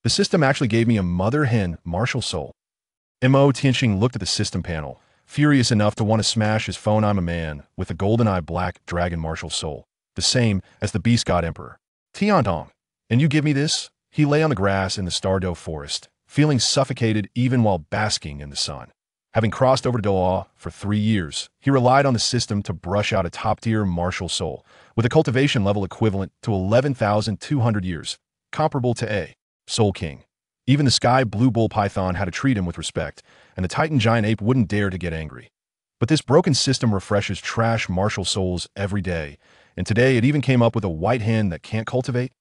The system actually gave me a mother hen martial soul. Tianxing looked at the system panel, furious enough to want to smash his phone. I'm a man with a golden-eye black dragon martial soul, the same as the beast god emperor. Tian Dong, and you give me this? He lay on the grass in the Star Dou forest, feeling suffocated even while basking in the sun. Having crossed over to Douluo for 3 years, he relied on the system to brush out a top-tier martial soul, with a cultivation level equivalent to 11,200 years, comparable to a Soul King. Even the sky blue bull python had to treat him with respect, and the Titan giant ape wouldn't dare to get angry. But this broken system refreshes trash martial souls every day, and today it even came up with a white hen that can't cultivate.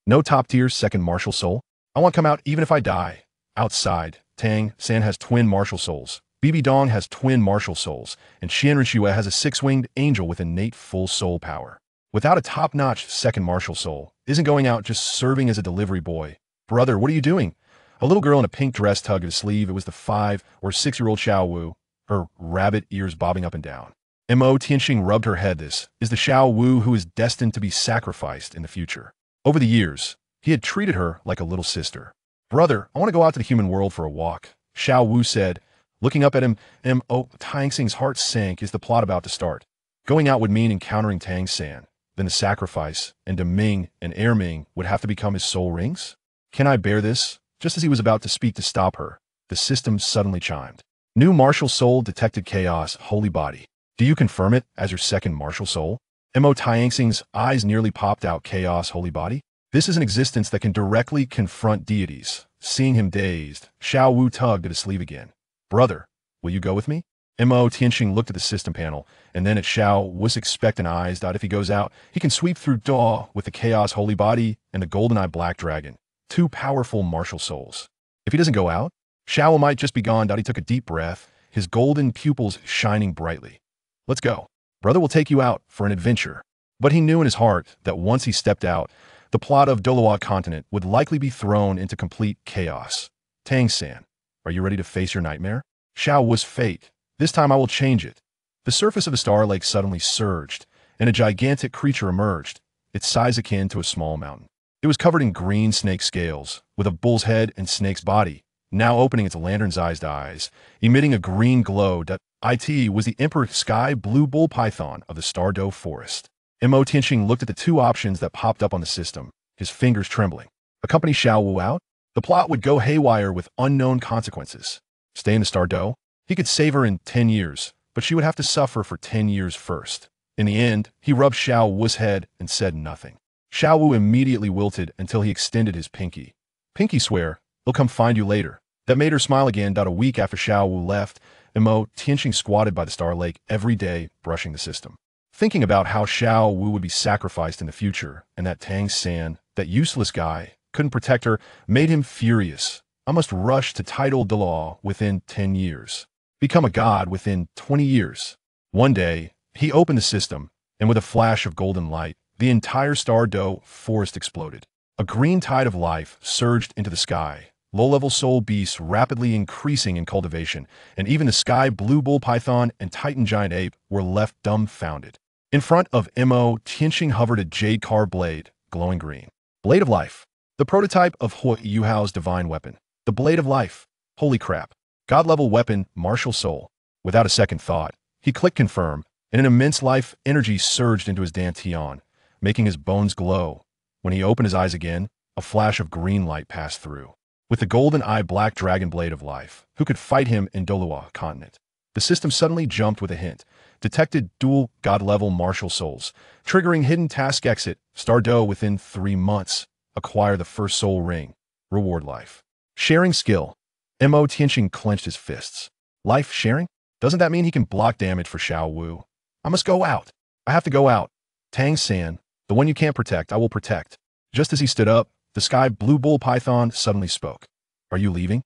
No top-tier second martial soul. I want to come out even if I die. Outside, Tianxing has twin martial souls. Bibi Dong has twin martial souls, and Renxue has a 6-winged angel with innate full soul power. Without a top-notch second martial soul, isn't going out just serving as a delivery boy. Brother, what are you doing? A little girl in a pink dress tugged at his sleeve. It was the 5 or 6-year-old Xue'er, her rabbit ears bobbing up and down. Tianxing rubbed her head. This is the Xue'er who is destined to be sacrificed in the future. Over the years, he had treated her like a little sister. Brother, I want to go out to the human world for a walk, Xue'er said. Looking up at him, Tianxing's heart sank. Is the plot about to start? Going out would mean encountering Tianxing, then the sacrifice, and Ming and Ming would have to become his soul rings? Can I bear this? Just as he was about to speak to stop her, the system suddenly chimed. New martial soul detected chaos, holy body. Do you confirm it as your second martial soul? Tianxing's eyes nearly popped out. Chaos, holy body? This is an existence that can directly confront deities. Seeing him dazed, Xue'er tugged at his sleeve again. Brother, will you go with me? Tianxing looked at the system panel, and then at Xue'er's expectant eyes. If he goes out, he can sweep through Douluo with the chaos holy body and the golden-eye black dragon. 2 powerful martial souls. If he doesn't go out, Xue'er might just be gone. He took a deep breath, his golden pupils shining brightly. Let's go. Brother will take you out for an adventure. But he knew in his heart that once he stepped out, the plot of Douluo Continent would likely be thrown into complete chaos. Tianxing, are you ready to face your nightmare? Xue'er's fate. This time I will change it. The surface of the Star Lake suddenly surged, and a gigantic creature emerged, its size akin to a small mountain. It was covered in green snake scales, with a bull's head and snake's body, now opening its lantern-sized eyes, emitting a green glow. It was the Emperor Sky Blue Bull Python of the Star Dou forest. Tianxing looked at the 2 options that popped up on the system, his fingers trembling. Accompany Xue'er out? The plot would go haywire with unknown consequences. Stay in the Star Dou? He could save her in 10 years, but she would have to suffer for 10 years first. In the end, he rubbed Xue'er's head and said nothing. Xue'er immediately wilted until he extended his pinky. Pinky Xue'er, they'll come find you later. That made her smile again. A week after Xue'er left, Tianxing squatted by the Star Lake every day, brushing the system. Thinking about how Xue'er would be sacrificed in the future, and that Tianxing, that useless guy, couldn't protect her, made him furious. I must rush to title Douluo within 10 years. Become a god within 20 years. One day, he opened the system, and with a flash of golden light, the entire Star Dou forest exploded. A green tide of life surged into the sky, low-level soul beasts rapidly increasing in cultivation, and even the sky blue bull python and Titan giant ape were left dumbfounded. In front of Tianxing hovered a jade carved blade, glowing green. Blade of Life. The prototype of Huo's divine weapon. The Blade of Life. Holy crap. God-level weapon, martial soul. Without a second thought, he clicked confirm, and an immense life energy surged into his dantian, making his bones glow. When he opened his eyes again, a flash of green light passed through. With the golden-eye black dragon Blade of Life, who could fight him in Douluo Continent? The system suddenly jumped with a hint. Detected dual god-level martial souls, triggering hidden task exit. Star Dou within 3 months. Acquire the first soul ring. Reward life. Sharing skill. Tianxing clenched his fists. Life sharing? Doesn't that mean he can block damage for Xue'er? I must go out. I have to go out. Tianxing, the one you can't protect, I will protect. Just as he stood up, the sky blue bull python suddenly spoke. Are you leaving?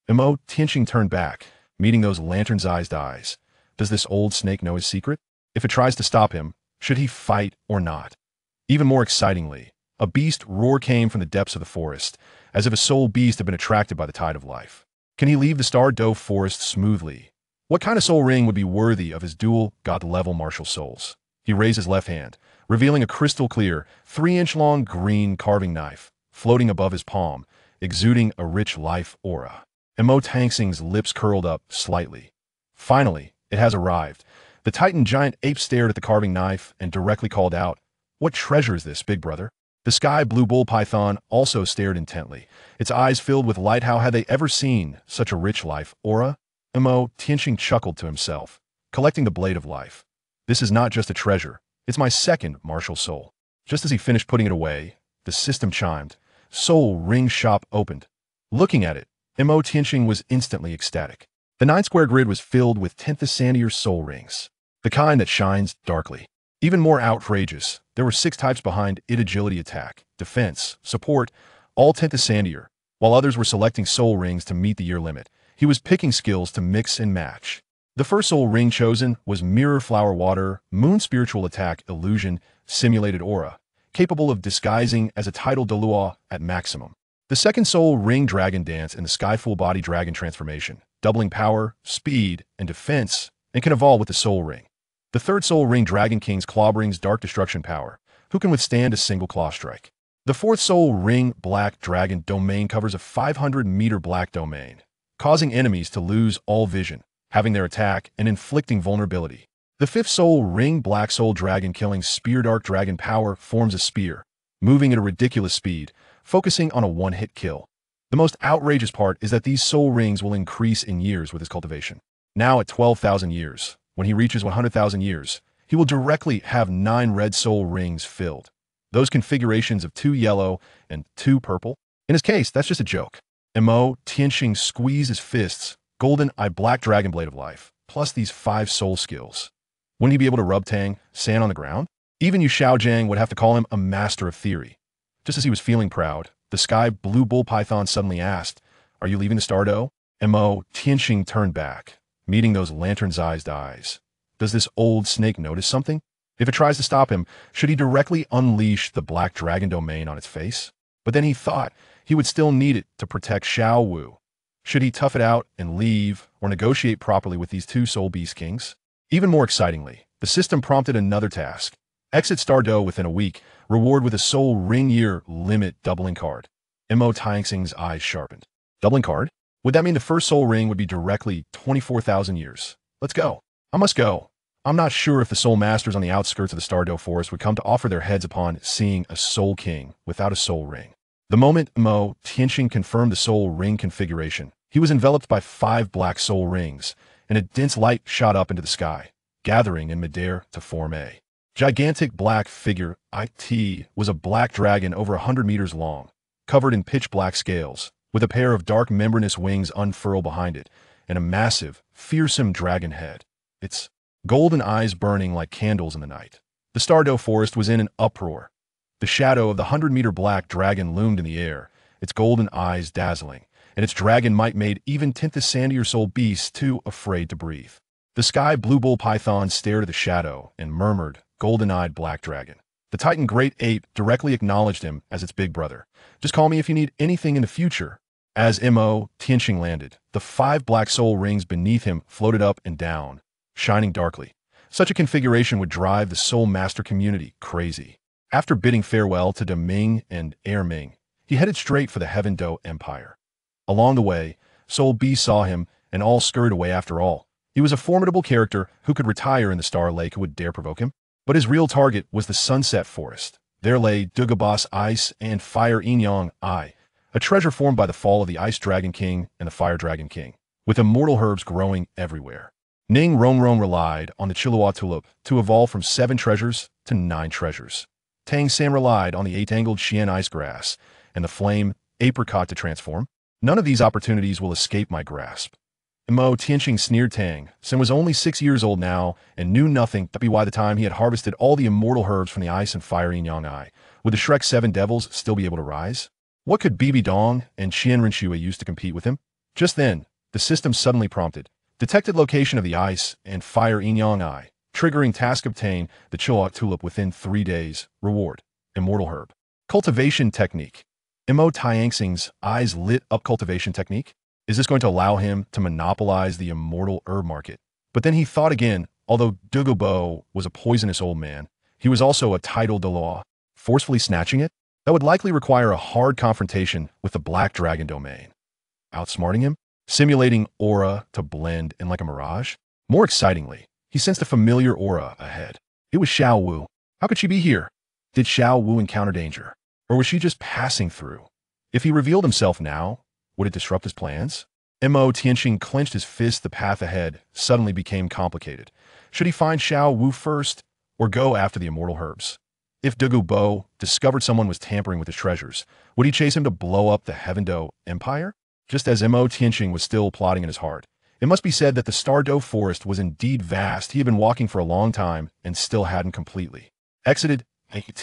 Tianxing turned back, meeting those lantern-sized eyes. Does this old snake know his secret? If it tries to stop him, should he fight or not? Even more excitingly, a beast roar came from the depths of the forest, as if a soul beast had been attracted by the tide of life. Can he leave the Star Dou forest smoothly? What kind of soul ring would be worthy of his dual god-level martial souls? He raised his left hand, revealing a crystal-clear, 3-inch-long green carving knife, floating above his palm, exuding a rich life aura. Tianxing's lips curled up slightly. Finally, it has arrived. The Titan giant ape stared at the carving knife and directly called out, "What treasure is this, big brother?" The sky blue bull python also stared intently, its eyes filled with light. How had they ever seen such a rich life aura? Tianxing chuckled to himself, collecting the blade of life. This is not just a treasure, it's my second martial soul. Just as he finished putting it away, the system chimed. Soul ring shop opened. Looking at it, Tianxing was instantly ecstatic. The 9-square grid was filled with 10th Sandier soul rings, the kind that shines darkly. Even more outrageous, there were 6 types behind it: agility, attack, defense, support, all 10th Sandier. While others were selecting soul rings to meet the year limit, he was picking skills to mix and match. The first soul ring chosen was Mirror Flower Water, Moon Spiritual Attack, Illusion, Simulated Aura, capable of disguising as a tidal Douluo at maximum. The second soul ring, Dragon Dance, and the Sky Full Body Dragon Transformation, doubling power, speed, and defense, and can evolve with the soul ring. The third soul ring, Dragon King's Claw, brings dark destruction power, who can withstand a single claw strike. The fourth soul ring, Black Dragon Domain, covers a 500-meter black domain, causing enemies to lose all vision, having their attack and inflicting vulnerability. The fifth soul ring, Black Soul Dragon Killing Spear, dark dragon power, forms a spear, moving at a ridiculous speed, focusing on a one-hit kill. The most outrageous part is that these soul rings will increase in years with his cultivation. Now at 12,000 years, when he reaches 100,000 years, he will directly have 9 red soul rings filled. Those configurations of 2 yellow and 2 purple? In his case, that's just a joke. Tianxing squeezed his fists, golden eye black dragon blade of life, plus these 5 soul skills. Wouldn't he be able to rub Tang sand on the ground? Even Yu Xiaojiang would have to call him a master of theory. Just as he was feeling proud, the sky blue bull python suddenly asked, "Are you leaving the Star Dou?" Tianxing turned back, meeting those lantern-sized eyes. Does this old snake notice something? If it tries to stop him, should he directly unleash the black dragon domain on its face? But then he thought he would still need it to protect Xiao Wu. Should he tough it out and leave, or negotiate properly with these 2 soul beast kings? Even more excitingly, the system prompted another task. Exit Star Dou within a week, reward with a soul ring year limit doubling card. Tianxing's eyes sharpened. Doubling card? Would that mean the first soul ring would be directly 24,000 years? Let's go. I must go. I'm not sure if the soul masters on the outskirts of the Star Dou forest would come to offer their heads upon seeing a soul king without a soul ring. The moment Tianxing confirmed the soul ring configuration, he was enveloped by 5 black soul rings, and a dense light shot up into the sky, gathering in midair to form a gigantic black figure. It was a black dragon over 100 meters long, covered in pitch black scales, with a pair of dark membranous wings unfurled behind it, and a massive, fearsome dragon head, its golden eyes burning like candles in the night. The Star Dou forest was in an uproar. The shadow of the 100-meter black dragon loomed in the air, its golden eyes dazzling, and its dragon might made even 10th Sandier soul beasts too afraid to breathe. The sky blue bull python stared at the shadow and murmured, "Golden-eyed black dragon." The Titan great ape directly acknowledged him as its big brother. "Just call me if you need anything in the future." As Tianxing landed, the 5 black soul rings beneath him floated up and down, shining darkly. Such a configuration would drive the soul master community crazy. After bidding farewell to Ming and Ming, he headed straight for the Heaven Dou Empire. Along the way, Soul B saw him and all scurried away after all. He was a formidable character who could retire in the Star Lake who would dare provoke him. But his real target was the Sunset Forest. There lay Dugabas Ice and Fire Inyang I, a treasure formed by the fall of the Ice Dragon King and the Fire Dragon King, with immortal herbs growing everywhere. Ning Rongrong relied on the Chilua Tulip to evolve from 7 treasures to 9 treasures. Tang Sam relied on the 8-angled Qian ice grass and the flame apricot to transform. None of these opportunities will escape my grasp. Tianxing sneered. Tang Sam was only 6 years old now and knew nothing by the time he had harvested all the immortal herbs from the ice and fire Inyang I. Would the Shrek 7 devils still be able to rise? What could Bibi Dong and Renxue use to compete with him? Just then, the system suddenly prompted. Detected location of the ice and fire Inyang I. Triggering task: obtain the Chilua Tulip within 3 days. Reward: immortal herb. Cultivation technique. Tianxing's eyes lit up. Cultivation technique? Is this going to allow him to monopolize the immortal herb market? But then he thought again. Although Dugabo was a poisonous old man, he was also a tidal Douluo. Forcefully snatching it? That would likely require a hard confrontation with the Black Dragon domain. Outsmarting him? Simulating aura to blend in like a mirage? More excitingly, he sensed a familiar aura ahead. It was Xiao Wu. How could she be here? Did Xiao Wu encounter danger? Or was she just passing through? If he revealed himself now, would it disrupt his plans? Tianxing clenched his fist. The path ahead suddenly became complicated. Should he find Xiao Wu first, or go after the immortal herbs? If Douluo Bo discovered someone was tampering with his treasures, would he chase him to blow up the him.Dou empire? Just as Tianxing was still plotting in his heart, it must be said that the Star Dou forest was indeed vast. He had been walking for a long time and still hadn't completely exited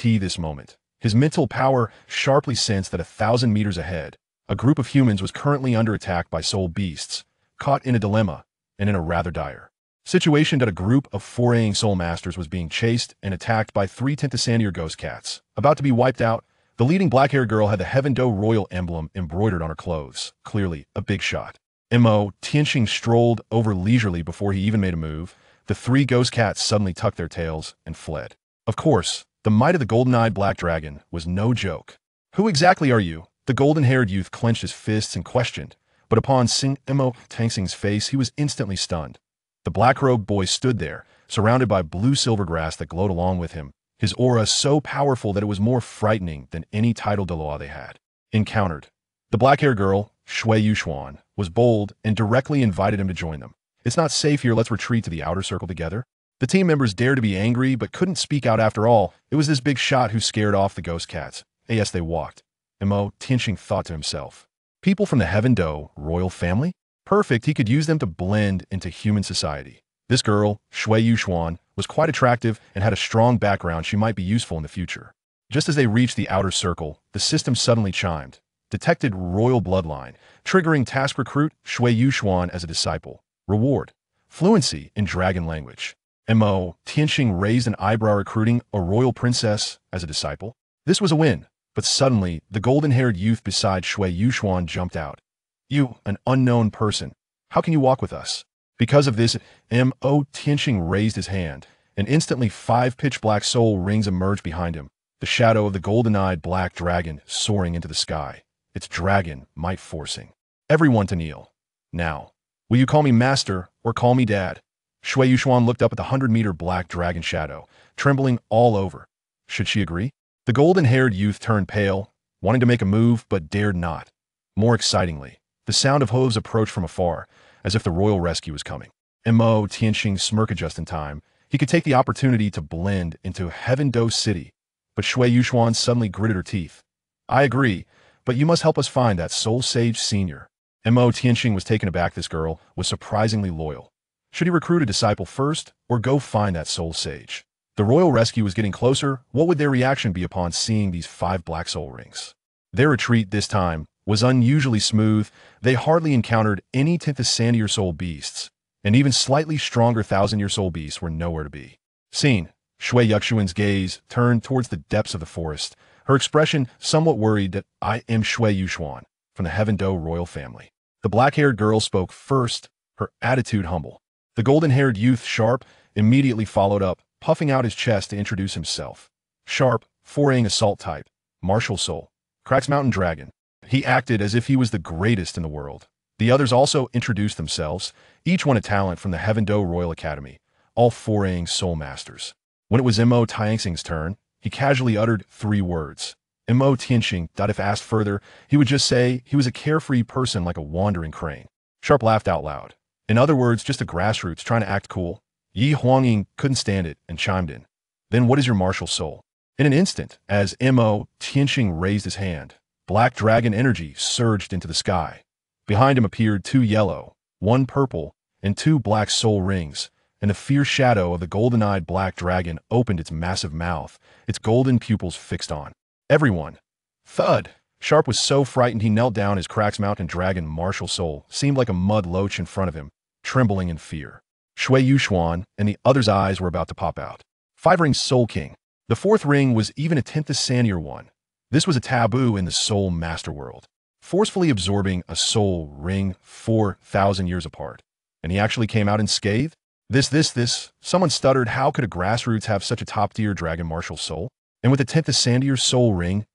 this moment. His mental power sharply sensed that 1,000 meters ahead, a group of humans was currently under attack by soul beasts, caught in a dilemma and in a rather dire situation. That a group of foraying soul masters was being chased and attacked by 3 Tianxing ghost cats, about to be wiped out. The leading black-haired girl had the him.Dou royal emblem embroidered on her clothes, clearly a big shot. Tianxing strolled over leisurely before he even made a move. The 3 ghost cats suddenly tucked their tails and fled. Of course, the might of the golden-eyed black dragon was no joke. Who exactly are you? The golden-haired youth clenched his fists and questioned, but upon seeing Tianxing's face, he was instantly stunned. The black-robed boy stood there, surrounded by blue-silver grass that glowed along with him, his aura so powerful that it was more frightening than any title Douluo they had encountered. The black-haired girl, Xue'er, was bold and directly invited him to join them. It's not safe here, let's retreat to the outer circle together. The team members dared to be angry but couldn't speak out. After all, it was this big shot who scared off the ghost cats. Yes, they walked. Tianxing thought to himself. People from the him.Dou royal family? Perfect, he could use them to blend into human society. This girl, Xue'er, was quite attractive and had a strong background. She might be useful in the future. Just as they reached the outer circle, the system suddenly chimed. Detected royal bloodline. Triggering task: recruit Xue'er as a disciple. Reward: fluency in dragon language. Tianxing raised an eyebrow. Recruiting a royal princess as a disciple? This was a win, but suddenly the golden-haired youth beside Xue'er jumped out. You, an unknown person. How can you walk with us? Because of this, Tianxing raised his hand, and instantly 5 pitch-black soul rings emerged behind him, the shadow of the golden-eyed black dragon soaring into the sky, its dragon might forcing everyone to kneel. Now, will you call me master or call me dad? Xue'er looked up at the 100-meter black dragon shadow, trembling all over. Should she agree? The golden-haired youth turned pale, wanting to make a move but dared not. More excitingly, the sound of hooves approached from afar, as if the royal rescue was coming. Tianxing smirked just in time. He could take the opportunity to blend into him.Dou city, but Xue'er suddenly gritted her teeth. I agree, but you must help us find that soul sage senior. Tianxing was taken aback. This girl was surprisingly loyal. Should he recruit a disciple first, or go find that soul sage? The royal rescue was getting closer. What would their reaction be upon seeing these 5 black soul rings? Their retreat this time was unusually smooth. They hardly encountered any Tianxing soul beasts, and even slightly stronger 1,000-year soul beasts were nowhere to be seen. Xue'er's gaze turned towards the depths of the forest, her expression somewhat worried. That I am Xue'er from the him.Dou royal family. The black-haired girl spoke first, her attitude humble. The golden-haired youth, Sharp, immediately followed up, puffing out his chest to introduce himself. Sharp, foraying assault type, martial soul, Cracks Mountain Dragon. He acted as if he was the greatest in the world. The others also introduced themselves, each one a talent from the him.Dou Royal Academy, all foraying soul masters. When it was Tianxing's turn, he casually uttered 3 words. Tianxing thought if asked further, he would just say he was a carefree person like a wandering crane. Sharp laughed out loud. In other words, just a grassroots trying to act cool. Yi Huangying couldn't stand it and chimed in. Then what is your martial soul? In an instant, as Tianxing raised his hand, black dragon energy surged into the sky. Behind him appeared 2 yellow, 1 purple, and 2 black soul rings, and the fierce shadow of the golden-eyed black dragon opened its massive mouth, its golden pupils fixed on everyone. Thud! Sharp was so frightened he knelt down. His Cracks Mountain Dragon martial soul seemed like a mud loach in front of him, trembling in fear. Xue'er and the other's eyes were about to pop out. 5 rings Soul King. The 4th ring was even a Tianxing one. This was a taboo in the soul master world. Forcefully absorbing a soul ring 4,000 years apart. And he actually came out unscathed? This. Someone stuttered. How could a grassroots have such a top-tier dragon martial soul? And with a Tianxing soul ring,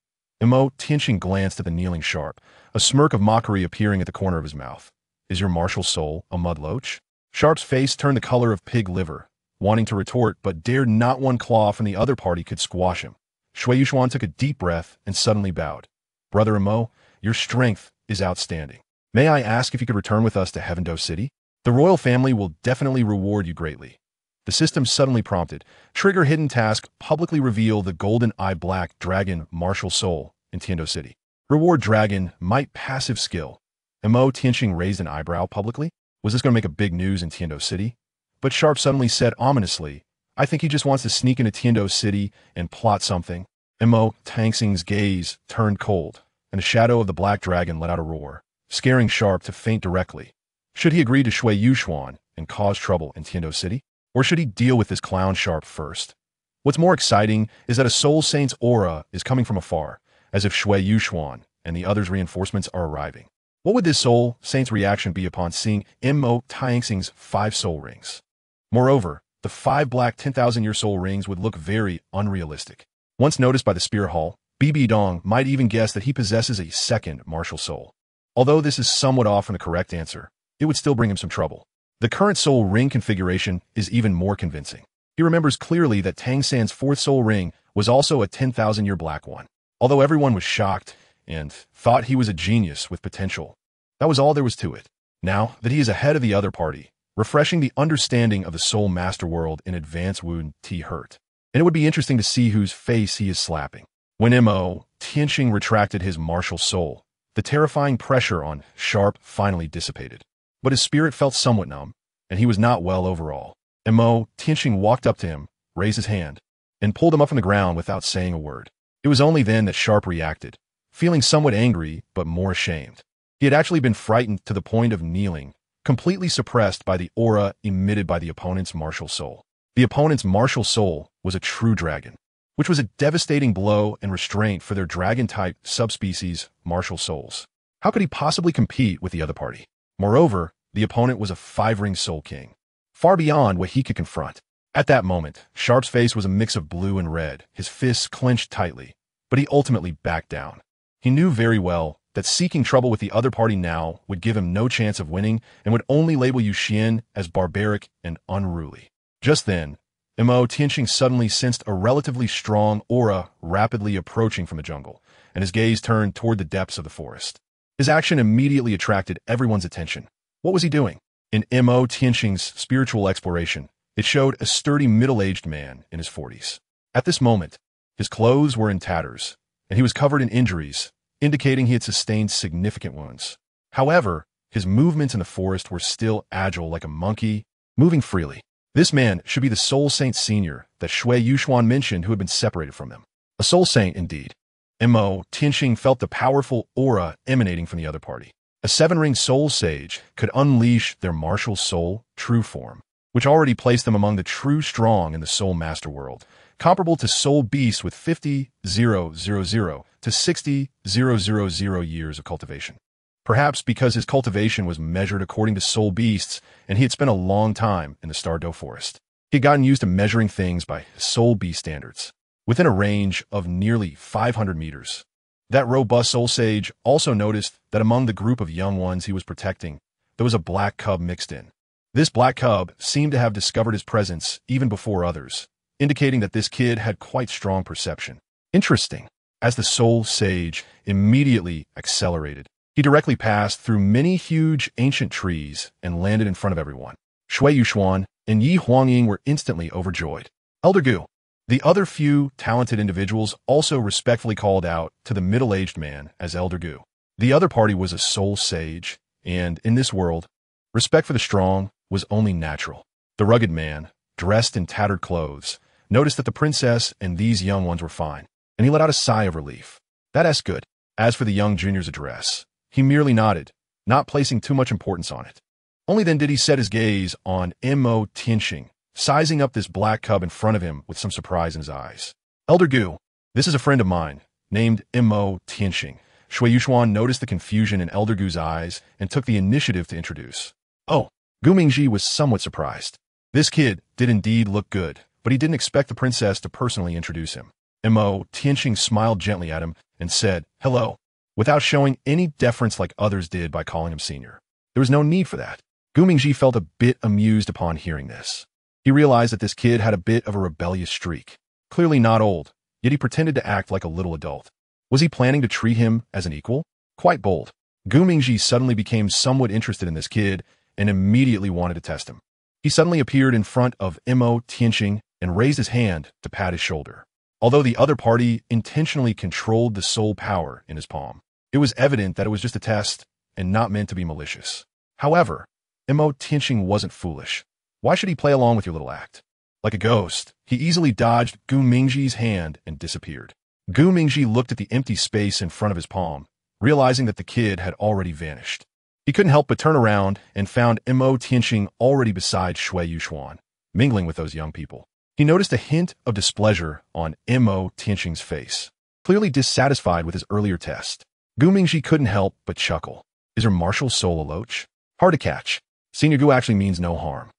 Tianxing glanced at the kneeling Sharp, a smirk of mockery appearing at the corner of his mouth. Is your martial soul a mudloach? Sharp's face turned the color of pig liver, wanting to retort, but dared not one claw from the other party could squash him. Xue'er took a deep breath and suddenly bowed. Brother Mo, your strength is outstanding. May I ask if you could return with us to Heaven-Do City? The royal family will definitely reward you greatly. The system suddenly prompted. Trigger hidden task, publicly reveal the golden eye black dragon martial soul in Tianxing City. Reward dragon, might passive skill. Tianxing raised an eyebrow publicly. Was this going to make a big news in Tianxing City? But Sharp suddenly said ominously, I think he just wants to sneak into Tianxing City and plot something. Tianxing's gaze turned cold, and the shadow of the black dragon let out a roar, scaring Sharp to faint directly. Should he agree to Xue'er and cause trouble in Tianxing City? Or should he deal with this clown Sharp first? What's more exciting is that a Soul Saint's aura is coming from afar, as if Xue'er and the others' reinforcements are arriving. What would this Soul Saint's reaction be upon seeing Tianxing's 5 soul rings? Moreover, the 5 black 10,000-year soul rings would look very unrealistic. Once noticed by the Spear Hall, Bibi Dong might even guess that he possesses a second martial soul. Although this is somewhat off from the correct answer, it would still bring him some trouble. The current soul ring configuration is even more convincing. He remembers clearly that Tang San's 4th soul ring was also a 10,000-year black one. Although everyone was shocked and thought he was a genius with potential, that was all there was to it. Now that he is ahead of the other party, refreshing the understanding of the soul master world in advance would hurt. And it would be interesting to see whose face he is slapping. When Tianxing retracted his martial soul, the terrifying pressure on Sharp finally dissipated. But his spirit felt somewhat numb, and he was not well overall. Tianxing walked up to him, raised his hand, and pulled him up from the ground without saying a word. It was only then that Sharp reacted, feeling somewhat angry but more ashamed. He had actually been frightened to the point of kneeling, completely suppressed by the aura emitted by the opponent's martial soul. The opponent's martial soul was a true dragon, which was a devastating blow and restraint for their dragon-type subspecies martial souls. How could he possibly compete with the other party? Moreover, the opponent was a 5-ring soul king, far beyond what he could confront. At that moment, Sharp's face was a mix of blue and red, his fists clenched tightly, but he ultimately backed down. He knew very well that seeking trouble with the other party now would give him no chance of winning and would only label Qian as barbaric and unruly. Just then, Tianxing suddenly sensed a relatively strong aura rapidly approaching from the jungle, and his gaze turned toward the depths of the forest. His action immediately attracted everyone's attention. What was he doing? In Tianxing's spiritual exploration, it showed a sturdy middle-aged man in his 40s. At this moment, his clothes were in tatters, and he was covered in injuries, indicating he had sustained significant wounds. However, his movements in the forest were still agile like a monkey, moving freely. This man should be the Soul Saint Senior that Xue'er mentioned who had been separated from them. A Soul Saint indeed. Tianxing felt the powerful aura emanating from the other party. A 7-ring soul sage could unleash their martial soul true form, which already placed them among the true strong in the soul master world, comparable to soul beasts with 50,000 to 60,000 years of cultivation. Perhaps because his cultivation was measured according to soul beasts and he had spent a long time in the Star Dou forest. He had gotten used to measuring things by soul beast standards, within a range of nearly 500 meters. That robust soul sage also noticed that among the group of young ones he was protecting, there was a black cub mixed in. This black cub seemed to have discovered his presence even before others, indicating that this kid had quite strong perception. Interesting. As the soul sage immediately accelerated, he directly passed through many huge ancient trees and landed in front of everyone. Xue'er and Yi Huangying were instantly overjoyed. Elder Gu. The other few talented individuals also respectfully called out to the middle-aged man as Elder Gu. The other party was a soul sage, and in this world, respect for the strong was only natural. The rugged man, dressed in tattered clothes, noticed that the princess and these young ones were fine, and he let out a sigh of relief. That's good. As for the young junior's address, he merely nodded, not placing too much importance on it. Only then did he set his gaze on Tianxing, sizing up this black cub in front of him with some surprise in his eyes. Elder Gu, this is a friend of mine, named Tianxing. Xue'er noticed the confusion in Elder Gu's eyes and took the initiative to introduce. Oh, Gu Mingji was somewhat surprised. This kid did indeed look good, but he didn't expect the princess to personally introduce him. Tianxing smiled gently at him and said, "Hello," without showing any deference like others did by calling him senior. There was no need for that. Gu Mingji felt a bit amused upon hearing this. He realized that this kid had a bit of a rebellious streak. Clearly not old, yet he pretended to act like a little adult. Was he planning to treat him as an equal? Quite bold. Gu Mingji suddenly became somewhat interested in this kid and immediately wanted to test him. He suddenly appeared in front of Tianxing and raised his hand to pat his shoulder. Although the other party intentionally controlled the soul power in his palm, it was evident that it was just a test and not meant to be malicious. However, Tianxing wasn't foolish. Why should he play along with your little act? Like a ghost, he easily dodged Gu Mingji's hand and disappeared. Gu Mingji looked at the empty space in front of his palm, realizing that the kid had already vanished. He couldn't help but turn around and found Tianxing already beside Xue'er, mingling with those young people. He noticed a hint of displeasure on Tianxing's face, clearly dissatisfied with his earlier test. Gu Mingji couldn't help but chuckle. Is her martial soul a loach? Hard to catch. Senior Gu actually means no harm.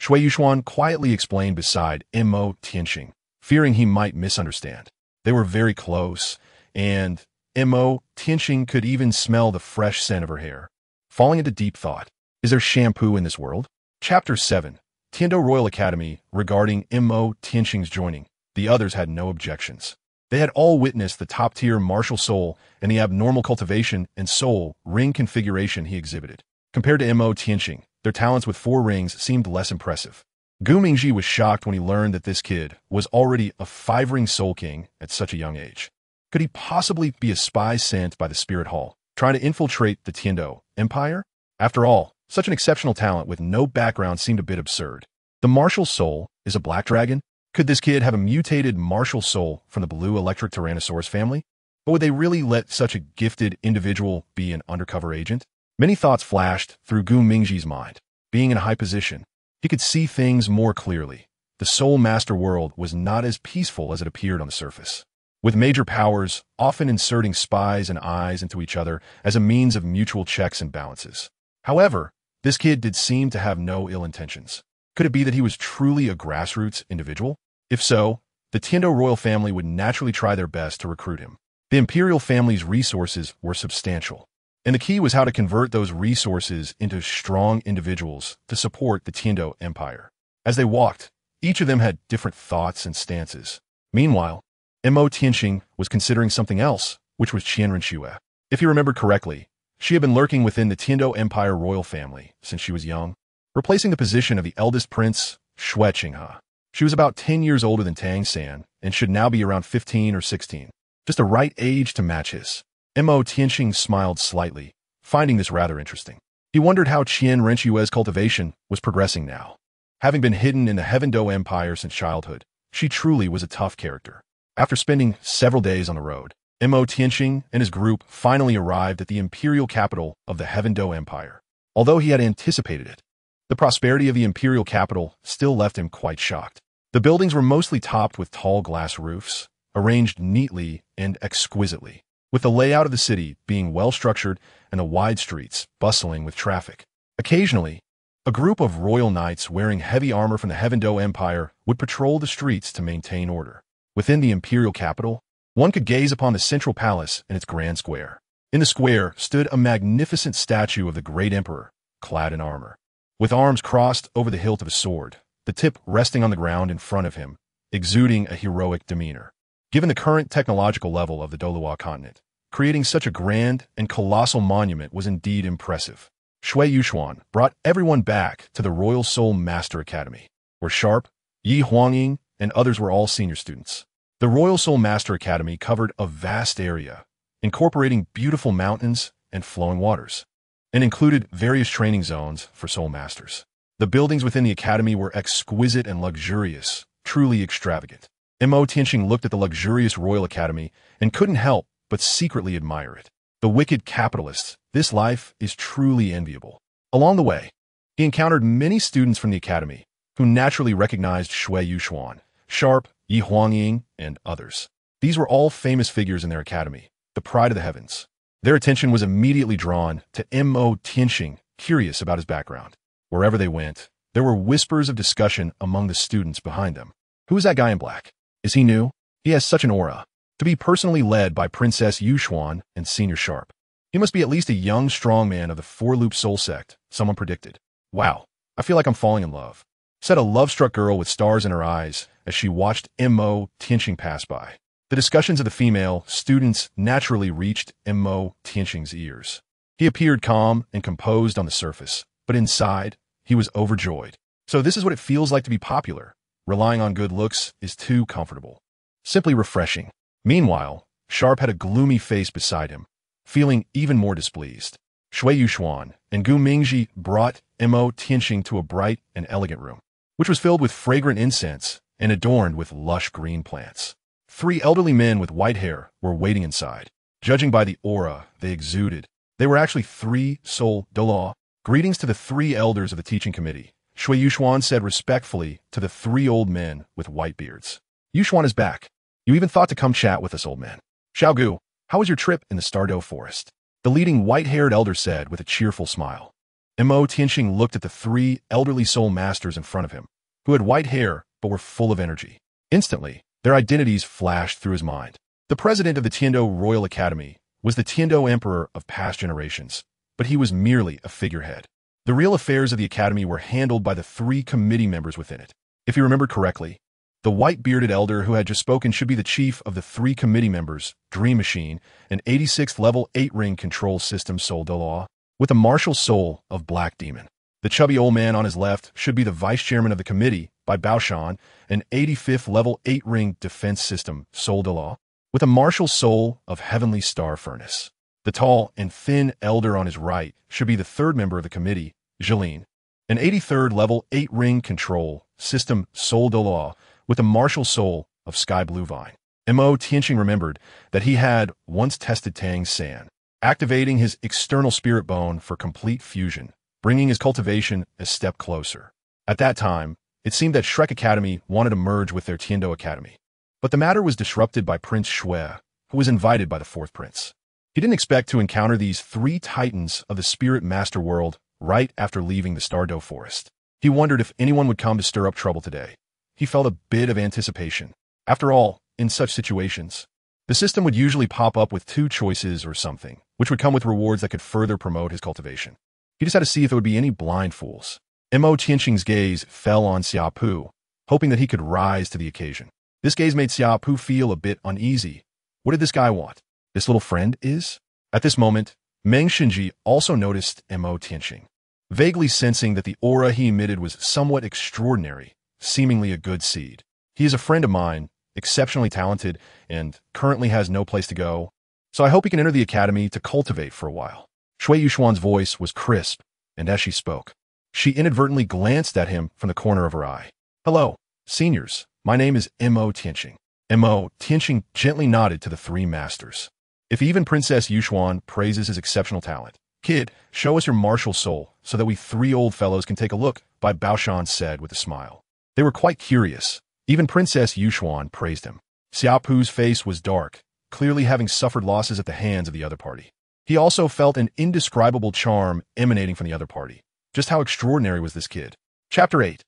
Xue'er quietly explained beside Tianxing, fearing he might misunderstand. They were very close, and Tianxing could even smell the fresh scent of her hair. Falling into deep thought, is there shampoo in this world? Chapter 7, Tian Dou Royal Academy. Regarding Tianxing's joining, the others had no objections. They had all witnessed the top-tier martial soul and the abnormal cultivation and soul ring configuration he exhibited. Compared to Tianxing, their talents with 4 rings seemed less impressive. Gu Mingji was shocked when he learned that this kid was already a 5-ring soul king at such a young age. Could he possibly be a spy sent by the Spirit Hall, trying to infiltrate the Tian Dou Empire? After all, such an exceptional talent with no background seemed a bit absurd. The martial soul is a black dragon? Could this kid have a mutated martial soul from the blue electric Tyrannosaurus family? But would they really let such a gifted individual be an undercover agent? Many thoughts flashed through Gu Mingji's mind. Being in a high position, he could see things more clearly. The Soul Master world was not as peaceful as it appeared on the surface, with major powers often inserting spies and eyes into each other as a means of mutual checks and balances. However, this kid did seem to have no ill intentions. Could it be that he was truly a grassroots individual? If so, the Tian Dou royal family would naturally try their best to recruit him. The imperial family's resources were substantial, and the key was how to convert those resources into strong individuals to support the Tian Dou Empire. As they walked, each of them had different thoughts and stances. Meanwhile, Tianxing was considering something else, which was Renxue. If he remembered correctly, she had been lurking within the Tian Dou Empire royal family since she was young, replacing the position of the eldest prince, Xue'er. She was about 10 years older than Tianxing and should now be around 15 or 16, just the right age to match his. Tianxing smiled slightly, finding this rather interesting. He wondered how Renxue's cultivation was progressing now. Having been hidden in the Heaven Dou Empire since childhood, she truly was a tough character. After spending several days on the road, Tianxing and his group finally arrived at the imperial capital of the Heaven Dou Empire. Although he had anticipated it, the prosperity of the imperial capital still left him quite shocked. The buildings were mostly topped with tall glass roofs, arranged neatly and exquisitely, with the layout of the city being well-structured and the wide streets bustling with traffic. Occasionally, a group of royal knights wearing heavy armor from the Heaven Dou Empire would patrol the streets to maintain order. Within the imperial capital, one could gaze upon the central palace and its grand square. In the square stood a magnificent statue of the great emperor, clad in armor, with arms crossed over the hilt of a sword, the tip resting on the ground in front of him, exuding a heroic demeanor. Given the current technological level of the Douluo Continent, creating such a grand and colossal monument was indeed impressive. Xue'er brought everyone back to the Royal Soul Master Academy, where Sharp, Yi Huangying, and others were all senior students. The Royal Soul Master Academy covered a vast area, incorporating beautiful mountains and flowing waters, and included various training zones for soul masters. The buildings within the academy were exquisite and luxurious, truly extravagant. Tianxing looked at the luxurious Royal Academy and couldn't help but secretly admire it. The wicked capitalists, this life is truly enviable. Along the way, he encountered many students from the academy who naturally recognized Xue'er, Sharp, Yi Huangying, and others. These were all famous figures in their academy, the pride of the heavens. Their attention was immediately drawn to Tianxing, curious about his background. Wherever they went, there were whispers of discussion among the students behind them. Who is that guy in black? Is he new? He has such an aura. To be personally led by Princess Yuxuan and Senior Sharp. He must be at least a young strongman of the Four-Loop Soul Sect, someone predicted. Wow, I feel like I'm falling in love, said a love-struck girl with stars in her eyes as she watched him.Qian pass by. The discussions of the female students naturally reached him.Qian's ears. He appeared calm and composed on the surface, but inside, he was overjoyed. So this is what it feels like to be popular. Relying on good looks is too comfortable. Simply refreshing. Meanwhile, Sharp had a gloomy face beside him, feeling even more displeased. Shui Yuxuan and Gu Mingji brought him.Qian to a bright and elegant room, which was filled with fragrant incense and adorned with lush green plants. 3 elderly men with white hair were waiting inside. Judging by the aura they exuded, they were actually 3 Star Dou. Greetings to the 3 elders of the teaching committee, Shui Yuxuan said respectfully to the 3 old men with white beards. Yuxuan is back. You even thought to come chat with us, old man. Xiaogu, how was your trip in the Star Dou forest? The leading white-haired elder said with a cheerful smile. him.Qian looked at the 3 elderly soul masters in front of him, who had white hair but were full of energy. Instantly, their identities flashed through his mind. The president of the Tiandou Royal Academy was the Tiandou Emperor of past generations, but he was merely a figurehead. The real affairs of the academy were handled by the 3 committee members within it. If you remember correctly, the white-bearded elder who had just spoken should be the chief of the 3 committee members, Dream Machine, an 86th level 8-ring control system Star Dou, with a martial soul of Black Demon. The chubby old man on his left should be the vice-chairman of the committee by Baoshan, an 85th level 8-ring defense system Star Dou, with a martial soul of Heavenly Star Furnace. The tall and thin elder on his right should be the 3rd member of the committee, Jilin, an 83rd level 8-ring control system Star Dou, with a martial soul of Sky Blue Vine. him.Qian remembered that he had once tested Tianxing, activating his external spirit bone for complete fusion, bringing his cultivation a step closer. At that time, it seemed that Shrek Academy wanted to merge with their Tiandou Academy. But the matter was disrupted by Prince Xue'er, who was invited by the 4th prince. He didn't expect to encounter these 3 titans of the spirit master world right after leaving the Star Dou forest. He wondered if anyone would come to stir up trouble today. He felt a bit of anticipation. After all, in such situations, the system would usually pop up with 2 choices or something, which would come with rewards that could further promote his cultivation. He just had to see if there would be any blind fools. him.Qian's gaze fell on Xiaopu, hoping that he could rise to the occasion. This gaze made Xiaopu feel a bit uneasy. What did this guy want? This little friend is? At this moment, Meng Xinji also noticed him.Qian, vaguely sensing that the aura he emitted was somewhat extraordinary, seemingly a good seed. He is a friend of mine, exceptionally talented, and currently has no place to go, so I hope he can enter the academy to cultivate for a while. Shui Yuxuan's voice was crisp, and as she spoke, she inadvertently glanced at him from the corner of her eye. Hello, seniors, my name is him.Qian. him.Qian gently nodded to the 3 masters. If even Princess Yuxuan praises his exceptional talent, kid, show us your martial soul so that we 3 old fellows can take a look, Bai Baoshan said with a smile. They were quite curious. Even Princess Yuxuan praised him. Xiaopu's face was dark, clearly having suffered losses at the hands of the other party. He also felt an indescribable charm emanating from the other party. Just how extraordinary was this kid? Chapter 8.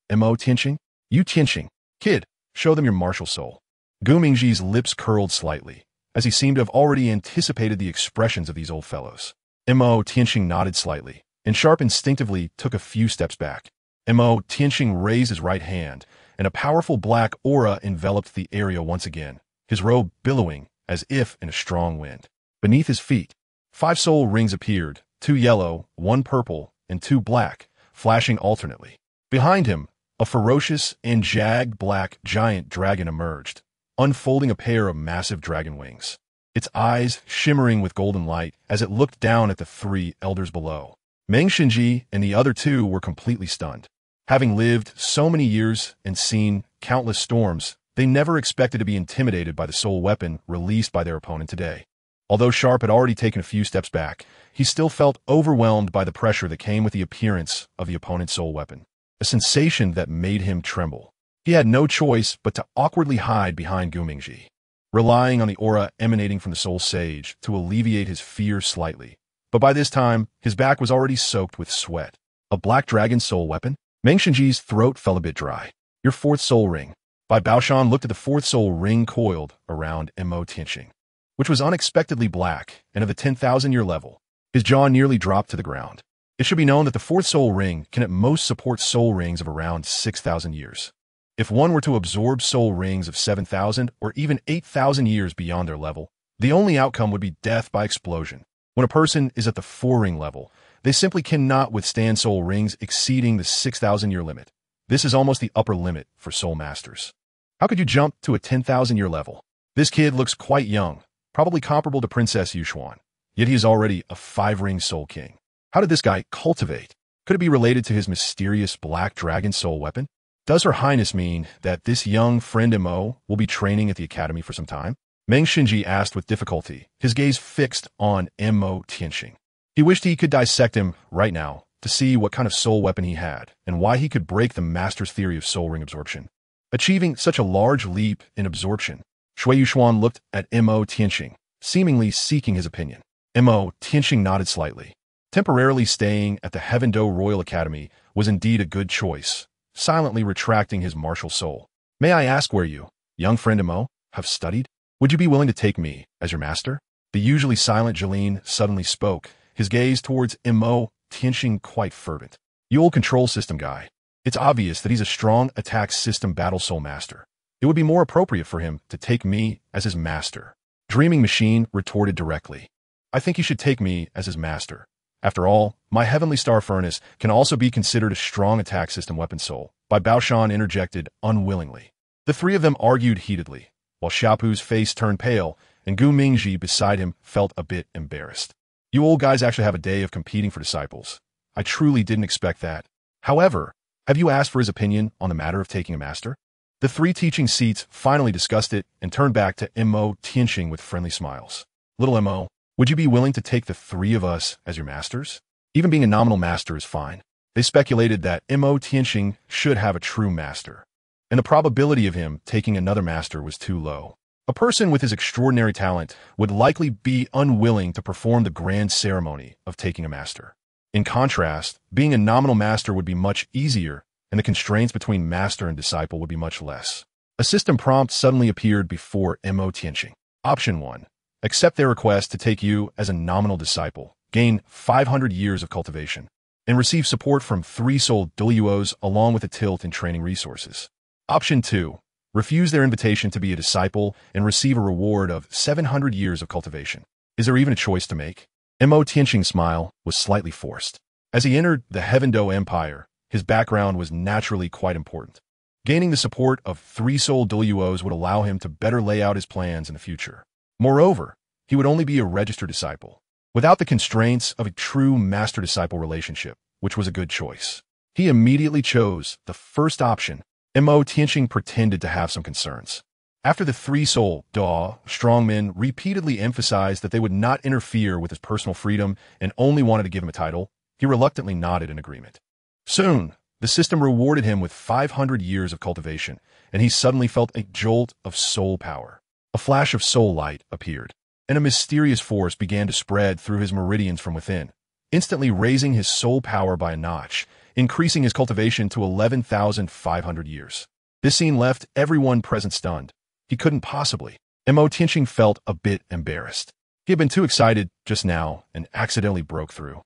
him.Qian, you Tianxing. Kid, show them your martial soul. Gu Mingji's lips curled slightly, as he seemed to have already anticipated the expressions of these old fellows. him.Qian nodded slightly, and Sharp instinctively took a few steps back. him.Qian raised his right hand, and a powerful black aura enveloped the area once again, his robe billowing as if in a strong wind. Beneath his feet, 5 soul rings appeared, 2 yellow, 1 purple, and 2 black, flashing alternately. Behind him, a ferocious and jagged black giant dragon emerged, unfolding a pair of massive dragon wings, its eyes shimmering with golden light as it looked down at the 3 elders below. Meng Xinji and the other 2 were completely stunned. Having lived so many years and seen countless storms, they never expected to be intimidated by the soul weapon released by their opponent today. Although Sharp had already taken a few steps back, he still felt overwhelmed by the pressure that came with the appearance of the opponent's soul weapon, a sensation that made him tremble. He had no choice but to awkwardly hide behind Gu Mingji, relying on the aura emanating from the soul sage to alleviate his fear slightly. But by this time, his back was already soaked with sweat. A black dragon soul weapon? Meng Xinji's throat felt a bit dry. Your 4th soul ring. Bai Baoshan looked at the fourth soul ring coiled around him.Qian, which was unexpectedly black and of the 10,000-year level. His jaw nearly dropped to the ground. It should be known that the fourth soul ring can at most support soul rings of around 6,000 years. If one were to absorb soul rings of 7,000 or even 8,000 years beyond their level, the only outcome would be death by explosion. When a person is at the 4-ring level, they simply cannot withstand soul rings exceeding the 6,000-year limit. This is almost the upper limit for soul masters. How could you jump to a 10,000-year level? This kid looks quite young, probably comparable to Princess Xue'er, yet he is already a 5-ring soul king. How did this guy cultivate? Could it be related to his mysterious black dragon soul weapon? Does Her Highness mean that this young friend Mo will be training at the academy for some time? Meng Xinji asked with difficulty, his gaze fixed on him.Qian. He wished he could dissect him right now to see what kind of soul weapon he had and why he could break the master's theory of soul ring absorption. Achieving such a large leap in absorption, Xue'er looked at him.Qian, seemingly seeking his opinion. him.Qian nodded slightly. Temporarily staying at the Heaven Dou Royal Academy was indeed a good choice, silently retracting his martial soul. May I ask where you, young friend Mo, have studied? Would you be willing to take me as your master? The usually silent Jolene suddenly spoke, his gaze towards him.Qian quite fervent. You old control system guy. It's obvious that he's a strong attack system battle soul master. It would be more appropriate for him to take me as his master. Dreaming Machine retorted directly. I think he should take me as his master. After all, my heavenly star furnace can also be considered a strong attack system weapon soul. Bai Baoshan interjected unwillingly. The three of them argued heatedly, while Xiaopu's face turned pale and Gu Mingji beside him felt a bit embarrassed. You old guys actually have a day of competing for disciples. I truly didn't expect that. However, have you asked for his opinion on the matter of taking a master? The three teaching seats finally discussed it and turned back to him.Qian with friendly smiles. Little Mo, would you be willing to take the three of us as your masters? Even being a nominal master is fine. They speculated that him.Qian should have a true master, and the probability of him taking another master was too low. A person with his extraordinary talent would likely be unwilling to perform the grand ceremony of taking a master. In contrast, being a nominal master would be much easier, and the constraints between master and disciple would be much less. A system prompt suddenly appeared before him.Qian. Option 1. Accept their request to take you as a nominal disciple, gain 500 years of cultivation, and receive support from 3 soul Daoliuos along with a tilt in training resources. Option 2. Refuse their invitation to be a disciple and receive a reward of 700 years of cultivation. Is there even a choice to make? him.Qian's smile was slightly forced. As he entered the Heaven Dou Empire, his background was naturally quite important. Gaining the support of 3 soul Daoliuos would allow him to better lay out his plans in the future. Moreover, he would only be a registered disciple, without the constraints of a true master-disciple relationship, which was a good choice. He immediately chose the first option. him.Qian pretended to have some concerns. After the 3 soul Dou strongmen repeatedly emphasized that they would not interfere with his personal freedom and only wanted to give him a title, he reluctantly nodded in agreement. Soon, the system rewarded him with 500 years of cultivation, and he suddenly felt a jolt of soul power. A flash of soul light appeared, and a mysterious force began to spread through his meridians from within, instantly raising his soul power by a notch, increasing his cultivation to 11,500 years. This scene left everyone present stunned. He couldn't possibly. him.Qian felt a bit embarrassed. He had been too excited just now and accidentally broke through.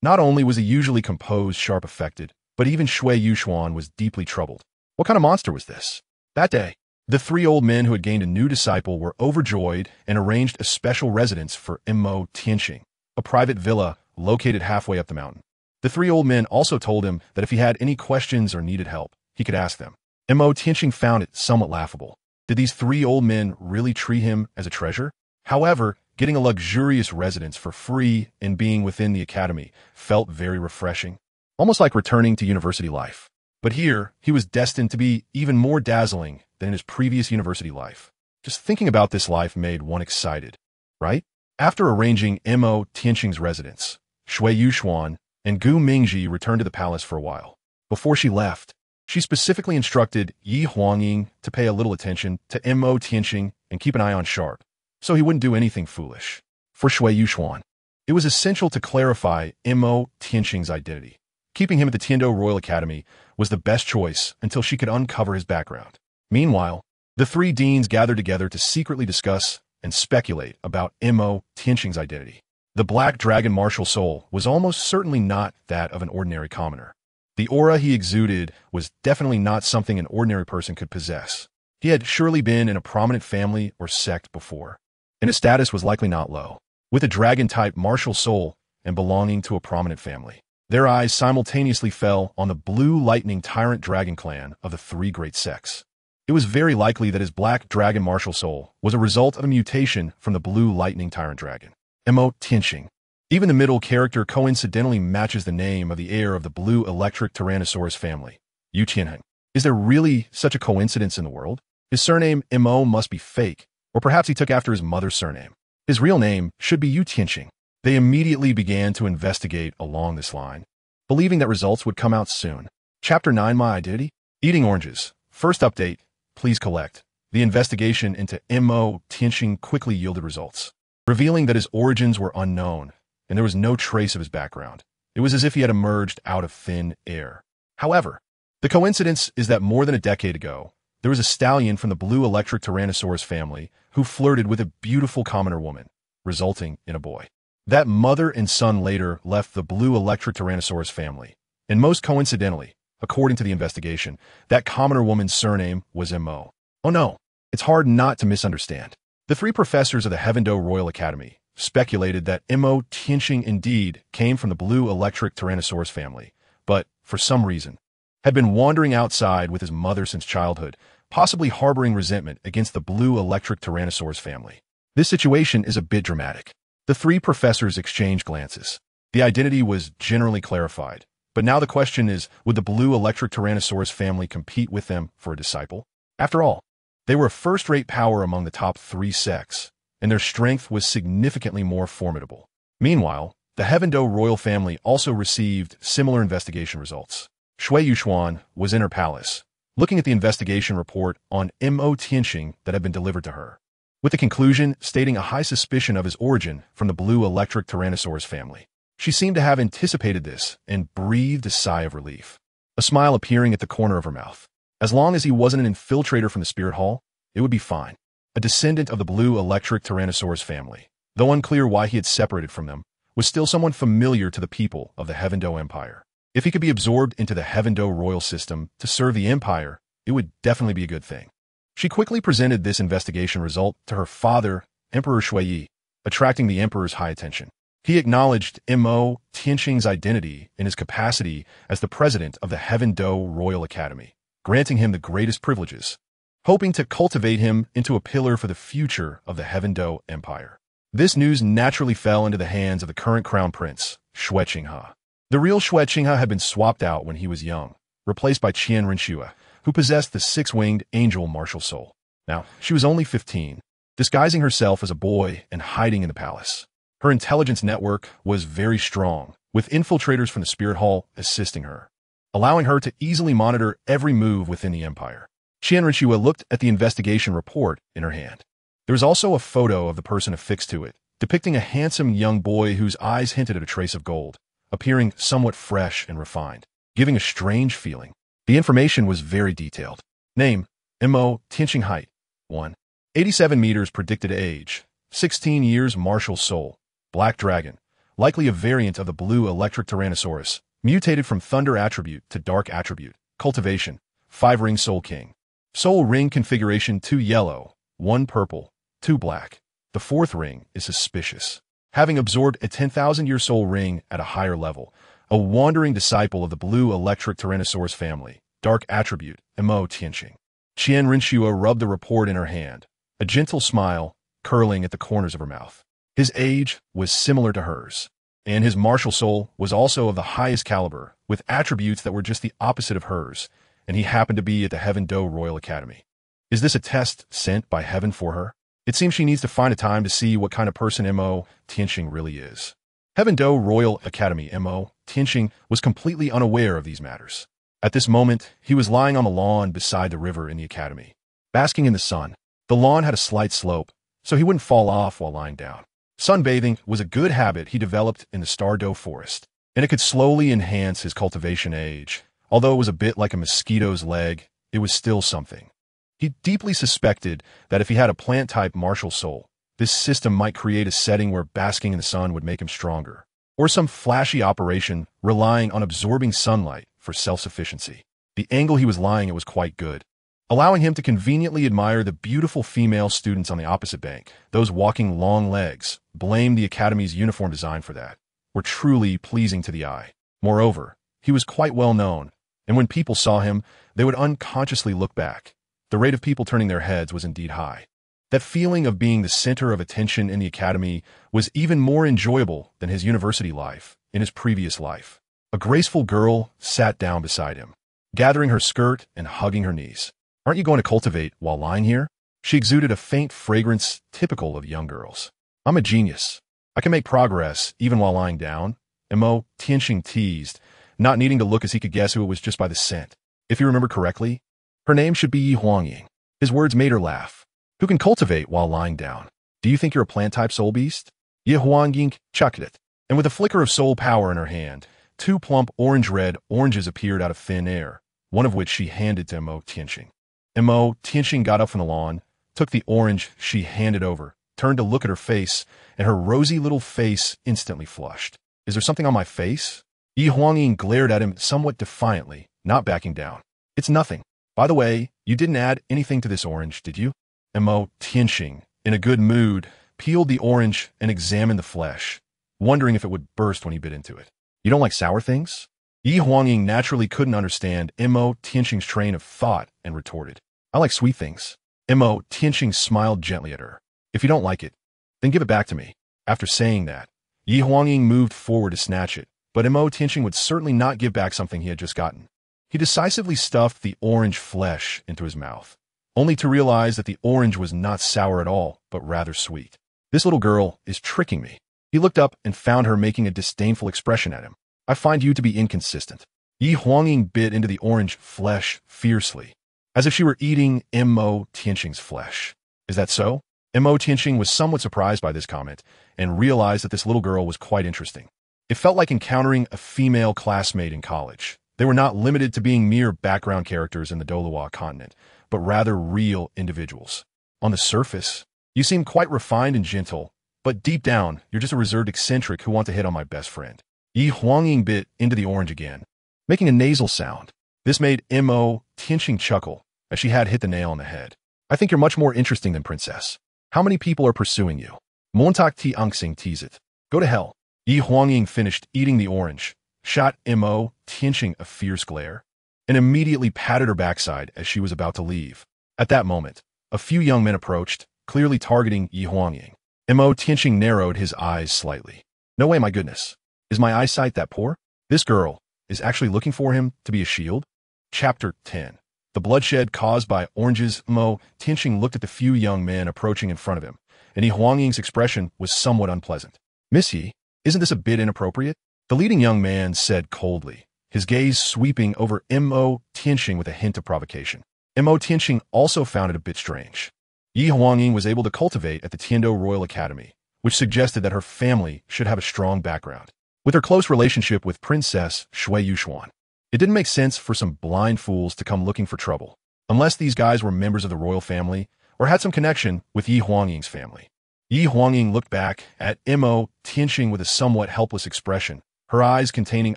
Not only was he usually composed, sharp affected, but even Xue'er was deeply troubled. What kind of monster was this? That day, the 3 old men who had gained a new disciple were overjoyed and arranged a special residence for him.Qian, a private villa located halfway up the mountain. The 3 old men also told him that if he had any questions or needed help, he could ask them. him.Qian found it somewhat laughable. Did these 3 old men really treat him as a treasure? However, getting a luxurious residence for free and being within the academy felt very refreshing, almost like returning to university life. But here, he was destined to be even more dazzling than in his previous university life. Just thinking about this life made one excited, right? After arranging him.Qian's residence, Xue'er and Gu Mingji returned to the palace for a while. Before she left, she specifically instructed Yi Huangying to pay a little attention to him.Qian and keep an eye on Sharp, so he wouldn't do anything foolish. For Xue'er, it was essential to clarify him.Qian's identity. Keeping him at the Tiandou Royal Academy was the best choice until she could uncover his background. Meanwhile, the three deans gathered together to secretly discuss and speculate about him.Qian's identity. The black dragon martial soul was almost certainly not that of an ordinary commoner. The aura he exuded was definitely not something an ordinary person could possess. He had surely been in a prominent family or sect before, and his status was likely not low. With a dragon-type martial soul and belonging to a prominent family, their eyes simultaneously fell on the blue lightning tyrant dragon clan of the three great sects. It was very likely that his black dragon martial soul was a result of a mutation from the blue lightning tyrant dragon, Tianxing. Even the middle character coincidentally matches the name of the heir of the blue electric Tyrannosaurus family, Xue'er. Is there really such a coincidence in the world? His surname, Mo, must be fake, or perhaps he took after his mother's surname. His real name should be Tianxing. They immediately began to investigate along this line, believing that results would come out soon. Chapter 9, My Identity? Eating oranges. First update, please collect. The investigation into Tianxing quickly yielded results, revealing that his origins were unknown, and there was no trace of his background. It was as if he had emerged out of thin air. However, the coincidence is that more than a decade ago, there was a stallion from the blue electric Tyrannosaurus family who flirted with a beautiful commoner woman, resulting in a boy. That mother and son later left the blue electric Tyrannosaurus family, and most coincidentally, according to the investigation, that commoner woman's surname was Mo. Oh no, it's hard not to misunderstand. The three professors of the Dou Royal Academy speculated that Tianxing indeed came from the blue electric Tyrannosaurus family, but, for some reason, had been wandering outside with his mother since childhood, possibly harboring resentment against the blue electric Tyrannosaurus family. This situation is a bit dramatic. The three professors exchanged glances. The identity was generally clarified, but now the question is, would the blue electric Tyrannosaurus family compete with them for a disciple? After all, they were a first-rate power among the top three sects, and their strength was significantly more formidable. Meanwhile, the Dou royal family also received similar investigation results. Xue'er was in her palace, looking at the investigation report on Tianxing that had been delivered to her, with the conclusion stating a high suspicion of his origin from the blue electric Tyrannosaurus family. She seemed to have anticipated this and breathed a sigh of relief, a smile appearing at the corner of her mouth. As long as he wasn't an infiltrator from the Spirit Hall, it would be fine. A descendant of the blue electric Tyrannosaurus family, though unclear why he had separated from them, was still someone familiar to the people of the Dou Empire. If he could be absorbed into the Dou royal system to serve the empire, it would definitely be a good thing. She quickly presented this investigation result to her father, Emperor Xue'er, attracting the emperor's high attention. He acknowledged Tianxing's identity in his capacity as the president of the Dou Royal Academy, granting him the greatest privileges, hoping to cultivate him into a pillar for the future of the Dou Empire. This news naturally fell into the hands of the current crown prince, Xue'er. The real Xue'er had been swapped out when he was young, replaced by Renxue, who possessed the six-winged angel martial soul. Now, she was only 15, disguising herself as a boy and hiding in the palace. Her intelligence network was very strong, with infiltrators from the Spirit Hall assisting her, allowing her to easily monitor every move within the empire. Renxue looked at the investigation report in her hand. There was also a photo of the person affixed to it, depicting a handsome young boy whose eyes hinted at a trace of gold, appearing somewhat fresh and refined, giving a strange feeling. The information was very detailed. Name, Tianxing height, 1.87 meters predicted age, 16 years martial soul, black dragon, likely a variant of the blue electric Tyrannosaurus, mutated from thunder attribute to dark attribute, cultivation, 5-ring soul king. Soul ring configuration 2 yellow, 1 purple, 2 black. The 4th ring is suspicious. Having absorbed a 10,000-year soul ring at a higher level, a wandering disciple of the blue electric Tyrannosaurus family, dark attribute, Tianxing. Renxue rubbed the report in her hand, a gentle smile curling at the corners of her mouth. His age was similar to hers, and his martial soul was also of the highest caliber, with attributes that were just the opposite of hers, and he happened to be at the Dou Royal Academy. Is this a test sent by heaven for her? It seems she needs to find a time to see what kind of person Tianxing really is. Dou Royal Academy Tianxing was completely unaware of these matters. At this moment, he was lying on the lawn beside the river in the academy, basking in the sun. The lawn had a slight slope, so he wouldn't fall off while lying down. Sunbathing was a good habit he developed in the Star Dou forest, and it could slowly enhance his cultivation age. Although it was a bit like a mosquito's leg, it was still something. He deeply suspected that if he had a plant-type martial soul, this system might create a setting where basking in the sun would make him stronger, or some flashy operation relying on absorbing sunlight for self-sufficiency. The angle he was lying at was quite good, allowing him to conveniently admire the beautiful female students on the opposite bank. Those walking long legs, blamed the academy's uniform design for that, were truly pleasing to the eye. Moreover, he was quite well known, and when people saw him, they would unconsciously look back. The rate of people turning their heads was indeed high. That feeling of being the center of attention in the academy was even more enjoyable than his university life in his previous life. A graceful girl sat down beside him, gathering her skirt and hugging her knees. "Aren't you going to cultivate while lying here?" She exuded a faint fragrance typical of young girls. "I'm a genius. I can make progress even while lying down," Tianxing teased, not needing to look as he could guess who it was just by the scent. If you remember correctly, her name should be Huangying. His words made her laugh. "Who can cultivate while lying down? Do you think you're a plant-type soul beast?" Huangying chuckled it, and with a flicker of soul power in her hand, 2 plump orange-red oranges appeared out of thin air, one of which she handed to Tianxing. Tianxing got up from the lawn, took the orange she handed over, turned to look at her face, and her rosy little face instantly flushed. "Is there something on my face?" Huangying glared at him somewhat defiantly, not backing down. "It's nothing. By the way, you didn't add anything to this orange, did you?" Tianxing, in a good mood, peeled the orange and examined the flesh, wondering if it would burst when he bit into it. "You don't like sour things?" Huangying naturally couldn't understand Tianxing's train of thought and retorted, "I like sweet things." Tianxing smiled gently at her. "If you don't like it, then give it back to me." After saying that, Huangying moved forward to snatch it, but Tianxing would certainly not give back something he had just gotten. He decisively stuffed the orange flesh into his mouth, only to realize that the orange was not sour at all, but rather sweet. "This little girl is tricking me." He looked up and found her making a disdainful expression at him. "I find you to be inconsistent." Huangying bit into the orange flesh fiercely, as if she were eating Tianxing's flesh. "Is that so?" Tianxing was somewhat surprised by this comment and realized that this little girl was quite interesting. It felt like encountering a female classmate in college. They were not limited to being mere background characters in the Douluo Continent, but rather real individuals. "On the surface, you seem quite refined and gentle, but deep down, you're just a reserved eccentric who want to hit on my best friend." Huangying bit into the orange again, making a nasal sound. This made Tianxing chuckle, as she had hit the nail on the head. "I think you're much more interesting than Princess. How many people are pursuing you?" Tianxing teased it. "Go to hell." Huangying finished eating the orange, shot Tianxing a fierce glare, and immediately patted her backside as she was about to leave. At that moment, a few young men approached, clearly targeting Huangying. Tianxing narrowed his eyes slightly. "No way, my goodness. Is my eyesight that poor? This girl is actually looking for him to be a shield?" Chapter 10. The bloodshed caused by oranges. Tianxing looked at the few young men approaching in front of him, and Huangying's expression was somewhat unpleasant. "Miss Yi, isn't this a bit inappropriate?" The leading young man said coldly, his gaze sweeping over Tianxing with a hint of provocation. Tianxing also found it a bit strange. Huangying was able to cultivate at the Tiandou Royal Academy, which suggested that her family should have a strong background. With her close relationship with Princess Xue'er, it didn't make sense for some blind fools to come looking for trouble, unless these guys were members of the royal family or had some connection with Huangying's family. Huangying looked back at Tianxing with a somewhat helpless expression, her eyes containing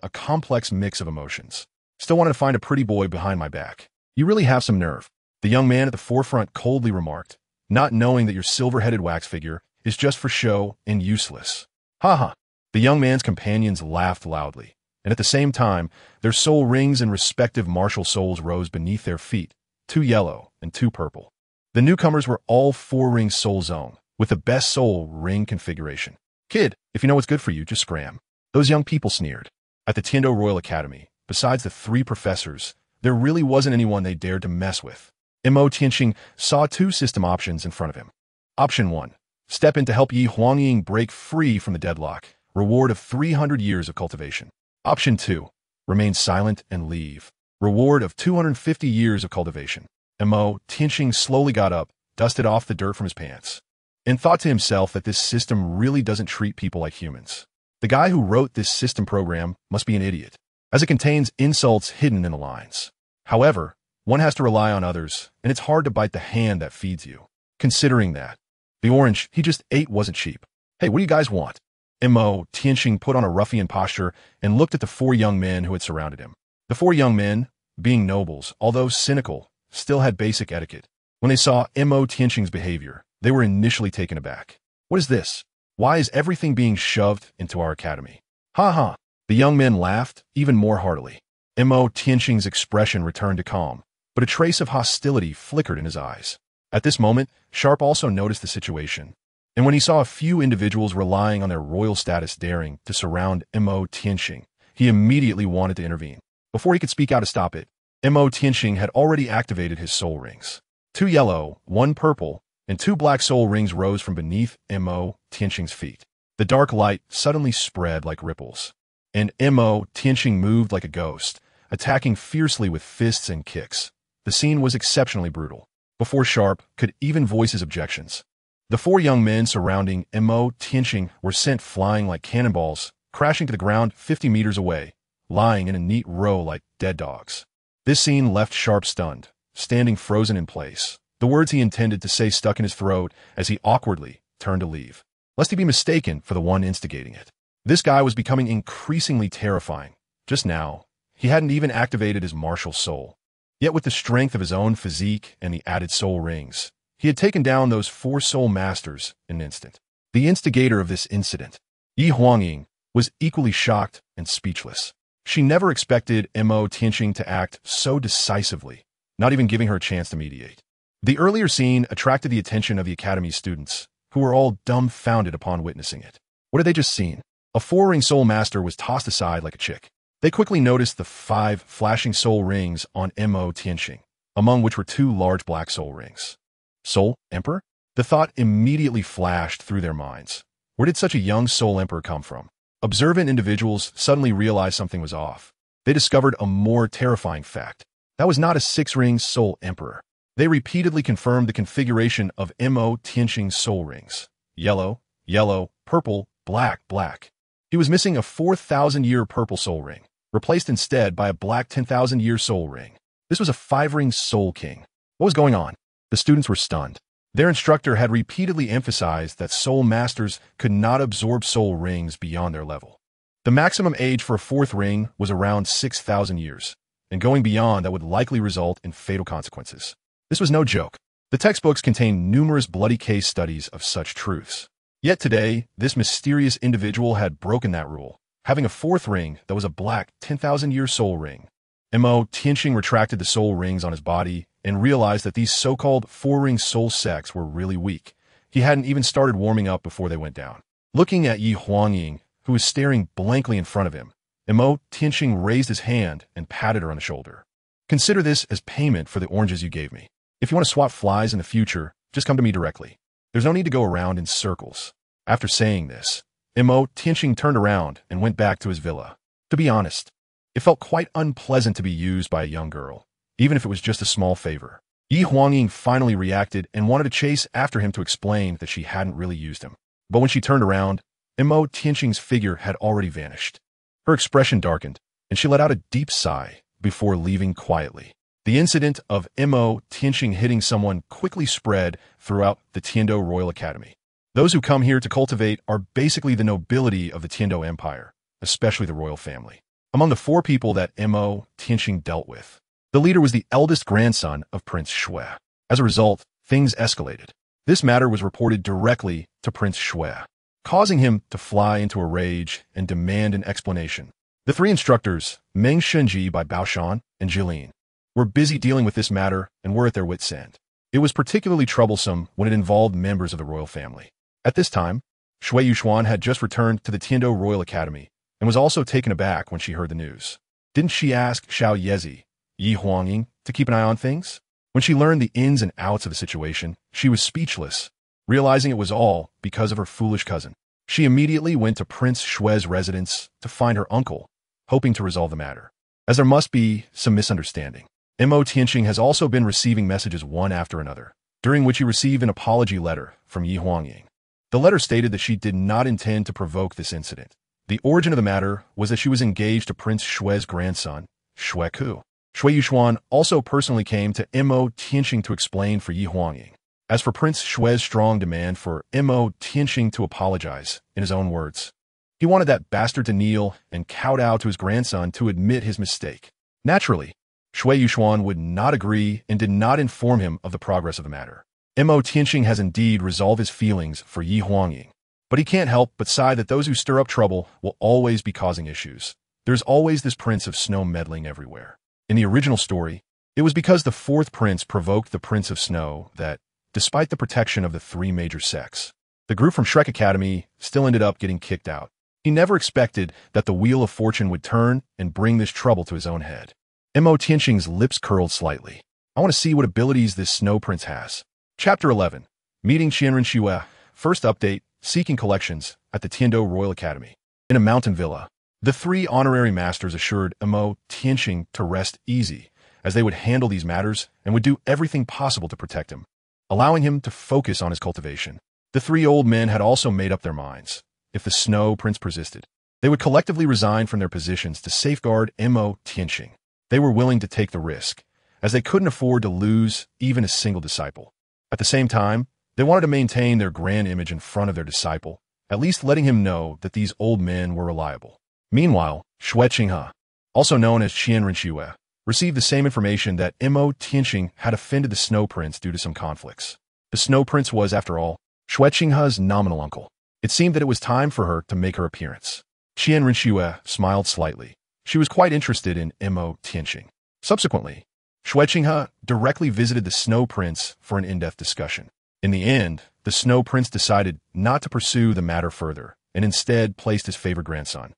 a complex mix of emotions. "Still wanted to find a pretty boy behind my back. You really have some nerve," the young man at the forefront coldly remarked, "not knowing that your silver-headed wax figure is just for show and useless." "Ha ha." The young man's companions laughed loudly, and at the same time, their soul rings and respective martial souls rose beneath their feet, 2 yellow and 2 purple. The newcomers were all 4-ring soul zone, with the best soul ring configuration. "Kid, if you know what's good for you, just scram." Those young people sneered. At the Tiandou Royal Academy, besides the 3 professors, there really wasn't anyone they dared to mess with. Tianxing saw 2 system options in front of him. Option 1. Step in to help Huangying break free from the deadlock. Reward of 300 years of cultivation. Option 2. Remain silent and leave. Reward of 250 years of cultivation. Tianxing slowly got up, dusted off the dirt from his pants, and thought to himself that this system really doesn't treat people like humans. The guy who wrote this system program must be an idiot, as it contains insults hidden in the lines. However, one has to rely on others, and it's hard to bite the hand that feeds you. Considering that, the orange he just ate wasn't cheap. Hey, what do you guys want? Tianxing put on a ruffian posture and looked at the four young men who had surrounded him. The four young men, being nobles, although cynical, still had basic etiquette. When they saw Tianxing's behavior, they were initially taken aback. What is this? Why is everything being shoved into our academy? Ha ha! The young men laughed even more heartily. Tianxing's expression returned to calm, but a trace of hostility flickered in his eyes. At this moment, Sharp also noticed the situation, and when he saw a few individuals relying on their royal status daring to surround Tianxing, he immediately wanted to intervene. Before he could speak out to stop it, Tianxing had already activated his soul rings. 2 yellow, 1 purple, and 2 black soul rings rose from beneath Tianxing's feet. The dark light suddenly spread like ripples, and Tianxing moved like a ghost, attacking fiercely with fists and kicks. The scene was exceptionally brutal. Before Sharp could even voice his objections, the 4 young men surrounding Tianxing were sent flying like cannonballs, crashing to the ground 50 meters away, lying in a neat row like dead dogs. This scene left Sharp stunned, standing frozen in place, the words he intended to say stuck in his throat as he awkwardly turned to leave, lest he be mistaken for the one instigating it. This guy was becoming increasingly terrifying. Just now, he hadn't even activated his martial soul. Yet with the strength of his own physique and the added soul rings, he had taken down those 4 soul masters in an instant. The instigator of this incident, Yi Huangying, was equally shocked and speechless. She never expected Tianxing to act so decisively, not even giving her a chance to mediate. The earlier scene attracted the attention of the Academy's students, who were all dumbfounded upon witnessing it. What had they just seen? A 4-ring soul master was tossed aside like a chick. They quickly noticed the 5 flashing soul rings on Tianxing, among which were 2 large black soul rings. Soul Emperor? The thought immediately flashed through their minds. Where did such a young soul emperor come from? Observant individuals suddenly realized something was off. They discovered a more terrifying fact. That was not a 6-ring soul emperor. They repeatedly confirmed the configuration of Tianxing's soul rings. Yellow, yellow, purple, black, black. He was missing a 4,000-year purple soul ring, replaced instead by a black 10,000-year soul ring. This was a 5-ring soul king. What was going on? The students were stunned. Their instructor had repeatedly emphasized that soul masters could not absorb soul rings beyond their level. The maximum age for a 4th ring was around 6,000 years, and going beyond that would likely result in fatal consequences. This was no joke. The textbooks contain numerous bloody case studies of such truths. Yet today, this mysterious individual had broken that rule, having a 4th ring that was a black 10,000-year soul ring. Tianxing retracted the soul rings on his body and realized that these so-called 4-ring soul sects were really weak. He hadn't even started warming up before they went down. Looking at Yi Huangying, who was staring blankly in front of him, Tianxing raised his hand and patted her on the shoulder. Consider this as payment for the oranges you gave me. If you want to swap flies in the future, just come to me directly. There's no need to go around in circles. After saying this, Tianxing turned around and went back to his villa. To be honest, it felt quite unpleasant to be used by a young girl, even if it was just a small favor. Yi Huangying finally reacted and wanted to chase after him to explain that she hadn't really used him. But when she turned around, Tianxing's figure had already vanished. Her expression darkened, and she let out a deep sigh before leaving quietly. The incident of Tianxing hitting someone quickly spread throughout the Tiandou Royal Academy. Those who come here to cultivate are basically the nobility of the Tiandou Empire, especially the royal family. Among the 4 people that Tianxing dealt with, the leader was the eldest grandson of Prince Xue'er. As a result, things escalated. This matter was reported directly to Prince Xue'er, causing him to fly into a rage and demand an explanation. The 3 instructors, Meng Shenji by Baoshan and Jilin, were busy dealing with this matter and were at their wits' end. It was particularly troublesome when it involved members of the royal family. At this time, Shui Yuxuan had just returned to the Tiandou Royal Academy and was also taken aback when she heard the news. Didn't she ask Xiao Yezi, Yi Huangying, to keep an eye on things? When she learned the ins and outs of the situation, she was speechless, realizing it was all because of her foolish cousin. She immediately went to Prince Xue's residence to find her uncle, hoping to resolve the matter, as there must be some misunderstanding. Tianxing has also been receiving messages one after another, during which he received an apology letter from Yi Huangying. The letter stated that she did not intend to provoke this incident. The origin of the matter was that she was engaged to Prince Xue's grandson, Xue'er. Xue'er also personally came to Tianxing to explain for Yi Huangying. As for Prince Xue's strong demand for Tianxing to apologize, in his own words, he wanted that bastard to kneel and kowtow to his grandson to admit his mistake. Naturally, Xue'er would not agree and did not inform him of the progress of the matter. Tianxing has indeed resolved his feelings for Yi Huangying, but he can't help but sigh that those who stir up trouble will always be causing issues. There's always this Prince of Snow meddling everywhere. In the original story, it was because the fourth prince provoked the Prince of Snow that, despite the protection of the three major sects, the group from Shrek Academy still ended up getting kicked out. He never expected that the wheel of fortune would turn and bring this trouble to his own head. Tianxing's lips curled slightly. I want to see what abilities this Snow Prince has. Chapter 11. Meeting Renxue. First update, seeking collections at the Tiandou Royal Academy. In a mountain villa, the three honorary masters assured Tianxing to rest easy, as they would handle these matters and would do everything possible to protect him, allowing him to focus on his cultivation. The three old men had also made up their minds. If the Snow Prince persisted, they would collectively resign from their positions to safeguard Tianxing. They were willing to take the risk, as they couldn't afford to lose even a single disciple. At the same time, they wanted to maintain their grand image in front of their disciple, at least letting him know that these old men were reliable. Meanwhile, Xue'er, also known as Renxue, received the same information that Tianxing had offended the Snow Prince due to some conflicts. The Snow Prince was, after all, Xue'er's nominal uncle. It seemed that it was time for her to make her appearance. Renxue smiled slightly. She was quite interested in Tianxing. Subsequently, Xue'er directly visited the Snow Prince for an in-depth discussion. In the end, the Snow Prince decided not to pursue the matter further, and instead placed his favored grandson,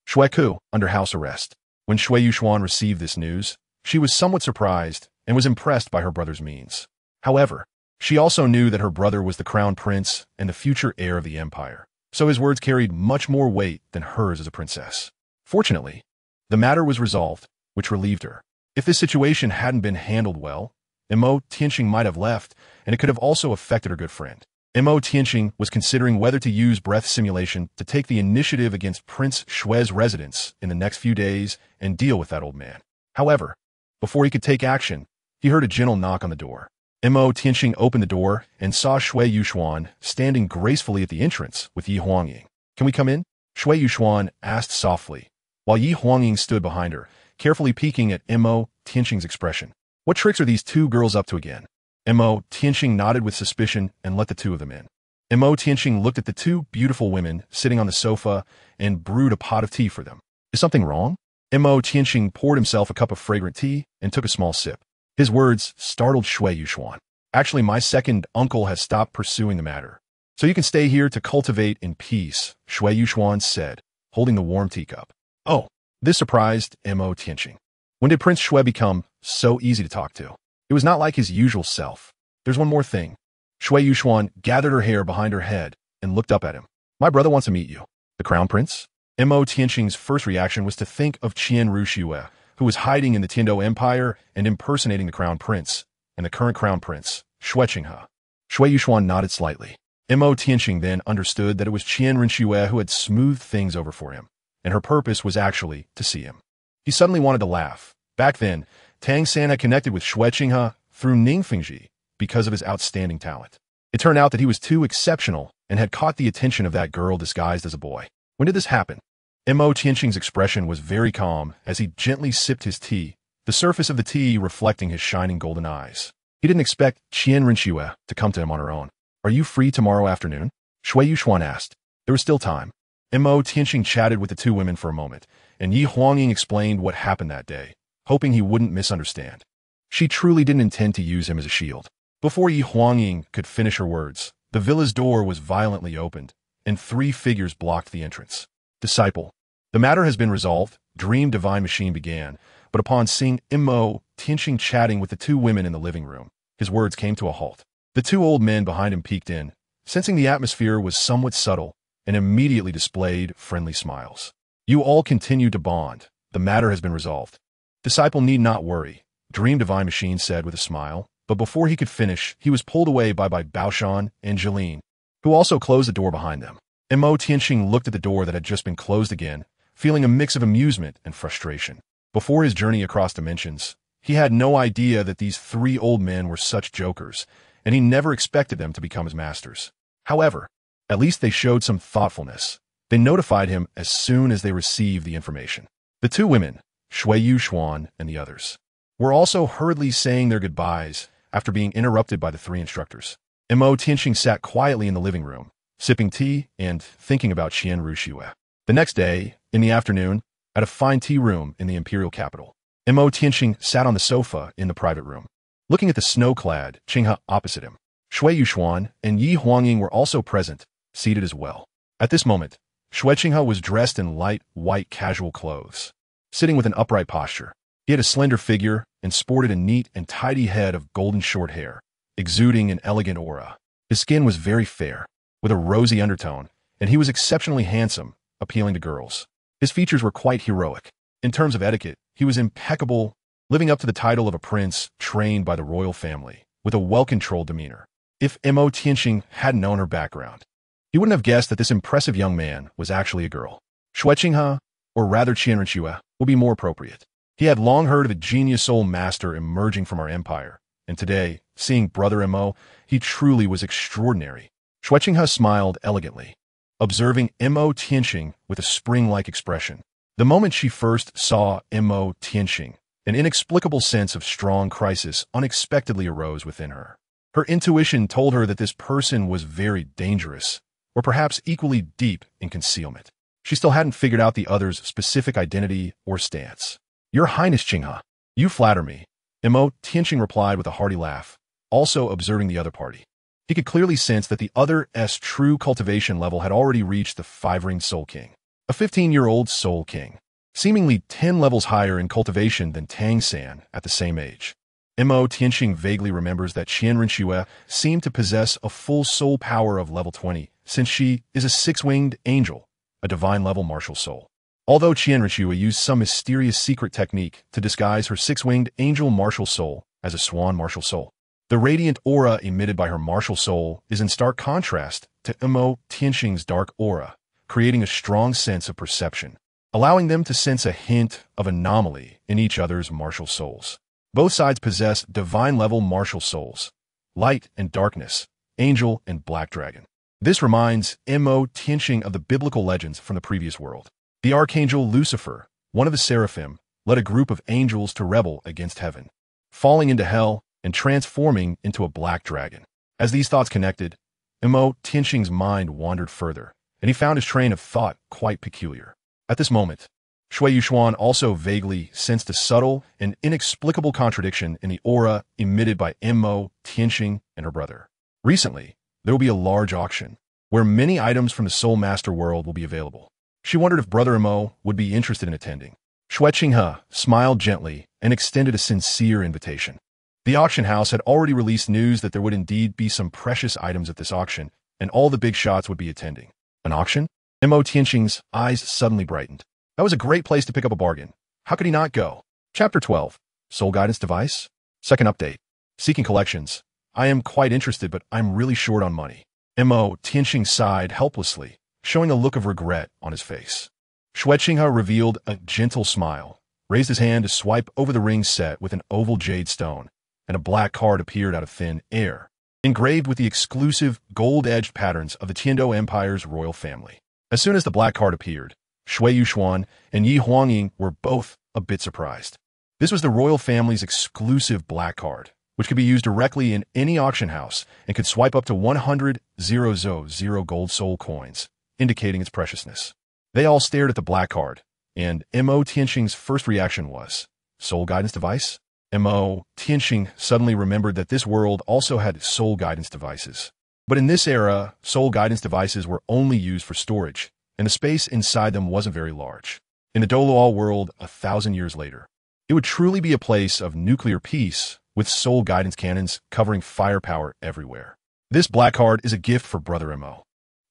Xue'er, under house arrest. When Xue'er received this news, she was somewhat surprised and was impressed by her brother's means. However, she also knew that her brother was the crown prince and the future heir of the empire, so his words carried much more weight than hers as a princess. Fortunately, the matter was resolved, which relieved her. If this situation hadn't been handled well, Tianxing might have left, and it could have also affected her good friend. Tianxing was considering whether to use breath simulation to take the initiative against Prince Xue's residence in the next few days and deal with that old man. However, before he could take action, he heard a gentle knock on the door. Tianxing opened the door and saw Xue'er standing gracefully at the entrance with Yi Huangying. "Can we come in?" Xue'er asked softly, while Yi Huangying stood behind her, carefully peeking at Tianxing's expression. What tricks are these two girls up to again? Tianxing nodded with suspicion and let the two of them in. Tianxing looked at the two beautiful women sitting on the sofa and brewed a pot of tea for them. Is something wrong? Tianxing poured himself a cup of fragrant tea and took a small sip. His words startled Xue'er. Actually, my second uncle has stopped pursuing the matter, so you can stay here to cultivate in peace, Xue'er said, holding the warm teacup. Oh, this surprised Tianxing. When did Prince Xue become so easy to talk to? It was not like his usual self. There's one more thing. Xue'er gathered her hair behind her head and looked up at him. My brother wants to meet you. The crown prince? Tianxing's first reaction was to think of Renxue, who was hiding in the Tiandou Empire and impersonating the crown prince, and the current crown prince, Xue'er. Xue'er nodded slightly. Tianxing then understood that it was Renxue who had smoothed things over for him, and her purpose was actually to see him. He suddenly wanted to laugh. Back then, Tianxing had connected with Xue'er through Ningfengji because of his outstanding talent. It turned out that he was too exceptional and had caught the attention of that girl disguised as a boy. When did this happen? Tianxing's expression was very calm as he gently sipped his tea, the surface of the tea reflecting his shining golden eyes. He didn't expect Renxue to come to him on her own. Are you free tomorrow afternoon? Xue'er asked. There was still time. Tianxing chatted with the two women for a moment, and Yi Huangying explained what happened that day, hoping he wouldn't misunderstand. She truly didn't intend to use him as a shield. Before Yi Huangying could finish her words, the villa's door was violently opened, and three figures blocked the entrance. Disciple. The matter has been resolved, Dream Divine Machine began, but upon seeing Tianxing chatting with the two women in the living room, his words came to a halt. The two old men behind him peeked in, sensing the atmosphere was somewhat subtle, and immediately displayed friendly smiles. You all continue to bond. The matter has been resolved. Disciple need not worry, Dream Divine Machine said with a smile, but before he could finish, he was pulled away by Baoshan and Jeline, who also closed the door behind them. Tianxing looked at the door that had just been closed again, feeling a mix of amusement and frustration. Before his journey across dimensions, He had no idea that these three old men were such jokers, and he never expected them to become his masters. However, at least they showed some thoughtfulness. They notified him as soon as they received the information. The two women, Xue'er and the others, were also hurriedly saying their goodbyes after being interrupted by the three instructors. Tianxing sat quietly in the living room, sipping tea and thinking about Renxue. The next day, in the afternoon, at a fine tea room in the imperial capital, Tianxing sat on the sofa in the private room, looking at the snow-clad Qinghe opposite him. Xue'er and Yi Huangying were also present, seated as well. At this moment, Qinghe was dressed in light, white casual clothes, sitting with an upright posture. He had a slender figure and sported a neat and tidy head of golden short hair, exuding an elegant aura. His skin was very fair, with a rosy undertone, and he was exceptionally handsome, appealing to girls. His features were quite heroic. In terms of etiquette, he was impeccable, living up to the title of a prince trained by the royal family, with a well-controlled demeanor. If Tianxing hadn't known her background, he wouldn't have guessed that this impressive young man was actually a girl. Qinghe, or rather Renxue, would be more appropriate. He had long heard of a genius soul master emerging from our empire, and today, seeing Brother Mo, he truly was extraordinary. Qinghe smiled elegantly, observing Tianxing with a spring-like expression. The moment she first saw Tianxing, an inexplicable sense of strong crisis unexpectedly arose within her. Her intuition told her that this person was very dangerous, or perhaps equally deep in concealment. She still hadn't figured out the other's specific identity or stance. Your Highness Qinghe, you flatter me, Tianxing replied with a hearty laugh, also observing the other party. He could clearly sense that the other's true cultivation level had already reached the 5-ringed Soul King, a 15-year-old Soul King, seemingly 10 levels higher in cultivation than Tianxing at the same age. Tianxing vaguely remembers that Renxue seemed to possess a full soul power of level 20, since she is a 6-winged angel, a divine-level martial soul. Although Renxue used some mysterious secret technique to disguise her 6-winged angel martial soul as a swan martial soul, the radiant aura emitted by her martial soul is in stark contrast to Tianxing's dark aura, creating a strong sense of perception, allowing them to sense a hint of anomaly in each other's martial souls. Both sides possess divine-level martial souls, light and darkness, angel and black dragon. This reminds Tianxing of the biblical legends from the previous world. The archangel Lucifer, one of the seraphim, led a group of angels to rebel against heaven, falling into hell and transforming into a black dragon. As these thoughts connected, Tianxing's mind wandered further, and he found his train of thought quite peculiar. At this moment, Xue'er also vaguely sensed a subtle and inexplicable contradiction in the aura emitted by Tianxing and her brother. Recently, there will be a large auction, where many items from the Soul Master world will be available. She wondered if Brother Mo would be interested in attending. Qinghe smiled gently and extended a sincere invitation. The auction house had already released news that there would indeed be some precious items at this auction, and all the big shots would be attending. An auction? Tianxing's eyes suddenly brightened. That was a great place to pick up a bargain. How could he not go? Chapter 12. Soul Guidance Device? Second update. Seeking collections. I am quite interested, but I'm really short on money. Tianxing sighed helplessly, showing a look of regret on his face. Qinghe revealed a gentle smile, raised his hand to swipe over the ring set with an oval jade stone, and a black card appeared out of thin air, engraved with the exclusive gold-edged patterns of the Tiando Empire's royal family. As soon as the black card appeared, Xue'er and Yi Huangying were both a bit surprised. This was the royal family's exclusive black card, which could be used directly in any auction house and could swipe up to 100,000 gold soul coins, indicating its preciousness. They all stared at the black card, and Tianxing's first reaction was, Soul Guidance Device? Tianxing suddenly remembered that this world also had soul guidance devices. But in this era, soul guidance devices were only used for storage, and the space inside them wasn't very large. In the Douluo world 1,000 years later, it would truly be a place of nuclear peace, with soul guidance cannons covering firepower everywhere. This black card is a gift for Brother Mo.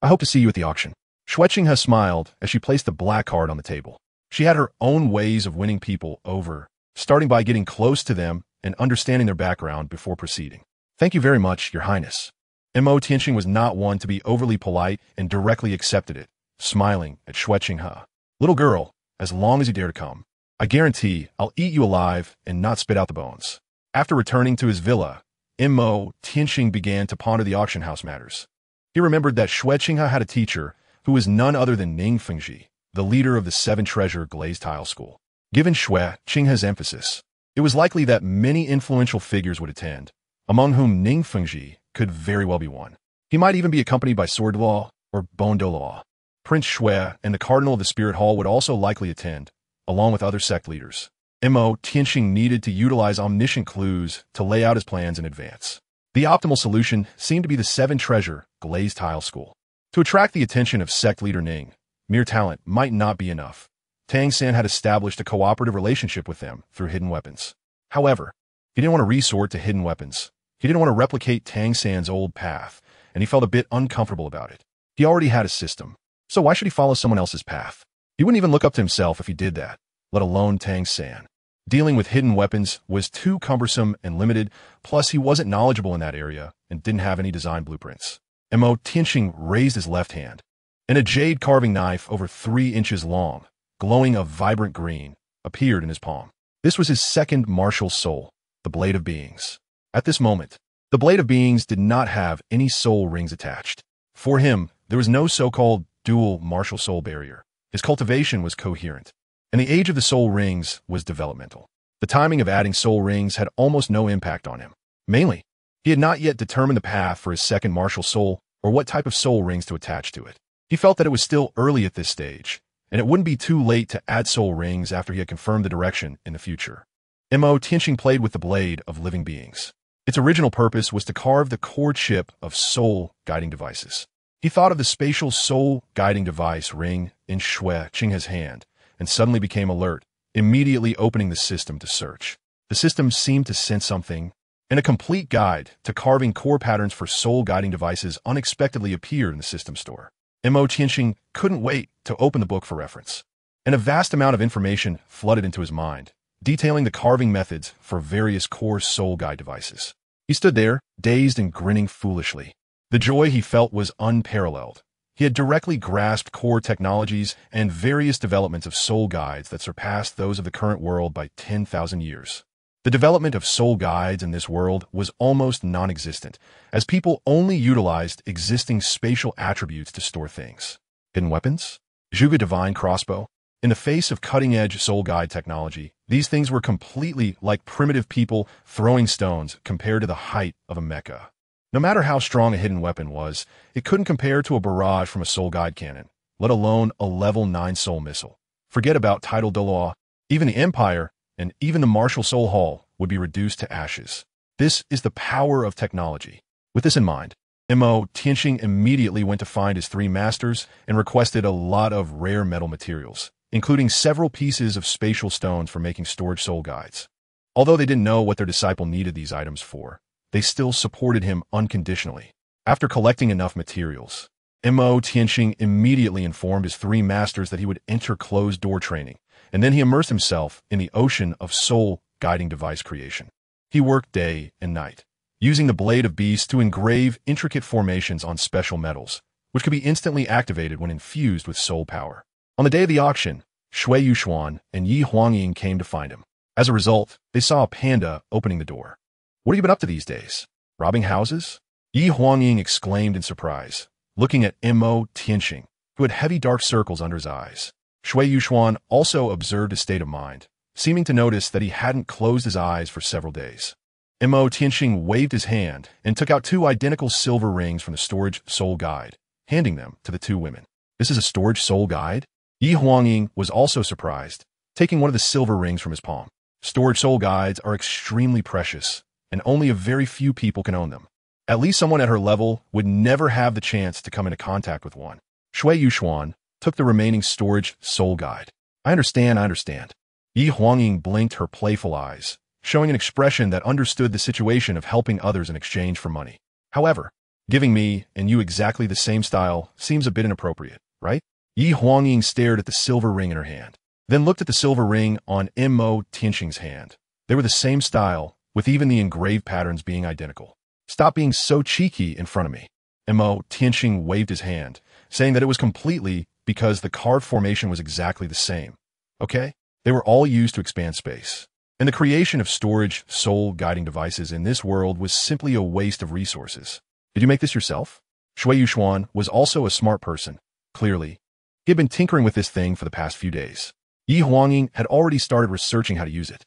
I hope to see you at the auction. Qinghe smiled as she placed the black card on the table. She had her own ways of winning people over, starting by getting close to them and understanding their background before proceeding. Thank you very much, Your Highness. Tianxing was not one to be overly polite and directly accepted it, smiling at Qinghe. Little girl, as long as you dare to come, I guarantee I'll eat you alive and not spit out the bones. After returning to his villa, him.Qian began to ponder the auction house matters. He remembered that Xue'er had a teacher who was none other than Renxue, the leader of the Seven Treasure Glazed Tile School. Given Xue'er's emphasis, it was likely that many influential figures would attend, among whom Renxue could very well be one. He might even be accompanied by Star Dou or Douluo. Prince Xue'er and the Cardinal of the Spirit Hall would also likely attend, along with other sect leaders. Him.Qian needed to utilize omniscient clues to lay out his plans in advance. The optimal solution seemed to be the Seven Treasure Glazed Tile School. To attract the attention of sect leader Ning, mere talent might not be enough. Tianxing had established a cooperative relationship with them through hidden weapons. However, he didn't want to resort to hidden weapons. He didn't want to replicate Tianxing's old path, and he felt a bit uncomfortable about it. He already had a system, so why should he follow someone else's path? He wouldn't even look up to himself if he did that, let alone Tianxing. Dealing with hidden weapons was too cumbersome and limited, plus he wasn't knowledgeable in that area and didn't have any design blueprints. Him.Qian raised his left hand, and a jade carving knife over 3 inches long, glowing a vibrant green, appeared in his palm. This was his second martial soul, the Blade of Beings. At this moment, the Blade of Beings did not have any soul rings attached. For him, there was no so-called dual martial soul barrier. His cultivation was coherent, and the age of the soul rings was developmental. The timing of adding soul rings had almost no impact on him. Mainly, he had not yet determined the path for his second martial soul or what type of soul rings to attach to it. He felt that it was still early at this stage, and it wouldn't be too late to add soul rings after he had confirmed the direction in the future. Him.Qian played with the Blade of Living Beings. Its original purpose was to carve the core chip of soul guiding devices. He thought of the spatial soul guiding device ring in Xue'er's hand, and suddenly became alert, immediately opening the system to search. The system seemed to sense something, and a complete guide to carving core patterns for soul guiding devices unexpectedly appeared in the system store. Him.Qian couldn't wait to open the book for reference, and a vast amount of information flooded into his mind, detailing the carving methods for various core soul guide devices. He stood there, dazed and grinning foolishly. The joy he felt was unparalleled. He had directly grasped core technologies and various developments of soul guides that surpassed those of the current world by 10,000 years. The development of soul guides in this world was almost non-existent, as people only utilized existing spatial attributes to store things. Hidden weapons? Zhuge Divine Crossbow? In the face of cutting-edge soul guide technology, these things were completely like primitive people throwing stones compared to the height of a mecha. No matter how strong a hidden weapon was, it couldn't compare to a barrage from a soul guide cannon, let alone a level 9 soul missile. Forget about tidal Douluo. Even the Empire, and even the Martial Soul Hall, would be reduced to ashes. This is the power of technology. With this in mind, Him.Qian immediately went to find his 3 masters and requested a lot of rare metal materials, including several pieces of spatial stones for making storage soul guides. Although they didn't know what their disciple needed these items for, they still supported him unconditionally. After collecting enough materials, Him.Qian immediately informed his 3 masters that he would enter closed-door training, and then he immersed himself in the ocean of soul guiding device creation. He worked day and night, using the Blade of Beasts to engrave intricate formations on special metals, which could be instantly activated when infused with soul power. On the day of the auction, Xue'er and Yi Huangying came to find him. As a result, they saw a panda opening the door. "What have you been up to these days? Robbing houses?" Yi Huangying exclaimed in surprise, looking at Him.Qian, who had heavy dark circles under his eyes. Xue'er also observed his state of mind, seeming to notice that he hadn't closed his eyes for several days. Him.Qian waved his hand and took out 2 identical silver rings from the storage soul guide, handing them to the 2 women. "This is a storage soul guide?" Yi Huangying was also surprised, taking one of the silver rings from his palm. Storage soul guides are extremely precious, and only a very few people can own them. At least someone at her level would never have the chance to come into contact with one. Xue'er took the remaining storage soul guide. I understand. Yi Huangying blinked her playful eyes, showing an expression that understood the situation of helping others in exchange for money. However, giving me and you exactly the same style seems a bit inappropriate, right? Yi Huangying stared at the silver ring in her hand, then looked at the silver ring on Him.Qian's hand. They were the same style, with even the engraved patterns being identical. "Stop being so cheeky in front of me." Him.Qian waved his hand, saying that it was completely because the carved formation was exactly the same. Okay? They were all used to expand space. And the creation of storage soul-guiding devices in this world was simply a waste of resources. Did you make this yourself? Xue'er was also a smart person, clearly. He had been tinkering with this thing for the past few days. Yi Huangying had already started researching how to use it.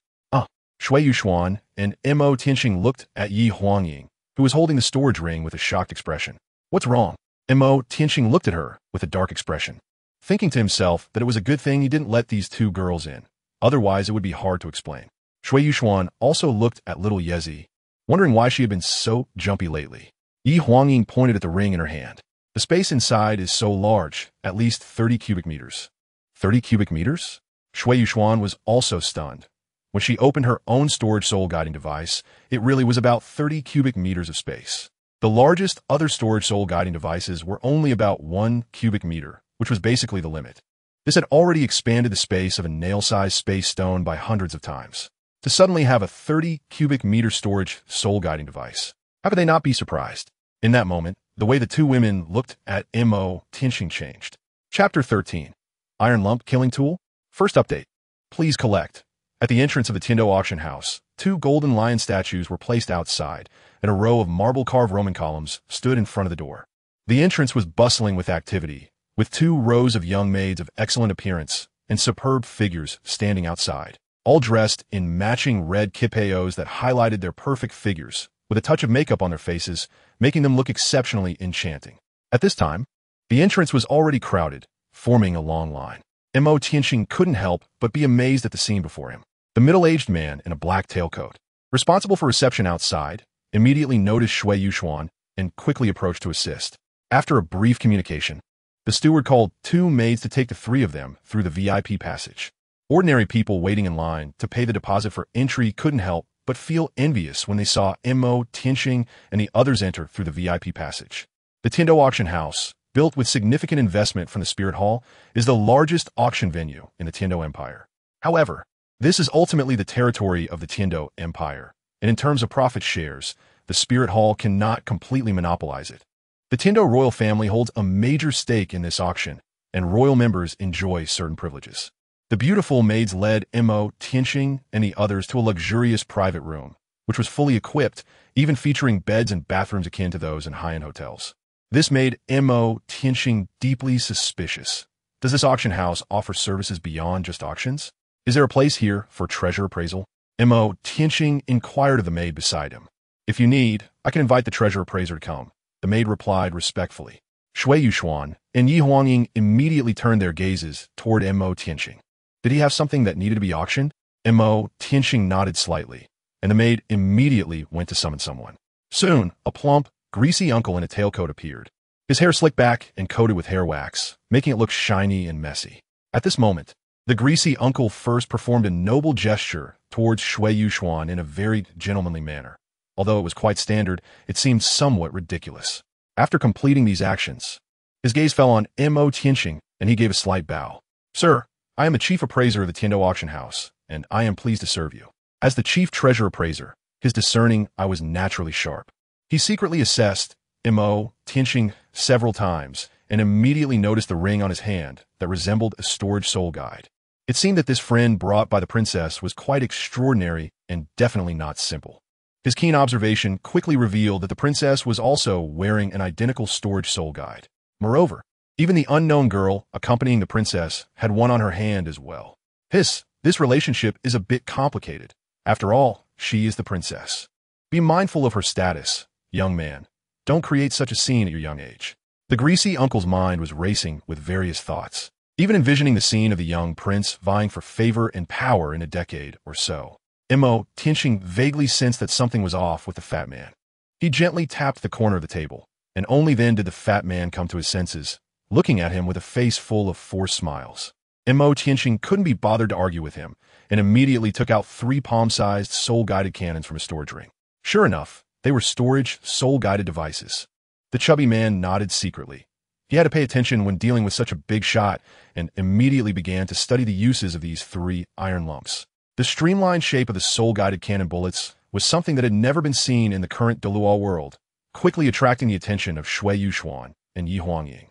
Xue'er and him.Qian looked at Yi Huangying, who was holding the storage ring with a shocked expression. What's wrong? him.Qian looked at her with a dark expression, thinking to himself that it was a good thing he didn't let these two girls in. Otherwise, it would be hard to explain. Xue'er also looked at little Yezi, wondering why she had been so jumpy lately. Yi Huangying pointed at the ring in her hand. The space inside is so large, at least 30 cubic meters. 30 cubic meters? Xue'er was also stunned. When she opened her own storage soul-guiding device, it really was about 30 cubic meters of space. The largest other storage soul-guiding devices were only about 1 cubic meter, which was basically the limit. This had already expanded the space of a nail-sized space stone by hundreds of times. To suddenly have a 30 cubic meter storage soul-guiding device. How could they not be surprised? In that moment, the way the two women looked at him.Qian changed. Chapter 13. Iron Lump Killing Tool? First update. Please collect. At the entrance of the Tian Dou auction house, 2 golden lion statues were placed outside, and a row of marble-carved Roman columns stood in front of the door. The entrance was bustling with activity, with 2 rows of young maids of excellent appearance and superb figures standing outside, all dressed in matching red kipayos that highlighted their perfect figures, with a touch of makeup on their faces, making them look exceptionally enchanting. At this time, the entrance was already crowded, forming a long line. him.Qian couldn't help but be amazed at the scene before him. The middle-aged man in a black tailcoat, responsible for reception outside, immediately noticed Xue'er and quickly approached to assist. After a brief communication, the steward called 2 maids to take the 3 of them through the VIP passage. Ordinary people waiting in line to pay the deposit for entry couldn't help but feel envious when they saw him.Qian and the others enter through the VIP passage. The Tian Dou auction house, built with significant investment from the Spirit Hall, is the largest auction venue in the Tian Dou Empire. However, this is ultimately the territory of the Tian Dou Empire, and in terms of profit shares, the Spirit Hall cannot completely monopolize it. The Tian Dou royal family holds a major stake in this auction, and royal members enjoy certain privileges. The beautiful maids led him.Qian and the others to a luxurious private room, which was fully equipped, even featuring beds and bathrooms akin to those in high-end hotels. This made him.Qian deeply suspicious. Does this auction house offer services beyond just auctions? Is there a place here for treasure appraisal? him.Qian inquired of the maid beside him. If you need, I can invite the treasure appraiser to come. The maid replied respectfully. Xue'er and Yi Huangying immediately turned their gazes toward him.Qian. Did he have something that needed to be auctioned? him.Qian nodded slightly, and the maid immediately went to summon someone. Soon, a plump, greasy uncle in a tailcoat appeared. His hair slicked back and coated with hair wax, making it look shiny and messy. At this moment, the greasy uncle first performed a noble gesture towards Xue'er in a very gentlemanly manner. Although it was quite standard, it seemed somewhat ridiculous. After completing these actions, his gaze fell on him.Qian, and he gave a slight bow. Sir, I am the chief appraiser of the Tian Dou auction house, and I am pleased to serve you. As the chief treasure appraiser, his discerning eye was naturally sharp. He secretly assessed him.Qian several times, and immediately noticed the ring on his hand that resembled a storage soul guide. It seemed that this friend brought by the princess was quite extraordinary and definitely not simple. His keen observation quickly revealed that the princess was also wearing an identical storage soul guide. Moreover, even the unknown girl accompanying the princess had one on her hand as well. This relationship is a bit complicated. After all, she is the princess. Be mindful of her status, young man. Don't create such a scene at your young age. The greasy uncle's mind was racing with various thoughts, even envisioning the scene of the young prince vying for favor and power in a decade or so. him.Qian vaguely sensed that something was off with the fat man. He gently tapped the corner of the table, and only then did the fat man come to his senses, looking at him with a face full of forced smiles. him.Qian couldn't be bothered to argue with him, and immediately took out 3 palm-sized soul-guided cannons from a storage ring. Sure enough, they were storage soul-guided devices. The chubby man nodded secretly. He had to pay attention when dealing with such a big shot, and immediately began to study the uses of these 3 iron lumps. The streamlined shape of the soul-guided cannon bullets was something that had never been seen in the current Douluo world, quickly attracting the attention of Xue'er and Yi Huangying.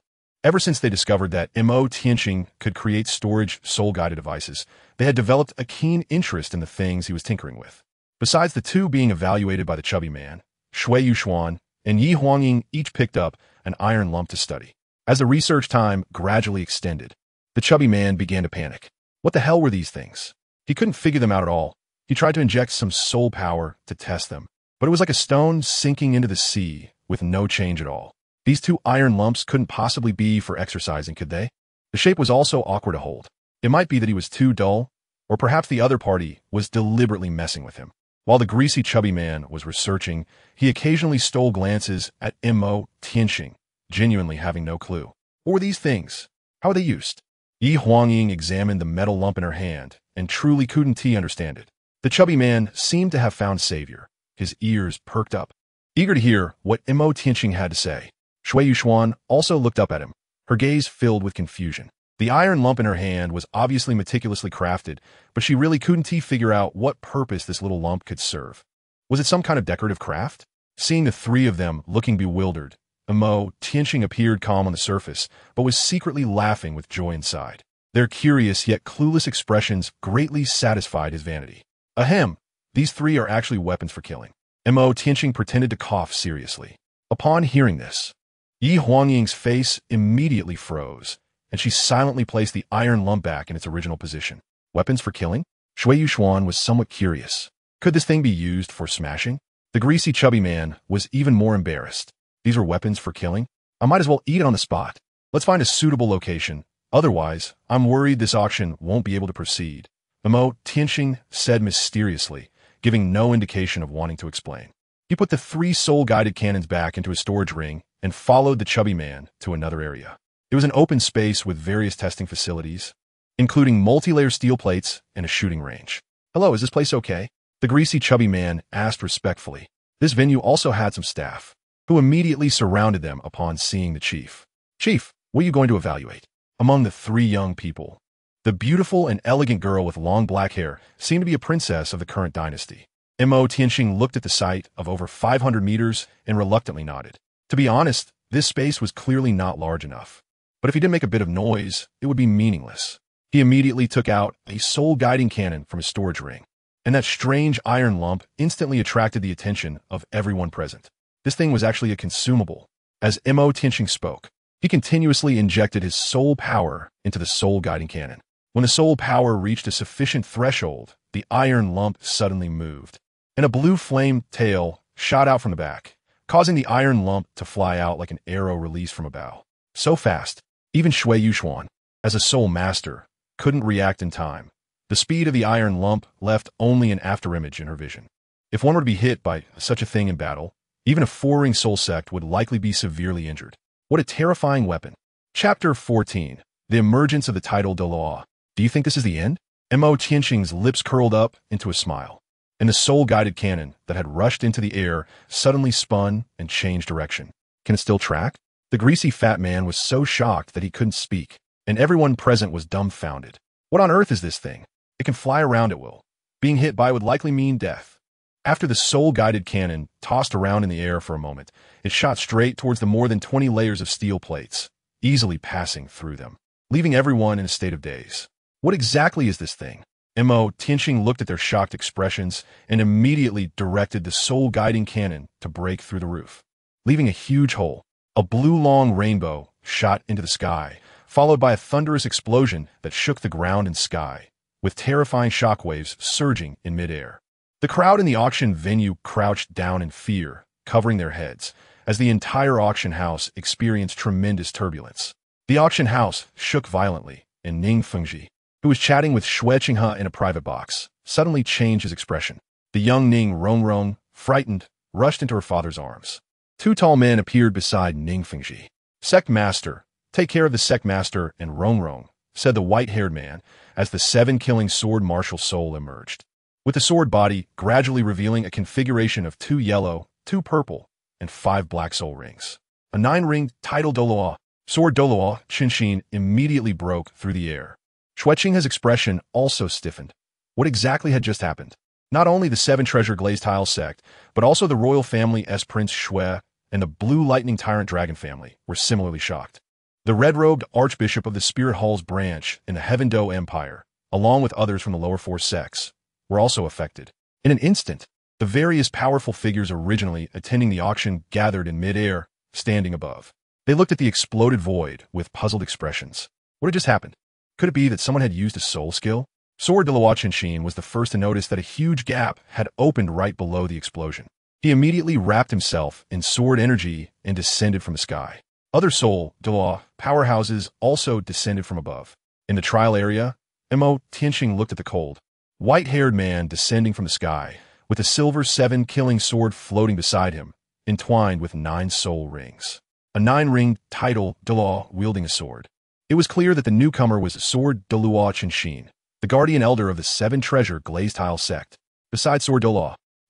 Ever since they discovered that him.Qian could create storage soul-guided devices, they had developed a keen interest in the things he was tinkering with. Besides the two being evaluated by the chubby man, Xue'er and Yi Huangying each picked up an iron lump to study. As the research time gradually extended, the chubby man began to panic. What the hell were these things? He couldn't figure them out at all. He tried to inject some soul power to test them, but it was like a stone sinking into the sea with no change at all. These two iron lumps couldn't possibly be for exercising, could they? The shape was also awkward to hold. It might be that he was too dull, or perhaps the other party was deliberately messing with him. While the greasy chubby man was researching, he occasionally stole glances at him.Qian, genuinely having no clue. What were these things? How were they used? Yi Huangying examined the metal lump in her hand and truly couldn't understand it. The chubby man seemed to have found savior. His ears perked up, eager to hear what him.Qian had to say. Xue'er also looked up at him, her gaze filled with confusion. The iron lump in her hand was obviously meticulously crafted, but she really couldn't figure out what purpose this little lump could serve. Was it some kind of decorative craft? Seeing the three of them looking bewildered, him.Qian appeared calm on the surface, but was secretly laughing with joy inside. Their curious yet clueless expressions greatly satisfied his vanity. Ahem, these three are actually weapons for killing. him.Qian pretended to cough seriously. Upon hearing this, Yi Huangying's face immediately froze, and she silently placed the iron lump back in its original position. Weapons for killing? Xue'er was somewhat curious. Could this thing be used for smashing? The greasy chubby man was even more embarrassed. These were weapons for killing? I might as well eat it on the spot. Let's find a suitable location. Otherwise, I'm worried this auction won't be able to proceed. him.Qian said mysteriously, giving no indication of wanting to explain. He put the three soul-guided cannons back into his storage ring and followed the chubby man to another area. It was an open space with various testing facilities, including multi-layer steel plates and a shooting range. Hello, is this place okay? The greasy chubby man asked respectfully. This venue also had some staff, who immediately surrounded them upon seeing the chief. Chief, what are you going to evaluate? Among the three young people, the beautiful and elegant girl with long black hair seemed to be a princess of the current dynasty. him.Qian looked at the site of over 500 meters and reluctantly nodded. To be honest, this space was clearly not large enough. But if he didn't make a bit of noise, it would be meaningless. He immediately took out a soul-guiding cannon from his storage ring, and that strange iron lump instantly attracted the attention of everyone present. This thing was actually a consumable. As him.Qian spoke, he continuously injected his soul power into the soul-guiding cannon. When the soul power reached a sufficient threshold, the iron lump suddenly moved, and a blue flame tail shot out from the back, causing the iron lump to fly out like an arrow released from a bow. So fast, even Xue'er, as a soul master, couldn't react in time. The speed of the iron lump left only an afterimage in her vision. If one were to be hit by such a thing in battle, even a four-ring soul sect would likely be severely injured. What a terrifying weapon. Chapter 14. The Emergence of the Title Douluo. Do you think this is the end? him.Qian's lips curled up into a smile, and the soul-guided cannon that had rushed into the air suddenly spun and changed direction. Can it still track? The greasy fat man was so shocked that he couldn't speak, and everyone present was dumbfounded. What on earth is this thing? It can fly around at will. Being hit by would likely mean death. After the soul-guided cannon tossed around in the air for a moment, it shot straight towards the more than 20 layers of steel plates, easily passing through them, leaving everyone in a state of daze. What exactly is this thing? him.Qian looked at their shocked expressions and immediately directed the soul-guiding cannon to break through the roof, leaving a huge hole. A blue long rainbow shot into the sky, followed by a thunderous explosion that shook the ground and sky, with terrifying shockwaves surging in midair. The crowd in the auction venue crouched down in fear, covering their heads, as the entire auction house experienced tremendous turbulence. The auction house shook violently, and Renxue, who was chatting with Xue'er in a private box, suddenly changed his expression. The young Renxue, frightened, rushed into her father's arms. Two tall men appeared beside Renxue. Sect Master, take care of the Sect Master and Renxue, said the white-haired man, as the seven-killing sword martial soul emerged, with the sword body gradually revealing a configuration of 2 yellow, 2 purple, and 5 black soul rings. A 9-ringed title Douluo, sword Douluo Qin immediately broke through the air. Xue'er's expression also stiffened. What exactly had just happened? Not only the 7 treasure glazed tile sect, but also the royal family as Prince Xue'er and the blue lightning tyrant dragon family were similarly shocked. The red-robed archbishop of the Spirit Hall's branch in the Heaven Dou Empire, along with others from the lower four sects, were also affected. In an instant, the various powerful figures originally attending the auction gathered in mid-air, standing above. They looked at the exploded void with puzzled expressions. What had just happened? Could it be that someone had used a soul skill? Xue'er Douluo Continent was the first to notice that a huge gap had opened right below the explosion. He immediately wrapped himself in sword energy and descended from the sky. Other Soul Douluo powerhouses also descended from above. In the trial area, him.Qian looked at the cold, white-haired man descending from the sky, with a silver 7-killing sword floating beside him, entwined with 9 soul rings. A 9-ringed title Douluo wielding a sword. It was clear that the newcomer was Star Dou, the guardian elder of the 7-treasure glazed tile sect. Besides Star Dou,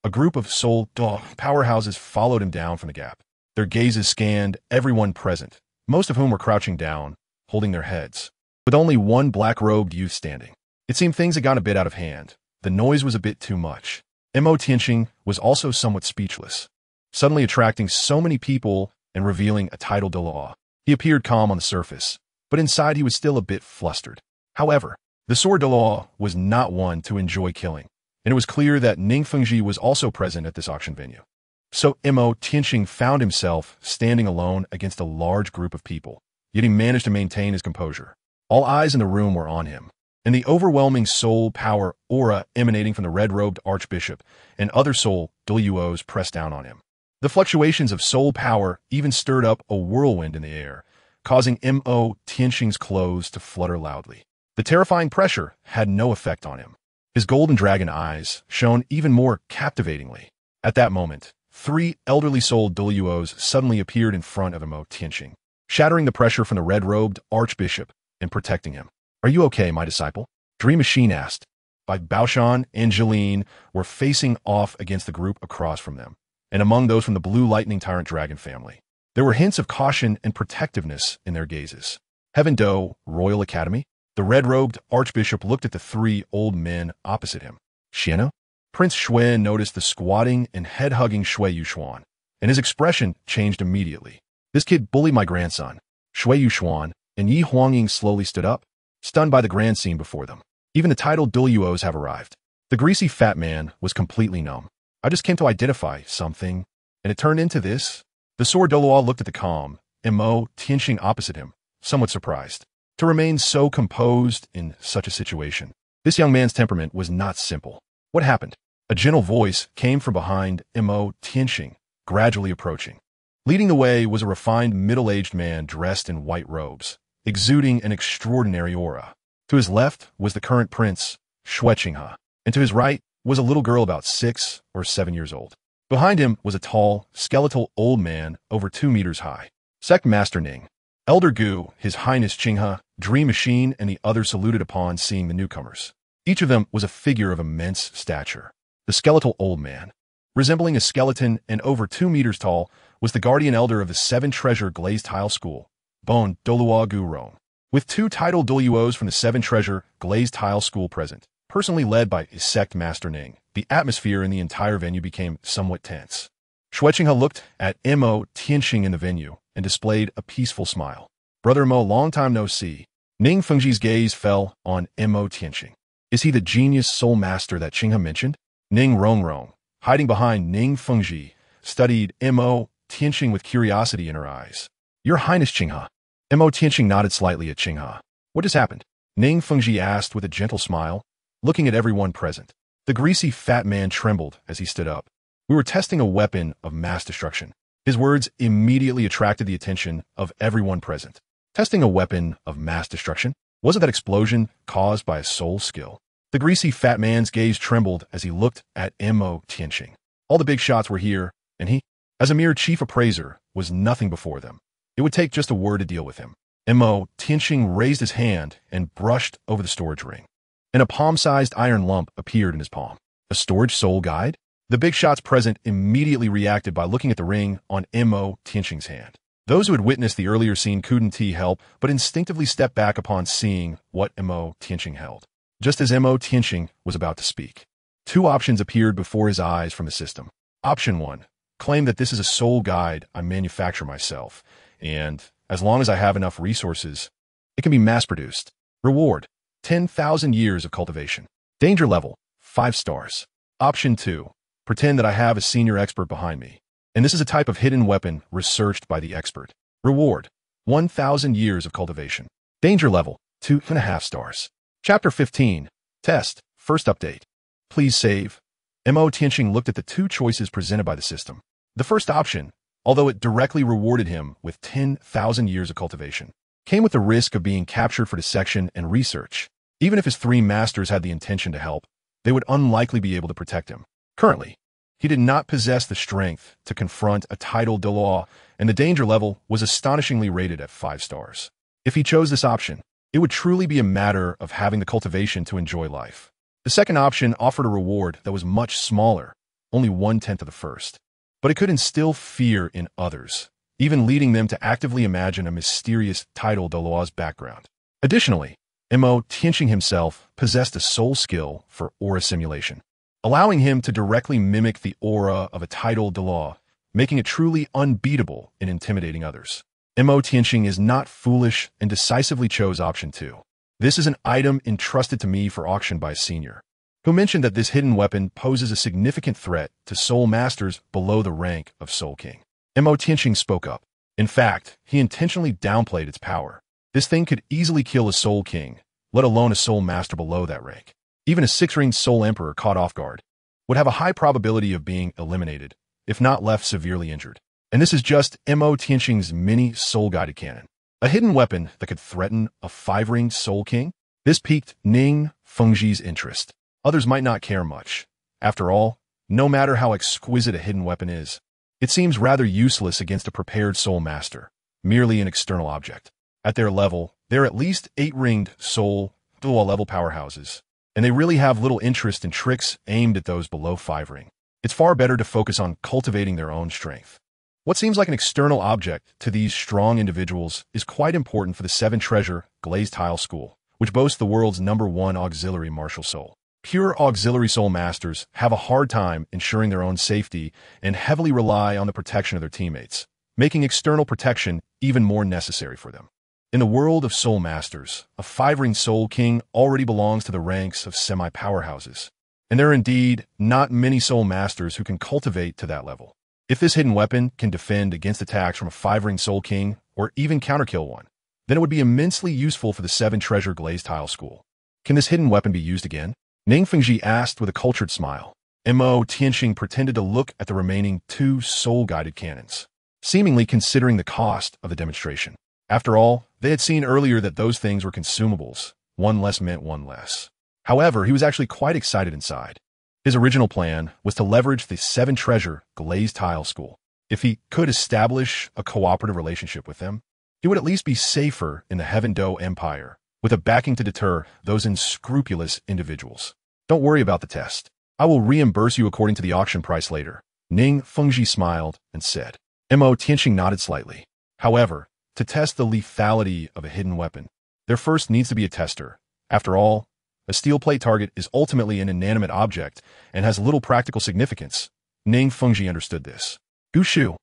a group of Soul Dou powerhouses followed him down from the gap. Their gazes scanned everyone present, most of whom were crouching down, holding their heads, with only one black-robed youth standing. It seemed things had gotten a bit out of hand. The noise was a bit too much. Him.Qian was also somewhat speechless, suddenly attracting so many people and revealing a title Douluo. He appeared calm on the surface, but inside he was still a bit flustered. However, the Star Dou was not one to enjoy killing, and it was clear that Renxue was also present at this auction venue. So him.Qian found himself standing alone against a large group of people, yet he managed to maintain his composure. All eyes in the room were on him, and the overwhelming soul power aura emanating from the red-robed archbishop and other Soul Doulos pressed down on him. The fluctuations of soul power even stirred up a whirlwind in the air, causing him.Qian's clothes to flutter loudly. The terrifying pressure had no effect on him. His golden dragon eyes shone even more captivatingly. At that moment, 3 elderly Soul Doulos suddenly appeared in front of him.Qian, shattering the pressure from the red-robed archbishop and protecting him. "Are you okay, my disciple?" Dream Machine asked. By Baoshan and Jeline were facing off against the group across from them, and among those from the Blue Lightning Tyrant Dragon family. There were hints of caution and protectiveness in their gazes. Heaven Dou Royal Academy? The red-robed archbishop looked at the 3 old men opposite him. "Qian?" Prince Xue'er noticed the squatting and head-hugging Xue'er, and his expression changed immediately. "This kid bullied my grandson." Xue'er and Yi Huangying slowly stood up, stunned by the grand scene before them. Even the title Doulios have arrived. The greasy fat man was completely numb. "I just came to identify something, and it turned into this." The Star Dou looked at the calm him.Qian opposite him, somewhat surprised. To remain so composed in such a situation. This young man's temperament was not simple. What happened? A gentle voice came from behind him.Qian, gradually approaching. Leading the way was a refined middle-aged man dressed in white robes, exuding an extraordinary aura. To his left was the current prince, Xue'er, and to his right was a little girl about 6 or 7 years old. Behind him was a tall, skeletal old man over 2 meters high. Sect Master Ning, Elder Gu, His Highness Qinghe, Dream Machine, and the others saluted upon seeing the newcomers. Each of them was a figure of immense stature. The skeletal old man, resembling a skeleton and over 2 meters tall, was the guardian elder of the 7-treasure glazed tile school, Bon Douluo Guron, with 2 title Doulios from the 7-treasure glazed tile school present, personally led by his sect Master Ning. The atmosphere in the entire venue became somewhat tense. Xue'er looked at him.Qian in the venue and displayed a peaceful smile. "Brother Mo, long time no see." Renxue's gaze fell on him.Qian. "Is he the genius soul master that Qinghe mentioned?" Ning Rongrong, hiding behind Renxue, studied him.Qian with curiosity in her eyes. "Your Highness Qinghe." him.Qian nodded slightly at Qinghe. "What has happened?" Renxue asked with a gentle smile, looking at everyone present. The greasy fat man trembled as he stood up. "We were testing a weapon of mass destruction." His words immediately attracted the attention of everyone present. Testing a weapon of mass destruction? Wasn't that explosion caused by a soul skill? The greasy fat man's gaze trembled as he looked at him.Qian. All the big shots were here, and he, as a mere chief appraiser, was nothing before them. It would take just a word to deal with him. him.Qian raised his hand and brushed over the storage ring, and a palm-sized iron lump appeared in his palm. A storage soul guide? The big shots present immediately reacted by looking at the ring on him.Qian's hand. Those who had witnessed the earlier scene couldn't help but instinctively step back upon seeing what him.Qian held. Just as him.Qian was about to speak, 2 options appeared before his eyes from the system. Option 1, claim that this is a soul guide I manufacture myself, and As long as I have enough resources, it can be mass-produced. Reward: 10,000 years of cultivation. Danger level: 5 stars. Option 2. Pretend that I have a senior expert behind me, and this is a type of hidden weapon researched by the expert. Reward: 1,000 years of cultivation. Danger level: 2.5 stars. Chapter 15. Test. First update. Please save. Tianxing looked at the two choices presented by the system. The first option, although it directly rewarded him with 10,000 years of cultivation, came with the risk of being captured for dissection and research. Even if his 3 masters had the intention to help, they would unlikely be able to protect him. Currently, he did not possess the strength to confront a titled Douluo, and the danger level was astonishingly rated at 5 stars. If he chose this option, it would truly be a matter of having the cultivation to enjoy life. The second option offered a reward that was much smaller, only 1/10 of the first, but it could instill fear in others, even leading them to actively imagine a mysterious titled Douluo's background. Additionally, Tianxing himself possessed a soul skill for aura simulation, allowing him to directly mimic the aura of a titled Douluo, making it truly unbeatable in intimidating others. Tianxing is not foolish and decisively chose option 2. This is an item entrusted to me for auction by a senior, who mentioned that this hidden weapon poses a significant threat to soul masters below the rank of Soul King. Tianxing spoke up. In fact, he intentionally downplayed its power. This thing could easily kill a Soul King, let alone a Soul Master below that rank. Even a 6-ringed Soul Emperor caught off guard would have a high probability of being eliminated, if not left severely injured. And this is just Tianxing's mini soul-guided cannon, a hidden weapon that could threaten a 5-ringed Soul King. This piqued Fengji's interest. Others might not care much. After all, no matter how exquisite a hidden weapon is, it seems rather useless against a prepared Soul Master, merely an external object. At their level, they're at least 8-ringed Soul Dou level powerhouses, and they really have little interest in tricks aimed at those below 5-ring. It's far better to focus on cultivating their own strength. What seems like an external object to these strong individuals is quite important for the 7 Treasure Glazed Tile School, which boasts the world's #1 auxiliary martial soul. Pure auxiliary soul masters have a hard time ensuring their own safety and heavily rely on the protection of their teammates, making external protection even more necessary for them. In the world of soul masters, a 5-ring Soul King already belongs to the ranks of semi-powerhouses, and there are indeed not many soul masters who can cultivate to that level. If this hidden weapon can defend against attacks from a 5-ring Soul King, or even counterkill one, then it would be immensely useful for the 7 Treasure Glazed Tile School. Can this hidden weapon be used again? Fengji asked with a cultured smile. Tianxing pretended to look at the remaining 2 soul-guided cannons, seemingly considering the cost of the demonstration. After all, they had seen earlier that those things were consumables. 1 less meant 1 less. However, he was actually quite excited inside. His original plan was to leverage the 7 Treasure Glazed Tile School. If he could establish a cooperative relationship with them, he would at least be safer in the Heaven-Do Empire, with a backing to deter those unscrupulous individuals. Don't worry about the test. I will reimburse you according to the auction price later. Fengji smiled and said. Tianxing nodded slightly. However, to test the lethality of a hidden weapon, there first needs to be a tester. After all, a steel plate target is ultimately an inanimate object and has little practical significance. Fengji understood this. Gushu.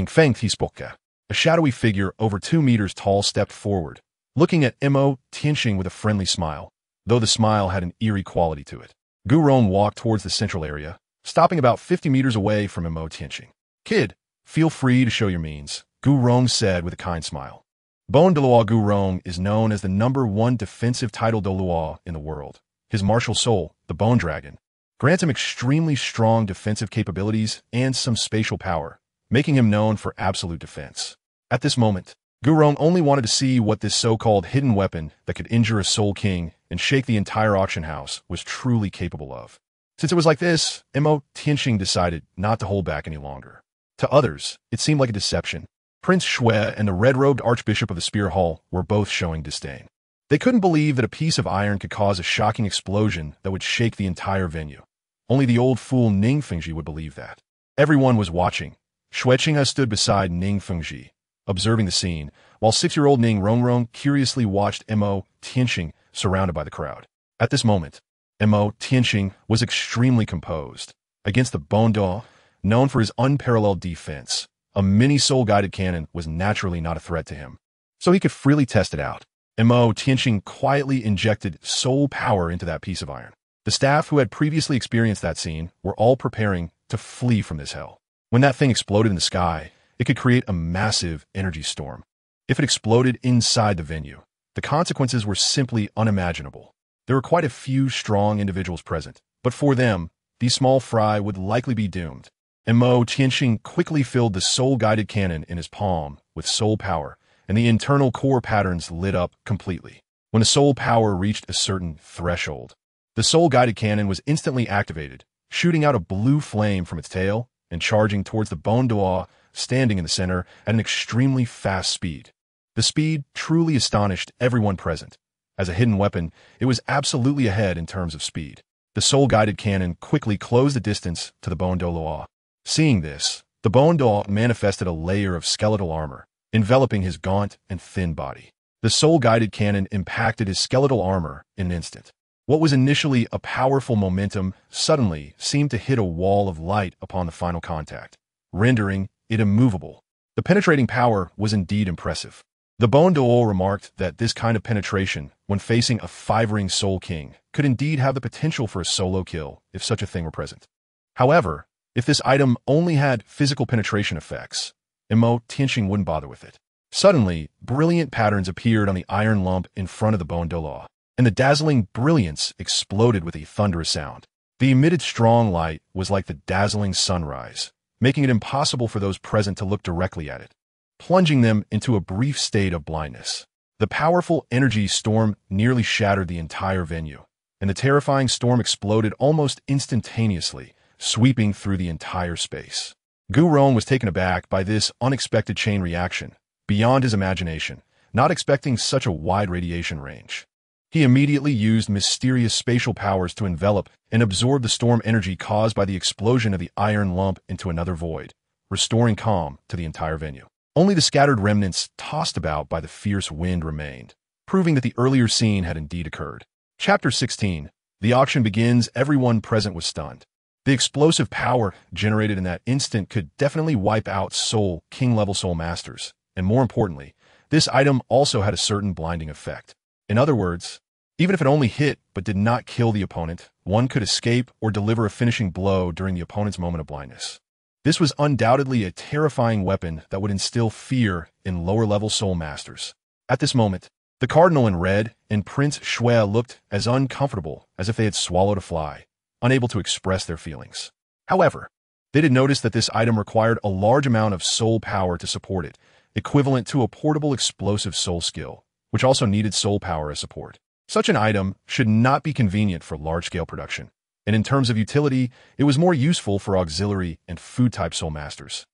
Feng he spoke. A shadowy figure over 2 meters tall stepped forward, looking at Tianxing with a friendly smile, though the smile had an eerie quality to it. Gu Rong walked towards the central area, stopping about 50 meters away from Tianxing. Kid, feel free to show your means, Gu Rong said with a kind smile. Bone Douluo Gu Rong is known as the #1 defensive title Douluo in the world. His martial soul, the Bone Dragon, grants him extremely strong defensive capabilities and some spatial power, making him known for absolute defense. At this moment, Gu Rong only wanted to see what this so-called hidden weapon that could injure a Soul King and shake the entire auction house was truly capable of. Since it was like this, Tianxing decided not to hold back any longer. To others, it seemed like a deception. Prince Xue'er and the red-robed Archbishop of the Spear Hall were both showing disdain. They couldn't believe that a piece of iron could cause a shocking explosion that would shake the entire venue. Only the old fool Fengji would believe that. Everyone was watching. Xue'er stood beside Fengji, observing the scene, while 6-year-old Renxue curiously watched Tianxing surrounded by the crowd. At this moment, Tianxing was extremely composed. Against the Bone Dou, known for his unparalleled defense, a mini soul-guided cannon was naturally not a threat to him. so he could freely test it out. Tianxing quietly injected soul power into that piece of iron. The staff who had previously experienced that scene were all preparing to flee from this hell. When that thing exploded in the sky, it could create a massive energy storm. If it exploded inside the venue, the consequences were simply unimaginable. There were quite a few strong individuals present, but for them, the small fry would likely be doomed. Tianxing quickly filled the soul-guided cannon in his palm with soul power, and the internal core patterns lit up completely. When the soul power reached a certain threshold, the soul-guided cannon was instantly activated, shooting out a blue flame from its tail and charging towards the Bone Douluo standing in the center at an extremely fast speed. The speed truly astonished everyone present. As a hidden weapon, it was absolutely ahead in terms of speed. The soul-guided cannon quickly closed the distance to the Bone Douluo. Seeing this, the Bone Douluo manifested a layer of skeletal armor, enveloping his gaunt and thin body. The soul-guided cannon impacted his skeletal armor in an instant. What was initially a powerful momentum suddenly seemed to hit a wall of light upon the final contact, rendering it immovable. The penetrating power was indeed impressive. The Bone Douluo remarked that this kind of penetration, when facing a 5-ring Soul King, could indeed have the potential for a solo kill if such a thing were present. However, if this item only had physical penetration effects, Tianxing wouldn't bother with it. Suddenly, brilliant patterns appeared on the iron lump in front of the Bone Douluo, and the dazzling brilliance exploded with a thunderous sound. The emitted strong light was like the dazzling sunrise, making it impossible for those present to look directly at it, plunging them into a brief state of blindness. The powerful energy storm nearly shattered the entire venue, and the terrifying storm exploded almost instantaneously, sweeping through the entire space. Gu Rong was taken aback by this unexpected chain reaction, beyond his imagination, not expecting such a wide radiation range. He immediately used mysterious spatial powers to envelop and absorb the storm energy caused by the explosion of the iron lump into another void, restoring calm to the entire venue. Only the scattered remnants tossed about by the fierce wind remained, proving that the earlier scene had indeed occurred. Chapter 16. The auction begins. Everyone present was stunned. The explosive power generated in that instant could definitely wipe out Soul King-level Soul Masters, and more importantly, this item also had a certain blinding effect. In other words, even if it only hit but did not kill the opponent, one could escape or deliver a finishing blow during the opponent's moment of blindness. This was undoubtedly a terrifying weapon that would instill fear in lower-level Soul Masters. At this moment, the Cardinal in Red and Prince Xue'er looked as uncomfortable as if they had swallowed a fly, unable to express their feelings. However, they did notice that this item required a large amount of soul power to support it, equivalent to a portable explosive soul skill, which also needed soul power as support. Such an item should not be convenient for large-scale production, and in terms of utility, it was more useful for auxiliary and food-type Soul Masters,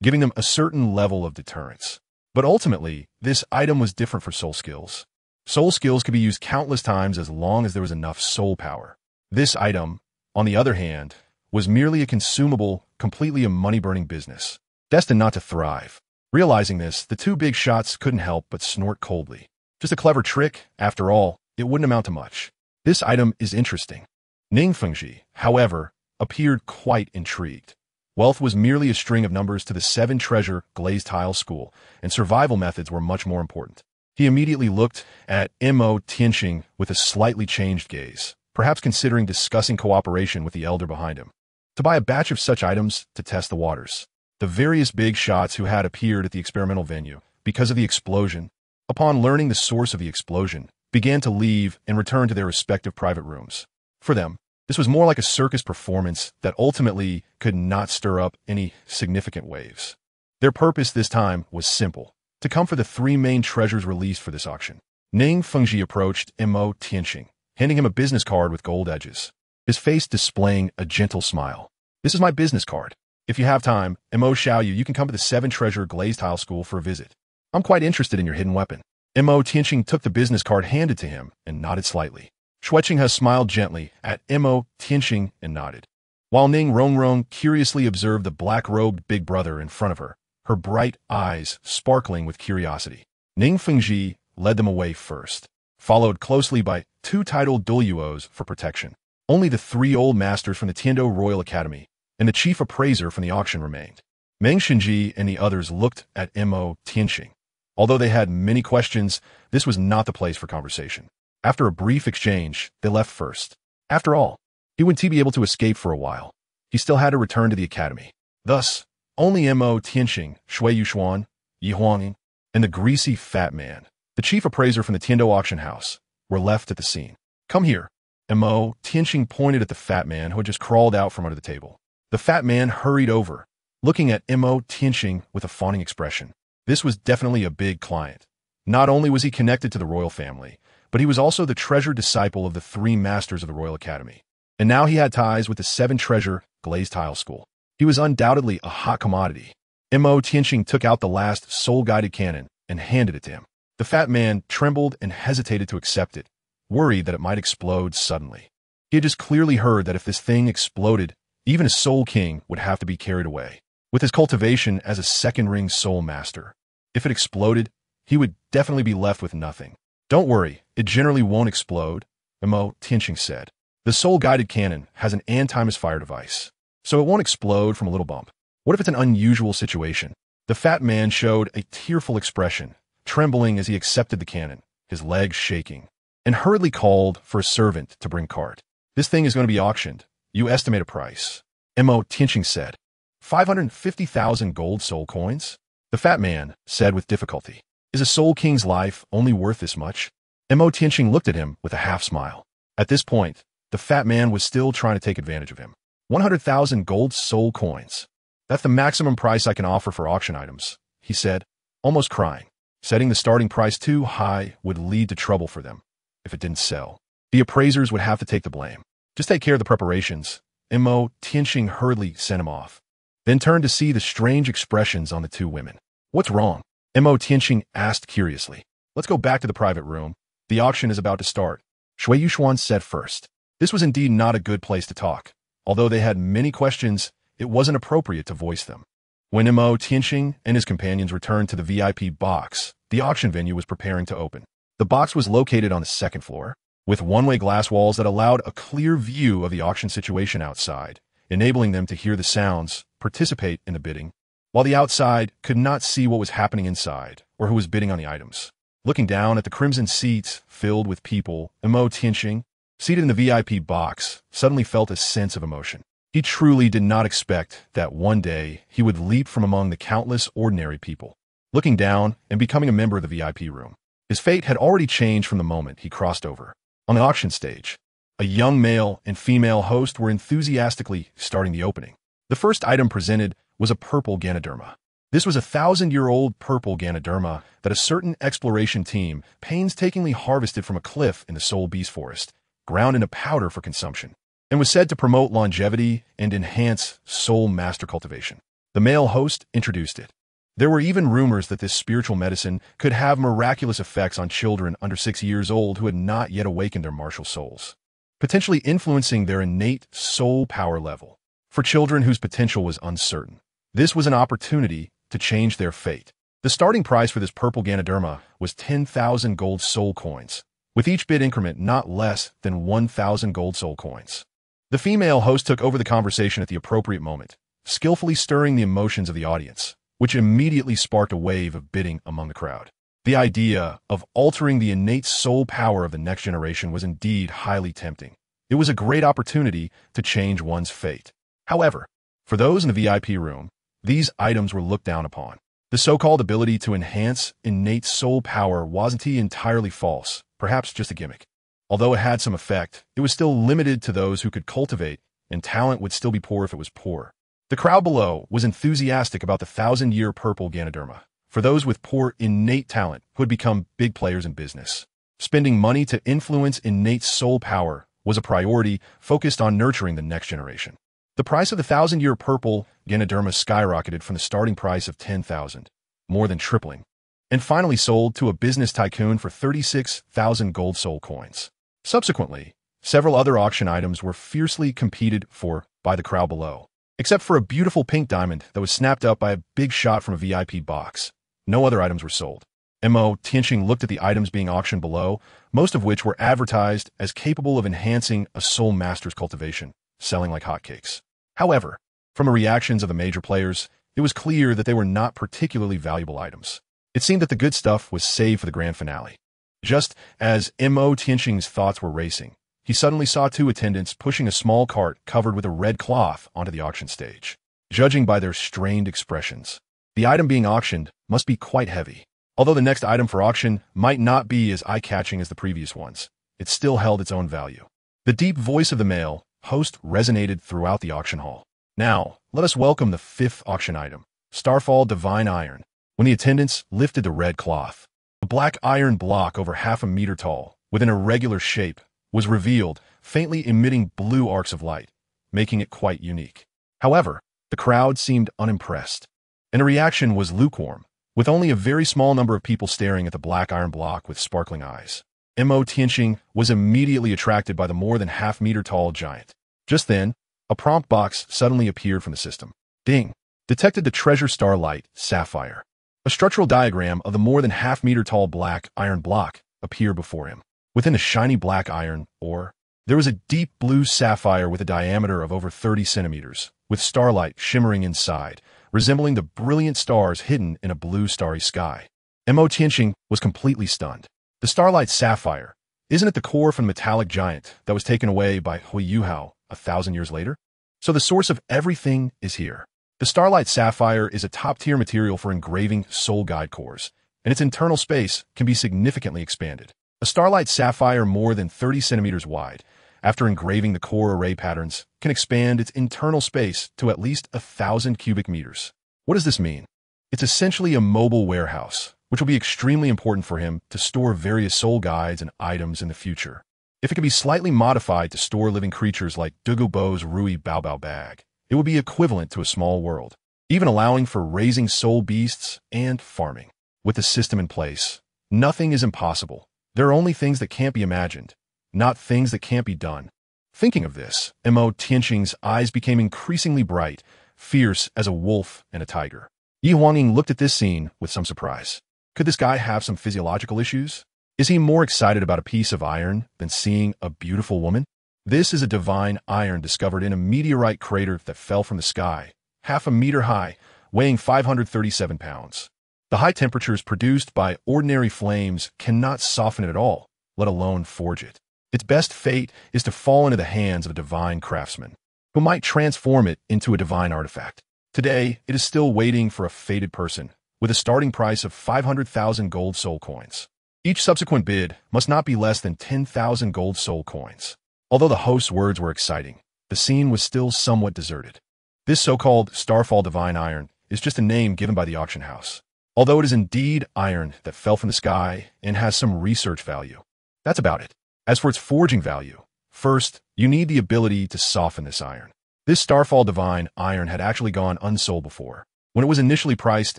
giving them a certain level of deterrence. But ultimately, this item was different for soul skills. Soul skills could be used countless times as long as there was enough soul power. This item, on the other hand, was merely a consumable, completely a money-burning business, destined not to thrive. Realizing this, the two big shots couldn't help but snort coldly. Just a clever trick, after all, it wouldn't amount to much. This item is interesting. Ningfengji, however, appeared quite intrigued. Wealth was merely a string of numbers to the 7-treasure glazed tile school, and survival methods were much more important. He immediately looked at Tianxing with a slightly changed gaze, perhaps considering discussing cooperation with the elder behind him, to buy a batch of such items to test the waters. The various big shots who had appeared at the experimental venue, because of the explosion, upon learning the source of the explosion, began to leave and return to their respective private rooms. For them, this was more like a circus performance that ultimately could not stir up any significant waves. Their purpose this time was simple, to come for the 3 main treasures released for this auction. Ningfengji approached Tianxing, handing him a business card with gold edges, his face displaying a gentle smile. "This is my business card. If you have time, you can come to the 7-treasure glazed tile school for a visit. I'm quite interested in your hidden weapon." Tianxing took the business card handed to him and nodded slightly. Xue'er smiled gently at Tianxing and nodded, while Ning Rongrong curiously observed the black-robed big brother in front of her, her bright eyes sparkling with curiosity. Ningfengji led them away first, followed closely by 2 titled Daoliuos for protection. Only the 3 old masters from the Tiando Royal Academy and the chief appraiser from the auction remained. Mengshenji and the others looked at Tianxing, Although they had many questions, this was not the place for conversation. After a brief exchange, they left first. After all, he wouldn't be able to escape for a while. He still had to return to the academy. Thus, only Tianxing, Xue'er, Yihuang, and the greasy fat man, the chief appraiser from the Tiandou auction house, were left at the scene. Come here. Tianxing pointed at the fat man who had just crawled out from under the table. The fat man hurried over, looking at Tianxing with a fawning expression. This was definitely a big client. Not only was he connected to the royal family, but he was also the treasured disciple of the 3 masters of the Royal Academy. And now he had ties with the 7 treasure glazed tile school. He was undoubtedly a hot commodity. Tianxing took out the last soul-guided cannon and handed it to him. The fat man trembled and hesitated to accept it, worried that it might explode suddenly. He had just clearly heard that if this thing exploded, even a soul king would have to be carried away, with his cultivation as a second-ring soul master. If it exploded, he would definitely be left with nothing. Don't worry, it generally won't explode, Tianxing said. The soul-guided cannon has an anti-misfire device, so it won't explode from a little bump. What if it's an unusual situation? The fat man showed a tearful expression, trembling as he accepted the cannon, his legs shaking, and hurriedly called for a servant to bring cart. This thing is going to be auctioned. You estimate a price. Tianxing said. 550,000 gold soul coins? The fat man said with difficulty. Is a soul king's life only worth this much? Tianxing looked at him with a half-smile. At this point, the fat man was still trying to take advantage of him. 100,000 gold soul coins. That's the maximum price I can offer for auction items, he said, almost crying. Setting the starting price too high would lead to trouble for them. If it didn't sell, the appraisers would have to take the blame. Just take care of the preparations. Tianxing hurriedly sent him off, then turned to see the strange expressions on the 2 women. What's wrong? Tianxing asked curiously. Let's go back to the private room. The auction is about to start, Xue'er said first. This was indeed not a good place to talk. Although they had many questions, it wasn't appropriate to voice them. When Tianxing and his companions returned to the VIP box, the auction venue was preparing to open. The box was located on the 2nd floor, with one-way glass walls that allowed a clear view of the auction situation outside, enabling them to hear the sounds, participate in the bidding, while the outside could not see what was happening inside or who was bidding on the items. Looking down at the crimson seats filled with people, Tianxing, seated in the VIP box, suddenly felt a sense of emotion. He truly did not expect that one day he would leap from among the countless ordinary people, looking down and becoming a member of the VIP room. His fate had already changed from the moment he crossed over. On the auction stage, a young male and female host were enthusiastically starting the opening. The first item presented was a purple Ganoderma. This was a 1,000-year-old purple Ganoderma that a certain exploration team painstakingly harvested from a cliff in the Soul Beast Forest, ground into powder for consumption, and was said to promote longevity and enhance soul master cultivation. The male host introduced it. There were even rumors that this spiritual medicine could have miraculous effects on children under 6 years old who had not yet awakened their martial souls, potentially influencing their innate soul power level. For children whose potential was uncertain, this was an opportunity to change their fate. The starting price for this purple Ganoderma was 10,000 gold soul coins, with each bid increment not less than 1,000 gold soul coins. The female host took over the conversation at the appropriate moment, skillfully stirring the emotions of the audience, which immediately sparked a wave of bidding among the crowd. The idea of altering the innate soul power of the next generation was indeed highly tempting. It was a great opportunity to change one's fate. However, for those in the VIP room, these items were looked down upon. The so-called ability to enhance innate soul power wasn't entirely false, perhaps just a gimmick. Although it had some effect, it was still limited to those who could cultivate, and talent would still be poor if it was poor. The crowd below was enthusiastic about the 1,000-year purple Ganoderma, for those with poor innate talent who had become big players in business. Spending money to influence innate soul power was a priority focused on nurturing the next generation. The price of the 1,000-year purple Ganoderma skyrocketed from the starting price of 10,000, more than tripling, and finally sold to a business tycoon for 36,000 gold soul coins. Subsequently, several other auction items were fiercely competed for by the crowd below, except for a beautiful pink diamond that was snapped up by a big shot from a VIP box. No other items were sold. Tianxing looked at the items being auctioned below, most of which were advertised as capable of enhancing a soul master's cultivation, selling like hotcakes. However, from the reactions of the major players, it was clear that they were not particularly valuable items. It seemed that the good stuff was saved for the grand finale. Just as him.Qian's thoughts were racing, he suddenly saw two attendants pushing a small cart covered with a red cloth onto the auction stage. Judging by their strained expressions, the item being auctioned must be quite heavy. Although the next item for auction might not be as eye-catching as the previous ones, it still held its own value. The deep voice of the male host resonated throughout the auction hall. Now, let us welcome the fifth auction item, Starfall Divine Iron. When the attendants lifted the red cloth, a black iron block over half a meter tall, with an irregular shape, was revealed, faintly emitting blue arcs of light, making it quite unique. However, the crowd seemed unimpressed, and a reaction was lukewarm, with only a very small number of people staring at the black iron block with sparkling eyes. Tianxing was immediately attracted by the more than half-meter-tall giant. Just then, a prompt box suddenly appeared from the system. Ding! Detected the treasure starlight sapphire. A structural diagram of the more than half-meter-tall black iron block appeared before him. Within the shiny black iron ore, there was a deep blue sapphire with a diameter of over 30 centimeters, with starlight shimmering inside, resembling the brilliant stars hidden in a blue starry sky. Tianxing was completely stunned. The starlight sapphire, isn't it the core from the metallic giant that was taken away by Huiyuhao 1,000 years later? So the source of everything is here. The starlight sapphire is a top-tier material for engraving soul guide cores, and its internal space can be significantly expanded. A starlight sapphire more than 30 centimeters wide, after engraving the core array patterns, can expand its internal space to at least 1,000 cubic meters. What does this mean? It's essentially a mobile warehouse, which will be extremely important for him to store various soul guides and items in the future. If it can be slightly modified to store living creatures like Dugu Bo's Rui Baobao bag, it will be equivalent to a small world, even allowing for raising soul beasts and farming. With the system in place, nothing is impossible. There are only things that can't be imagined, not things that can't be done. Thinking of this, Tianxing's eyes became increasingly bright, fierce as a wolf and a tiger. Yi Huangning looked at this scene with some surprise. Could this guy have some physiological issues? Is he more excited about a piece of iron than seeing a beautiful woman? This is a divine iron discovered in a meteorite crater that fell from the sky, half a meter high, weighing 537 pounds. The high temperatures produced by ordinary flames cannot soften it at all, let alone forge it. Its best fate is to fall into the hands of a divine craftsman, who might transform it into a divine artifact. Today, it is still waiting for a fated person, with a starting price of 500,000 gold soul coins. Each subsequent bid must not be less than 10,000 gold soul coins. Although the host's words were exciting, the scene was still somewhat deserted. This so-called Starfall Divine Iron is just a name given by the auction house, although it is indeed iron that fell from the sky and has some research value. That's about it. As for its forging value, first, you need the ability to soften this iron. This Starfall Divine Iron had actually gone unsold before, when it was initially priced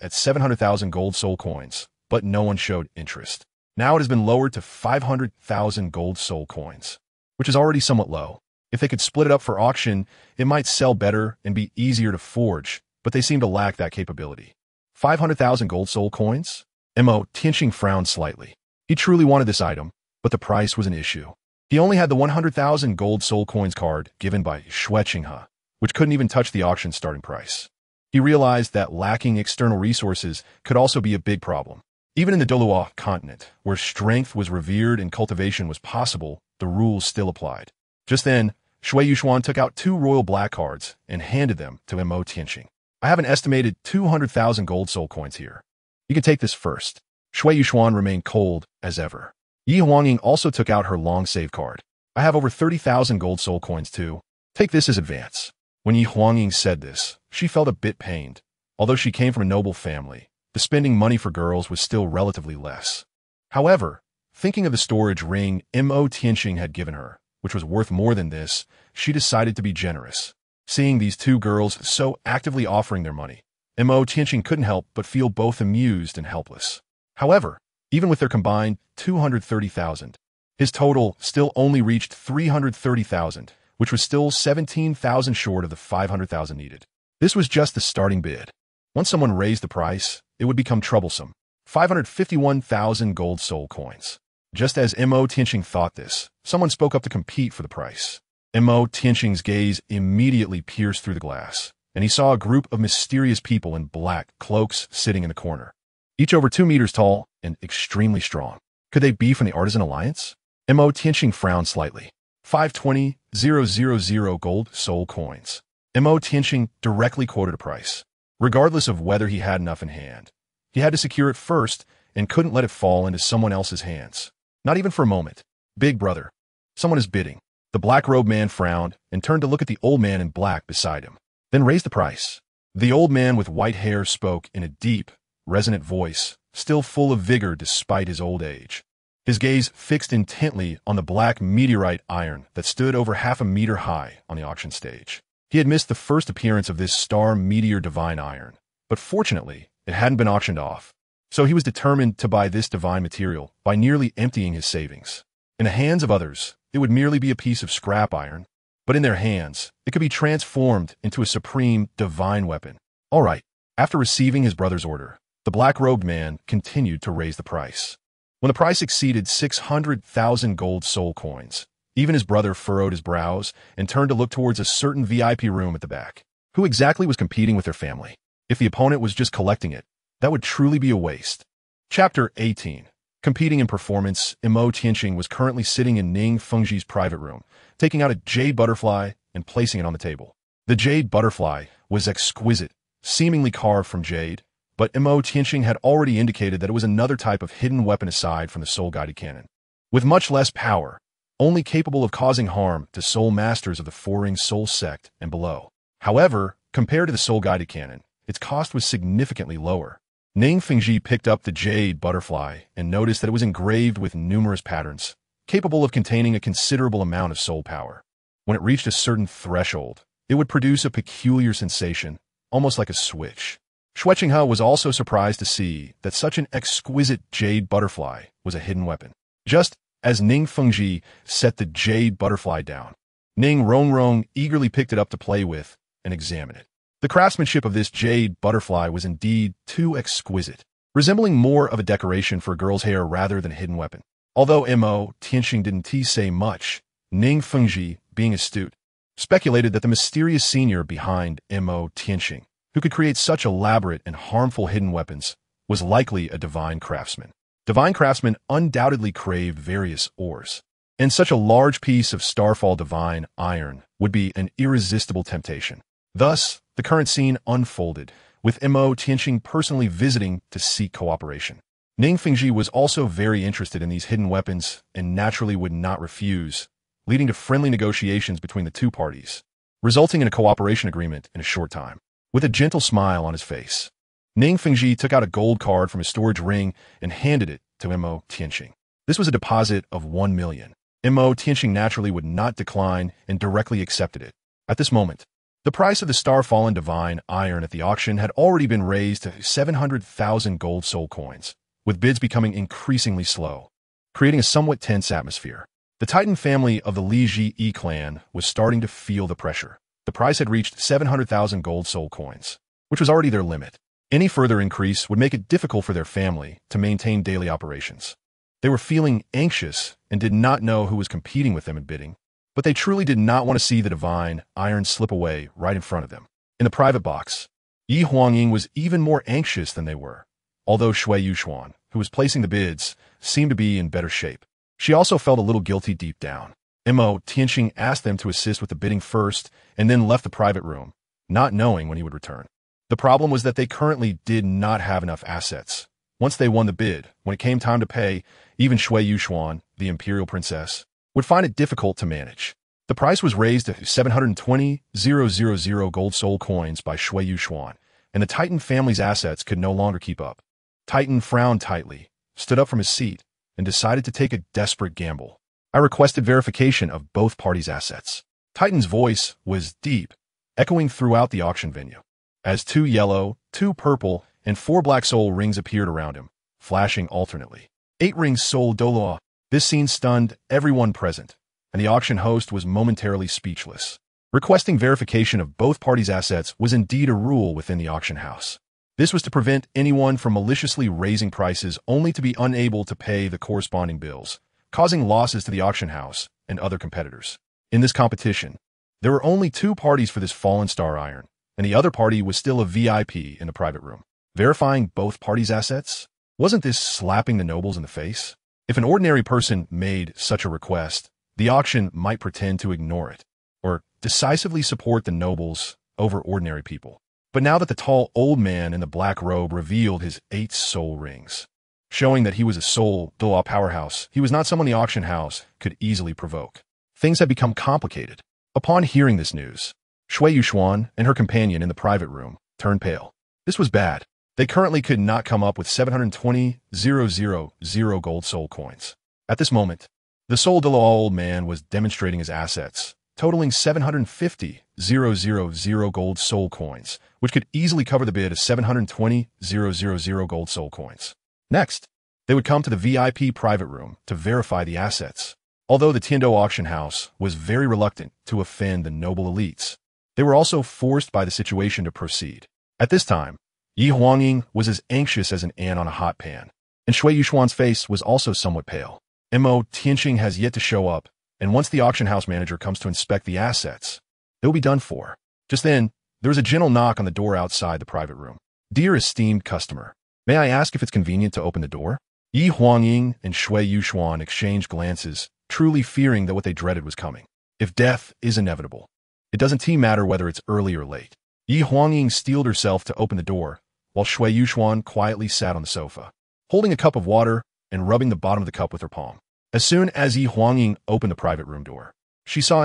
at 700,000 gold soul coins, but no one showed interest. Now it has been lowered to 500,000 gold soul coins, which is already somewhat low. If they could split it up for auction, it might sell better and be easier to forge, but they seem to lack that capability. 500,000 gold soul coins? Tianxing frowned slightly. He truly wanted this item, but the price was an issue. He only had the 100,000 gold soul coins card given by Xue'er, which couldn't even touch the auction starting price. He realized that lacking external resources could also be a big problem. Even in the Douluo Continent, where strength was revered and cultivation was possible, the rules still applied. Just then, Xue'er took out 2 royal black cards and handed them to Tianxing. I have an estimated 200,000 gold soul coins here. You can take this first. Xue'er remained cold as ever. Yi Huangning also took out her long save card. I have over 30,000 gold soul coins too. Take this as advance. When Yi Huangning said this, she felt a bit pained. Although she came from a noble family, the spending money for girls was still relatively less. However, thinking of the storage ring Tianxing had given her, which was worth more than this, she decided to be generous. Seeing these 2 girls so actively offering their money, Tianxing couldn't help but feel both amused and helpless. However, even with their combined 230,000, his total still only reached 330,000, which was still 17,000 short of the 500,000 needed. This was just the starting bid. Once someone raised the price, it would become troublesome. 551,000 gold soul coins. Just as Tianxing thought this, someone spoke up to compete for the price. Tianxing's gaze immediately pierced through the glass, and he saw a group of mysterious people in black cloaks sitting in the corner. each over 2 meters tall and extremely strong. Could they be from the Artisan Alliance? Tianxing frowned slightly. 520,000 gold soul coins. Tianxing directly quoted a price, regardless of whether he had enough in hand. He had to secure it first and couldn't let it fall into someone else's hands. Not even for a moment. Big brother. Someone is bidding. The black-robed man frowned and turned to look at the old man in black beside him, then raised the price. The old man with white hair spoke in a deep, resonant voice, still full of vigor despite his old age. His gaze fixed intently on the black meteorite iron that stood over 1/2 meter high on the auction stage. He had missed the first appearance of this star meteor divine iron, but fortunately, it hadn't been auctioned off. So he was determined to buy this divine material by nearly emptying his savings. In the hands of others, it would merely be a piece of scrap iron, but in their hands, it could be transformed into a supreme divine weapon. All right, after receiving his brother's order, the black-robed man continued to raise the price. When the price exceeded 600,000 gold soul coins, even his brother furrowed his brows and turned to look towards a certain VIP room at the back. Who exactly was competing with their family? If the opponent was just collecting it, that would truly be a waste. Chapter 18. Competing in performance, Tianxing was currently sitting in Ning Fengji's private room, taking out a jade butterfly and placing it on the table. The jade butterfly was exquisite, seemingly carved from jade, but Tianxing had already indicated that it was another type of hidden weapon aside from the soul-guided cannon. With much less power, only capable of causing harm to soul masters of the four-ring soul sect and below. However, compared to the soul-guided cannon, its cost was significantly lower. Ning Fengji picked up the jade butterfly and noticed that it was engraved with numerous patterns, capable of containing a considerable amount of soul power. When it reached a certain threshold, it would produce a peculiar sensation, almost like a switch. Xue'er was also surprised to see that such an exquisite jade butterfly was a hidden weapon. Just as Ning Fengji set the jade butterfly down, Ning Rongrong eagerly picked it up to play with and examine it. The craftsmanship of this jade butterfly was indeed too exquisite, resembling more of a decoration for a girl's hair rather than a hidden weapon. Although Tianxing didn't say much, Ning Fengji, being astute, speculated that the mysterious senior behind Tianxing, who could create such elaborate and harmful hidden weapons, was likely a divine craftsman. Divine craftsmen undoubtedly craved various ores, and such a large piece of starfall divine iron would be an irresistible temptation. Thus, the current scene unfolded, with Tianxing personally visiting to seek cooperation. Ning Fengji was also very interested in these hidden weapons and naturally would not refuse, leading to friendly negotiations between the two parties, resulting in a cooperation agreement in a short time. With a gentle smile on his face, Ning Fengji took out a gold card from his storage ring and handed it to Tianxing. This was a deposit of 1 million. Tianxing naturally would not decline and directly accepted it. At this moment, the price of the star-fallen divine iron at the auction had already been raised to 700,000 gold soul coins, with bids becoming increasingly slow, creating a somewhat tense atmosphere. The Titan family of the Li clan was starting to feel the pressure. The price had reached 700,000 gold soul coins, which was already their limit. Any further increase would make it difficult for their family to maintain daily operations. They were feeling anxious and did not know who was competing with them in bidding, but they truly did not want to see the divine iron slip away right in front of them. In the private box, Yi Huangying was even more anxious than they were, although Xue'er, who was placing the bids, seemed to be in better shape. She also felt a little guilty deep down. Tianxing asked them to assist with the bidding first and then left the private room, not knowing when he would return. The problem was that they currently did not have enough assets. Once they won the bid, when it came time to pay, even Xue'er, the imperial princess, would find it difficult to manage. The price was raised to 720,000 gold soul coins by Xue'er, and the Titan family's assets could no longer keep up. Titan frowned tightly, stood up from his seat, and decided to take a desperate gamble. I requested verification of both parties' assets. Titan's voice was deep, echoing throughout the auction venue, as 2 yellow, 2 purple, and 4 black soul rings appeared around him, flashing alternately. 8 rings soul Douluo. This scene stunned everyone present, and the auction host was momentarily speechless. Requesting verification of both parties' assets was indeed a rule within the auction house. This was to prevent anyone from maliciously raising prices only to be unable to pay the corresponding bills, causing losses to the auction house and other competitors. In this competition, there were only 2 parties for this fallen star iron, and the other party was still a VIP in the private room. verifying both parties' assets? Wasn't this slapping the nobles in the face? If an ordinary person made such a request, the auction might pretend to ignore it, or decisively support the nobles over ordinary people. But now that the tall old man in the black robe revealed his 8 soul rings, showing that he was a Star Dou powerhouse, he was not someone the auction house could easily provoke. Things had become complicated. Upon hearing this news, Xue'er and her companion in the private room turned pale. This was bad. They currently could not come up with 720,000 gold soul coins. At this moment, the Star Dou old man was demonstrating his assets, totaling 750,000 gold soul coins, which could easily cover the bid of 720,000 gold soul coins. Next, they would come to the VIP private room to verify the assets. Although the Tian Dou auction house was very reluctant to offend the noble elites, they were also forced by the situation to proceed. At this time, Yi Huangying was as anxious as an ant on a hot pan, and Xue'er's face was also somewhat pale. Tianxing has yet to show up, and once the auction house manager comes to inspect the assets, they will be done for. Just then, there was a gentle knock on the door outside the private room. "Dear esteemed customer, may I ask if it's convenient to open the door?" Yi Huangying and Xue'er exchanged glances, truly fearing that what they dreaded was coming. If death is inevitable, it doesn't matter whether it's early or late. Yi Huangying steeled herself to open the door, while Xue'er quietly sat on the sofa, holding a cup of water and rubbing the bottom of the cup with her palm. As soon as Yi Huangying opened the private room door, she saw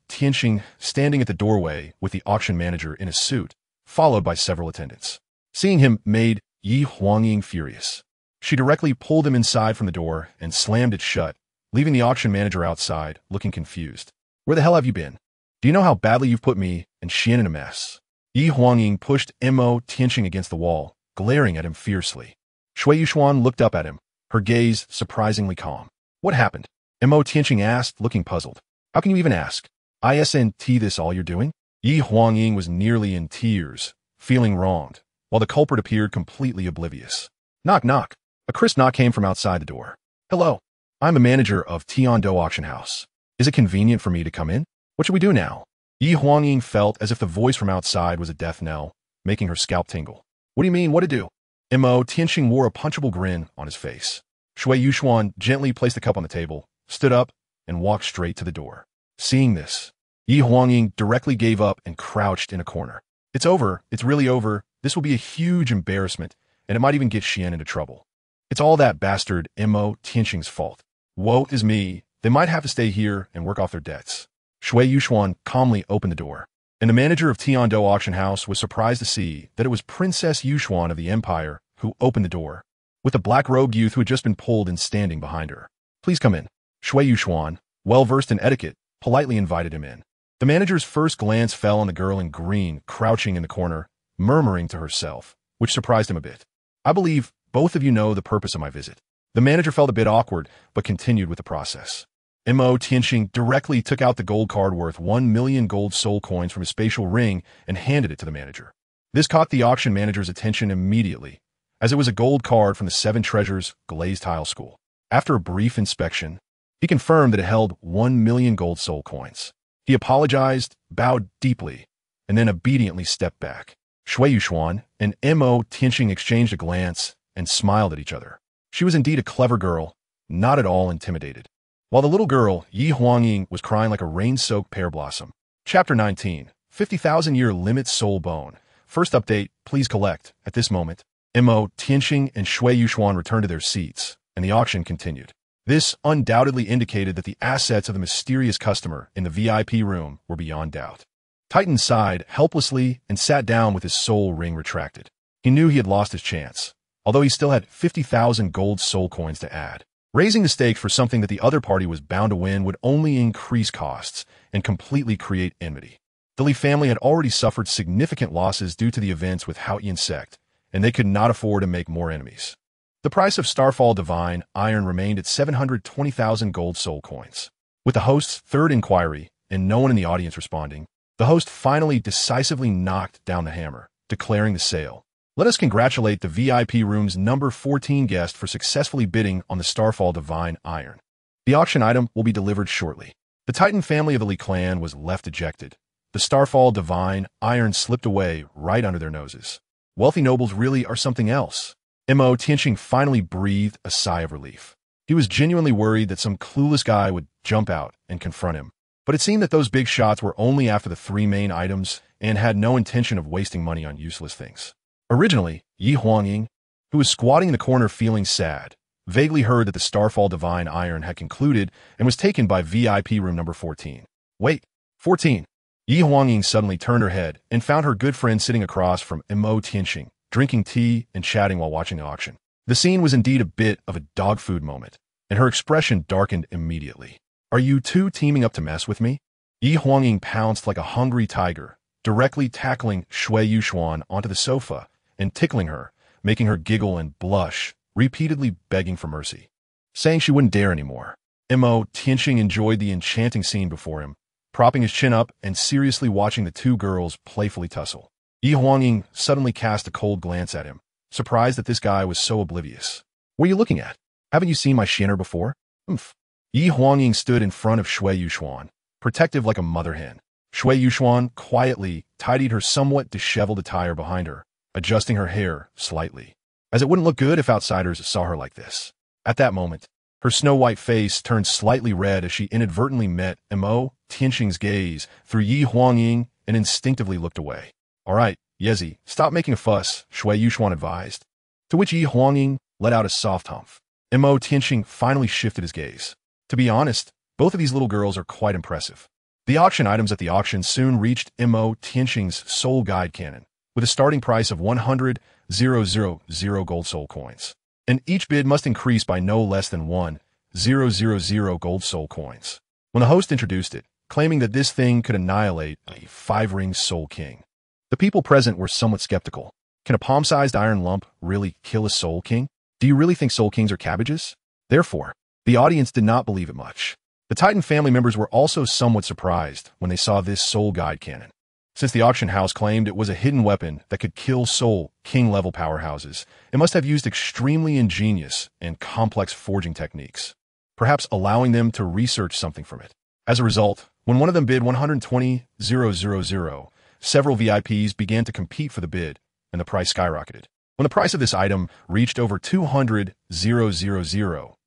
Tianxing standing at the doorway with the auction manager in a suit, followed by several attendants. Seeing him made Yi Huangying furious. She directly pulled him inside from the door and slammed it shut, leaving the auction manager outside, looking confused. "Where the hell have you been? Do you know how badly you've put me and Qian in a mess?" Yi Huangying pushed Tianxing against the wall, glaring at him fiercely. Xue'er looked up at him, her gaze surprisingly calm. "What happened?" Tianxing asked, looking puzzled. "How can you even ask? Isn't this all you're doing?" Yi Huangying was nearly in tears, feeling wronged, while the culprit appeared completely oblivious. Knock, knock. A crisp knock came from outside the door. "Hello. I'm the manager of Tian Dou Auction House. Is it convenient for me to come in? What should we do now?" Yi Huangying felt as if the voice from outside was a death knell, making her scalp tingle. "What do you mean, what to do?" Tianxing wore a punchable grin on his face. Xue'er gently placed the cup on the table, stood up, and walked straight to the door. Seeing this, Yi Huangying directly gave up and crouched in a corner. "It's over. It's really over. This will be a huge embarrassment, and it might even get Qian into trouble. It's all that bastard Tianxing's fault. Woe is me. They might have to stay here and work off their debts." Xue'er calmly opened the door, and the manager of Tian Dou Auction House was surprised to see that it was Princess Yuxuan of the Empire who opened the door, with a black-robed youth who had just been pulled and standing behind her. "Please come in." Xue'er, well-versed in etiquette, politely invited him in. The manager's first glance fell on the girl in green, crouching in the corner, murmuring to herself, which surprised him a bit. "I believe both of you know the purpose of my visit." The manager felt a bit awkward, but continued with the process. Tianxing directly took out the gold card worth 1 million gold soul coins from his spatial ring and handed it to the manager. This caught the auction manager's attention immediately, as it was a gold card from the Seven Treasures Glazed Tile School. After a brief inspection, he confirmed that it held 1 million gold soul coins. He apologized, bowed deeply, and then obediently stepped back. Xue'er and Tianxing exchanged a glance and smiled at each other. She was indeed a clever girl, not at all intimidated. While the little girl, Yi Huangying, was crying like a rain-soaked pear blossom. Chapter 19, 50,000-Year Limit Soul Bone. First update, please collect. At this moment, Tianxing and Xue'er returned to their seats, and the auction continued. This undoubtedly indicated that the assets of the mysterious customer in the VIP room were beyond doubt. Titan sighed helplessly and sat down with his soul ring retracted. He knew he had lost his chance, although he still had 50,000 gold soul coins to add. Raising the stakes for something that the other party was bound to win would only increase costs and completely create enmity. The Li family had already suffered significant losses due to the events with Houtian sect, and they could not afford to make more enemies. The price of Starfall Divine Iron remained at 720,000 gold soul coins. With the host's third inquiry and no one in the audience responding, the host finally decisively knocked down the hammer, declaring the sale. Let us congratulate the VIP room's number 14 guest for successfully bidding on the Starfall Divine Iron. The auction item will be delivered shortly. The Titan family of the Li clan was left dejected. The Starfall Divine Iron slipped away right under their noses. Wealthy nobles really are something else. Tianxing finally breathed a sigh of relief. He was genuinely worried that some clueless guy would jump out and confront him. But it seemed that those big shots were only after the three main items and had no intention of wasting money on useless things. Originally, Yi Huangying, who was squatting in the corner feeling sad, vaguely heard that the Starfall Divine Iron had concluded and was taken by VIP room number 14. Wait, 14. Yi Huangying suddenly turned her head and found her good friend sitting across from Tianxing, drinking tea and chatting while watching the auction. The scene was indeed a bit of a dog food moment, and her expression darkened immediately. Are you two teaming up to mess with me? Yi Huangying pounced like a hungry tiger, directly tackling Xue'er onto the sofa and tickling her, making her giggle and blush, repeatedly begging for mercy, saying she wouldn't dare anymore. Tianxing enjoyed the enchanting scene before him, propping his chin up and seriously watching the two girls playfully tussle. Yi Huangying suddenly cast a cold glance at him, surprised that this guy was so oblivious. What are you looking at? Haven't you seen my Qianer before? Umph. Yi Huangying stood in front of Xue'er, protective like a mother hen. Xue'er quietly tidied her somewhat disheveled attire behind her, adjusting her hair slightly, as it wouldn't look good if outsiders saw her like this. At that moment, her snow-white face turned slightly red as she inadvertently met Tianxing's gaze through Yi Huangying and instinctively looked away. All right, Yezi, stop making a fuss, Xue'er advised, to which Yi Huangying let out a soft humph. Tianxing finally shifted his gaze. To be honest, both of these little girls are quite impressive. The auction items at the auction soon reached Tianxing's soul guide cannon, with a starting price of 100,000 gold soul coins. And each bid must increase by no less than 1,000 gold soul coins. When the host introduced it, claiming that this thing could annihilate a 5-ring soul king, the people present were somewhat skeptical. Can a palm-sized iron lump really kill a soul king? Do you really think soul kings are cabbages? Therefore, the audience did not believe it much. The Titan family members were also somewhat surprised when they saw this soul guide cannon. Since the auction house claimed it was a hidden weapon that could kill soul king-level powerhouses, it must have used extremely ingenious and complex forging techniques, perhaps allowing them to research something from it. As a result, when one of them bid 120,000, several VIPs began to compete for the bid, and the price skyrocketed. When the price of this item reached over 200,000,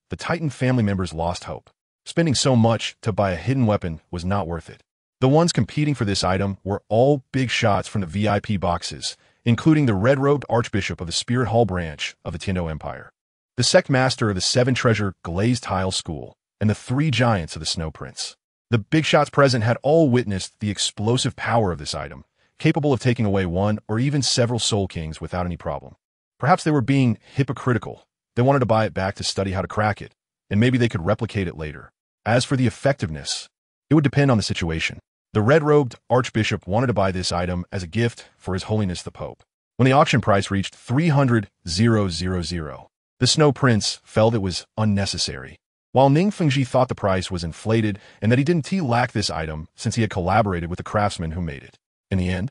the Titan family members lost hope. Spending so much to buy a hidden weapon was not worth it. The ones competing for this item were all big shots from the VIP boxes, including the red-robed Archbishop of the Spirit Hall branch of the Tiando Empire, the sect master of the 7-treasure glazed tile school, and the 3 giants of the Snow Prince. The big shots present had all witnessed the explosive power of this item, capable of taking away one or even several soul kings without any problem. Perhaps they were being hypocritical. They wanted to buy it back to study how to crack it, and maybe they could replicate it later. As for the effectiveness, it would depend on the situation. The red-robed Archbishop wanted to buy this item as a gift for His Holiness the Pope. When the auction price reached 300,000, the Snow Prince felt it was unnecessary, while Ningfengji thought the price was inflated and that he didn't lack this item since he had collaborated with the craftsman who made it. In the end,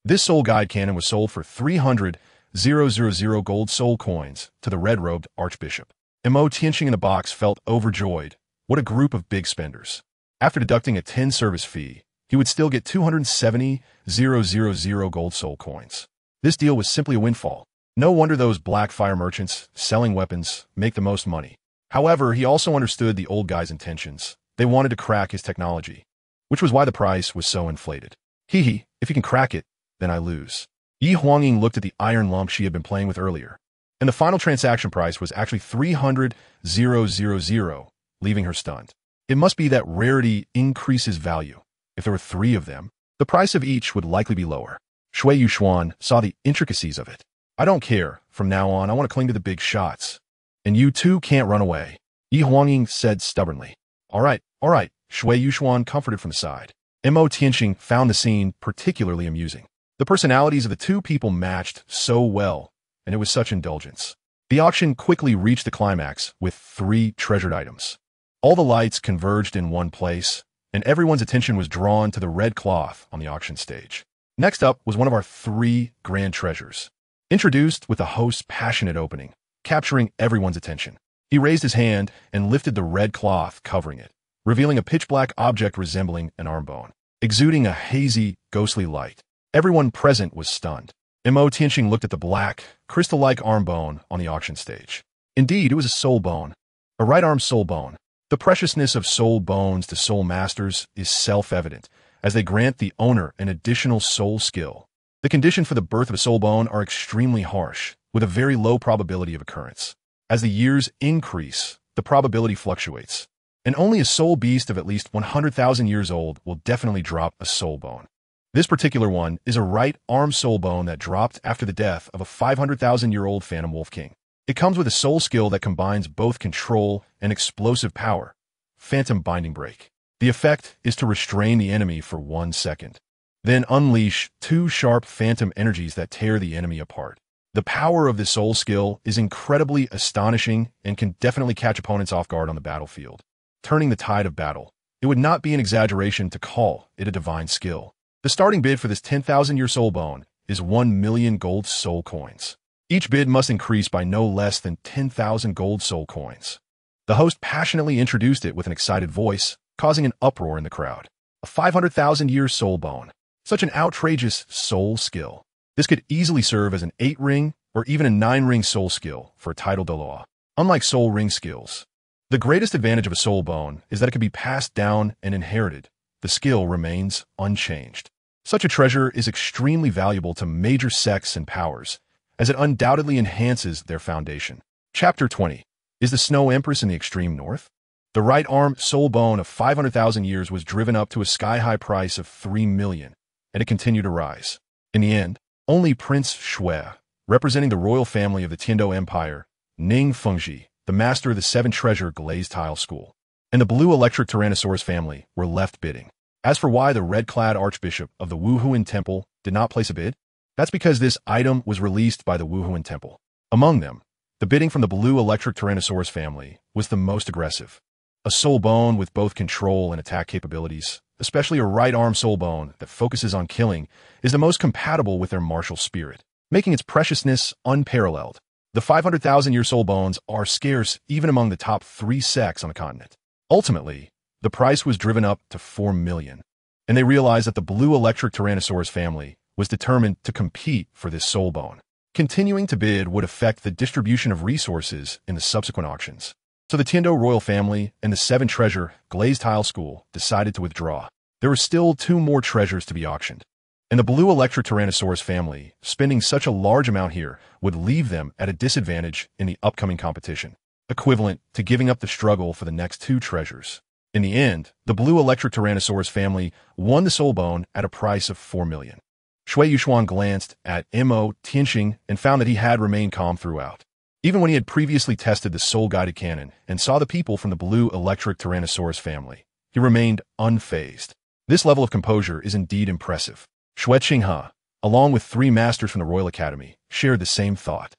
this soul guide cannon was sold for 300,000 gold soul coins to the red-robed Archbishop. Tianxing in the box felt overjoyed. What a group of big spenders. After deducting a 10 service fee, he would still get 270,000 gold soul coins. This deal was simply a windfall. No wonder those black fire merchants selling weapons make the most money. However, he also understood the old guy's intentions. They wanted to crack his technology, which was why the price was so inflated. Hee, if you can crack it, then I lose. Yi Huangying looked at the iron lump she had been playing with earlier, and the final transaction price was actually 300,000, leaving her stunned. It must be that rarity increases value. If there were 3 of them, the price of each would likely be lower. Xue'er saw the intricacies of it. I don't care. From now on, I want to cling to the big shots. And you two can't run away, Yi Huangying said stubbornly. All right, Xue'er comforted from the side. Tianxing found the scene particularly amusing. The personalities of the two people matched so well, and it was such indulgence. The auction quickly reached the climax with 3 treasured items. All the lights converged in one place, and everyone's attention was drawn to the red cloth on the auction stage. Next up was one of our 3 grand treasures, introduced with the host's passionate opening, capturing everyone's attention. He raised his hand and lifted the red cloth covering it, revealing a pitch-black object resembling an arm bone, exuding a hazy, ghostly light. Everyone present was stunned. Tianxing looked at the black, crystal-like arm bone on the auction stage. Indeed, it was a soul bone. A right-arm soul bone. The preciousness of soul bones to soul masters is self-evident, as they grant the owner an additional soul skill. The conditions for the birth of a soul bone are extremely harsh, with a very low probability of occurrence. As the years increase, the probability fluctuates, and only a soul beast of at least 100,000 years old will definitely drop a soul bone. This particular one is a right-arm soul bone that dropped after the death of a 500,000-year-old Phantom Wolf King. It comes with a soul skill that combines both control and explosive power, Phantom Binding Break. The effect is to restrain the enemy for 1 second, then unleash 2 sharp phantom energies that tear the enemy apart. The power of this soul skill is incredibly astonishing and can definitely catch opponents off guard on the battlefield, turning the tide of battle. It would not be an exaggeration to call it a divine skill. The starting bid for this 10,000-year soul bone is 1 million gold soul coins. Each bid must increase by no less than 10,000 gold soul coins. The host passionately introduced it with an excited voice, causing an uproar in the crowd. A 500,000-year soul bone. Such an outrageous soul skill. This could easily serve as an 8-ring or even a 9-ring soul skill for a title Douluo. Unlike soul ring skills, the greatest advantage of a soul bone is that it can be passed down and inherited. The skill remains unchanged. Such a treasure is extremely valuable to major sects and powers, as it undoubtedly enhances their foundation. Chapter 20. Is the Snow Empress in the extreme north? The right-arm soul bone of 500,000 years was driven up to a sky-high price of 3 million, and it continued to rise. In the end, only Prince Xue'er, representing the royal family of the Tiandou Empire, Renxue, the master of the 7-treasure glazed tile school, and the blue electric Tyrannosaurus family were left bidding. As for why the red-clad archbishop of the Wuhuan Temple did not place a bid, that's because this item was released by the Wuhuan Temple. Among them, the bidding from the blue electric Tyrannosaurus family was the most aggressive. A soul bone with both control and attack capabilities, especially a right-arm soul bone that focuses on killing, is the most compatible with their martial spirit, making its preciousness unparalleled. The 500,000-year soul bones are scarce even among the top 3 sects on the continent. Ultimately, the price was driven up to 4 million, and they realized that the blue electric Tyrannosaurus family was determined to compete for this soul bone. Continuing to bid would affect the distribution of resources in the subsequent auctions. So the Tiandou royal family and the 7-treasure glazed tile school decided to withdraw. There were still 2 more treasures to be auctioned, and the blue electric Tyrannosaurus family, spending such a large amount here, would leave them at a disadvantage in the upcoming competition, equivalent to giving up the struggle for the next 2 treasures. In the end, the blue electric Tyrannosaurus family won the soul bone at a price of 4 million. Xue'er glanced at him.Qian and found that he had remained calm throughout. Even when he had previously tested the soul-guided cannon and saw the people from the blue electric Tyrannosaurus family, he remained unfazed. This level of composure is indeed impressive. Xue'er, along with 3 masters from the Royal Academy, shared the same thought.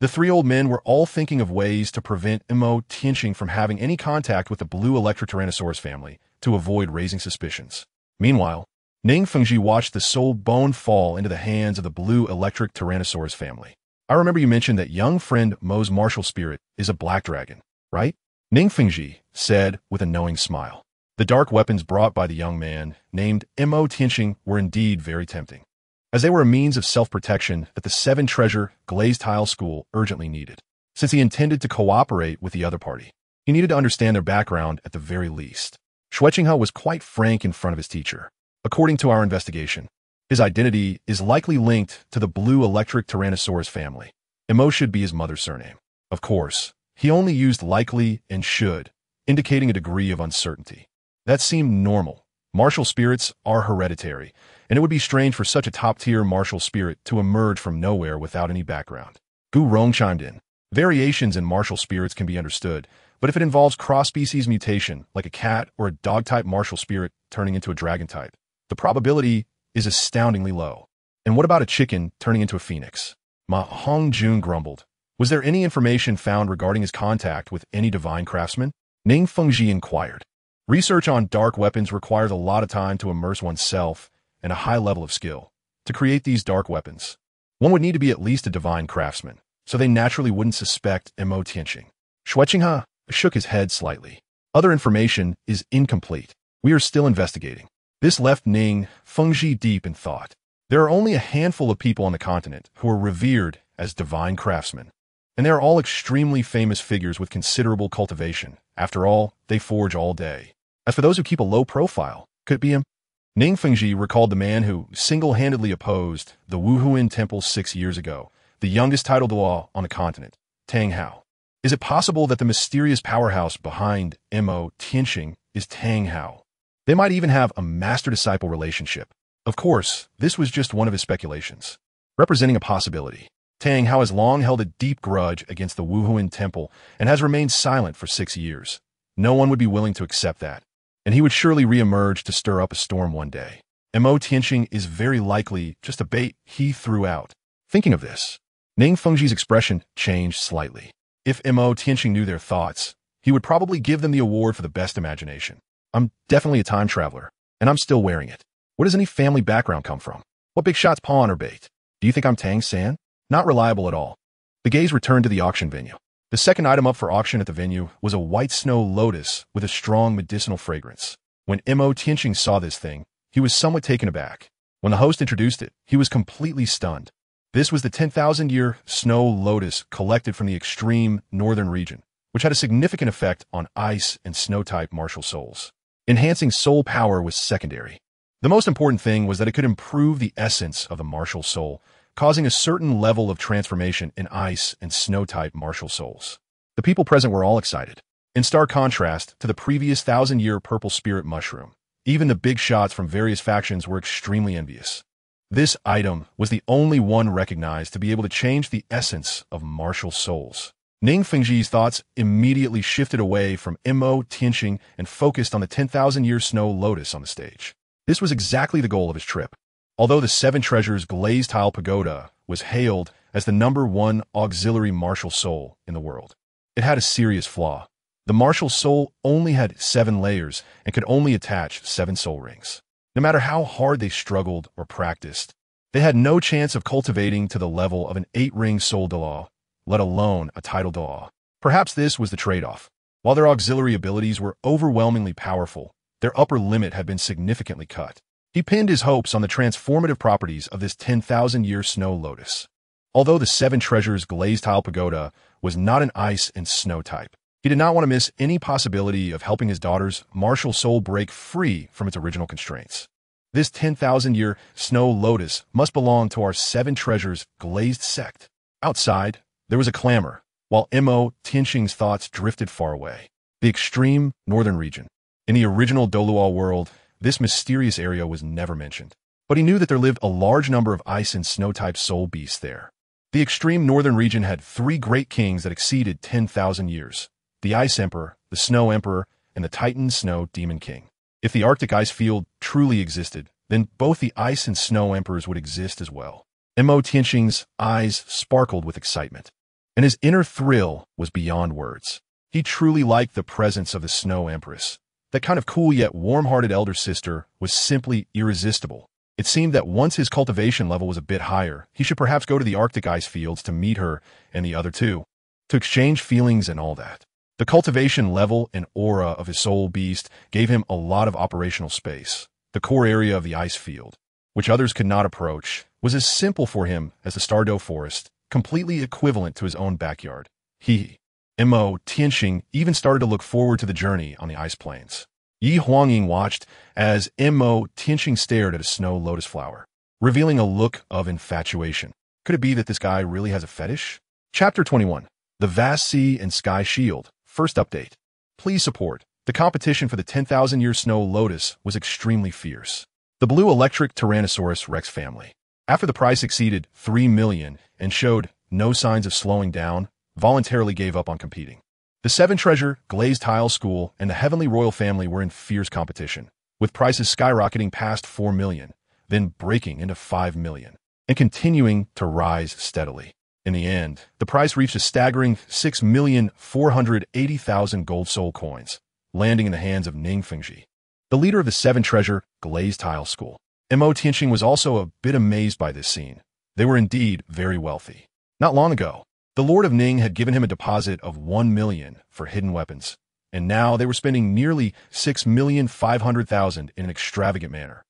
The 3 old men were all thinking of ways to prevent him.Qian from having any contact with the blue electric Tyrannosaurus family to avoid raising suspicions. Meanwhile, Renxue watched the soul bone fall into the hands of the blue electric Tyrannosaurus family. I remember you mentioned that young friend Mo's martial spirit is a black dragon, right? Renxue said with a knowing smile. The dark weapons brought by the young man, named him.Qian, were indeed very tempting, as they were a means of self-protection that the 7-treasure glazed tile school urgently needed. Since he intended to cooperate with the other party, he needed to understand their background at the very least. Xue'er was quite frank in front of his teacher. According to our investigation, his identity is likely linked to the blue electric Tyrannosaurus family. Mo should be his mother's surname. Of course, he only used likely and should, indicating a degree of uncertainty. That seemed normal. Martial spirits are hereditary, and it would be strange for such a top-tier martial spirit to emerge from nowhere without any background. Gu Rong chimed in. Variations in martial spirits can be understood, but if it involves cross-species mutation, like a cat or a dog-type martial spirit turning into a dragon-type, the probability is astoundingly low. And what about a chicken turning into a phoenix? Ma Hongjun grumbled. Was there any information found regarding his contact with any divine craftsman? Renxue inquired. Research on dark weapons requires a lot of time to immerse oneself and a high level of skill. To create these dark weapons, one would need to be at least a divine craftsman, so they naturally wouldn't suspect him.Qian. Xue'er shook his head slightly. Other information is incomplete. We are still investigating. This left Renxue deep in thought. There are only a handful of people on the continent who are revered as divine craftsmen, and they are all extremely famous figures with considerable cultivation. After all, they forge all day. As for those who keep a low profile, could it be him? Renxue recalled the man who single-handedly opposed the Wuhuan temple 6 years ago, the youngest title to law on the continent, Tang Hao. Is it possible that the mysterious powerhouse behind Tianxing is Tang Hao? They might even have a master-disciple relationship. Of course, this was just one of his speculations, representing a possibility. Tang Hao has long held a deep grudge against the Wuhuan temple and has remained silent for 6 years. No one would be willing to accept that, and he would surely reemerge to stir up a storm one day. Tianxing is very likely just a bait he threw out. Thinking of this, Renxue's expression changed slightly. If Tianxing knew their thoughts, he would probably give them the award for the best imagination. I'm definitely a time traveler, and I'm still wearing it. Where does any family background come from? What big shots pawn or bait? Do you think I'm Tianxing? Not reliable at all. The gaze returned to the auction venue. The second item up for auction at the venue was a white snow lotus with a strong medicinal fragrance. When Tianxing saw this thing, he was somewhat taken aback. When the host introduced it, he was completely stunned. This was the 10,000-year snow lotus collected from the extreme northern region, which had a significant effect on ice and snow-type martial souls. Enhancing soul power was secondary. The most important thing was that it could improve the essence of the martial soul, causing a certain level of transformation in ice and snow-type martial souls. The people present were all excited. In stark contrast to the previous 1,000-year purple spirit mushroom, even the big shots from various factions were extremely envious. This item was the only one recognized to be able to change the essence of martial souls. Renxue's thoughts immediately shifted away from Tianxing and focused on the 10,000-year snow lotus on the stage. This was exactly the goal of his trip. Although the Seven Treasures glazed tile pagoda was hailed as the #1 auxiliary martial soul in the world, it had a serious flaw. The martial soul only had 7 layers and could only attach 7 soul rings. No matter how hard they struggled or practiced, they had no chance of cultivating to the level of an 8-ring soul Daoliu, let alone a title Daoliu. Perhaps this was the trade-off. While their auxiliary abilities were overwhelmingly powerful, their upper limit had been significantly cut. He pinned his hopes on the transformative properties of this 10,000-year snow lotus. Although the Seven Treasures glazed tile pagoda was not an ice and snow type, he did not want to miss any possibility of helping his daughter's martial soul break free from its original constraints. This 10,000-year snow lotus must belong to our Seven Treasures glazed sect. Outside, there was a clamor, while Tianxing's thoughts drifted far away. The extreme northern region. In the original Douluo world, this mysterious area was never mentioned, but he knew that there lived a large number of ice and snow-type soul beasts there. The extreme northern region had 3 great kings that exceeded 10,000 years: the Ice Emperor, the Snow Emperor, and the Titan Snow Demon King. If the Arctic ice field truly existed, then both the Ice and Snow Emperors would exist as well. Tianxing's eyes sparkled with excitement, and his inner thrill was beyond words. He truly liked the presence of the Snow Empress. That kind of cool yet warm-hearted elder sister was simply irresistible. It seemed that once his cultivation level was a bit higher, he should perhaps go to the Arctic ice fields to meet her and the other two, to exchange feelings and all that. The cultivation level and aura of his soul beast gave him a lot of operational space. The core area of the ice field, which others could not approach, was as simple for him as the Star Dou forest, completely equivalent to his own backyard. Tianxing even started to look forward to the journey on the ice plains. Yi Huangying watched as Tianxing stared at a snow lotus flower, revealing a look of infatuation. Could it be that this guy really has a fetish? Chapter 21. The Vast Sea and Sky Shield. First update. Please support. The competition for the 10,000-year snow lotus was extremely fierce. The blue electric Tyrannosaurus Rex family, after the price exceeded 3 million and showed no signs of slowing down, voluntarily gave up on competing. The Seven Treasure, Glazed Tile School, and the Heavenly Royal Family were in fierce competition, with prices skyrocketing past 4 million, then breaking into 5 million, and continuing to rise steadily. In the end, the price reached a staggering 6,480,000 gold soul coins, landing in the hands of Renxue, the leader of the Seven Treasure, Glazed Tile School. Tianxing was also a bit amazed by this scene. They were indeed very wealthy. Not long ago, the Lord of Ning had given him a deposit of 1 million for hidden weapons, and now they were spending nearly 6,500,000 in an extravagant manner.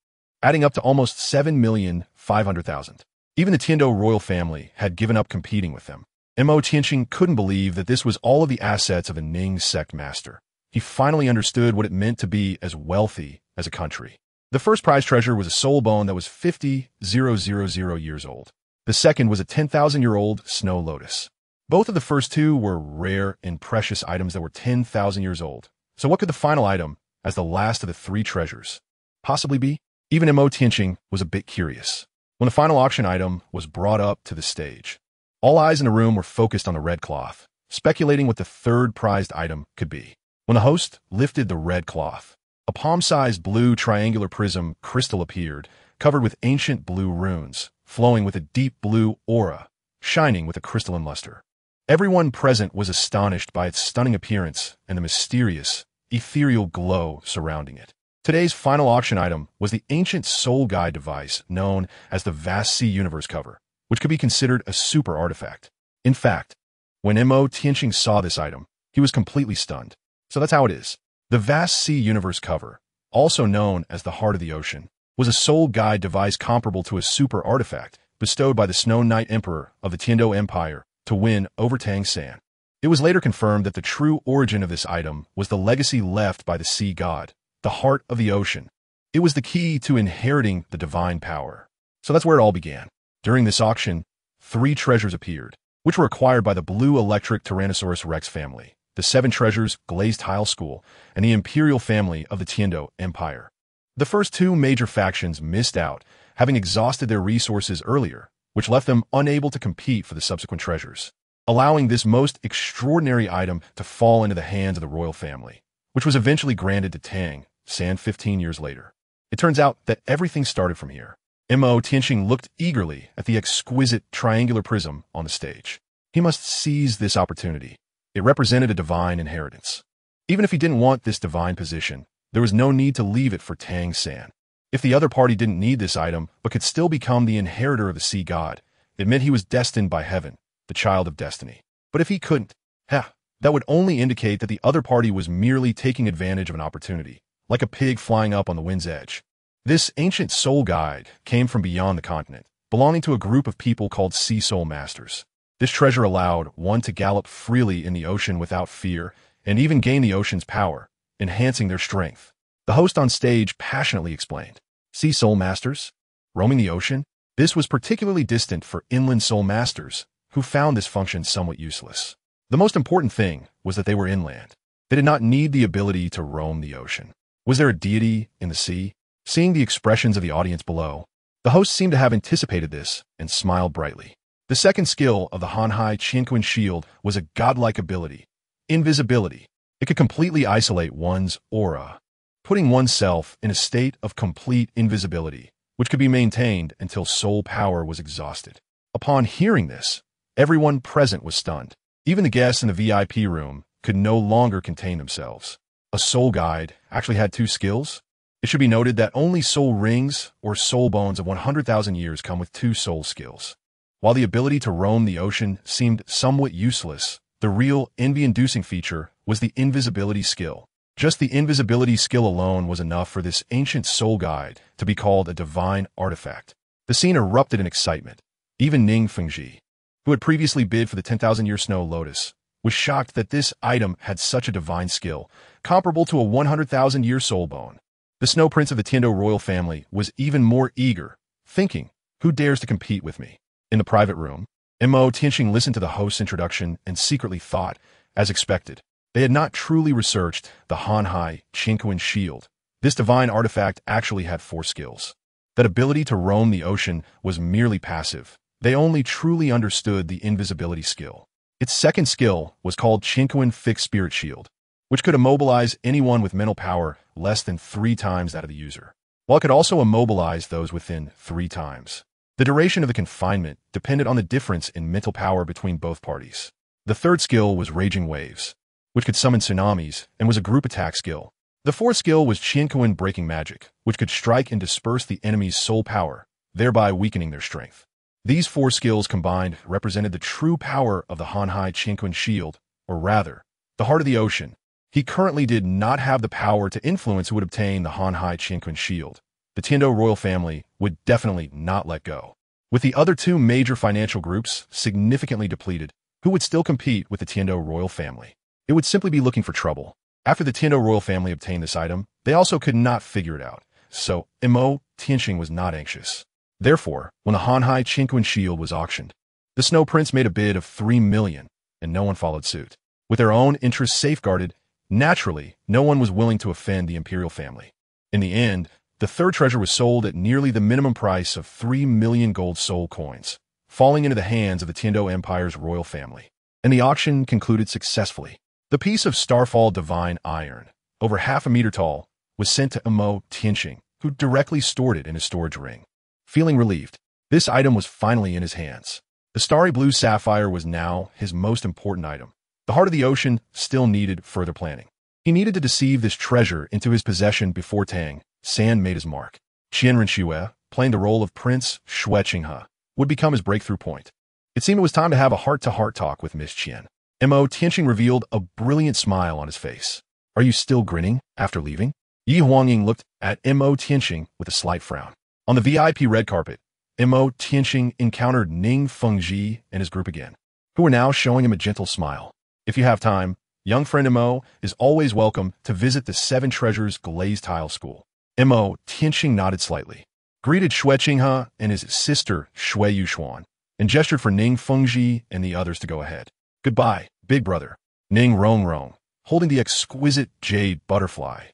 adding up to almost 7,500,000. Even the Tian Dou royal family had given up competing with them. Tianxing couldn't believe that this was all of the assets of a Ning sect master. He finally understood what it meant to be as wealthy as a country. The first prize treasure was a soul bone that was 50,000 years old. The second was a 10,000-year-old snow lotus. Both of the first two were rare and precious items that were 10,000 years old. So what could the final item, as the last of the three treasures, possibly be? Even Tianxing was a bit curious. When the final auction item was brought up to the stage, all eyes in the room were focused on the red cloth, speculating what the third prized item could be. When the host lifted the red cloth, a palm-sized blue triangular prism crystal appeared, covered with ancient blue runes, flowing with a deep blue aura, shining with a crystalline luster. Everyone present was astonished by its stunning appearance and the mysterious, ethereal glow surrounding it. Today's final auction item was the ancient soul guide device known as the Vast Sea Universe cover, which could be considered a super artifact. In fact, when Tianxing saw this item, he was completely stunned. So that's how it is. The Vast Sea Universe cover, also known as the Heart of the Ocean, was a soul guide device comparable to a super artifact bestowed by the Snow Knight Emperor of the Tian Dou Empire to win over Tianxing. It was later confirmed that the true origin of this item was the legacy left by the sea god, the Heart of the Ocean. It was the key to inheriting the divine power. So that's where it all began. During this auction, three treasures appeared, which were acquired by the Blue Electric Tyrannosaurus Rex family, the Seven Treasures Glazed Tile School, and the Imperial family of the Tian Dou Empire. The first two major factions missed out, having exhausted their resources earlier, which left them unable to compete for the subsequent treasures, allowing this most extraordinary item to fall into the hands of the royal family, which was eventually granted to Tianxing 15 years later. It turns out that everything started from here. Tianxing looked eagerly at the exquisite triangular prism on the stage. He must seize this opportunity. It represented a divine inheritance. Even if he didn't want this divine position, there was no need to leave it for Tianxing. If the other party didn't need this item but could still become the inheritor of the sea god, it meant he was destined by heaven, the child of destiny. But if he couldn't, that would only indicate that the other party was merely taking advantage of an opportunity, like a pig flying up on the wind's edge. This ancient soul guide came from beyond the continent, belonging to a group of people called Sea Soul Masters. This treasure allowed one to gallop freely in the ocean without fear and even gain the ocean's power, enhancing their strength. The host on stage passionately explained, Sea Soul Masters? Roaming the ocean? This was particularly distant for inland soul masters, who found this function somewhat useless. The most important thing was that they were inland. They did not need the ability to roam the ocean. Was there a deity in the sea? Seeing the expressions of the audience below, the host seemed to have anticipated this and smiled brightly. The second skill of the him.Qian shield was a godlike ability, invisibility. It could completely isolate one's aura, putting oneself in a state of complete invisibility, which could be maintained until soul power was exhausted. Upon hearing this, everyone present was stunned. Even the guests in the VIP room could no longer contain themselves. A soul guide actually had two skills? It should be noted that only soul rings or soul bones of 100,000 years come with two soul skills. While the ability to roam the ocean seemed somewhat useless, the real envy-inducing feature was the invisibility skill. Just the invisibility skill alone was enough for this ancient soul guide to be called a divine artifact. The scene erupted in excitement. Even Ning Fengji, who had previously bid for the 10,000-year snow lotus, was shocked that this item had such a divine skill, comparable to a 100,000-year soul bone. The Snow Prince of the Tian Dou royal family was even more eager, thinking, who dares to compete with me? In the private room, Tianxing listened to the host's introduction and secretly thought, as expected, they had not truly researched the him.Qian shield. This divine artifact actually had four skills. That ability to roam the ocean was merely passive. They only truly understood the invisibility skill. Its second skill was called Qian Fixed Spirit Shield, which could immobilize anyone with mental power less than 3 times that of the user, while it could also immobilize those within 3 times. The duration of the confinement depended on the difference in mental power between both parties. The third skill was Raging Waves, which could summon tsunamis and was a group attack skill. The fourth skill was Qian Breaking Magic, which could strike and disperse the enemy's soul power, thereby weakening their strength. These 4 skills combined represented the true power of the him.Qian shield, or rather, the Heart of the Ocean. He currently did not have the power to influence who would obtain the him.Qian shield. the Tiandou royal family would definitely not let go. With the other two major financial groups significantly depleted, who would still compete with the Tiandou royal family? It would simply be looking for trouble. After the Tiandou royal family obtained this item, they also could not figure it out. So, Tianxing was not anxious. Therefore, when the Hanhai Qingquan shield was auctioned, the Snow Prince made a bid of 3 million, and no one followed suit. With their own interests safeguarded, naturally, no one was willing to offend the imperial family. In the end, the third treasure was sold at nearly the minimum price of 3 million gold soul coins, falling into the hands of the Tiandou Empire's royal family. And the auction concluded successfully. The piece of Starfall Divine Iron, over half a meter tall, was sent to Tianxing, who directly stored it in his storage ring. Feeling relieved, this item was finally in his hands. The starry blue sapphire was now his most important item. The heart of the ocean still needed further planning. He needed to deceive this treasure into his possession before Tianxing made his mark. Renxue, playing the role of Prince Xue'er, would become his breakthrough point. It seemed it was time to have a heart-to-heart talk with Miss Qian. Tianxing revealed a brilliant smile on his face. Are you still grinning after leaving? Yi Huangying looked at Tianxing with a slight frown. On the VIP red carpet, Tianxing encountered Ning Fengji and his group again, who were now showing him a gentle smile. If you have time, young friend is always welcome to visit the Seven Treasures Glazed Tile School. Tianxing nodded slightly, greeted Xue'er and his sister Xue'er, and gestured for Ning Fengji and the others to go ahead. Goodbye, big brother. Ning Rongrong, holding the exquisite jade butterfly,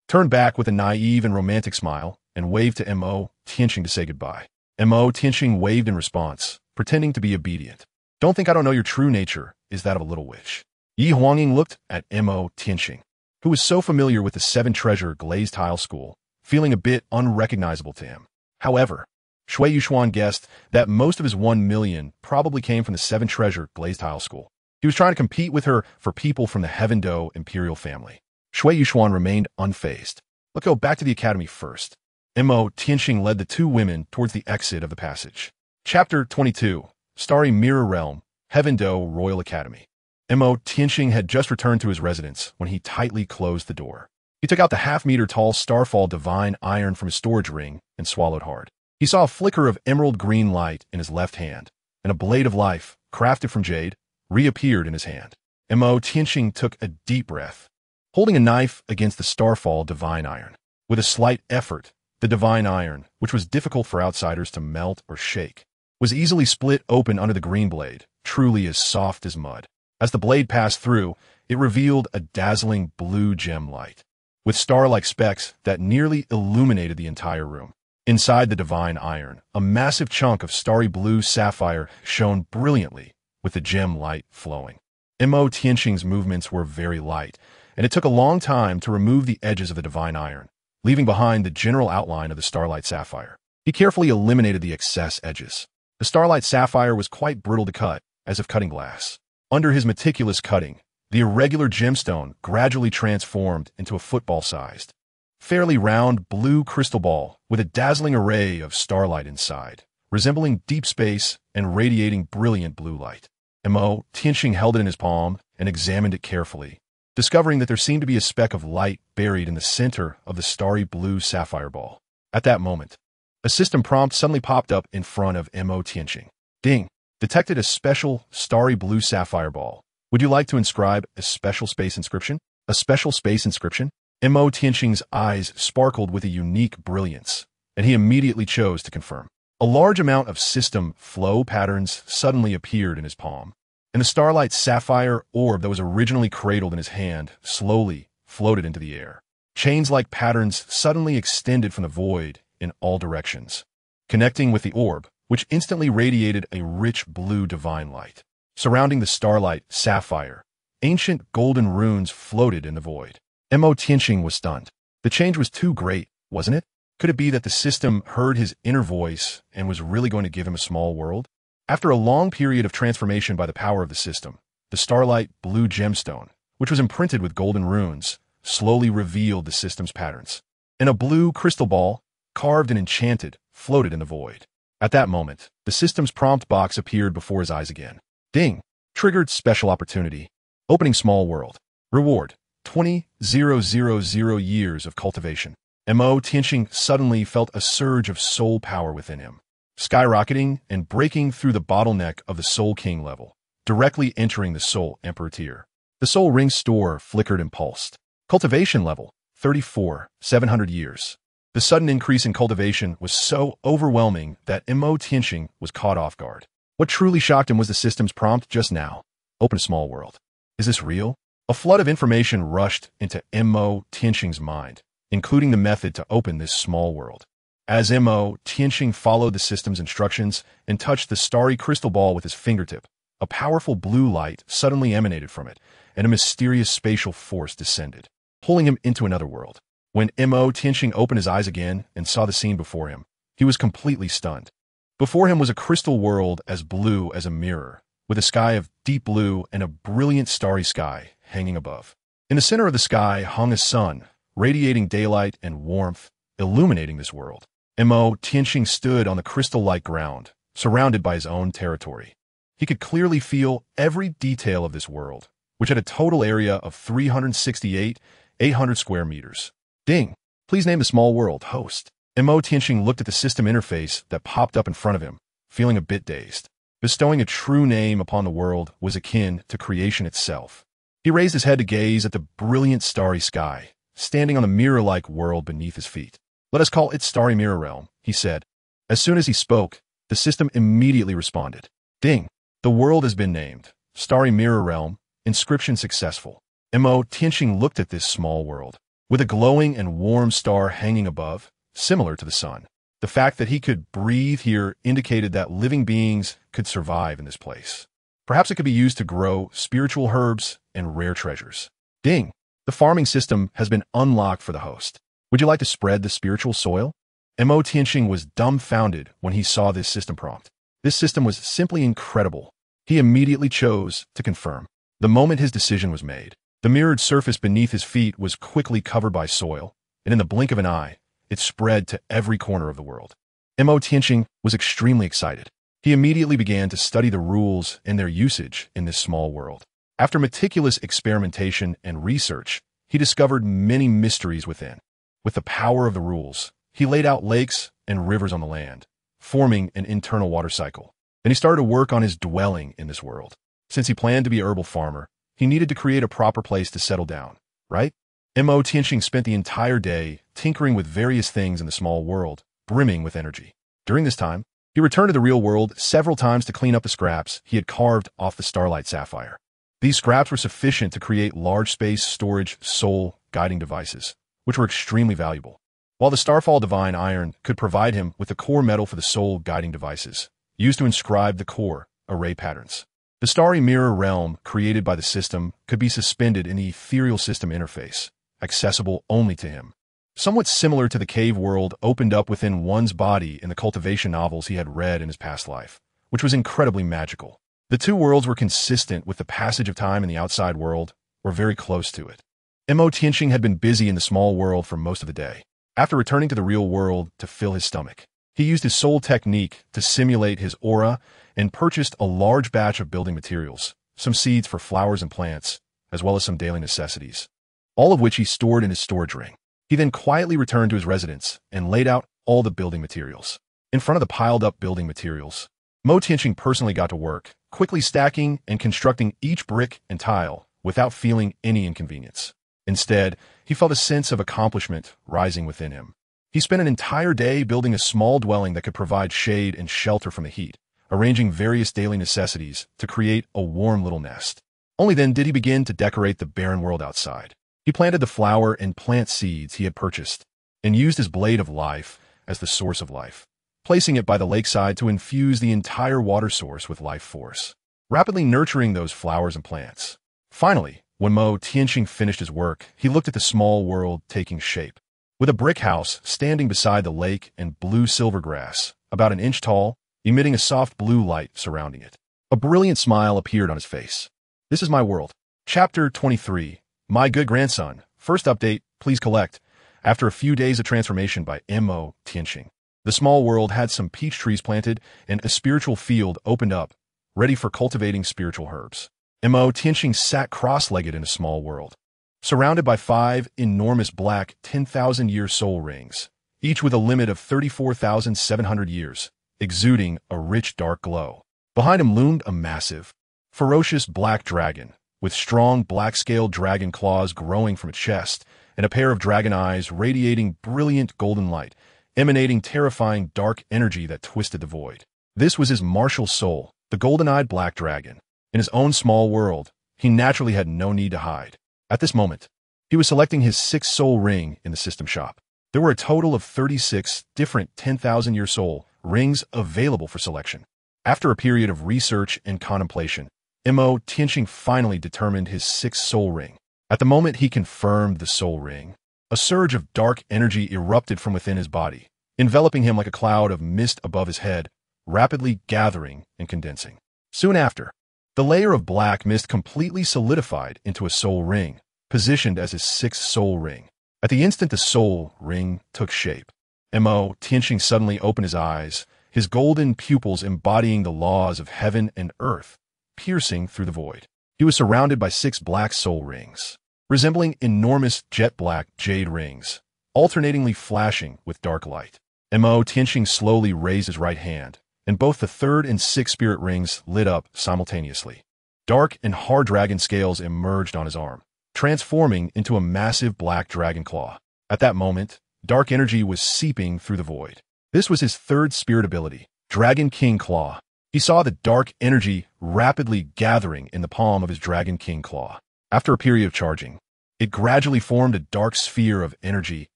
turned back with a naive and romantic smile and waved to Tianxing to say goodbye. Tianxing waved in response, pretending to be obedient. Don't think I don't know your true nature is that of a little witch. Yi Huangying looked at Tianxing, who was so familiar with the Seven Treasure Glazed Tile School, feeling a bit unrecognizable to him. However, Xue'er guessed that most of his 1 million probably came from the Seven Treasure Glazed Tile School. He was trying to compete with her for people from the Dou imperial family. Xue'er remained unfazed. Let's go back to the academy first. Tianxing led the two women towards the exit of the passage. Chapter 22, Starry Mirror Realm, Dou Royal Academy. Tianxing had just returned to his residence when he tightly closed the door. He took out the half-meter-tall Starfall Divine Iron from his storage ring and swallowed hard. He saw a flicker of emerald green light in his left hand, and a blade of life, crafted from jade, reappeared in his hand. Tianxing took a deep breath, holding a knife against the Starfall Divine Iron. With a slight effort, the Divine Iron, which was difficult for outsiders to melt or shake, was easily split open under the green blade, truly as soft as mud. As the blade passed through, it revealed a dazzling blue gem light, with star-like specks that nearly illuminated the entire room. Inside the Divine Iron, a massive chunk of starry blue sapphire shone brilliantly, with the gem light flowing. Tianxing's movements were very light, and it took a long time to remove the edges of the Divine Iron, leaving behind the general outline of the Starlight Sapphire. He carefully eliminated the excess edges. The Starlight Sapphire was quite brittle to cut, as if cutting glass. Under his meticulous cutting, the irregular gemstone gradually transformed into a football-sized, fairly round blue crystal ball with a dazzling array of starlight inside, resembling deep space and radiating brilliant blue light. Tianxing held it in his palm and examined it carefully, discovering that there seemed to be a speck of light buried in the center of the starry blue sapphire ball. At that moment, a system prompt suddenly popped up in front of Tianxing. Ding! Detected a special starry blue sapphire ball. Would you like to inscribe a special space inscription? A special space inscription? Tianxing's eyes sparkled with a unique brilliance, and he immediately chose to confirm. A large amount of system flow patterns suddenly appeared in his palm, and the starlight sapphire orb that was originally cradled in his hand slowly floated into the air. Chains-like patterns suddenly extended from the void in all directions, connecting with the orb, which instantly radiated a rich blue divine light. Surrounding the starlight sapphire, ancient golden runes floated in the void. Tianxing was stunned. The change was too great, wasn't it? Could it be that the system heard his inner voice and was really going to give him a small world? After a long period of transformation by the power of the system, the starlight blue gemstone, which was imprinted with golden runes, slowly revealed the system's patterns. And a blue crystal ball, carved and enchanted, floated in the void. At that moment, the system's prompt box appeared before his eyes again. Ding! Triggered special opportunity. Opening small world. Reward: 20,000 years of cultivation. Tianxing suddenly felt a surge of soul power within him, skyrocketing and breaking through the bottleneck of the Soul King level, directly entering the Soul Emperor tier. The Soul Ring store flickered and pulsed. Cultivation level, 34, 700 years. The sudden increase in cultivation was so overwhelming that Tianxing was caught off guard. What truly shocked him was the system's prompt just now. Open a small world. Is this real? A flood of information rushed into Tianxing's mind, including the method to open this small world. As Tianxing followed the system's instructions and touched the starry crystal ball with his fingertip, a powerful blue light suddenly emanated from it, and a mysterious spatial force descended, pulling him into another world. When Tianxing opened his eyes again and saw the scene before him, he was completely stunned. Before him was a crystal world as blue as a mirror, with a sky of deep blue and a brilliant starry sky hanging above. In the center of the sky hung a sun, radiating daylight and warmth, illuminating this world. Tianxing stood on the crystal-like ground, surrounded by his own territory. He could clearly feel every detail of this world, which had a total area of 368,800 square meters. Ding! Please name the small world host. Tianxing looked at the system interface that popped up in front of him, feeling a bit dazed. Bestowing a true name upon the world was akin to creation itself. He raised his head to gaze at the brilliant starry sky, standing on the mirror-like world beneath his feet. Let us call it Starry Mirror Realm, he said. As soon as he spoke, the system immediately responded. Ding! The world has been named. Starry Mirror Realm, inscription successful. Tianxing looked at this small world, with a glowing and warm star hanging above, similar to the sun. The fact that he could breathe here indicated that living beings could survive in this place. Perhaps it could be used to grow spiritual herbs and rare treasures. Ding! The farming system has been unlocked for the host. Would you like to spread the spiritual soil? Tianxing was dumbfounded when he saw this system prompt. This system was simply incredible. He immediately chose to confirm. The moment his decision was made, the mirrored surface beneath his feet was quickly covered by soil, and in the blink of an eye, it spread to every corner of the world. Tianxing was extremely excited. He immediately began to study the rules and their usage in this small world. After meticulous experimentation and research, he discovered many mysteries within. With the power of the rules, he laid out lakes and rivers on the land, forming an internal water cycle. Then he started to work on his dwelling in this world. Since he planned to be a herbal farmer, he needed to create a proper place to settle down, right? Tianxing spent the entire day tinkering with various things in the small world, brimming with energy. During this time, he returned to the real world several times to clean up the scraps he had carved off the Starlight Sapphire. These scraps were sufficient to create large space storage soul guiding devices, which were extremely valuable. While the Starfall Divine Iron could provide him with the core metal for the soul guiding devices, used to inscribe the core array patterns. The Starry Mirror Realm created by the system could be suspended in the ethereal system interface, accessible only to him. Somewhat similar to the cave world opened up within one's body in the cultivation novels he had read in his past life, which was incredibly magical. The two worlds were consistent with the passage of time in the outside world, or very close to it. Tianxing had been busy in the small world for most of the day. After returning to the real world to fill his stomach, he used his soul technique to simulate his aura and purchased a large batch of building materials, some seeds for flowers and plants, as well as some daily necessities, all of which he stored in his storage ring. He then quietly returned to his residence and laid out all the building materials. In front of the piled-up building materials, Tianxing personally got to work, quickly stacking and constructing each brick and tile without feeling any inconvenience. Instead, he felt a sense of accomplishment rising within him. He spent an entire day building a small dwelling that could provide shade and shelter from the heat, arranging various daily necessities to create a warm little nest. Only then did he begin to decorate the barren world outside. He planted the flower and plant seeds he had purchased, and used his blade of life as the source of life, placing it by the lakeside to infuse the entire water source with life force, rapidly nurturing those flowers and plants. Finally, when Tianxing finished his work, he looked at the small world taking shape. With a brick house standing beside the lake and blue-silver grass, about an inch tall, emitting a soft blue light surrounding it. A brilliant smile appeared on his face. This is my world. Chapter 23. My good grandson. First update, please collect. After a few days of transformation by Tianxing, the small world had some peach trees planted and a spiritual field opened up, ready for cultivating spiritual herbs. Tianxing sat cross-legged in a small world, surrounded by 5 enormous black 10,000-year soul rings, each with a limit of 34,700 years, exuding a rich dark glow. Behind him loomed a massive, ferocious black dragon, with strong black-scaled dragon claws growing from its chest, and a pair of dragon eyes radiating brilliant golden light, emanating terrifying dark energy that twisted the void. This was his martial soul, the golden-eyed black dragon. In his own small world, he naturally had no need to hide. At this moment, he was selecting his 6th soul ring in the system shop. There were a total of 36 different 10,000-year soul rings available for selection. After a period of research and contemplation, Tianxing finally determined his 6th soul ring. At the moment he confirmed the soul ring, a surge of dark energy erupted from within his body, enveloping him like a cloud of mist above his head, rapidly gathering and condensing. Soon after, the layer of black mist completely solidified into a soul ring, positioned as his 6th soul ring. At the instant the soul ring took shape, Tianxing suddenly opened his eyes, his golden pupils embodying the laws of heaven and earth, piercing through the void. He was surrounded by 6 black soul rings, resembling enormous jet-black jade rings, alternatingly flashing with dark light. Tianxing slowly raised his right hand, and both the 3rd and 6th spirit rings lit up simultaneously. Dark and hard dragon scales emerged on his arm, transforming into a massive black dragon claw. At that moment, dark energy was seeping through the void. This was his 3rd spirit ability, Dragon King Claw. He saw the dark energy rapidly gathering in the palm of his Dragon King Claw. After a period of charging, it gradually formed a dark sphere of energy,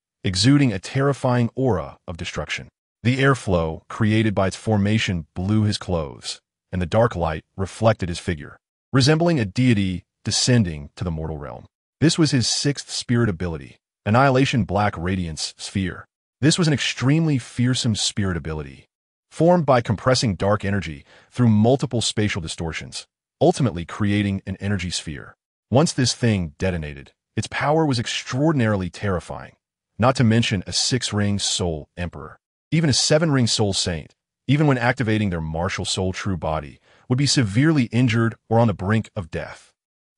exuding a terrifying aura of destruction. The airflow created by its formation blew his clothes, and the dark light reflected his figure, resembling a deity descending to the mortal realm. This was his 6th spirit ability, Annihilation Black Radiance Sphere. This was an extremely fearsome spirit ability, formed by compressing dark energy through multiple spatial distortions, ultimately creating an energy sphere. Once this thing detonated, its power was extraordinarily terrifying, not to mention a 6-ring soul emperor. Even a 7-ring soul saint, even when activating their martial soul true body, would be severely injured or on the brink of death.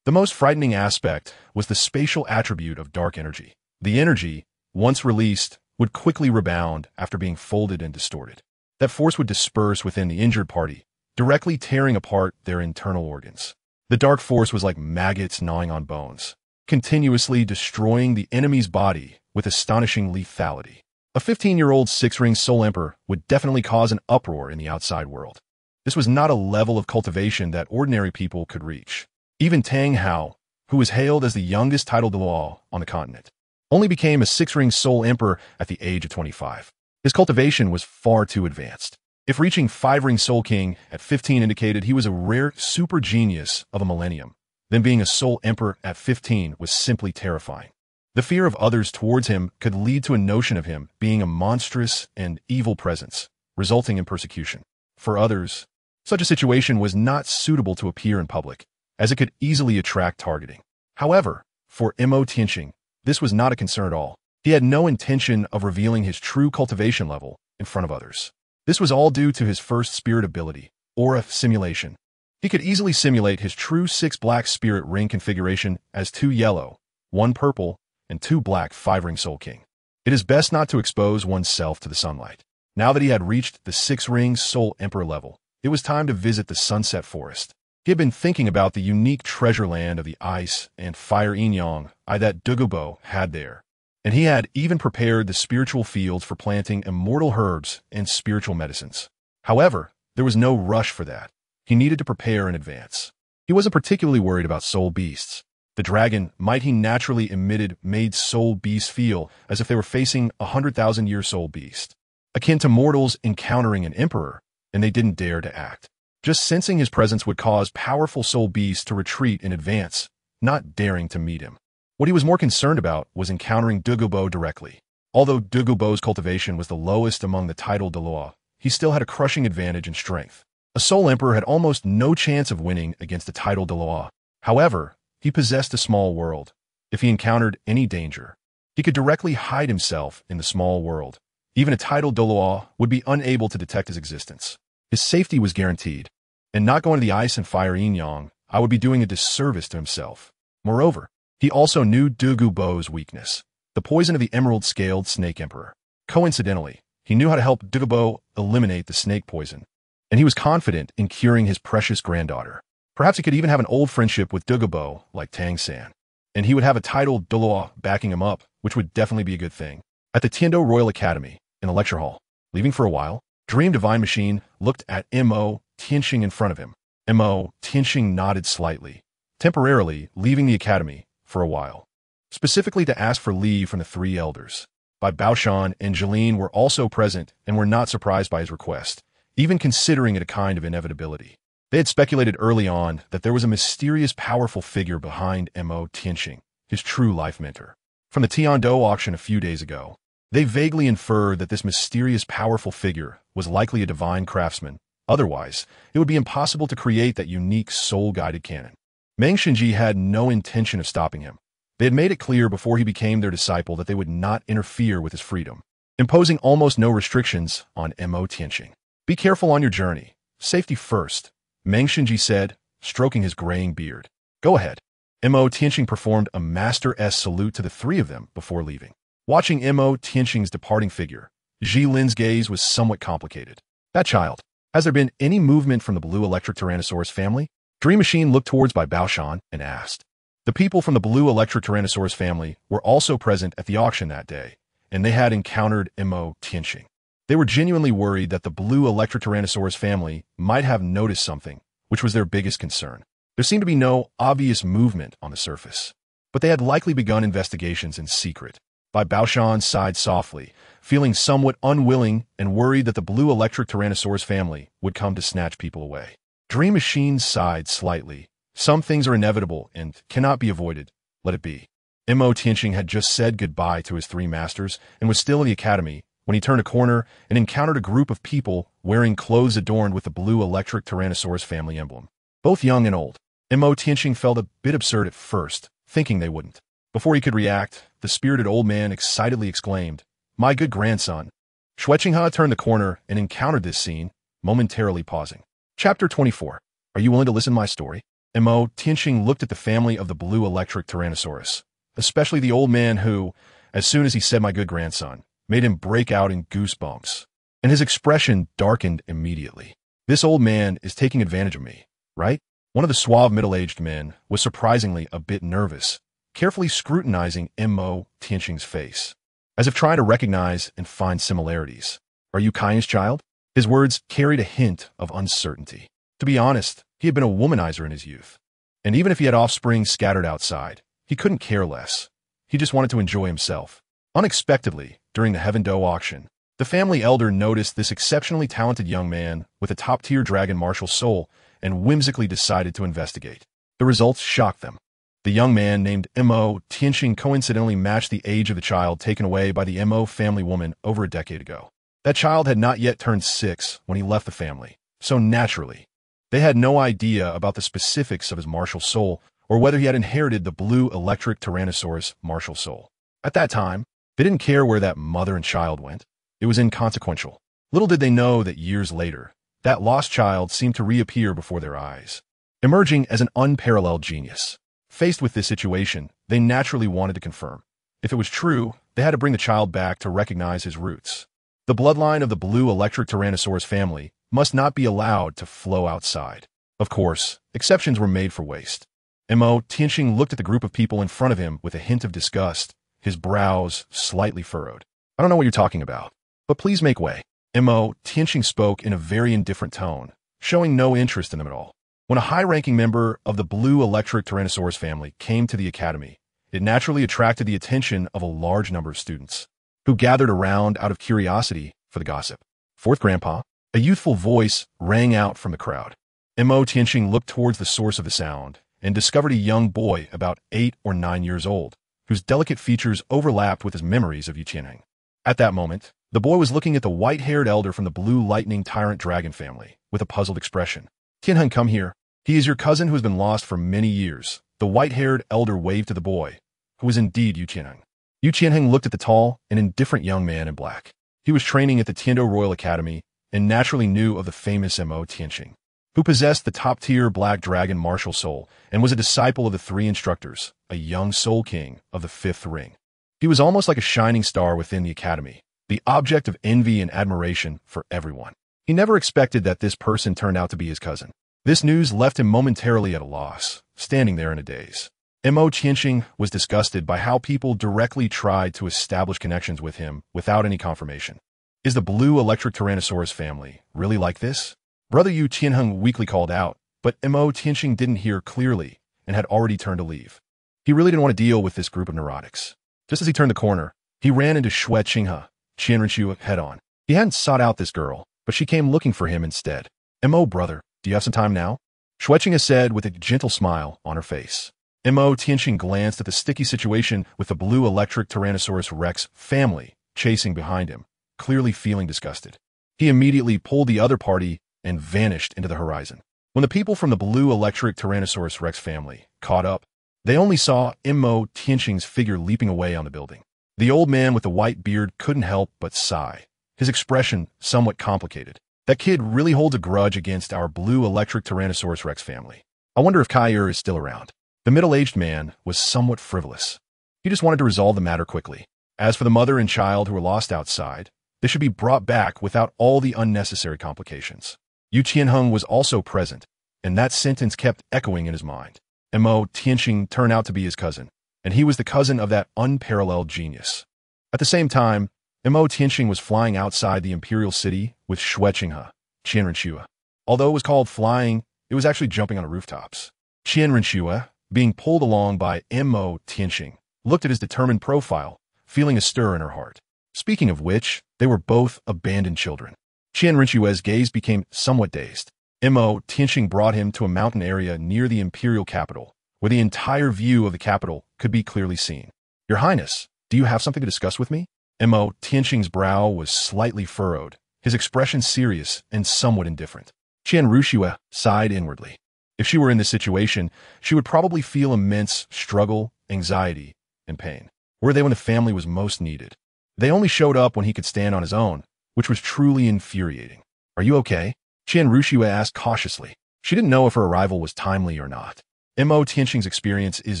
The most frightening aspect was the spatial attribute of dark energy. The energy, once released, would quickly rebound after being folded and distorted. That force would disperse within the injured party, directly tearing apart their internal organs. The dark force was like maggots gnawing on bones, continuously destroying the enemy's body with astonishing lethality. A 15-year-old 6-ring soul emperor would definitely cause an uproar in the outside world. This was not a level of cultivation that ordinary people could reach. Even Tang Hao, who was hailed as the youngest title Douluo on the continent, only became a 6-ring soul emperor at the age of 25. His cultivation was far too advanced. If reaching 5-ring soul king at 15 indicated he was a rare super genius of a millennium, then being a soul emperor at 15 was simply terrifying. The fear of others towards him could lead to a notion of him being a monstrous and evil presence, resulting in persecution. For others, such a situation was not suitable to appear in public, as it could easily attract targeting. However, for Tianxing, this was not a concern at all. He had no intention of revealing his true cultivation level in front of others. This was all due to his 1st spirit ability, Aura Simulation. He could easily simulate his true 6 black spirit ring configuration as 2 yellow, 1 purple, and 2 black 5-ring soul king. It is best not to expose oneself to the sunlight. Now that he had reached the 6-ring soul emperor level, it was time to visit the Sunset Forest. He had been thinking about the unique treasure land of the ice and fire yin-yang that Douluo had there, and he had even prepared the spiritual fields for planting immortal herbs and spiritual medicines. However, there was no rush for that. He needed to prepare in advance. He wasn't particularly worried about soul beasts. The dragon might he naturally emitted made soul beasts feel as if they were facing a 100,000-year soul beast, akin to mortals encountering an emperor, and they didn't dare to act. Just sensing his presence would cause powerful soul beasts to retreat in advance, not daring to meet him. What he was more concerned about was encountering Douluo directly. Although Douluo's cultivation was the lowest among the titled Douluo, he still had a crushing advantage in strength. A soul emperor had almost no chance of winning against a titled Douluo. However, he possessed a small world. If he encountered any danger, he could directly hide himself in the small world. Even a titled Douluo would be unable to detect his existence. His safety was guaranteed, and not going to the ice and fire yin-yang, I would be doing a disservice to himself. Moreover, He also knew Douluo Bo's weakness, the poison of the emerald-scaled snake emperor. Coincidentally, he knew how to help Douluo Bo eliminate the snake poison, and he was confident in curing his precious granddaughter. Perhaps he could even have an old friendship with Douluo Bo like Tianxing, and he would have a title Douluo backing him up, which would definitely be a good thing. At the Tiando Royal Academy, in the lecture hall, leaving for a while, Dream Divine Machine looked at him.Qian in front of him. him.Qian nodded slightly, temporarily leaving the academy for a while, specifically to ask for leave from the three elders. Bai Baoshan and Jeline were also present and were not surprised by his request, even considering it a kind of inevitability. They had speculated early on that there was a mysterious, powerful figure behind him.Qian, his true life mentor. From the Tiando auction a few days ago, they vaguely inferred that this mysterious, powerful figure was likely a divine craftsman. Otherwise, it would be impossible to create that unique soul-guided cannon. Meng Xinji had no intention of stopping him. They had made it clear before he became their disciple that they would not interfere with his freedom, imposing almost no restrictions on him.Qian. Be careful on your journey. Safety first, Meng Xinji said, stroking his graying beard. Go ahead. him.Qian performed a master-s salute to the three of them before leaving. Watching him.Qian's departing figure, Ji Lin's gaze was somewhat complicated. That child. Has there been any movement from the blue electric Tyrannosaurus family? Dream Machine looked towards Bai Baoshan and asked. The people from the blue electric Tyrannosaurus family were also present at the auction that day, and they had encountered him.Qian. They were genuinely worried that the blue electric Tyrannosaurus family might have noticed something, which was their biggest concern. There seemed to be no obvious movement on the surface, but they had likely begun investigations in secret. Bai Baoshan sighed softly, feeling somewhat unwilling and worried that the blue electric Tyrannosaurus family would come to snatch people away. Dream Machine sighed slightly. Some things are inevitable and cannot be avoided. Let it be. him.Qian had just said goodbye to his three masters and was still in the academy when he turned a corner and encountered a group of people wearing clothes adorned with the blue electric Tyrannosaurus family emblem. Both young and old. him.Qian felt a bit absurd at first, thinking they wouldn't. Before he could react, the spirited old man excitedly exclaimed, "My good grandson." Xue'er turned the corner and encountered this scene, momentarily pausing. Chapter 24. Are you willing to listen to my story? him.Qian looked at the family of the blue electric Tyrannosaurus, especially the old man who, as soon as he said "my good grandson," made him break out in goosebumps, and his expression darkened immediately. This old man is taking advantage of me, right? One of the suave middle-aged men was surprisingly a bit nervous, carefully scrutinizing him.Qian's face, as if trying to recognize and find similarities. Are you Qian's child? His words carried a hint of uncertainty. To be honest, he had been a womanizer in his youth, and even if he had offspring scattered outside, he couldn't care less. He just wanted to enjoy himself. Unexpectedly, during the Heaven Dou auction, the family elder noticed this exceptionally talented young man with a top-tier dragon martial soul and whimsically decided to investigate. The results shocked them. The young man named him.Qian coincidentally matched the age of the child taken away by the M.O. family woman over a decade ago. That child had not yet turned 6 when he left the family, so naturally, they had no idea about the specifics of his martial soul or whether he had inherited the blue electric Tyrannosaurus martial soul. At that time, they didn't care where that mother and child went. It was inconsequential. Little did they know that years later, that lost child seemed to reappear before their eyes, emerging as an unparalleled genius. Faced with this situation, they naturally wanted to confirm. If it was true, they had to bring the child back to recognize his roots. The bloodline of the blue electric Tyrannosaurus family must not be allowed to flow outside. Of course, exceptions were made for waste. him.Qian looked at the group of people in front of him with a hint of disgust, his brows slightly furrowed. I don't know what you're talking about, but please make way. him.Qian spoke in a very indifferent tone, showing no interest in them at all. When a high-ranking member of the blue electric Tyrannosaurus family came to the academy, it naturally attracted the attention of a large number of students, who gathered around out of curiosity for the gossip. Fourth Grandpa, a youthful voice rang out from the crowd. him.Qian looked towards the source of the sound and discovered a young boy about 8 or 9 years old, whose delicate features overlapped with his memories of Tianxing. At that moment, the boy was looking at the white-haired elder from the blue lightning tyrant dragon family with a puzzled expression. Tianxing, come here. He is your cousin who has been lost for many years. The white-haired elder waved to the boy, who was indeed Tianxing. Tianxing looked at the tall and indifferent young man in black. He was training at the Tiando Royal Academy and naturally knew of the famous him.Qian. who possessed the top-tier black dragon martial soul and was a disciple of the three instructors, a young soul king of the fifth ring. He was almost like a shining star within the academy, the object of envy and admiration for everyone. He never expected that this person turned out to be his cousin. This news left him momentarily at a loss, standing there in a daze. Tianxing was disgusted by how people directly tried to establish connections with him without any confirmation. Is the blue electric Tyrannosaurus family really like this? Brother Yu Qianheng weakly called out, but Tianxing didn't hear clearly and had already turned to leave. He really didn't want to deal with this group of neurotics. Just as he turned the corner, he ran into Xue'er, Renxue head-on. He hadn't sought out this girl, but she came looking for him instead. Brother, do you have some time now? Xue'er said with a gentle smile on her face. Tianxing glanced at the sticky situation with the blue electric Tyrannosaurus Rex family chasing behind him, clearly feeling disgusted. He immediately pulled the other party and vanished into the horizon. When the people from the blue electric Tyrannosaurus Rex family caught up, they only saw Tianxing's figure leaping away on the building. The old man with the white beard couldn't help but sigh, his expression somewhat complicated. That kid really holds a grudge against our blue electric Tyrannosaurus Rex family. I wonder if Xue'er is still around. The middle-aged man was somewhat frivolous. He just wanted to resolve the matter quickly. As for the mother and child who were lost outside, they should be brought back without all the unnecessary complications. Yu Qianheng was also present, and that sentence kept echoing in his mind. Tianxing turned out to be his cousin, and he was the cousin of that unparalleled genius. At the same time, Tianxing was flying outside the imperial city with Renxue, Renxue. Although it was called flying, it was actually jumping on the rooftops. Renxue, being pulled along by Tianxing, looked at his determined profile, feeling a stir in her heart. Speaking of which, they were both abandoned children. Renxue's gaze became somewhat dazed. Tianxing brought him to a mountain area near the imperial capital, where the entire view of the capital could be clearly seen. Your Highness, do you have something to discuss with me? Tianxing's brow was slightly furrowed, his expression serious and somewhat indifferent. Renxue sighed inwardly. If she were in this situation, she would probably feel immense struggle, anxiety, and pain. Were they when the family was most needed? They only showed up when he could stand on his own, which was truly infuriating. Are you okay? Renxue asked cautiously. She didn't know if her arrival was timely or not. Tianxing's experience is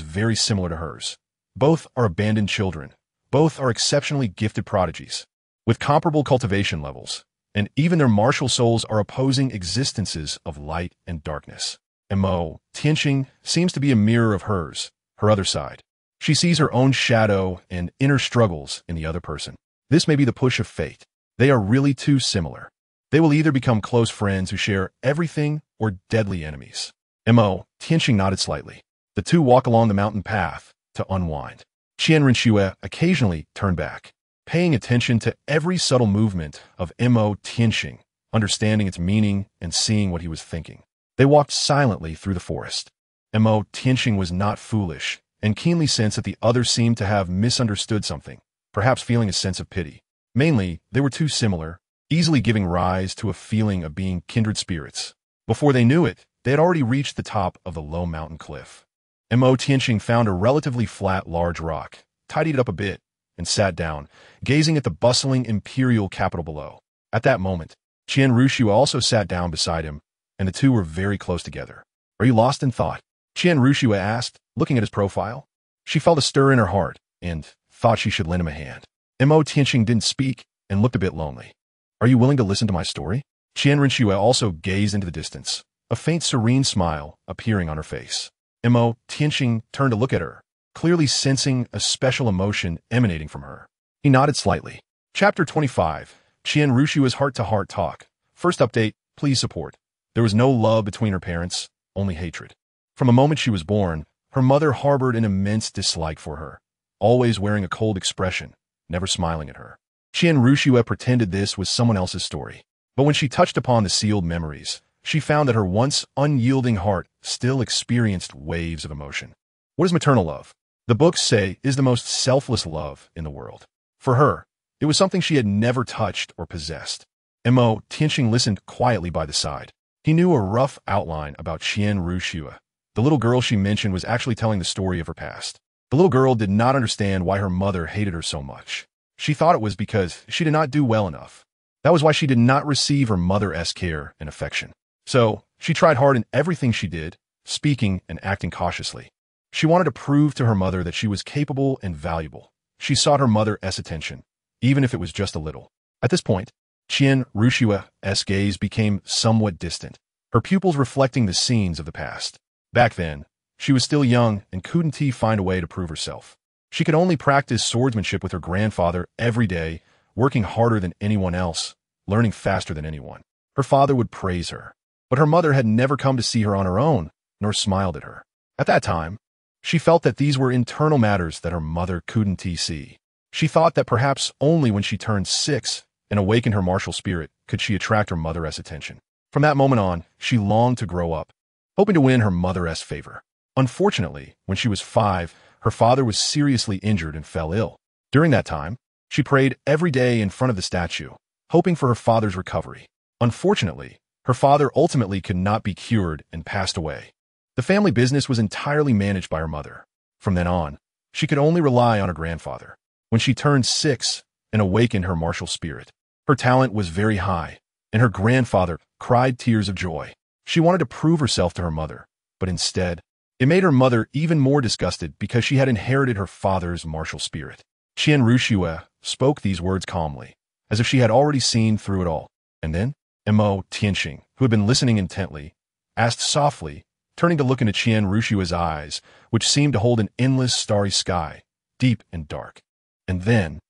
very similar to hers. Both are abandoned children. Both are exceptionally gifted prodigies, with comparable cultivation levels, and even their martial souls are opposing existences of light and darkness. Tianxing seems to be a mirror of hers, her other side. She sees her own shadow and inner struggles in the other person. This may be the push of fate. They are really too similar. They will either become close friends who share everything or deadly enemies. Tianxing nodded slightly. The two walk along the mountain path to unwind. Renxue occasionally turned back, paying attention to every subtle movement of Tianxing, understanding its meaning and seeing what he was thinking. They walked silently through the forest. Tianxing was not foolish and keenly sensed that the other seemed to have misunderstood something, perhaps feeling a sense of pity. Mainly, they were too similar, easily giving rise to a feeling of being kindred spirits. Before they knew it, they had already reached the top of the low mountain cliff. Tianxing found a relatively flat, large rock, tidied it up a bit, and sat down, gazing at the bustling imperial capital below. At that moment, Renxue also sat down beside him, and the two were very close together. Are you lost in thought? Renxue asked, looking at his profile. She felt a stir in her heart, and thought she should lend him a hand. Tianxing didn't speak and looked a bit lonely. Are you willing to listen to my story? Renxue also gazed into the distance, a faint serene smile appearing on her face. Tianxing turned to look at her, clearly sensing a special emotion emanating from her. He nodded slightly. Chapter 25. Renxue's heart-to-heart talk. First update, please support. There was no love between her parents, only hatred. From the moment she was born, her mother harbored an immense dislike for her, always wearing a cold expression, never smiling at her. Renxue pretended this was someone else's story. But when she touched upon the sealed memories, she found that her once unyielding heart still experienced waves of emotion. What is maternal love? The books say is the most selfless love in the world. For her, it was something she had never touched or possessed. Tianxing listened quietly by the side. He knew a rough outline about Renxue. The little girl she mentioned was actually telling the story of her past. The little girl did not understand why her mother hated her so much. She thought it was because she did not do well enough. That was why she did not receive her mother's care and affection. So, She tried hard in everything she did, speaking and acting cautiously. She wanted to prove to her mother that she was capable and valuable. She sought her mother's attention, even if it was just a little. At this point, Renxue's gaze became somewhat distant, her pupils reflecting the scenes of the past. Back then, she was still young and couldn't find a way to prove herself. She could only practice swordsmanship with her grandfather every day, working harder than anyone else, learning faster than anyone. Her father would praise her, but her mother had never come to see her on her own, nor smiled at her. At that time, she felt that these were internal matters that her mother couldn't see. She thought that perhaps only when she turned 6 and awakened her martial spirit could she attract her mother's attention. From that moment on, she longed to grow up, hoping to win her mother's favor. Unfortunately, when she was 5, her father was seriously injured and fell ill. During that time, she prayed every day in front of the statue, hoping for her father's recovery. Unfortunately, her father ultimately could not be cured and passed away. The family business was entirely managed by her mother. From then on, she could only rely on her grandfather. When she turned 6 and awakened her martial spirit, her talent was very high, and her grandfather cried tears of joy. She wanted to prove herself to her mother, but instead, it made her mother even more disgusted because she had inherited her father's martial spirit. Renxue spoke these words calmly, as if she had already seen through it all. And then, Tianxing, who had been listening intently, asked softly, turning to look into Renxue's eyes, which seemed to hold an endless starry sky, deep and dark. And then,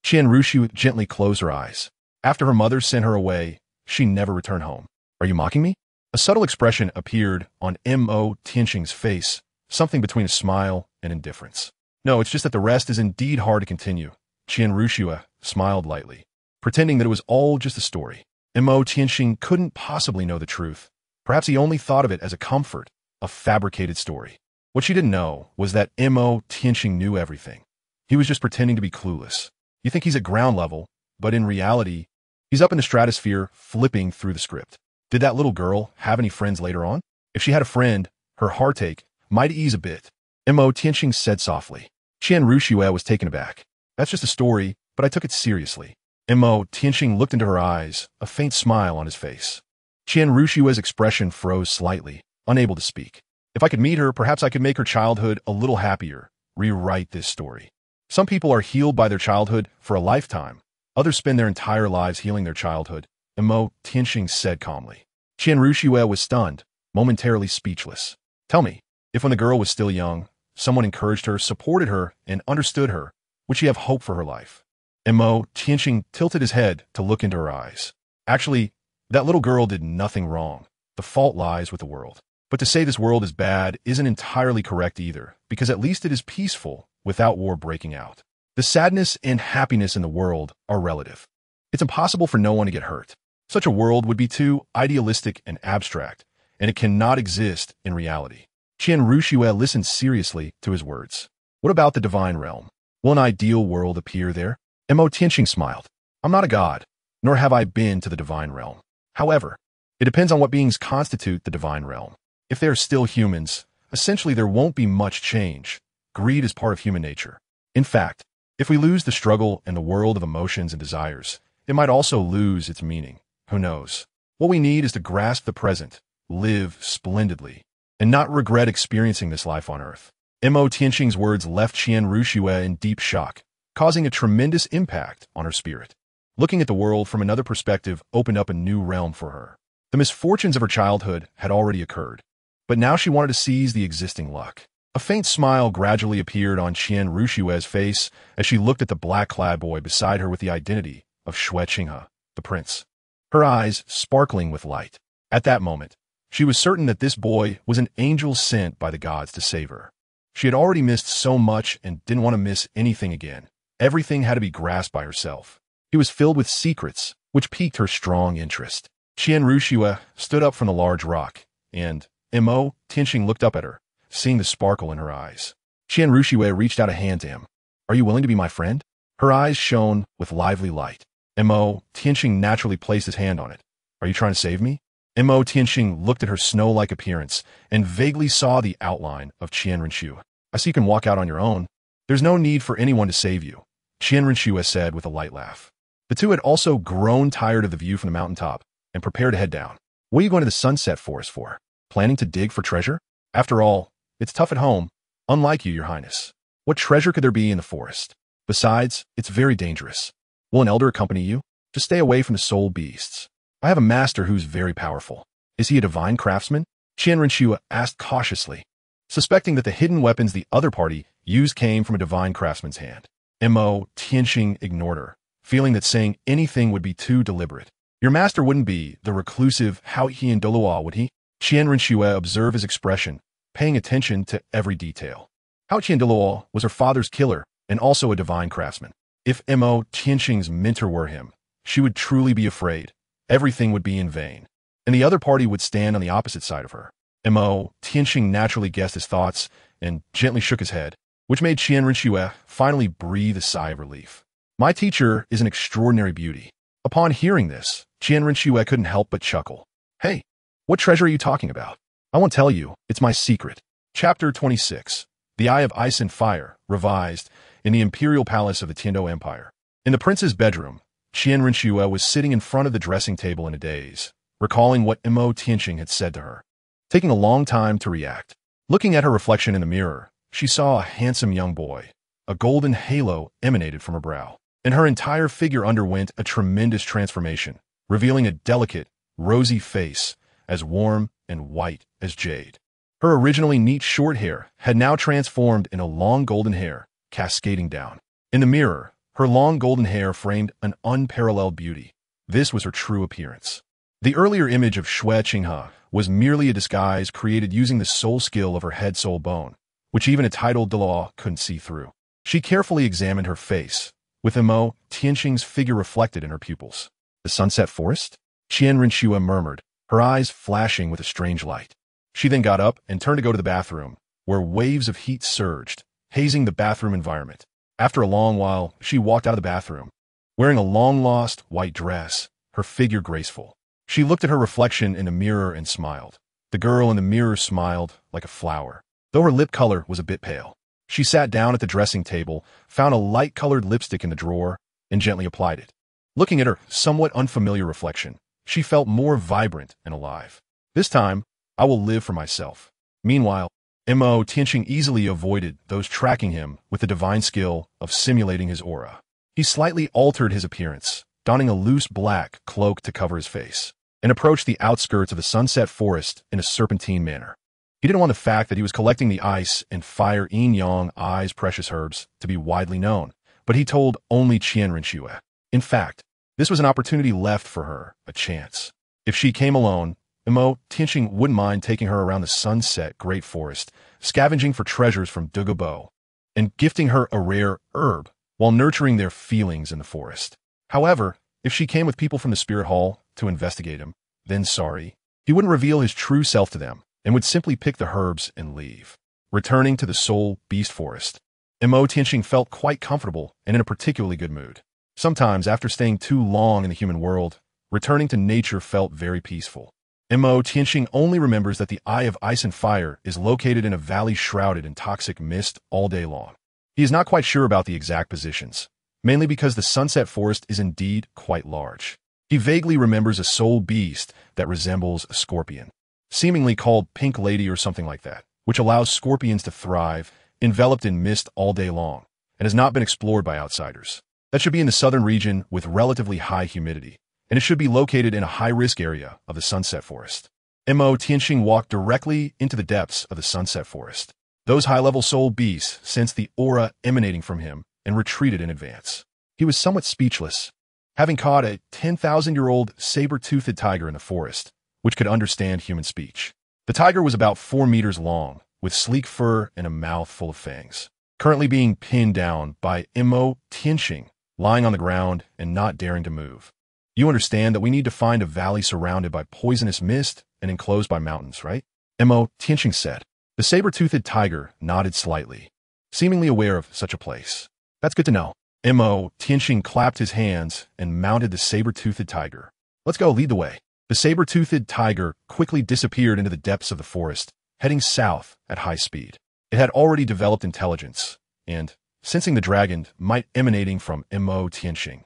Renxue gently closed her eyes. After her mother sent her away, she never returned home. Are you mocking me? A subtle expression appeared on Tianxing's face, something between a smile and indifference. No, it's just that the rest is indeed hard to continue. Renxue smiled lightly, pretending that it was all just a story. Tianxing couldn't possibly know the truth. Perhaps he only thought of it as a comfort, a fabricated story. What she didn't know was that Tianxing knew everything. He was just pretending to be clueless. You think he's at ground level, but in reality, he's up in the stratosphere flipping through the script. Did that little girl have any friends later on? If she had a friend, her heartache might ease a bit. Tianxing said softly. Renxue was taken aback. That's just a story, but I took it seriously. Tianxing looked into her eyes, a faint smile on his face. Renxue's expression froze slightly, unable to speak. If I could meet her, perhaps I could make her childhood a little happier, rewrite this story. Some people are healed by their childhood for a lifetime. Others spend their entire lives healing their childhood, Tianxing said calmly. Renxue was stunned, momentarily speechless. Tell me, if when the girl was still young, someone encouraged her, supported her, and understood her, would she have hope for her life? Tianxing tilted his head to look into her eyes. Actually, that little girl did nothing wrong. The fault lies with the world. But to say this world is bad isn't entirely correct either, because at least it is peaceful, without war breaking out. The sadness and happiness in the world are relative. It's impossible for no one to get hurt. Such a world would be too idealistic and abstract, and it cannot exist in reality. Renxue listened seriously to his words. What about the divine realm? Will an ideal world appear there? Tianxing smiled. I'm not a god, nor have I been to the divine realm. However, it depends on what beings constitute the divine realm. If they are still humans, essentially there won't be much change. Greed is part of human nature. In fact, if we lose the struggle and the world of emotions and desires, it might also lose its meaning. Who knows? What we need is to grasp the present, live splendidly, and not regret experiencing this life on Earth. Tianxing's words left Renxue in deep shock, causing a tremendous impact on her spirit. Looking at the world from another perspective opened up a new realm for her. The misfortunes of her childhood had already occurred, but now she wanted to seize the existing luck. A faint smile gradually appeared on Renxue's face as she looked at the black-clad boy beside her with the identity of Xue'er, the prince, her eyes sparkling with light. At that moment, she was certain that this boy was an angel sent by the gods to save her. She had already missed so much and didn't want to miss anything again. Everything had to be grasped by herself. He was filled with secrets, which piqued her strong interest. Renxue stood up from the large rock, and Tianxing looked up at her, seeing the sparkle in her eyes. Renxue reached out a hand to him. Are you willing to be my friend? Her eyes shone with lively light. Tianxing naturally placed his hand on it. Are you trying to save me? Tianxing looked at her snow-like appearance and vaguely saw the outline of Renxue. I see you can walk out on your own. There's no need for anyone to save you, Renxue said with a light laugh. The two had also grown tired of the view from the mountaintop and prepared to head down. What are you going to the sunset forest for? Planning to dig for treasure? After all, it's tough at home. Unlike you, your highness. What treasure could there be in the forest? Besides, it's very dangerous. Will an elder accompany you? Just stay away from the soul beasts. I have a master who's very powerful. Is he a divine craftsman? Renxue asked cautiously, suspecting that the hidden weapons the other party used came from a divine craftsman's hand. Tianxing ignored her, feeling that saying anything would be too deliberate. Your master wouldn't be the reclusive Holiness Douluo, would he? Renxue observed his expression, paying attention to every detail. Holiness Douluo was her father's killer and also a divine craftsman. If Tianxing's mentor were him, she would truly be afraid. Everything would be in vain, and the other party would stand on the opposite side of her. Tianxing naturally guessed his thoughts and gently shook his head, which made Renxue finally breathe a sigh of relief. My teacher is an extraordinary beauty. Upon hearing this, Renxue couldn't help but chuckle. Hey, what treasure are you talking about? I won't tell you, it's my secret. Chapter 26. The Eye of Ice and Fire, revised, in the imperial palace of the Tian Dou Empire. In the prince's bedroom, Renxue was sitting in front of the dressing table in a daze, recalling what Tianxing had said to her, taking a long time to react. Looking at her reflection in the mirror, she saw a handsome young boy. A golden halo emanated from her brow, and her entire figure underwent a tremendous transformation, revealing a delicate, rosy face, as warm and white as jade. Her originally neat short hair had now transformed into long golden hair, cascading down. In the mirror, her long golden hair framed an unparalleled beauty. This was her true appearance. The earlier image of Xue'er was merely a disguise created using the soul skill of her head soul bone, which even a titled Daoliu couldn't see through. She carefully examined her face, with Tianxing's figure reflected in her pupils. The sunset forest? Renxue murmured, her eyes flashing with a strange light. She then got up and turned to go to the bathroom, where waves of heat surged, hazing the bathroom environment. After a long while, she walked out of the bathroom, wearing a long-lost white dress, her figure graceful. She looked at her reflection in the mirror and smiled. The girl in the mirror smiled like a flower, though her lip color was a bit pale. She sat down at the dressing table, found a light-colored lipstick in the drawer, and gently applied it. Looking at her somewhat unfamiliar reflection, she felt more vibrant and alive. This time, I will live for myself. Meanwhile, Tianxing easily avoided those tracking him with the divine skill of simulating his aura. He slightly altered his appearance, donning a loose black cloak to cover his face, and approached the outskirts of the sunset forest in a serpentine manner. He didn't want the fact that he was collecting the ice and fire yin-yang eyes precious herbs to be widely known, but he told only Renxue. In fact, this was an opportunity left for her, a chance. If she came alone, Tianxing wouldn't mind taking her around the sunset great forest, scavenging for treasures from Douluo, and gifting her a rare herb while nurturing their feelings in the forest. However, if she came with people from the spirit hall to investigate him, then sorry, he wouldn't reveal his true self to them and would simply pick the herbs and leave. Returning to the soul beast forest, Tianxing felt quite comfortable and in a particularly good mood. Sometimes, after staying too long in the human world, returning to nature felt very peaceful. Tianxing only remembers that the Eye of Ice and Fire is located in a valley shrouded in toxic mist all day long. He is not quite sure about the exact positions, mainly because the sunset forest is indeed quite large. He vaguely remembers a soul beast that resembles a scorpion, seemingly called Pink Lady or something like that, which allows scorpions to thrive, enveloped in mist all day long, and has not been explored by outsiders. That should be in the southern region with relatively high humidity, and it should be located in a high-risk area of the sunset forest. Tianxing walked directly into the depths of the sunset forest. Those high-level soul beasts sensed the aura emanating from him and retreated in advance. He was somewhat speechless, having caught a 10,000-year-old saber-toothed tiger in the forest, which could understand human speech. The tiger was about 4 meters long, with sleek fur and a mouth full of fangs, currently being pinned down by Tianxing, lying on the ground and not daring to move. You understand that we need to find a valley surrounded by poisonous mist and enclosed by mountains, right? Tianxing said. The saber-toothed tiger nodded slightly, seemingly aware of such a place. That's good to know. Tianxing clapped his hands and mounted the saber-toothed tiger. Let's go, lead the way. The saber-toothed tiger quickly disappeared into the depths of the forest, heading south at high speed. It had already developed intelligence, and, sensing the dragon might emanating from Tianxing,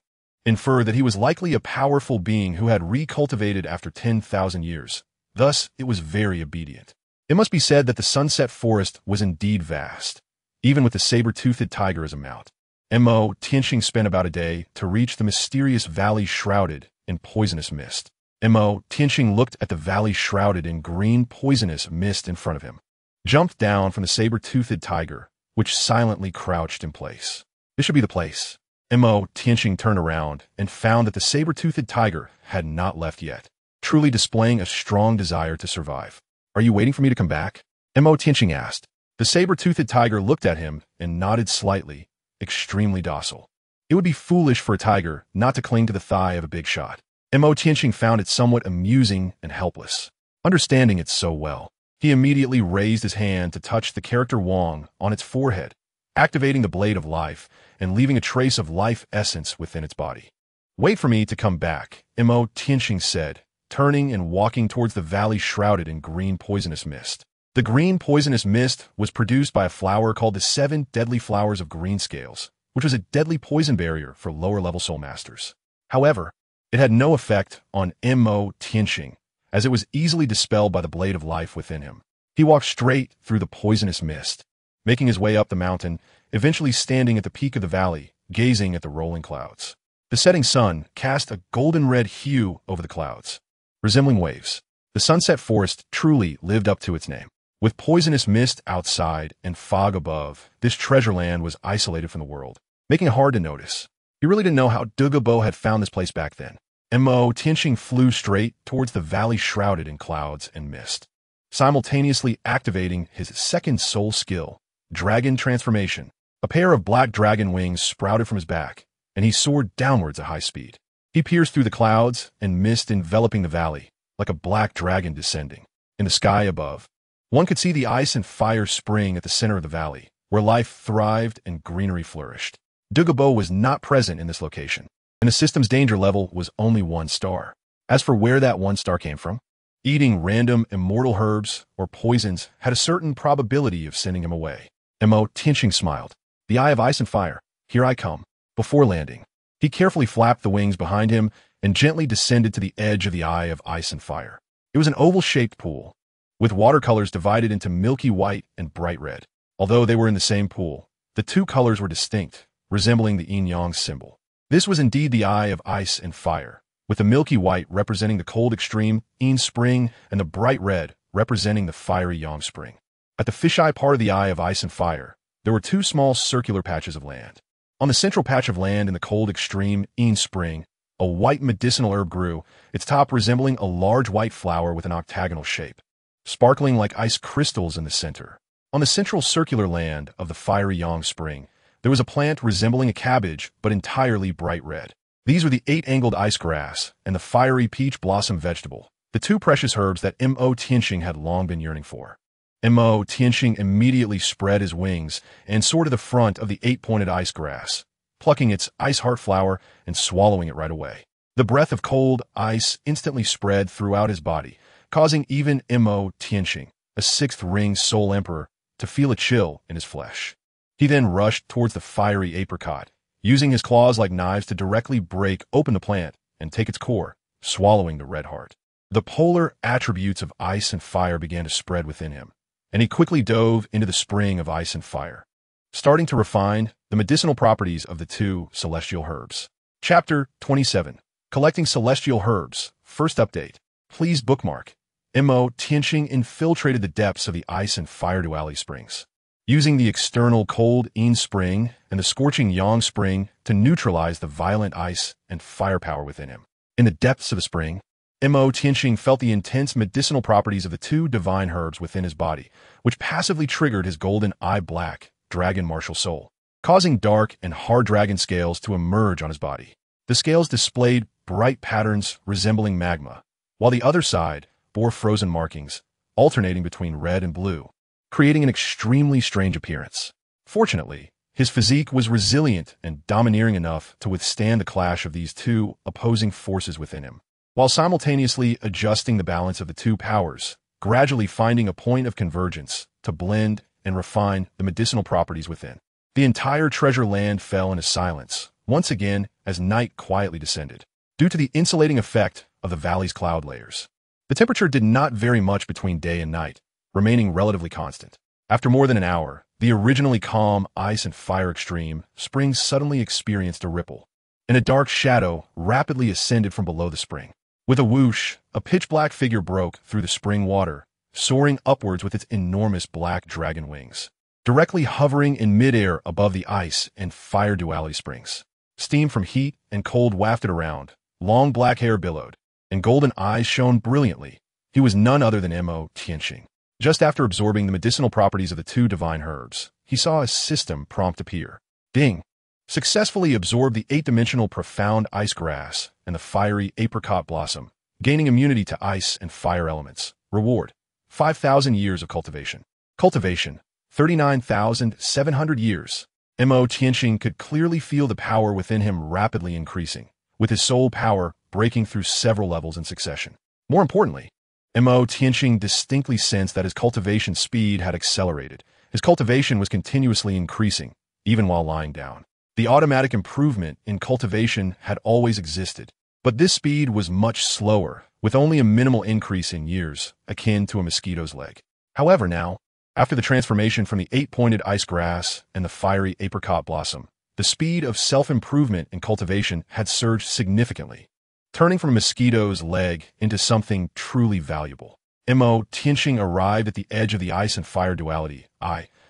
infer that he was likely a powerful being who had recultivated after 10,000 years. Thus, it was very obedient. It must be said that the sunset forest was indeed vast, even with the saber-toothed tiger as a mount. Tianxing spent about a day to reach the mysterious valley shrouded in poisonous mist. Tianxing looked at the valley shrouded in green poisonous mist in front of him, jumped down from the saber-toothed tiger, which silently crouched in place. This should be the place. Tianxing turned around and found that the saber-toothed tiger had not left yet, truly displaying a strong desire to survive. Are you waiting for me to come back? Tianxing asked. The saber-toothed tiger looked at him and nodded slightly, extremely docile. It would be foolish for a tiger not to cling to the thigh of a big shot. Tianxing found it somewhat amusing and helpless. Understanding it so well, he immediately raised his hand to touch the character Wang on its forehead, activating the blade of life and leaving a trace of life essence within its body. Wait for me to come back, Tianxing said, turning and walking towards the valley shrouded in green poisonous mist. The green poisonous mist was produced by a flower called the 7 Deadly Flowers of Green Scales, which was a deadly poison barrier for lower-level soul masters. However, it had no effect on Tianxing, as it was easily dispelled by the blade of life within him. He walked straight through the poisonous mist, making his way up the mountain, eventually standing at the peak of the valley, gazing at the rolling clouds. The setting sun cast a golden-red hue over the clouds, resembling waves. The sunset forest truly lived up to its name. With poisonous mist outside and fog above, this treasure land was isolated from the world, making it hard to notice. He really didn't know how Douluo had found this place back then. Tianxing flew straight towards the valley shrouded in clouds and mist, simultaneously activating his second soul skill, Dragon Transformation. A pair of black dragon wings sprouted from his back, and he soared downwards at high speed. He pierced through the clouds and mist enveloping the valley, like a black dragon descending. In the sky above, one could see the ice and fire spring at the center of the valley, where life thrived and greenery flourished. Douluo was not present in this location, and the system's danger level was only 1 star. As for where that 1 star came from, eating random immortal herbs or poisons had a certain probability of sending him away. Tianxing smiled. The Eye of Ice and Fire, here I come. Before landing, he carefully flapped the wings behind him and gently descended to the edge of the Eye of Ice and Fire. It was an oval-shaped pool, with watercolors divided into milky white and bright red. Although they were in the same pool, the 2 colors were distinct, resembling the yin-yang symbol. This was indeed the Eye of Ice and Fire, with the milky white representing the cold extreme, yin spring, and the bright red representing the fiery yang spring. At the fisheye part of the Eye of Ice and Fire, there were 2 small circular patches of land. On the central patch of land in the cold extreme, yin spring, a white medicinal herb grew, its top resembling a large white flower with an octagonal shape, sparkling like ice crystals in the center. On the central circular land of the fiery yang spring, there was a plant resembling a cabbage but entirely bright red. These were the 8-angled ice grass and the fiery peach blossom vegetable, the 2 precious herbs that Tianxing had long been yearning for. Tianxing immediately spread his wings and soared to the front of the 8-pointed ice grass, plucking its ice heart flower and swallowing it right away. The breath of cold ice instantly spread throughout his body, causing even Tianxing, a 6th ring soul emperor, to feel a chill in his flesh. He then rushed towards the fiery apricot, using his claws like knives to directly break open the plant and take its core, swallowing the red heart. The polar attributes of ice and fire began to spread within him, and he quickly dove into the spring of ice and fire, starting to refine the medicinal properties of the 2 celestial herbs. Chapter 27. Collecting Celestial Herbs. First update. Please bookmark. Tianxing infiltrated the depths of the ice and fire Daoliu springs, using the external cold yin spring and the scorching yang spring to neutralize the violent ice and fire power within him. In the depths of the spring, Tianxing felt the intense medicinal properties of the 2 divine herbs within his body, which passively triggered his golden eye-black dragon martial soul, causing dark and hard dragon scales to emerge on his body. The scales displayed bright patterns resembling magma, while the other side bore frozen markings, alternating between red and blue, creating an extremely strange appearance. Fortunately, his physique was resilient and domineering enough to withstand the clash of these 2 opposing forces within him, while simultaneously adjusting the balance of the 2 powers, gradually finding a point of convergence to blend and refine the medicinal properties within. The entire treasure land fell into silence, once again as night quietly descended. Due to the insulating effect of the valley's cloud layers, the temperature did not vary much between day and night, remaining relatively constant. After more than an hour, the originally calm ice and fire extreme spring suddenly experienced a ripple, and a dark shadow rapidly ascended from below the spring. With a whoosh, a pitch-black figure broke through the spring water, soaring upwards with its enormous black dragon wings, directly hovering in midair above the ice and fire duality springs. Steam from heat and cold wafted around, long black hair billowed, and golden eyes shone brilliantly. He was none other than Tianxing. Just after absorbing the medicinal properties of the two divine herbs, he saw a system prompt appear. Ding! Successfully absorbed the 8-dimensional profound ice grass and the fiery apricot blossom, gaining immunity to ice and fire elements. Reward: 5,000 years of cultivation. Cultivation: 39,700 years. Tianxing could clearly feel the power within him rapidly increasing, with his soul power breaking through several levels in succession. More importantly, Tianxing distinctly sensed that his cultivation speed had accelerated. His cultivation was continuously increasing, even while lying down. The automatic improvement in cultivation had always existed, but this speed was much slower, with only a minimal increase in years, akin to a mosquito's leg. However now, after the transformation from the 8-pointed ice grass and the fiery apricot blossom, the speed of self-improvement in cultivation had surged significantly, turning from a mosquito's leg into something truly valuable. Tianxing arrived at the edge of the ice and fire duality,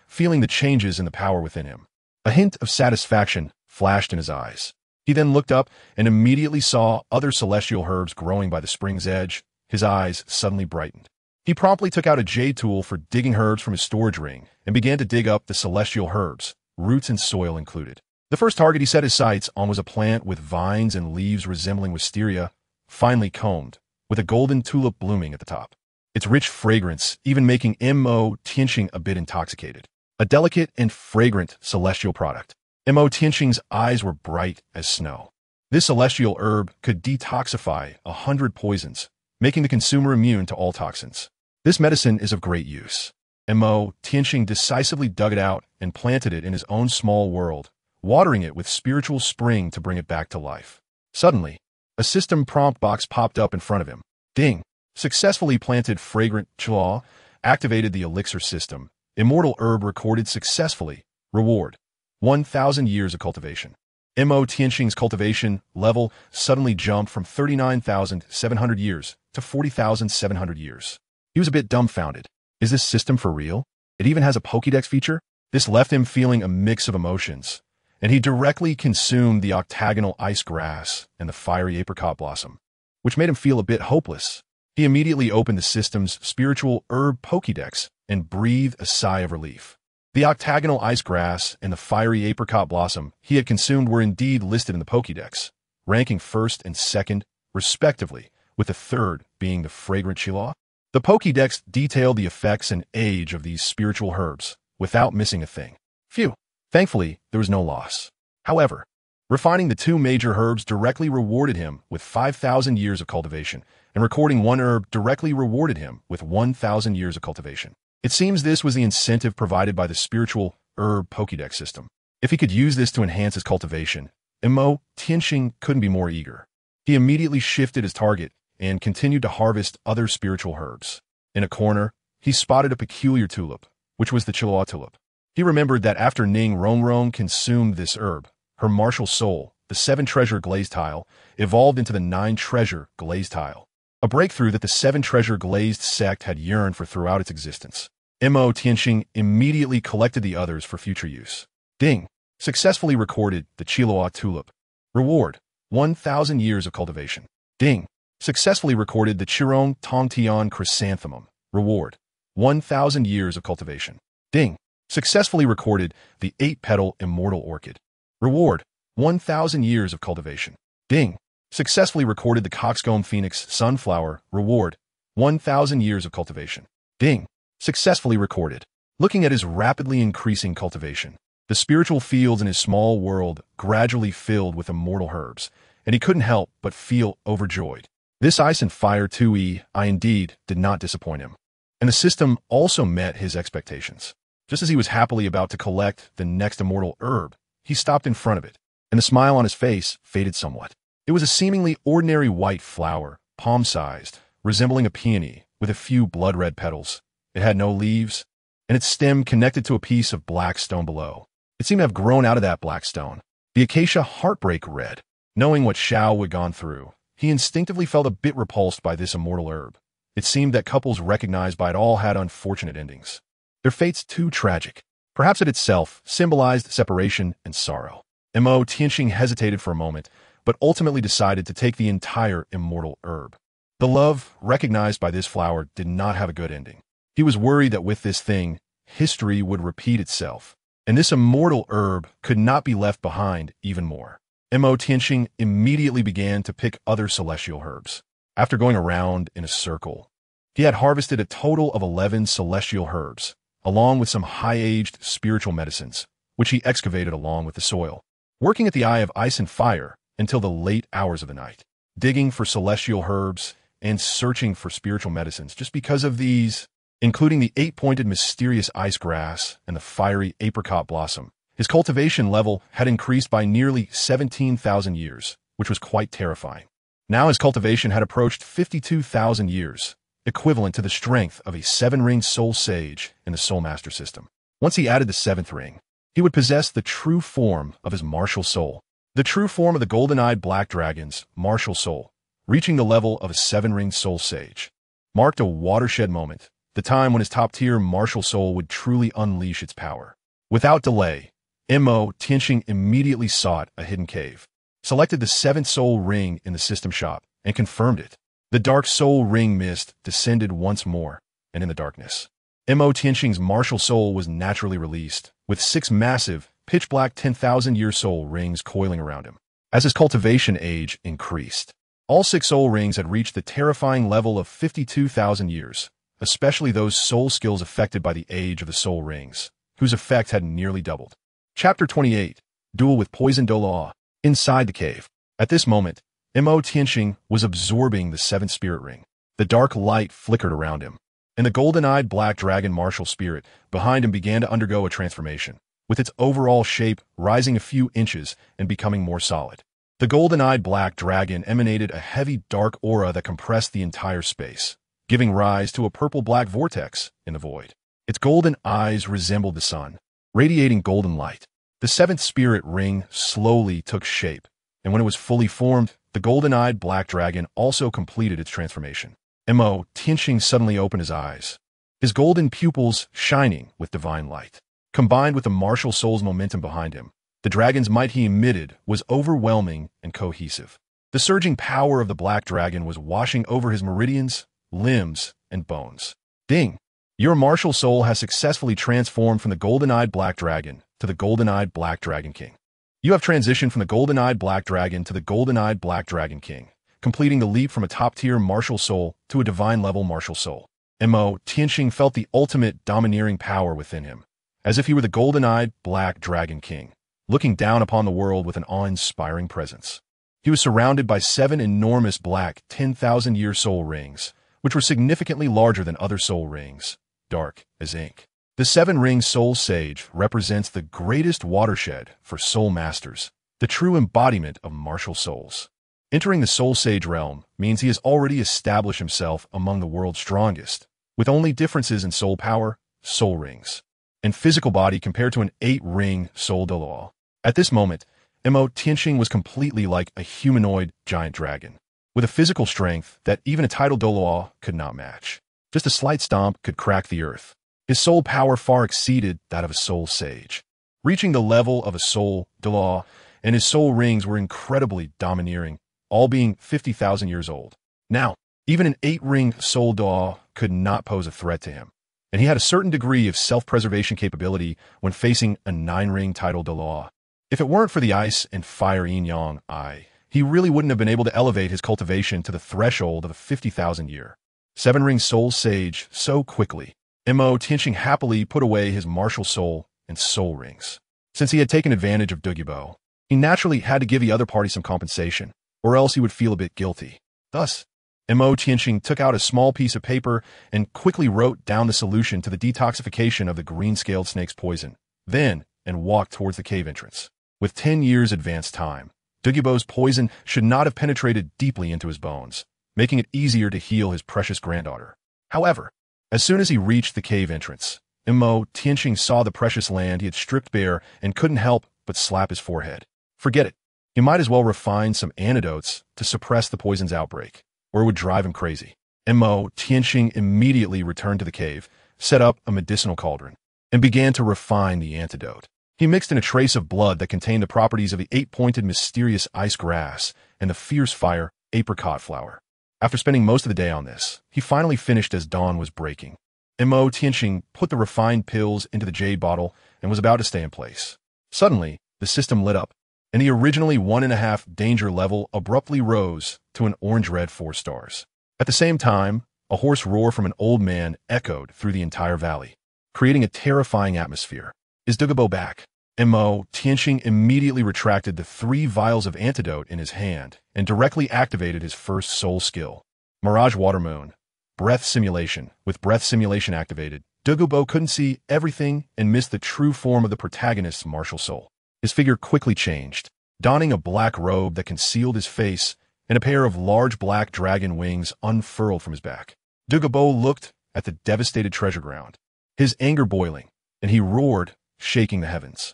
feeling the changes in the power within him. A hint of satisfaction flashed in his eyes. He then looked up and immediately saw other celestial herbs growing by the spring's edge. His eyes suddenly brightened. He promptly took out a jade tool for digging herbs from his storage ring and began to dig up the celestial herbs, roots and soil included. The first target he set his sights on was a plant with vines and leaves resembling wisteria, finely combed, with a golden tulip blooming at the top. Its rich fragrance even making Tianxing a bit intoxicated. A delicate and fragrant celestial product. Tianxing's eyes were bright as snow. This celestial herb could detoxify 100 poisons, making the consumer immune to all toxins. This medicine is of great use. Tianxing decisively dug it out and planted it in his own small world, watering it with spiritual spring to bring it back to life. Suddenly, a system prompt box popped up in front of him. Ding! Successfully planted fragrant Qian, activated the elixir system. Immortal herb recorded successfully. Reward: 1,000 years of cultivation. Tianxing's cultivation level suddenly jumped from 39,700 years to 40,700 years. He was a bit dumbfounded. Is this system for real? It even has a Pokédex feature? This left him feeling a mix of emotions, and he directly consumed the octagonal ice grass and the fiery apricot blossom, which made him feel a bit hopeless. He immediately opened the system's spiritual herb Pokédex and breathed a sigh of relief. The octagonal ice grass and the fiery apricot blossom he had consumed were indeed listed in the Pokédex, ranking first and second, respectively, with the third being the fragrant Qian. The Pokédex detailed the effects and age of these spiritual herbs, without missing a thing. Phew! Thankfully, there was no loss. However, refining the two major herbs directly rewarded him with 5,000 years of cultivation, and recording one herb directly rewarded him with 1,000 years of cultivation. It seems this was the incentive provided by the spiritual herb Pokédex system. If he could use this to enhance his cultivation, Tianxing couldn't be more eager. He immediately shifted his target and continued to harvest other spiritual herbs. In a corner, he spotted a peculiar tulip, which was the Qian tulip. He remembered that after Ning Rongrong consumed this herb, her martial soul, the 7-treasure glaze tile, evolved into the 9-treasure glaze tile, a breakthrough that the 7-treasure glazed sect had yearned for throughout its existence. Tianxing immediately collected the others for future use. Ding! Successfully recorded the Qian tulip. Reward: 1,000 years of cultivation. Ding! Successfully recorded the Qirong Tongtian chrysanthemum. Reward: 1,000 years of cultivation. Ding! Successfully recorded the 8-petal immortal orchid. Reward: 1,000 years of cultivation. Ding! Successfully recorded the coxcomb phoenix sunflower. Reward: 1,000 years of cultivation. Ding! Successfully recorded. Looking at his rapidly increasing cultivation, the spiritual fields in his small world gradually filled with immortal herbs, and he couldn't help but feel overjoyed. This ice and fire 2E indeed did not disappoint him, and the system also met his expectations. Just as he was happily about to collect the next immortal herb, he stopped in front of it. and the smile on his face faded somewhat. It was a seemingly ordinary white flower, palm-sized, resembling a peony, with a few blood-red petals. It had no leaves, and its stem connected to a piece of black stone below. It seemed to have grown out of that black stone. The acacia heartbreak red. Knowing what Xiao had gone through, he instinctively felt a bit repulsed by this immortal herb. It seemed that couples recognized by it all had unfortunate endings. Their fates too tragic. Perhaps it itself symbolized separation and sorrow. Tianxing hesitated for a moment, but ultimately decided to take the entire immortal herb. The love recognized by this flower did not have a good ending. He was worried that with this thing, history would repeat itself, and this immortal herb could not be left behind even more. Tianxing immediately began to pick other celestial herbs. After going around in a circle, he had harvested a total of 11 celestial herbs, along with some high-aged spiritual medicines, which he excavated along with the soil, working at the eye of ice and fire until the late hours of the night, digging for celestial herbs and searching for spiritual medicines just because of these, including the 8-pointed mysterious ice grass and the fiery apricot blossom. His cultivation level had increased by nearly 17,000 years, which was quite terrifying. Now his cultivation had approached 52,000 years, equivalent to the strength of a 7-ringed soul sage in the Soul Master system. Once he added the 7th ring, he would possess the true form of his martial soul, the true form of the golden-eyed black dragon's martial soul, reaching the level of a 7-ringed soul sage. Marked a watershed moment, the time when his top-tier martial soul would truly unleash its power. Without delay, Tianxing immediately sought a hidden cave, selected the 7th soul ring in the system shop, and confirmed it. The dark soul ring mist descended once more, and in the darkness, Tianxing's martial soul was naturally released, with 6 massive, pitch-black 10,000-year soul rings coiling around him. As his cultivation age increased, all 6 soul rings had reached the terrifying level of 52,000 years, especially those soul skills affected by the age of the soul rings, whose effect had nearly doubled. Chapter 28. Duel with Poison Douluo. Inside the cave. At this moment, Tianxing was absorbing the 7th spirit ring. The dark light flickered around him, and the golden-eyed black dragon martial spirit behind him began to undergo a transformation, with its overall shape rising a few inches and becoming more solid. The golden-eyed black dragon emanated a heavy dark aura that compressed the entire space, giving rise to a purple-black vortex in the void. Its golden eyes resembled the sun, radiating golden light. The 7th spirit ring slowly took shape, and when it was fully formed, the golden-eyed black dragon also completed its transformation. Tianxing suddenly opened his eyes, his golden pupils shining with divine light. Combined with the martial soul's momentum behind him, the dragon's might he emitted was overwhelming and cohesive. The surging power of the black dragon was washing over his meridians, limbs, and bones. Ding! Your martial soul has successfully transformed from the golden-eyed black dragon to the golden-eyed black dragon king. You have transitioned from the golden-eyed black dragon to the golden-eyed black dragon king, completing the leap from a top-tier martial soul to a divine-level martial soul. Tianxing felt the ultimate domineering power within him, as if he were the golden-eyed black dragon king, looking down upon the world with an awe-inspiring presence. He was surrounded by 7 enormous black 10,000-year soul rings, which were significantly larger than other soul rings, dark as ink. The 7-ring soul sage represents the greatest watershed for soul masters, the true embodiment of martial souls. Entering the soul sage realm means he has already established himself among the world's strongest, with only differences in soul power, soul rings, and physical body compared to an 8-ring soul Douluo. At this moment, Tianxing was completely like a humanoid giant dragon, with a physical strength that even a tidal Douluo could not match. Just a slight stomp could crack the earth. His soul power far exceeded that of a soul sage, reaching the level of a soul Douluo, and his soul rings were incredibly domineering, all being 50,000 years old. Now, even an 8-ring soul Douluo could not pose a threat to him, and he had a certain degree of self-preservation capability when facing a 9-ring tidal Douluo. If it weren't for the ice and fire yin-yang eye, he really wouldn't have been able to elevate his cultivation to the threshold of a 50,000-year 7-ring soul sage so quickly. Tianxing happily put away his martial soul and soul rings. Since he had taken advantage of Douluo, he naturally had to give the other party some compensation, or else he would feel a bit guilty. Thus, Tianxing took out a small piece of paper and quickly wrote down the solution to the detoxification of the green-scaled snake's poison, and walked towards the cave entrance. With 10 years advanced time, Douluo's poison should not have penetrated deeply into his bones, making it easier to heal his precious granddaughter. However, as soon as he reached the cave entrance, Tianxing saw the precious land he had stripped bare and couldn't help but slap his forehead. Forget it. He might as well refine some antidotes to suppress the poison's outbreak, or it would drive him crazy. Tianxing immediately returned to the cave, set up a medicinal cauldron, and began to refine the antidote. He mixed in a trace of blood that contained the properties of the 8-pointed mysterious ice grass and the fierce fire apricot flower. After spending most of the day on this, he finally finished as dawn was breaking. Tianxing put the refined pills into the jade bottle and was about to stay in place. Suddenly, the system lit up, and the originally 1.5 danger level abruptly rose to an orange-red 4 stars. At the same time, a hoarse roar from an old man echoed through the entire valley, creating a terrifying atmosphere. Is Douluo back? Tianxing immediately retracted the 3 vials of antidote in his hand and directly activated his first soul skill, Mirage Water Moon, Breath Simulation. With breath simulation activated, Douluo couldn't see everything and missed the true form of the protagonist's martial soul. His figure quickly changed, donning a black robe that concealed his face and a pair of large black dragon wings unfurled from his back. Douluo looked at the devastated treasure ground, his anger boiling, and he roared, shaking the heavens.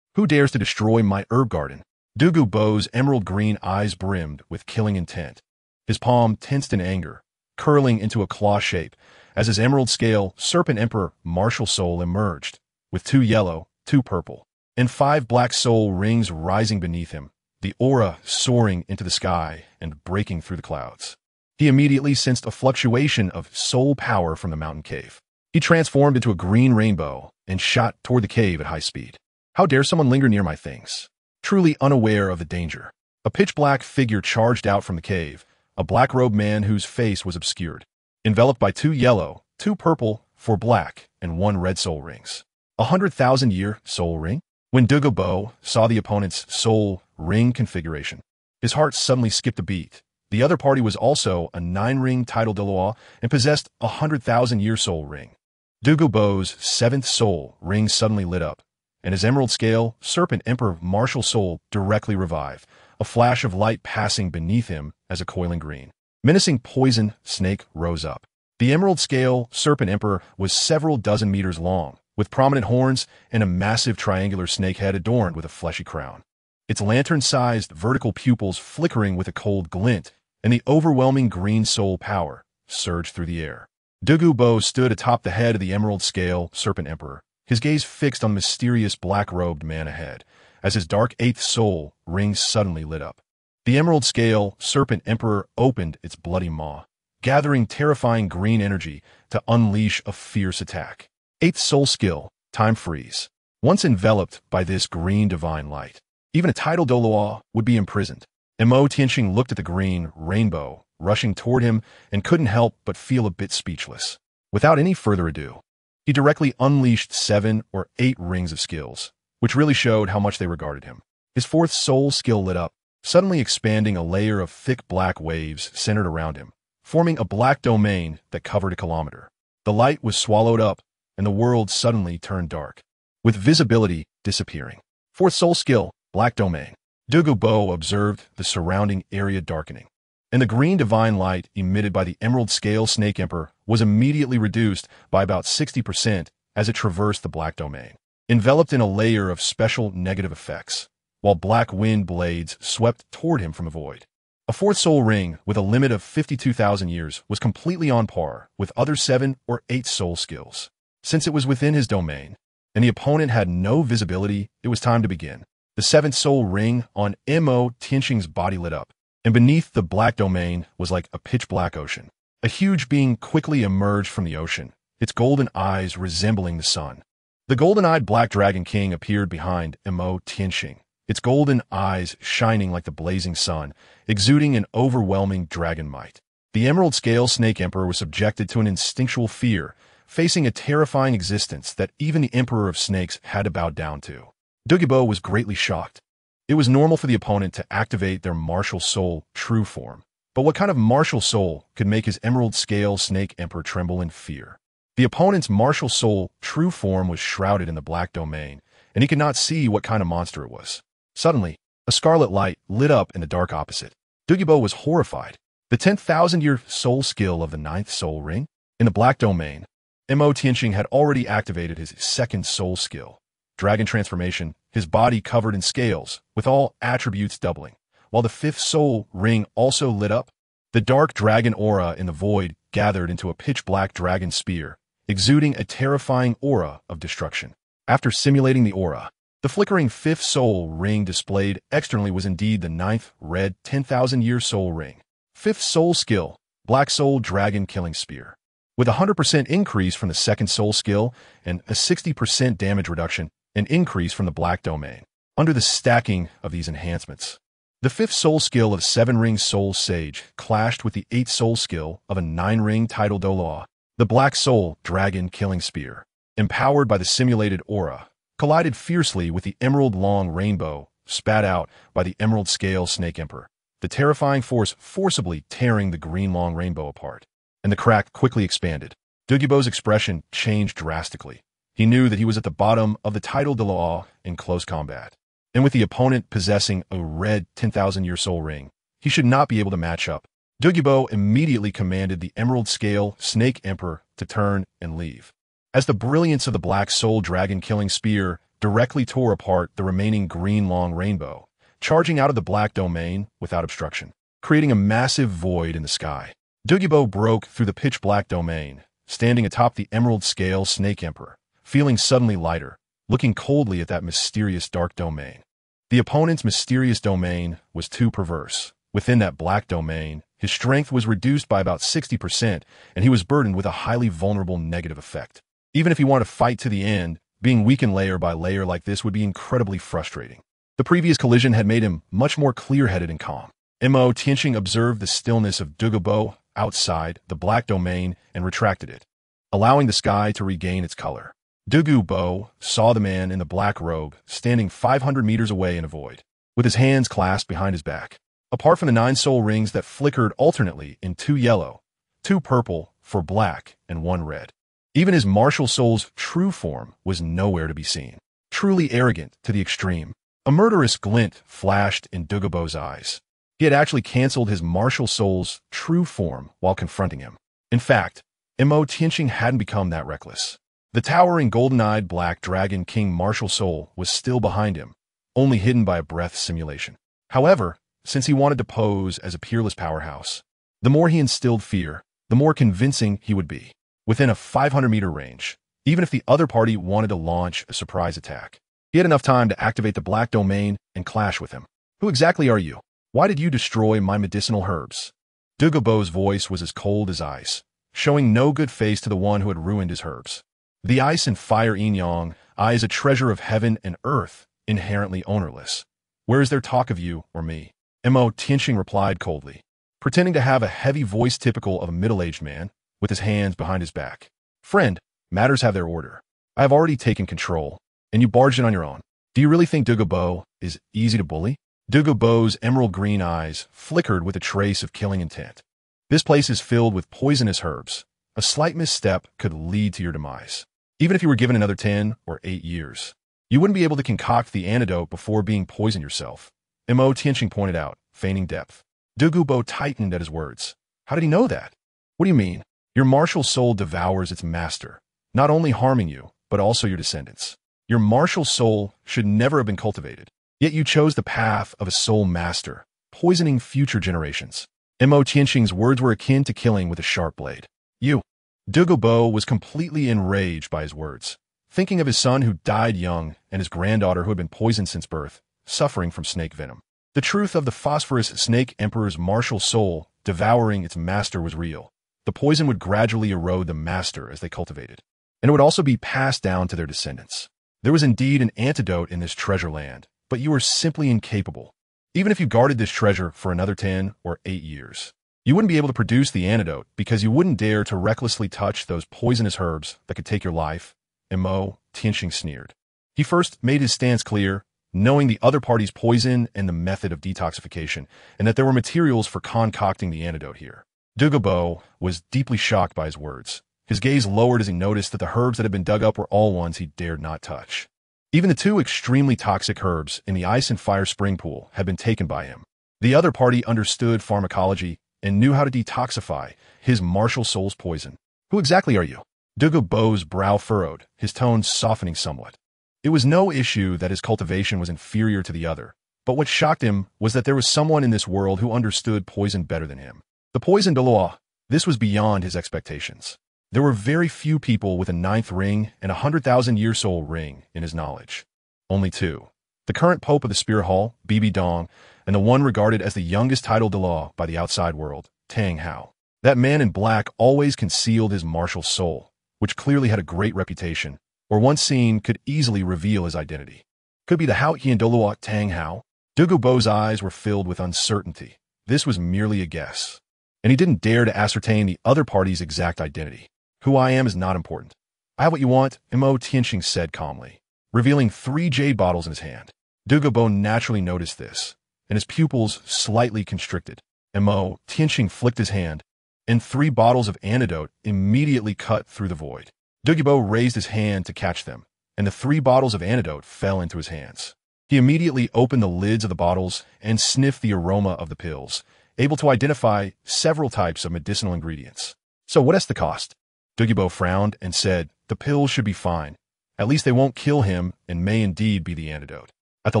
Who dares to destroy my herb garden? Douluo's emerald green eyes brimmed with killing intent. His palm tensed in anger, curling into a claw shape as his emerald scale serpent emperor martial soul emerged, with 2 yellow, 2 purple, and 5 black soul rings rising beneath him, the aura soaring into the sky and breaking through the clouds. He immediately sensed a fluctuation of soul power from the mountain cave. He transformed into a green rainbow and shot toward the cave at high speed. How dare someone linger near my things? Truly unaware of the danger, a pitch-black figure charged out from the cave, a black-robed man whose face was obscured, enveloped by 2 yellow, 2 purple, 4 black, and 1 red soul rings. 100,000-year soul ring? When Douluo saw the opponent's soul ring configuration, his heart suddenly skipped a beat. The other party was also a 9-ring title Douluo and possessed a 100,000-year soul ring. Douluo's 7th soul ring suddenly lit up, and his emerald scale serpent emperor martial soul directly revived, a flash of light passing beneath him as a coiling green, menacing poison snake rose up. The emerald scale serpent emperor was several dozen meters long, with prominent horns and a massive triangular snake head adorned with a fleshy crown. Its lantern-sized vertical pupils flickering with a cold glint, and the overwhelming green soul power surged through the air. Douluo stood atop the head of the emerald scale serpent emperor, his gaze fixed on the mysterious black-robed man ahead, as his dark 8th soul ring suddenly lit up. The emerald scale serpent emperor opened its bloody maw, gathering terrifying green energy to unleash a fierce attack. 8th soul skill, time freeze. Once enveloped by this green divine light, even a title Douluo would be imprisoned. Tianxing looked at the green rainbow rushing toward him and couldn't help but feel a bit speechless. Without any further ado, he directly unleashed 7 or 8 rings of skills, which really showed how much they regarded him. His 4th soul skill lit up, suddenly expanding a layer of thick black waves centered around him, forming a black domain that covered a kilometer. The light was swallowed up, and the world suddenly turned dark, with visibility disappearing. 4th soul skill, black domain. Douluo observed the surrounding area darkening, and the green divine light emitted by the emerald scale snake emperor was immediately reduced by about 60% as it traversed the black domain, enveloped in a layer of special negative effects, while black wind blades swept toward him from a void. A 4th soul ring with a limit of 52,000 years was completely on par with other 7 or 8 soul skills. Since it was within his domain, and the opponent had no visibility, it was time to begin. The 7th soul ring on Tianxing's body lit up, and beneath the black domain was like a pitch-black ocean. A huge being quickly emerged from the ocean, its golden eyes resembling the sun. The golden-eyed black dragon king appeared behind Tianxing, its golden eyes shining like the blazing sun, exuding an overwhelming dragon might. The emerald scale snake emperor was subjected to an instinctual fear, facing a terrifying existence that even the emperor of snakes had to bow down to. Douluo was greatly shocked. It was normal for the opponent to activate their martial soul true form, but what kind of martial soul could make his emerald scale snake emperor tremble in fear? The opponent's martial soul true form was shrouded in the black domain, and he could not see what kind of monster it was. Suddenly, a scarlet light lit up in the dark opposite. Douluo was horrified. The 10,000-year soul skill of the 9th soul ring? In the black domain, him.Qian had already activated his second soul skill, dragon transformation, his body covered in scales, with all attributes doubling. While the 5th soul ring also lit up, the dark dragon aura in the void gathered into a pitch-black dragon spear, exuding a terrifying aura of destruction. After simulating the aura, the flickering 5th soul ring displayed externally was indeed the 9th red 10,000-year soul ring. 5th soul skill, black soul dragon killing spear. With a 100% increase from the 2nd soul skill and a 60% damage reduction, an increase from the black domain. Under the stacking of these enhancements, the 5th soul skill of 7-ring soul sage clashed with the 8th soul skill of a 9-ring title Douluo. The black soul dragon killing spear, empowered by the simulated aura, collided fiercely with the emerald long rainbow spat out by the emerald scale snake emperor, the terrifying force forcibly tearing the green long rainbow apart. And the crack quickly expanded. Douluo's expression changed drastically. He knew that he was at the bottom of the title Douluo in close combat. And with the opponent possessing a red 10,000-year soul ring, he should not be able to match up. Douluo immediately commanded the emerald scale snake emperor to turn and leave. As the brilliance of the black soul dragon killing spear directly tore apart the remaining green long rainbow, charging out of the black domain without obstruction, creating a massive void in the sky. Douluo broke through the pitch-black domain, standing atop the emerald scale snake emperor, feeling suddenly lighter, looking coldly at that mysterious dark domain. The opponent's mysterious domain was too perverse. Within that black domain, his strength was reduced by about 60%, and he was burdened with a highly vulnerable negative effect. Even if he wanted to fight to the end, being weakened layer by layer like this would be incredibly frustrating. The previous collision had made him much more clear-headed and calm. Him.Qian observed the stillness of Douluo outside the black domain and retracted it, allowing the sky to regain its color. Douluo saw the man in the black robe standing 500 meters away in a void, with his hands clasped behind his back. Apart from the 9 soul rings that flickered alternately in 2 yellow, 2 purple for black, and 1 red. Even his martial soul's true form was nowhere to be seen. Truly arrogant to the extreme, a murderous glint flashed in Douluo's eyes. He had actually canceled his martial soul's true form while confronting him. In fact, him.Qian hadn't become that reckless. The towering golden-eyed black dragon king martial soul was still behind him, only hidden by a breath simulation. However, since he wanted to pose as a peerless powerhouse, the more he instilled fear, the more convincing he would be. Within a 500-meter range, even if the other party wanted to launch a surprise attack, he had enough time to activate the black domain and clash with him. Who exactly are you? Why did you destroy my medicinal herbs? Douluo's voice was as cold as ice, showing no good face to the one who had ruined his herbs. The ice and fire yin-yang, I is a treasure of heaven and earth, inherently ownerless. Where is there talk of you or me? Him.Qian replied coldly, pretending to have a heavy voice typical of a middle-aged man, with his hands behind his back. Friend, matters have their order. I have already taken control, and you barged in on your own. Do you really think Douluo is easy to bully? Douluo's emerald green eyes flickered with a trace of killing intent. This place is filled with poisonous herbs. A slight misstep could lead to your demise. Even if you were given another 10 or 8 years, you wouldn't be able to concoct the antidote before being poisoned yourself. Him.Qian pointed out, feigning depth. Douluo tightened at his words. How did he know that? What do you mean? Your martial soul devours its master, not only harming you, but also your descendants. Your martial soul should never have been cultivated. Yet you chose the path of a soul master, poisoning future generations. Him.Qian's words were akin to killing with a sharp blade. You. Douluo was completely enraged by his words, thinking of his son who died young and his granddaughter who had been poisoned since birth, suffering from snake venom. The truth of the phosphorus snake emperor's martial soul devouring its master was real. The poison would gradually erode the master as they cultivated, and it would also be passed down to their descendants. There was indeed an antidote in this treasure land, but you were simply incapable. Even if you guarded this treasure for another 10 or 8 years, you wouldn't be able to produce the antidote because you wouldn't dare to recklessly touch those poisonous herbs that could take your life. Him.Qian sneered. He first made his stance clear, knowing the other party's poison and the method of detoxification, and that there were materials for concocting the antidote here. Douluo was deeply shocked by his words. His gaze lowered as he noticed that the herbs that had been dug up were all ones he dared not touch. Even the two extremely toxic herbs in the ice and fire spring pool had been taken by him. The other party understood pharmacology and knew how to detoxify his martial soul's poison. Who exactly are you? Douluo's brow furrowed, his tone softening somewhat. It was no issue that his cultivation was inferior to the other, but what shocked him was that there was someone in this world who understood poison better than him. The poison Douluo, this was beyond his expectations. There were very few people with a 9th ring and a 100,000-year soul ring in his knowledge. Only two. The current pope of the Spirit Hall, Bibi Dong, and the one regarded as the youngest title Douluo by the outside world, Tianxing. That man in black always concealed his martial soul, which clearly had a great reputation, or once seen could easily reveal his identity. Could be the him.Qian Douluo Tianxing. Douluo's eyes were filled with uncertainty. This was merely a guess, and he didn't dare to ascertain the other party's exact identity. Who I am is not important. I have what you want, him.Qian said calmly, revealing 3 jade bottles in his hand. Douluo naturally noticed this, and his pupils slightly constricted. Tianxing flicked his hand, and 3 bottles of antidote immediately cut through the void. Douluo raised his hand to catch them, and the 3 bottles of antidote fell into his hands. He immediately opened the lids of the bottles and sniffed the aroma of the pills, able to identify several types of medicinal ingredients. So what is the cost? Douluo frowned and said, the pills should be fine. At least they won't kill him and may indeed be the antidote. At the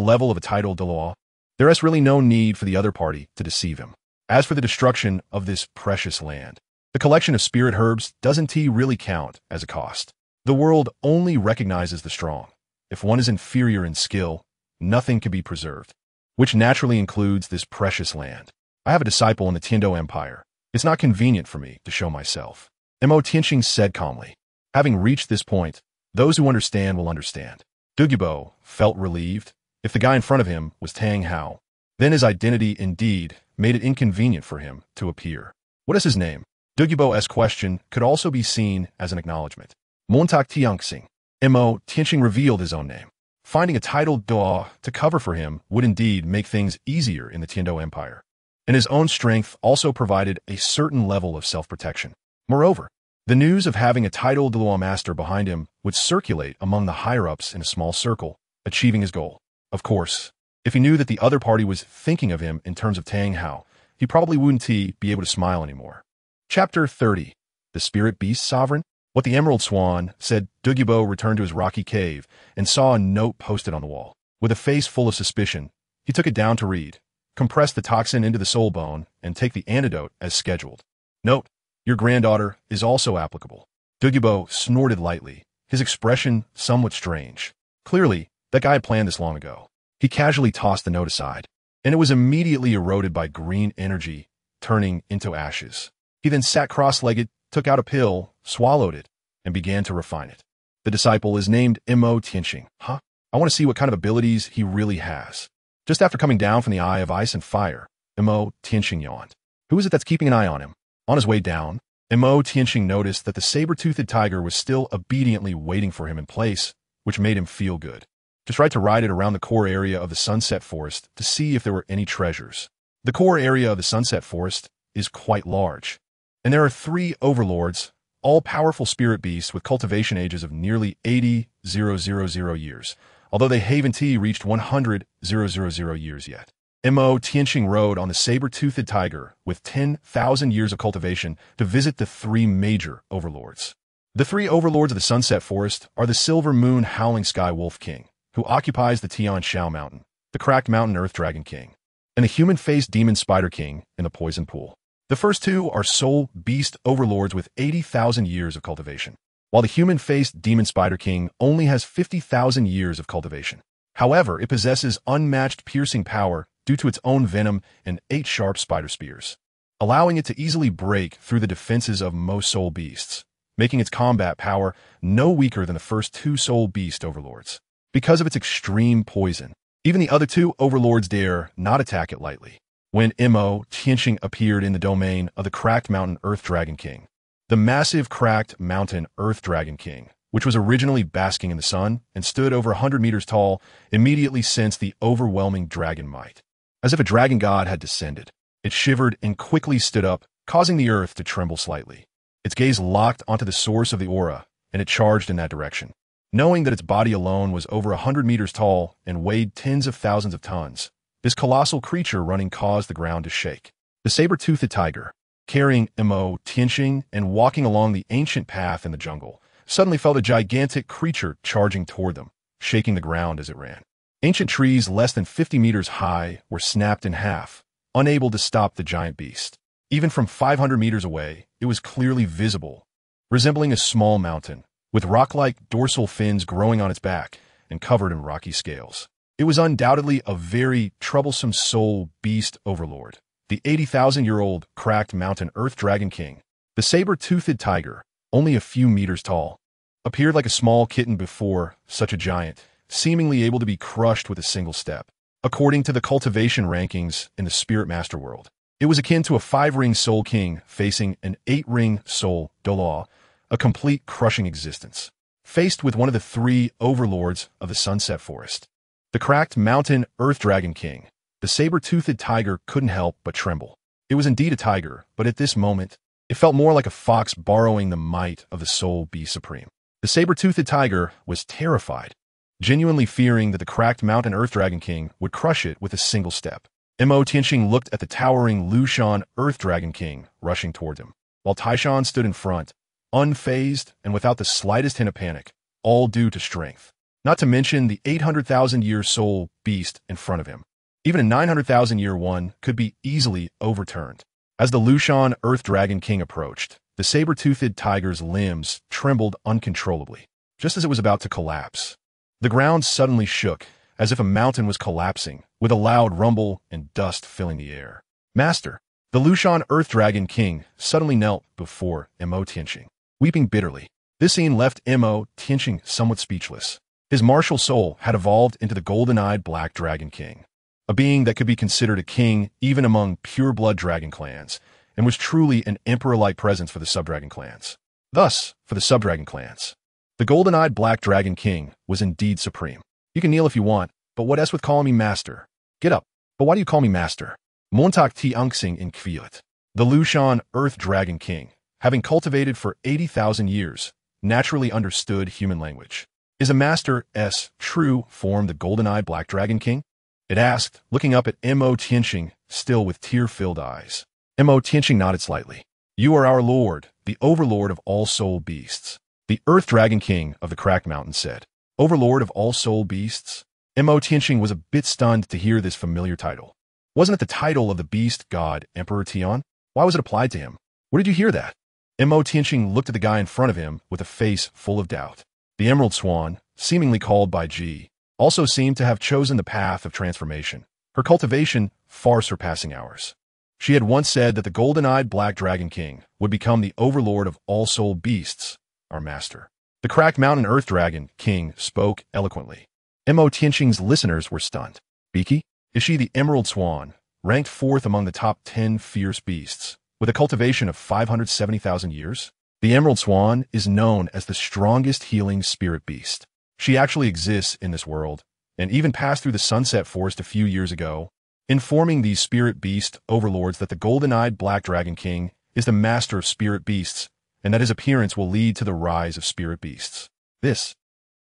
level of a title Douluo, there is really no need for the other party to deceive him. As for the destruction of this precious land, the collection of spirit herbs doesn't really count as a cost. The world only recognizes the strong. If one is inferior in skill, nothing can be preserved, which naturally includes this precious land. I have a disciple in the Tiando Empire. It's not convenient for me to show myself. Tianxing said calmly. Having reached this point, those who understand will understand. Douluo felt relieved. If the guy in front of him was Tianxing, then his identity indeed made it inconvenient for him to appear. What is his name? Douluo's question could also be seen as an acknowledgement. Tianxing. Tianxing revealed his own name. Finding a title Dou to cover for him would indeed make things easier in the Tiando Empire, and his own strength also provided a certain level of self-protection. Moreover, the news of having a title Douluo master behind him would circulate among the higher-ups in a small circle, achieving his goal. Of course, if he knew that the other party was thinking of him in terms of Tianxing, he probably wouldn't be able to smile anymore. Chapter 30. The Spirit Beast Sovereign? What the Emerald Swan said. Douluo returned to his rocky cave and saw a note posted on the wall. With a face full of suspicion, he took it down to read. Compress the toxin into the soul bone and take the antidote as scheduled. Note, your granddaughter is also applicable. Douluo snorted lightly, his expression somewhat strange. Clearly, that guy had planned this long ago. He casually tossed the note aside, and it was immediately eroded by green energy, turning into ashes. He then sat cross-legged, took out a pill, swallowed it, and began to refine it. The disciple is named Tianxing. Huh? I want to see what kind of abilities he really has. Just after coming down from the eye of ice and fire, Tianxing yawned. Who is it that's keeping an eye on him? On his way down, Tianxing noticed that the saber-toothed tiger was still obediently waiting for him in place, which made him feel good. Just tried to ride it around the core area of the Sunset Forest to see if there were any treasures. The core area of the Sunset Forest is quite large, and there are 3 overlords, all powerful spirit beasts with cultivation ages of nearly 80,000 years, although they haven't reached 100,000 years yet. Tianxing rode on the saber-toothed tiger with 10,000 years of cultivation to visit the 3 major overlords. The 3 overlords of the Sunset Forest are the Silver Moon Howling Sky Wolf King, who occupies the Tianxing Mountain, the Cracked Mountain Earth Dragon King, and the Human-Faced Demon Spider King in the Poison Pool. The first 2 are soul beast overlords with 80,000 years of cultivation, while the Human-Faced Demon Spider King only has 50,000 years of cultivation. However, it possesses unmatched piercing power due to its own venom and 8 sharp spider spears, allowing it to easily break through the defenses of most soul beasts, making its combat power no weaker than the first 2 soul beast overlords. Because of its extreme poison, even the other 2 overlords dare not attack it lightly. When Tianxing appeared in the domain of the Cracked Mountain Earth Dragon King, the massive Cracked Mountain Earth Dragon King, which was originally basking in the sun and stood over 100 meters tall, immediately sensed the overwhelming dragon might. As if a dragon god had descended, it shivered and quickly stood up, causing the earth to tremble slightly. Its gaze locked onto the source of the aura, and it charged in that direction. Knowing that its body alone was over 100 meters tall and weighed tens of thousands of tons, this colossal creature running caused the ground to shake. The saber-toothed tiger, carrying him.Qian and walking along the ancient path in the jungle, suddenly felt a gigantic creature charging toward them, shaking the ground as it ran. Ancient trees less than 50 meters high were snapped in half, unable to stop the giant beast. Even from 500 meters away, it was clearly visible, resembling a small mountain, with rock-like dorsal fins growing on its back and covered in rocky scales. It was undoubtedly a very troublesome soul beast overlord, the 80,000-year-old cracked mountain earth dragon king. The saber-toothed tiger, only a few meters tall, appeared like a small kitten before such a giant, seemingly able to be crushed with a single step. According to the cultivation rankings in the Spirit Master world, it was akin to a 5-ring soul king facing an 8-ring soul Douluo, a complete crushing existence. Faced with one of the 3 overlords of the Sunset Forest, the cracked mountain earth dragon king, the saber-toothed tiger couldn't help but tremble. It was indeed a tiger, but at this moment, it felt more like a fox borrowing the might of the soul beast supreme. The saber-toothed tiger was terrified, genuinely fearing that the cracked mountain earth dragon king would crush it with a single step. Tianxing looked at the towering Lushan earth dragon king rushing towards him, while Taishan stood in front, unfazed and without the slightest hint of panic, all due to strength. Not to mention the 800,000-year soul beast in front of him. Even a 900,000-year one could be easily overturned. As the Lushan earth dragon king approached, the saber-toothed tiger's limbs trembled uncontrollably, just as it was about to collapse. The ground suddenly shook, as if a mountain was collapsing, with a loud rumble and dust filling the air. Master, the Lushan earth dragon king suddenly knelt before Tianxing, weeping bitterly. This scene left Tianxing somewhat speechless. His martial soul had evolved into the golden-eyed black dragon king, a being that could be considered a king even among pure-blood dragon clans, and was truly an emperor-like presence for the subdragon clans. Thus, for the subdragon clans, the golden-eyed black dragon king was indeed supreme. You can kneel if you want, but what else with calling me master? Get up. But why do you call me master? mountains.Qian. The Lushan earth dragon king, having cultivated for 80,000 years, naturally understood human language. Is a master's true form the golden-eyed black dragon king? It asked, looking up at Tianxing, still with tear-filled eyes. Tianxing nodded slightly. You are our lord, the overlord of all soul beasts. The earth dragon king of the cracked mountain said. Overlord of all soul beasts? Tianxing was a bit stunned to hear this familiar title. Wasn't it the title of the beast god, Emperor Tian? Why was it applied to him? Where did you hear that? Tianxing looked at the guy in front of him with a face full of doubt. The emerald swan, seemingly called by G, also seemed to have chosen the path of transformation, her cultivation far surpassing ours. She had once said that the golden-eyed black dragon king would become the overlord of all soul beasts, our master. The cracked mountain earth dragon king spoke eloquently. Tianxing's listeners were stunned. Biki? Is she the emerald swan, ranked 4th among the top 10 fierce beasts, with a cultivation of 570,000 years? The emerald swan is known as the strongest healing spirit beast. She actually exists in this world, and even passed through the Sunset Forest a few years ago, informing these spirit beast overlords that the golden-eyed black dragon king is the master of spirit beasts, and that his appearance will lead to the rise of spirit beasts. This,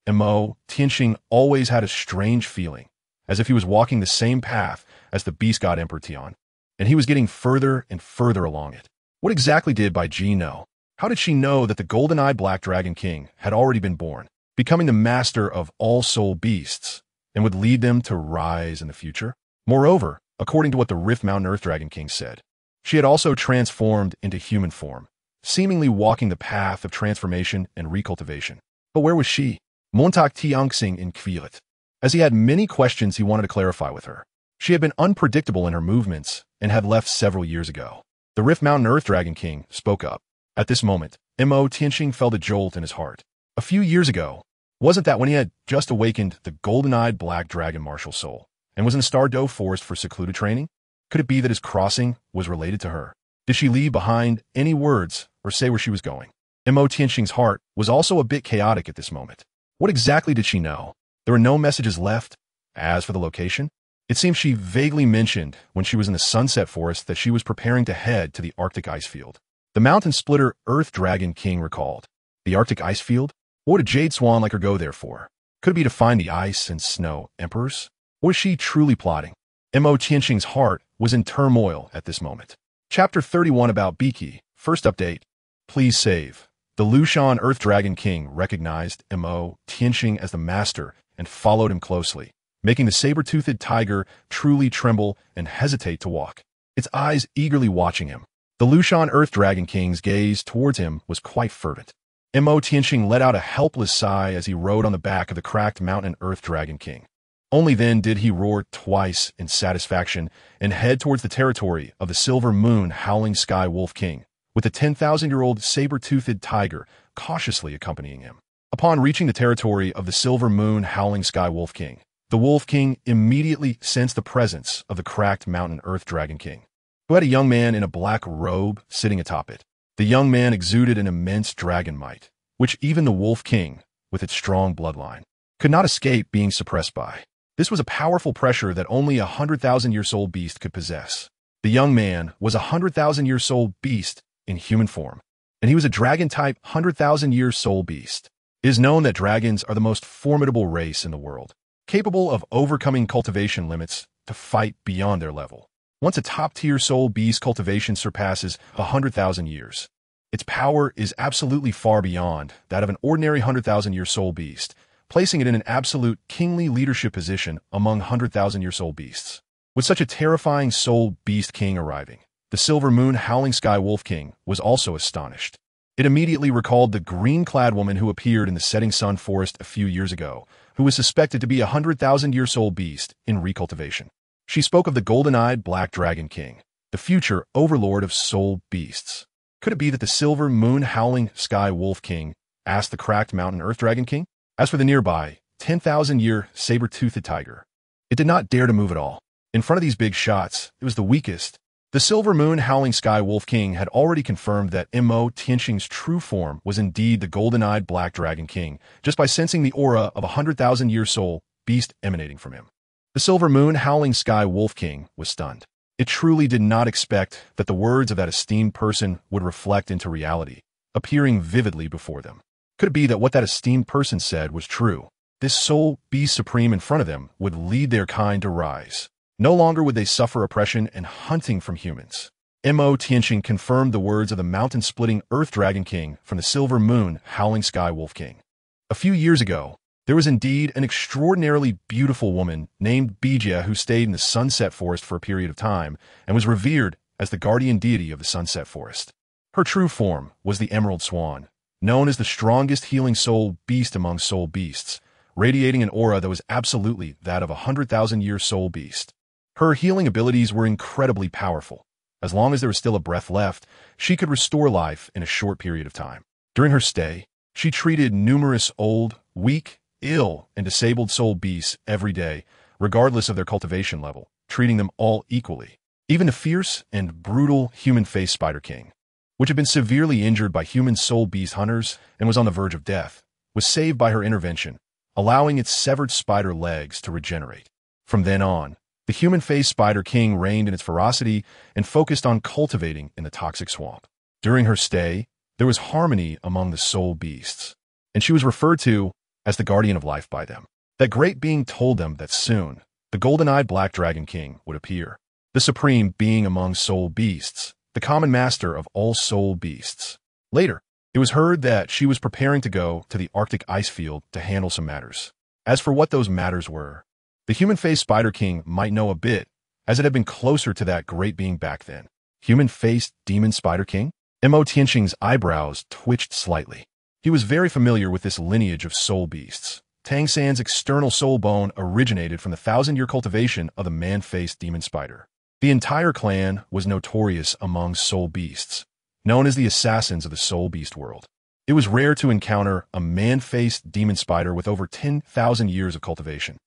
Tianxing always had a strange feeling, as if he was walking the same path as the beast god Emperor Tian, and he was getting further and further along it. What exactly did Bai Ji know? How did she know that the golden-eyed black dragon king had already been born, becoming the master of all soul beasts, and would lead them to rise in the future? Moreover, according to what the Rift Mountain Earth Dragon King said, she had also transformed into human form, seemingly walking the path of transformation and recultivation. But where was she? Tianxing. As he had many questions he wanted to clarify with her. She had been unpredictable in her movements and had left several years ago. The Rift Mountain Earth Dragon King spoke up. At this moment, Tianxing felt a jolt in his heart. A few years ago, wasn't that when he had just awakened the golden-eyed black dragon martial soul and was in the Star Dou forest for secluded training? Could it be that his crossing was related to her? Did she leave behind any words or say where she was going? Tianxing's heart was also a bit chaotic at this moment. What exactly did she know? There were no messages left. As for the location, it seems she vaguely mentioned when she was in the Sunset Forest that she was preparing to head to the Arctic ice field. The mountain splitter Earth Dragon King recalled. The Arctic ice field? What would a jade swan like her go there for? Could it be to find the ice and snow emperors? Or was she truly plotting? Tianxing's heart was in turmoil at this moment. Chapter 31 about Biki. First update. Please save. The Lushan Earth Dragon King recognized Tianxing as the master and followed him closely, making the saber-toothed tiger truly tremble and hesitate to walk, its eyes eagerly watching him. The Lushan Earth Dragon King's gaze towards him was quite fervent. Tianxing let out a helpless sigh as he rode on the back of the cracked mountain Earth Dragon King. Only then did he roar twice in satisfaction and head towards the territory of the Silver Moon Howling Sky Wolf King, with the 10,000-year-old saber-toothed tiger cautiously accompanying him. Upon reaching the territory of the Silver Moon Howling Sky Wolf King, the Wolf King immediately sensed the presence of the cracked mountain Earth Dragon King, who had a young man in a black robe sitting atop it. The young man exuded an immense dragon might, which even the Wolf King, with its strong bloodline, could not escape being suppressed by. This was a powerful pressure that only a 100,000-year-old beast could possess. The young man was a 100,000-year-old beast in human form, and he was a dragon-type 100,000-year-old beast. It is known that dragons are the most formidable race in the world, capable of overcoming cultivation limits to fight beyond their level. Once a top-tier soul beast cultivation surpasses 100,000 years, its power is absolutely far beyond that of an ordinary 100,000-year soul beast, placing it in an absolute kingly leadership position among 100,000-year soul beasts. With such a terrifying soul beast king arriving, the Silver Moon Howling Sky Wolf King was also astonished. It immediately recalled the green-clad woman who appeared in the Setting Sun Forest a few years ago, who was suspected to be a 100,000-year soul beast in recultivation. She spoke of the golden-eyed Black Dragon King, the future overlord of soul beasts. Could it be that the Silver Moon Howling Sky Wolf King asked the cracked mountain Earth Dragon King? As for the nearby 10,000-year saber-toothed tiger, it did not dare to move at all. In front of these big shots, it was the weakest. The Silver Moon Howling Sky Wolf King had already confirmed that Tianxing's true form was indeed the golden-eyed Black Dragon King, just by sensing the aura of a 100,000-year soul beast emanating from him. The Silver Moon Howling Sky Wolf King was stunned. It truly did not expect that the words of that esteemed person would reflect into reality, appearing vividly before them. Could it be that what that esteemed person said was true? This soul beast supreme in front of them would lead their kind to rise. No longer would they suffer oppression and hunting from humans. Tianxing confirmed the words of the mountain-splitting Earth Dragon King from the Silver Moon Howling Sky Wolf King. A few years ago, there was indeed an extraordinarily beautiful woman named Bijia who stayed in the Sunset Forest for a period of time and was revered as the guardian deity of the Sunset Forest. Her true form was the Emerald Swan, known as the strongest healing soul beast among soul beasts, radiating an aura that was absolutely that of a 100,000-year soul beast. Her healing abilities were incredibly powerful. As long as there was still a breath left, she could restore life in a short period of time. During her stay, she treated numerous old, weak, ill, and disabled soul beasts every day, regardless of their cultivation level, treating them all equally. Even the fierce and brutal human-faced Spider King, which had been severely injured by human soul beast hunters and was on the verge of death, was saved by her intervention, allowing its severed spider legs to regenerate. From then on, the human-faced Spider King reigned in its ferocity and focused on cultivating in the toxic swamp. During her stay, there was harmony among the soul beasts, and she was referred to as the guardian of life by them. That great being told them that soon, the golden-eyed Black Dragon King would appear, the supreme being among soul beasts, the common master of all soul beasts. Later, it was heard that she was preparing to go to the Arctic ice field to handle some matters. As for what those matters were, the human-faced Spider King might know a bit, as it had been closer to that great being back then. Human-faced Demon Spider King? Tianxing's eyebrows twitched slightly. He was very familiar with this lineage of soul beasts. Tianxing's external soul bone originated from the 1,000-year cultivation of the man-faced demon spider. The entire clan was notorious among soul beasts, known as the assassins of the soul beast world. It was rare to encounter a man-faced demon spider with over 10,000 years of cultivation,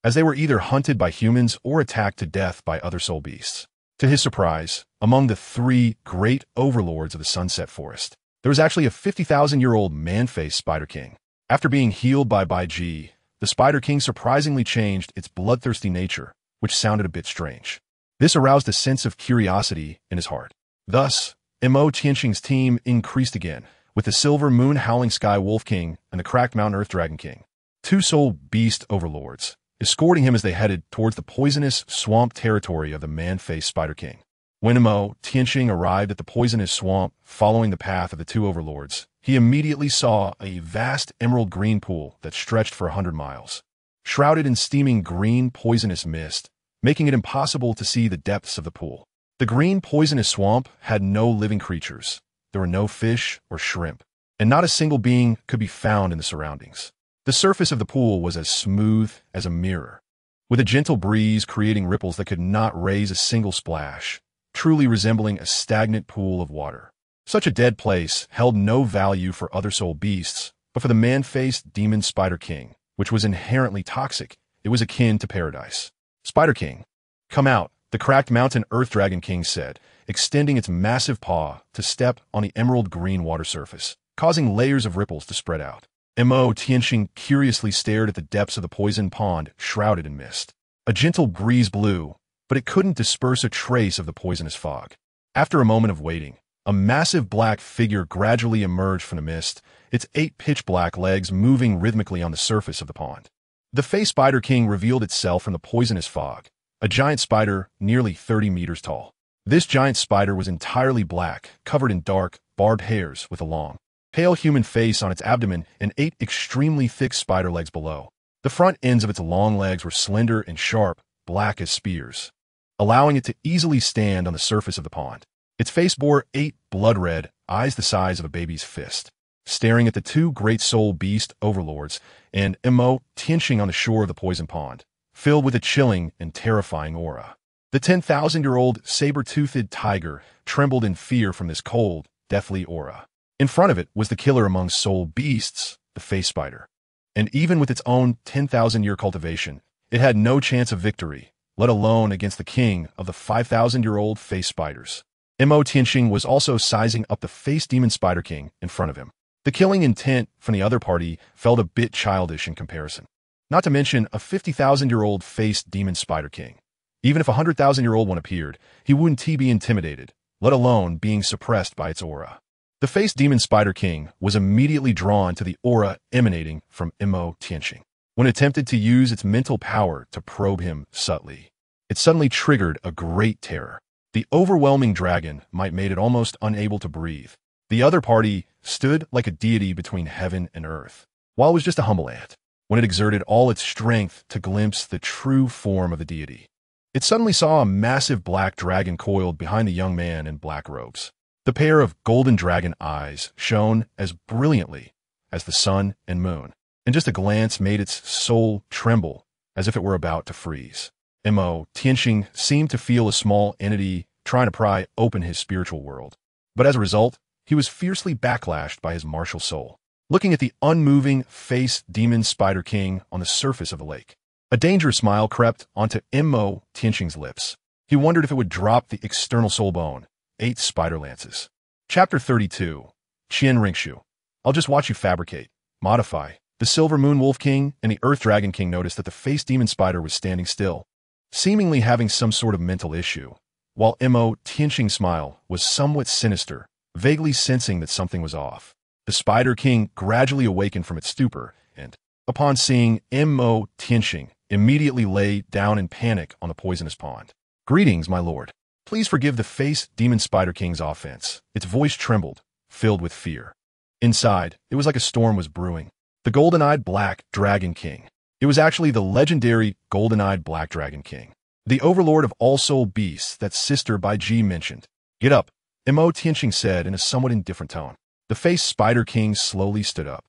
as they were either hunted by humans or attacked to death by other soul beasts. To his surprise, among the 3 great overlords of the Sunset Forest, there was actually a 50,000-year-old man-faced Spider King. After being healed by Baiji, the Spider King surprisingly changed its bloodthirsty nature, which sounded a bit strange. This aroused a sense of curiosity in his heart. Thus, Tianxing's team increased again, with the Silver Moon Howling Sky Wolf King and the Cracked Mountain Earth Dragon King, two soul beast overlords, escorting him as they headed towards the poisonous swamp territory of the man-faced Spider King. When Tianxing arrived at the poisonous swamp, following the path of the two overlords, he immediately saw a vast emerald green pool that stretched for 100 miles. Shrouded in steaming green poisonous mist, making it impossible to see the depths of the pool. The green poisonous swamp had no living creatures. There were no fish or shrimp, and not a single being could be found in the surroundings. The surface of the pool was as smooth as a mirror, with a gentle breeze creating ripples that could not raise a single splash, truly resembling a stagnant pool of water. Such a dead place held no value for other soul beasts, but for the man-faced demon Spider King, which was inherently toxic, it was akin to paradise. Spider King, come out, the Cracked Mountain Earth Dragon King said, extending its massive paw to step on the emerald green water surface, causing layers of ripples to spread out. Tianxing curiously stared at the depths of the poison pond shrouded in mist. A gentle breeze blew, but it couldn't disperse a trace of the poisonous fog. After a moment of waiting, a massive black figure gradually emerged from the mist, its 8 pitch-black legs moving rhythmically on the surface of the pond. The face Spider King revealed itself from the poisonous fog, a giant spider nearly 30 meters tall. This giant spider was entirely black, covered in dark, barbed hairs with a long, pale human face on its abdomen and 8 extremely thick spider legs below. The front ends of its long legs were slender and sharp, black as spears, allowing it to easily stand on the surface of the pond. Its face bore 8 blood-red eyes the size of a baby's fist, staring at the two great soul beast overlords and Tianxing on the shore of the poison pond, filled with a chilling and terrifying aura. The 10,000-year-old saber-toothed tiger trembled in fear from this cold, deathly aura. In front of it was the killer among soul beasts, the face spider. And even with its own 10,000-year cultivation, it had no chance of victory, let alone against the king of the 5,000-year-old face spiders. Tianxing was also sizing up the face demon Spider King in front of him. The killing intent from the other party felt a bit childish in comparison. Not to mention a 50,000-year-old face demon Spider King. Even if a 100,000-year-old one appeared, he wouldn't be intimidated, let alone being suppressed by its aura. The face demon Spider King was immediately drawn to the aura emanating from Tianxing. When it attempted to use its mental power to probe him subtly, it suddenly triggered a great terror. The overwhelming dragon might made it almost unable to breathe. The other party stood like a deity between heaven and earth, while it was just a humble ant. When it exerted all its strength to glimpse the true form of the deity, it suddenly saw a massive black dragon coiled behind the young man in black robes. The pair of golden dragon eyes shone as brilliantly as the sun and moon, and just a glance made its soul tremble as if it were about to freeze. Tianxing seemed to feel a small entity trying to pry open his spiritual world, but as a result, he was fiercely backlashed by his martial soul, looking at the unmoving face demon Spider King on the surface of the lake. A dangerous smile crept onto Tianxing's lips. He wondered if it would drop the external soul bone, 8 spider lances. Chapter 32. Renxue. I'll just watch you fabricate, modify. The Silver Moon Wolf King and the Earth Dragon King noticed that the face demon spider was standing still, seemingly having some sort of mental issue, while Tianxing's smile was somewhat sinister, vaguely sensing that something was off. The Spider King gradually awakened from its stupor, and, upon seeing Tianxing, immediately lay down in panic on the poisonous pond. Greetings, my lord. Please forgive the face demon Spider King's offense. Its voice trembled, filled with fear. Inside, it was like a storm was brewing. The golden-eyed Black Dragon King. It was actually the legendary golden-eyed Black Dragon King, the overlord of all soul beasts that Sister Bibi mentioned. Get up, Tianxing said in a somewhat indifferent tone. The face Spider King slowly stood up,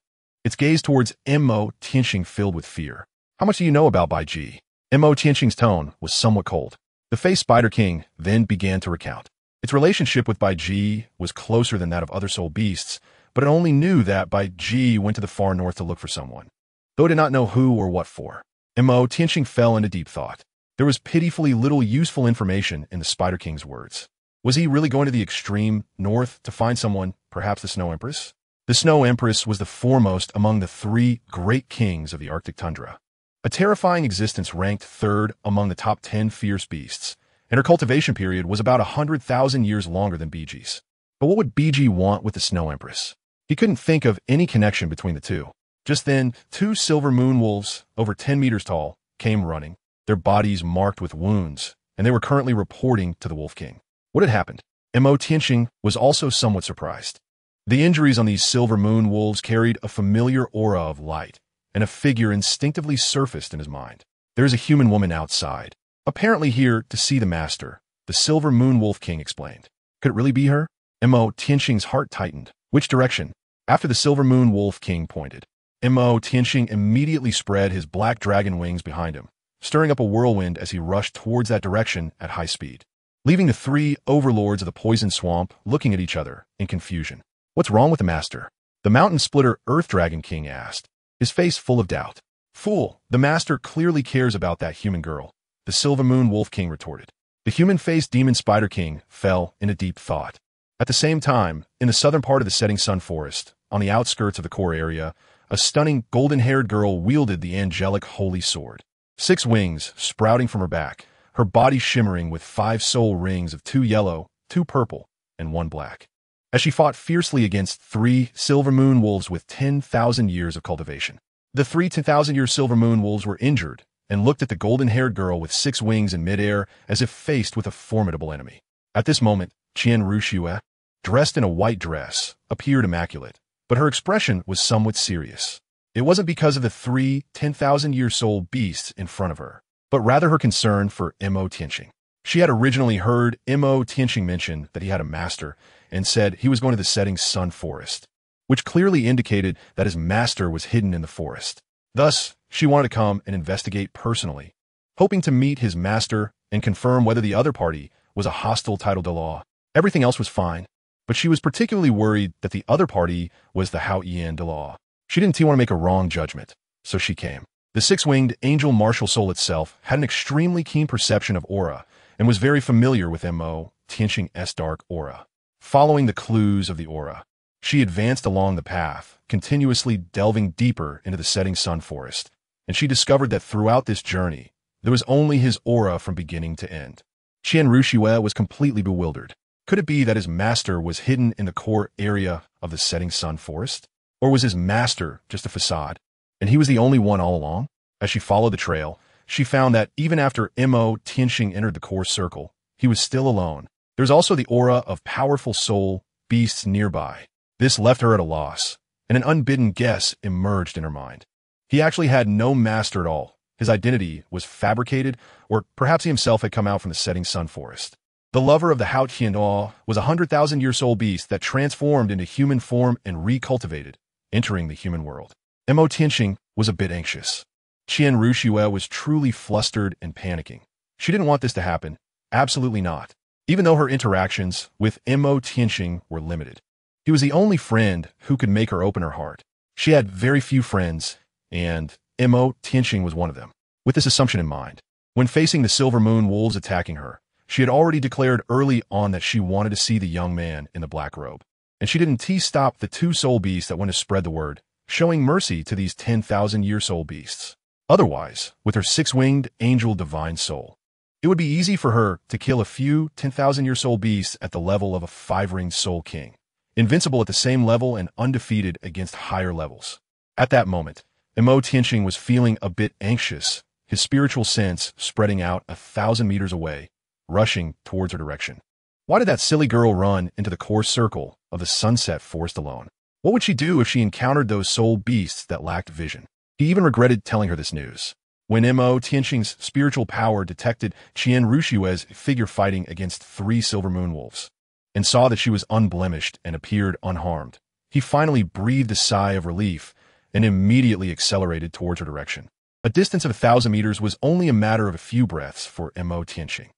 its gaze towards Tianxing filled with fear. How much do you know about Bibi? Tianxing's tone was somewhat cold. The face Spider King then began to recount. Its relationship with Bibi was closer than that of other soul beasts, but it only knew that Bibi went to the far north to look for someone, though it did not know who or what for. Tianxing fell into deep thought. There was pitifully little useful information in the Spider King's words. Was he really going to the extreme north to find someone, perhaps the Snow Empress? The Snow Empress was the foremost among the 3 great kings of the Arctic tundra. A terrifying existence ranked 3rd among the top 10 fierce beasts, and her cultivation period was about 100,000 years longer than Bibi's. But what would Bibi want with the Snow Empress? He couldn't think of any connection between the two. Just then, two silver moon wolves, over 10 meters tall, came running, their bodies marked with wounds, and they were currently reporting to the Wolf King. What had happened? Tianxing was also somewhat surprised. The injuries on these silver moon wolves carried a familiar aura of light, and a figure instinctively surfaced in his mind. There is a human woman outside, apparently here to see the master, the silver moon wolf king explained. Could it really be her? Tianxing's heart tightened. Which direction? After the silver moon wolf king pointed, Tianxing immediately spread his black dragon wings behind him, stirring up a whirlwind as he rushed towards that direction at high speed, leaving the three overlords of the poison swamp looking at each other in confusion. What's wrong with the master? The mountain splitter Earth Dragon King asked, his face full of doubt. Fool, the master clearly cares about that human girl, the silver moon wolf king retorted. The human-faced demon spider king fell in a deep thought. At the same time, in the southern part of the setting sun forest, on the outskirts of the core area, a stunning golden-haired girl wielded the angelic holy sword. 6 wings sprouting from her back, her body shimmering with 5 soul rings of 2 yellow, 2 purple, and 1 black. As she fought fiercely against 3 silver moon wolves with 10,000 years of cultivation. The 3 10,000-year silver moon wolves were injured and looked at the golden-haired girl with 6 wings in midair as if faced with a formidable enemy. At this moment, Xue'er, dressed in a white dress, appeared immaculate, but her expression was somewhat serious. It wasn't because of the 3 10,000-year soul beasts in front of her, but rather her concern for Tianxing. She had originally heard Tianxing mention that he had a master and said he was going to the setting sun forest, which clearly indicated that his master was hidden in the forest. Thus, she wanted to come and investigate personally, hoping to meet his master and confirm whether the other party was a hostile title de law. Everything else was fine, but she was particularly worried that the other party was the him.Qian de law. She didn't want to make a wrong judgment, so she came. The 6-winged angel martial soul itself had an extremely keen perception of aura and was very familiar with Tianxing's dark aura. Following the clues of the aura, she advanced along the path, continuously delving deeper into the setting sun forest, and she discovered that throughout this journey, there was only his aura from beginning to end. Renxue was completely bewildered. Could it be that his master was hidden in the core area of the setting sun forest? Or was his master just a facade, and he was the only one all along? As she followed the trail, she found that even after Tianxing entered the core circle, he was still alone. There's also the aura of powerful soul beasts nearby. This left her at a loss, and an unbidden guess emerged in her mind. He actually had no master at all. His identity was fabricated, or perhaps he himself had come out from the setting sun forest. The lover of the him.Qian was a 100,000-year soul beast that transformed into human form and recultivated, entering the human world. Tianxing was a bit anxious. Renxue was truly flustered and panicking. She didn't want this to happen. Absolutely not. Even though her interactions with Tianxing were limited. He was the only friend who could make her open her heart. She had very few friends, and Tianxing was one of them. With this assumption in mind, when facing the silver moon wolves attacking her, she had already declared early on that she wanted to see the young man in the black robe. And she didn't stop the 2 soul beasts that went to spread the word, showing mercy to these 10,000-year soul beasts. Otherwise, with her 6-winged angel divine soul, it would be easy for her to kill a few 10,000-year soul beasts at the level of a 5-ringed soul king, invincible at the same level and undefeated against higher levels. At that moment, Tianxing was feeling a bit anxious, his spiritual sense spreading out 1,000 meters away, rushing towards her direction. Why did that silly girl run into the core circle of the sunset forest alone? What would she do if she encountered those soul beasts that lacked vision? He even regretted telling her this news. When Tianxing's spiritual power detected Renxue's figure fighting against 3 silver moon wolves, and saw that she was unblemished and appeared unharmed, he finally breathed a sigh of relief and immediately accelerated towards her direction. A distance of 1,000 meters was only a matter of a few breaths for Tianxing.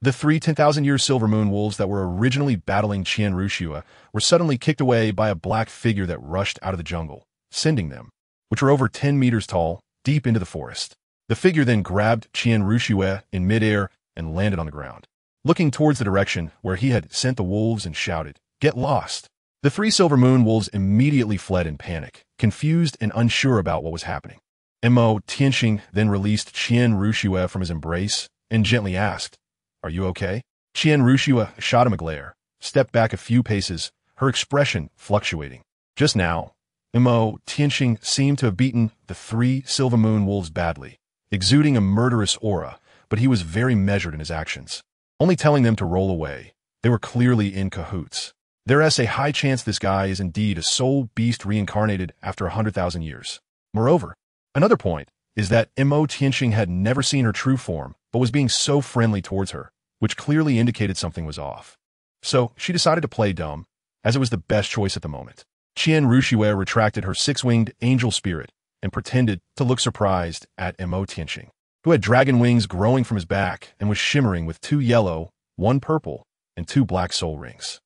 The 3 10,000-year silver moon wolves that were originally battling Renxue were suddenly kicked away by a black figure that rushed out of the jungle, sending them, which were over 10 meters tall, deep into the forest. The figure then grabbed Renxue in midair and landed on the ground, looking towards the direction where he had sent the wolves and shouted, "Get lost!" The 3 silver moon wolves immediately fled in panic, confused and unsure about what was happening. Tianxing then released Renxue from his embrace and gently asked, "Are you okay?" Renxue shot him a glare, stepped back a few paces, her expression fluctuating. Just now, him.Qian seemed to have beaten the 3 Silver Moon wolves badly, exuding a murderous aura, but he was very measured in his actions, only telling them to roll away. They were clearly in cahoots. There's a high chance this guy is indeed a soul beast reincarnated after 100,000 years. Moreover, another point is that him.Qian had never seen her true form, but was being so friendly towards her, which clearly indicated something was off. So she decided to play dumb, as it was the best choice at the moment. Renxue retracted her 6-winged angel spirit and pretended to look surprised at him.Qian, who had dragon wings growing from his back and was shimmering with 2 yellow, 1 purple, and 2 black soul rings.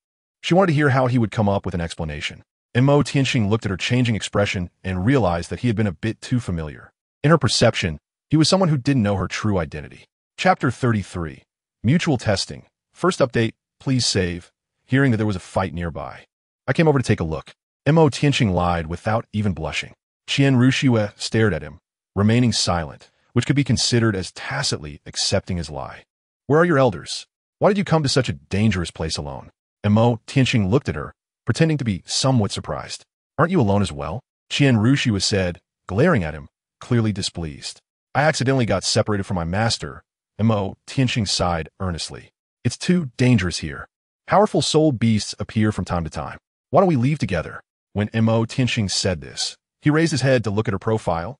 She wanted to hear how he would come up with an explanation. him.Qian looked at her changing expression and realized that he had been a bit too familiar. In her perception, he was someone who didn't know her true identity. Chapter 33. Mutual Testing. First update, please save. Hearing that there was a fight nearby, I came over to take a look. him.Qian lied without even blushing. Renxue stared at him, remaining silent, which could be considered as tacitly accepting his lie. Where are your elders? Why did you come to such a dangerous place alone? him.Qian looked at her, pretending to be somewhat surprised. Aren't you alone as well? Renxue said, glaring at him, clearly displeased. I accidentally got separated from my master. him.Qian sighed earnestly. It's too dangerous here. Powerful soul beasts appear from time to time. Why don't we leave together? When him.Qian said this, he raised his head to look at her profile,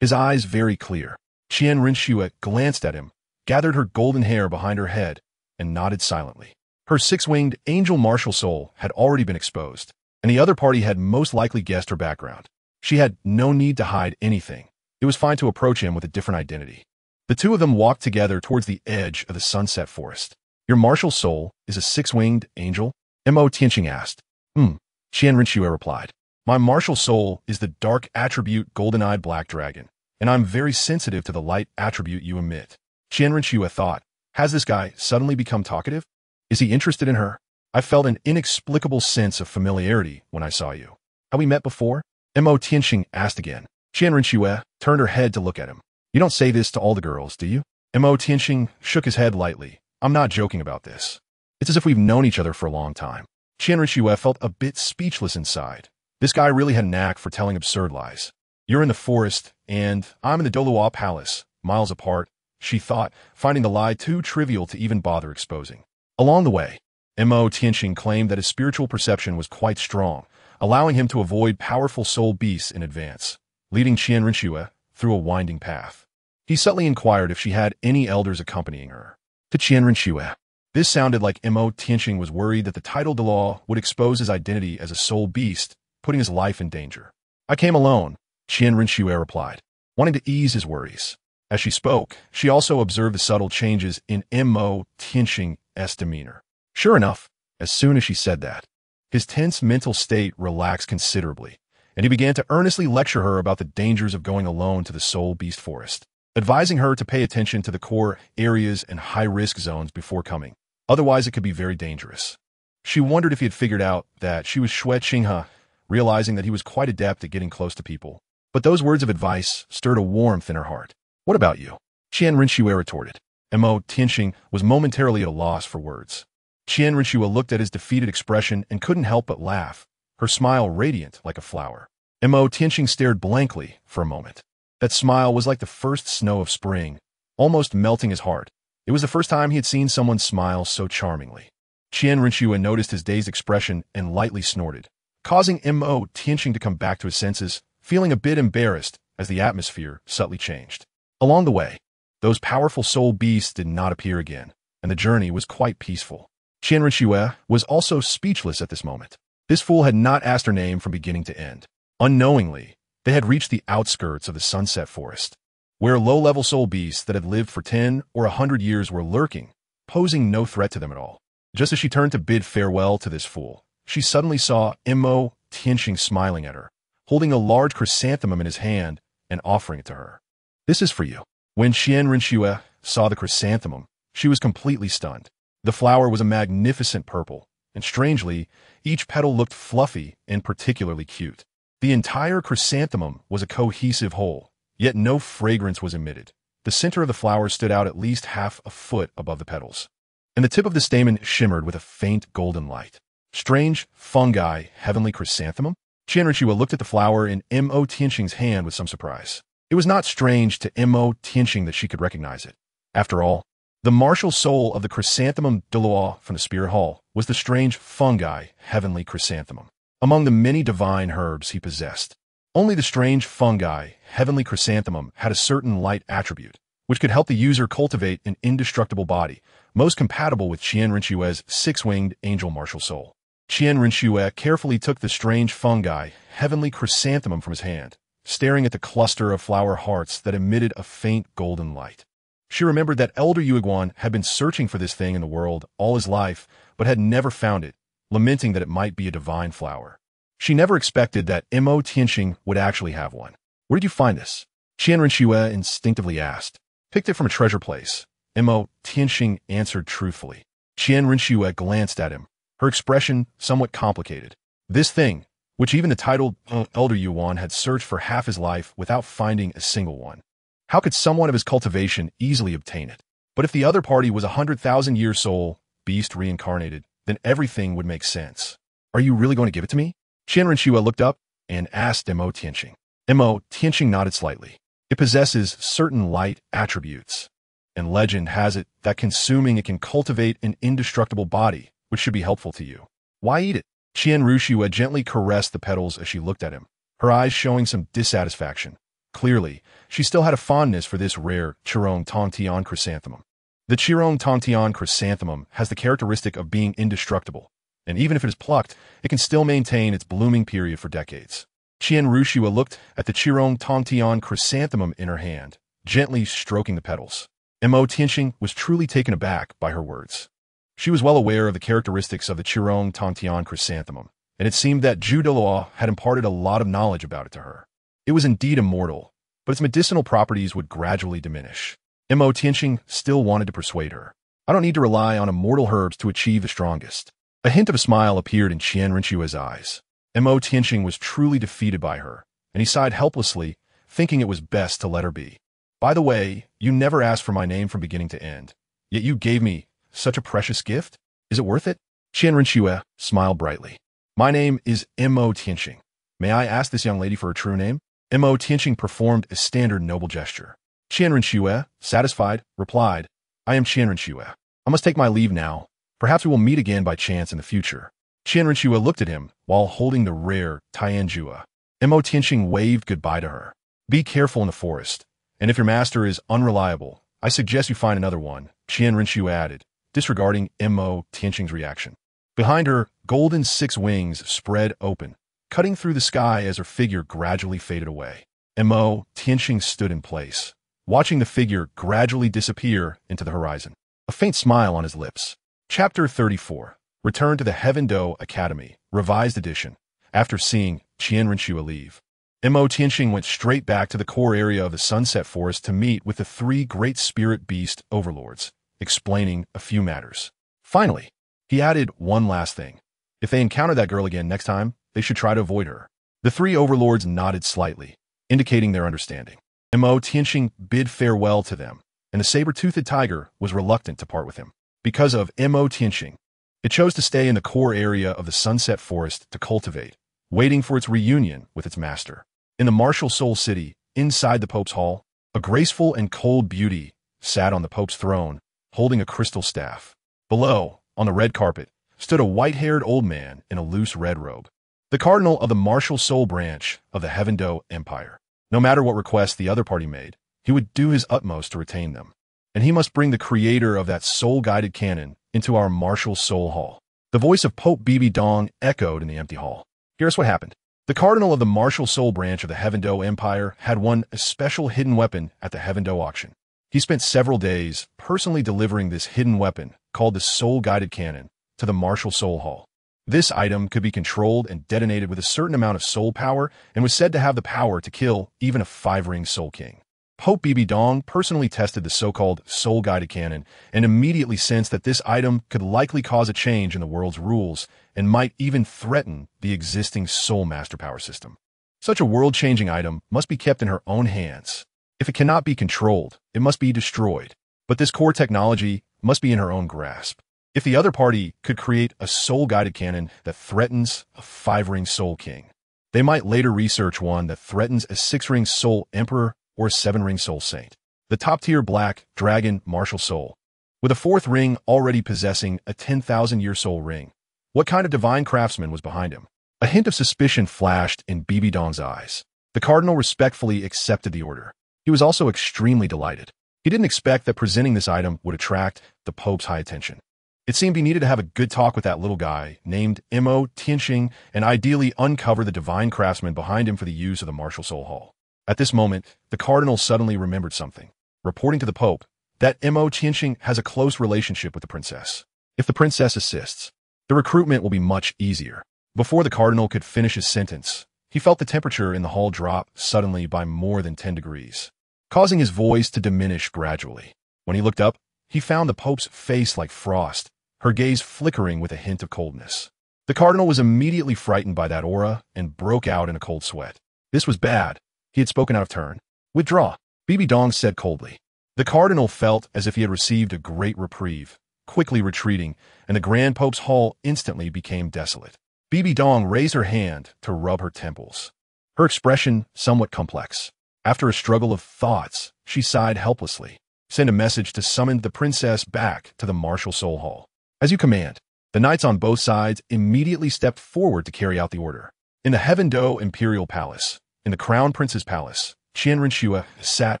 his eyes very clear. Renxue glanced at him, gathered her golden hair behind her head, and nodded silently. Her 6-winged angel martial soul had already been exposed, and the other party had most likely guessed her background. She had no need to hide anything. It was fine to approach him with a different identity. The two of them walked together towards the edge of the sunset forest. Your martial soul is a 6-winged angel? him.Qian asked. Renxue replied. My martial soul is the dark attribute golden-eyed black dragon, and I'm very sensitive to the light attribute you emit. Renxue thought, has this guy suddenly become talkative? Is he interested in her? I felt an inexplicable sense of familiarity when I saw you. Have we met before? him.Qian asked again. Renxue turned her head to look at him. You don't say this to all the girls, do you? him.Qian shook his head lightly. I'm not joking about this. It's as if we've known each other for a long time. Renxue felt a bit speechless inside. This guy really had a knack for telling absurd lies. You're in the forest, and I'm in the Douluo Palace, miles apart, she thought, finding the lie too trivial to even bother exposing. Along the way, him.Qian claimed that his spiritual perception was quite strong, allowing him to avoid powerful soul beasts in advance, leading Renxue through a winding path. He subtly inquired if she had any elders accompanying her. To Renxue, this sounded like him.Qian was worried that the title Douluo would expose his identity as a soul beast, putting his life in danger. I came alone, Renxue replied, wanting to ease his worries. As she spoke, she also observed the subtle changes in him.Qian's demeanor. Sure enough, as soon as she said that, his tense mental state relaxed considerably, and he began to earnestly lecture her about the dangers of going alone to the soul beast forest, advising her to pay attention to the core areas and high-risk zones before coming. Otherwise, it could be very dangerous. She wondered if he had figured out that she was Xue'er, realizing that he was quite adept at getting close to people. But those words of advice stirred a warmth in her heart. What about you? Renxue retorted. him.Qian was momentarily at a loss for words. Renxue looked at his defeated expression and couldn't help but laugh, her smile radiant like a flower. him.Qian stared blankly for a moment. That smile was like the first snow of spring, almost melting his heart. It was the first time he had seen someone smile so charmingly. Renxue noticed his dazed expression and lightly snorted, causing him.Qian to come back to his senses, feeling a bit embarrassed as the atmosphere subtly changed. Along the way, those powerful soul beasts did not appear again, and the journey was quite peaceful. Renxue was also speechless at this moment. This fool had not asked her name from beginning to end. Unknowingly, they had reached the outskirts of the sunset forest, where low-level soul beasts that had lived for 10 or 100 years were lurking, posing no threat to them at all. Just as she turned to bid farewell to this fool, she suddenly saw him.Qian smiling at her, holding a large chrysanthemum in his hand and offering it to her. This is for you. When Renxue saw the chrysanthemum, she was completely stunned. The flower was a magnificent purple, and strangely, each petal looked fluffy and particularly cute. The entire chrysanthemum was a cohesive whole, yet no fragrance was emitted. The center of the flower stood out at least half a foot above the petals, and the tip of the stamen shimmered with a faint golden light. Strange, fungi, heavenly chrysanthemum? Renxue looked at the flower in Tianxing's hand with some surprise. It was not strange to Tianxing that she could recognize it. After all, the martial soul of the chrysanthemum Douluo from the Spirit Hall was the strange fungi heavenly chrysanthemum. Among the many divine herbs he possessed, only the strange fungi heavenly chrysanthemum had a certain light attribute, which could help the user cultivate an indestructible body, most compatible with Renxue's six-winged angel martial soul. Renxue carefully took the strange fungi heavenly chrysanthemum from his hand, staring at the cluster of flower hearts that emitted a faint golden light. She remembered that Elder Yuiguan had been searching for this thing in the world all his life, but had never found it, lamenting that it might be a divine flower. She never expected that Tianxing would actually have one. "Where did you find this?" Renxue instinctively asked. "Picked it from a treasure place," Tianxing answered truthfully. Renxue glanced at him, her expression somewhat complicated. This thing, which even the titled Elder Yuan had searched for half his life without finding a single one. How could someone of his cultivation easily obtain it? But if the other party was 100,000-year soul, beast reincarnated, then everything would make sense. "Are you really going to give it to me?" Renxue looked up and asked Tianxing. Tianxing nodded slightly. "It possesses certain light attributes, and legend has it that consuming it can cultivate an indestructible body, which should be helpful to you. Why eat it?" Renxue gently caressed the petals as she looked at him, her eyes showing some dissatisfaction. Clearly, she still had a fondness for this rare Qian chrysanthemum. The Qian chrysanthemum has the characteristic of being indestructible, and even if it is plucked, it can still maintain its blooming period for decades. Renxue looked at the Qian chrysanthemum in her hand, gently stroking the petals. Tianxing was truly taken aback by her words. She was well aware of the characteristics of the Qian chrysanthemum, and it seemed that Douluo had imparted a lot of knowledge about it to her. It was indeed immortal, but its medicinal properties would gradually diminish. Tianxing still wanted to persuade her. "I don't need to rely on immortal herbs to achieve the strongest." A hint of a smile appeared in Renxue's eyes. Tianxing was truly defeated by her, and he sighed helplessly, thinking it was best to let her be. "By the way, you never asked for my name from beginning to end, yet you gave me such a precious gift. Is it worth it?" Renxue smiled brightly. "My name is Tianxing. May I ask this young lady for her true name?" Tianxing performed a standard noble gesture. Renxue, satisfied, replied, "I am Renxue. I must take my leave now. Perhaps we will meet again by chance in the future." Renxue looked at him while holding the rare Tianjua. Tianxing waved goodbye to her. "Be careful in the forest, and if your master is unreliable, I suggest you find another one," Renxue added, disregarding Tianxing's reaction. Behind her, golden six wings spread open, cutting through the sky as her figure gradually faded away. Tianxing stood in place, watching the figure gradually disappear into the horizon, a faint smile on his lips. Chapter 34. Return to the him.Dou Academy, Revised Edition. After seeing Renxue leave, Tianxing went straight back to the core area of the Sunset Forest to meet with the three great spirit beast overlords, explaining a few matters. Finally, he added one last thing. If they encounter that girl again next time, they should try to avoid her. The three overlords nodded slightly, indicating their understanding. Tianxing bid farewell to them, and the saber-toothed tiger was reluctant to part with him. Because of Tianxing, it chose to stay in the core area of the Sunset Forest to cultivate, waiting for its reunion with its master. In the martial soul city, inside the Pope's hall, a graceful and cold beauty sat on the Pope's throne, holding a crystal staff. Below, on the red carpet, stood a white-haired old man in a loose red robe, the cardinal of the martial soul branch of the him.Dou Empire. No matter what requests the other party made, he would do his utmost to retain them, and he must bring the creator of that soul-guided canon into our martial soul hall. The voice of Pope Bibi Dong echoed in the empty hall. Here's what happened. The cardinal of the martial soul branch of the him.Dou Empire had won a special hidden weapon at the him.Dou auction. He spent several days personally delivering this hidden weapon, called the soul-guided cannon, to the martial soul hall. This item could be controlled and detonated with a certain amount of soul power and was said to have the power to kill even a five-ring soul king. Pope Bibi Dong personally tested the so-called soul-guided cannon and immediately sensed that this item could likely cause a change in the world's rules and might even threaten the existing soul master power system. Such a world-changing item must be kept in her own hands. If it cannot be controlled, it must be destroyed. But this core technology must be in her own grasp. If the other party could create a soul-guided cannon that threatens a five-ring soul king, They might later research one that threatens a 6-ring soul emperor or a 7-ring soul saint. The top-tier black dragon martial soul, with a 4th ring already possessing a 10,000-year soul ring. What kind of divine craftsman was behind him? A hint of suspicion flashed in Bibi Dong's eyes. The cardinal respectfully accepted the order. He was also extremely delighted. He didn't expect that presenting this item would attract the Pope's high attention. It seemed he needed to have a good talk with that little guy named Tianxing and ideally uncover the divine craftsman behind him for the use of the martial soul hall. At this moment, the cardinal suddenly remembered something, reporting to the Pope that Tianxing has a close relationship with the princess. If the princess assists, the recruitment will be much easier. Before the cardinal could finish his sentence, he felt the temperature in the hall drop suddenly by more than 10 degrees, causing his voice to diminish gradually. When he looked up, he found the Pope's face like frost, her gaze flickering with a hint of coldness. The cardinal was immediately frightened by that aura and broke out in a cold sweat. This was bad. He had spoken out of turn. Withdraw, Bibi Dong said coldly. The cardinal felt as if he had received a great reprieve, quickly retreating, and the Grand Pope's hall instantly became desolate. Bibi Dong raised her hand to rub her temples, her expression somewhat complex. After a struggle of thoughts, she sighed helplessly. Send a message to summon the princess back to the martial soul hall. As you command. The knights on both sides immediately stepped forward to carry out the order. In the Dou imperial palace, in the crown prince's palace, Renxue sat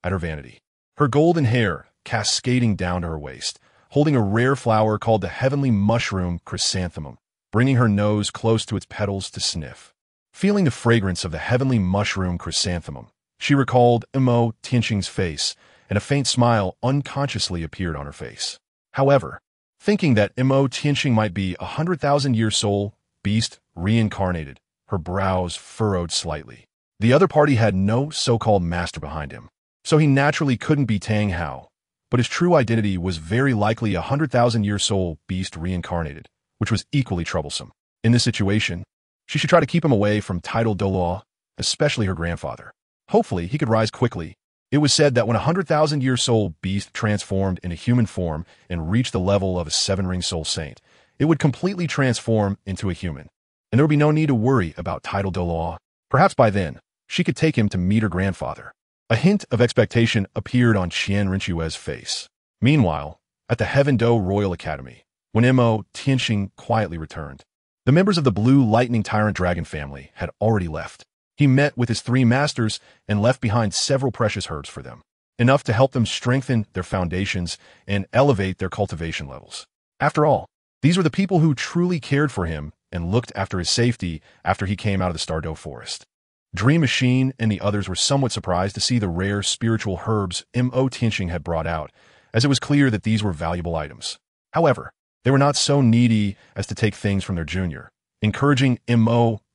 at her vanity, her golden hair cascading down to her waist, holding a rare flower called the heavenly mushroom chrysanthemum, bringing her nose close to its petals to sniff. Feeling the fragrance of the heavenly mushroom chrysanthemum, she recalled Tianxing's face, and a faint smile unconsciously appeared on her face. However, thinking that Tianxing might be a 100,000-year soul beast reincarnated, her brows furrowed slightly. The other party had no so-called master behind him, so he naturally couldn't be Tang Hao, but his true identity was very likely a 100,000-year soul beast reincarnated, which was equally troublesome. In this situation, she should try to keep him away from title Douluo, especially her grandfather. Hopefully, he could rise quickly. It was said that when a 100,000-year soul beast transformed into human form and reached the level of a 7-ring soul saint, it would completely transform into a human, and there would be no need to worry about title Douluo. Perhaps by then, she could take him to meet her grandfather. A hint of expectation appeared on Renxue's face. Meanwhile, at the Dou Royal Academy, when Tianxing quietly returned, the members of the Blue Lightning Tyrant Dragon family had already left. He met with his 3 masters and left behind several precious herbs for them, enough to help them strengthen their foundations and elevate their cultivation levels. After all, these were the people who truly cared for him and looked after his safety after he came out of the Star Dou forest. Dream Machine and the others were somewhat surprised to see the rare spiritual herbs Tianxing had brought out, as it was clear that these were valuable items. However, they were not so needy as to take things from their junior, encouraging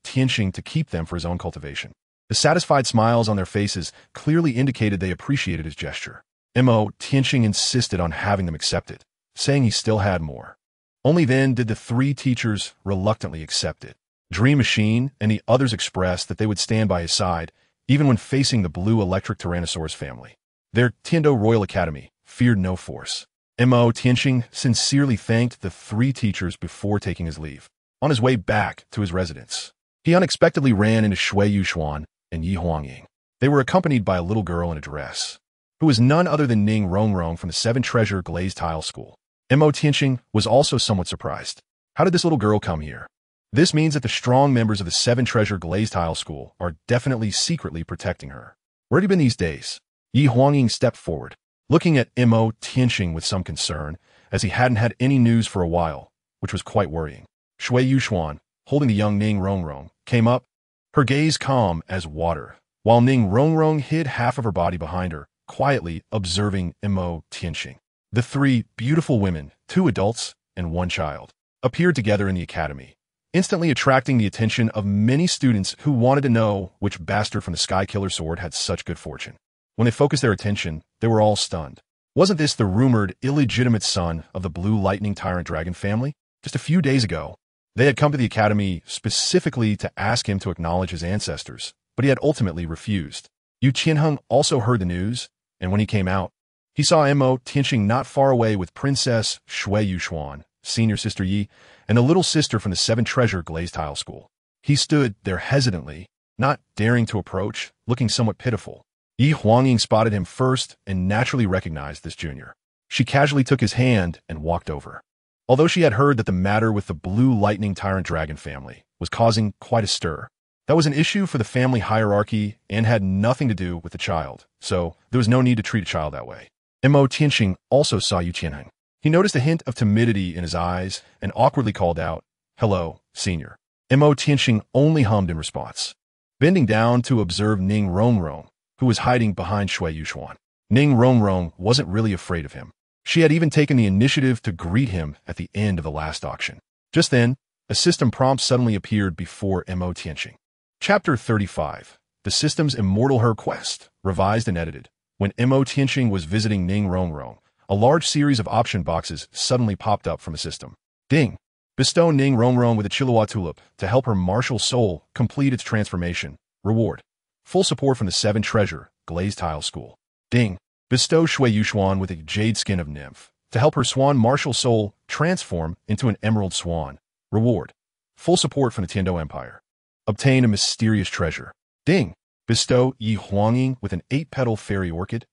Tianxing to keep them for his own cultivation. The satisfied smiles on their faces clearly indicated they appreciated his gesture. Tianxing insisted on having them accepted, saying he still had more. Only then did the 3 teachers reluctantly accept it. Dream Machine and the others expressed that they would stand by his side, even when facing the blue electric Tyrannosaurus family. Their Dou Royal Academy feared no force. Tianxing sincerely thanked the 3 teachers before taking his leave. On his way back to his residence, he unexpectedly ran into Xue'er and Huangying. They were accompanied by a little girl in a dress, who was none other than Ning Rongrong from the 7 Treasure Glazed Tile School. Tianxing was also somewhat surprised. How did this little girl come here? This means that the strong members of the 7 Treasure Glazed Tile School are definitely secretly protecting her. Where had he been these days? Huangying stepped forward, looking at Tianxing with some concern, as he hadn't had any news for a while, which was quite worrying. Xue'er, holding the young Ning Rongrong, came up, her gaze calm as water, while Ning Rongrong hid half of her body behind her, quietly observing Tianxing. The 3 beautiful women, 2 adults and 1 child, appeared together in the academy, instantly attracting the attention of many students who wanted to know which bastard from the Sky Killer Sword had such good fortune. When they focused their attention, they were all stunned. Wasn't this the rumored illegitimate son of the Blue Lightning Tyrant Dragon family? Just a few days ago, they had come to the academy specifically to ask him to acknowledge his ancestors, but he had ultimately refused. Qianheng also heard the news, and when he came out, he saw Tianxing not far away with Princess Xue'er, senior sister Yi, and the little sister from the 7 Treasure Glazed Tile School. He stood there hesitantly, not daring to approach, looking somewhat pitiful. Yi Huangying spotted him first and naturally recognized this junior. She casually took his hand and walked over. Although she had heard that the matter with the blue lightning tyrant dragon family was causing quite a stir, that was an issue for the family hierarchy and had nothing to do with the child, so there was no need to treat a child that way. Tianxing also saw Yu Qianheng. He noticed a hint of timidity in his eyes and awkwardly called out, "Hello, senior." Tianxing only hummed in response, bending down to observe Ning Rongrong, who was hiding behind Shui Yuxuan. Ning Rongrong wasn't really afraid of him. She had even taken the initiative to greet him at the end of the last auction. Just then, a system prompt suddenly appeared before Tianxing. Chapter 35, The System's Immortal Her Quest, revised and edited. When Tianxing was visiting Ning Rongrong, a large series of option boxes suddenly popped up from a system. Ding! Bestow Ning Rongrong with a Chilua tulip to help her martial soul complete its transformation. Reward. Full support from the 7 Treasure, Glazed Tile School. Ding! Bestow Shui Yuxuan with a Jade Skin of Nymph to help her swan martial soul transform into an emerald swan. Reward. Full support from the Tiandou Empire. Obtain a mysterious treasure. Ding! Bestow Yi Huangying with an 8-petal fairy orchid.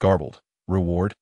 Garbled. Reward.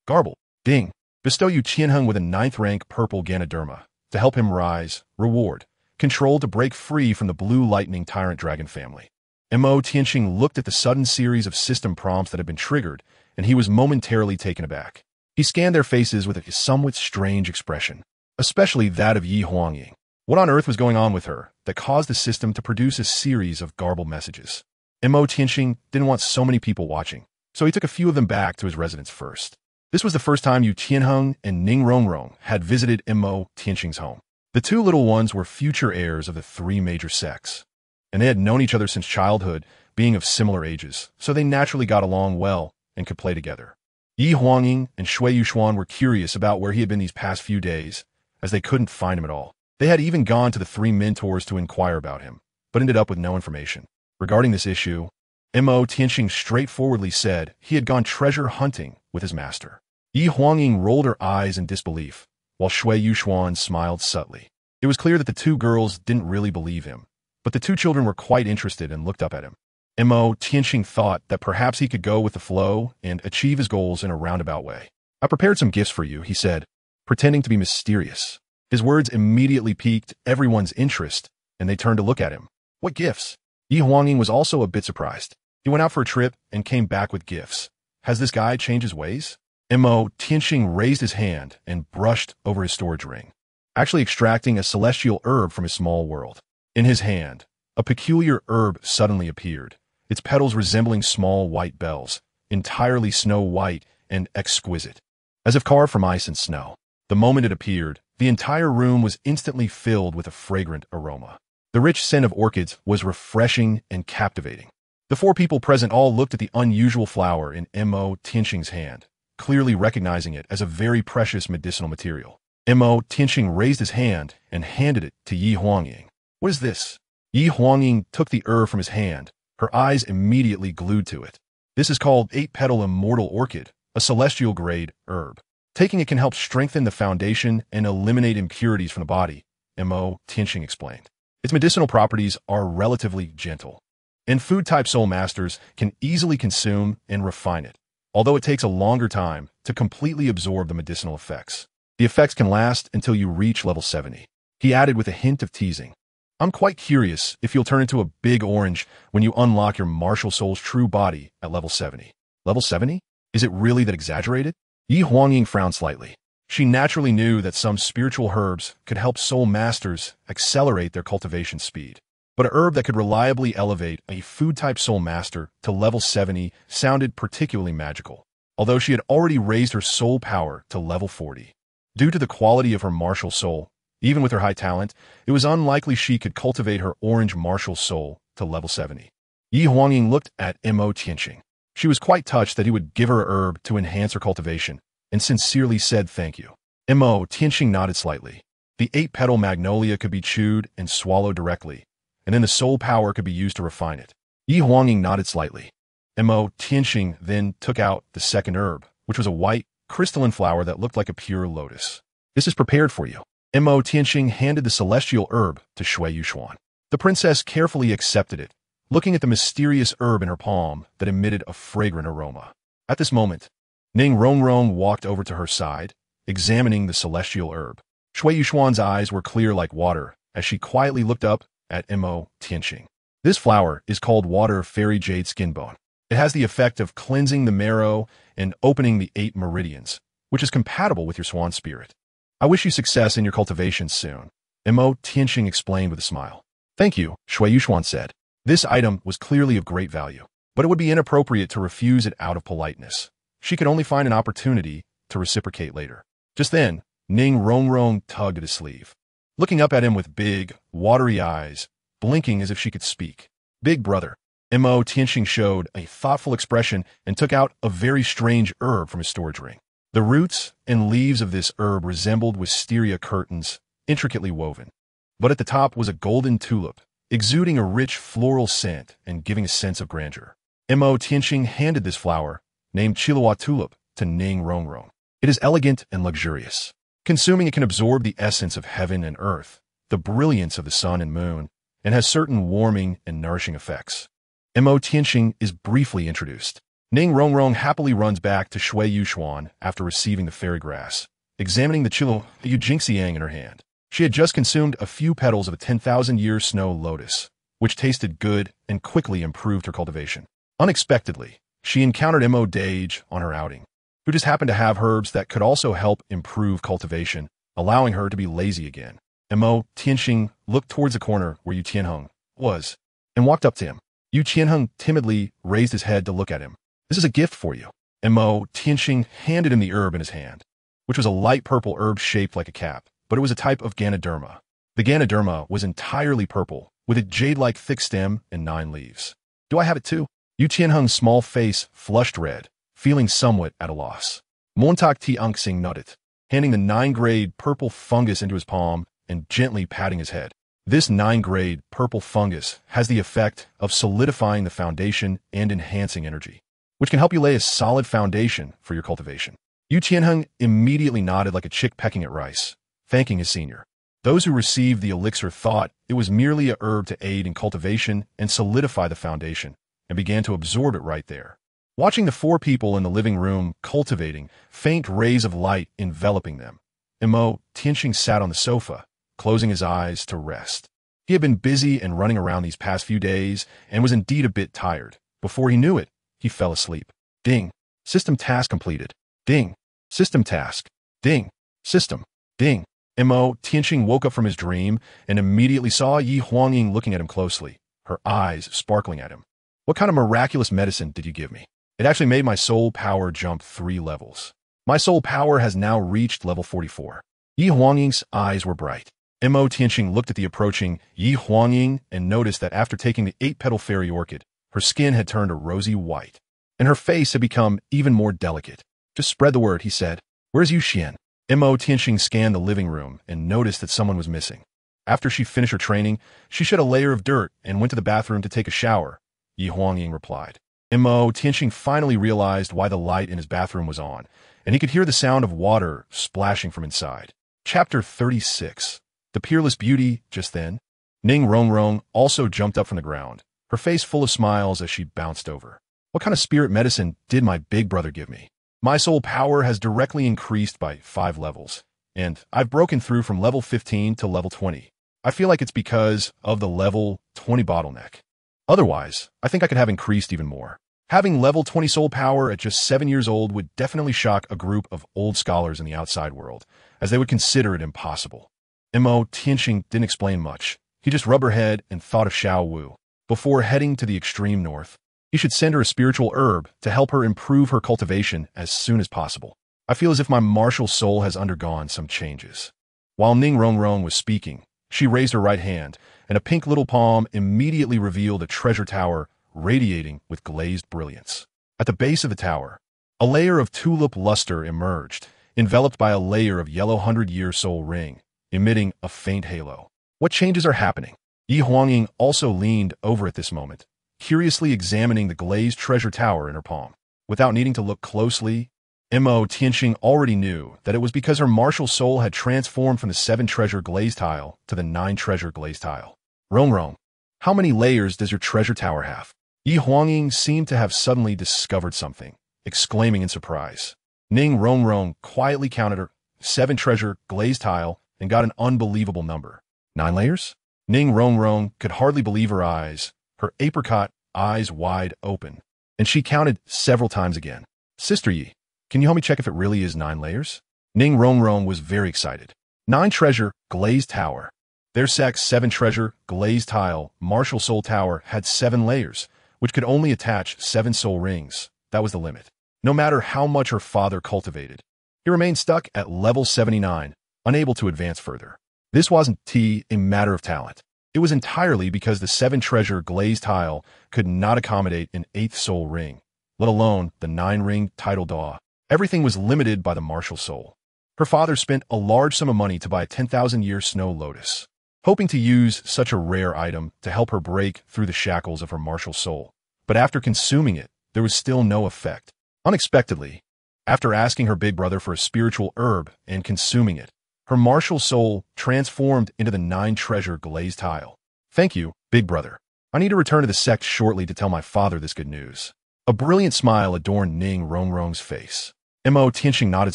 Garbled. Ding! Bestow Yu Qianheng with a 9th rank purple Ganoderma to help him rise. Reward. Control to break free from the blue lightning tyrant dragon family. Tianxing looked at the sudden series of system prompts that had been triggered, and he was momentarily taken aback. He scanned their faces with a somewhat strange expression, especially that of Yi Huangying. What on earth was going on with her that caused the system to produce a series of garbled messages? Tianxing didn't want so many people watching, so he took a few of them back to his residence first. This was the first time Yu Qianheng and Ning Rongrong had visited Tianxing's home. The 2 little ones were future heirs of the 3 major sects, and they had known each other since childhood, being of similar ages, so they naturally got along well and could play together. Yi Huangying and Shui Yuxuan were curious about where he had been these past few days, as they couldn't find him at all. They had even gone to the 3 mentors to inquire about him, but ended up with no information. Regarding this issue, Tianxing straightforwardly said he had gone treasure hunting with his master. Yi Huangying rolled her eyes in disbelief, while Shui Yuxuan smiled subtly. It was clear that the 2 girls didn't really believe him, but the 2 children were quite interested and looked up at him. Tianxing thought that perhaps he could go with the flow and achieve his goals in a roundabout way. "I prepared some gifts for you," he said, pretending to be mysterious. His words immediately piqued everyone's interest, and they turned to look at him. "What gifts?" Yi Huangying was also a bit surprised. He went out for a trip and came back with gifts. Has this guy changed his ways? Tianxing raised his hand and brushed over his storage ring, actually extracting a celestial herb from his small world. In his hand, a peculiar herb suddenly appeared, its petals resembling small white bells, entirely snow-white and exquisite, as if carved from ice and snow. The moment it appeared, the entire room was instantly filled with a fragrant aroma. The rich scent of orchids was refreshing and captivating. The 4 people present all looked at the unusual flower in Tianxing's hand, clearly recognizing it as a very precious medicinal material. Tianxing raised his hand and handed it to Yi Huangying. "What is this?" Yi Huangying took the herb from his hand, her eyes immediately glued to it. "This is called 8-petal immortal orchid, a celestial-grade herb. Taking it can help strengthen the foundation and eliminate impurities from the body," Tianxing explained. "Its medicinal properties are relatively gentle, and food-type soul masters can easily consume and refine it, although it takes a longer time to completely absorb the medicinal effects. The effects can last until you reach level 70. He added with a hint of teasing. "I'm quite curious if you'll turn into a big orange when you unlock your martial soul's true body at level 70. Level 70? Is it really that exaggerated?" Yi Huangying frowned slightly. She naturally knew that some spiritual herbs could help soul masters accelerate their cultivation speed. But a herb that could reliably elevate a food-type soul master to level 70 sounded particularly magical, although she had already raised her soul power to level 40. Due to the quality of her martial soul, even with her high talent, it was unlikely she could cultivate her orange martial soul to level 70. Yi Huangying looked at Tianxing. She was quite touched that he would give her a herb to enhance her cultivation, and sincerely said thank you. Tianxing nodded slightly. The 8-petal magnolia could be chewed and swallowed directly, and then the soul power could be used to refine it. Yi Huangying nodded slightly. Tianxing then took out the 2nd herb, which was a white, crystalline flower that looked like a pure lotus. "This is prepared for you." Tianxing handed the celestial herb to Xue'er. The princess carefully accepted it, looking at the mysterious herb in her palm that emitted a fragrant aroma. At this moment, Ning Rongrong walked over to her side, examining the celestial herb. Xue'er's eyes were clear like water as she quietly looked up at Tianxing. This flower is called water fairy jade skinbone. It has the effect of cleansing the marrow and opening the 8 meridians, which is compatible with your swan spirit. I wish you success in your cultivation soon, Tianxing explained with a smile. Thank you, Xue'er said. This item was clearly of great value, but it would be inappropriate to refuse it out of politeness. She could only find an opportunity to reciprocate later. Just then, Ning Rongrong tugged at his sleeve, looking up at him with big, watery eyes, blinking as if she could speak. Big brother. Tianxing showed a thoughtful expression and took out a very strange herb from his storage ring. The roots and leaves of this herb resembled wisteria curtains, intricately woven. But at the top was a golden tulip, exuding a rich floral scent and giving a sense of grandeur. Tianxing handed this flower, named Chihuahua tulip, to Ning Rongrong. It is elegant and luxurious. Consuming it can absorb the essence of heaven and earth, the brilliance of the sun and moon, and has certain warming and nourishing effects. Tianxing is briefly introduced. Ning Rongrong happily runs back to Xue'er after receiving the fairy grass, examining the Chihuahua Qian in her hand. She had just consumed a few petals of a 10,000-year snow lotus, which tasted good and quickly improved her cultivation. Unexpectedly, she encountered Dage on her outing, who just happened to have herbs that could also help improve cultivation, allowing her to be lazy again. Tianxing looked towards the corner where Tianheng was and walked up to him. Tianheng timidly raised his head to look at him. This is a gift for you. Tianxing handed him the herb in his hand, which was a light purple herb shaped like a cap, but it was a type of Ganoderma. The Ganoderma was entirely purple, with a jade-like thick stem and 9 leaves. Do I have it too? Tianheng's small face flushed red, feeling somewhat at a loss. Tianxing nodded, handing the 9-grade purple fungus into his palm and gently patting his head. This 9-grade purple fungus has the effect of solidifying the foundation and enhancing energy, which can help you lay a solid foundation for your cultivation. Tianheng immediately nodded like a chick pecking at rice, thanking his senior. Those who received the elixir thought it was merely a herb to aid in cultivation and solidify the foundation, and began to absorb it right there. Watching the 4 people in the living room cultivating, faint rays of light enveloping them, Tianxing sat on the sofa, closing his eyes to rest. He had been busy and running around these past few days and was indeed a bit tired. Before he knew it, he fell asleep. Ding. System task completed. Ding. System task. Ding. System. Ding. Tianxing woke up from his dream and immediately saw Yi Huangying looking at him closely, her eyes sparkling at him. What kind of miraculous medicine did you give me? It actually made my soul power jump 3 levels. My soul power has now reached level 44. Yi Huangying's eyes were bright. Tianxing looked at the approaching Yi Huangying and noticed that after taking the 8-petal fairy orchid, her skin had turned a rosy white, and her face had become even more delicate. Just spread the word, he said. Where's Qian? Tianxing scanned the living room and noticed that someone was missing. After she finished her training, she shed a layer of dirt and went to the bathroom to take a shower, Yi Huangying replied. Tianxing finally realized why the light in his bathroom was on, and he could hear the sound of water splashing from inside. Chapter 36. The Peerless Beauty. Just then, Ning Rongrong also jumped up from the ground, her face full of smiles as she bounced over. What kind of spirit medicine did my big brother give me? My soul power has directly increased by 5 levels, and I've broken through from level 15 to level 20. I feel like it's because of the level 20 bottleneck. Otherwise, I think I could have increased even more. Having level 20 soul power at just 7 years old would definitely shock a group of old scholars in the outside world, as they would consider it impossible. Tianxing didn't explain much. He just rubbed her head and thought of Xiao Wu. Before heading to the extreme north, he should send her a spiritual herb to help her improve her cultivation as soon as possible. I feel as if my martial soul has undergone some changes. While Ning Rongrong was speaking, she raised her right hand, and a pink little palm immediately revealed a treasure tower radiating with glazed brilliance. At the base of the tower, a layer of tulip luster emerged, enveloped by a layer of yellow 100-year soul ring, emitting a faint halo. What changes are happening? Yi Huangying also leaned over at this moment, curiously examining the glazed treasure tower in her palm. Without needing to look closely, Tianxing already knew that it was because her martial soul had transformed from the 7-treasure glaze tile to the 9-treasure glaze tile. Rong, how many layers does your treasure tower have? Yi Huangying seemed to have suddenly discovered something, exclaiming in surprise. Ning Rong quietly counted her 7-treasure glaze tile and got an unbelievable number. 9 layers? Ning Rong could hardly believe her eyes, her apricot eyes wide open, and she counted several times again. Sister Yi, can you help me check if it really is 9 layers? Ning Rong was very excited. 9-treasure glazed tower. Their sex 7-treasure glazed tile martial soul tower had 7 layers, which could only attach 7 soul rings. That was the limit. No matter how much her father cultivated, he remained stuck at level 79, unable to advance further. This wasn't a matter of talent. It was entirely because the 7-treasure glazed tile could not accommodate an 8th soul ring, let alone the 9-ring title Dou. Everything was limited by the martial soul. Her father spent a large sum of money to buy a 10,000-year snow lotus, hoping to use such a rare item to help her break through the shackles of her martial soul. But after consuming it, there was still no effect. Unexpectedly, after asking her big brother for a spiritual herb and consuming it, her martial soul transformed into the 9-treasure glazed tile. Thank you, big brother. I need to return to the sect shortly to tell my father this good news. A brilliant smile adorned Ning Rong's face. Tianxing nodded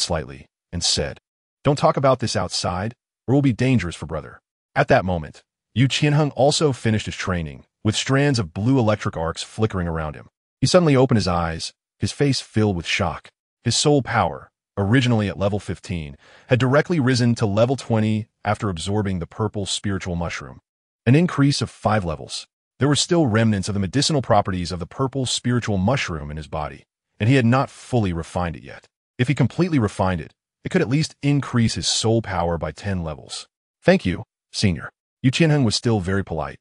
slightly and said, Don't talk about this outside, or it will be dangerous for brother. At that moment, Qian also finished his training, with strands of blue electric arcs flickering around him. He suddenly opened his eyes, his face filled with shock. His soul power, originally at level 15, had directly risen to level 20 after absorbing the purple spiritual mushroom. An increase of 5 levels. There were still remnants of the medicinal properties of the purple spiritual mushroom in his body, and he had not fully refined it yet. If he completely refined it, it could at least increase his soul power by 10 levels. Thank you, senior. Qian was still very polite,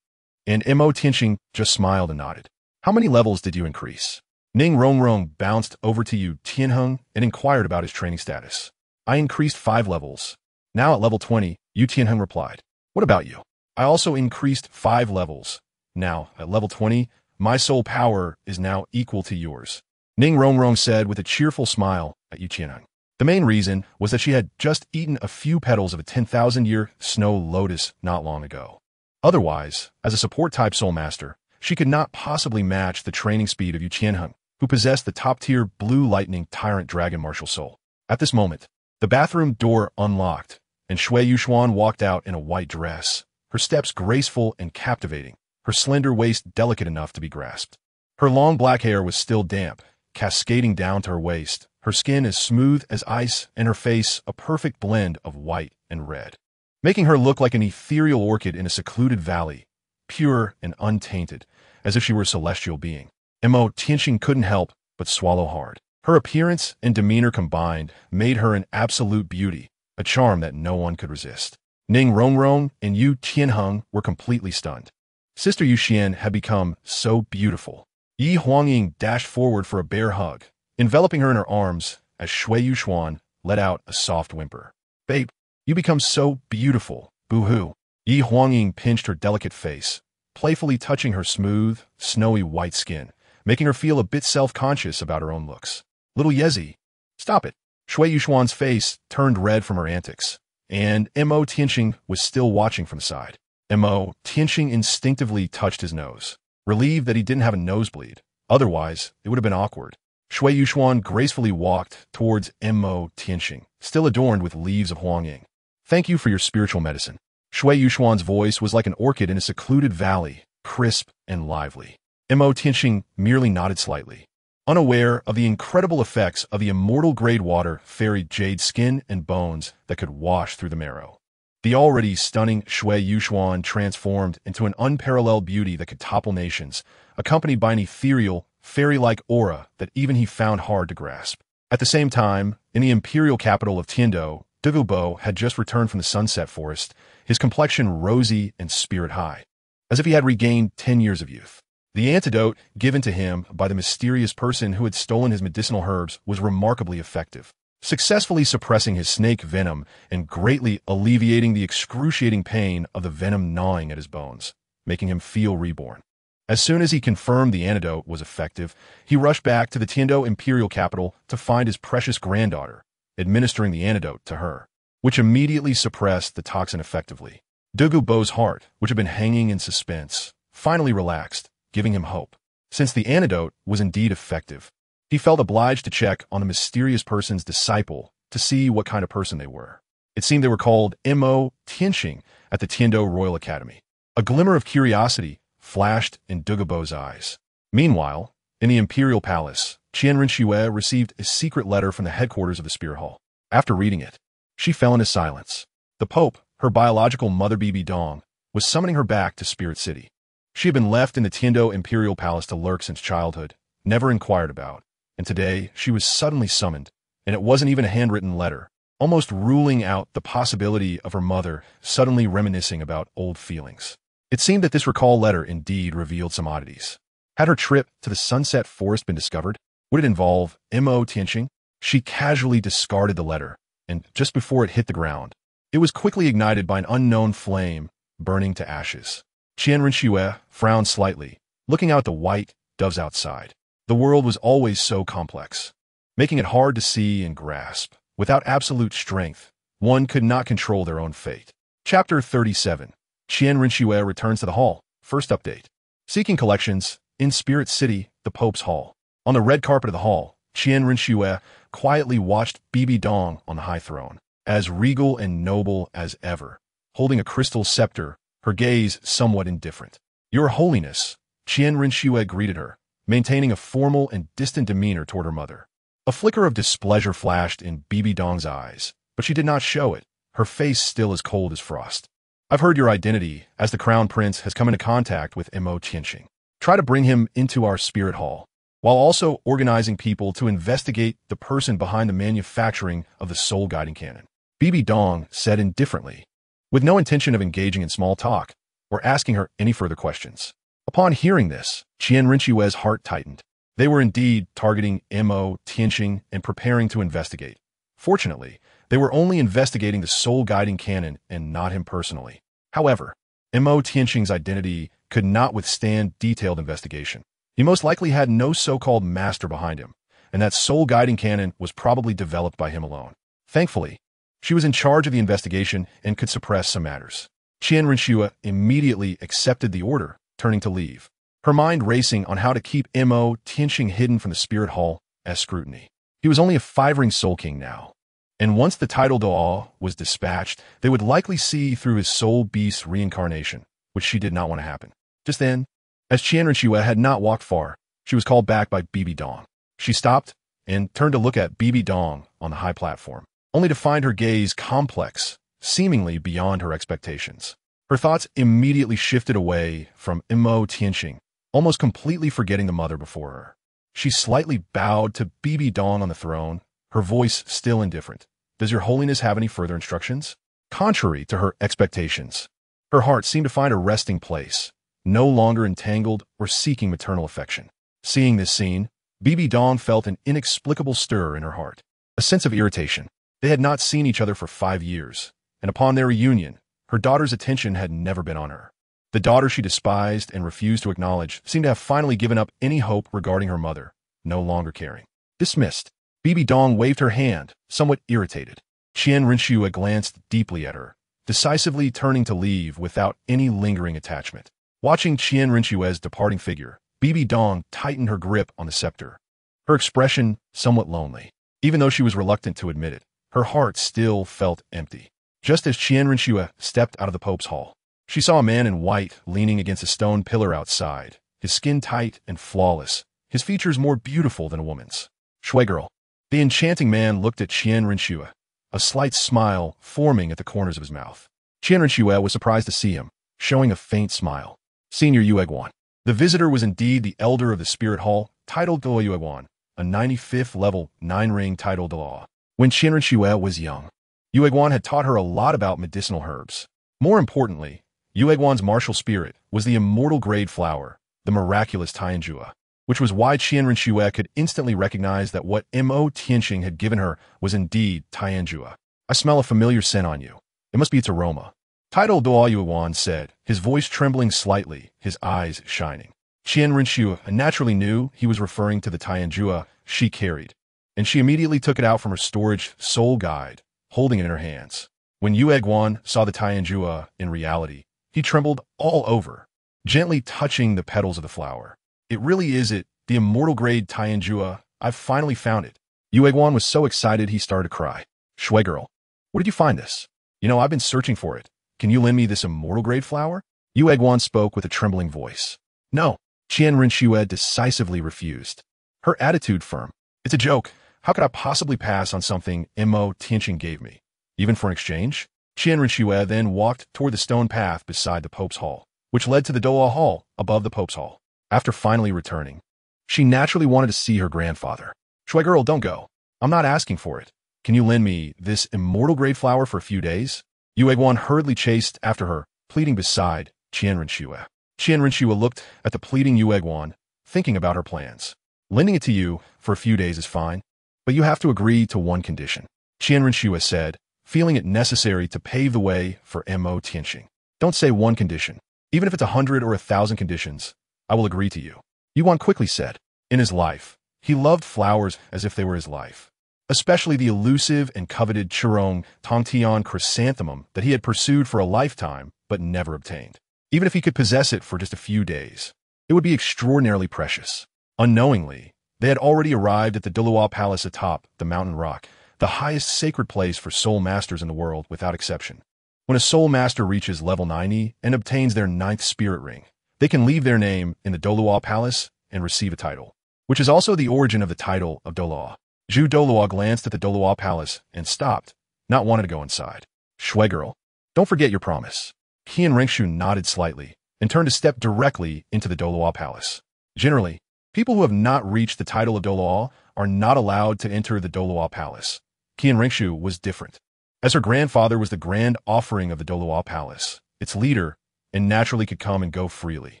and Tianxing just smiled and nodded. How many levels did you increase? Ning Rong bounced over to Qian and inquired about his training status. I increased 5 levels. Now at level 20, Qian replied. What about you? I also increased 5 levels. Now, at level 20, my soul power is now equal to yours. Ning Rong said with a cheerful smile at Qian. The main reason was that she had just eaten a few petals of a 10,000-year snow lotus not long ago. Otherwise, as a support-type soul master, she could not possibly match the training speed of Qian, who possessed the top-tier blue lightning tyrant dragon martial soul. At this moment, the bathroom door unlocked, and Xue'er walked out in a white dress, her steps graceful and captivating, her slender waist delicate enough to be grasped. Her long black hair was still damp, cascading down to her waist, her skin as smooth as ice and her face a perfect blend of white and red, making her look like an ethereal orchid in a secluded valley, pure and untainted, as if she were a celestial being. Tianxing couldn't help but swallow hard. Her appearance and demeanor combined made her an absolute beauty, a charm that no one could resist. Ning Rong and Qian were completely stunned. Sister Qian had become so beautiful. Yi Huangying dashed forward for a bear hug, enveloping her in her arms as Xue'er let out a soft whimper. Babe, you become so beautiful, boo-hoo. Yi Huangying pinched her delicate face, playfully touching her smooth, snowy white skin, making her feel a bit self-conscious about her own looks. Little Yezi, stop it. Xue'er's face turned red from her antics, and Tianxing was still watching from the side. Tianxing instinctively touched his nose, relieved that he didn't have a nosebleed. Otherwise, it would have been awkward. Xue'er gracefully walked towards Tianxing, still adorned with leaves of Huangying. Thank you for your spiritual medicine. Xue'er's voice was like an orchid in a secluded valley, crisp and lively. Tianxing merely nodded slightly, unaware of the incredible effects of the immortal-grade water fairy jade skin and bones that could wash through the marrow. The already stunning Xue'er transformed into an unparalleled beauty that could topple nations, accompanied by an ethereal, fairy-like aura that even he found hard to grasp. At the same time, in the imperial capital of Tiandou, Douluo had just returned from the sunset forest, his complexion rosy and spirit-high, as if he had regained 10 years of youth. The antidote given to him by the mysterious person who had stolen his medicinal herbs was remarkably effective, successfully suppressing his snake venom and greatly alleviating the excruciating pain of the venom gnawing at his bones, making him feel reborn. As soon as he confirmed the antidote was effective, he rushed back to the Tiandou imperial capital to find his precious granddaughter, administering the antidote to her, which immediately suppressed the toxin effectively. Douluo Bo's heart, which had been hanging in suspense, finally relaxed, giving him hope. Since the antidote was indeed effective, he felt obliged to check on the mysterious person's disciple to see what kind of person they were. It seemed they were called him.Qian at the Tiandou Royal Academy. A glimmer of curiosity flashed in Douluo Bo's eyes. Meanwhile, in the imperial palace, Renxue received a secret letter from the headquarters of the Spirit Hall. After reading it, she fell into silence. The Pope, her biological mother Bibi Dong, was summoning her back to Spirit City. She had been left in the Tiandou imperial palace to lurk since childhood, never inquired about, and today she was suddenly summoned, and it wasn't even a handwritten letter, almost ruling out the possibility of her mother suddenly reminiscing about old feelings. It seemed that this recall letter indeed revealed some oddities. Had her trip to the Sunset Forest been discovered? Would it involve Qian? She casually discarded the letter, and just before it hit the ground, it was quickly ignited by an unknown flame, burning to ashes. Renxue frowned slightly, looking out the white doves outside. The world was always so complex, making it hard to see and grasp. Without absolute strength, one could not control their own fate. Chapter 37. Renxue returns to the hall. First update. Seeking collections in Spirit City, the Pope's hall. On the red carpet of the hall, Renxue quietly watched Bibi Dong on the high throne, as regal and noble as ever, holding a crystal scepter, her gaze somewhat indifferent. Your Holiness, Renxue greeted her, maintaining a formal and distant demeanor toward her mother. A flicker of displeasure flashed in Bibi Dong's eyes, but she did not show it, her face still as cold as frost. I've heard your identity, as the Crown Prince has come into contact with Tianxing. Try to bring him into our Spirit Hall, while also organizing people to investigate the person behind the manufacturing of the soul-guiding cannon. Bibi Dong said indifferently, with no intention of engaging in small talk or asking her any further questions. Upon hearing this, Renxue's heart tightened. They were indeed targeting Tianxing and preparing to investigate. Fortunately, they were only investigating the soul-guiding cannon and not him personally. However, Tianxing's identity could not withstand detailed investigation. He most likely had no so-called master behind him, and that soul-guiding cannon was probably developed by him alone. Thankfully, she was in charge of the investigation and could suppress some matters. Renxue immediately accepted the order, turning to leave, her mind racing on how to keep Tianxing hidden from the Spirit Hall as scrutiny. He was only a 5-ring Soul King now, and once the title Dou was dispatched, they would likely see through his soul beast's reincarnation, which she did not want to happen. Just then, as Renxue had not walked far, she was called back by Bibi Dong. She stopped and turned to look at Bibi Dong on the high platform, only to find her gaze complex, seemingly beyond her expectations. Her thoughts immediately shifted away from Tianxing, almost completely forgetting the mother before her. She slightly bowed to Bibi Dong on the throne, her voice still indifferent. Does your Holiness have any further instructions? Contrary to her expectations, her heart seemed to find a resting place, no longer entangled or seeking maternal affection. Seeing this scene, Bibi Dong felt an inexplicable stir in her heart, a sense of irritation. They had not seen each other for 5 years, and upon their reunion, her daughter's attention had never been on her. The daughter she despised and refused to acknowledge seemed to have finally given up any hope regarding her mother, no longer caring. Dismissed. Bibi Dong waved her hand, somewhat irritated. Renxue glanced deeply at her, decisively turning to leave without any lingering attachment. Watching Renxue's departing figure, Bibi Dong tightened her grip on the scepter, her expression somewhat lonely. Even though she was reluctant to admit it, her heart still felt empty. Just as Renxue stepped out of the Pope's hall, she saw a man in white leaning against a stone pillar outside, his skin tight and flawless, his features more beautiful than a woman's. Xue'er. The enchanting man looked at Renxue, a slight smile forming at the corners of his mouth. Renxue was surprised to see him, showing a faint smile. Senior Yueguan. The visitor was indeed the elder of the Spirit Hall, titled Daoliu, a 95th level 9-ring title Daoliu. When Renxue was young, Yueguan had taught her a lot about medicinal herbs. More importantly, Yueguan's martial spirit was the immortal grade flower, the miraculous Tianjua, which was why Renxue could instantly recognize that what Tianxing had given her was indeed Tianjua. I smell a familiar scent on you. It must be its aroma. Title Daoliu said, his voice trembling slightly, his eyes shining. Renxue naturally knew he was referring to the Tianjua she carried, and she immediately took it out from her storage soul guide, holding it in her hands. When Guan saw the Tianjua in reality, he trembled all over, gently touching the petals of the flower. It really is it, the immortal grade Tianjua. I've finally found it. Guan was so excited he started to cry. Shui girl, where did you find this? I've been searching for it. Can you lend me this immortal grade flower? Guan spoke with a trembling voice. No, Renxue decisively refused. Her attitude firm. It's a joke. How could I possibly pass on something Tianxing gave me? Even for an exchange? Renxue then walked toward the stone path beside the Pope's Hall, which led to the Douluo Hall above the Pope's Hall. After finally returning, she naturally wanted to see her grandfather. Shui girl, don't go. I'm not asking for it. Can you lend me this immortal grade flower for a few days? Guan hurriedly chased after her, pleading beside Renxue. Renxue looked at the pleading Guan, thinking about her plans. Lending it to you for a few days is fine, but you have to agree to one condition. Renxue said, feeling it necessary to pave the way for Tianxing. Don't say one condition. Even if it's 100 or 1,000 conditions, I will agree to you. Guan quickly said. In his life, he loved flowers as if they were his life, especially the elusive and coveted Tongtian chrysanthemum that he had pursued for a lifetime but never obtained. Even if he could possess it for just a few days, it would be extraordinarily precious. Unknowingly, they had already arrived at the Douluo Palace atop the mountain rock, the highest sacred place for soul masters in the world without exception. When a soul master reaches level 90 and obtains their 9th spirit ring, they can leave their name in the Douluo Palace and receive a title, which is also the origin of the title of Douluo. Douluo glanced at the Douluo Palace and stopped, not wanting to go inside. Shui girl, don't forget your promise. Renxue nodded slightly and turned to step directly into the Douluo Palace. Generally, people who have not reached the title of Douluo are not allowed to enter the Douluo Palace. Renxue was different, as her grandfather was the grand offering of the Douluo Palace, its leader, and naturally could come and go freely.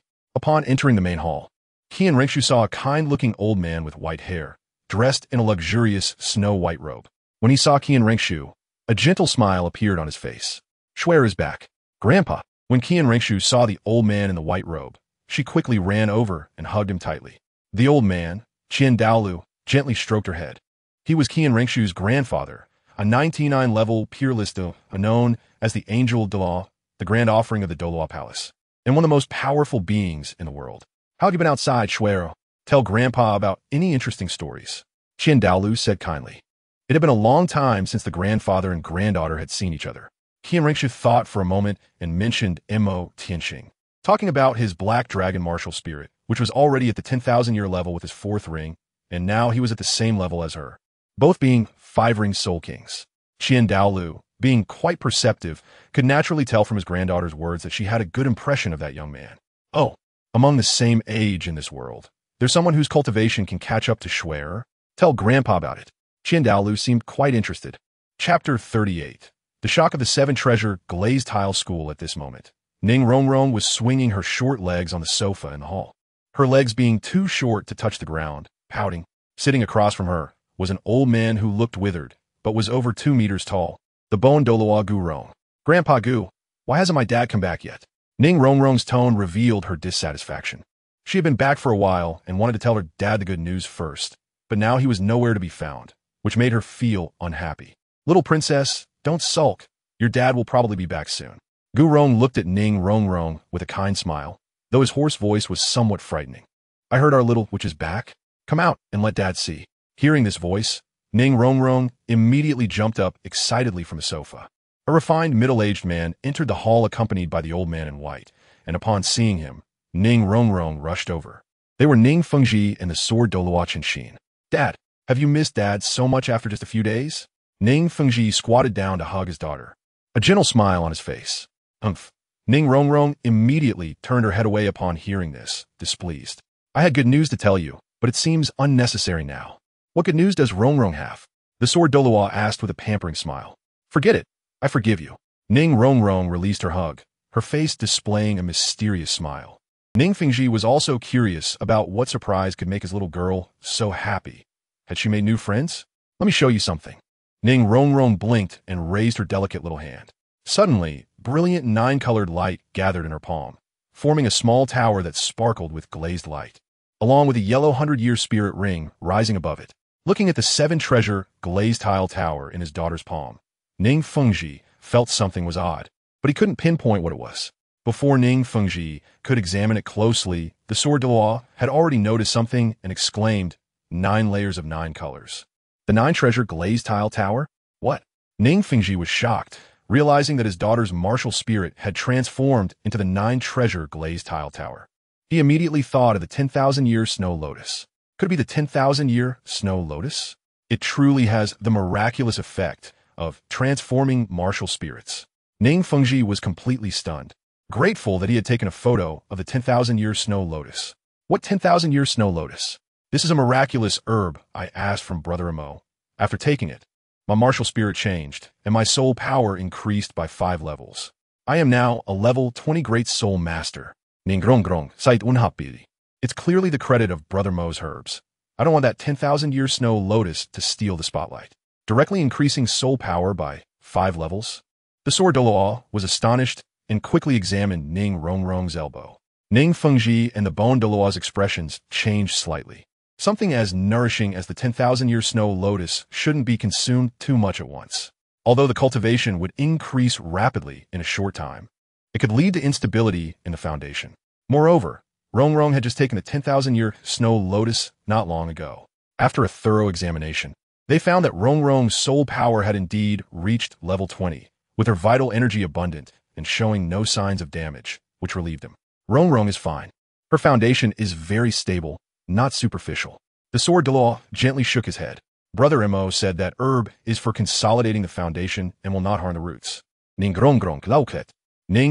Upon entering the main hall, Renxue saw a kind-looking old man with white hair, dressed in a luxurious snow-white robe. When he saw Renxue, a gentle smile appeared on his face. Xue'er is back. Grandpa. When Renxue saw the old man in the white robe, she quickly ran over and hugged him tightly. The old man, Daoliu, gently stroked her head. He was Renxue's grandfather, a 99 level peerless known as the Angel Douluo, the grand offering of the Douluo Palace, and one of the most powerful beings in the world. How have you been outside, Xue'er? Tell Grandpa about any interesting stories. Daoliu said kindly. It had been a long time since the grandfather and granddaughter had seen each other. Renxue thought for a moment and mentioned Tianxing, talking about his black dragon martial spirit, which was already at the 10,000-year level with his 4th ring, and now he was at the same level as her, both being 5-ring soul kings. Daoliu, being quite perceptive, could naturally tell from his granddaughter's words that she had a good impression of that young man. Oh, among the same age in this world, there's someone whose cultivation can catch up to Xue'er. Tell Grandpa about it. Daoliu seemed quite interested. Chapter 38. The shock of the 7 treasure glazed tile school at this moment. Rongrong was swinging her short legs on the sofa in the hall, her legs being too short to touch the ground, pouting. Sitting across from her was an old man who looked withered, but was over 2 meters tall, the Bon Douluo Gurong. Grandpa Gu, why hasn't my dad come back yet? Rongrong's tone revealed her dissatisfaction. She had been back for a while and wanted to tell her dad the good news first, but now he was nowhere to be found, which made her feel unhappy. Little princess, don't sulk. Your dad will probably be back soon. Gurong looked at Rongrong with a kind smile, though his hoarse voice was somewhat frightening. I heard our little witch is back. Come out and let dad see. Hearing this voice, Rongrong immediately jumped up excitedly from a sofa. A refined middle-aged man entered the hall accompanied by the old man in white, and upon seeing him, Rongrong rushed over. They were Fengji and the sword Douluo Continent. Dad, have you missed Dad so much after just a few days? Fengji squatted down to hug his daughter, a gentle smile on his face. Umph. Rongrong immediately turned her head away upon hearing this, displeased. I had good news to tell you, but it seems unnecessary now. What good news does Rongrong have? The sword Douluo asked with a pampering smile. Forget it. I forgive you. Rongrong released her hug, her face displaying a mysterious smile. Fengji was also curious about what surprise could make his little girl so happy. Had she made new friends? Let me show you something. Rongrong blinked and raised her delicate little hand. Suddenly, brilliant 9-colored light gathered in her palm, forming a small tower that sparkled with glazed light, along with a yellow 100-year spirit ring rising above it. Looking at the 7-treasure glazed tile tower in his daughter's palm, Ning Fengji felt something was odd, but he couldn't pinpoint what it was. Before Ning Fengji could examine it closely, the Star Dou had already noticed something and exclaimed, 9 layers of 9 colors. The 9-treasure glazed tile tower? What? Ning Fengji was shocked, realizing that his daughter's martial spirit had transformed into the 9-treasure glazed tile tower. He immediately thought of the 10,000-year snow lotus. Could it be the 10,000-year snow lotus? It truly has the miraculous effect of transforming martial spirits. Ning Fengji was completely stunned, grateful that he had taken a photo of the 10,000-year snow lotus. What 10,000-year snow lotus? This is a miraculous herb, I asked from Brother Mo. After taking it, my martial spirit changed, and my soul power increased by 5 levels. I am now a level 20 Great Soul Master. Ningrong site unhappy. It's clearly the credit of Brother Mo's herbs. I don't want that 10,000-year snow lotus to steal the spotlight. Directly increasing soul power by 5 levels? The Star Dou was astonished and quickly examined Ning Rongrong's elbow. Ning Fengji and the Bone Doulo's expressions changed slightly. Something as nourishing as the 10,000-year snow lotus shouldn't be consumed too much at once. Although the cultivation would increase rapidly in a short time, it could lead to instability in the foundation. Moreover, Rongrong had just taken the 10,000-year snow lotus not long ago. After a thorough examination, they found that Rongrong's soul power had indeed reached level 20, with her vital energy abundant and showing no signs of damage, which relieved him. Rongrong is fine. Her foundation is very stable, not superficial. The Star Dou gently shook his head. Brother Mo said that herb is for consolidating the foundation and will not harm the roots. Ning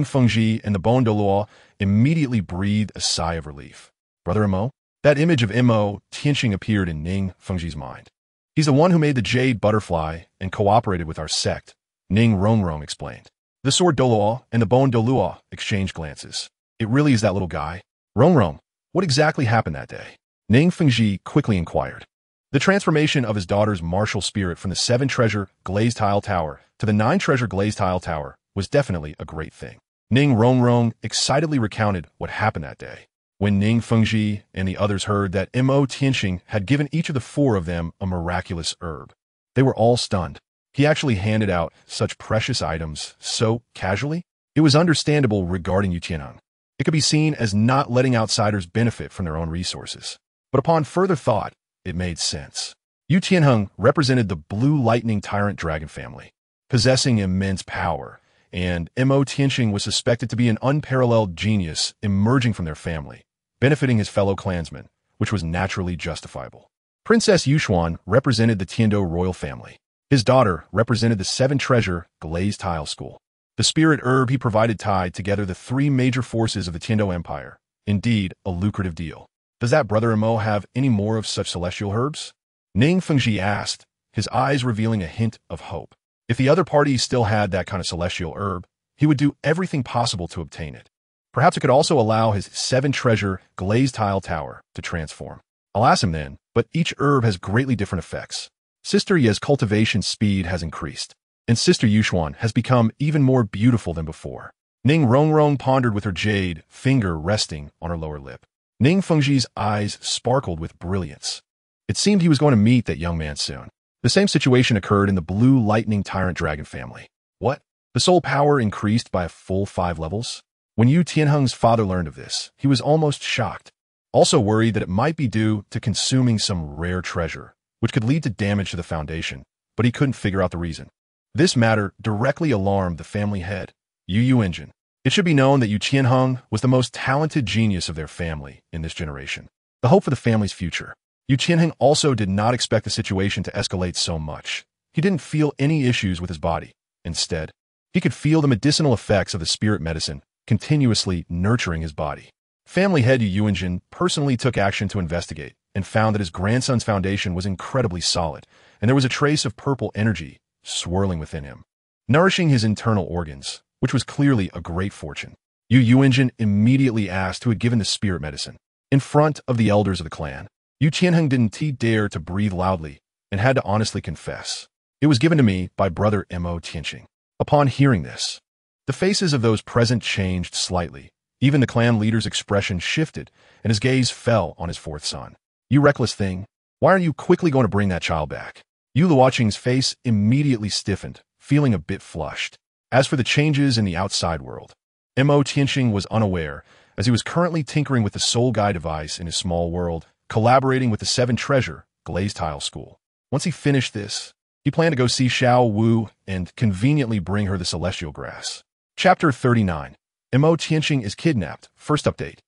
Fengji and the Bone Douluo immediately breathed a sigh of relief. Brother Mo? That image of him.Qian appeared in Ning Fengji's mind. He's the one who made the jade butterfly and cooperated with our sect, Ning Rongrong explained. The Star Dou and the Bone Douluo exchanged glances. It really is that little guy? Rongrong, what exactly happened that day? Ning Fengji quickly inquired. The transformation of his daughter's martial spirit from the 7-treasure glazed tile tower to the 9-treasure glazed tile tower was definitely a great thing. Ning Rongrong excitedly recounted what happened that day. When Ning Fengji and the others heard that Tianxing had given each of the 4 of them a miraculous herb, they were all stunned. He actually handed out such precious items so casually. It was understandable regarding Qian. It could be seen as not letting outsiders benefit from their own resources. But upon further thought, it made sense. Qian represented the blue lightning tyrant dragon family, possessing immense power, and Tianxing was suspected to be an unparalleled genius emerging from their family, benefiting his fellow clansmen, which was naturally justifiable. Princess Yuxuan represented the Tiandou royal family. His daughter represented the 7-treasure glazed tile school. The spirit herb he provided tied together the 3 major forces of the Tiandou Empire. Indeed, a lucrative deal. Does that Brother Mo have any more of such celestial herbs? Ning Fengji asked, his eyes revealing a hint of hope. If the other party still had that kind of celestial herb, he would do everything possible to obtain it. Perhaps it could also allow his 7-treasure glazed tile tower to transform. I'll ask him then, but each herb has greatly different effects. Sister Ye's cultivation speed has increased, and Sister Yuxuan has become even more beautiful than before. Ning Rongrong pondered with her jade finger resting on her lower lip. Ning Fengji's eyes sparkled with brilliance. It seemed he was going to meet that young man soon. The same situation occurred in the blue lightning tyrant dragon family. What? The soul power increased by a full 5 levels? When Tianheng's father learned of this, he was almost shocked, also worried that it might be due to consuming some rare treasure, which could lead to damage to the foundation, but he couldn't figure out the reason. This matter directly alarmed the family head, Engine. It should be known that Tianheng was the most talented genius of their family in this generation, the hope for the family's future. Tianheng also did not expect the situation to escalate so much. He didn't feel any issues with his body. Instead, he could feel the medicinal effects of the spirit medicine continuously nurturing his body. Family head Engine personally took action to investigate and found that his grandson's foundation was incredibly solid, and there was a trace of purple energy swirling within him, nourishing his internal organs, which was clearly a great fortune. Engine immediately asked who had given the spirit medicine. In front of the elders of the clan, Tianheng didn't dare to breathe loudly and had to honestly confess. It was given to me by Brother Tianxing. Upon hearing this, the faces of those present changed slightly. Even the clan leader's expression shifted, and his gaze fell on his fourth son. You reckless thing. Why aren't you quickly going to bring that child back? Luoqing's face immediately stiffened, feeling a bit flushed. As for the changes in the outside world, Tianxing was unaware, as he was currently tinkering with the soul guide device in his small world, collaborating with the Seven Treasure Glazed Tile School. Once he finished this, he planned to go see Xiao Wu and conveniently bring her the celestial grass. Chapter 39. Tianxing is kidnapped. First update.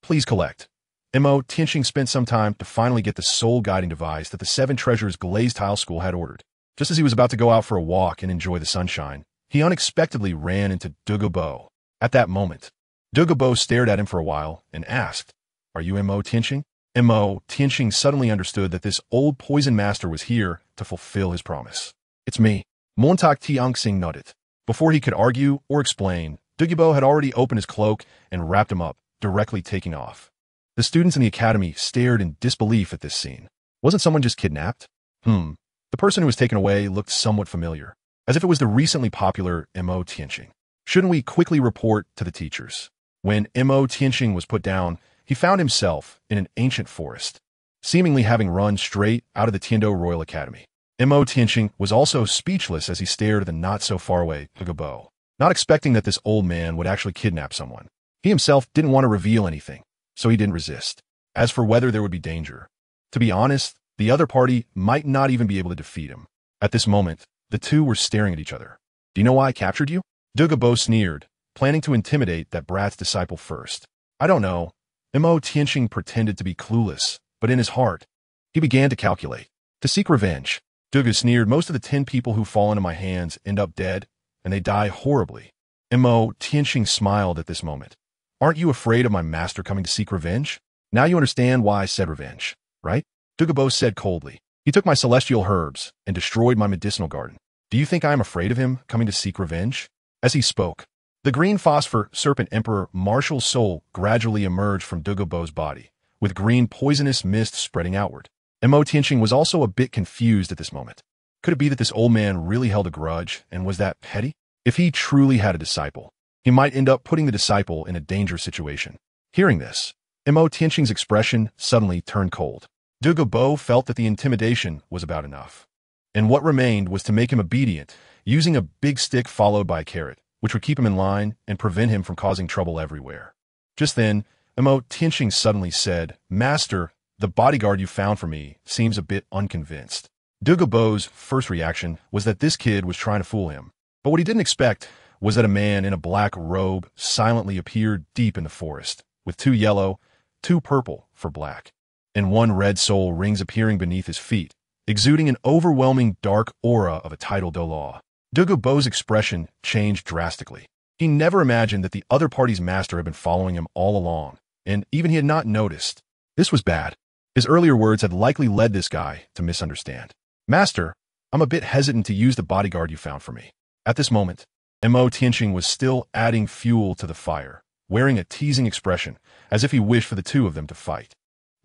Please collect. Tianxing spent some time to finally get the soul guiding device that the Seven Treasures Glazed Tile School had ordered. Just as he was about to go out for a walk and enjoy the sunshine, he unexpectedly ran into Douluo. At that moment, Douluo stared at him for a while and asked, "Are you Tianxing?" Tianxing suddenly understood that this old poison master was here to fulfill his promise. "It's me." Tianxing nodded. Before he could argue or explain, Douluo had already opened his cloak and wrapped him up, directly taking off. The students in the academy stared in disbelief at this scene. Wasn't someone just kidnapped? The person who was taken away looked somewhat familiar, as if it was the recently popular Tianxing. Shouldn't we quickly report to the teachers? When Tianxing was put down, he found himself in an ancient forest, seemingly having run straight out of the Tiando Royal Academy. Tianxing was also speechless as he stared at the not-so-far-away Douluo, not expecting that this old man would actually kidnap someone. He himself didn't want to reveal anything, so he didn't resist. As for whether there would be danger, to be honest, the other party might not even be able to defeat him. At this moment, the two were staring at each other. "Do you know why I captured you?" Douluo sneered, planning to intimidate that brat's disciple first. "I don't know." Tianxing pretended to be clueless, but in his heart, he began to calculate. "To seek revenge." Douluo sneered, "Most of the 10 people who fall into my hands end up dead, and they die horribly." Tianxing smiled at this moment. "Aren't you afraid of my master coming to seek revenge? Now you understand why I said revenge, right?" Douluo said coldly. "He took my celestial herbs and destroyed my medicinal garden. Do you think I am afraid of him coming to seek revenge?" As he spoke, the green phosphor serpent emperor martial soul gradually emerged from Douluo's body, with green poisonous mist spreading outward. Tianxing was also a bit confused at this moment. Could it be that this old man really held a grudge and was that petty? If he truly had a disciple, he might end up putting the disciple in a dangerous situation. Hearing this, Tianxing's expression suddenly turned cold. Douluo felt that the intimidation was about enough, and what remained was to make him obedient, using a big stick followed by a carrot, which would keep him in line and prevent him from causing trouble everywhere. Just then, Tianxing suddenly said, "Master, the bodyguard you found for me seems a bit unconvinced." Douluo's first reaction was that this kid was trying to fool him, but what he didn't expect was that a man in a black robe silently appeared deep in the forest, with 2 yellow, 2 purple for black, and 1 red soul rings appearing beneath his feet, exuding an overwhelming dark aura of a tidal Douluo. Douluo's expression changed drastically. He never imagined that the other party's master had been following him all along, and even he had not noticed. This was bad. His earlier words had likely led this guy to misunderstand. "Master, I'm a bit hesitant to use the bodyguard you found for me." At this moment, Tianxing was still adding fuel to the fire, wearing a teasing expression, as if he wished for the two of them to fight.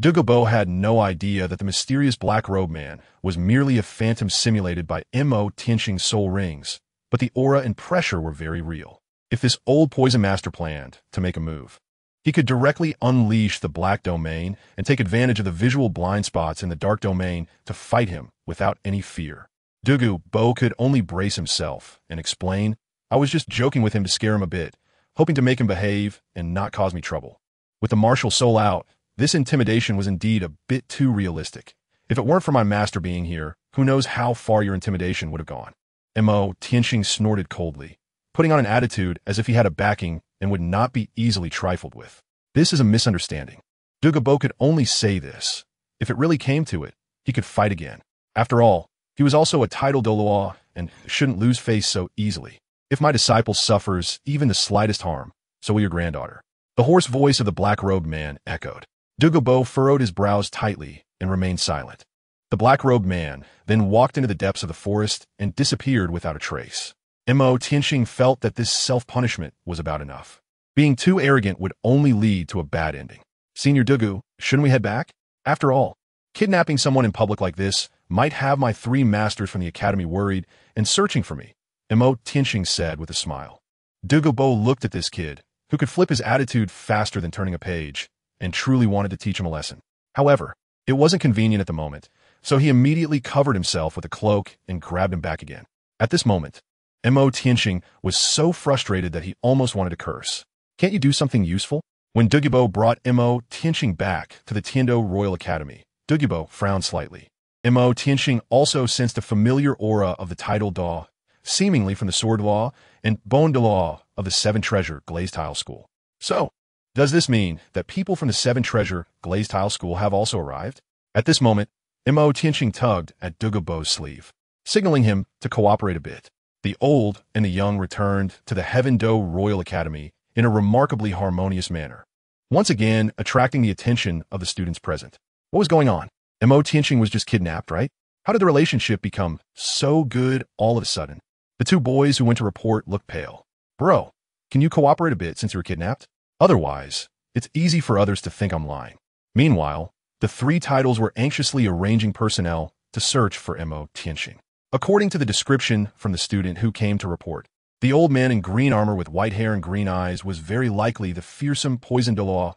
Douluo had no idea that the mysterious black robe man was merely a phantom simulated by Tianxing's soul rings, but the aura and pressure were very real. If this old poison master planned to make a move, he could directly unleash the black domain and take advantage of the visual blind spots in the dark domain to fight him without any fear. Douluo could only brace himself and explain, "I was just joking with him to scare him a bit, hoping to make him behave and not cause me trouble." With the martial soul out, this intimidation was indeed a bit too realistic. If it weren't for my master being here, who knows how far your intimidation would have gone. Tianxing snorted coldly, putting on an attitude as if he had a backing and would not be easily trifled with. This is a misunderstanding. Douluo could only say this. If it really came to it, he could fight again. After all, he was also a tidal Douluo and shouldn't lose face so easily. "If my disciple suffers even the slightest harm, so will your granddaughter." The hoarse voice of the black-robed man echoed. Douluo furrowed his brows tightly and remained silent. The black-robed man then walked into the depths of the forest and disappeared without a trace. Tianxing felt that this self-punishment was about enough. Being too arrogant would only lead to a bad ending. "Senior Douluo, shouldn't we head back? After all, kidnapping someone in public like this might have my 3 masters from the academy worried and searching for me," Tianxing said with a smile. Douluo looked at this kid, who could flip his attitude faster than turning a page, and truly wanted to teach him a lesson. However, it wasn't convenient at the moment, so he immediately covered himself with a cloak and grabbed him back again. At this moment, Tianxing was so frustrated that he almost wanted to curse. Can't you do something useful? When Douluo brought Tianxing back to the Tiandou Royal Academy, Douluo frowned slightly. Tianxing also sensed a familiar aura of the title Dou, seemingly from the Star Dou and Daoliu of the Seven Treasure Glazed Tile School. So, does this mean that people from the Seven Treasure Glazed Tile School have also arrived? At this moment, Tianxing tugged at Douluo's sleeve, signaling him to cooperate a bit. The old and the young returned to the Dou Royal Academy in a remarkably harmonious manner, once again attracting the attention of the students present. What was going on? Tianxing was just kidnapped, right? How did the relationship become so good all of a sudden? The two boys who went to report looked pale. Bro, can you cooperate a bit since you were kidnapped? Otherwise, it's easy for others to think I'm lying. Meanwhile, the three titles were anxiously arranging personnel to search for Tianxing. According to the description from the student who came to report, the old man in green armor with white hair and green eyes was very likely the fearsome poison Douluo.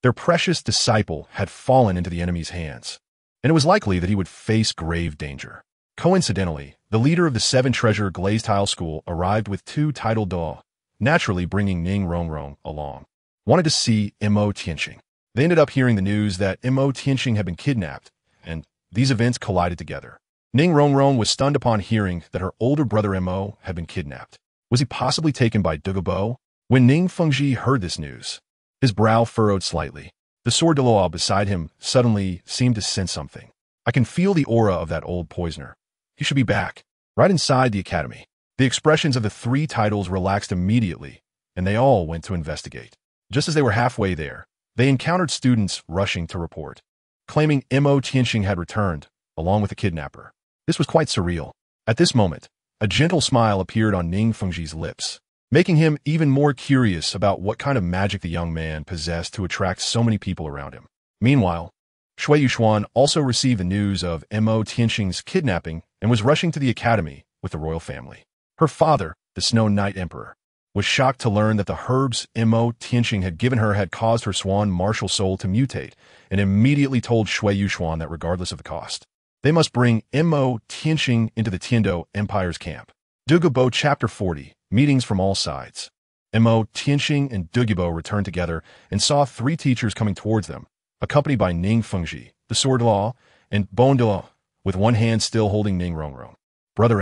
Their precious disciple had fallen into the enemy's hands, and it was likely that he would face grave danger. Coincidentally, the leader of the Seven Treasure Glazed Tile School arrived with two title Dou, naturally bringing Renxue along. Wanted to see Tianxing. They ended up hearing the news that Tianxing had been kidnapped, and these events collided together. Renxue was stunned upon hearing that her older brother had been kidnapped. Was he possibly taken by Douluo? When Fengji heard this news, his brow furrowed slightly. The Star Dou beside him suddenly seemed to sense something. I can feel the aura of that old poisoner. He should be back, right inside the academy. The expressions of the three titles relaxed immediately, and they all went to investigate. Just as they were halfway there, they encountered students rushing to report, claiming Tianxing had returned, along with the kidnapper. This was quite surreal. At this moment, a gentle smile appeared on Fengji's lips, making him even more curious about what kind of magic the young man possessed to attract so many people around him. Meanwhile, Xue'er also received the news of Tianxing's kidnapping and was rushing to the academy with the royal family. Her father, the Snow Knight Emperor, was shocked to learn that the herbs Tianxing had given her had caused her swan martial soul to mutate, and immediately told Xue'er that regardless of the cost, they must bring Tianxing into the Tiandou Empire's camp. Douluo Chapter 40, Meetings from All Sides. Tianxing and Douluo returned together and saw three teachers coming towards them, accompanied by Fengji, the Star Dou, and Daoliu, with one hand still holding Renxue. Brother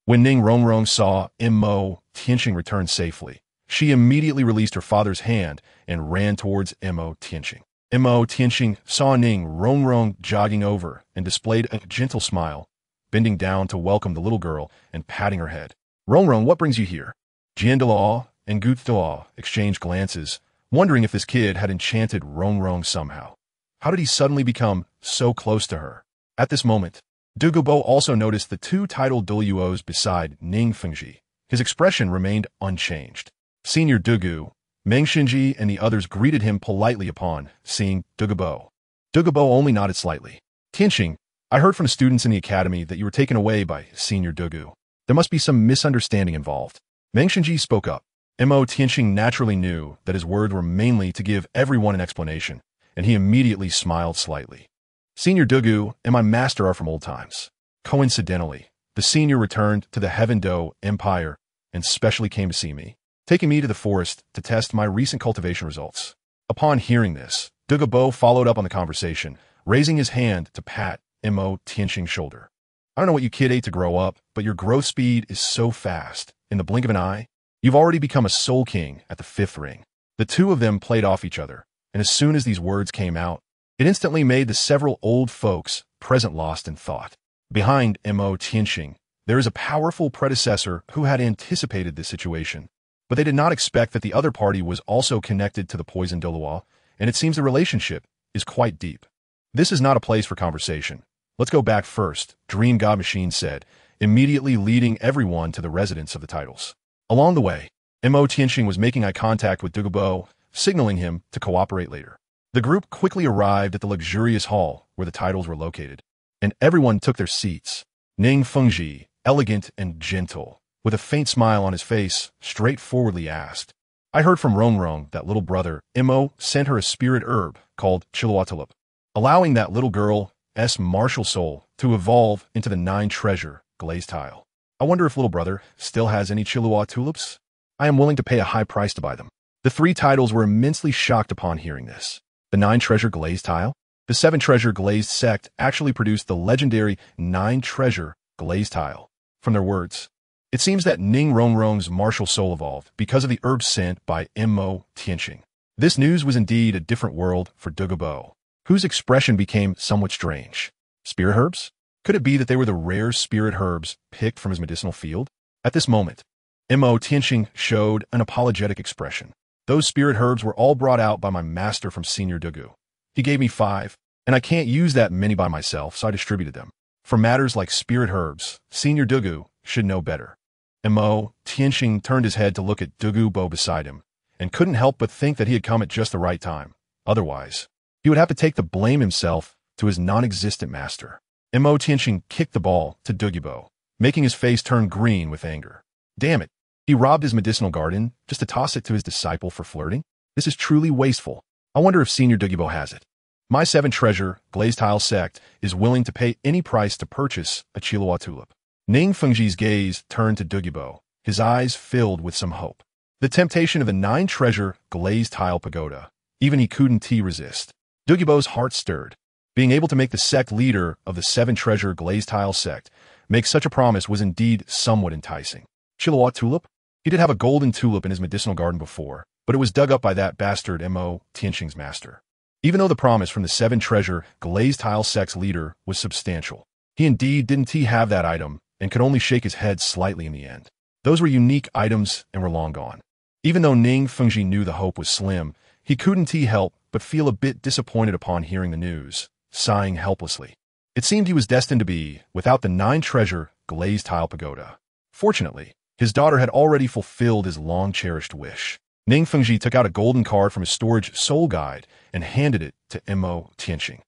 When Renxue saw Tianxing return safely, she immediately released her father's hand and ran towards Tianxing. Tianxing saw Renxue jogging over and displayed a gentle smile, bending down to welcome the little girl and patting her head. Renxue, what brings you here? Daoliu and Daoliu exchanged glances, wondering if this kid had enchanted Renxue somehow. How did he suddenly become so close to her? At this moment, Douluo also noticed the two titled Daoliuos beside Fengji. His expression remained unchanged. Senior Douluo, Renxue, and the others greeted him politely upon seeing Douluo. Douluo only nodded slightly. Tianxing, I heard from students in the academy that you were taken away by Senior Douluo. There must be some misunderstanding involved. Renxue spoke up. Tianxing naturally knew that his words were mainly to give everyone an explanation, and he immediately smiled slightly. Senior Douluo and my master are from old times. Coincidentally, the senior returned to the Dou Empire and specially came to see me, taking me to the forest to test my recent cultivation results. Upon hearing this, Douluo followed up on the conversation, raising his hand to pat Tianxing's shoulder. I don't know what you kid ate to grow up, but your growth speed is so fast. In the blink of an eye, you've already become a soul king at the 5th ring. The two of them played off each other, and as soon as these words came out, it instantly made the several old folks present lost in thought. Behind Tianxing, there is a powerful predecessor who had anticipated this situation, but they did not expect that the other party was also connected to the poison Douluo, and it seems the relationship is quite deep. This is not a place for conversation. Let's go back first, Dream God Machine said, immediately leading everyone to the residence of the titles. Along the way, Tianxing was making eye contact with Douluo, signaling him to cooperate later. The group quickly arrived at the luxurious hall where the titles were located, and everyone took their seats. Fengji, elegant and gentle, with a faint smile on his face, straightforwardly asked, I heard from Renxue that little brother, Mo, sent her a spirit herb called Chiluatulup, allowing that little girl's martial soul to evolve into the 9-treasure glazed tile. I wonder if little brother still has any Chilua tulips? I am willing to pay a high price to buy them. The 3 titles were immensely shocked upon hearing this. The 9-treasure glazed tile? The 7-treasure glazed sect actually produced the legendary 9-treasure glazed tile. From their words, it seems that Renxue's martial soul evolved because of the herbs sent by him.Qian. This news was indeed a different world for Douluo, whose expression became somewhat strange. Spirit herbs? Could it be that they were the rare spirit herbs picked from his medicinal field? At this moment, him.Qian showed an apologetic expression. Those spirit herbs were all brought out by my master from Senior Douluo. He gave me 5, and I can't use that many by myself, so I distributed them. For matters like spirit herbs, Senior Douluo should know better. Him.Qian turned his head to look at Douluo beside him, and couldn't help but think that he had come at just the right time. Otherwise, he would have to take the blame himself to his non-existent master. Him.Qian kicked the ball to Douluo, making his face turn green with anger. Damn it, he robbed his medicinal garden just to toss it to his disciple for flirting? This is truly wasteful. I wonder if Senior Douluo has it. My 7-treasure glazed tile sect is willing to pay any price to purchase a Chilua tulip. Renxue's gaze turned to Douluo, his eyes filled with some hope. The temptation of the 9-treasure glazed tile pagoda, even he couldn't resist. Douluo's heart stirred. Being able to make the sect leader of the 7-treasure glazed tile sect make such a promise was indeed somewhat enticing. Chilua tulip? He did have a golden tulip in his medicinal garden before, but it was dug up by that bastard Qian's master. Even though the promise from the 7-treasure glazed tile sect's leader was substantial, he indeed didn't have that item and could only shake his head slightly in the end. Those were unique items and were long gone. Even though Renxue knew the hope was slim, he couldn't help but feel a bit disappointed upon hearing the news, sighing helplessly. It seemed he was destined to be without the 9-treasure glazed tile pagoda. Fortunately, his daughter had already fulfilled his long-cherished wish. Renxue took out a golden card from his storage soul guide and handed it to Qian.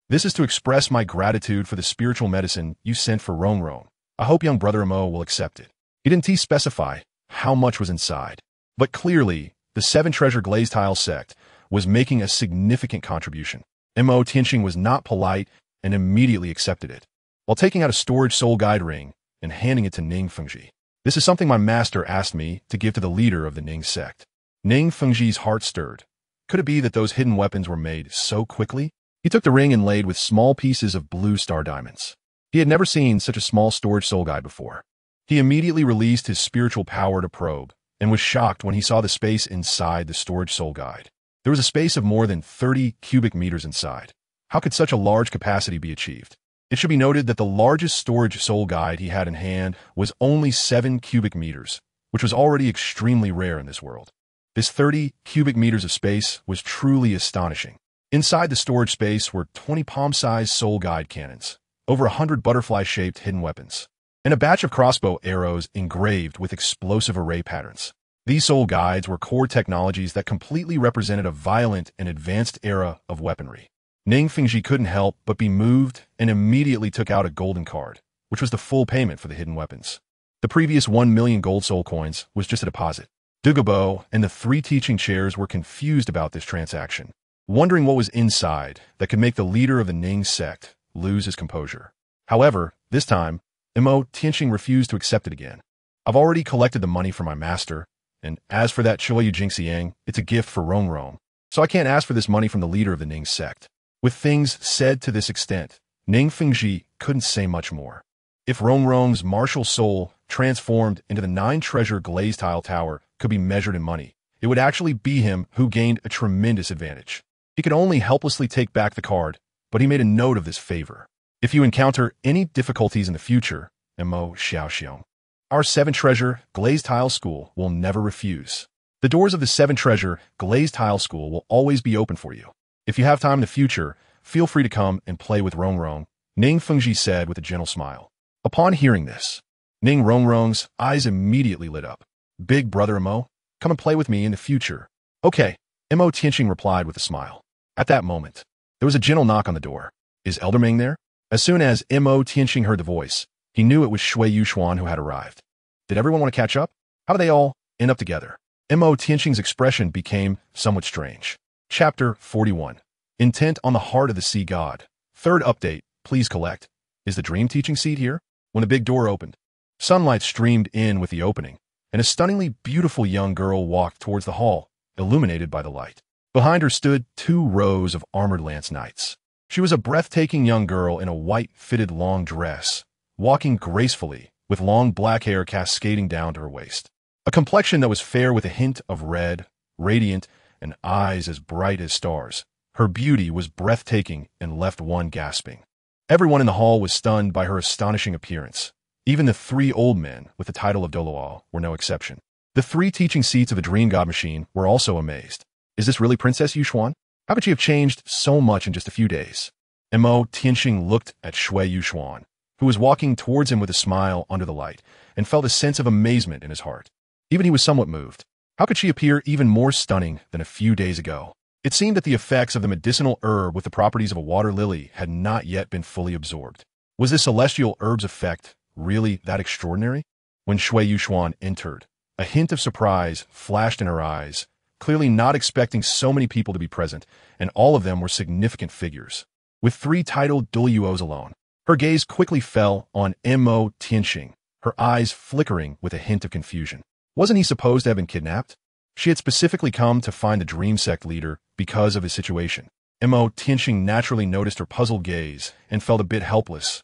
This is to express my gratitude for the spiritual medicine you sent for Renxue. I hope young brother Mo will accept it. He didn't specify how much was inside, but clearly, the 7-treasure glazed tile sect was making a significant contribution. Qian was not polite and immediately accepted it, while taking out a storage soul guide ring and handing it to Renxue. This is something my master asked me to give to the leader of the Ning sect. Renxue's heart stirred. Could it be that those hidden weapons were made so quickly? He took the ring inlaid with small pieces of blue star diamonds. He had never seen such a small storage soul guide before. He immediately released his spiritual power to probe, and was shocked when he saw the space inside the storage soul guide. There was a space of more than 30 cubic meters inside. How could such a large capacity be achieved? It should be noted that the largest storage soul guide he had in hand was only 7 cubic meters, which was already extremely rare in this world. This 30 cubic meters of space was truly astonishing. Inside the storage space were 20 palm-sized soul guide cannons, over 100 butterfly-shaped hidden weapons, and a batch of crossbow arrows engraved with explosive array patterns. These soul guides were core technologies that completely represented a violent and advanced era of weaponry. Renxue couldn't help but be moved and immediately took out a golden card, which was the full payment for the hidden weapons. The previous 1 million gold soul coins was just a deposit. Douluo and the 3 teaching chairs were confused about this transaction, wondering what was inside that could make the leader of the Ning sect lose his composure. However, this time, Qian refused to accept it again. I've already collected the money for my master, and as for that Xue'er, it's a gift for Renxue, so I can't ask for this money from the leader of the Ning sect. With things said to this extent, Renxue couldn't say much more. If Renxue's martial soul transformed into the 9-treasure glazed tile tower could be measured in money, it would actually be him who gained a tremendous advantage. He could only helplessly take back the card, but he made a note of this favor. If you encounter any difficulties in the future, him.Qian, our 7-treasure glazed tile school will never refuse. The doors of the 7-treasure glazed tile school will always be open for you. If you have time in the future, feel free to come and play with Renxue, Renxue said with a gentle smile. Upon hearing this, Renxue's eyes immediately lit up. Big brother Mo, come and play with me in the future. Okay, Qian replied with a smile. At that moment, there was a gentle knock on the door. Is Elder Ming there? As soon as Qian heard the voice, he knew it was Xue'er who had arrived. Did everyone want to catch up? How do they all end up together? Tianxing's expression became somewhat strange. Chapter 41. Intent on the heart of the sea god. Third update, please collect. Is the dream teaching seat here? When the big door opened, sunlight streamed in with the opening, and a stunningly beautiful young girl walked towards the hall, illuminated by the light. Behind her stood 2 rows of armored lance knights. She was a breathtaking young girl in a white, fitted long dress, walking gracefully, with long black hair cascading down to her waist. A complexion that was fair with a hint of red, radiant, and eyes as bright as stars. Her beauty was breathtaking and left one gasping. Everyone in the hall was stunned by her astonishing appearance. Even the 3 old men with the title of Douluo were no exception. The 3 teaching seats of the dream god machine were also amazed. Is this really Princess Yuxuan? How could she have changed so much in just a few days? Tianxing looked at Xue'er, who was walking towards him with a smile under the light, and felt a sense of amazement in his heart. Even he was somewhat moved. How could she appear even more stunning than a few days ago? It seemed that the effects of the medicinal herb with the properties of a water lily had not yet been fully absorbed. Was this celestial herb's effect really that extraordinary? When Xue'er entered, a hint of surprise flashed in her eyes, clearly not expecting so many people to be present, and all of them were significant figures. With 3 titled Daoliuos alone, her gaze quickly fell on Tianxing, her eyes flickering with a hint of confusion. Wasn't he supposed to have been kidnapped? She had specifically come to find the dream sect leader because of his situation. Tianxing naturally noticed her puzzled gaze and felt a bit helpless.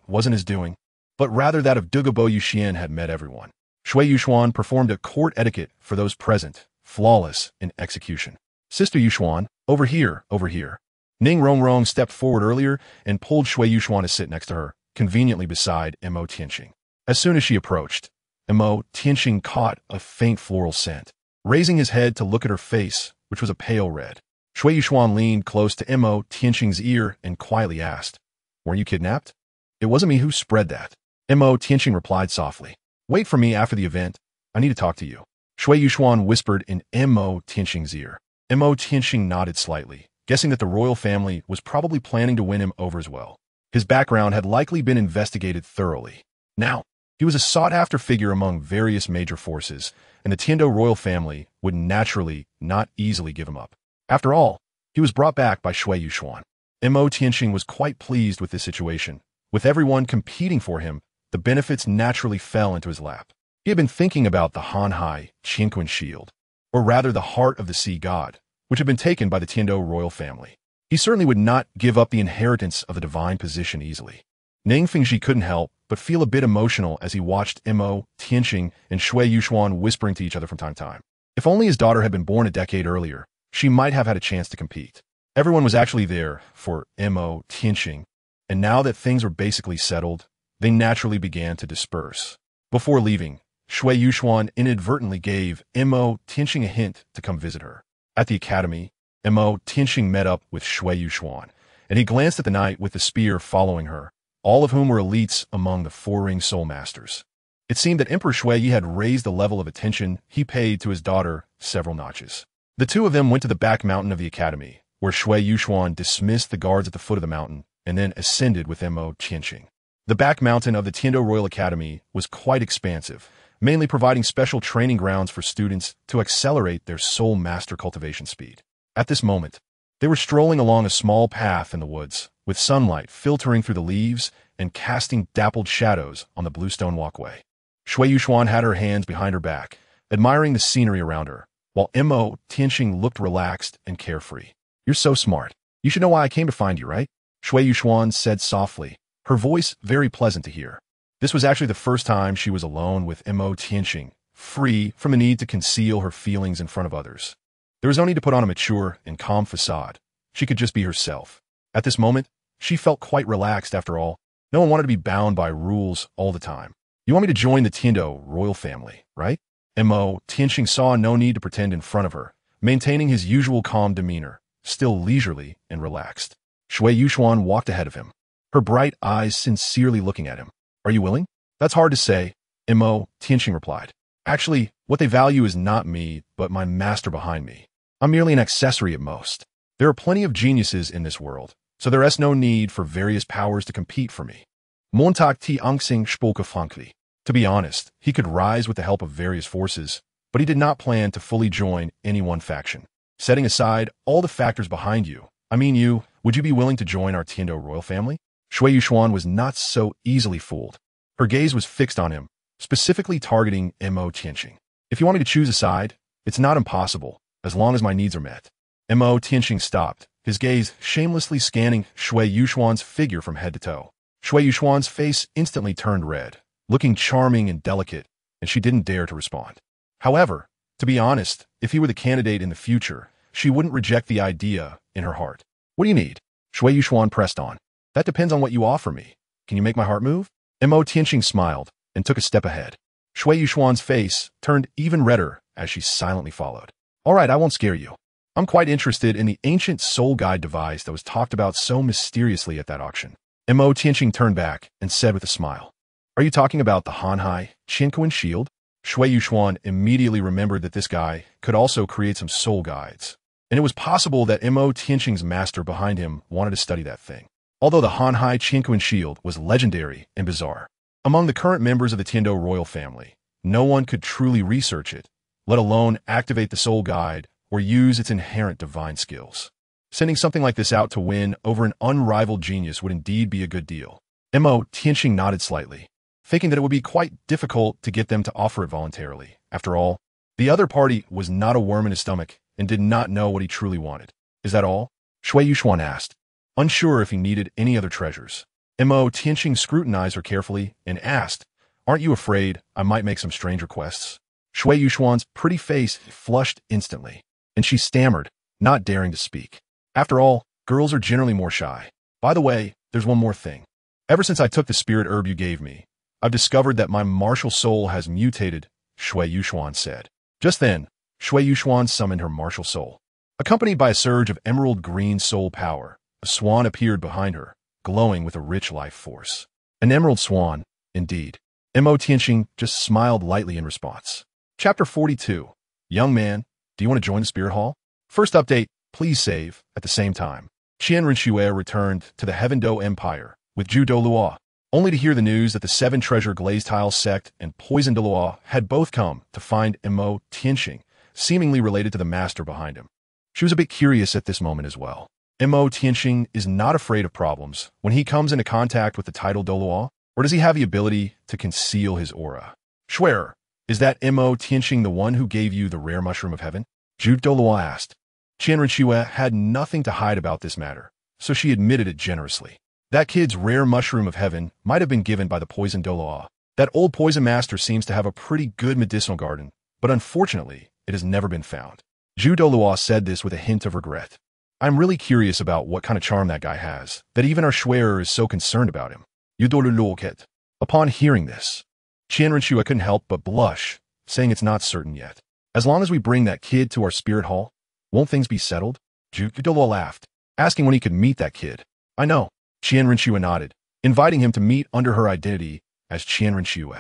It wasn't his doing, but rather that of Douluo Qian had met everyone. Xue'er performed a court etiquette for those present, flawless in execution. Sister Yuxuan, over here, over here. Ning Rongrong stepped forward earlier and pulled Xue'er to sit next to her, conveniently beside Tianxing. As soon as she approached, Tianxing caught a faint floral scent. Raising his head to look at her face, which was a pale red, Xue'er leaned close to Tianxing's ear and quietly asked, "Were you kidnapped?" "It wasn't me who spread that." Tianxing replied softly. "Wait for me after the event. I need to talk to you." Xue'er whispered in Tianxing's ear. Tianxing nodded slightly, guessing that the royal family was probably planning to win him over as well. His background had likely been investigated thoroughly. Now, he was a sought-after figure among various major forces, and the Tiando royal family would naturally not easily give him up. After all, he was brought back by Xue'er. Tianxing was quite pleased with this situation. With everyone competing for him, the benefits naturally fell into his lap. He had been thinking about the him.Qian shield, or rather the heart of the sea god, which had been taken by the Tiando royal family. He certainly would not give up the inheritance of the divine position easily. Ning Fengzhi couldn't help but feel a bit emotional as he watched Tianxing and Xue'er whispering to each other from time to time. If only his daughter had been born a decade earlier, she might have had a chance to compete. Everyone was actually there for Tianxing, and now that things were basically settled, they naturally began to disperse. Before leaving, Xue'er inadvertently gave Tianxing a hint to come visit her. At the academy, Tianxing met up with Xue'er, and he glanced at the knight with the spear following her, all of whom were elites among the 4-ring soul masters. It seemed that Emperor Xue'er had raised the level of attention he paid to his daughter several notches. The 2 of them went to the back mountain of the academy, where Xue'er dismissed the guards at the foot of the mountain and then ascended with Tianxing. The back mountain of the Tiando Royal Academy was quite expansive, mainly providing special training grounds for students to accelerate their soul master cultivation speed. At this moment, they were strolling along a small path in the woods, with sunlight filtering through the leaves and casting dappled shadows on the bluestone walkway. Xue'er had her hands behind her back, admiring the scenery around her, while Tianxing looked relaxed and carefree. "You're so smart. You should know why I came to find you, right?" Xue'er said softly, her voice very pleasant to hear. This was actually the first time she was alone with Tianxing, free from the need to conceal her feelings in front of others. There was no need to put on a mature and calm facade. She could just be herself. At this moment, she felt quite relaxed after all. No one wanted to be bound by rules all the time. "You want me to join the Tiando royal family, right?" Tianxing saw no need to pretend in front of her, maintaining his usual calm demeanor, still leisurely and relaxed. Xue'er walked ahead of him, her bright eyes sincerely looking at him. "Are you willing?" "That's hard to say," Tianxing replied. "Actually, what they value is not me, but my master behind me. I'm merely an accessory at most. There are plenty of geniuses in this world, so there is no need for various powers to compete for me." Montag Tianxing spoke frankly. To be honest, he could rise with the help of various forces, but he did not plan to fully join any one faction. Setting aside all the factors behind you, would you be willing to join our Tian Dou royal family? Xue'er was not so easily fooled. Her gaze was fixed on him, specifically targeting him.Qian. If you want me to choose a side, it's not impossible, as long as my needs are met. Him.Qian stopped, his gaze shamelessly scanning Xue'er's figure from head to toe. Xue'er's face instantly turned red, looking charming and delicate, and she didn't dare to respond. However, to be honest, if he were the candidate in the future, she wouldn't reject the idea in her heart. What do you need? Xue'er pressed on. That depends on what you offer me. Can you make my heart move? Him.Qian smiled and took a step ahead. Xue'er's face turned even redder as she silently followed. All right, I won't scare you. I'm quite interested in the ancient soul guide device that was talked about so mysteriously at that auction. Him.Qian turned back and said with a smile, Are you talking about the him.Qian shield? Xue'er immediately remembered that this guy could also create some soul guides, and it was possible that him.Qian's master behind him wanted to study that thing. Although the him.Qian shield was legendary and bizarre, among the current members of the Tian Dou royal family, no one could truly research it, let alone activate the soul guide or use its inherent divine skills. Sending something like this out to win over an unrivaled genius would indeed be a good deal. Him.Qian nodded slightly, thinking that it would be quite difficult to get them to offer it voluntarily. After all, the other party was not a worm in his stomach and did not know what he truly wanted. Is that all? Xue'er asked, unsure if he needed any other treasures. Him.Qian scrutinized her carefully and asked, Aren't you afraid I might make some strange requests? Xue'er's pretty face flushed instantly, and she stammered, not daring to speak. After all, girls are generally more shy. By the way, there's one more thing. Ever since I took the spirit herb you gave me, I've discovered that my martial soul has mutated, Xue'er said. Just then, Xue'er summoned her martial soul. Accompanied by a surge of emerald green soul power, a swan appeared behind her, glowing with a rich life force. An emerald swan, indeed. Him.Qian just smiled lightly in response. Chapter 42. Young man, do you want to join the spirit hall? First update, please save. At the same time, Renxue returned to the Heaven Dou Empire with Douluo, only to hear the news that the 7 treasure glazed tile sect and poison Douluo had both come to find Him.Qian, seemingly related to the master behind him. She was a bit curious at this moment as well. Him.Qian is not afraid of problems when he comes into contact with the title Douluo, or does he have the ability to conceal his aura? Xue'er, is that Him.Qian the one who gave you the rare mushroom of heaven? Douluo asked. Renxue had nothing to hide about this matter, so she admitted it generously. That kid's rare mushroom of heaven might have been given by the poison Douluo. That old poison master seems to have a pretty good medicinal garden, but unfortunately, it has never been found. Douluo said this with a hint of regret. I'm really curious about what kind of charm that guy has, that even our Xue'er is so concerned about him. Douluo. Upon hearing this, Renxue couldn't help but blush, saying it's not certain yet. As long as we bring that kid to our spirit hall, won't things be settled? Douluo laughed, asking when he could meet that kid. I know. Renxue nodded, inviting him to meet under her identity as Renxue.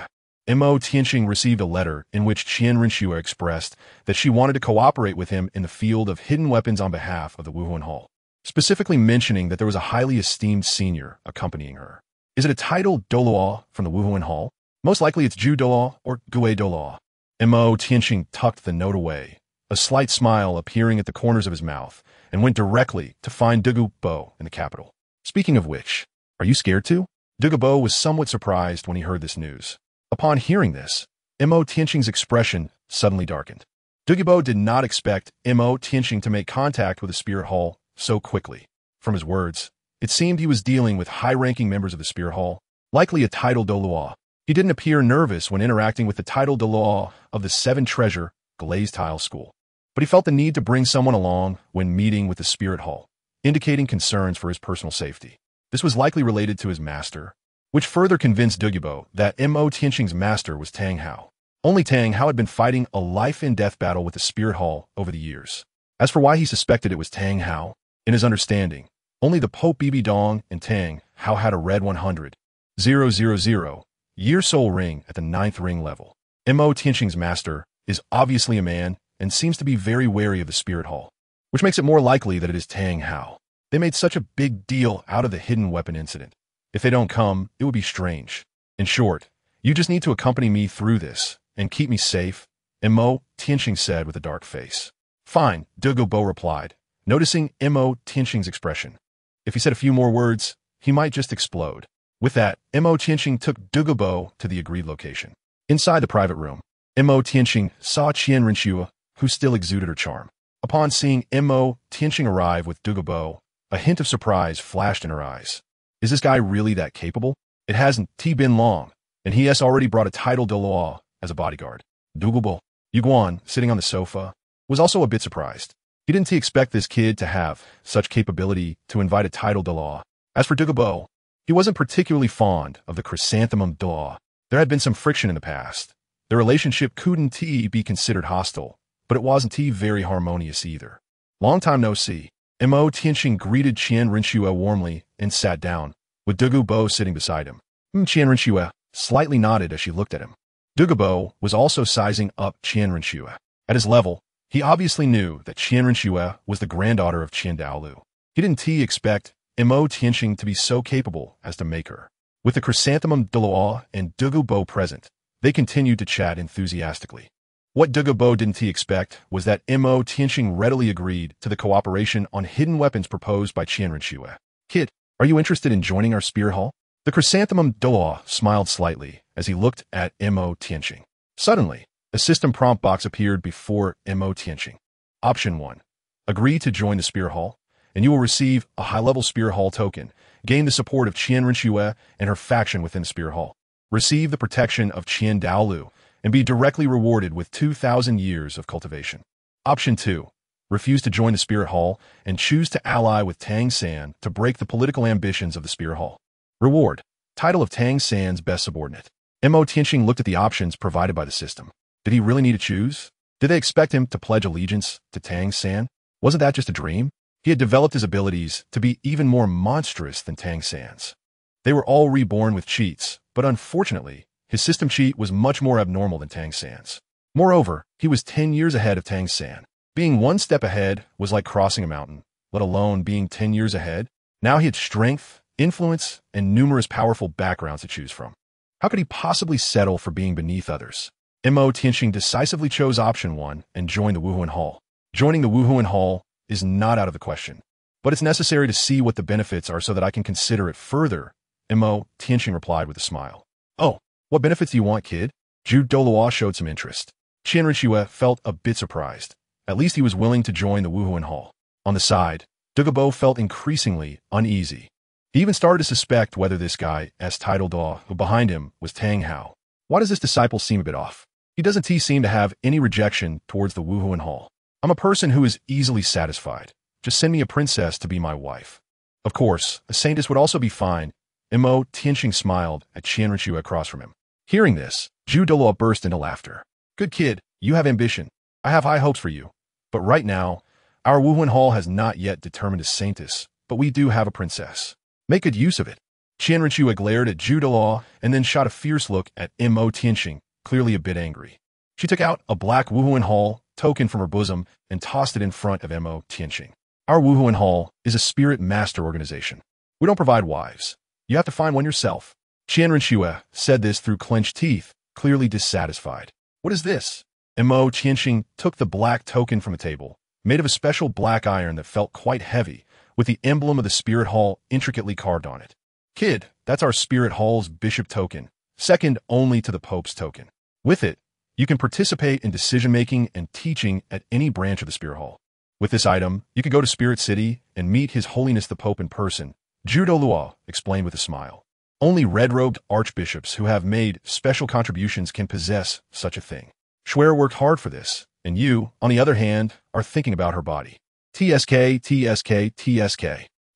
Him.Qian received a letter in which Renxue expressed that she wanted to cooperate with him in the field of hidden weapons on behalf of the Wuhuan Hall, specifically mentioning that there was a highly esteemed senior accompanying her. Is it a title Douluo from the Wuhuan Hall? Most likely it's Douluo or Douluo. Him.Qian tucked the note away, a slight smile appearing at the corners of his mouth, and went directly to find Douluo in the capital. Speaking of which, are you scared too? Douluo was somewhat surprised when he heard this news. Upon hearing this, Him.Qian's expression suddenly darkened. Douluo did not expect Him.Qian to make contact with the spirit hall so quickly. From his words, it seemed he was dealing with high-ranking members of the spirit hall, likely a title Douluo. He didn't appear nervous when interacting with the title Douluo of the 7 treasure glazed tile school, but he felt the need to bring someone along when meeting with the spirit hall, indicating concerns for his personal safety. This was likely related to his master, which further convinced Douluo that Him.Qian's master was Tang Hao. Only Tang Hao had been fighting a life-and-death battle with the spirit hall over the years. As for why he suspected it was Tang Hao, in his understanding, only the Pope Bibi Dong and Tang Hao had a red 100,000 year soul ring at the 9th ring level. Him.Qian's master is obviously a man and seems to be very wary of the spirit hall, which makes it more likely that it is Tang Hao. They made such a big deal out of the hidden weapon incident. If they don't come, it would be strange. In short, you just need to accompany me through this and keep me safe him.Qian said with a dark face. Fine, Douluo replied, noticing him.Qian's expression. If he said a few more words, he might just explode. With that, him.Qian took Douluo to the agreed location. Inside the private room, him.Qian saw Renxue, who still exuded her charm. Upon seeing him.Qian arrive with Douluo, a hint of surprise flashed in her eyes. Is this guy really that capable? It hasn't been long, and he has already brought a title Douluo as a bodyguard. Douluo, Yuguan, sitting on the sofa, was also a bit surprised. He didn't expect this kid to have such capability to invite a title Douluo. As for Douluo, he wasn't particularly fond of the chrysanthemum Douluo. There had been some friction in the past. Their relationship couldn't be considered hostile, but it wasn't very harmonious either. Long time no see. him.Qian greeted Renxue warmly and sat down, with Douluo sitting beside him. Renxue slightly nodded as she looked at him. Douluo was also sizing up Renxue. At his level, he obviously knew that Renxue was the granddaughter of Daoliu. He didn't expect him.Qian to be so capable as to make her. With the chrysanthemum Douluo and Douluo present, they continued to chat enthusiastically. What Douluo didn't expect was that him.Qian readily agreed to the cooperation on hidden weapons proposed by Renxue. Kid, are you interested in joining our spear hall? The chrysanthemum Douluo smiled slightly as he looked at him.Qian. Suddenly, a system prompt box appeared before him.Qian. Option 1. Agree to join the spear hall, and you will receive a high-level spear hall token. Gain the support of Renxue and her faction within the spear hall. Receive the protection of Daoliu, and be directly rewarded with 2,000 years of cultivation. Option 2. Refuse to join the Spirit Hall and choose to ally with Tianxing to break the political ambitions of the Spirit Hall. Reward. Title of Tianxing's best subordinate. him.Qian looked at the options provided by the system. Did he really need to choose? Did they expect him to pledge allegiance to Tianxing? Wasn't that just a dream? He had developed his abilities to be even more monstrous than Tianxing's. They were all reborn with cheats, but unfortunately, his system cheat was much more abnormal than Tianxing's. Moreover, he was 10 years ahead of Tianxing. Being one step ahead was like crossing a mountain, let alone being 10 years ahead. Now he had strength, influence, and numerous powerful backgrounds to choose from. How could he possibly settle for being beneath others? him.Qian decisively chose option 1 and joined the Wuhuan Hall. Joining the Wuhuan Hall is not out of the question, but it's necessary to see what the benefits are so that I can consider it further, him.Qian replied with a smile. Oh, what benefits do you want, kid? Douluo showed some interest. Renxue felt a bit surprised. At least he was willing to join the Wuhuan Hall. On the side, Douluo felt increasingly uneasy. He even started to suspect whether this guy, as title Dou, who behind him was Tang Hao. Why does this disciple seem a bit off? He doesn't seem to have any rejection towards the Wuhuan Hall. I'm a person who is easily satisfied. Just send me a princess to be my wife. Of course, a saintess would also be fine. him.Qian smiled at Renxue across from him. Hearing this, Douluo burst into laughter. Good kid, you have ambition. I have high hopes for you. But right now, our Wuhuan Hall has not yet determined a saintess, but we do have a princess. Make good use of it. Renxue glared at Douluo and then shot a fierce look at him.Qian, clearly a bit angry. She took out a black Wuhuan Hall token from her bosom and tossed it in front of him.Qian. Our Wuhuan Hall is a spirit master organization. We don't provide wives. You have to find one yourself. Renxue said this through clenched teeth, clearly dissatisfied. What is this? him.Qian took the black token from the table, made of a special black iron that felt quite heavy, with the emblem of the Spirit Hall intricately carved on it. Kid, that's our Spirit Hall's bishop token, second only to the Pope's token. With it, you can participate in decision-making and teaching at any branch of the Spirit Hall. With this item, you can go to Spirit City and meet His Holiness the Pope in person, Douluo explained with a smile. Only red-robed archbishops who have made special contributions can possess such a thing. Xue'er worked hard for this, and you, on the other hand, are thinking about her body. TSK.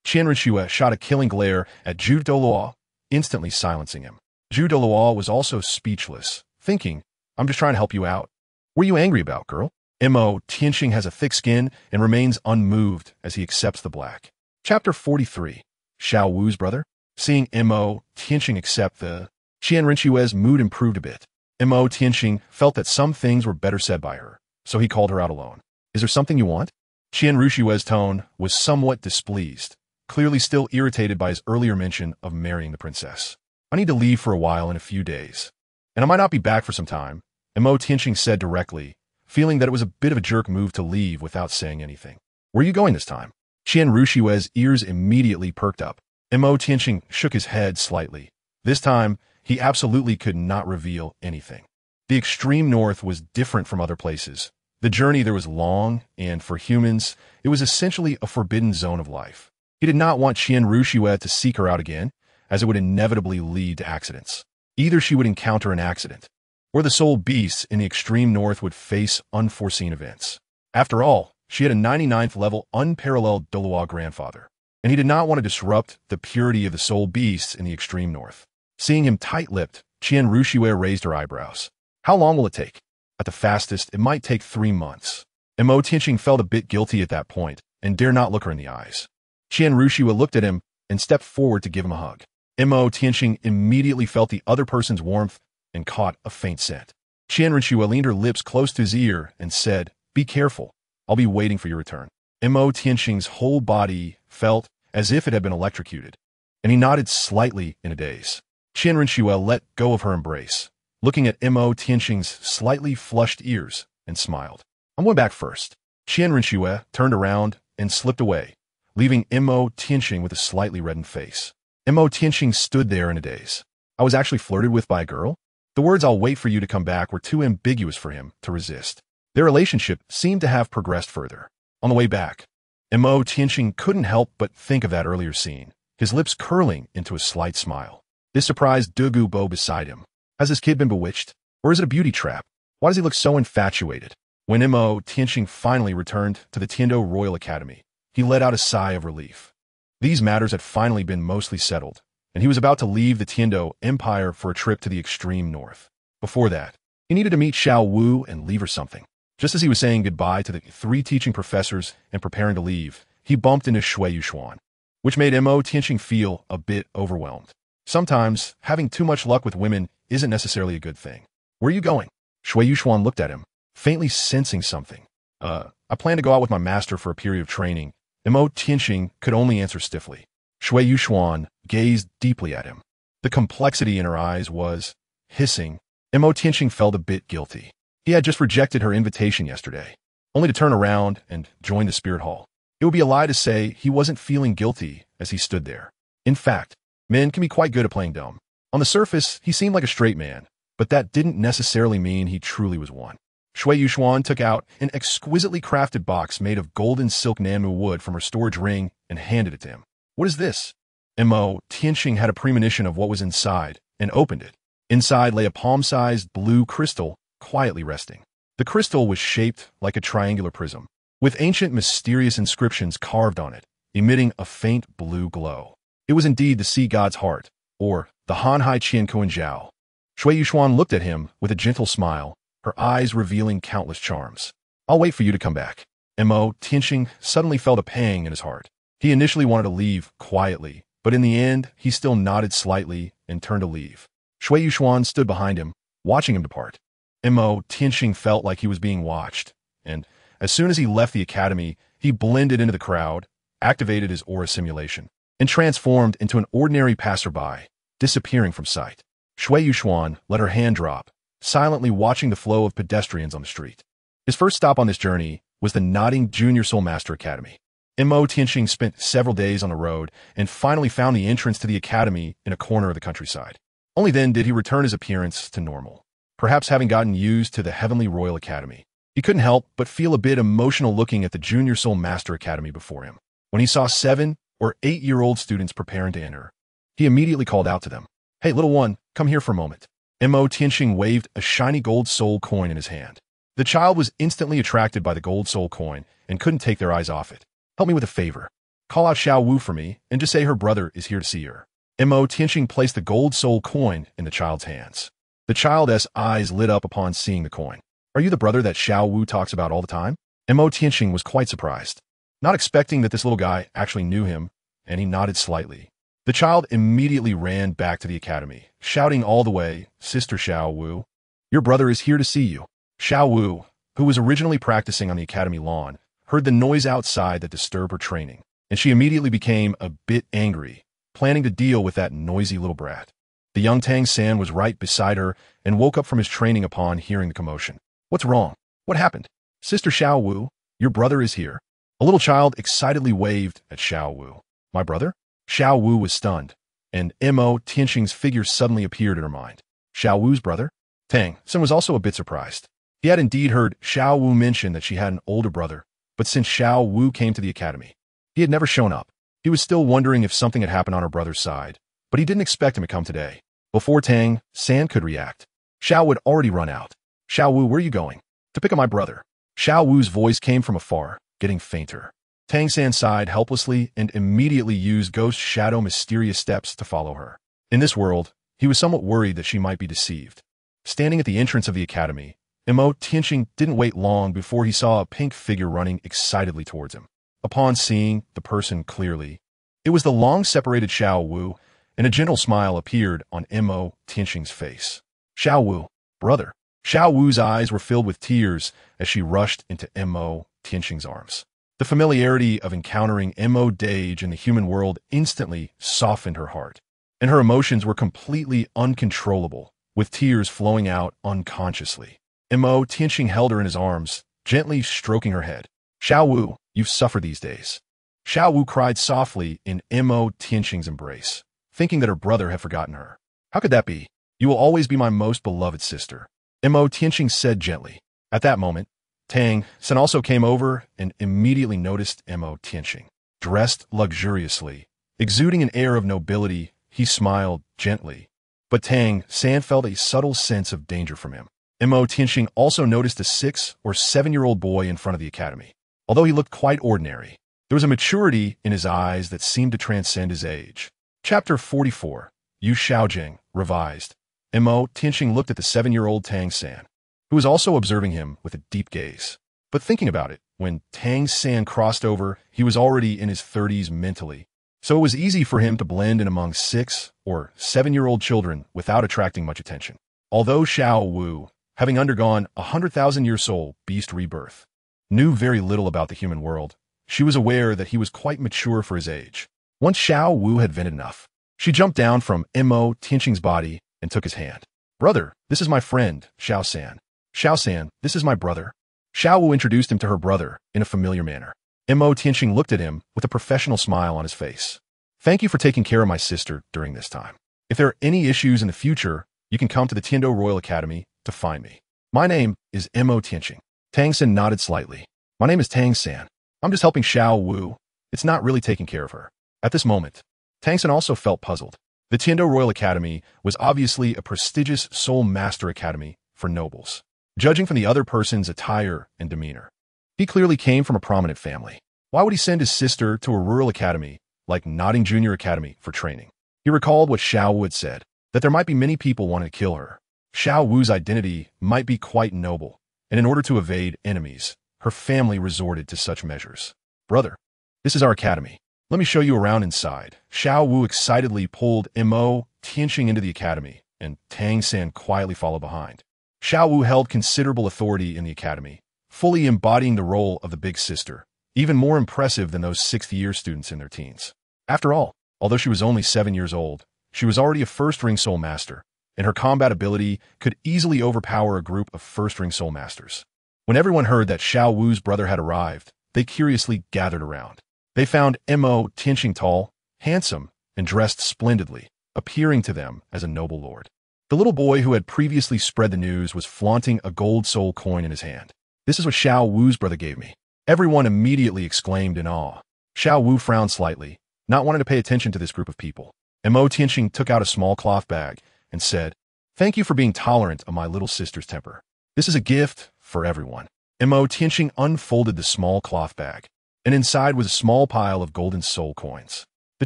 Renxue shot a killing glare at Douluo, instantly silencing him. Douluo was also speechless, thinking, I'm just trying to help you out. What are you angry about, girl? him.Qian has a thick skin and remains unmoved as he accepts the black. Chapter 43. Xiao Wu's brother? Seeing him.Qian accept the Renxue's mood improved a bit. him.Qian felt that some things were better said by her, so he called her out alone. Is there something you want? Renxue's tone was somewhat displeased, clearly still irritated by his earlier mention of marrying the princess. I need to leave for a while in a few days, and I might not be back for some time. Tianxing said directly, feeling that it was a bit of a jerk move to leave without saying anything. Where are you going this time? Renxue's ears immediately perked up. Tianxing shook his head slightly. This time, he absolutely could not reveal anything. The extreme north was different from other places. The journey there was long, and for humans, it was essentially a forbidden zone of life. He did not want Renxue to seek her out again, as it would inevitably lead to accidents. Either she would encounter an accident, or the soul beasts in the extreme north would face unforeseen events. After all, she had a 99th level unparalleled Douluo grandfather, and he did not want to disrupt the purity of the soul beasts in the extreme north. Seeing him tight-lipped, Renxue raised her eyebrows. How long will it take? At the fastest, it might take 3 months. Tianxing felt a bit guilty at that point and dare not look her in the eyes. Renxue looked at him and stepped forward to give him a hug. Tianxing immediately felt the other person's warmth and caught a faint scent. Renxue leaned her lips close to his ear and said, "Be careful. I'll be waiting for your return." Tianxing's whole body felt as if it had been electrocuted, and he nodded slightly in a daze. Renxue let go of her embrace, looking at Tianxing's slightly flushed ears, and smiled. "I'm going back first." Renxue turned around and slipped away, leaving Tianxing with a slightly reddened face. Tianxing stood there in a daze. I was actually flirted with by a girl? The words "I'll wait for you to come back" were too ambiguous for him to resist. Their relationship seemed to have progressed further. On the way back, Tianxing couldn't help but think of that earlier scene, his lips curling into a slight smile. This surprised Douluo Bo beside him. Has this kid been bewitched? Or is it a beauty trap? Why does he look so infatuated? When Tianxing finally returned to the Tiando Royal Academy, he let out a sigh of relief. These matters had finally been mostly settled, and he was about to leave the Tiando Empire for a trip to the extreme north. Before that, he needed to meet Xiao Wu and leave her something. Just as he was saying goodbye to the 3 teaching professors and preparing to leave, he bumped into Xue'er, which made Tianxing feel a bit overwhelmed. Sometimes, having too much luck with women isn't necessarily a good thing. Where are you going? Xue'er looked at him, faintly sensing something. I plan to go out with my master for a period of training. Tianxing could only answer stiffly. Xue'er gazed deeply at him. The complexity in her eyes was hissing. Tianxing felt a bit guilty. He had just rejected her invitation yesterday, only to turn around and join the spirit hall. It would be a lie to say he wasn't feeling guilty as he stood there. In fact, men can be quite good at playing dumb. On the surface, he seemed like a straight man, but that didn't necessarily mean he truly was one. Xue'er took out an exquisitely crafted box made of golden silk Nanmu wood from her storage ring and handed it to him. What is this? Tianxing had a premonition of what was inside and opened it. Inside lay a palm-sized blue crystal quietly resting. The crystal was shaped like a triangular prism, with ancient mysterious inscriptions carved on it, emitting a faint blue glow. It was indeed the sea god's heart, or the him.Qian Jiao. Xue'er looked at him with a gentle smile, her eyes revealing countless charms. I'll wait for you to come back. Tianxing suddenly felt a pang in his heart. He initially wanted to leave quietly, but in the end, he still nodded slightly and turned to leave. Xue'er stood behind him, watching him depart. Tianxing felt like he was being watched, and as soon as he left the academy, he blended into the crowd, activated his aura simulation, and transformed into an ordinary passerby, disappearing from sight. Xue'er let her hand drop, silently watching the flow of pedestrians on the street. His first stop on this journey was the nodding Junior Soul Master Academy. Tianxing spent several days on the road and finally found the entrance to the academy in a corner of the countryside. Only then did he return his appearance to normal, perhaps having gotten used to the Heavenly Royal Academy. He couldn't help but feel a bit emotional looking at the Junior Soul Master Academy before him. When he saw 7 or 8-year-old students preparing to enter, he immediately called out to them, "Hey, little one, come here for a moment." Tianxing waved a shiny gold soul coin in his hand. The child was instantly attracted by the gold soul coin and couldn't take their eyes off it. "Help me with a favor. Call out Xiao Wu for me and just say her brother is here to see her." Tianxing placed the gold soul coin in the child's hands. The child's eyes lit up upon seeing the coin. "Are you the brother that Xiao Wu talks about all the time?" Tianxing was quite surprised, not expecting that this little guy actually knew him, and he nodded slightly. The child immediately ran back to the academy, shouting all the way, "Sister Xiao Wu, your brother is here to see you." Xiao Wu, who was originally practicing on the academy lawn, heard the noise outside that disturbed her training, and she immediately became a bit angry, planning to deal with that noisy little brat. The young Tianxing was right beside her and woke up from his training upon hearing the commotion. What's wrong? What happened? Sister Xue'er, your brother is here. A little child excitedly waved at Xue'er. My brother? Xue'er was stunned, and Tianxing's figure suddenly appeared in her mind. Xue'er's brother? Tianxing was also a bit surprised. He had indeed heard Xue'er mention that she had an older brother, but since Xue'er came to the academy, he had never shown up. He was still wondering if something had happened on her brother's side, but he didn't expect him to come today. Before Tianxing could react, Xue'er had already run out. Xue'er, where are you going? To pick up my brother. Xue'er's voice came from afar, getting fainter. Tianxing sighed helplessly and immediately used ghost shadow mysterious steps to follow her. In this world, he was somewhat worried that she might be deceived. Standing at the entrance of the academy, Tianxing didn't wait long before he saw a pink figure running excitedly towards him. Upon seeing the person clearly, it was the long-separated Xue'er, and a gentle smile appeared on Tianxing's face. Xue'er, brother. Xue'er's eyes were filled with tears as she rushed into Tianxing's arms. The familiarity of encountering Dage in the human world instantly softened her heart, and her emotions were completely uncontrollable, with tears flowing out unconsciously. Tianxing held her in his arms, gently stroking her head. Xue'er, you've suffered these days. Xue'er cried softly in Tianxing's embrace, thinking that her brother had forgotten her. How could that be? You will always be my most beloved sister. Tianxing said gently. At that moment, Tianxing also came over and immediately noticed Tianxing. Dressed luxuriously, exuding an air of nobility, he smiled gently. But Tianxing felt a subtle sense of danger from him. Tianxing also noticed a 6- or 7-year-old boy in front of the academy. Although he looked quite ordinary, there was a maturity in his eyes that seemed to transcend his age. Chapter 44, Yu Xiaojing, Revised. Tianxing looked at the 7-year-old Tianxing, who was also observing him with a deep gaze. But thinking about it, when Tianxing crossed over, he was already in his 30s mentally, so it was easy for him to blend in among 6- or 7-year-old children without attracting much attention. Although Xue'er, having undergone 100,000-year soul beast rebirth, knew very little about the human world, she was aware that he was quite mature for his age. Once Xue'er had vented enough, she jumped down from Tianxing's body and took his hand. Brother, this is my friend, Xiaosan. Xiaosan, this is my brother. Xue'er introduced him to her brother in a familiar manner. Tianxing looked at him with a professional smile on his face. Thank you for taking care of my sister during this time. If there are any issues in the future, you can come to the Tiando Royal Academy to find me. My name is Tianxing. Tianxing nodded slightly. My name is Tianxing. I'm just helping Xue'er. It's not really taking care of her. At this moment, Tianxing also felt puzzled. The Tiando Royal Academy was obviously a prestigious soul master academy for nobles. Judging from the other person's attire and demeanor, he clearly came from a prominent family. Why would he send his sister to a rural academy like Notting Junior Academy for training? He recalled what Xue'er had said, that there might be many people wanting to kill her. Xue'er's identity might be quite noble, and in order to evade enemies, her family resorted to such measures. Brother, this is our academy. Let me show you around inside. Xue'er excitedly pulled Tianxing into the academy, and Tianxing quietly followed behind. Xue'er held considerable authority in the academy, fully embodying the role of the big sister, even more impressive than those 6th-year students in their teens. After all, although she was only 7 years old, she was already a first-ring soul master, and her combat ability could easily overpower a group of first-ring soul masters. When everyone heard that Xue'er's brother had arrived, they curiously gathered around. They found Tianxing tall, handsome, and dressed splendidly, appearing to them as a noble lord. The little boy who had previously spread the news was flaunting a gold soul coin in his hand. This is what Xue'er's brother gave me. Everyone immediately exclaimed in awe. Xue'er frowned slightly, not wanting to pay attention to this group of people. Tianxing took out a small cloth bag and said, Thank you for being tolerant of my little sister's temper. This is a gift for everyone. Tianxing unfolded the small cloth bag, and inside was a small pile of golden soul coins. The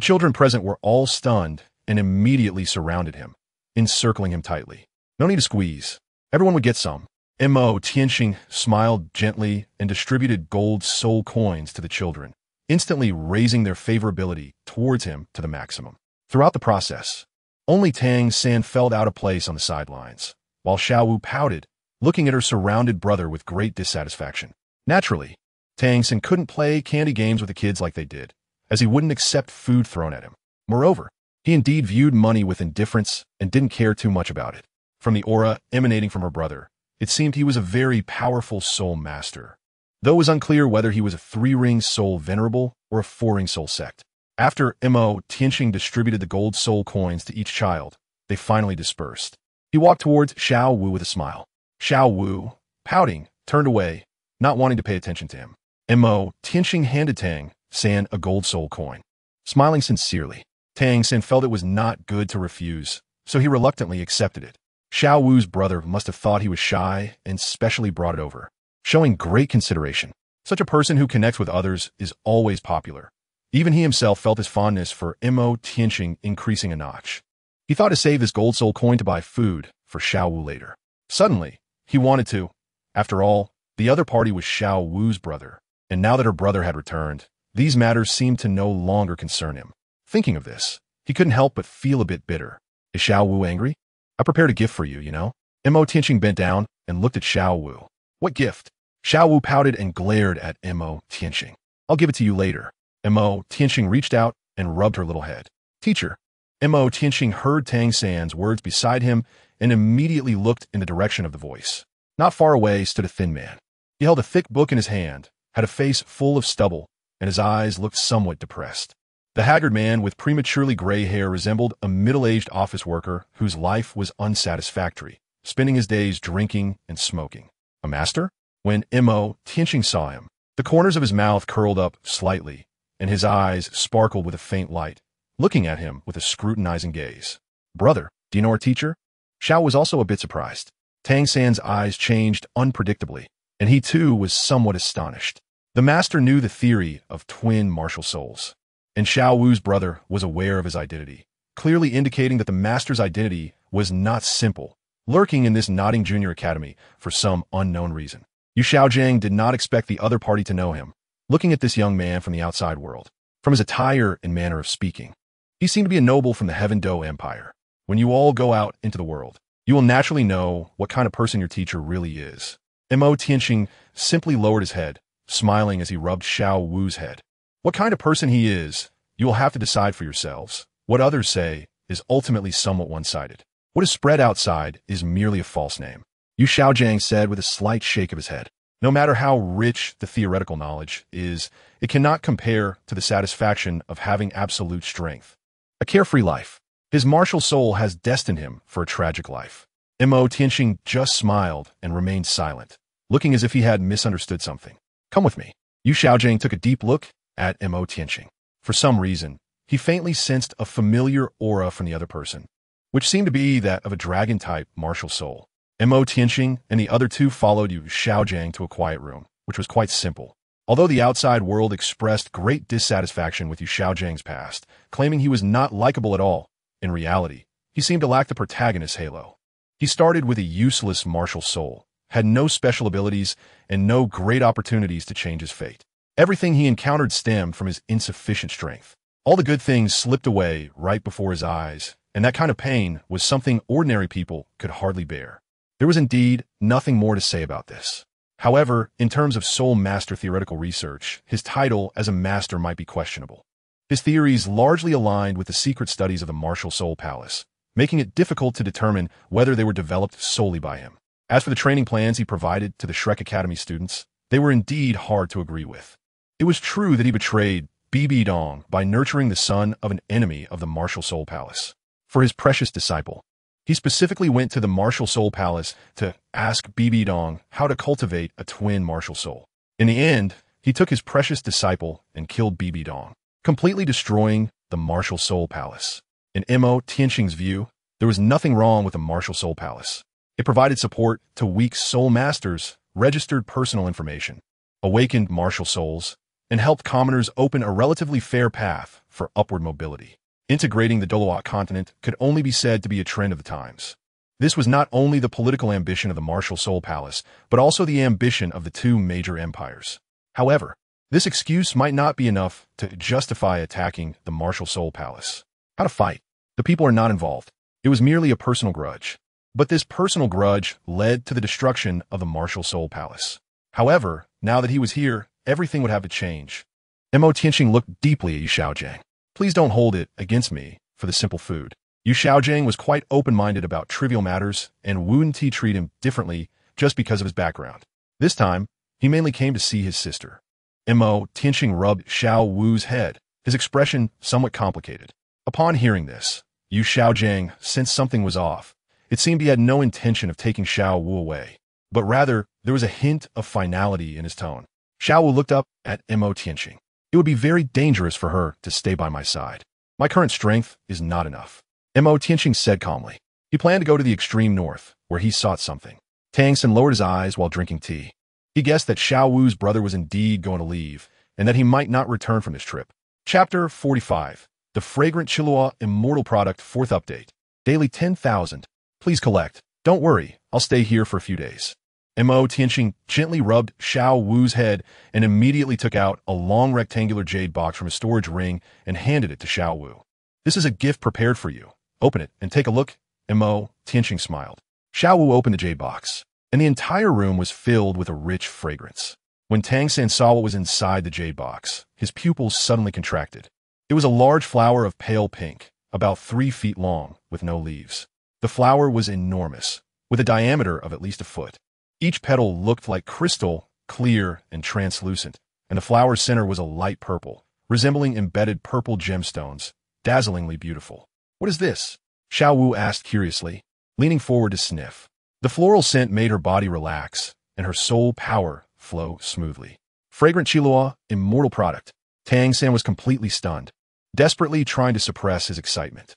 children present were all stunned and immediately surrounded him, encircling him tightly. No need to squeeze. Everyone would get some. Tianxing smiled gently and distributed gold soul coins to the children, instantly raising their favorability towards him to the maximum. Throughout the process, only Tianxing felt out of place on the sidelines, while Xue'er pouted, looking at her surrounded brother with great dissatisfaction. Naturally, Tianxing couldn't play candy games with the kids like they did, as he wouldn't accept food thrown at him. Moreover, He indeed viewed money with indifference and didn't care too much about it. From the aura emanating from her brother, it seemed he was a very powerful soul master, though it was unclear whether he was a 3-ring soul venerable or a 4-ring soul sect. After him.Qian distributed the gold soul coins to each child, they finally dispersed. He walked towards Xue'er with a smile. Xue'er, pouting, turned away, not wanting to pay attention to him. Him.Qian handed Tianxing a gold soul coin. Smiling sincerely, Tianxing felt it was not good to refuse, so he reluctantly accepted it. Xue'er's brother must have thought he was shy and specially brought it over, showing great consideration. Such a person who connects with others is always popular. Even he himself felt his fondness for him.Qian increasing a notch. He thought to save this gold soul coin to buy food for Xue'er later. Suddenly, he wanted to. After all, the other party was Xue'er's brother, and now that her brother had returned, these matters seemed to no longer concern him. Thinking of this, he couldn't help but feel a bit bitter. Is Xue'er angry? I prepared a gift for you, you know? Him.Qian bent down and looked at Xue'er. What gift? Xue'er pouted and glared at Him.Qian. I'll give it to you later. Him.Qian reached out and rubbed her little head. Teacher. Him.Qian heard Tianxing's words beside him and immediately looked in the direction of the voice. Not far away stood a thin man. He held a thick book in his hand, had a face full of stubble, and his eyes looked somewhat depressed. The haggard man with prematurely gray hair resembled a middle-aged office worker whose life was unsatisfactory, spending his days drinking and smoking. A master? When Him.Qian saw him, the corners of his mouth curled up slightly, and his eyes sparkled with a faint light, looking at him with a scrutinizing gaze. Brother, do you know our teacher? Xue'er was also a bit surprised. Tianxing's eyes changed unpredictably, and he too was somewhat astonished. The master knew the theory of twin martial souls, and Xue'er's brother was aware of his identity, clearly indicating that the master's identity was not simple, lurking in this nodding junior academy for some unknown reason. Yu Xiaojiang did not expect the other party to know him, looking at this young man from the outside world. From his attire and manner of speaking, he seemed to be a noble from the Heaven Dou Empire. When you all go out into the world, you will naturally know what kind of person your teacher really is. Him.Qian simply lowered his head, smiling as he rubbed Xue'er's head. What kind of person he is, you will have to decide for yourselves. What others say is ultimately somewhat one-sided. What is spread outside is merely a false name. Yu Xiaojiang said with a slight shake of his head. No matter how rich the theoretical knowledge is, it cannot compare to the satisfaction of having absolute strength. A carefree life. His martial soul has destined him for a tragic life. Him.Qian just smiled and remained silent, looking as if he had misunderstood something. Come with me. Yu Xiaojiang took a deep look at Him.Qian. For some reason, he faintly sensed a familiar aura from the other person, which seemed to be that of a dragon-type martial soul. Him.Qian and the other two followed Yu Xiaojiang to a quiet room, which was quite simple. Although the outside world expressed great dissatisfaction with Yu Xiaojiang's past, claiming he was not likable at all, in reality, he seemed to lack the protagonist's halo. He started with a useless martial soul, had no special abilities, and no great opportunities to change his fate. Everything he encountered stemmed from his insufficient strength. All the good things slipped away right before his eyes, and that kind of pain was something ordinary people could hardly bear. There was indeed nothing more to say about this. However, in terms of soul master theoretical research, his title as a master might be questionable. His theories largely aligned with the secret studies of the Martial Soul Palace, making it difficult to determine whether they were developed solely by him. As for the training plans he provided to the Shrek Academy students, they were indeed hard to agree with. It was true that he betrayed Bibi Dong by nurturing the son of an enemy of the Martial Soul Palace. For his precious disciple, he specifically went to the Martial Soul Palace to ask Bibi Dong how to cultivate a twin martial soul. In the end, he took his precious disciple and killed Bibi Dong, completely destroying the Martial Soul Palace. In Him.Qian's view, there was nothing wrong with the Martial Soul Palace. It provided support to weak soul masters, registered personal information, awakened martial souls, and helped commoners open a relatively fair path for upward mobility. Integrating the Douluo Continent could only be said to be a trend of the times. This was not only the political ambition of the Martial Soul Palace, but also the ambition of the two major empires. However, this excuse might not be enough to justify attacking the Martial Soul Palace. How to fight? The people are not involved. It was merely a personal grudge. But this personal grudge led to the destruction of the Martial Soul Palace. However, now that he was here, everything would have to change. Him.Qian looked deeply at Yu Xiaojiang. Please don't hold it against me for the simple food. Yu Xiaojing was quite open-minded about trivial matters, and Wu Nti treated him differently just because of his background. This time, he mainly came to see his sister. Tianxing rubbed Xiao Wu's head, his expression somewhat complicated. Upon hearing this, Yu Xiaojing sensed something was off. It seemed he had no intention of taking Xiao Wu away, but rather there was a hint of finality in his tone. Xiao Wu looked up at Tianxing. It would be very dangerous for her to stay by my side. My current strength is not enough. Tianxing said calmly. He planned to go to the extreme north, where he sought something. Tianxing lowered his eyes while drinking tea. He guessed that Xiao Wu's brother was indeed going to leave, and that he might not return from this trip. Chapter 45. The Fragrant Chilua Immortal Product 4th Update. Daily 10,000. Please collect. Don't worry, I'll stay here for a few days. Tianxing gently rubbed Xiao Wu's head and immediately took out a long rectangular jade box from his storage ring and handed it to Xiao Wu. This is a gift prepared for you. Open it and take a look. Tianxing smiled. Xiao Wu opened the jade box, and the entire room was filled with a rich fragrance. When Tianxing saw what was inside the jade box, his pupils suddenly contracted. It was a large flower of pale pink, about 3 feet long, with no leaves. The flower was enormous, with a diameter of at least a foot. Each petal looked like crystal, clear and translucent, and the flower's center was a light purple, resembling embedded purple gemstones, dazzlingly beautiful. What is this? Xiao Wu asked curiously, leaning forward to sniff. The floral scent made her body relax, and her soul power flow smoothly. Fragrant Chilua, Immortal Product. Tianxing was completely stunned, desperately trying to suppress his excitement.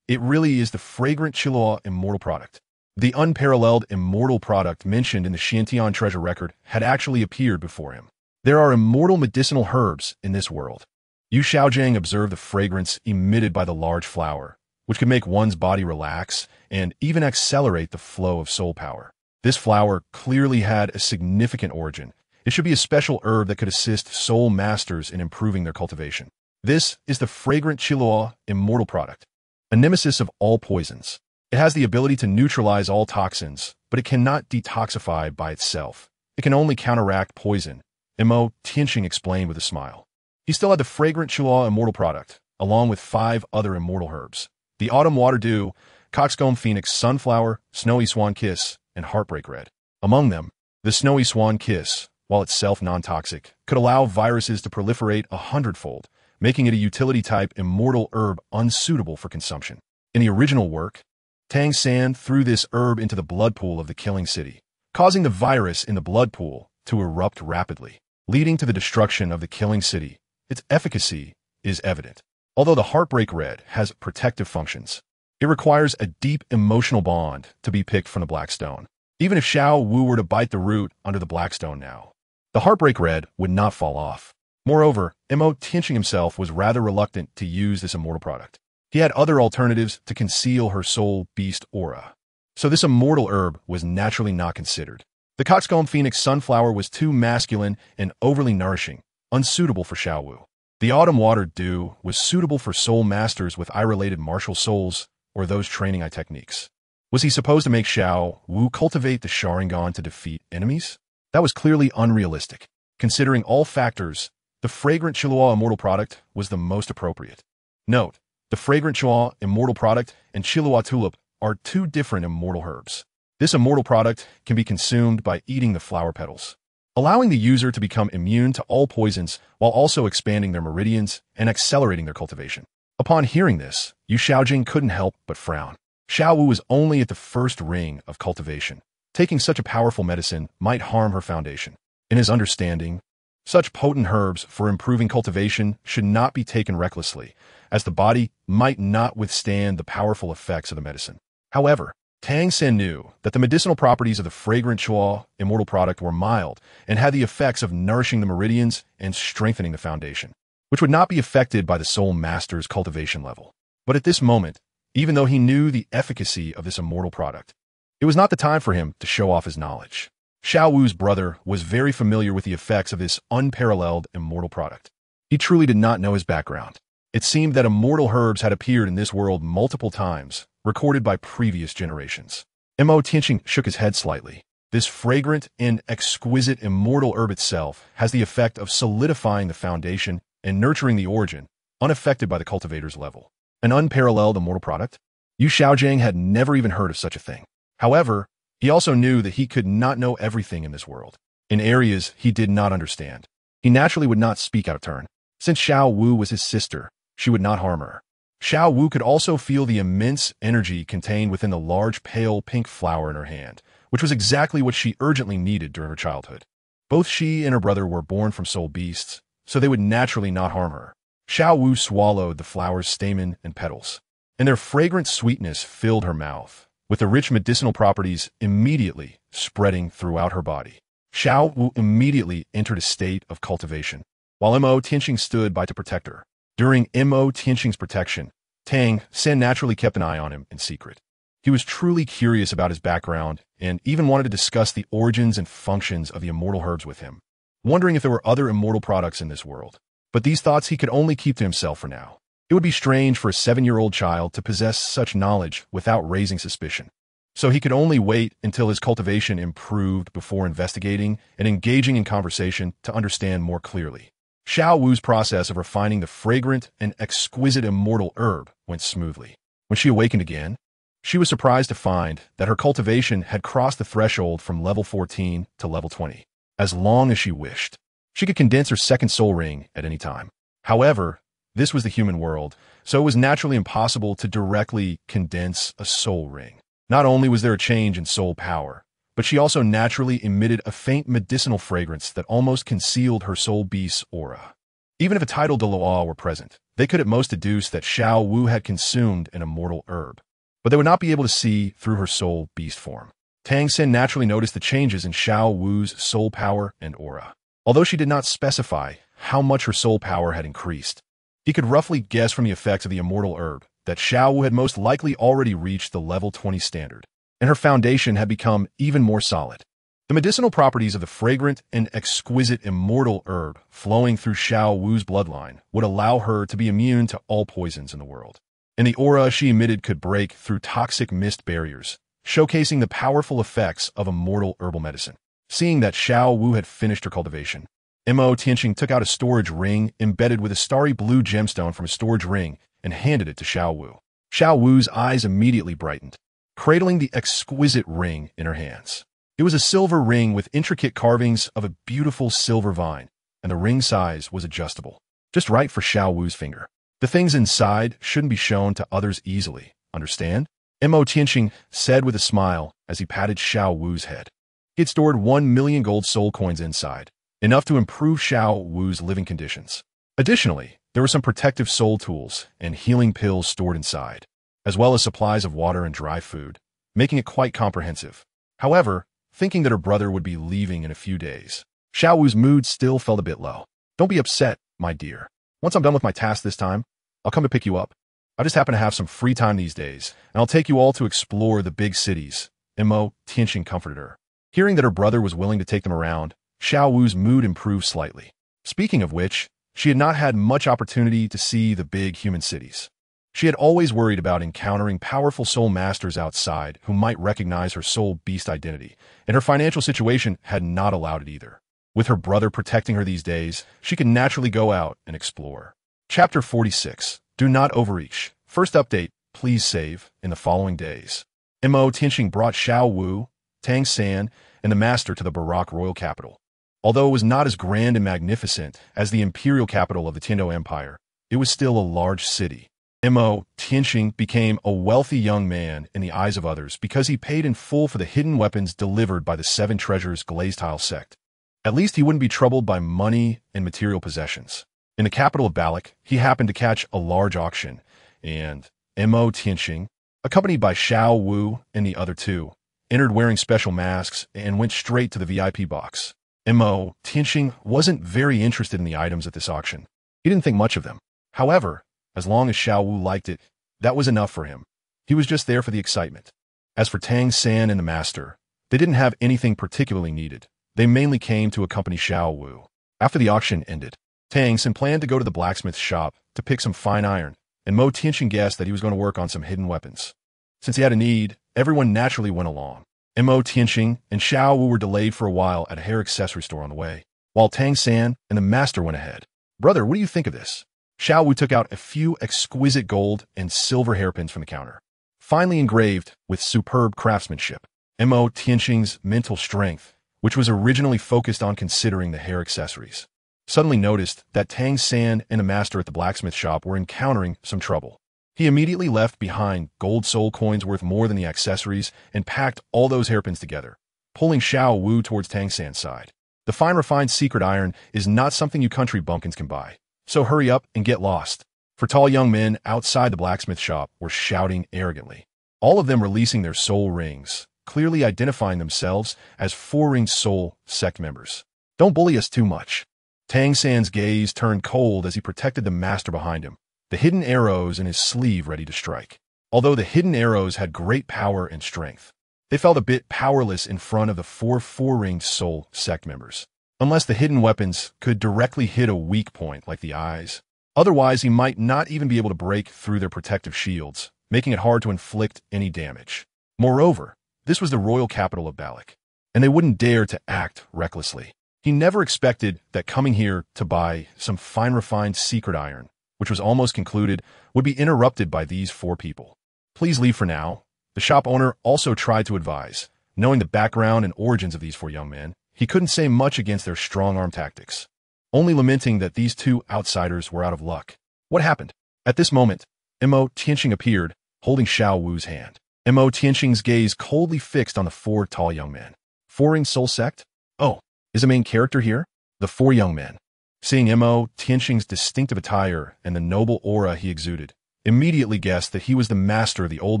It really is the Fragrant Chilua Immortal Product. The unparalleled immortal product mentioned in the Xiantian treasure record had actually appeared before him. There are immortal medicinal herbs in this world. Yu Xiaojing observed the fragrance emitted by the large flower, which could make one's body relax and even accelerate the flow of soul power. This flower clearly had a significant origin. It should be a special herb that could assist soul masters in improving their cultivation. This is the Fragrant Chilua Immortal Product, a nemesis of all poisons. It has the ability to neutralize all toxins, but it cannot detoxify by itself. It can only counteract poison, Tianxing explained with a smile. He still had the Fragrant Chilua Immortal Product, along with 5 other immortal herbs. The Autumn Water Dew, Coxcomb Phoenix Sunflower, Snowy Swan Kiss, and Heartbreak Red. Among them, the Snowy Swan Kiss, while itself non-toxic, could allow viruses to proliferate 100-fold, making it a utility-type immortal herb unsuitable for consumption. In the original work, Tianxing threw this herb into the blood pool of the killing city, causing the virus in the blood pool to erupt rapidly, leading to the destruction of the killing city. Its efficacy is evident. Although the Heartbreak Red has protective functions, it requires a deep emotional bond to be picked from the black stone. Even if Xiao Wu were to bite the root under the black stone now, the Heartbreak Red would not fall off. Moreover, Tianxing himself was rather reluctant to use this immortal product. He had other alternatives to conceal her soul beast aura. So this immortal herb was naturally not considered. The Coxcomb Phoenix Sunflower was too masculine and overly nourishing, unsuitable for Xiao Wu. The Autumn Water Dew was suitable for soul masters with eye-related martial souls or those training eye techniques. Was he supposed to make Xiao Wu cultivate the Sharingan to defeat enemies? That was clearly unrealistic. Considering all factors, the Fragrant Chilua Immortal Product was the most appropriate. Note, the Fragrant Chilua Immortal Product and Chilua Tulip are 2 different immortal herbs. This immortal product can be consumed by eating the flower petals, allowing the user to become immune to all poisons while also expanding their meridians and accelerating their cultivation. Upon hearing this, Yu Xiaojing couldn't help but frown. Xiao Wu was only at the first ring of cultivation. Taking such a powerful medicine might harm her foundation. In his understanding, such potent herbs for improving cultivation should not be taken recklessly, as the body might not withstand the powerful effects of the medicine. However, Tianxing knew that the medicinal properties of the Fragrant Chilua Immortal Product were mild and had the effects of nourishing the meridians and strengthening the foundation, which would not be affected by the soul master's cultivation level. But at this moment, even though he knew the efficacy of this immortal product, it was not the time for him to show off his knowledge. Xiao Wu's brother was very familiar with the effects of this unparalleled immortal product. He truly did not know his background. It seemed that immortal herbs had appeared in this world multiple times, recorded by previous generations. Tianxing shook his head slightly. This fragrant and exquisite immortal herb itself has the effect of solidifying the foundation and nurturing the origin, unaffected by the cultivator's level. An unparalleled immortal product? Yu Xiaojiang had never even heard of such a thing. However, he also knew that he could not know everything in this world. In areas he did not understand, he naturally would not speak out of turn. Since Xiao Wu was his sister, she would not harm her. Xiao Wu could also feel the immense energy contained within the large pale pink flower in her hand, which was exactly what she urgently needed during her childhood. Both she and her brother were born from soul beasts, so they would naturally not harm her. Xiao Wu swallowed the flower's stamen and petals, and their fragrant sweetness filled her mouth, with the rich medicinal properties immediately spreading throughout her body. Xiao Wu immediately entered a state of cultivation, while him.Qian stood by to protect her. During him.Qian's protection, Tianxing naturally kept an eye on him in secret. He was truly curious about his background and even wanted to discuss the origins and functions of the immortal herbs with him, wondering if there were other immortal products in this world. But these thoughts he could only keep to himself for now. It would be strange for a 7-year-old child to possess such knowledge without raising suspicion. So he could only wait until his cultivation improved before investigating and engaging in conversation to understand more clearly. Xiao Wu's process of refining the fragrant and exquisite immortal herb went smoothly. When she awakened again, she was surprised to find that her cultivation had crossed the threshold from level 14 to level 20. As long as she wished, she could condense her second soul ring at any time. However, this was the human world, so it was naturally impossible to directly condense a soul ring. Not only was there a change in soul power, but she also naturally emitted a faint medicinal fragrance that almost concealed her soul beast's aura. Even if a tidal Douluo were present, they could at most deduce that Xiao Wu had consumed an immortal herb, but they would not be able to see through her soul beast form. Tianxing naturally noticed the changes in Xiao Wu's soul power and aura. Although she did not specify how much her soul power had increased, he could roughly guess from the effects of the immortal herb that Xiao Wu had most likely already reached the level 20 standard, and her foundation had become even more solid. The medicinal properties of the fragrant and exquisite immortal herb flowing through Xiao Wu's bloodline would allow her to be immune to all poisons in the world, and the aura she emitted could break through toxic mist barriers, showcasing the powerful effects of immortal herbal medicine. Seeing that Xiao Wu had finished her cultivation, him.Qian took out a storage ring embedded with a starry blue gemstone from a storage ring and handed it to Xiao Wu. Xiao Wu's eyes immediately brightened, cradling the exquisite ring in her hands. It was a silver ring with intricate carvings of a beautiful silver vine, and the ring size was adjustable, just right for Xiao Wu's finger. The things inside shouldn't be shown to others easily, understand? him.Qian said with a smile as he patted Xiao Wu's head. He had stored 1 million gold soul coins inside, enough to improve Xiao Wu's living conditions. Additionally, there were some protective soul tools and healing pills stored inside, as well as supplies of water and dry food, making it quite comprehensive. However, thinking that her brother would be leaving in a few days, Xiao Wu's mood still felt a bit low. Don't be upset, my dear. Once I'm done with my task this time, I'll come to pick you up. I just happen to have some free time these days, and I'll take you all to explore the big cities, him.Qian comforted her. Hearing that her brother was willing to take them around, Xiao Wu's mood improved slightly. Speaking of which, she had not had much opportunity to see the big human cities. She had always worried about encountering powerful soul masters outside who might recognize her soul beast identity, and her financial situation had not allowed it either. With her brother protecting her these days, she could naturally go out and explore. Chapter 46. Do not overreach. First update, please save in the following days. him.Qian brought Xiao Wu, Tianxing, and the master to the Barak royal capital. Although it was not as grand and magnificent as the imperial capital of the Tianzhou Empire, it was still a large city. him.Qian became a wealthy young man in the eyes of others because he paid in full for the hidden weapons delivered by the Seven Treasures glazed tile sect. At least he wouldn't be troubled by money and material possessions. In the capital of Balak, he happened to catch a large auction, and him.Qian, accompanied by Xiao Wu and the other two, entered wearing special masks and went straight to the VIP box. him.Qian wasn't very interested in the items at this auction. He didn't think much of them. However, as long as Xiao Wu liked it, that was enough for him. He was just there for the excitement. As for Tianxing and the master, they didn't have anything particularly needed. They mainly came to accompany Xiao Wu. After the auction ended, Tianxing planned to go to the blacksmith's shop to pick some fine iron, and him.Qian guessed that he was going to work on some hidden weapons. Since he had a need, everyone naturally went along. him.Qian and Xiao Wu were delayed for a while at a hair accessory store on the way, while Tianxing and the master went ahead. Brother, what do you think of this? Xiao Wu took out a few exquisite gold and silver hairpins from the counter, finely engraved with superb craftsmanship. Tianxing's mental strength, which was originally focused on considering the hair accessories, suddenly noticed that Tang San and a master at the blacksmith shop were encountering some trouble. He immediately left behind gold soul coins worth more than the accessories and packed all those hairpins together, pulling Xiao Wu towards Tang San's side. The fine refined secret iron is not something you country bumpkins can buy, so hurry up and get lost. For tall young men outside the blacksmith shop were shouting arrogantly, all of them releasing their soul rings, clearly identifying themselves as four-ringed soul sect members. Don't bully us too much. Tang San's gaze turned cold as he protected the master behind him, the hidden arrows in his sleeve ready to strike. Although the hidden arrows had great power and strength, they felt a bit powerless in front of the four-ringed soul sect members, unless the hidden weapons could directly hit a weak point like the eyes. Otherwise, he might not even be able to break through their protective shields, making it hard to inflict any damage. Moreover, this was the royal capital of Balak, and they wouldn't dare to act recklessly. He never expected that coming here to buy some fine refined secret iron, which was almost concluded, would be interrupted by these four people. Please leave for now. The shop owner also tried to advise. Knowing the background and origins of these four young men, he couldn't say much against their strong-arm tactics, only lamenting that these two outsiders were out of luck. What happened? At this moment, Tianxing appeared, holding Xiao Wu's hand. Tianxing's gaze coldly fixed on the four tall young men. Four-ringed soul sect? Oh, is a main character here? The four young men, seeing Tianxing's distinctive attire and the noble aura he exuded, immediately guessed that he was the master of the old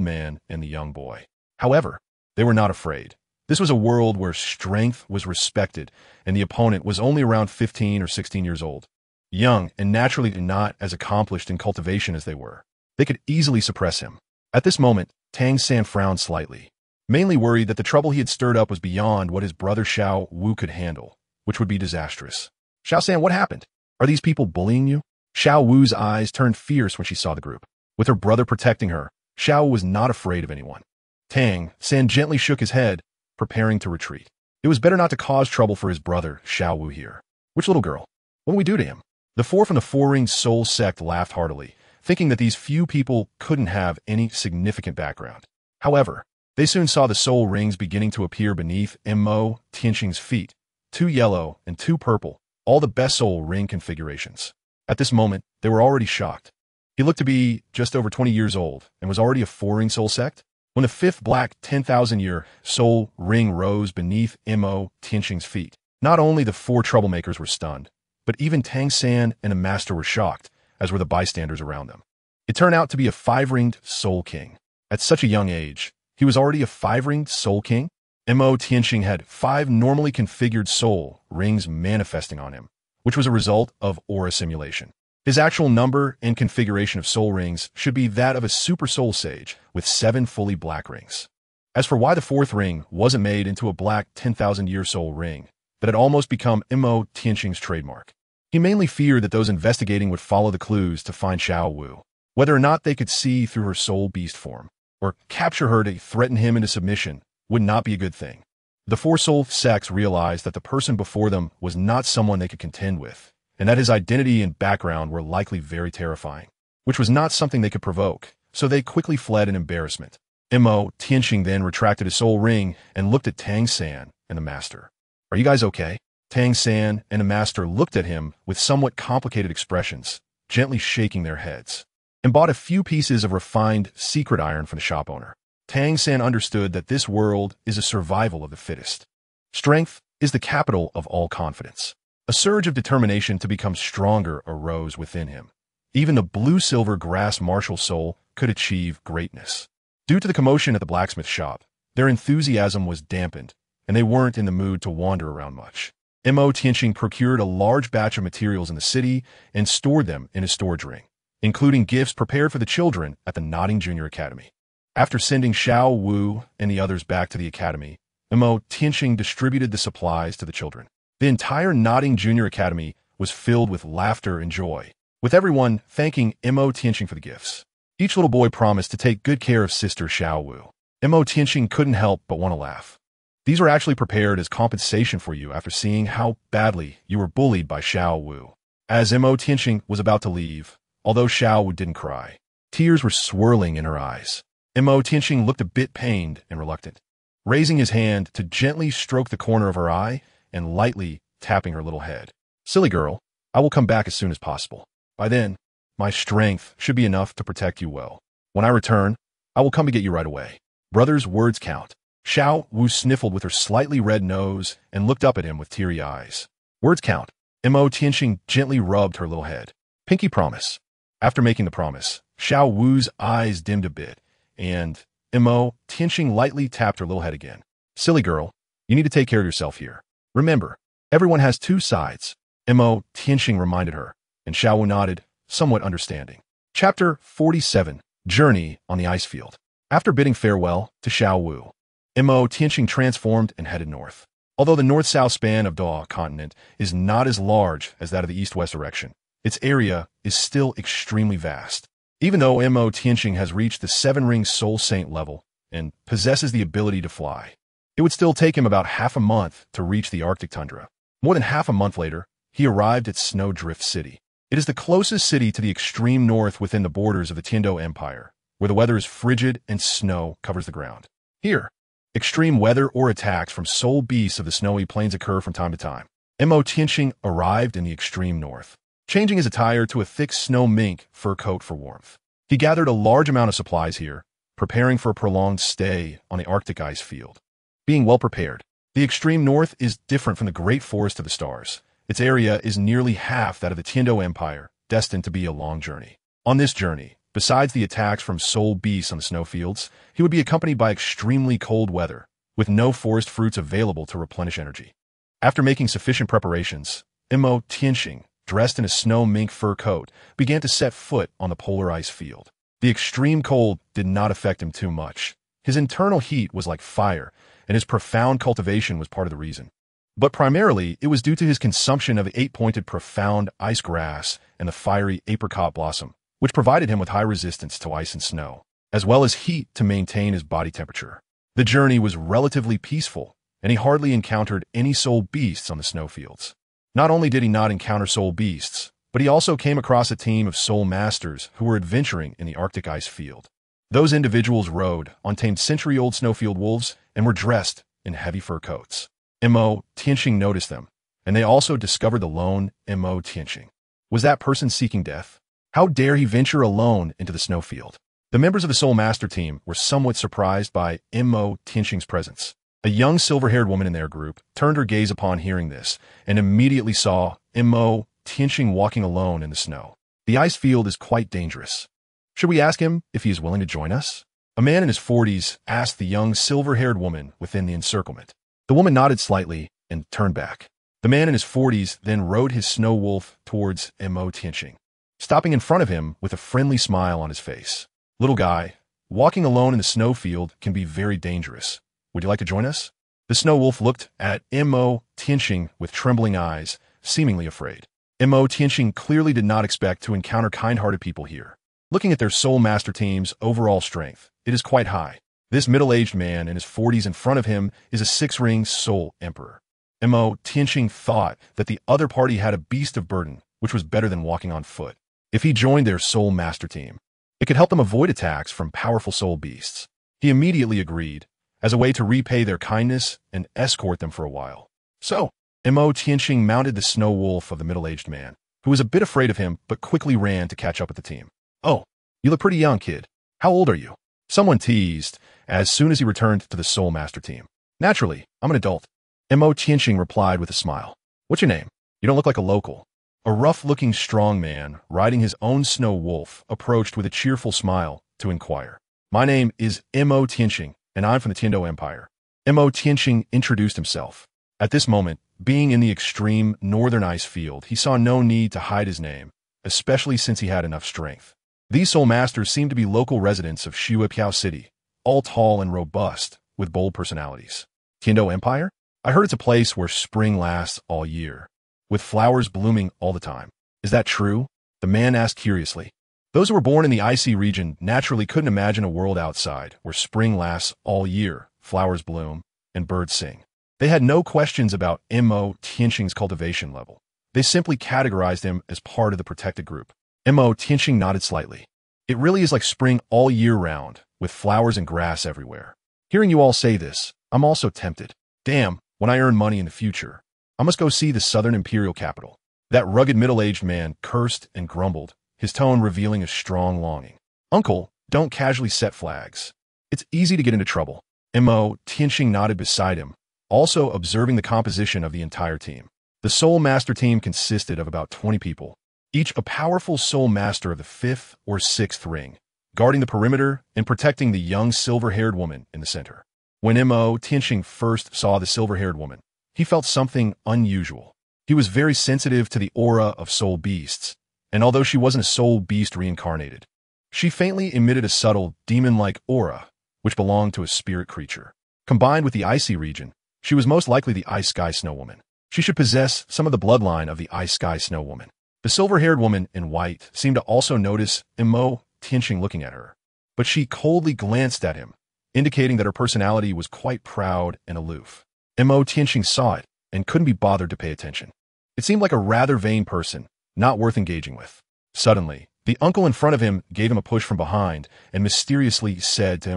man and the young boy. However, they were not afraid. This was a world where strength was respected, and the opponent was only around 15 or 16 years old. Young and naturally not as accomplished in cultivation as they were. They could easily suppress him. At this moment, Tang San frowned slightly, mainly worried that the trouble he had stirred up was beyond what his brother Xiao Wu could handle, which would be disastrous. Xiao San, what happened? Are these people bullying you? Xiao Wu's eyes turned fierce when she saw the group. With her brother protecting her, Xiao was not afraid of anyone. Tang San gently shook his head, preparing to retreat. It was better not to cause trouble for his brother, Xiao Wu here. Which little girl? What do we do to him? The four from the four-ringed soul sect laughed heartily, thinking that these few people couldn't have any significant background. However, they soon saw the soul rings beginning to appear beneath Tianxing's feet, two yellow and two purple, all the best soul ring configurations. At this moment, they were already shocked. He looked to be just over 20 years old and was already a four-ring soul sect. When the fifth black 10,000-year soul ring rose beneath Tianxing's feet, not only the four troublemakers were stunned, but even Tang San and the master were shocked, as were the bystanders around them. It turned out to be a five-ringed soul king. At such a young age, he was already a five-ringed soul king. Tianxing had five normally configured soul rings manifesting on him, which was a result of aura simulation. His actual number and configuration of soul rings should be that of a super soul sage with 7 fully black rings. As for why the fourth ring wasn't made into a black 10,000-year soul ring, that had almost become Tianxing's trademark, he mainly feared that those investigating would follow the clues to find Xiao Wu, whether or not they could see through her soul beast form, or capture her to threaten him into submission, would not be a good thing. The four soul sects realized that the person before them was not someone they could contend with, and that his identity and background were likely very terrifying, which was not something they could provoke, so they quickly fled in embarrassment. Tianxing then retracted his soul ring and looked at Tang San and the master. Are you guys okay? Tang San and the master looked at him with somewhat complicated expressions, gently shaking their heads, and bought a few pieces of refined secret iron from the shop owner. Tang San understood that this world is a survival of the fittest. Strength is the capital of all confidence. A surge of determination to become stronger arose within him. Even the blue-silver grass martial soul could achieve greatness. Due to the commotion at the blacksmith shop, their enthusiasm was dampened, and they weren't in the mood to wander around much. Tianxing procured a large batch of materials in the city and stored them in his storage ring, including gifts prepared for the children at the Nodding Junior Academy. After sending Xiao Wu and the others back to the academy, Tianxing distributed the supplies to the children. The entire Nodding Junior Academy was filled with laughter and joy, with everyone thanking Tianxing for the gifts. Each little boy promised to take good care of Sister Xiao Wu. Tianxing couldn't help but want to laugh. These were actually prepared as compensation for you after seeing how badly you were bullied by Xiao Wu. As Tianxing was about to leave, although Xiao didn't cry. Tears were swirling in her eyes. Tianxing looked a bit pained and reluctant, raising his hand to gently stroke the corner of her eye and lightly tapping her little head. Silly girl, I will come back as soon as possible. By then, my strength should be enough to protect you well. When I return, I will come to get you right away. Brothers, words count. Xiao sniffled with her slightly red nose and looked up at him with teary eyes. Words count. Tianxing gently rubbed her little head. Pinky promise. After making the promise, Xiao's eyes dimmed a bit, and Tianxing lightly tapped her little head again. Silly girl, you need to take care of yourself here. Remember, everyone has two sides. Tianxing reminded her, and Xiao nodded, somewhat understanding. Chapter 47. Journey on the Ice Field. After bidding farewell to Xiao, Tianxing transformed and headed north. Although the north-south span of Douluo Continent is not as large as that of the east-west direction, its area is still extremely vast. Even though Tianxing has reached the seven-ring Soul Saint level and possesses the ability to fly, it would still take him about half a month to reach the Arctic tundra. More than half a month later, he arrived at Snowdrift City. It is the closest city to the extreme north within the borders of the Tian Dou Empire, where the weather is frigid and snow covers the ground. Here, extreme weather or attacks from soul beasts of the snowy plains occur from time to time. Tianxing arrived in the extreme north, changing his attire to a thick snow mink fur coat for warmth. He gathered a large amount of supplies here, preparing for a prolonged stay on the Arctic ice field. Being well prepared, the extreme north is different from the Great Forest of the Stars. Its area is nearly half that of the Tian Dou Empire, destined to be a long journey. On this journey, besides the attacks from soul beasts on the snowfields, he would be accompanied by extremely cold weather, with no forest fruits available to replenish energy. After making sufficient preparations, Tianxing, dressed in a snow mink fur coat, began to set foot on the polar ice field. The extreme cold did not affect him too much. His internal heat was like fire, and his profound cultivation was part of the reason. But primarily, it was due to his consumption of the 8-pointed profound ice grass and the fiery apricot blossom, which provided him with high resistance to ice and snow, as well as heat to maintain his body temperature. The journey was relatively peaceful, and he hardly encountered any soul beasts on the snowfields. Not only did he not encounter soul beasts, but he also came across a team of soul masters who were adventuring in the Arctic ice field. Those individuals rode on tamed century-old snowfield wolves and were dressed in heavy fur coats. Tianxing noticed them, and they also discovered the lone Tianxing. Was that person seeking death? How dare he venture alone into the snowfield? The members of the Soul Master team were somewhat surprised by Tianxing's presence. A young silver-haired woman in their group turned her gaze upon hearing this and immediately saw Tianxing walking alone in the snow. The ice field is quite dangerous. Should we ask him if he is willing to join us? A man in his 40s asked the young silver-haired woman within the encirclement. The woman nodded slightly and turned back. The man in his 40s then rode his snow wolf towards Tianxing, stopping in front of him with a friendly smile on his face. Little guy, walking alone in the snowfield can be very dangerous. Would you like to join us? The snow wolf looked at Tianxing with trembling eyes, seemingly afraid. Tianxing clearly did not expect to encounter kind-hearted people here. Looking at their Soul Master team's overall strength, it is quite high. This middle-aged man in his 40s in front of him is a 6-ring Soul Emperor. Tianxing thought that the other party had a beast of burden, which was better than walking on foot. If he joined their Soul Master team, it could help them avoid attacks from powerful soul beasts. He immediately agreed, as a way to repay their kindness and escort them for a while. So, Tianxing mounted the snow wolf of the middle-aged man, who was a bit afraid of him but quickly ran to catch up with the team. Oh, you look pretty young, kid. How old are you? Someone teased, as soon as he returned to the Soul Master team. Naturally, I'm an adult. Tianxing replied with a smile. What's your name? You don't look like a local. A rough-looking strong man, riding his own snow wolf, approached with a cheerful smile to inquire. My name is Tianxing, and I'm from the Tian Dou Empire. Tianxing introduced himself. At this moment, being in the extreme northern ice field, he saw no need to hide his name, especially since he had enough strength. These Soul Masters seemed to be local residents of Xue'er City, all tall and robust, with bold personalities. Tian Dou Empire? I heard it's a place where spring lasts all year, with flowers blooming all the time. Is that true? The man asked curiously. Those who were born in the icy region naturally couldn't imagine a world outside where spring lasts all year, flowers bloom, and birds sing. They had no questions about Tianxing's cultivation level. They simply categorized him as part of the protected group. Tianxing nodded slightly. It really is like spring all year round, with flowers and grass everywhere. Hearing you all say this, I'm also tempted. Damn, when I earn money in the future, I must go see the southern imperial capital. That rugged middle-aged man cursed and grumbled, his tone revealing a strong longing. Uncle, don't casually set flags. It's easy to get into trouble. Tianxing nodded beside him, also observing the composition of the entire team. The Soul Master team consisted of about 20 people, each a powerful Soul Master of the 5th or 6th ring, guarding the perimeter and protecting the young silver-haired woman in the center. When Tianxing first saw the silver-haired woman, he felt something unusual. He was very sensitive to the aura of soul beasts, and although she wasn't a soul beast reincarnated, she faintly emitted a subtle, demon-like aura, which belonged to a spirit creature. Combined with the icy region, she was most likely the Ice Sky Snow Woman. She should possess some of the bloodline of the Ice Sky Snow Woman. The silver-haired woman in white seemed to also notice Tianxing looking at her, but she coldly glanced at him, indicating that her personality was quite proud and aloof. Tianxing saw it and couldn't be bothered to pay attention. It seemed like a rather vain person, not worth engaging with. Suddenly, the uncle in front of him gave him a push from behind and mysteriously said to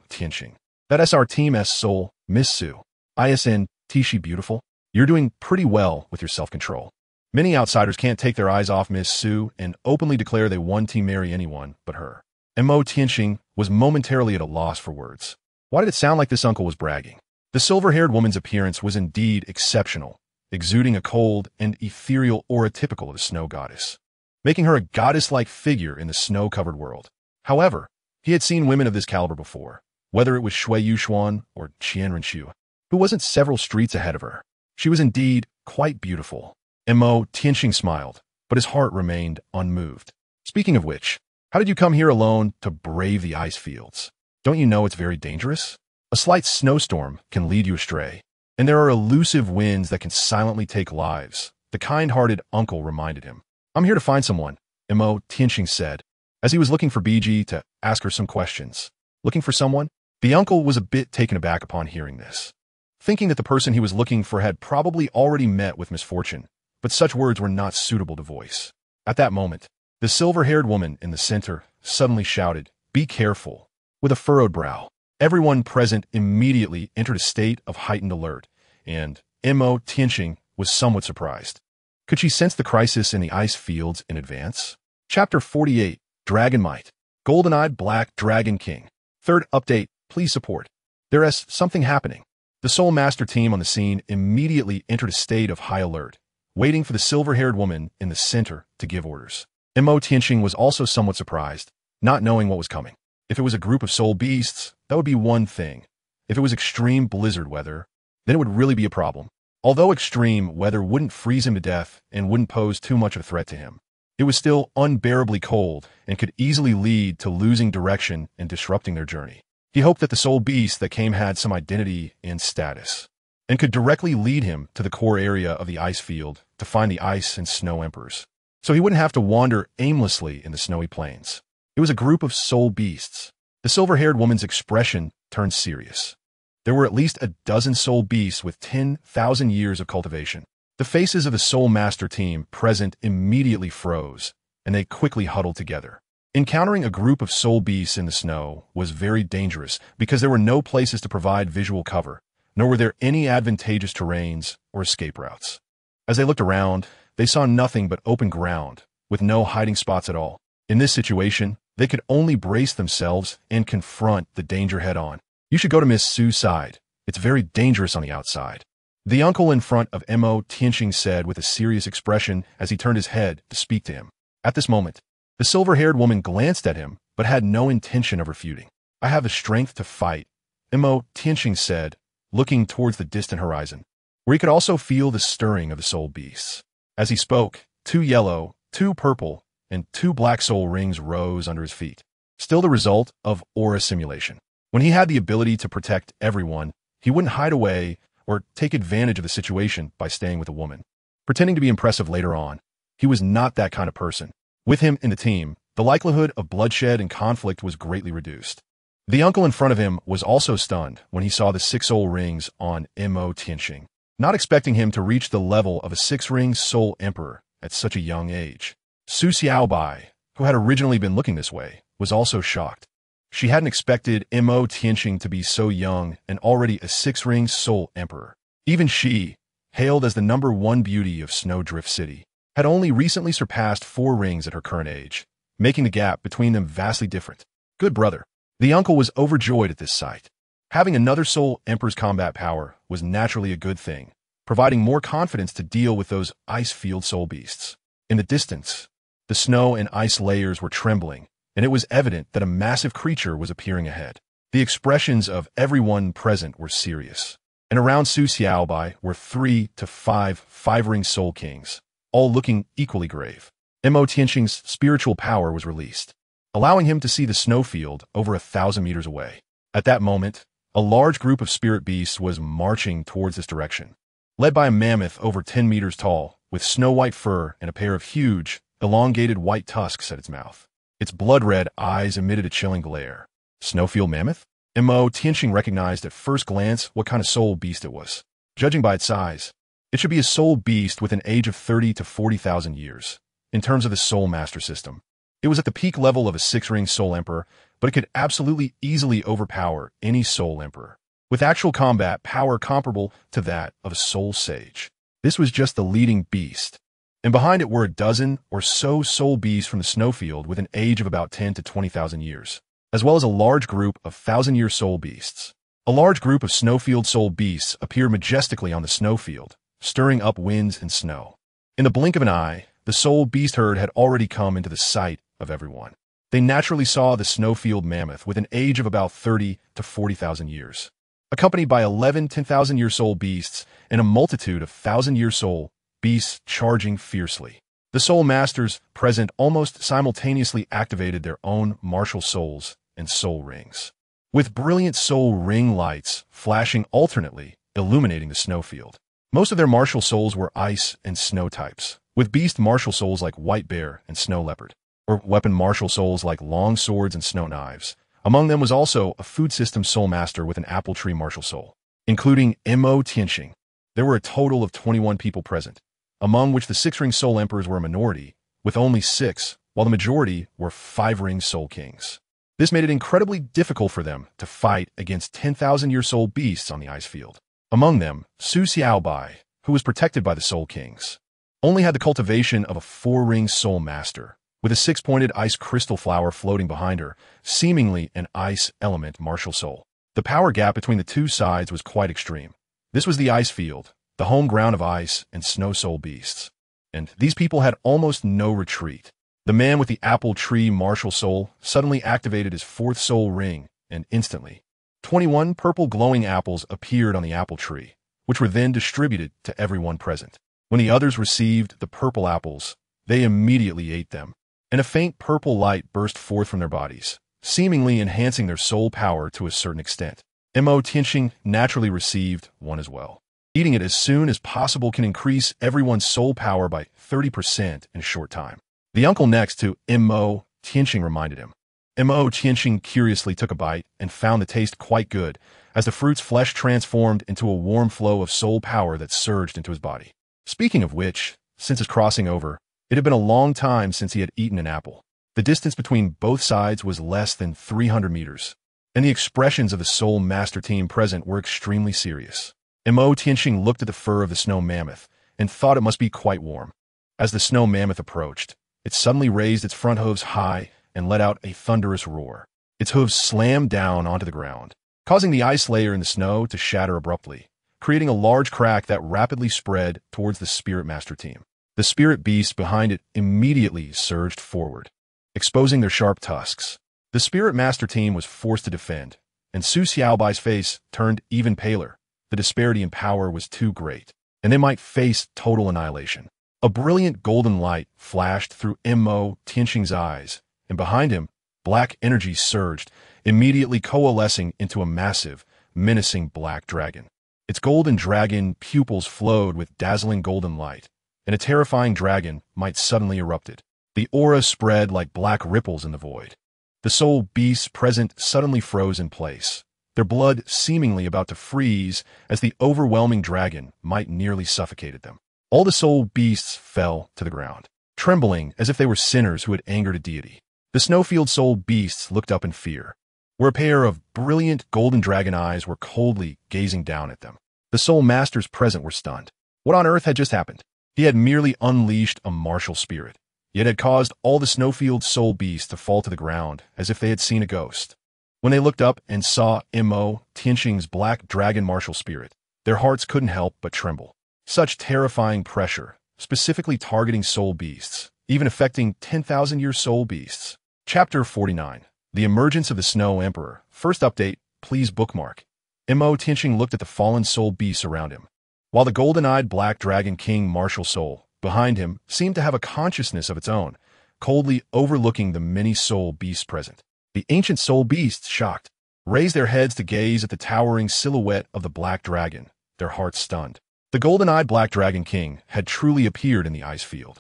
Tianxing, "That's our team's soul, Miss Su. Isn't she beautiful? You're doing pretty well with your self-control." Many outsiders can't take their eyes off Miss Su and openly declare they want to marry anyone but her. Tianxing was momentarily at a loss for words. Why did it sound like this uncle was bragging? The silver-haired woman's appearance was indeed exceptional, exuding a cold and ethereal aura typical of the snow goddess, making her a goddess-like figure in the snow-covered world. However, he had seen women of this caliber before, whether it was Xue'er or Renxue, who wasn't several streets ahead of her. She was indeed quite beautiful. Tianxing smiled, but his heart remained unmoved. Speaking of which, how did you come here alone to brave the ice fields? Don't you know it's very dangerous? A slight snowstorm can lead you astray, and there are elusive winds that can silently take lives, the kind-hearted uncle reminded him. I'm here to find someone, Tianxing said, as he was looking for Bibi to ask her some questions. Looking for someone? The uncle was a bit taken aback upon hearing this, thinking that the person he was looking for had probably already met with misfortune, but such words were not suitable to voice. At that moment, the silver-haired woman in the center suddenly shouted, "Be careful," with a furrowed brow. Everyone present immediately entered a state of heightened alert, and Tianxing was somewhat surprised. Could she sense the crisis in the ice fields in advance? Chapter 48, Dragon Might. Golden-eyed Black Dragon King. Third update, please support. There is something happening. The Soul Master team on the scene immediately entered a state of high alert, waiting for the silver-haired woman in the center to give orders. Tianxing was also somewhat surprised, not knowing what was coming. If it was a group of soul beasts, that would be one thing. If it was extreme blizzard weather, then it would really be a problem. Although extreme weather wouldn't freeze him to death and wouldn't pose too much of a threat to him, it was still unbearably cold and could easily lead to losing direction and disrupting their journey. He hoped that the soul beast that came had some identity and status, and could directly lead him to the core area of the ice field to find the ice and snow emperors, so he wouldn't have to wander aimlessly in the snowy plains. It was a group of soul beasts. The silver-haired woman's expression turned serious. There were at least a dozen soul beasts with 10,000 years of cultivation. The faces of the Soul Master team present immediately froze, and they quickly huddled together. Encountering a group of soul beasts in the snow was very dangerous because there were no places to provide visual cover, nor were there any advantageous terrains or escape routes. As they looked around, they saw nothing but open ground, with no hiding spots at all. In this situation, they could only brace themselves and confront the danger head-on. You should go to Miss Su's side. It's very dangerous on the outside. The uncle in front of Tianxing said with a serious expression as he turned his head to speak to him. At this moment, the silver-haired woman glanced at him but had no intention of refuting. I have the strength to fight, Tianxing said, looking towards the distant horizon, where he could also feel the stirring of the soul beasts. As he spoke, 2 yellow, 2 purple, and 2 black soul rings rose under his feet, still the result of aura simulation. When he had the ability to protect everyone, he wouldn't hide away or take advantage of the situation by staying with a woman, pretending to be impressive later on. He was not that kind of person. With him in the team, the likelihood of bloodshed and conflict was greatly reduced. The uncle in front of him was also stunned when he saw the 6 soul rings on Tianxing, not expecting him to reach the level of a 6-ring soul emperor at such a young age. Su Xiaobai, who had originally been looking this way, was also shocked. She hadn't expected Tianxing to be so young and already a six-ring soul emperor. Even she, hailed as the #1 beauty of Snowdrift City, had only recently surpassed 4 rings at her current age, making the gap between them vastly different. Good brother. The uncle was overjoyed at this sight. Having another soul emperor's combat power was naturally a good thing, providing more confidence to deal with those ice-field soul beasts. In the distance, the snow and ice layers were trembling, and it was evident that a massive creature was appearing ahead. The expressions of everyone present were serious, and around Su Xiaobai were 3 to 5 5-ring soul kings, all looking equally grave. Tianxing's spiritual power was released, allowing him to see the snowfield over 1,000 meters away. At that moment, a large group of spirit beasts was marching towards this direction, led by a mammoth over 10 meters tall, with snow-white fur and a pair of huge, elongated white tusks at its mouth. Its blood-red eyes emitted a chilling glare. Snowfield mammoth? Tianxing recognized at first glance what kind of soul beast it was. Judging by its size, it should be a soul beast with an age of 30 to 40,000 years. In terms of the soul master system, it was at the peak level of a 6-ring soul emperor, but it could absolutely easily overpower any soul emperor, with actual combat power comparable to that of a soul sage. This was just the leading beast, and behind it were a dozen or so soul beasts from the snowfield with an age of about 10 to 20,000 years, as well as a large group of 1,000-year soul beasts. A large group of snowfield soul beasts appeared majestically on the snowfield, stirring up winds and snow. In the blink of an eye, the soul beast herd had already come into the sight of everyone. They naturally saw the snowfield mammoth with an age of about 30 to 40,000 years, accompanied by 11 10,000-year soul beasts and a multitude of 1,000-year soul beasts charging fiercely. The soul masters present almost simultaneously activated their own martial souls and soul rings, with brilliant soul ring lights flashing alternately, illuminating the snowfield. Most of their martial souls were ice and snow types, with beast martial souls like white bear and snow leopard, or weapon martial souls like long swords and snow knives. Among them was also a food system soul master with an apple tree martial soul, including Tianxing. There were a total of 21 people present, among which the 6-ring soul emperors were a minority, with only 6, while the majority were 5-ring soul kings. This made it incredibly difficult for them to fight against 10,000-year soul beasts on the ice field. Among them, Su Xiaobai, who was protected by the soul kings, only had the cultivation of a 4-ring soul master, with a 6-pointed ice crystal flower floating behind her, seemingly an ice element martial soul. The power gap between the two sides was quite extreme. This was the ice field, the home ground of ice and snow soul beasts, and these people had almost no retreat. The man with the apple tree martial soul suddenly activated his 4th soul ring, and instantly, 21 purple glowing apples appeared on the apple tree, which were then distributed to everyone present. When the others received the purple apples, they immediately ate them, and a faint purple light burst forth from their bodies, seemingly enhancing their soul power to a certain extent. Tianxing naturally received one as well. Eating it as soon as possible can increase everyone's soul power by 30% in a short time. The uncle next to Tianxing reminded him. Tianxing curiously took a bite and found the taste quite good, as the fruit's flesh transformed into a warm flow of soul power that surged into his body. Speaking of which, since his crossing over, it had been a long time since he had eaten an apple. The distance between both sides was less than 300 meters, and the expressions of the soul master team present were extremely serious. Tianxing looked at the fur of the snow mammoth and thought it must be quite warm. As the snow mammoth approached, it suddenly raised its front hooves high and let out a thunderous roar. Its hooves slammed down onto the ground, causing the ice layer in the snow to shatter abruptly, creating a large crack that rapidly spread towards the spirit master team. The spirit beasts behind it immediately surged forward, exposing their sharp tusks. The spirit master team was forced to defend, and Su Xiaobai's face turned even paler. The disparity in power was too great, and they might face total annihilation. A brilliant golden light flashed through Tianxing's eyes, and behind him, black energy surged, immediately coalescing into a massive, menacing black dragon. Its golden dragon pupils flowed with dazzling golden light, and a terrifying dragon might suddenly erupted. The aura spread like black ripples in the void. The soul beasts present suddenly froze in place, their blood seemingly about to freeze as the overwhelming dragon might nearly suffocated them. All the soul beasts fell to the ground, trembling as if they were sinners who had angered a deity. The snowfield soul beasts looked up in fear, where a pair of brilliant golden dragon eyes were coldly gazing down at them. The soul masters present were stunned. What on earth had just happened? He had merely unleashed a martial spirit, yet had caused all the snowfield soul beasts to fall to the ground as if they had seen a ghost. When they looked up and saw him.Qian's black dragon martial spirit, their hearts couldn't help but tremble. Such terrifying pressure, specifically targeting soul beasts, even affecting 10,000-year soul beasts. Chapter 49. The Emergence of the Snow Emperor. First update, please bookmark. Him.Qian looked at the fallen soul beasts around him, while the golden-eyed black dragon king martial soul, behind him, seemed to have a consciousness of its own, coldly overlooking the many soul beasts present. The ancient soul beasts, shocked, raised their heads to gaze at the towering silhouette of the black dragon, their hearts stunned. The golden-eyed black dragon king had truly appeared in the ice field.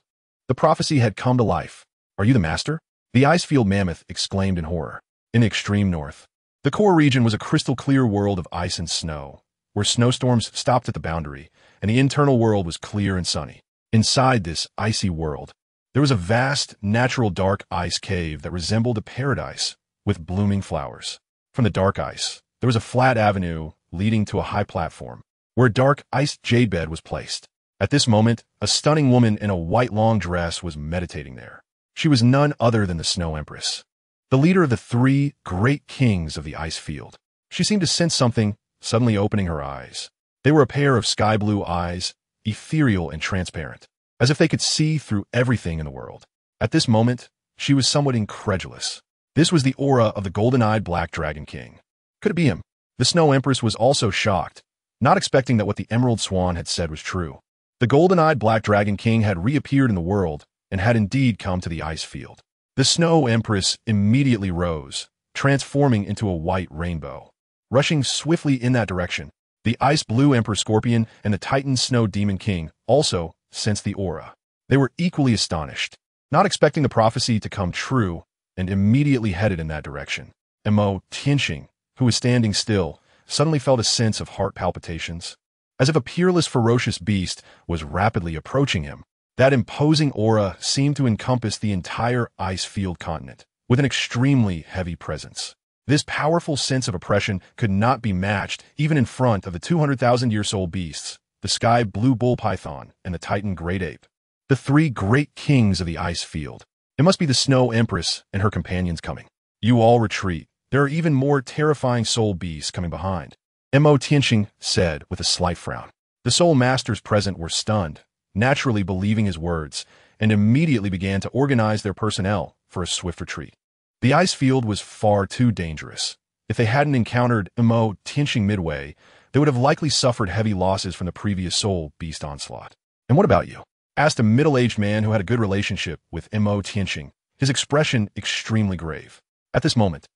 The prophecy had come to life. Are you the master? The ice field mammoth exclaimed in horror. In the extreme north, the core region was a crystal-clear world of ice and snow, where snowstorms stopped at the boundary, and the internal world was clear and sunny. Inside this icy world, there was a vast, natural dark ice cave that resembled a paradise, with blooming flowers. From the dark ice, there was a flat avenue leading to a high platform, where a dark iced jade bed was placed. At this moment, a stunning woman in a white long dress was meditating there. She was none other than the Snow Empress, the leader of the three great kings of the ice field. She seemed to sense something, suddenly opening her eyes. They were a pair of sky-blue eyes, ethereal and transparent, as if they could see through everything in the world. At this moment, she was somewhat incredulous. This was the aura of the golden-eyed black dragon king. Could it be him? The Snow Empress was also shocked, not expecting that what the Emerald Swan had said was true. The golden-eyed black dragon king had reappeared in the world and had indeed come to the ice field. The Snow Empress immediately rose, transforming into a white rainbow. Rushing swiftly in that direction, the Ice Blue Emperor Scorpion and the Titan Snow Demon King also sensed the aura. They were equally astonished, not expecting the prophecy to come true, and immediately headed in that direction. Tianxing, who was standing still, suddenly felt a sense of heart palpitations, as if a peerless, ferocious beast was rapidly approaching him. That imposing aura seemed to encompass the entire ice field continent, with an extremely heavy presence. This powerful sense of oppression could not be matched even in front of the 200,000-year-old beasts, the sky blue bull python and the titan great ape, the three great kings of the ice field. It must be the Snow Empress and her companions coming. You all retreat. There are even more terrifying soul beasts coming behind. Tianxing said with a slight frown. The soul masters present were stunned, naturally believing his words, and immediately began to organize their personnel for a swift retreat. The ice field was far too dangerous. If they hadn't encountered Tianxing midway, they would have likely suffered heavy losses from the previous soul beast onslaught. And what about you? Asked a middle-aged man who had a good relationship with Tianxing, his expression extremely grave. At this moment,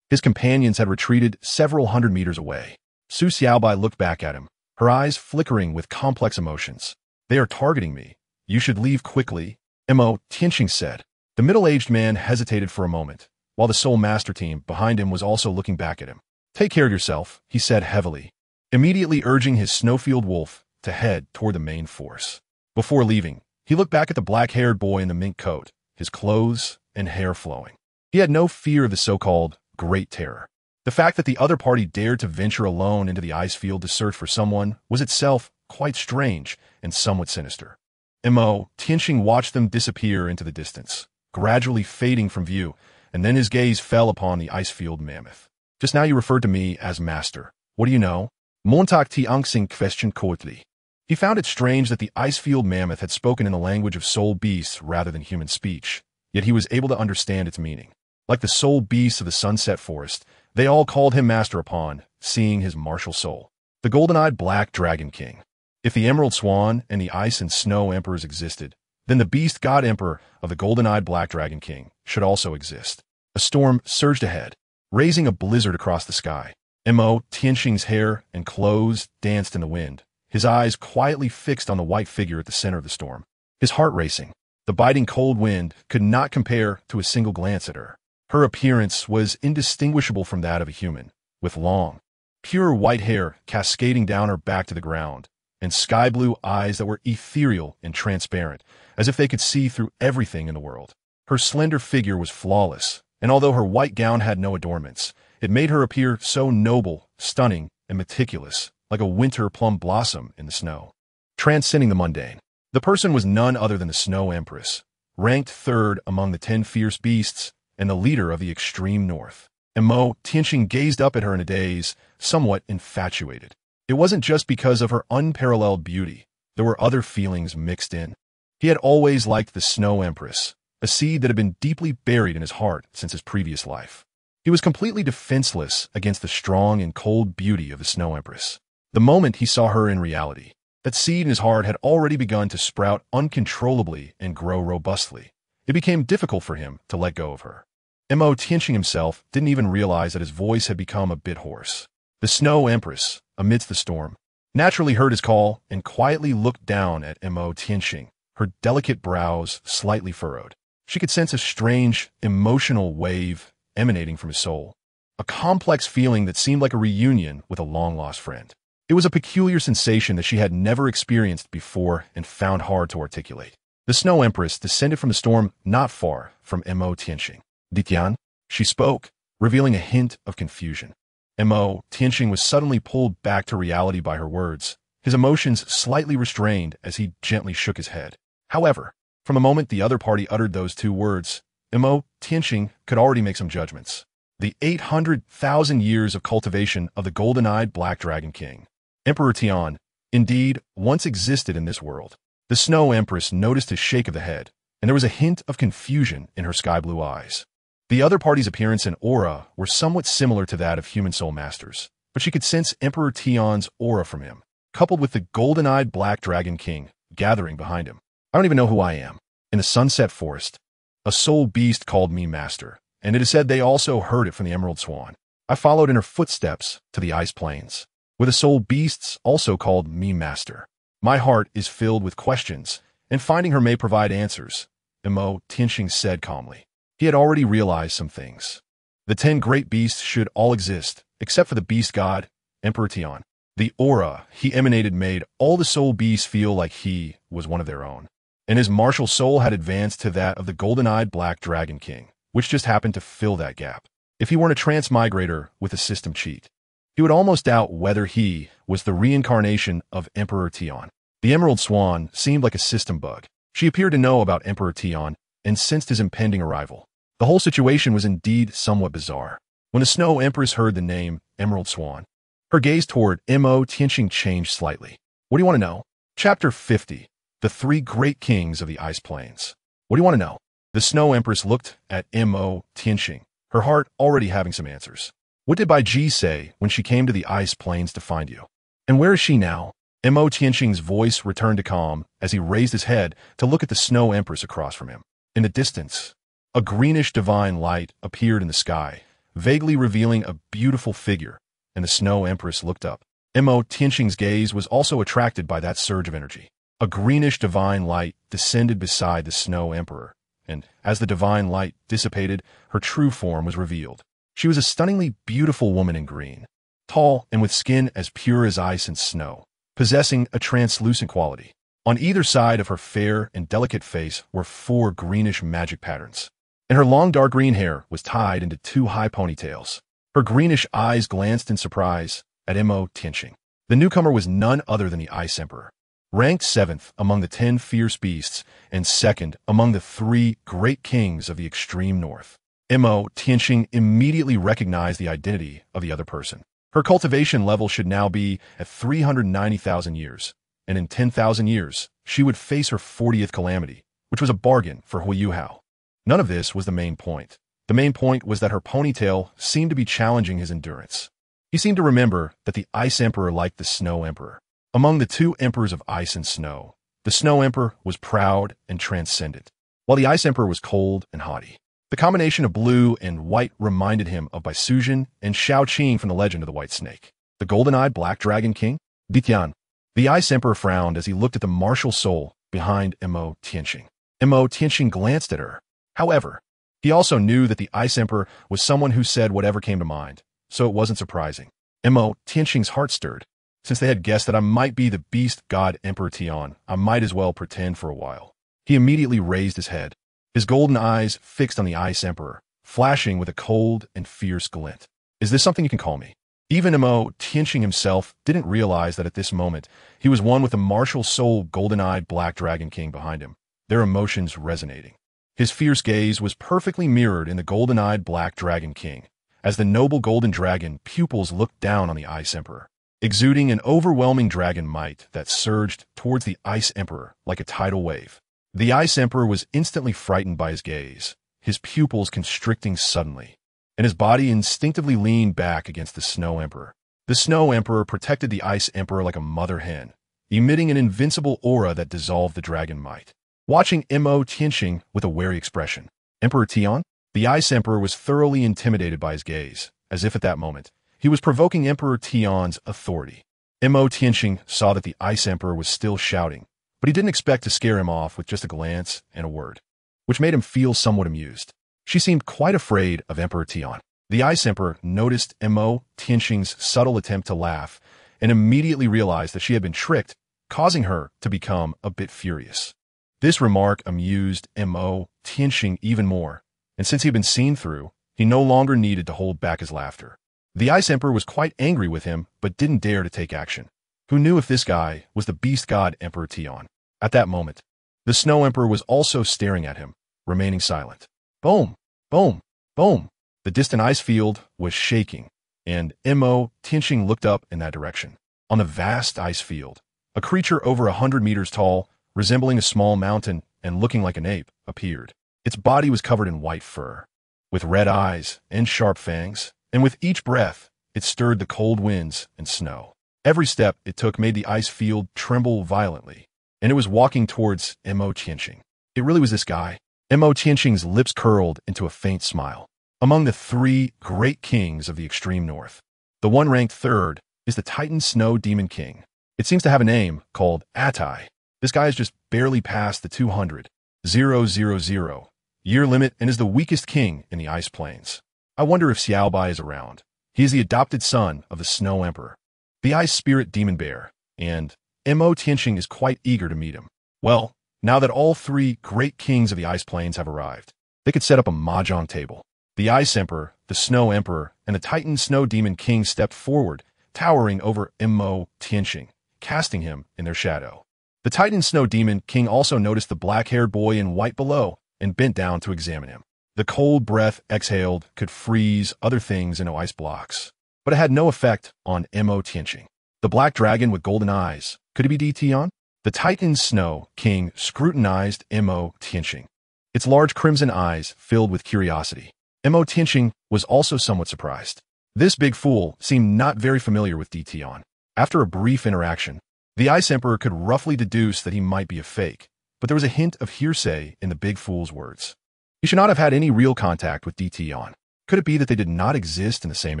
his companions had retreated several hundred meters away. Su Xiaobai looked back at him, her eyes flickering with complex emotions. They are targeting me. You should leave quickly, Tianxing said. The middle-aged man hesitated for a moment, while the Soul Master team behind him was also looking back at him. Take care of yourself, he said heavily, immediately urging his snowfield wolf to head toward the main force. Before leaving, he looked back at the black-haired boy in the mink coat, his clothes and hair flowing. He had no fear of the so-called Great Terror. The fact that the other party dared to venture alone into the ice field to search for someone was itself quite strange and somewhat sinister. Tianxing watched them disappear into the distance, gradually fading from view, and then his gaze fell upon the ice field mammoth. Just now you referred to me as master. What do you know? Tianxing questioned coldly. He found it strange that the ice field mammoth had spoken in the language of soul beasts rather than human speech, yet he was able to understand its meaning. Like the soul beasts of the sunset forest, they all called him master upon seeing his martial soul. The golden-eyed black dragon king. If the Emerald Swan and the Ice and Snow Emperors existed, then the beast god emperor of the golden-eyed black dragon king should also exist. A storm surged ahead, raising a blizzard across the sky. Tianxing's hair and clothes danced in the wind, his eyes quietly fixed on the white figure at the center of the storm. His heart racing. The biting cold wind could not compare to a single glance at her. Her appearance was indistinguishable from that of a human, with long, pure white hair cascading down her back to the ground, and sky-blue eyes that were ethereal and transparent, as if they could see through everything in the world. Her slender figure was flawless, and although her white gown had no adornments, it made her appear so noble, stunning, and meticulous, like a winter plum blossom in the snow. Transcending the mundane, the person was none other than the Snow Empress, ranked third among the 10 fierce beasts and the leader of the extreme north. him.Qian gazed up at her in a daze, somewhat infatuated. It wasn't just because of her unparalleled beauty. There were other feelings mixed in. He had always liked the Snow Empress, a seed that had been deeply buried in his heart since his previous life. He was completely defenseless against the strong and cold beauty of the Snow Empress. The moment he saw her in reality, that seed in his heart had already begun to sprout uncontrollably and grow robustly. It became difficult for him to let go of her. him.Qian himself didn't even realize that his voice had become a bit hoarse. The Snow Empress, amidst the storm, naturally heard his call and quietly looked down at him.Qian, her delicate brows slightly furrowed. She could sense a strange, emotional wave emanating from his soul, a complex feeling that seemed like a reunion with a long-lost friend. It was a peculiar sensation that she had never experienced before and found hard to articulate. The Snow Empress descended from the storm not far from him.Qian. "Qian," she spoke, revealing a hint of confusion. him.Qian was suddenly pulled back to reality by her words, his emotions slightly restrained as he gently shook his head. However, from the moment the other party uttered those two words, him.Qian could already make some judgments. The 800,000 years of cultivation of the golden-eyed Black Dragon King, Emperor Tian, indeed once existed in this world. The Snow Empress noticed a shake of the head, and there was a hint of confusion in her sky-blue eyes. The other party's appearance and aura were somewhat similar to that of human soul masters, but she could sense Emperor Tian's aura from him, coupled with the golden-eyed Black Dragon King gathering behind him. "I don't even know who I am. In the Sunset Forest, a soul beast called me master, and it is said they also heard it from the Emerald Swan. I followed in her footsteps to the ice plains, where the soul beasts also called me master. My heart is filled with questions, and finding her may provide answers," him.Qian said calmly. He had already realized some things. The 10 great beasts should all exist, except for the beast god, Emperor Tian. The aura he emanated made all the soul beasts feel like he was one of their own, and his martial soul had advanced to that of the golden-eyed Black Dragon King, which just happened to fill that gap. If he weren't a transmigrator with a system cheat, he would almost doubt whether he was the reincarnation of Emperor Tian. The Emerald Swan seemed like a system bug. She appeared to know about Emperor Tian and sensed his impending arrival. The whole situation was indeed somewhat bizarre. When the Snow Empress heard the name Emerald Swan, her gaze toward him.Qian changed slightly. "What do you want to know?" Chapter 50. The 3 Great Kings of the Ice Plains. "What do you want to know?" The Snow Empress looked at him.Qian, her heart already having some answers. "What did Bai Ji say when she came to the Ice Plains to find you? And where is she now?" him.Qian's voice returned to calm as he raised his head to look at the Snow Empress across from him. In the distance, a greenish divine light appeared in the sky, vaguely revealing a beautiful figure, and the Snow Empress looked up. him.Qian's gaze was also attracted by that surge of energy. A greenish divine light descended beside the Snow Emperor, and as the divine light dissipated, her true form was revealed. She was a stunningly beautiful woman in green, tall and with skin as pure as ice and snow, possessing a translucent quality. On either side of her fair and delicate face were 4 greenish magic patterns, and her long dark green hair was tied into 2 high ponytails. Her greenish eyes glanced in surprise at him.Qian. The newcomer was none other than the Ice Emperor, ranked 7th among the 10 fierce beasts and 2nd among the 3 great kings of the extreme north. him.Qian immediately recognized the identity of the other person. Her cultivation level should now be at 390,000 years, and in 10,000 years, she would face her 40th calamity, which was a bargain for Huiyuhao. None of this was the main point. The main point was that her ponytail seemed to be challenging his endurance. He seemed to remember that the Ice Emperor liked the Snow Emperor. Among the 2 emperors of ice and snow, the Snow Emperor was proud and transcendent, while the Ice Emperor was cold and haughty. The combination of blue and white reminded him of Baisuzhen and Shaoqing from the legend of the White Snake. The golden-eyed Black Dragon King? Qian. The Ice Emperor frowned as he looked at the martial soul behind him.Qian. him.Qian glanced at her. However, he also knew that the Ice Emperor was someone who said whatever came to mind, so it wasn't surprising. him.Qian's heart stirred. Since they had guessed that I might be the beast god Emperor Tian, I might as well pretend for a while. He immediately raised his head, his golden eyes fixed on the Ice Emperor, flashing with a cold and fierce glint. Is this something you can call me? Even Tianxing himself didn't realize that at this moment, he was one with the martial soul golden-eyed Black Dragon King behind him, their emotions resonating. His fierce gaze was perfectly mirrored in the golden-eyed Black Dragon King, as the noble golden dragon pupils looked down on the Ice Emperor, exuding an overwhelming dragon might that surged towards the Ice Emperor like a tidal wave. The Ice Emperor was instantly frightened by his gaze, his pupils constricting suddenly, and his body instinctively leaned back against the Snow Emperor. The Snow Emperor protected the Ice Emperor like a mother hen, emitting an invincible aura that dissolved the dragon might. Watching Tianxing with a wary expression. Emperor Tian? The Ice Emperor was thoroughly intimidated by his gaze, as if at that moment, he was provoking Emperor Tian's authority. Tianxing saw that the Ice Emperor was still shouting, but he didn't expect to scare him off with just a glance and a word, which made him feel somewhat amused. She seemed quite afraid of Emperor Tian. The Ice Emperor noticed Tianxing's subtle attempt to laugh and immediately realized that she had been tricked, causing her to become a bit furious. This remark amused Tianxing even more, and since he had been seen through, he no longer needed to hold back his laughter. The Ice Emperor was quite angry with him, but didn't dare to take action. Who knew if this guy was the beast god Emperor Tian? At that moment, the Snow Emperor was also staring at him, remaining silent. Boom! Boom! Boom! The distant ice field was shaking, and Tianxing looked up in that direction. On the vast ice field, a creature over 100 meters tall, resembling a small mountain and looking like an ape, appeared. Its body was covered in white fur, with red eyes and sharp fangs, and with each breath, it stirred the cold winds and snow. Every step it took made the ice field tremble violently, and it was walking towards Tianxing. It really was this guy. Tianxing's lips curled into a faint smile. Among the three great kings of the extreme north, the one ranked third is the Titan Snow Demon King. It seems to have a name called Atai. This guy is just barely past the 200,000 year limit and is the weakest king in the Ice Plains. I wonder if Xiaobai is around. He is the adopted son of the Snow Emperor, the Ice Spirit Demon Bear, and Tianxing is quite eager to meet him. Well, now that all three great kings of the Ice Plains have arrived, they could set up a mahjong table. The Ice Emperor, the Snow Emperor, and the Titan Snow Demon King stepped forward, towering over Tianxing, casting him in their shadow. The Titan Snow Demon King also noticed the black-haired boy in white below and bent down to examine him. The cold breath exhaled could freeze other things into ice blocks, but it had no effect on Tianxing. The black dragon with golden eyes, could it be Tian? The Titan Snow King scrutinized Tianxing, its large crimson eyes filled with curiosity. Tianxing was also somewhat surprised. This big fool seemed not very familiar with Tian. After a brief interaction, the Ice Emperor could roughly deduce that he might be a fake, but there was a hint of hearsay in the big fool's words. He should not have had any real contact with Tian. Could it be that they did not exist in the same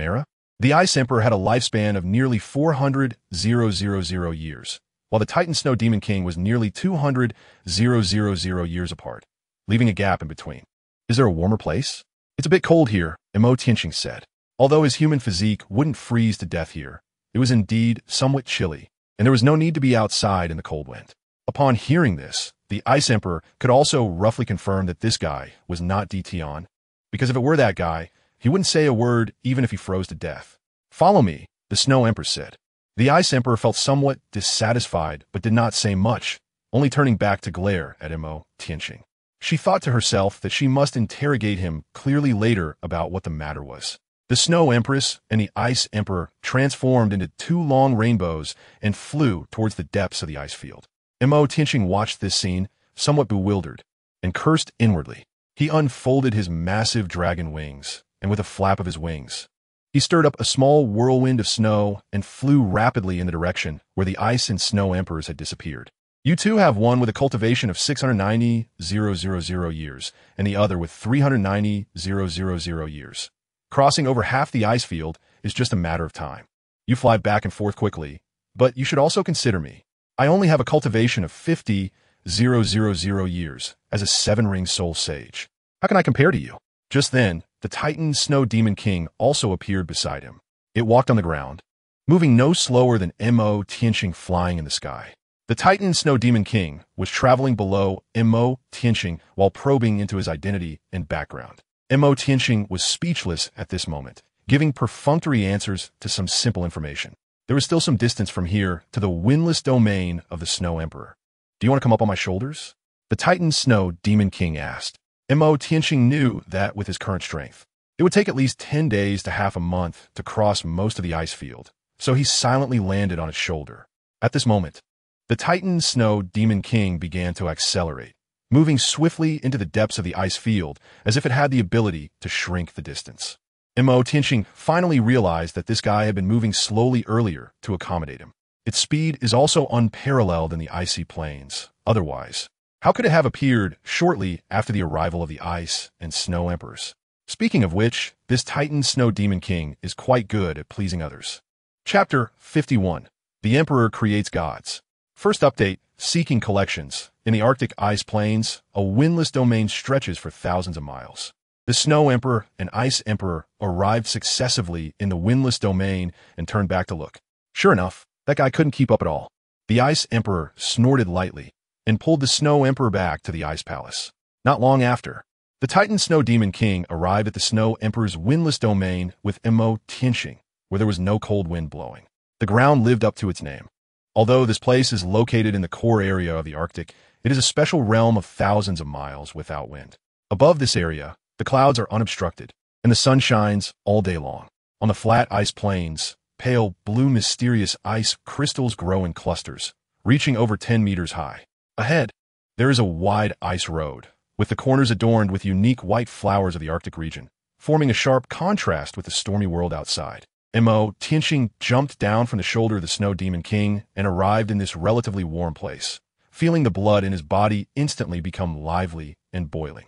era? The Ice Emperor had a lifespan of nearly 400,000 years, while the Titan Snow Demon King was nearly 200,000 years apart, leaving a gap in between. Is there a warmer place? It's a bit cold here, Tianxing said. Although his human physique wouldn't freeze to death here, it was indeed somewhat chilly, and there was no need to be outside in the cold wind. Upon hearing this, the Ice Emperor could also roughly confirm that this guy was not Tian, because if it were that guy, he wouldn't say a word even if he froze to death. Follow me, the Snow Emperor said. The Ice Emperor felt somewhat dissatisfied but did not say much, only turning back to glare at Tianxing. She thought to herself that she must interrogate him clearly later about what the matter was. The Snow Empress and the Ice Emperor transformed into two long rainbows and flew towards the depths of the ice field. Tianxing watched this scene, somewhat bewildered, and cursed inwardly. He unfolded his massive dragon wings, and with a flap of his wings, he stirred up a small whirlwind of snow and flew rapidly in the direction where the Ice and Snow Emperors had disappeared. You two have one with a cultivation of 690,000 years, and the other with 390,000 years. Crossing over half the ice field is just a matter of time. You fly back and forth quickly, but you should also consider me. I only have a cultivation of 50,000 years as a seven-ring soul sage. How can I compare to you? Just then, the Titan Snow Demon King also appeared beside him. It walked on the ground, moving no slower than Tianxing flying in the sky. The Titan Snow Demon King was traveling below Tianxing while probing into his identity and background. Tianxing was speechless at this moment, giving perfunctory answers to some simple information. There was still some distance from here to the windless domain of the Snow Emperor. Do you want to come up on my shoulders? The Titan Snow Demon King asked. Tianxing knew that with his current strength, it would take at least 10 days to half a month to cross most of the ice field, so he silently landed on his shoulder. At this moment, the Titan Snow Demon King began to accelerate, moving swiftly into the depths of the ice field as if it had the ability to shrink the distance. Tianxing finally realized that this guy had been moving slowly earlier to accommodate him. Its speed is also unparalleled in the icy plains. Otherwise, how could it have appeared shortly after the arrival of the Ice and Snow Emperors? Speaking of which, this Titan Snow Demon King is quite good at pleasing others. Chapter 51. The Emperor Creates Gods. First update, Seeking Collections. In the Arctic ice plains, a windless domain stretches for thousands of miles. The Snow Emperor and Ice Emperor arrived successively in the windless domain and turned back to look. Sure enough, that guy couldn't keep up at all. The Ice Emperor snorted lightly and pulled the Snow Emperor back to the Ice Palace. Not long after, the Titan Snow Demon King arrived at the Snow Emperor's windless domain with Tianxing, where there was no cold wind blowing. The ground lived up to its name. Although this place is located in the core area of the Arctic, it is a special realm of thousands of miles without wind. Above this area, the clouds are unobstructed, and the sun shines all day long. On the flat ice plains, pale blue mysterious ice crystals grow in clusters, reaching over 10 meters high. Ahead, there is a wide ice road, with the corners adorned with unique white flowers of the Arctic region, forming a sharp contrast with the stormy world outside. Tianxing jumped down from the shoulder of the Snow Demon King and arrived in this relatively warm place, feeling the blood in his body instantly become lively and boiling.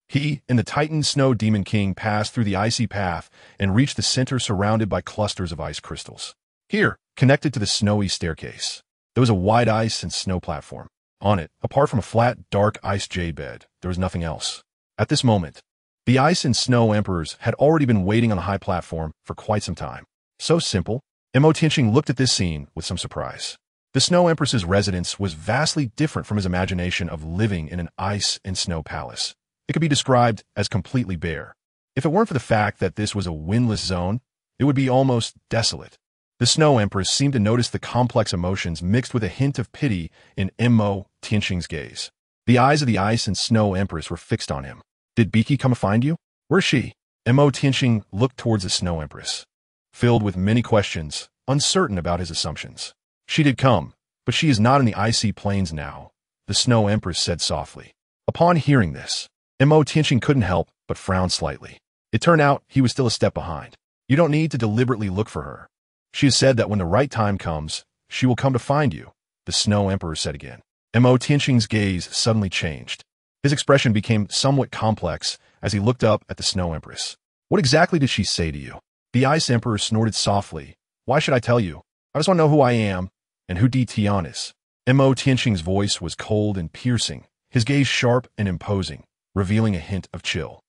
He and the Titan Snow Demon King passed through the icy path and reached the center surrounded by clusters of ice crystals. Here, connected to the snowy staircase, there was a wide ice and snow platform. On it, apart from a flat, dark ice jade bed, there was nothing else. At this moment, the Ice and Snow Emperors had already been waiting on the high platform for quite some time. So simple, Tianxing looked at this scene with some surprise. The Snow Empress's residence was vastly different from his imagination of living in an ice and snow palace. It could be described as completely bare. If it weren't for the fact that this was a windless zone, it would be almost desolate. The Snow Empress seemed to notice the complex emotions mixed with a hint of pity in Tianxing's gaze. The eyes of the Ice and Snow Empress were fixed on him. Did Biki come to find you? Where's she? Tianxing looked towards the Snow Empress, filled with many questions, uncertain about his assumptions. She did come, but she is not in the icy plains now, the Snow Empress said softly. Upon hearing this, Tianxing couldn't help but frown slightly. It turned out he was still a step behind. You don't need to deliberately look for her. She has said that when the right time comes, she will come to find you, the Snow Emperor said again. Tianxing's gaze suddenly changed. His expression became somewhat complex as he looked up at the Snow Empress. What exactly did she say to you? The Ice Emperor snorted softly. Why should I tell you? I just want to know who I am and who Qian is. Tianxing's voice was cold and piercing, his gaze sharp and imposing, revealing a hint of chill.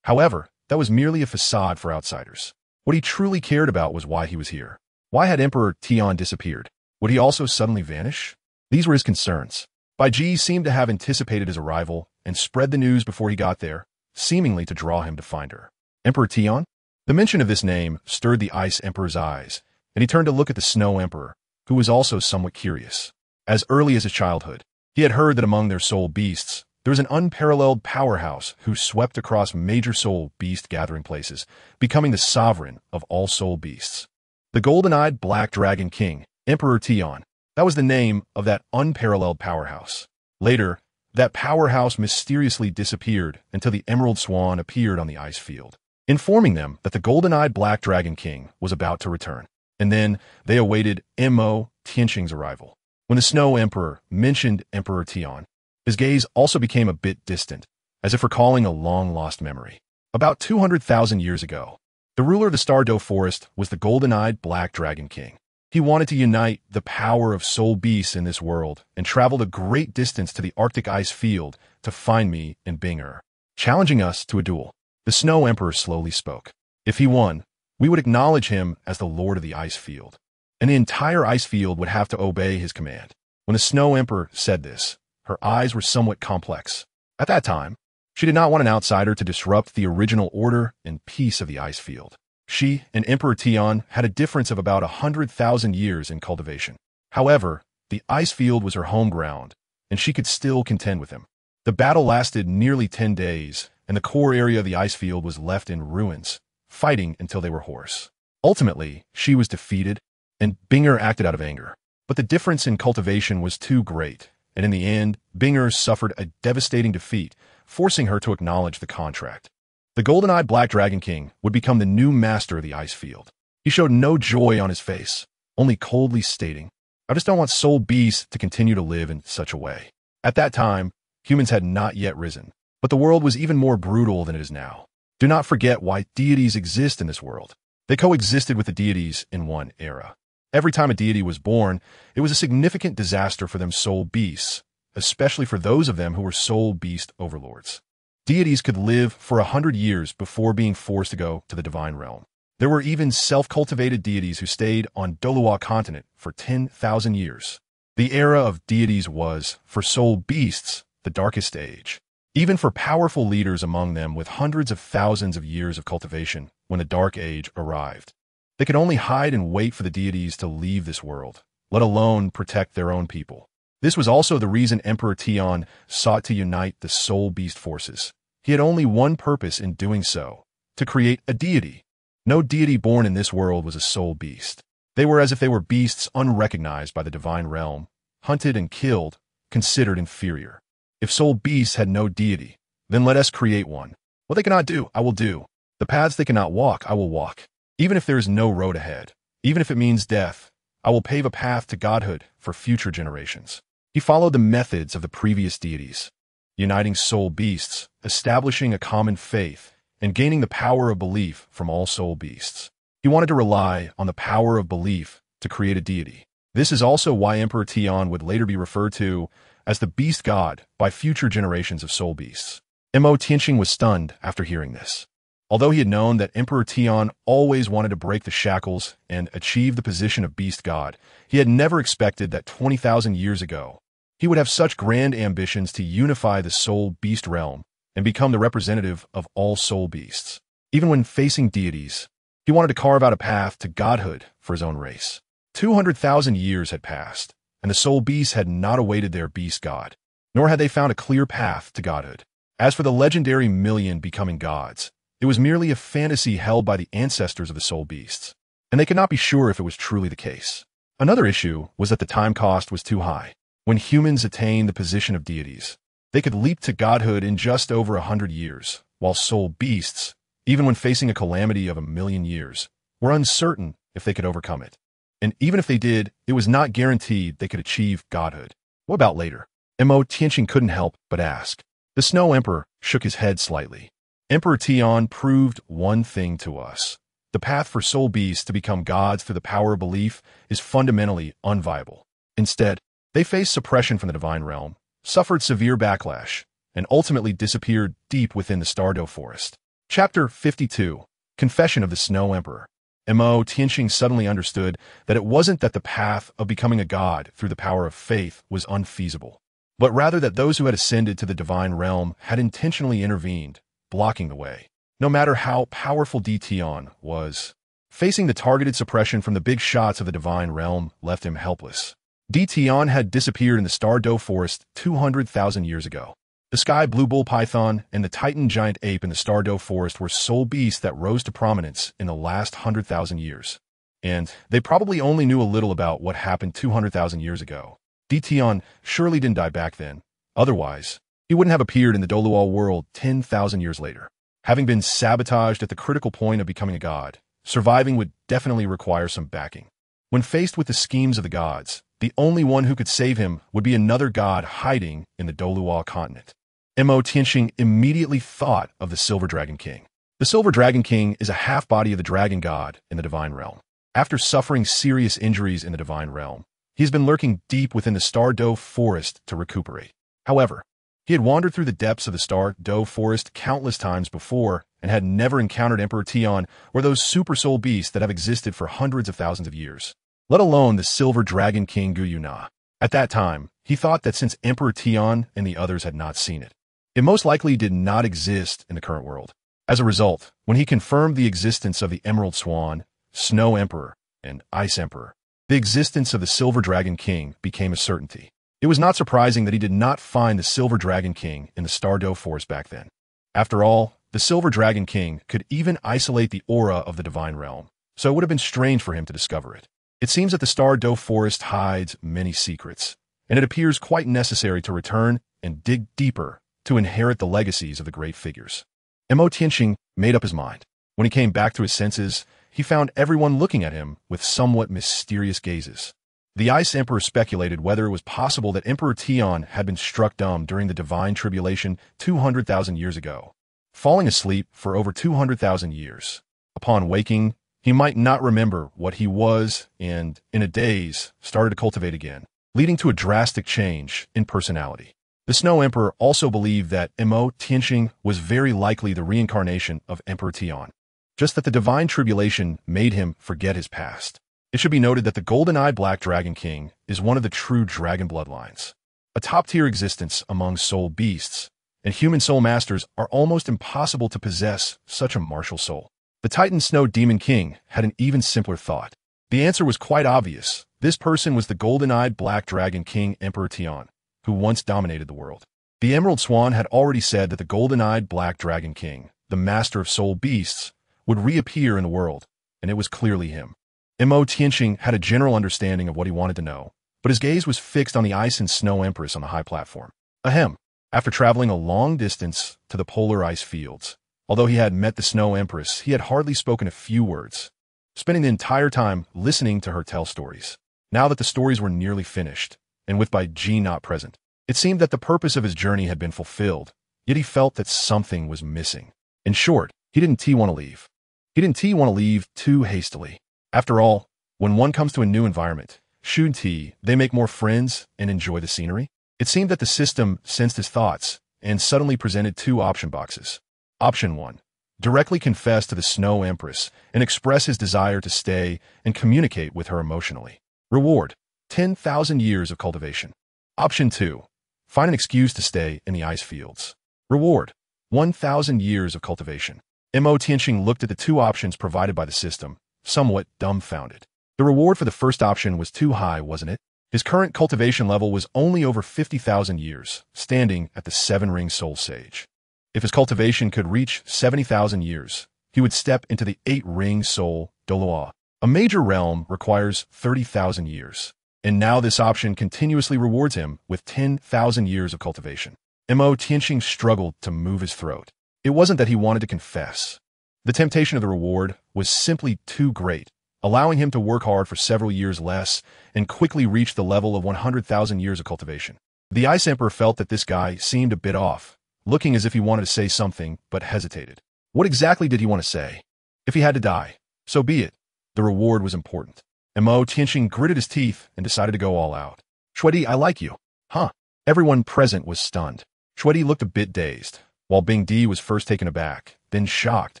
However, that was merely a facade for outsiders. What he truly cared about was why he was here. Why had Emperor Qian disappeared? Would he also suddenly vanish? These were his concerns. Bai Ji seemed to have anticipated his arrival and spread the news before he got there, seemingly to draw him to find her. Emperor Qian? The mention of this name stirred the Ice Emperor's eyes, and he turned to look at the Snow Emperor, who was also somewhat curious. As early as his childhood, he had heard that among their soul beasts, there was an unparalleled powerhouse who swept across major soul beast gathering places, becoming the sovereign of all soul beasts. The golden-eyed black dragon king, Emperor Qian, that was the name of that unparalleled powerhouse. Later, that powerhouse mysteriously disappeared until the Emerald Swan appeared on the ice field, informing them that the golden-eyed black dragon king was about to return. And then they awaited Tianxing's arrival. When the Snow Emperor mentioned Emperor Qian, his gaze also became a bit distant, as if recalling a long-lost memory. About 200,000 years ago, the ruler of the Star Dou forest was the golden-eyed black dragon king. He wanted to unite the power of soul beasts in this world and traveled a great distance to the Arctic ice field to find me and Xue'er, challenging us to a duel. The Snow Emperor slowly spoke. If he won, we would acknowledge him as the Lord of the Ice Field. and the entire ice field would have to obey his command. When the Snow Emperor said this, her eyes were somewhat complex. At that time, she did not want an outsider to disrupt the original order and peace of the ice field. She and Emperor Tian had a difference of about 100,000 years in cultivation. However, the ice field was her home ground, and she could still contend with him. The battle lasted nearly 10 days, and the core area of the ice field was left in ruins, fighting until they were hoarse. Ultimately, she was defeated, and Binger acted out of anger. But the difference in cultivation was too great, and in the end, Binger suffered a devastating defeat, forcing her to acknowledge the contract. The golden-eyed Black Dragon King would become the new master of the ice field. He showed no joy on his face, only coldly stating, "I just don't want soul beasts to continue to live in such a way." At that time, humans had not yet risen, but the world was even more brutal than it is now. Do not forget why deities exist in this world. They coexisted with the deities in one era. Every time a deity was born, it was a significant disaster for them soul beasts, especially for those of them who were soul beast overlords. Deities could live for 100 years before being forced to go to the divine realm. There were even self-cultivated deities who stayed on Douluo Continent for 10,000 years. The era of deities was, for soul beasts, the darkest age. Even for powerful leaders among them with hundreds of thousands of years of cultivation when the Dark Age arrived. They could only hide and wait for the deities to leave this world, let alone protect their own people. This was also the reason Emperor Tian sought to unite the soul beast forces. He had only one purpose in doing so, to create a deity. No deity born in this world was a soul beast. They were as if they were beasts unrecognized by the divine realm, hunted and killed, considered inferior. If soul beasts had no deity, then let us create one. What they cannot do, I will do. The paths they cannot walk, I will walk. Even if there is no road ahead, even if it means death, I will pave a path to godhood for future generations. He followed the methods of the previous deities, uniting soul beasts, establishing a common faith, and gaining the power of belief from all soul beasts. He wanted to rely on the power of belief to create a deity. This is also why Emperor Tian would later be referred to as the beast god by future generations of soul beasts. Tianxing was stunned after hearing this. Although he had known that Emperor Tian always wanted to break the shackles and achieve the position of beast god, he had never expected that 20,000 years ago, he would have such grand ambitions to unify the soul beast realm and become the representative of all soul beasts. Even when facing deities, he wanted to carve out a path to godhood for his own race. 200,000 years had passed, and the soul beasts had not awaited their beast god, nor had they found a clear path to godhood. As for the legendary million becoming gods, it was merely a fantasy held by the ancestors of the soul beasts, and they could not be sure if it was truly the case. Another issue was that the time cost was too high. When humans attained the position of deities, they could leap to godhood in just over 100 years, while soul beasts, even when facing a calamity of 1,000,000 years, were uncertain if they could overcome it. And even if they did, it was not guaranteed they could achieve godhood. What about later? Tianxing couldn't help but ask. The Snow Emperor shook his head slightly. Emperor Tian proved one thing to us. The path for soul beasts to become gods through the power of belief is fundamentally unviable. Instead, they faced suppression from the divine realm, suffered severe backlash, and ultimately disappeared deep within the Star Dou forest. Chapter 52, Confession of the Snow Emperor. Tianxing suddenly understood that it wasn't that the path of becoming a god through the power of faith was unfeasible, but rather that those who had ascended to the divine realm had intentionally intervened, blocking the way. No matter how powerful Tian was, facing the targeted suppression from the big shots of the divine realm left him helpless. Tian had disappeared in the Star Dou forest 200,000 years ago. The sky blue bull python and the titan giant ape in the Star Dou forest were soul beasts that rose to prominence in the last 100,000 years. And they probably only knew a little about what happened 200,000 years ago. Tian surely didn't die back then. Otherwise, he wouldn't have appeared in the Douluo world 10,000 years later. Having been sabotaged at the critical point of becoming a god, surviving would definitely require some backing. When faced with the schemes of the gods, the only one who could save him would be another god hiding in the Douluo Continent. Tianxing immediately thought of the Silver Dragon King. The Silver Dragon King is a half-body of the dragon god in the divine realm. After suffering serious injuries in the divine realm, he has been lurking deep within the Star Dou forest to recuperate. However, he had wandered through the depths of the Star Dou forest countless times before and had never encountered Emperor Tian or those super soul beasts that have existed for hundreds of thousands of years. let alone the Silver Dragon King Guyuna. At that time, he thought that since Emperor Tian and the others had not seen it, it most likely did not exist in the current world. As a result, when he confirmed the existence of the Emerald Swan, Snow Emperor, and Ice Emperor, the existence of the Silver Dragon King became a certainty. It was not surprising that he did not find the Silver Dragon King in the Star Dou forest back then. After all, the Silver Dragon King could even isolate the aura of the divine realm, so it would have been strange for him to discover it. It seems that the Star Dou forest hides many secrets, and it appears quite necessary to return and dig deeper to inherit the legacies of the great figures. Tianxing made up his mind. When he came back to his senses, he found everyone looking at him with somewhat mysterious gazes. The Ice Emperor speculated whether it was possible that Emperor Tian had been struck dumb during the Divine Tribulation 200,000 years ago, falling asleep for over 200,000 years. Upon waking, he might not remember what he was and, in a daze, started to cultivate again, leading to a drastic change in personality. The Snow Emperor also believed that Tianxing was very likely the reincarnation of Emperor Tian, just that the Divine Tribulation made him forget his past. It should be noted that the golden-eyed Black Dragon King is one of the true dragon bloodlines, a top-tier existence among soul beasts, and human soul masters are almost impossible to possess such a martial soul. The Titan Snow Demon King had an even simpler thought. The answer was quite obvious. This person was the golden-eyed Black Dragon King Emperor Tian, who once dominated the world. The Emerald Swan had already said that the golden-eyed Black Dragon King, the master of soul beasts, would reappear in the world, and it was clearly him. Tianxing had a general understanding of what he wanted to know, but his gaze was fixed on the Ice and Snow Empress on the high platform. Ahem. After traveling a long distance to the polar ice fields, although he had met the Snow Empress, he had hardly spoken a few words, spending the entire time listening to her tell stories. Now that the stories were nearly finished, and with Bibi not present, it seemed that the purpose of his journey had been fulfilled, yet he felt that something was missing. In short, he didn't want to leave. He didn't want to leave too hastily. After all, when one comes to a new environment, they make more friends and enjoy the scenery. It seemed that the system sensed his thoughts and suddenly presented two option boxes. Option 1. Directly confess to the Snow Empress and express his desire to stay and communicate with her emotionally. Reward: 10,000 years of cultivation. Option 2. Find an excuse to stay in the ice fields. Reward: 1,000 years of cultivation. Tianxing looked at the two options provided by the system, somewhat dumbfounded. The reward for the first option was too high, wasn't it? His current cultivation level was only over 50,000 years, standing at the 7-ring soul sage. If his cultivation could reach 70,000 years, he would step into the 8-ring soul Douluo. A major realm requires 30,000 years, and now this option continuously rewards him with 10,000 years of cultivation. Tianxing struggled to move his throat. It wasn't that he wanted to confess. The temptation of the reward was simply too great, allowing him to work hard for several years less and quickly reach the level of 100,000 years of cultivation. The Ice Emperor felt that this guy seemed a bit off, looking as if he wanted to say something but hesitated. What exactly did he want to say? If he had to die, so be it. The reward was important. Tianxing gritted his teeth and decided to go all out. Xue'er, I like you. Huh? Everyone present was stunned. Xue'er looked a bit dazed, while Bibi was first taken aback, then shocked,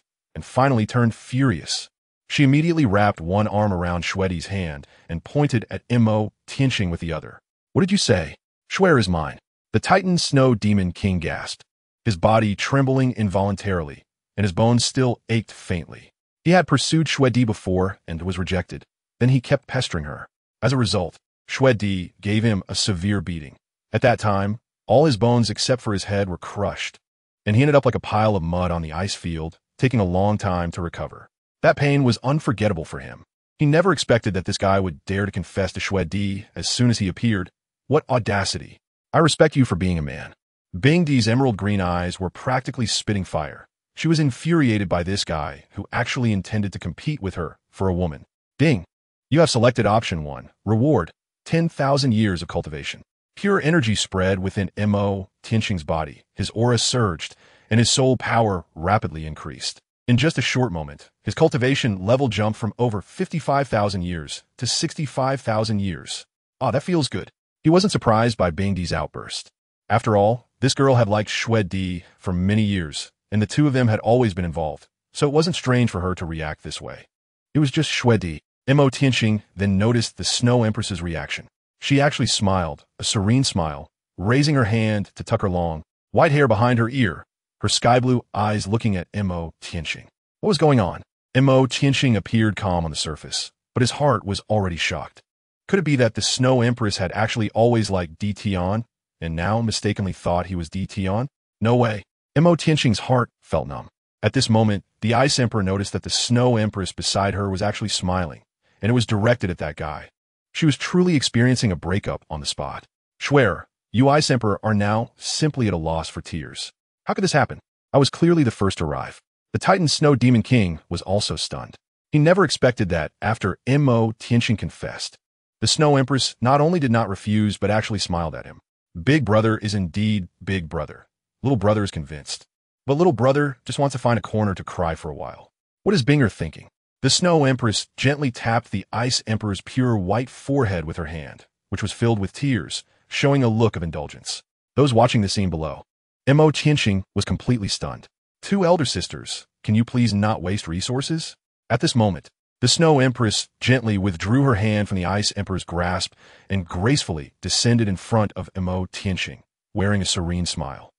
and finally turned furious. She immediately wrapped one arm around Xue'er's hand and pointed at Tianxing with the other. What did you say? Xue'er is mine. The Titan Snow Demon King gasped, his body trembling involuntarily, and his bones still ached faintly. He had pursued Xue'er before and was rejected. Then he kept pestering her. As a result, Xue'er gave him a severe beating. At that time, all his bones except for his head were crushed, and he ended up like a pile of mud on the ice field, taking a long time to recover. That pain was unforgettable for him. He never expected that this guy would dare to confess to Xue'er as soon as he appeared. What audacity! I respect you for being a man. Bingdi's emerald green eyes were practically spitting fire. She was infuriated by this guy who actually intended to compete with her for a woman. Ding! You have selected option 1. Reward: 10,000 years of cultivation. Pure energy spread within Tianxing's body. His aura surged, and his soul power rapidly increased. In just a short moment, his cultivation level jumped from over 55,000 years to 65,000 years. That feels good. He wasn't surprised by Bingdi's outburst. After all, this girl had liked Xue'er for many years, and the two of them had always been involved, so it wasn't strange for her to react this way. It was just Xue'er. Tianxing then noticed the Snow Empress's reaction. She actually smiled, a serene smile, raising her hand to tuck her long, white hair behind her ear, her sky-blue eyes looking at Tianxing. What was going on? Tianxing appeared calm on the surface, but his heart was already shocked. Could it be that the Snow Empress had actually always liked Tian, and now mistakenly thought he was Tian? No way. Tianxing's heart felt numb. At this moment, the Ice Emperor noticed that the Snow Empress beside her was actually smiling, and it was directed at that guy. She was truly experiencing a breakup on the spot. Xue'er, you Ice Emperor are now simply at a loss for tears. How could this happen? I was clearly the first to arrive. The Titan Snow Demon King was also stunned. He never expected that after Tianxing confessed. The Snow Empress not only did not refuse but actually smiled at him. Big brother is indeed big brother. Little brother is convinced. But little brother just wants to find a corner to cry for a while. What is Binger thinking? The Snow Empress gently tapped the Ice Emperor's pure white forehead with her hand, which was filled with tears, showing a look of indulgence. Those watching the scene below. Tianxing was completely stunned. Two elder sisters, can you please not waste resources? At this moment, the Snow Empress gently withdrew her hand from the Ice Emperor's grasp and gracefully descended in front of Tianxing, wearing a serene smile.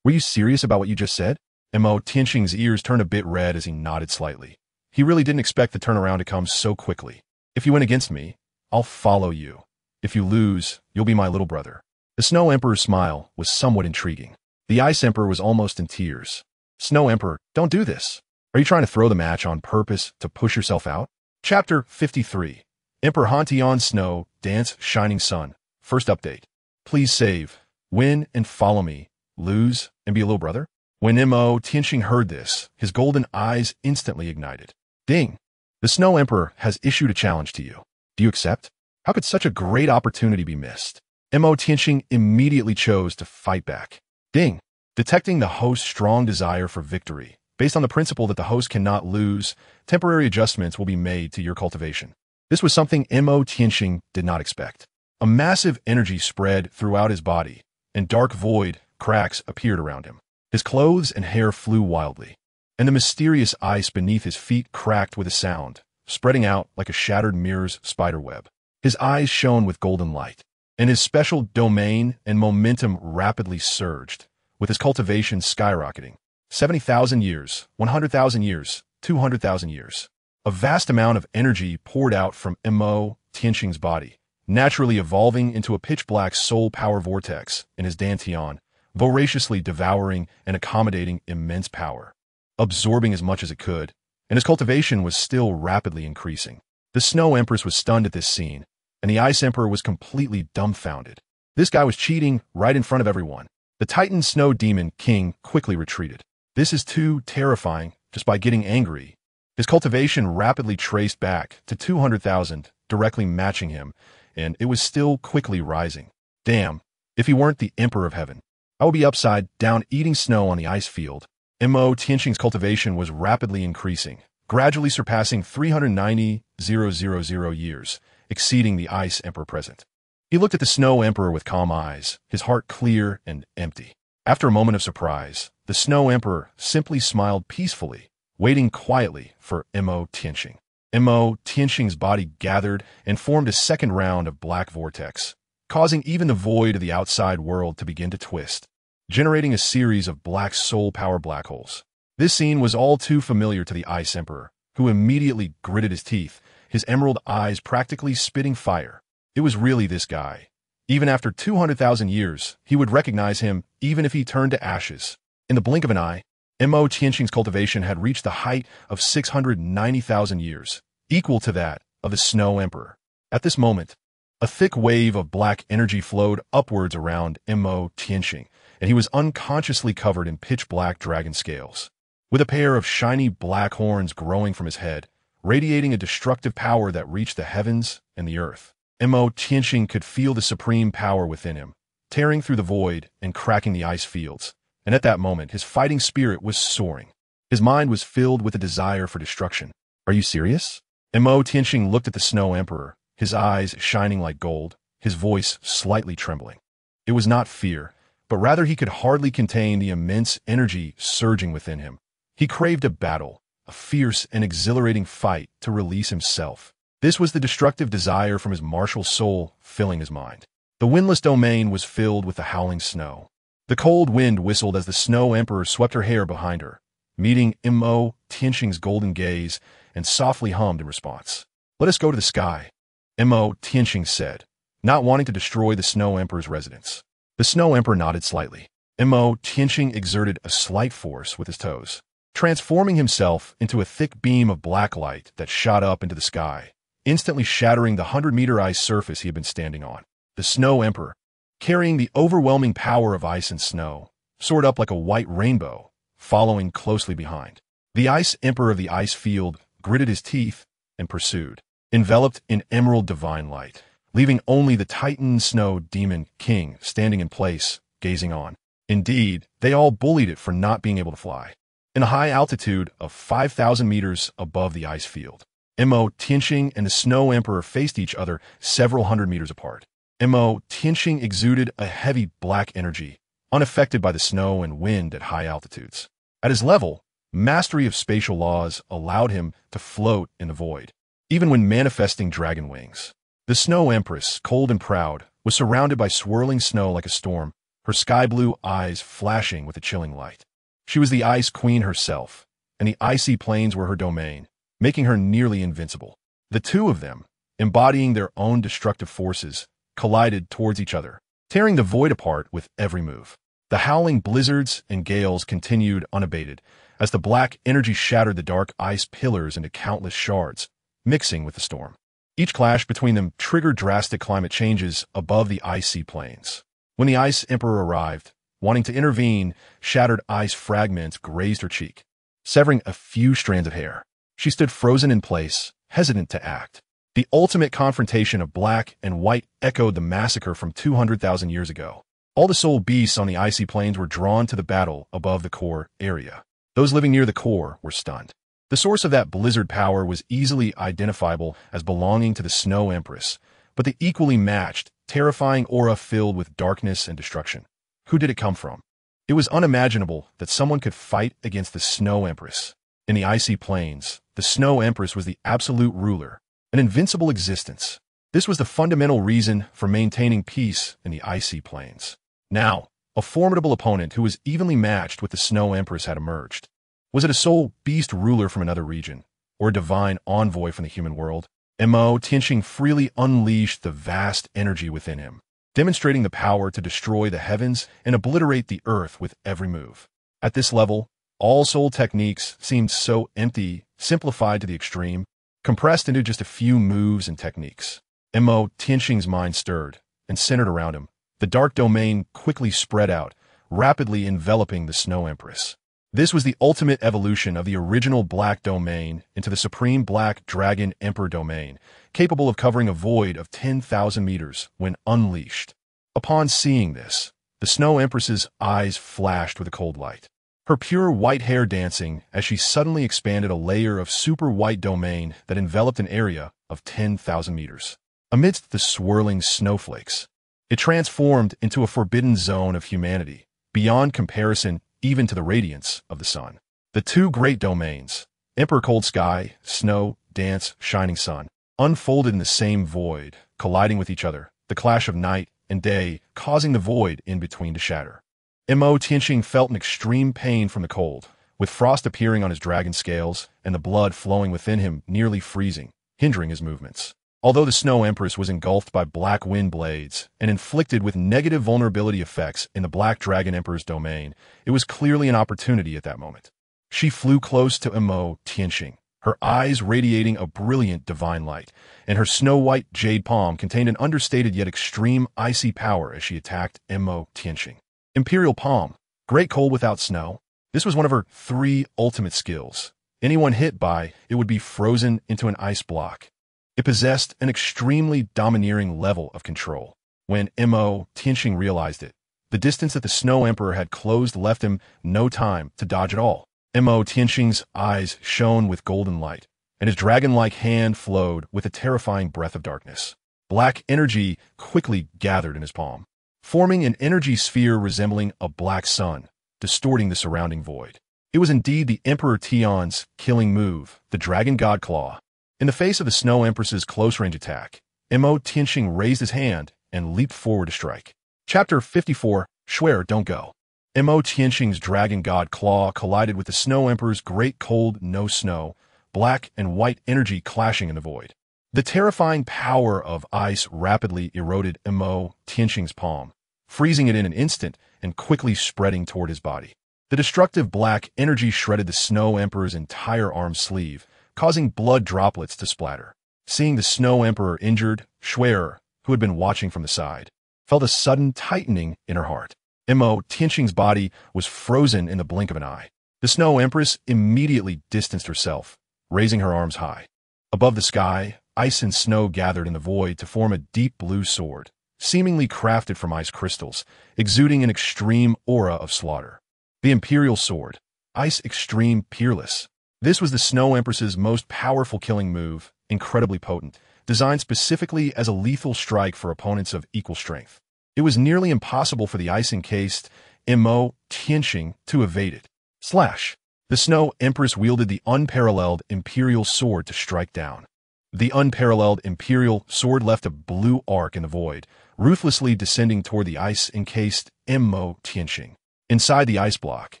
Were you serious about what you just said? Tianxing's ears turned a bit red as he nodded slightly. He really didn't expect the turnaround to come so quickly. If you win against me, I'll follow you. If you lose, you'll be my little brother. The Snow Emperor's smile was somewhat intriguing. The Ice Emperor was almost in tears. Snow Emperor, don't do this. Are you trying to throw the match on purpose to push yourself out? Chapter 53. Emperor Han Snow, Dance Shining Sun. First update. Please save, win, and follow me. Lose, and be a little brother? When Tianxing heard this, his golden eyes instantly ignited. Ding! The Snow Emperor has issued a challenge to you. Do you accept? How could such a great opportunity be missed? Tianxing immediately chose to fight back. Ding! Detecting the host's strong desire for victory, based on the principle that the host cannot lose, temporary adjustments will be made to your cultivation. This was something Tianxing did not expect. A massive energy spread throughout his body, and dark void cracks appeared around him. His clothes and hair flew wildly, and the mysterious ice beneath his feet cracked with a sound, spreading out like a shattered mirror's spiderweb. His eyes shone with golden light, and his special domain and momentum rapidly surged, with his cultivation skyrocketing. 70,000 years, 100,000 years, 200,000 years. A vast amount of energy poured out from Tianxing's body, naturally evolving into a pitch-black soul power vortex in his dantian, voraciously devouring and accommodating immense power, absorbing as much as it could, and his cultivation was still rapidly increasing. The Snow Empress was stunned at this scene, and the Ice Emperor was completely dumbfounded. This guy was cheating right in front of everyone. The Titan Snow Demon King quickly retreated. This is too terrifying. Just by getting angry, his cultivation rapidly traced back to 200,000, directly matching him, and it was still quickly rising. Damn, if he weren't the Emperor of Heaven, I would be upside down eating snow on the ice field. Tianxing's cultivation was rapidly increasing, gradually surpassing 390,000 years, exceeding the Ice Emperor present. He looked at the Snow Emperor with calm eyes, his heart clear and empty. After a moment of surprise, the Snow Emperor simply smiled peacefully, waiting quietly for Tianxing. Tianxing's body gathered and formed a second round of black vortex, causing even the void of the outside world to begin to twist, generating a series of black soul power black holes. This scene was all too familiar to the Ice Emperor, who immediately gritted his teeth, his emerald eyes practically spitting fire. It was really this guy. Even after 200,000 years, he would recognize him even if he turned to ashes. In the blink of an eye, Tianxing's cultivation had reached the height of 690,000 years, equal to that of the Snow Emperor. At this moment, a thick wave of black energy flowed upwards around Tianxing, and he was unconsciously covered in pitch-black dragon scales, with a pair of shiny black horns growing from his head, radiating a destructive power that reached the heavens and the earth. Tianxing could feel the supreme power within him, tearing through the void and cracking the ice fields, and at that moment his fighting spirit was soaring. His mind was filled with a desire for destruction. Are you serious? Tianxing looked at the Snow Emperor, his eyes shining like gold, his voice slightly trembling. It was not fear, but rather he could hardly contain the immense energy surging within him. He craved a battle, a fierce and exhilarating fight to release himself. This was the destructive desire from his martial soul filling his mind. The windless domain was filled with the howling snow. The cold wind whistled as the Snow Emperor swept her hair behind her, meeting him.Qian's golden gaze, and softly hummed in response. "Let us go to the sky," him.Qian said, not wanting to destroy the Snow Emperor's residence. The Snow Emperor nodded slightly. him.Qian exerted a slight force with his toes, transforming himself into a thick beam of black light that shot up into the sky, instantly shattering the 100-meter ice surface he had been standing on. The Snow Emperor, carrying the overwhelming power of ice and snow, soared up like a white rainbow, following closely behind. The Ice Emperor of the ice field gritted his teeth and pursued, enveloped in emerald divine light, leaving only the Titan Snow Demon King standing in place, gazing on. Indeed, they all bullied it for not being able to fly. In a high altitude of 5,000 meters above the ice field, him.Qian and the Snow Emperor faced each other several hundred meters apart. him.Qian exuded a heavy black energy, unaffected by the snow and wind at high altitudes. At his level, mastery of spatial laws allowed him to float in the void, even when manifesting dragon wings. The Snow Empress, cold and proud, was surrounded by swirling snow like a storm, her sky-blue eyes flashing with a chilling light. She was the Ice Queen herself, and the icy plains were her domain, making her nearly invincible. The two of them, embodying their own destructive forces, collided towards each other, tearing the void apart with every move. The howling blizzards and gales continued unabated, as the black energy shattered the dark ice pillars into countless shards, mixing with the storm. Each clash between them triggered drastic climate changes above the icy plains. When the Ice Emperor arrived, wanting to intervene, shattered ice fragments grazed her cheek, severing a few strands of hair. She stood frozen in place, hesitant to act. The ultimate confrontation of black and white echoed the massacre from 200,000 years ago. All the soul beasts on the icy plains were drawn to the battle above the core area. Those living near the core were stunned. The source of that blizzard power was easily identifiable as belonging to the Snow Empress, but the equally matched, terrifying aura filled with darkness and destruction. Who did it come from? It was unimaginable that someone could fight against the Snow Empress. In the icy plains, the Snow Empress was the absolute ruler, an invincible existence. This was the fundamental reason for maintaining peace in the icy plains. Now, a formidable opponent who was evenly matched with the Snow Empress had emerged. Was it a soul beast ruler from another region, or a divine envoy from the human world? him.Qian freely unleashed the vast energy within him, demonstrating the power to destroy the heavens and obliterate the earth with every move. At this level, all soul techniques seemed so empty, simplified to the extreme, compressed into just a few moves and techniques. him.Qian's mind stirred and centered around him. The dark domain quickly spread out, rapidly enveloping the Snow Empress. This was the ultimate evolution of the original Black Domain into the Supreme Black Dragon Emperor Domain, capable of covering a void of 10,000 meters when unleashed. Upon seeing this, the Snow Empress's eyes flashed with a cold light, her pure white hair dancing as she suddenly expanded a layer of super white domain that enveloped an area of 10,000 meters. Amidst the swirling snowflakes, it transformed into a forbidden zone of humanity, beyond comparison even to the radiance of the sun. The two great domains, Emperor Cold Sky, Snow, Dance, Shining Sun, unfolded in the same void, colliding with each other, the clash of night and day causing the void in between to shatter. him.Qian felt an extreme pain from the cold, with frost appearing on his dragon scales and the blood flowing within him nearly freezing, hindering his movements. Although the Snow Empress was engulfed by black wind blades and inflicted with negative vulnerability effects in the Black Dragon Emperor's domain, it was clearly an opportunity at that moment. She flew close to him.Qian, her eyes radiating a brilliant divine light, and her snow-white jade palm contained an understated yet extreme icy power as she attacked him.Qian. Imperial Palm, Great Cold without snow. This was one of her 3 ultimate skills. Anyone hit by it would be frozen into an ice block. It possessed an extremely domineering level of control. When him.Qian realized it, the distance that the Snow Emperor had closed left him no time to dodge at all. him.Qian's eyes shone with golden light, and his dragon-like hand flowed with a terrifying breath of darkness. Black energy quickly gathered in his palm, forming an energy sphere resembling a black sun, distorting the surrounding void. It was indeed the Emperor Tian's killing move, the Dragon God Claw. In the face of the Snow Empress's close-range attack, him.Qian raised his hand and leaped forward to strike. Chapter 54, Xue'er, Don't Go. him.Qian's dragon god claw collided with the Snow Emperor's great cold no snow, black and white energy clashing in the void. The terrifying power of ice rapidly eroded him.Qian's palm, freezing it in an instant and quickly spreading toward his body. The destructive black energy shredded the Snow Emperor's entire arm sleeve, causing blood droplets to splatter. Seeing the Snow Emperor injured, Xue'er, who had been watching from the side, felt a sudden tightening in her heart. him.Qian's body was frozen in the blink of an eye. The Snow Empress immediately distanced herself, raising her arms high. Above the sky, ice and snow gathered in the void to form a deep blue sword, seemingly crafted from ice crystals, exuding an extreme aura of slaughter. The Imperial Sword, Ice Extreme Peerless. This was the Snow Empress's most powerful killing move, incredibly potent, designed specifically as a lethal strike for opponents of equal strength. It was nearly impossible for the ice-encased him.Qian to evade it. Slash! The Snow Empress wielded the unparalleled Imperial Sword to strike down. The unparalleled Imperial Sword left a blue arc in the void, ruthlessly descending toward the ice-encased him.Qian. Inside the ice block,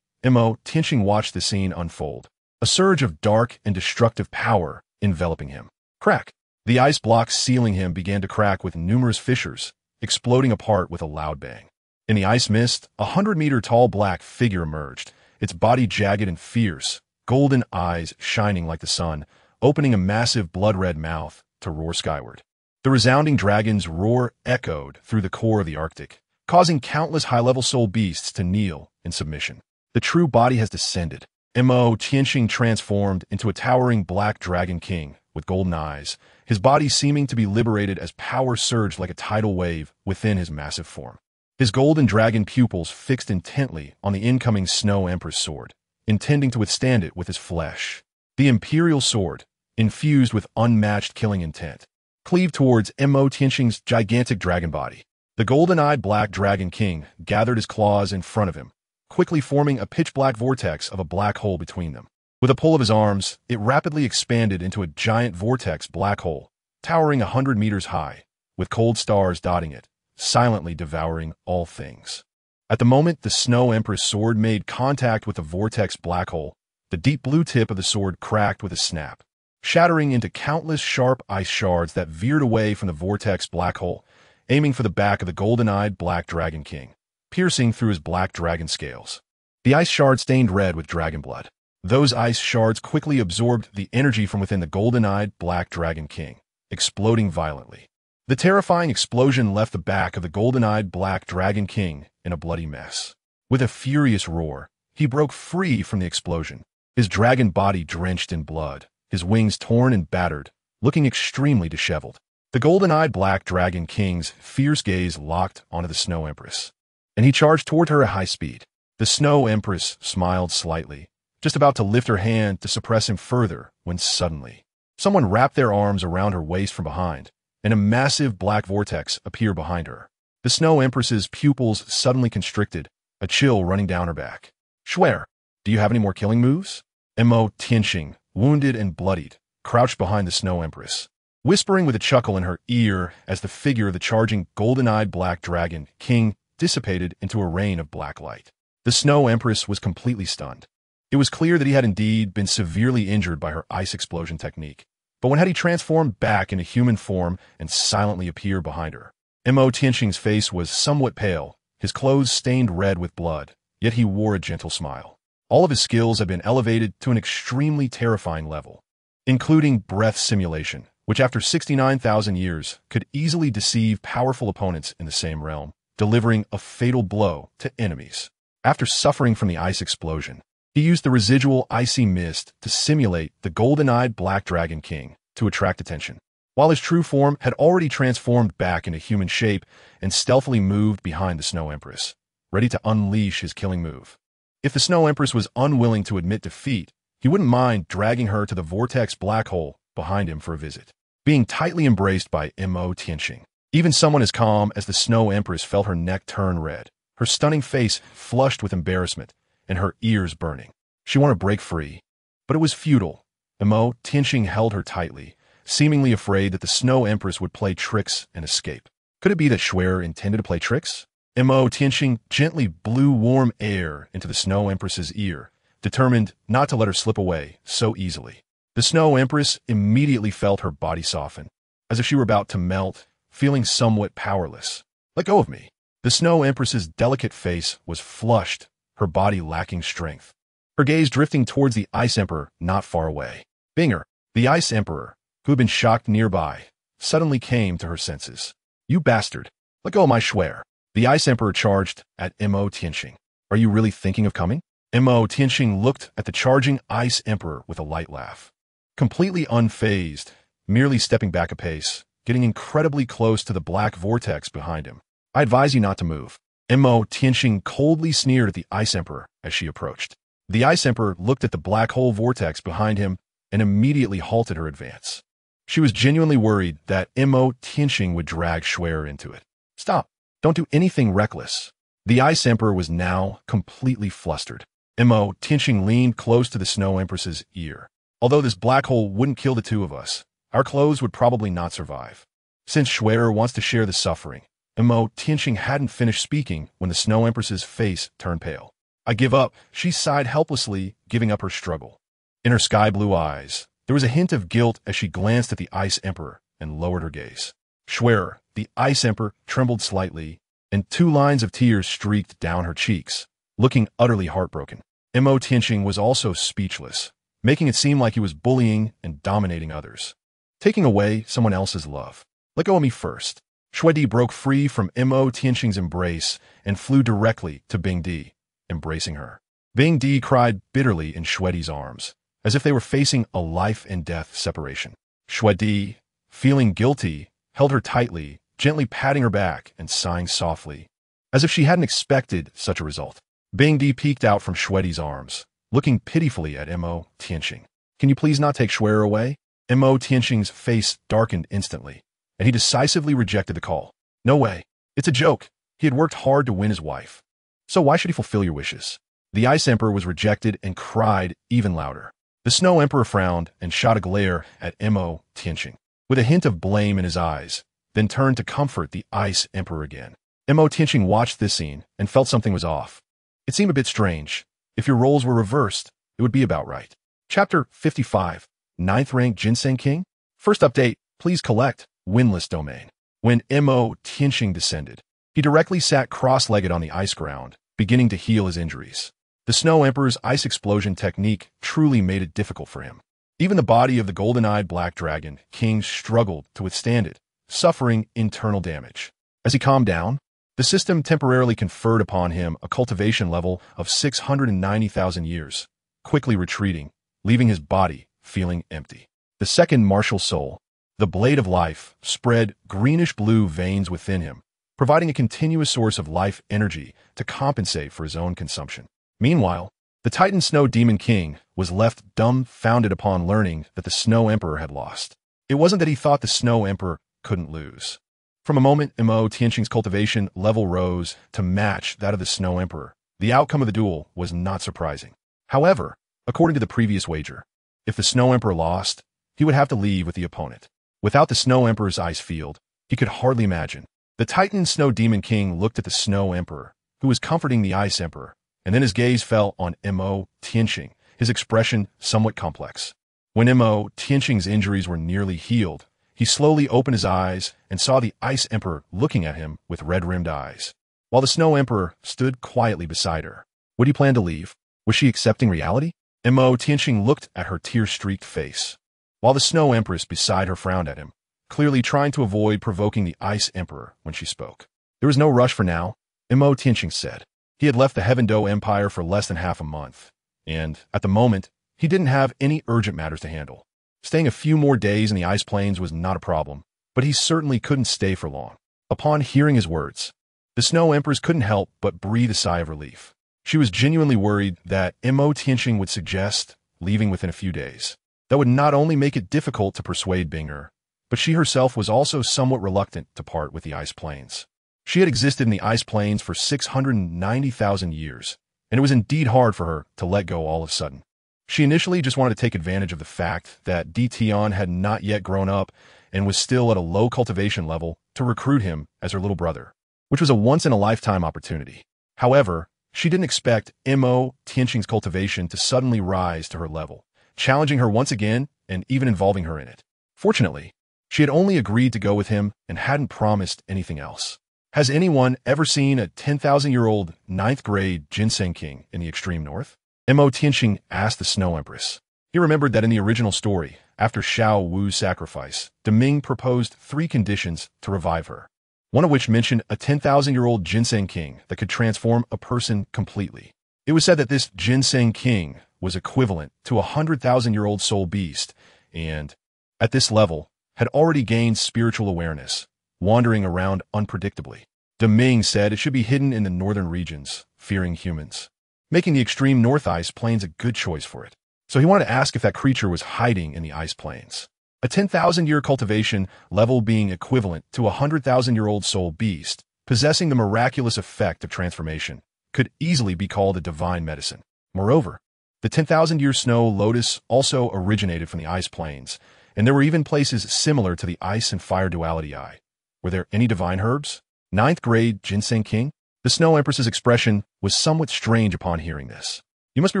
him.Qian watched the scene unfold, a surge of dark and destructive power enveloping him. Crack! The ice block sealing him began to crack with numerous fissures, exploding apart with a loud bang. In the ice mist, 100-meter-tall black figure emerged, its body jagged and fierce, golden eyes shining like the sun, opening a massive blood-red mouth to roar skyward. The resounding dragon's roar echoed through the core of the Arctic, causing countless high-level soul beasts to kneel in submission. The true body has descended. him.Qian transformed into a towering black dragon king with golden eyes, his body seeming to be liberated as power surged like a tidal wave within his massive form. His golden dragon pupils fixed intently on the incoming Snow Emperor's sword, intending to withstand it with his flesh. The Imperial Sword, infused with unmatched killing intent, cleaved towards him.Qian's gigantic dragon body. The golden-eyed black dragon king gathered his claws in front of him, quickly forming a pitch-black vortex of a black hole between them. With a pull of his arms, it rapidly expanded into a giant vortex black hole, towering 100 meters high, with cold stars dotting it, silently devouring all things. At the moment the Snow Emperor's sword made contact with the vortex black hole, the deep blue tip of the sword cracked with a snap, shattering into countless sharp ice shards that veered away from the vortex black hole, aiming for the back of the golden-eyed black dragon king, piercing through his black dragon scales. The ice shard stained red with dragon blood. Those ice shards quickly absorbed the energy from within the golden-eyed black dragon king, exploding violently. The terrifying explosion left the back of the golden-eyed black dragon king in a bloody mess. With a furious roar, he broke free from the explosion, his dragon body drenched in blood, his wings torn and battered, looking extremely disheveled. The golden-eyed black dragon king's fierce gaze locked onto the Snow Empress, and he charged toward her at high speed. The Snow Empress smiled slightly, just about to lift her hand to suppress him further, when suddenly, someone wrapped their arms around her waist from behind, and a massive black vortex appeared behind her. The Snow Empress's pupils suddenly constricted, a chill running down her back. Xue'er, do you have any more killing moves? him.Qian, wounded and bloodied, crouched behind the Snow Empress, whispering with a chuckle in her ear as the figure of the charging golden-eyed black dragon king dissipated into a rain of black light. The Snow Empress was completely stunned. It was clear that he had indeed been severely injured by her ice explosion technique. But when had he transformed back into human form and silently appeared behind her? him.Qian's face was somewhat pale, his clothes stained red with blood, yet he wore a gentle smile. All of his skills had been elevated to an extremely terrifying level, including breath simulation, which after 69,000 years could easily deceive powerful opponents in the same realm, delivering a fatal blow to enemies. After suffering from the ice explosion, he used the residual icy mist to simulate the golden-eyed black dragon king to attract attention, while his true form had already transformed back into human shape and stealthily moved behind the Snow Empress, ready to unleash his killing move. If the Snow Empress was unwilling to admit defeat, he wouldn't mind dragging her to the vortex black hole behind him for a visit, being tightly embraced by him.Qian. Even someone as calm as the Snow Empress felt her neck turn red, her stunning face flushed with embarrassment, and her ears burning. She wanted to break free, but it was futile. him.Qian held her tightly, seemingly afraid that the Snow Empress would play tricks and escape. Could it be that Xue'er intended to play tricks? Tianxing gently blew warm air into the Snow Empress's ear, determined not to let her slip away so easily. The Snow Empress immediately felt her body soften, as if she were about to melt, feeling somewhat powerless. "Let go of me." The Snow Empress's delicate face was flushed, her body lacking strength. Her gaze drifting towards the Ice Emperor not far away. Binger, the Ice Emperor, who had been shocked nearby, suddenly came to her senses. "You bastard! Let go of my Xue'er." The Ice Emperor charged at Tianxing. "Are you really thinking of coming?" Tianxing looked at the charging Ice Emperor with a light laugh. Completely unfazed, merely stepping back a pace, getting incredibly close to the black vortex behind him. "I advise you not to move." Tianxing coldly sneered at the Ice Emperor as she approached. The Ice Emperor looked at the black hole vortex behind him and immediately halted her advance. She was genuinely worried that Tianxing would drag Xue'er into it. "Stop. Don't do anything reckless." The Ice Emperor was now completely flustered. Tianxing leaned close to the Snow Empress's ear. "Although this black hole wouldn't kill the two of us, our clothes would probably not survive. Since Xue'er wants to share the suffering." Tianxing hadn't finished speaking when the Snow Empress's face turned pale. "I give up." She sighed helplessly, giving up her struggle. In her sky-blue eyes, there was a hint of guilt as she glanced at the Ice Emperor and lowered her gaze. Xue'er, the Ice Emperor, trembled slightly, and 2 lines of tears streaked down her cheeks, looking utterly heartbroken. Tianxing was also speechless, making it seem like he was bullying and dominating others, taking away someone else's love. "Let go of me first." Xue'er broke free from Tianxing's embrace and flew directly to Bingdi, embracing her. Bingdi cried bitterly in Xue'er's arms, as if they were facing a life-and-death separation. Xue'er, feeling guilty, held her tightly, gently patting her back and sighing softly, as if she hadn't expected such a result. Bingdi peeked out from Xue'er's arms, looking pitifully at Tianxing. "Can you please not take Xue'er away?" Tianxing's face darkened instantly, and he decisively rejected the call. "No way. It's a joke. He had worked hard to win his wife. So why should he fulfill your wishes?" The Ice Emperor was rejected and cried even louder. The Snow Emperor frowned and shot a glare at Tianxing, with a hint of blame in his eyes, then turned to comfort the Ice Emperor again. Tianxing watched this scene and felt something was off. It seemed a bit strange. If your roles were reversed, it would be about right. Chapter 55, 9th Rank Ginseng King? First update, please collect Winless Domain. When Tianxing descended, he directly sat cross-legged on the ice ground, beginning to heal his injuries. The Snow Emperor's ice explosion technique truly made it difficult for him. Even the body of the golden-eyed black dragon king struggled to withstand it, suffering internal damage. As he calmed down, the system temporarily conferred upon him a cultivation level of 690,000 years, quickly retreating, leaving his body feeling empty. The second martial soul, the blade of life, spread greenish-blue veins within him, providing a continuous source of life energy to compensate for his own consumption. Meanwhile, the Titan Snow Demon King was left dumbfounded upon learning that the Snow Emperor had lost. It wasn't that he thought the Snow Emperor couldn't lose. From a moment Tianxing's cultivation level rose to match that of the Snow Emperor, the outcome of the duel was not surprising. However, according to the previous wager, if the Snow Emperor lost, he would have to leave with the opponent. Without the Snow Emperor's ice field, he could hardly imagine. The Titan Snow Demon King looked at the Snow Emperor, who was comforting the Ice Emperor, and then his gaze fell on Tianxing, his expression somewhat complex. When Tianxing's injuries were nearly healed, he slowly opened his eyes and saw the Ice Emperor looking at him with red-rimmed eyes, while the Snow Emperor stood quietly beside her. Would he plan to leave? Was she accepting reality? Tianxing looked at her tear-streaked face, while the Snow Empress beside her frowned at him, clearly trying to avoid provoking the Ice Emperor when she spoke. There was no rush for now, Tianxing said. He had left the Heaven Dou Empire for less than half a month, and, at the moment, he didn't have any urgent matters to handle. Staying a few more days in the Ice Plains was not a problem, but he certainly couldn't stay for long. Upon hearing his words, the Snow Empress couldn't help but breathe a sigh of relief. She was genuinely worried that Tianxing would suggest leaving within a few days. That would not only make it difficult to persuade Binger, but she herself was also somewhat reluctant to part with the Ice Plains. She had existed in the Ice Plains for 690,000 years, and it was indeed hard for her to let go all of a sudden. She initially just wanted to take advantage of the fact that Tian had not yet grown up and was still at a low cultivation level to recruit him as her little brother, which was a once-in-a-lifetime opportunity. However, she didn't expect Tianxing's cultivation to suddenly rise to her level, challenging her once again and even involving her in it. Fortunately, she had only agreed to go with him and hadn't promised anything else. Has anyone ever seen a 10,000-year-old 9th-grade ginseng king in the extreme north? Tianxing asked the Snow Empress. He remembered that in the original story, after Xiao Wu's sacrifice, Deming proposed 3 conditions to revive her, one of which mentioned a 10,000-year-old ginseng king that could transform a person completely. It was said that this ginseng king was equivalent to a 100,000-year-old soul beast and, at this level, had already gained spiritual awareness, wandering around unpredictably. Deming said it should be hidden in the northern regions, fearing humans, making the extreme north ice plains a good choice for it. So he wanted to ask if that creature was hiding in the ice plains. A 10,000-year cultivation level being equivalent to a 100,000-year-old soul beast, possessing the miraculous effect of transformation, could easily be called a divine medicine. Moreover, the 10,000-year snow lotus also originated from the ice plains, and there were even places similar to the ice and fire duality eye. Were there any divine herbs? 9th-grade ginseng king? The Snow Empress's expression was somewhat strange upon hearing this. You must be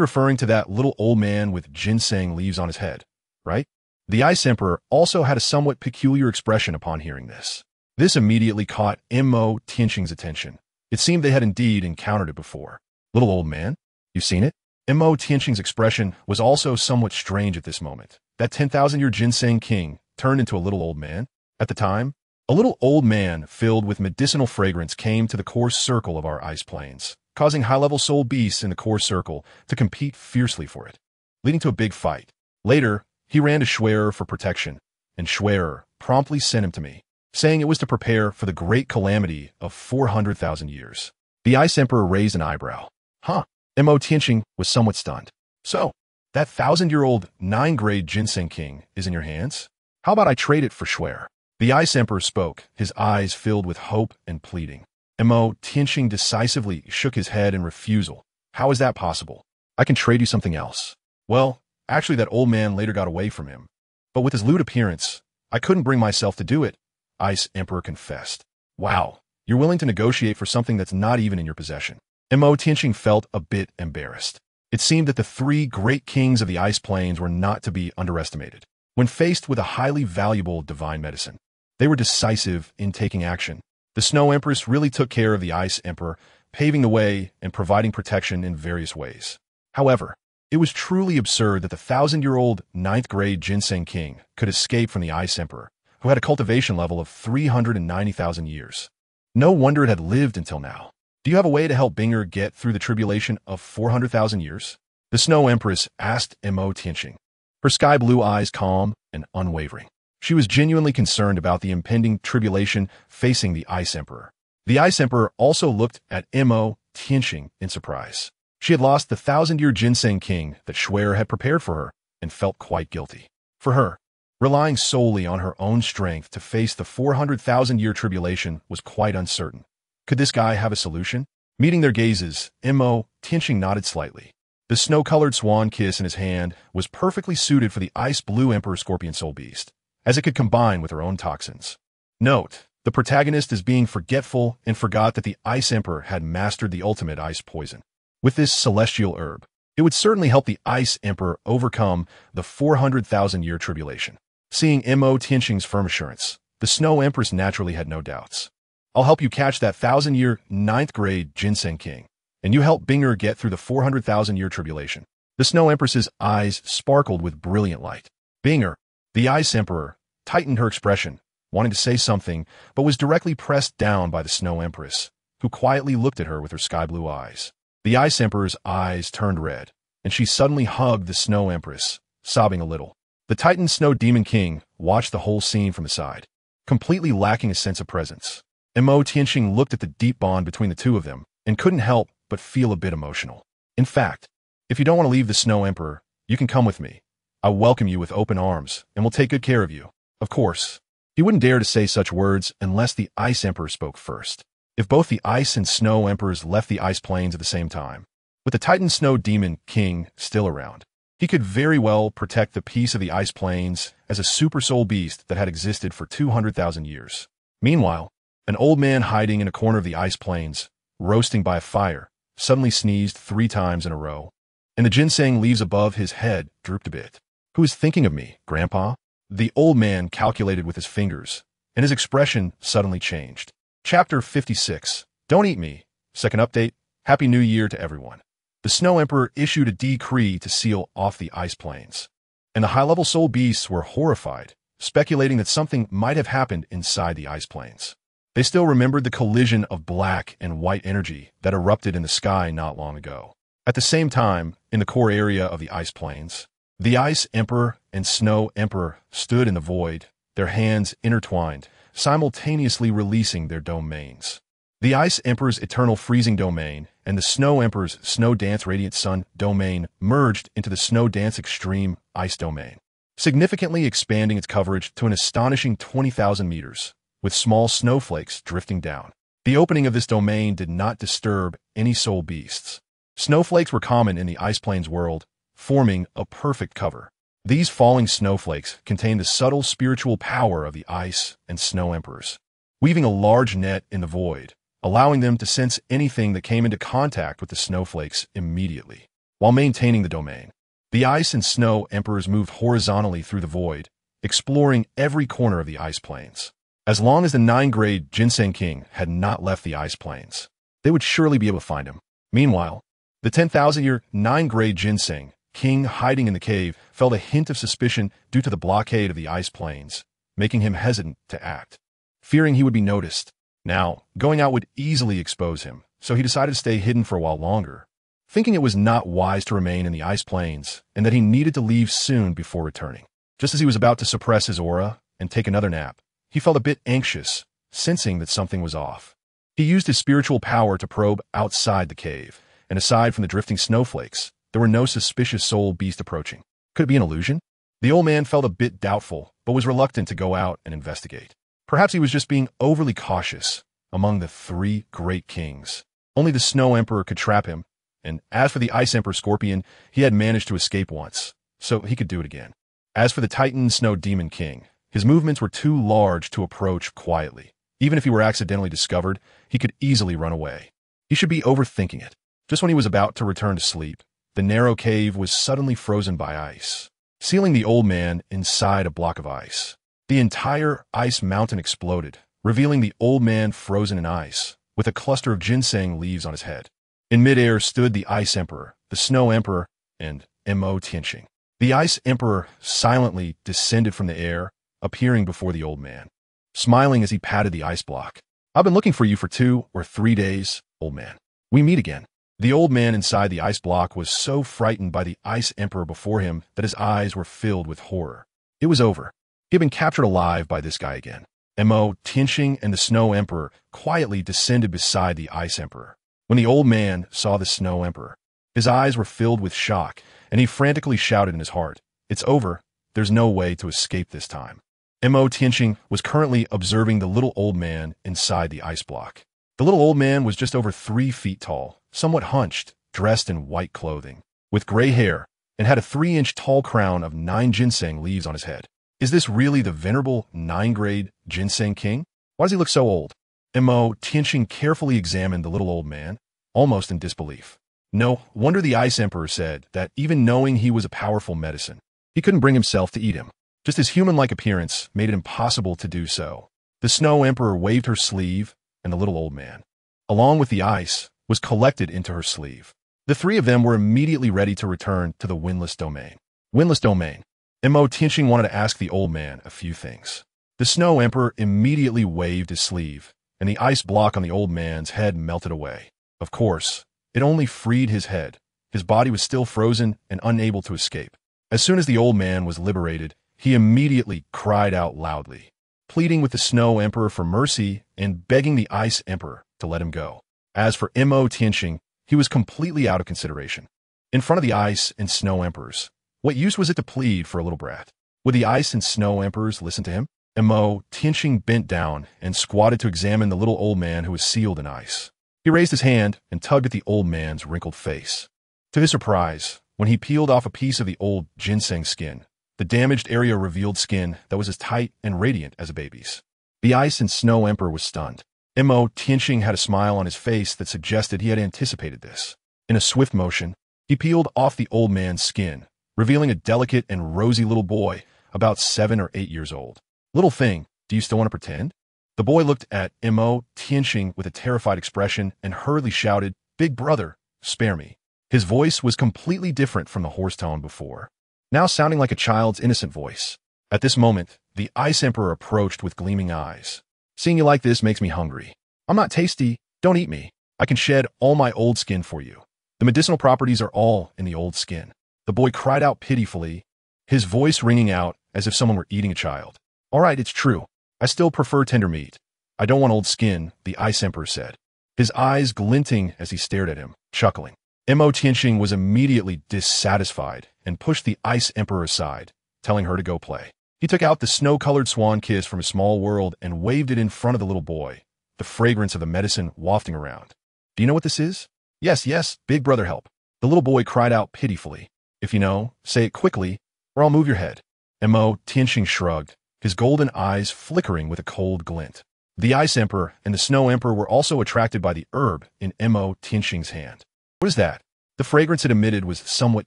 referring to that little old man with ginseng leaves on his head, right? The Ice Emperor also had a somewhat peculiar expression upon hearing this. This immediately caught Tianxing's attention. It seemed they had indeed encountered it before. Little old man? You've seen it? Tianxing's expression was also somewhat strange at this moment. That 10,000-year ginseng king turned into a little old man. At the time, a little old man filled with medicinal fragrance came to the core circle of our ice plains, causing high-level soul beasts in the core circle to compete fiercely for it, leading to a big fight. Later, he ran to Xue'er for protection, and Xue'er promptly sent him to me, saying it was to prepare for the great calamity of 400,000 years. The Ice Emperor raised an eyebrow. Huh? Tianxing was somewhat stunned. So, that 1,000-year-old 9th-grade ginseng king is in your hands? How about I trade it for Xue'er? The Ice Emperor spoke, his eyes filled with hope and pleading. Tianxing decisively shook his head in refusal. How is that possible? I can trade you something else. Well, actually that old man later got away from him. But with his lewd appearance, I couldn't bring myself to do it, Ice Emperor confessed. Wow, you're willing to negotiate for something that's not even in your possession. Tianxing felt a bit embarrassed. It seemed that the 3 great kings of the ice plains were not to be underestimated. When faced with a highly valuable divine medicine, they were decisive in taking action. The Snow Empress really took care of the Ice Emperor, paving the way and providing protection in various ways. However, it was truly absurd that the 1,000-year-old 9th-grade ginseng king could escape from the Ice Emperor, who had a cultivation level of 390,000 years. No wonder it had lived until now. Do you have a way to help Binger get through the tribulation of 400,000 years? The Snow Empress asked Tianxing, her sky-blue eyes calm and unwavering. She was genuinely concerned about the impending tribulation facing the Ice Emperor. The Ice Emperor also looked at Tianxing in surprise. She had lost the 1,000-year ginseng king that Xue'er had prepared for her and felt quite guilty. For her, relying solely on her own strength to face the 400,000-year tribulation was quite uncertain. Could this guy have a solution? Meeting their gazes, Tianxing nodded slightly. The snow-colored swan kiss in his hand was perfectly suited for the ice-blue Emperor Scorpion Soul Beast, as it could combine with her own toxins. Note, the protagonist is being forgetful and forgot that the Ice Emperor had mastered the ultimate ice poison. With this celestial herb, it would certainly help the Ice Emperor overcome the 400,000-year tribulation. Seeing Tianxing's firm assurance, the Snow Empress naturally had no doubts. I'll help you catch that 1,000-year 9th-grade ginseng king, and you help Binger get through the 400,000-year tribulation. The Snow Empress's eyes sparkled with brilliant light. Binger, the Ice Emperor, tightened her expression, wanting to say something, but was directly pressed down by the Snow Empress, who quietly looked at her with her sky-blue eyes. The Ice Emperor's eyes turned red, and she suddenly hugged the Snow Empress, sobbing a little. The Titan Snow Demon King watched the whole scene from the side, completely lacking a sense of presence. Tianxing looked at the deep bond between the two of them and couldn't help but feel a bit emotional. In fact, if you don't want to leave the Snow Emperor, you can come with me. I welcome you with open arms and will take good care of you. Of course, he wouldn't dare to say such words unless the Ice Emperor spoke first. If both the Ice and Snow Emperors left the ice plains at the same time, with the Titan Snow Demon King still around, He could very well protect the peace of the ice plains as a super soul beast that had existed for 200,000 years. Meanwhile, an old man hiding in a corner of the ice plains, roasting by a fire, suddenly sneezed 3 times in a row, and the ginseng leaves above his head drooped a bit. "Who is thinking of me, Grandpa?" The old man calculated with his fingers, and his expression suddenly changed. Chapter 56. Don't eat me. Second update. Happy New Year to everyone. The Snow Emperor issued a decree to seal off the ice plains, and the high-level soul beasts were horrified, speculating that something might have happened inside the ice plains. They still remembered the collision of black and white energy that erupted in the sky not long ago. At the same time, in the core area of the ice plains, the Ice Emperor and Snow Emperor stood in the void, their hands intertwined, simultaneously releasing their domains. The Ice Emperor's Eternal Freezing Domain and the Snow Emperor's Snow Dance Radiant Sun Domain merged into the Snow Dance Extreme Ice Domain, significantly expanding its coverage to an astonishing 20,000 meters, with small snowflakes drifting down. The opening of this domain did not disturb any soul beasts. Snowflakes were common in the Ice Plains world, forming a perfect cover. These falling snowflakes contained the subtle spiritual power of the Ice and Snow Emperors, weaving a large net in the void, allowing them to sense anything that came into contact with the snowflakes immediately, while maintaining the domain. The Ice and Snow Emperors moved horizontally through the void, exploring every corner of the ice plains. As long as the 9th-grade Ginseng King had not left the ice plains, they would surely be able to find him. Meanwhile, the 10,000-year 9th-grade Ginseng King hiding in the cave felt a hint of suspicion due to the blockade of the ice plains, making him hesitant to act. Fearing he would be noticed, now, going out would easily expose him, so he decided to stay hidden for a while longer, thinking it was not wise to remain in the ice plains and that he needed to leave soon before returning. Just as he was about to suppress his aura and take another nap, he felt a bit anxious, sensing that something was off. He used his spiritual power to probe outside the cave, and aside from the drifting snowflakes, there were no suspicious soul beast approaching. Could it be an illusion? The old man felt a bit doubtful, but was reluctant to go out and investigate. Perhaps he was just being overly cautious. Among the 3 great kings, only the Snow Emperor could trap him, and as for the Ice Emperor Scorpion, he had managed to escape once, so he could do it again. As for the Titan Snow Demon King, his movements were too large to approach quietly. Even if he were accidentally discovered, he could easily run away. He should be overthinking it. Just when he was about to return to sleep, the narrow cave was suddenly frozen by ice, sealing the old man inside a block of ice. The entire ice mountain exploded, revealing the old man frozen in ice, with a cluster of ginseng leaves on his head. In midair stood the Ice Emperor, the Snow Emperor, and Tianxing. The Ice Emperor silently descended from the air, appearing before the old man, smiling as he patted the ice block. "I've been looking for you for 2 or 3 days, old man. We meet again." The old man inside the ice block was so frightened by the Ice Emperor before him that his eyes were filled with horror. It was over. He had been captured alive by this guy again. Tianxing and the Snow Emperor quietly descended beside the Ice Emperor. When the old man saw the Snow Emperor, his eyes were filled with shock, and he frantically shouted in his heart, "It's over. There's no way to escape this time." Tianxing was currently observing the little old man inside the ice block. The little old man was just over 3 feet tall, somewhat hunched, dressed in white clothing, with gray hair, and had a 3-inch tall crown of 9 ginseng leaves on his head. Is this really the venerable 9th-grade Ginseng King? Why does he look so old? Tianxing carefully examined the little old man, almost in disbelief. No wonder the Ice Emperor said that even knowing he was a powerful medicine, he couldn't bring himself to eat him. Just his human-like appearance made it impossible to do so. The Snow Emperor waved her sleeve, and the little old man, along with the ice, was collected into her sleeve. The 3 of them were immediately ready to return to the Windless Domain. Windless Domain. Tianxing wanted to ask the old man a few things. The Snow Emperor immediately waved his sleeve, and the ice block on the old man's head melted away. Of course, it only freed his head. His body was still frozen and unable to escape. As soon as the old man was liberated, he immediately cried out loudly, pleading with the Snow Emperor for mercy and begging the Ice Emperor to let him go. As for Tianxing, he was completely out of consideration. In front of the Ice and Snow Emperors, what use was it to plead for a little brat? Would the Ice and Snow Emperors listen to him? Tianxing bent down and squatted to examine the little old man who was sealed in ice. He raised his hand and tugged at the old man's wrinkled face. To his surprise, when he peeled off a piece of the old ginseng skin. The damaged area revealed skin that was as tight and radiant as a baby's. The Ice and Snow Emperor was stunned. Tianxing had a smile on his face that suggested he had anticipated this. In a swift motion, he peeled off the old man's skin, revealing a delicate and rosy little boy about 7 or 8 years old. Little thing, do you still want to pretend? The boy looked at Tianxing with a terrified expression and hurriedly shouted, "Big brother, spare me." His voice was completely different from the hoarse tone before, now sounding like a child's innocent voice. At this moment, the Ice Emperor approached with gleaming eyes. "Seeing you like this makes me hungry. I'm not tasty, don't eat me. I can shed all my old skin for you. The medicinal properties are all in the old skin." The boy cried out pitifully, his voice ringing out as if someone were eating a child. "All right, it's true. I still prefer tender meat. I don't want old skin," the Ice Emperor said, his eyes glinting as he stared at him, chuckling. Tianxing was immediately dissatisfied and pushed the Ice Emperor aside, telling her to go play. He took out the snow-colored swan kiss from his small world and waved it in front of the little boy, the fragrance of the medicine wafting around. "Do you know what this is?" Yes, big brother, help." The little boy cried out pitifully. "If you know, say it quickly, or I'll move your head." Tianxing shrugged, his golden eyes flickering with a cold glint. The Ice Emperor and the Snow Emperor were also attracted by the herb in Tianxing's hand. "What is that?" The fragrance it emitted was somewhat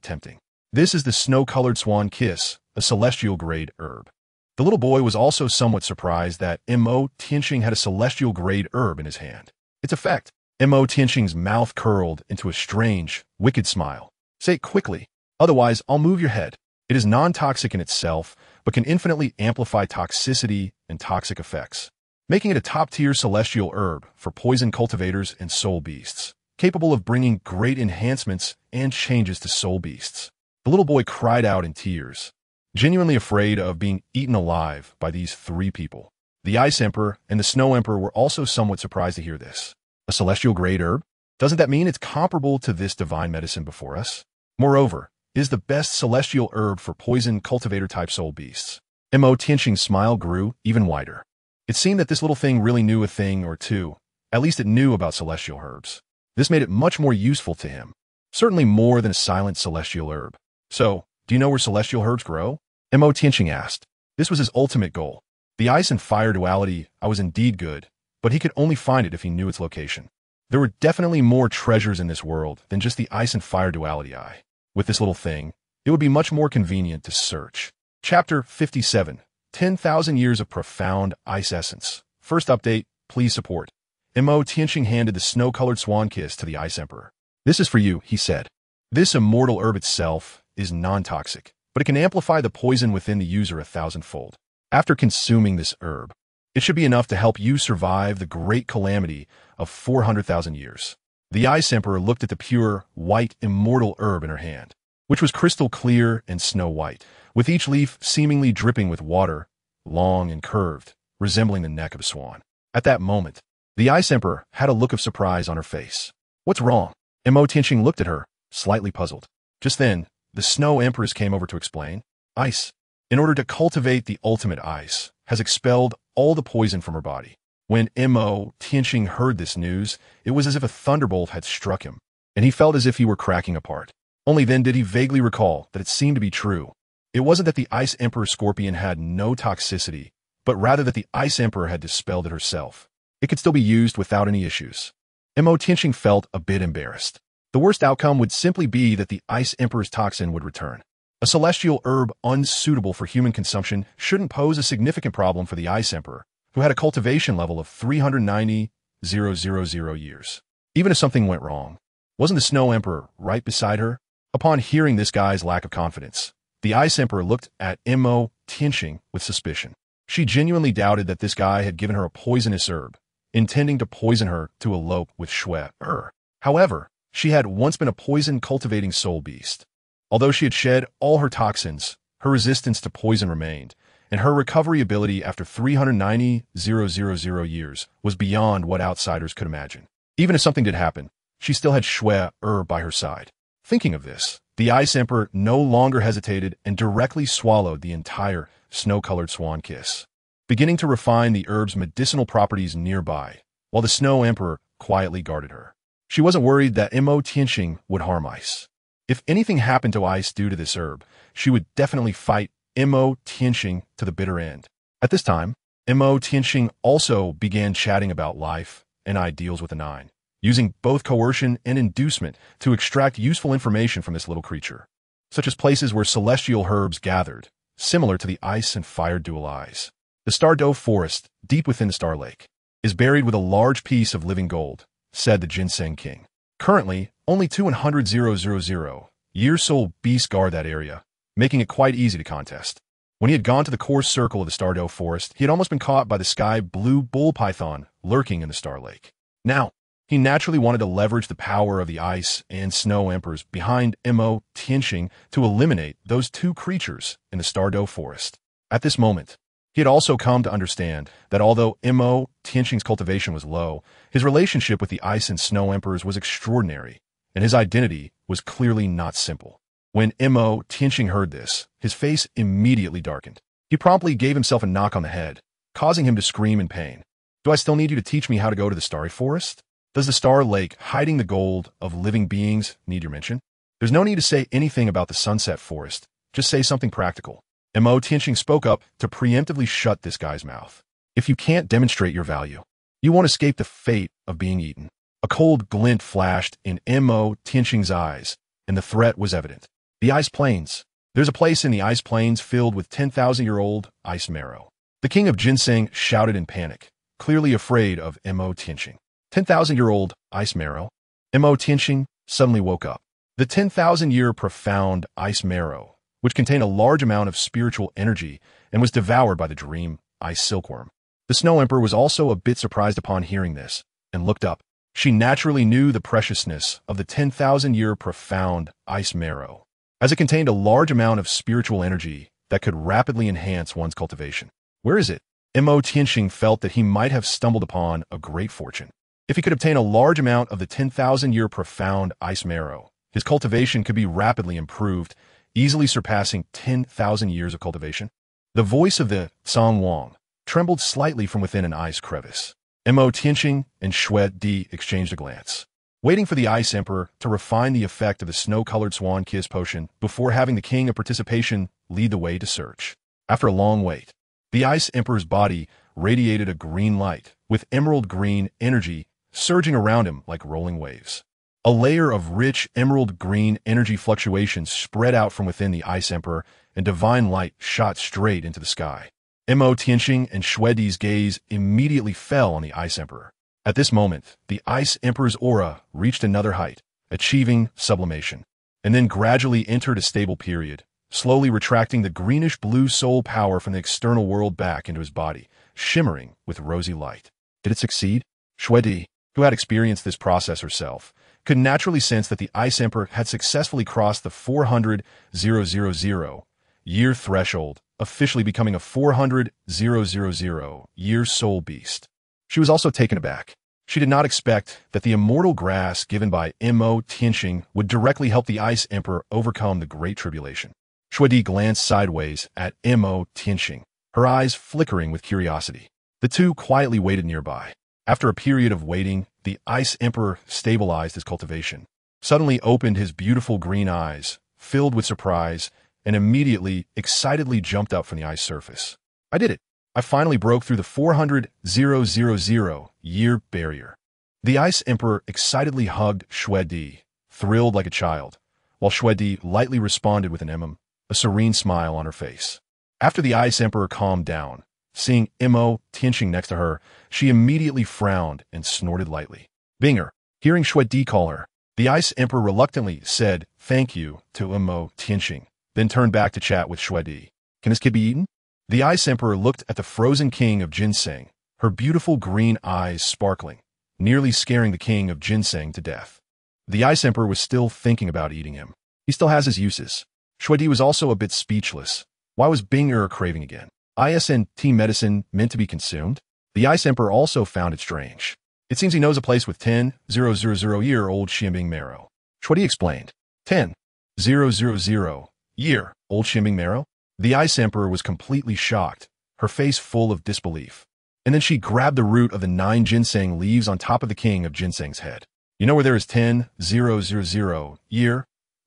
tempting. "This is the snow-colored swan kiss, a celestial-grade herb." The little boy was also somewhat surprised that Tianxing had a celestial-grade herb in his hand. Its effect, Tianxing's mouth curled into a strange, wicked smile. "Say it quickly, otherwise I'll move your head." It is non-toxic in itself, but can infinitely amplify toxicity and toxic effects, making it a top-tier celestial herb for poison cultivators and soul beasts, capable of bringing great enhancements and changes to soul beasts. The little boy cried out in tears, genuinely afraid of being eaten alive by these 3 people. The Ice Emperor and the Snow Emperor were also somewhat surprised to hear this. A celestial-grade herb? Doesn't that mean it's comparable to this divine medicine before us? Moreover, it is the best celestial herb for poison cultivator-type soul beasts. Tianxing's smile grew even wider. It seemed that this little thing really knew a thing or two. At least it knew about celestial herbs. This made it much more useful to him. Certainly more than a silent celestial herb. "So, do you know where celestial herbs grow?" Tianxing asked. This was his ultimate goal. The ice and fire duality, I was indeed good, but he could only find it if he knew its location. There were definitely more treasures in this world than just the ice and fire duality eye. With this little thing, it would be much more convenient to search. Chapter 57, 10,000 Years of Profound Ice Essence. First update, please support. Tianxing handed the snow-colored swan kiss to the Ice Emperor. "This is for you," he said. This immortal herb itself is non-toxic, but it can amplify the poison within the user 1,000-fold. After consuming this herb, it should be enough to help you survive the great calamity of 400,000 years. The Ice Emperor looked at the pure, white, immortal herb in her hand, which was crystal clear and snow-white, with each leaf seemingly dripping with water, long and curved, resembling the neck of a swan. At that moment, the Ice Emperor had a look of surprise on her face. "What's wrong?" Tianxing looked at her, slightly puzzled. Just then, the Snow Empress came over to explain. Ice, in order to cultivate the ultimate ice, has expelled all the poison from her body. When Tianxing heard this news, it was as if a thunderbolt had struck him, and he felt as if he were cracking apart. Only then did he vaguely recall that it seemed to be true. It wasn't that the Ice Emperor Scorpion had no toxicity, but rather that the Ice Emperor had dispelled it herself. It could still be used without any issues. Tianxing felt a bit embarrassed. The worst outcome would simply be that the Ice Emperor's toxin would return. A celestial herb unsuitable for human consumption shouldn't pose a significant problem for the Ice Emperor, who had a cultivation level of 390,000 years. Even if something went wrong, wasn't the Snow Emperor right beside her? Upon hearing this guy's lack of confidence, the Ice Emperor looked at Tianxing with suspicion. She genuinely doubted that this guy had given her a poisonous herb, intending to poison her to elope with Xue'er. However, she had once been a poison-cultivating soul beast. Although she had shed all her toxins, her resistance to poison remained, and her recovery ability after 390,000 years was beyond what outsiders could imagine. Even if something did happen, she still had Xue'er by her side. Thinking of this, the Ice Emperor no longer hesitated and directly swallowed the entire snow-colored swan kiss, beginning to refine the herb's medicinal properties nearby, while the Snow Emperor quietly guarded her. She wasn't worried that Tianxing would harm ice. If anything happened to ice due to this herb, she would definitely fight him.Qian to the bitter end. At this time, him.Qian also began chatting about life and ideals with the nine, using both coercion and inducement to extract useful information from this little creature, such as places where celestial herbs gathered, similar to the ice and fire dual eyes. The Star Dou forest, deep within the Star Lake, is buried with a large piece of living gold, said the Ginseng king. Currently, only 200,000 year-soul beasts guard that area, making it quite easy to contest. When he had gone to the core circle of the Star Dou forest, he had almost been caught by the sky-blue bull python lurking in the Star Lake. Now, he naturally wanted to leverage the power of the ice and snow emperors behind him.Qian to eliminate those two creatures in the Star Dou forest. At this moment, he had also come to understand that although him.Qian's cultivation was low, his relationship with the ice and snow emperors was extraordinary, and his identity was clearly not simple. When him.Qian heard this, his face immediately darkened. He promptly gave himself a knock on the head, causing him to scream in pain. Do I still need you to teach me how to go to the Starry Forest? Does the Star Lake, hiding the gold of living beings, need your mention? There's no need to say anything about the Sunset Forest. Just say something practical. him.Qian spoke up to preemptively shut this guy's mouth. If you can't demonstrate your value, you won't escape the fate of being eaten. A cold glint flashed in him.Qian's eyes, and the threat was evident. The Ice Plains. There's a place in the Ice Plains filled with 10,000-year-old ice marrow. The king of Ginseng shouted in panic, clearly afraid of him.Qian. 10,000-year-old ice marrow? him.Qian suddenly woke up. The 10,000-year profound ice marrow, which contained a large amount of spiritual energy and was devoured by the dream ice silkworm. The Snow Emperor was also a bit surprised upon hearing this, and looked up. She naturally knew the preciousness of the 10,000-year profound ice marrow, as it contained a large amount of spiritual energy that could rapidly enhance one's cultivation. Where is it? him.Qian felt that he might have stumbled upon a great fortune. If he could obtain a large amount of the 10,000-year profound ice marrow, his cultivation could be rapidly improved, easily surpassing 10,000 years of cultivation. The voice of the Song Wang trembled slightly from within an ice crevice. him.Qian and Xue'er exchanged a glance, waiting for the Ice Emperor to refine the effect of the snow-colored swan kiss potion before having the king of participation lead the way to search. After a long wait, the Ice Emperor's body radiated a green light, with emerald green energy surging around him like rolling waves. A layer of rich emerald green energy fluctuations spread out from within the Ice Emperor, and divine light shot straight into the sky. him.Qian and Xue'er's gaze immediately fell on the Ice Emperor. At this moment, the Ice Emperor's aura reached another height, achieving sublimation, and then gradually entered a stable period, slowly retracting the greenish-blue soul power from the external world back into his body, shimmering with rosy light. Did it succeed? Xue'er, who had experienced this process herself, could naturally sense that the Ice Emperor had successfully crossed the 400,000-year threshold, officially becoming a 400,000-year soul beast. She was also taken aback. She did not expect that the immortal grass given by him.Qian would directly help the Ice Emperor overcome the Great Tribulation. Xue'er glanced sideways at him.Qian, her eyes flickering with curiosity. The two quietly waited nearby. After a period of waiting, the Ice Emperor stabilized his cultivation, suddenly opened his beautiful green eyes, filled with surprise, and immediately, excitedly jumped up from the ice surface. I did it. I finally broke through the 400,000-year barrier. The Ice Emperor excitedly hugged Xue'er, thrilled like a child, while Xue'er lightly responded with a serene smile on her face. After the Ice Emperor calmed down, seeing him.Qian next to her, she immediately frowned and snorted lightly. Binger, hearing Xue'er call her, the Ice Emperor reluctantly said thank you to him.Qian, then turned back to chat with Xue'er. Can this kid be eaten? The Ice Emperor looked at the frozen king of Ginseng, her beautiful green eyes sparkling, nearly scaring the king of Ginseng to death. The Ice Emperor was still thinking about eating him. He still has his uses. Xue'er was also a bit speechless. Why was Binger craving again? ISNT medicine meant to be consumed? The Ice Emperor also found it strange. It seems he knows a place with 10,000-year-old Xianbing marrow. Xue'er explained. 10,000-year-old Xianbing marrow? The Ice Emperor was completely shocked, her face full of disbelief. And then she grabbed the root of the 9 ginseng leaves on top of the king of Ginseng's head. You know where there is 10,000-year-old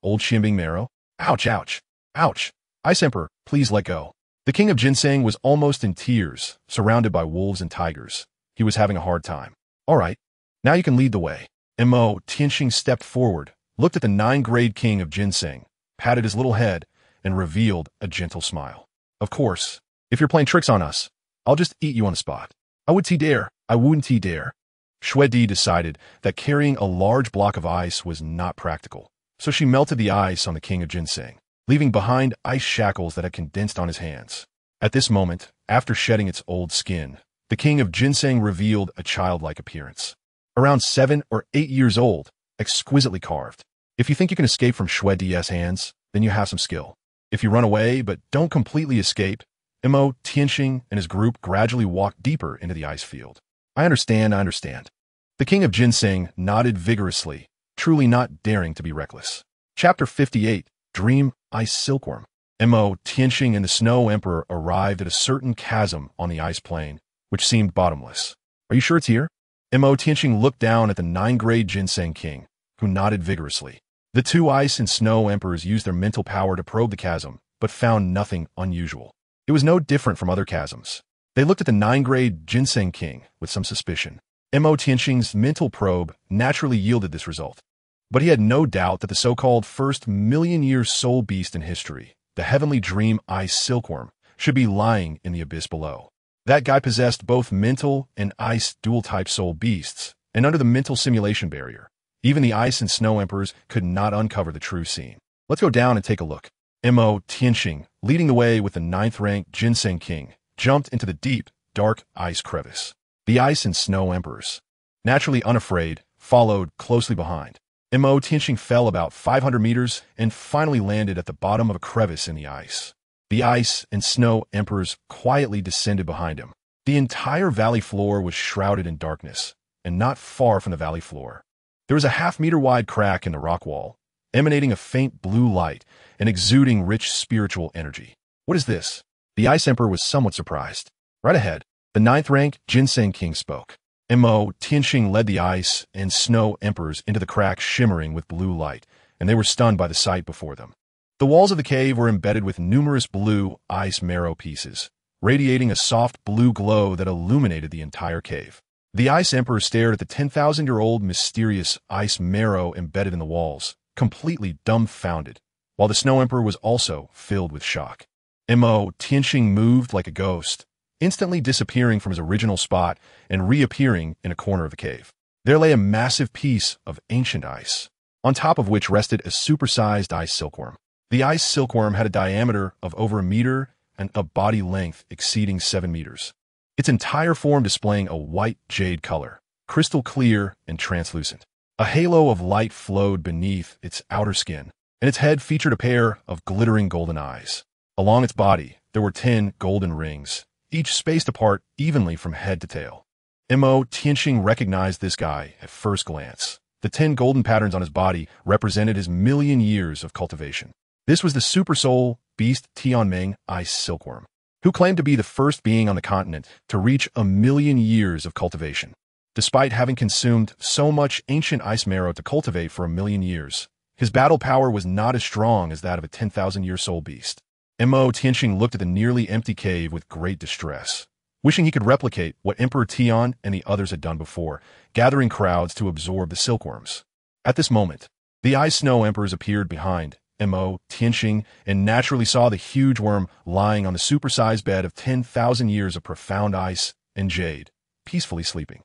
old Xianbing marrow? Ouch, ouch, ouch. Ice Emperor, please let go. The king of Ginseng was almost in tears, surrounded by wolves and tigers. He was having a hard time. All right, now you can lead the way. Tianxing stepped forward, looked at the 9th-grade king of Ginseng, patted his little head, and revealed a gentle smile. Of course, if you're playing tricks on us, I'll just eat you on the spot. I wouldn't dare. Xue'er decided that carrying a large block of ice was not practical, so she melted the ice on the king of Ginseng, leaving behind ice shackles that had condensed on his hands. At this moment, after shedding its old skin, the king of Ginseng revealed a childlike appearance. Around 7 or 8 years old, exquisitely carved. If you think you can escape from Xue'er's hands, then you have some skill. If you run away but don't completely escape, Tianxing and his group gradually walked deeper into the ice field. I understand. The king of Ginseng nodded vigorously, truly not daring to be reckless. Chapter 58, Dream Ice Silkworm. Tianxing and the Snow Emperor arrived at a certain chasm on the ice plain, which seemed bottomless. Are you sure it's here? Tianxing looked down at the 9th-grade Ginseng king, who nodded vigorously. The 2 ice and snow emperors used their mental power to probe the chasm, but found nothing unusual. It was no different from other chasms. They looked at the 9th-grade Ginseng king with some suspicion. Tianxing's mental probe naturally yielded this result. But he had no doubt that the so-called first million-year soul beast in history, the heavenly dream ice silkworm, should be lying in the abyss below. That guy possessed both mental and ice dual-type soul beasts, and under the mental simulation barrier, even the ice and snow emperors could not uncover the true scene. Let's go down and take a look. Tianxing, leading the way with the 9th-ranked Ginseng king, jumped into the deep, dark ice crevice. The ice and snow emperors, naturally unafraid, followed closely behind. Tianxing fell about 500 meters and finally landed at the bottom of a crevice in the ice. The ice and snow emperors quietly descended behind him. The entire valley floor was shrouded in darkness, and not far from the valley floor, there was a half-meter-wide crack in the rock wall, emanating a faint blue light and exuding rich spiritual energy. What is this? The Ice Emperor was somewhat surprised. Right ahead, the 9th-ranked Ginseng king spoke. Tianxing led the ice and snow emperors into the crack shimmering with blue light, and they were stunned by the sight before them. The walls of the cave were embedded with numerous blue ice marrow pieces, radiating a soft blue glow that illuminated the entire cave. The Ice Emperor stared at the 10,000-year-old mysterious ice marrow embedded in the walls, completely dumbfounded, while the Snow Emperor was also filled with shock. Tianxing moved like a ghost, instantly disappearing from his original spot and reappearing in a corner of the cave. There lay a massive piece of ancient ice, on top of which rested a supersized ice silkworm. The ice silkworm had a diameter of over 1 meter and a body length exceeding 7 meters. Its entire form displaying a white jade color, crystal clear and translucent. A halo of light flowed beneath its outer skin, and its head featured a pair of glittering golden eyes. Along its body, there were 10 golden rings, each spaced apart evenly from head to tail. Tianxing recognized this guy at first glance. The 10 golden patterns on his body represented his million years of cultivation. This was the super soul beast Tianmeng ice silkworm, who claimed to be the first being on the continent to reach 1 million years of cultivation. Despite having consumed so much ancient ice marrow to cultivate for 1 million years, his battle power was not as strong as that of a 10,000-year soul beast. Tianxing looked at the nearly empty cave with great distress, wishing he could replicate what Emperor Tian and the others had done before, gathering crowds to absorb the silkworms. At this moment, the Ice Snow Emperors appeared behind Tianxing and naturally saw the huge worm lying on the supersized bed of 10,000 years of profound ice and jade, peacefully sleeping.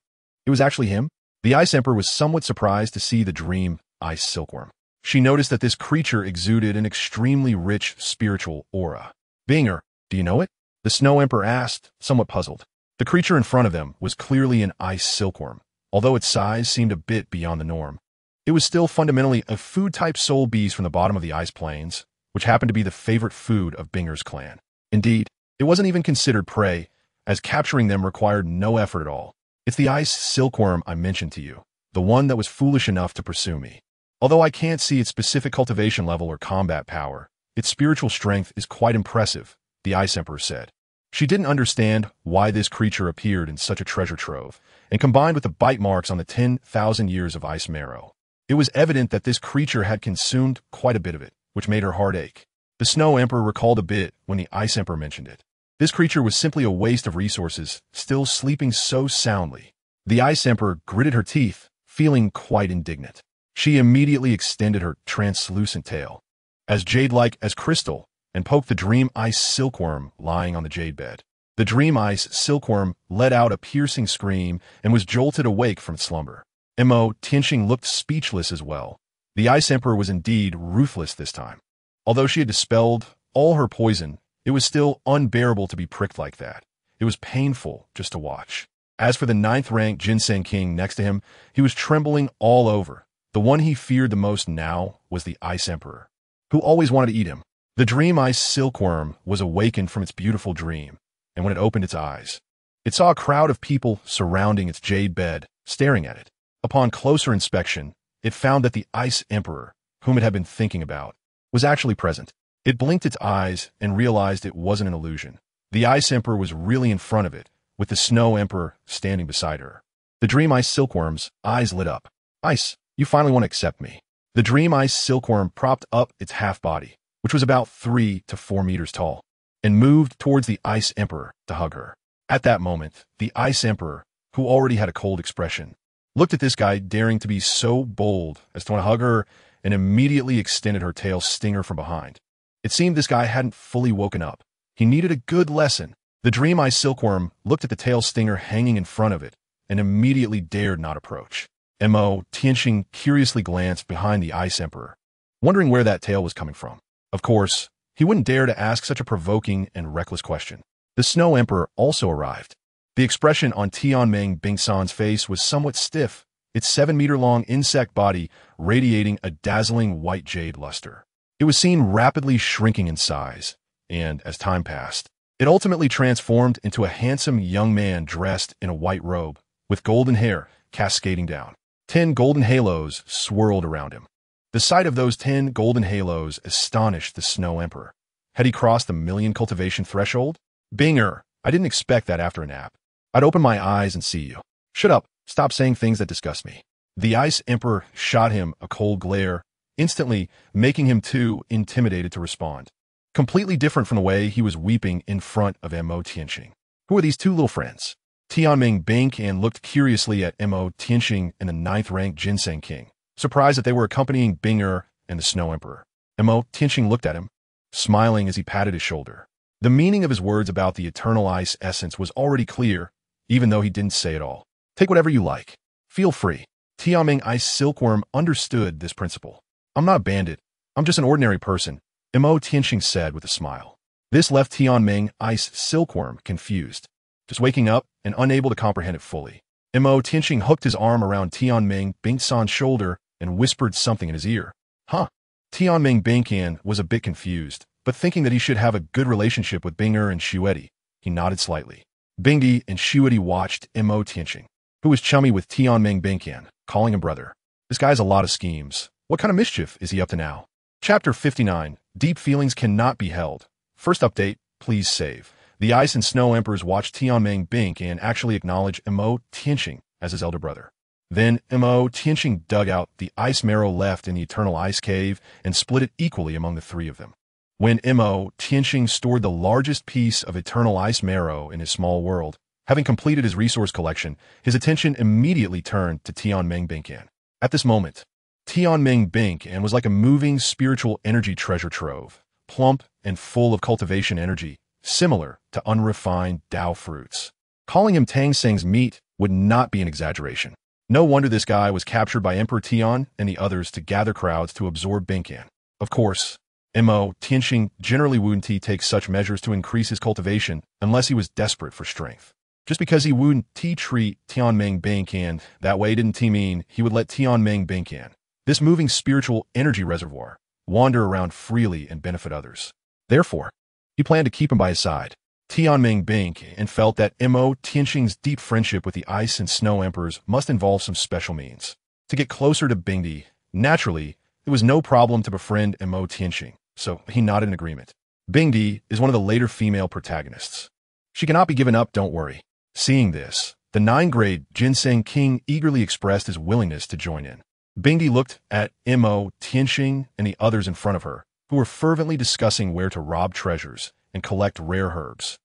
It was actually him. The Ice Emperor was somewhat surprised to see the dream ice silkworm. She noticed that this creature exuded an extremely rich spiritual aura. Binger, do you know it? The Snow Emperor asked, somewhat puzzled. The creature in front of them was clearly an ice silkworm, although its size seemed a bit beyond the norm. It was still fundamentally a food-type soul beast from the bottom of the ice plains, which happened to be the favorite food of Binger's clan. Indeed, it wasn't even considered prey, as capturing them required no effort at all. It's the ice silkworm I mentioned to you, the one that was foolish enough to pursue me. Although I can't see its specific cultivation level or combat power, its spiritual strength is quite impressive, the Ice Emperor said. She didn't understand why this creature appeared in such a treasure trove, and combined with the bite marks on the 10,000 years of ice marrow, It was evident that this creature had consumed quite a bit of it, which made her heart ache. The Snow Emperor recalled a bit when the Ice Emperor mentioned it. This creature was simply a waste of resources, still sleeping so soundly. The Ice Emperor gritted her teeth, feeling quite indignant. She immediately extended her translucent tail, as jade-like as crystal, and poked the Dream Ice Silkworm lying on the jade bed. The Dream Ice Silkworm let out a piercing scream and was jolted awake from slumber. Tianxing looked speechless as well. The Ice Emperor was indeed ruthless this time. Although she had dispelled all her poison, it was still unbearable to be pricked like that. It was painful just to watch. As for the 9th-ranked Ginseng King next to him, he was trembling all over. The one he feared the most now was the Ice Emperor, who always wanted to eat him. The Dream Ice Silkworm was awakened from its beautiful dream, and when it opened its eyes, it saw a crowd of people surrounding its jade bed, staring at it. Upon closer inspection, it found that the Ice Emperor, whom it had been thinking about, was actually present. It blinked its eyes and realized it wasn't an illusion. The Ice Emperor was really in front of it, with the Snow Emperor standing beside her. The Dream Ice Silkworm's eyes lit up. Ice, you finally want to accept me. The Dream Ice Silkworm propped up its half-body, which was about 3 to 4 meters tall, and moved towards the Ice Emperor to hug her. At that moment, the Ice Emperor, who already had a cold expression, looked at this guy daring to be so bold as to want to hug her and immediately extended her tail stinger from behind. It seemed this guy hadn't fully woken up. He needed a good lesson. The Dream Ice Silkworm looked at the tail stinger hanging in front of it and immediately dared not approach. Tianxing curiously glanced behind the Ice Emperor, wondering where that tail was coming from. Of course, he wouldn't dare to ask such a provoking and reckless question. The Snow Emperor also arrived. The expression on Tianxing's face was somewhat stiff, its 7-meter-long insect body radiating a dazzling white jade luster. It was seen rapidly shrinking in size, and as time passed, it ultimately transformed into a handsome young man dressed in a white robe, with golden hair cascading down. 10 golden halos swirled around him. The sight of those 10 golden halos astonished the Snow Emperor. Had he crossed the 1,000,000 cultivation threshold? Binger, I didn't expect that after a nap. I'd open my eyes and see you. Shut up. Stop saying things that disgust me. The Ice Emperor shot him a cold glare, instantly making him too intimidated to respond. Completely different from the way he was weeping in front of Tianxing. Who are these two little friends? Qian looked curiously at Tianxing and the 9th-ranked Ginseng King, surprised that they were accompanying Binger and the Snow Emperor. Tianxing looked at him, smiling as he patted his shoulder. The meaning of his words about the eternal ice essence was already clear, even though he didn't say it all. Take whatever you like. Feel free. Tianxing Ice Silkworm understood this principle. I'm not a bandit. I'm just an ordinary person, Tianxing said with a smile. This left Tianxing Ice Silkworm confused, just waking up and unable to comprehend it fully. Tianxing hooked his arm around Tianxing's shoulder and whispered something in his ear. Huh? Tianxing was a bit confused, but thinking that he should have a good relationship with Binger and Xue'er, he nodded slightly. Bingdi and Xue'er watched Tianxing, who was chummy with Tianxing, calling him brother. This guy has a lot of schemes. What kind of mischief is he up to now? Chapter 59, Deep Feelings Cannot Be Held. First update, please save. The Ice and Snow Emperors watched Tianxing actually acknowledge Tianxing as his elder brother. Then Tianxing dug out the ice marrow left in the Eternal Ice Cave and split it equally among the 3 of them. When Tianxing stored the largest piece of Eternal Ice marrow in his small world, having completed his resource collection, his attention immediately turned to Tianxing. At this moment, Tianxing was like a moving spiritual energy treasure trove, plump and full of cultivation energy, similar to unrefined Dao fruits. Calling him Tianxing's meat would not be an exaggeration. No wonder this guy was captured by Emperor Tian and the others to gather crowds to absorb Binger. Of course, Tianxing generally wouldn't take such measures to increase his cultivation unless he was desperate for strength. Just because he wouldn't treat Tianxing that way didn't mean he would let Tianxing, this moving spiritual energy reservoir, wander around freely and benefit others. Therefore, he planned to keep him by his side. Tianxing felt that Tianxing's deep friendship with the Ice and Snow Emperors must involve some special means. To get closer to Bingdi, naturally, it was no problem to befriend Tianxing, so he nodded in agreement. Bingdi is one of the later female protagonists. She cannot be given up, don't worry. Seeing this, the 9th-grade Ginseng King eagerly expressed his willingness to join in. Bingdi looked at him.Qian and the others in front of her, who were fervently discussing where to rob treasures and collect rare herbs.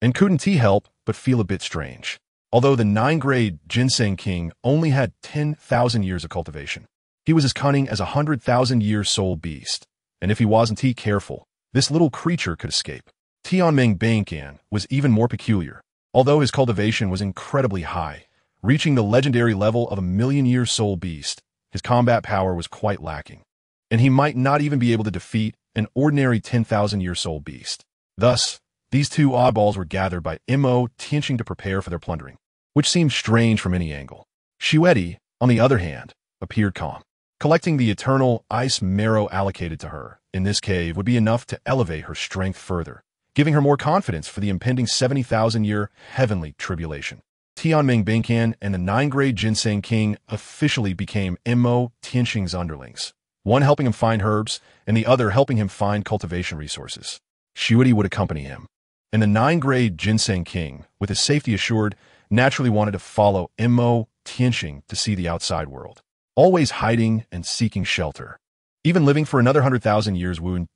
And couldn't he help but feel a bit strange. Although the 9th-grade GeneratesChicken only had 10,000 years of cultivation, he was as cunning as a 100,000-year soul beast, and if he wasn't careful, this little creature could escape. Him.Qian was even more peculiar. Although his cultivation was incredibly high, reaching the legendary level of a million-year soul beast, his combat power was quite lacking, and he might not even be able to defeat an ordinary 10,000-year soul beast. Thus, these two oddballs were gathered by him.Qian to prepare for their plundering, which seemed strange from any angle. Xue'er, on the other hand, appeared calm. Collecting the eternal ice marrow allocated to her in this cave would be enough to elevate her strength further, giving her more confidence for the impending 70,000-year heavenly tribulation. Tianxing and the 9th-grade GeneratesChicken officially became him.Qian's underlings, one helping him find herbs and the other helping him find cultivation resources. Xue'er would accompany him, and the 9th-grade GeneratesChicken, with his safety assured, naturally wanted to follow him.Qian to see the outside world, always hiding and seeking shelter. Even living for another 100,000 years wouldn't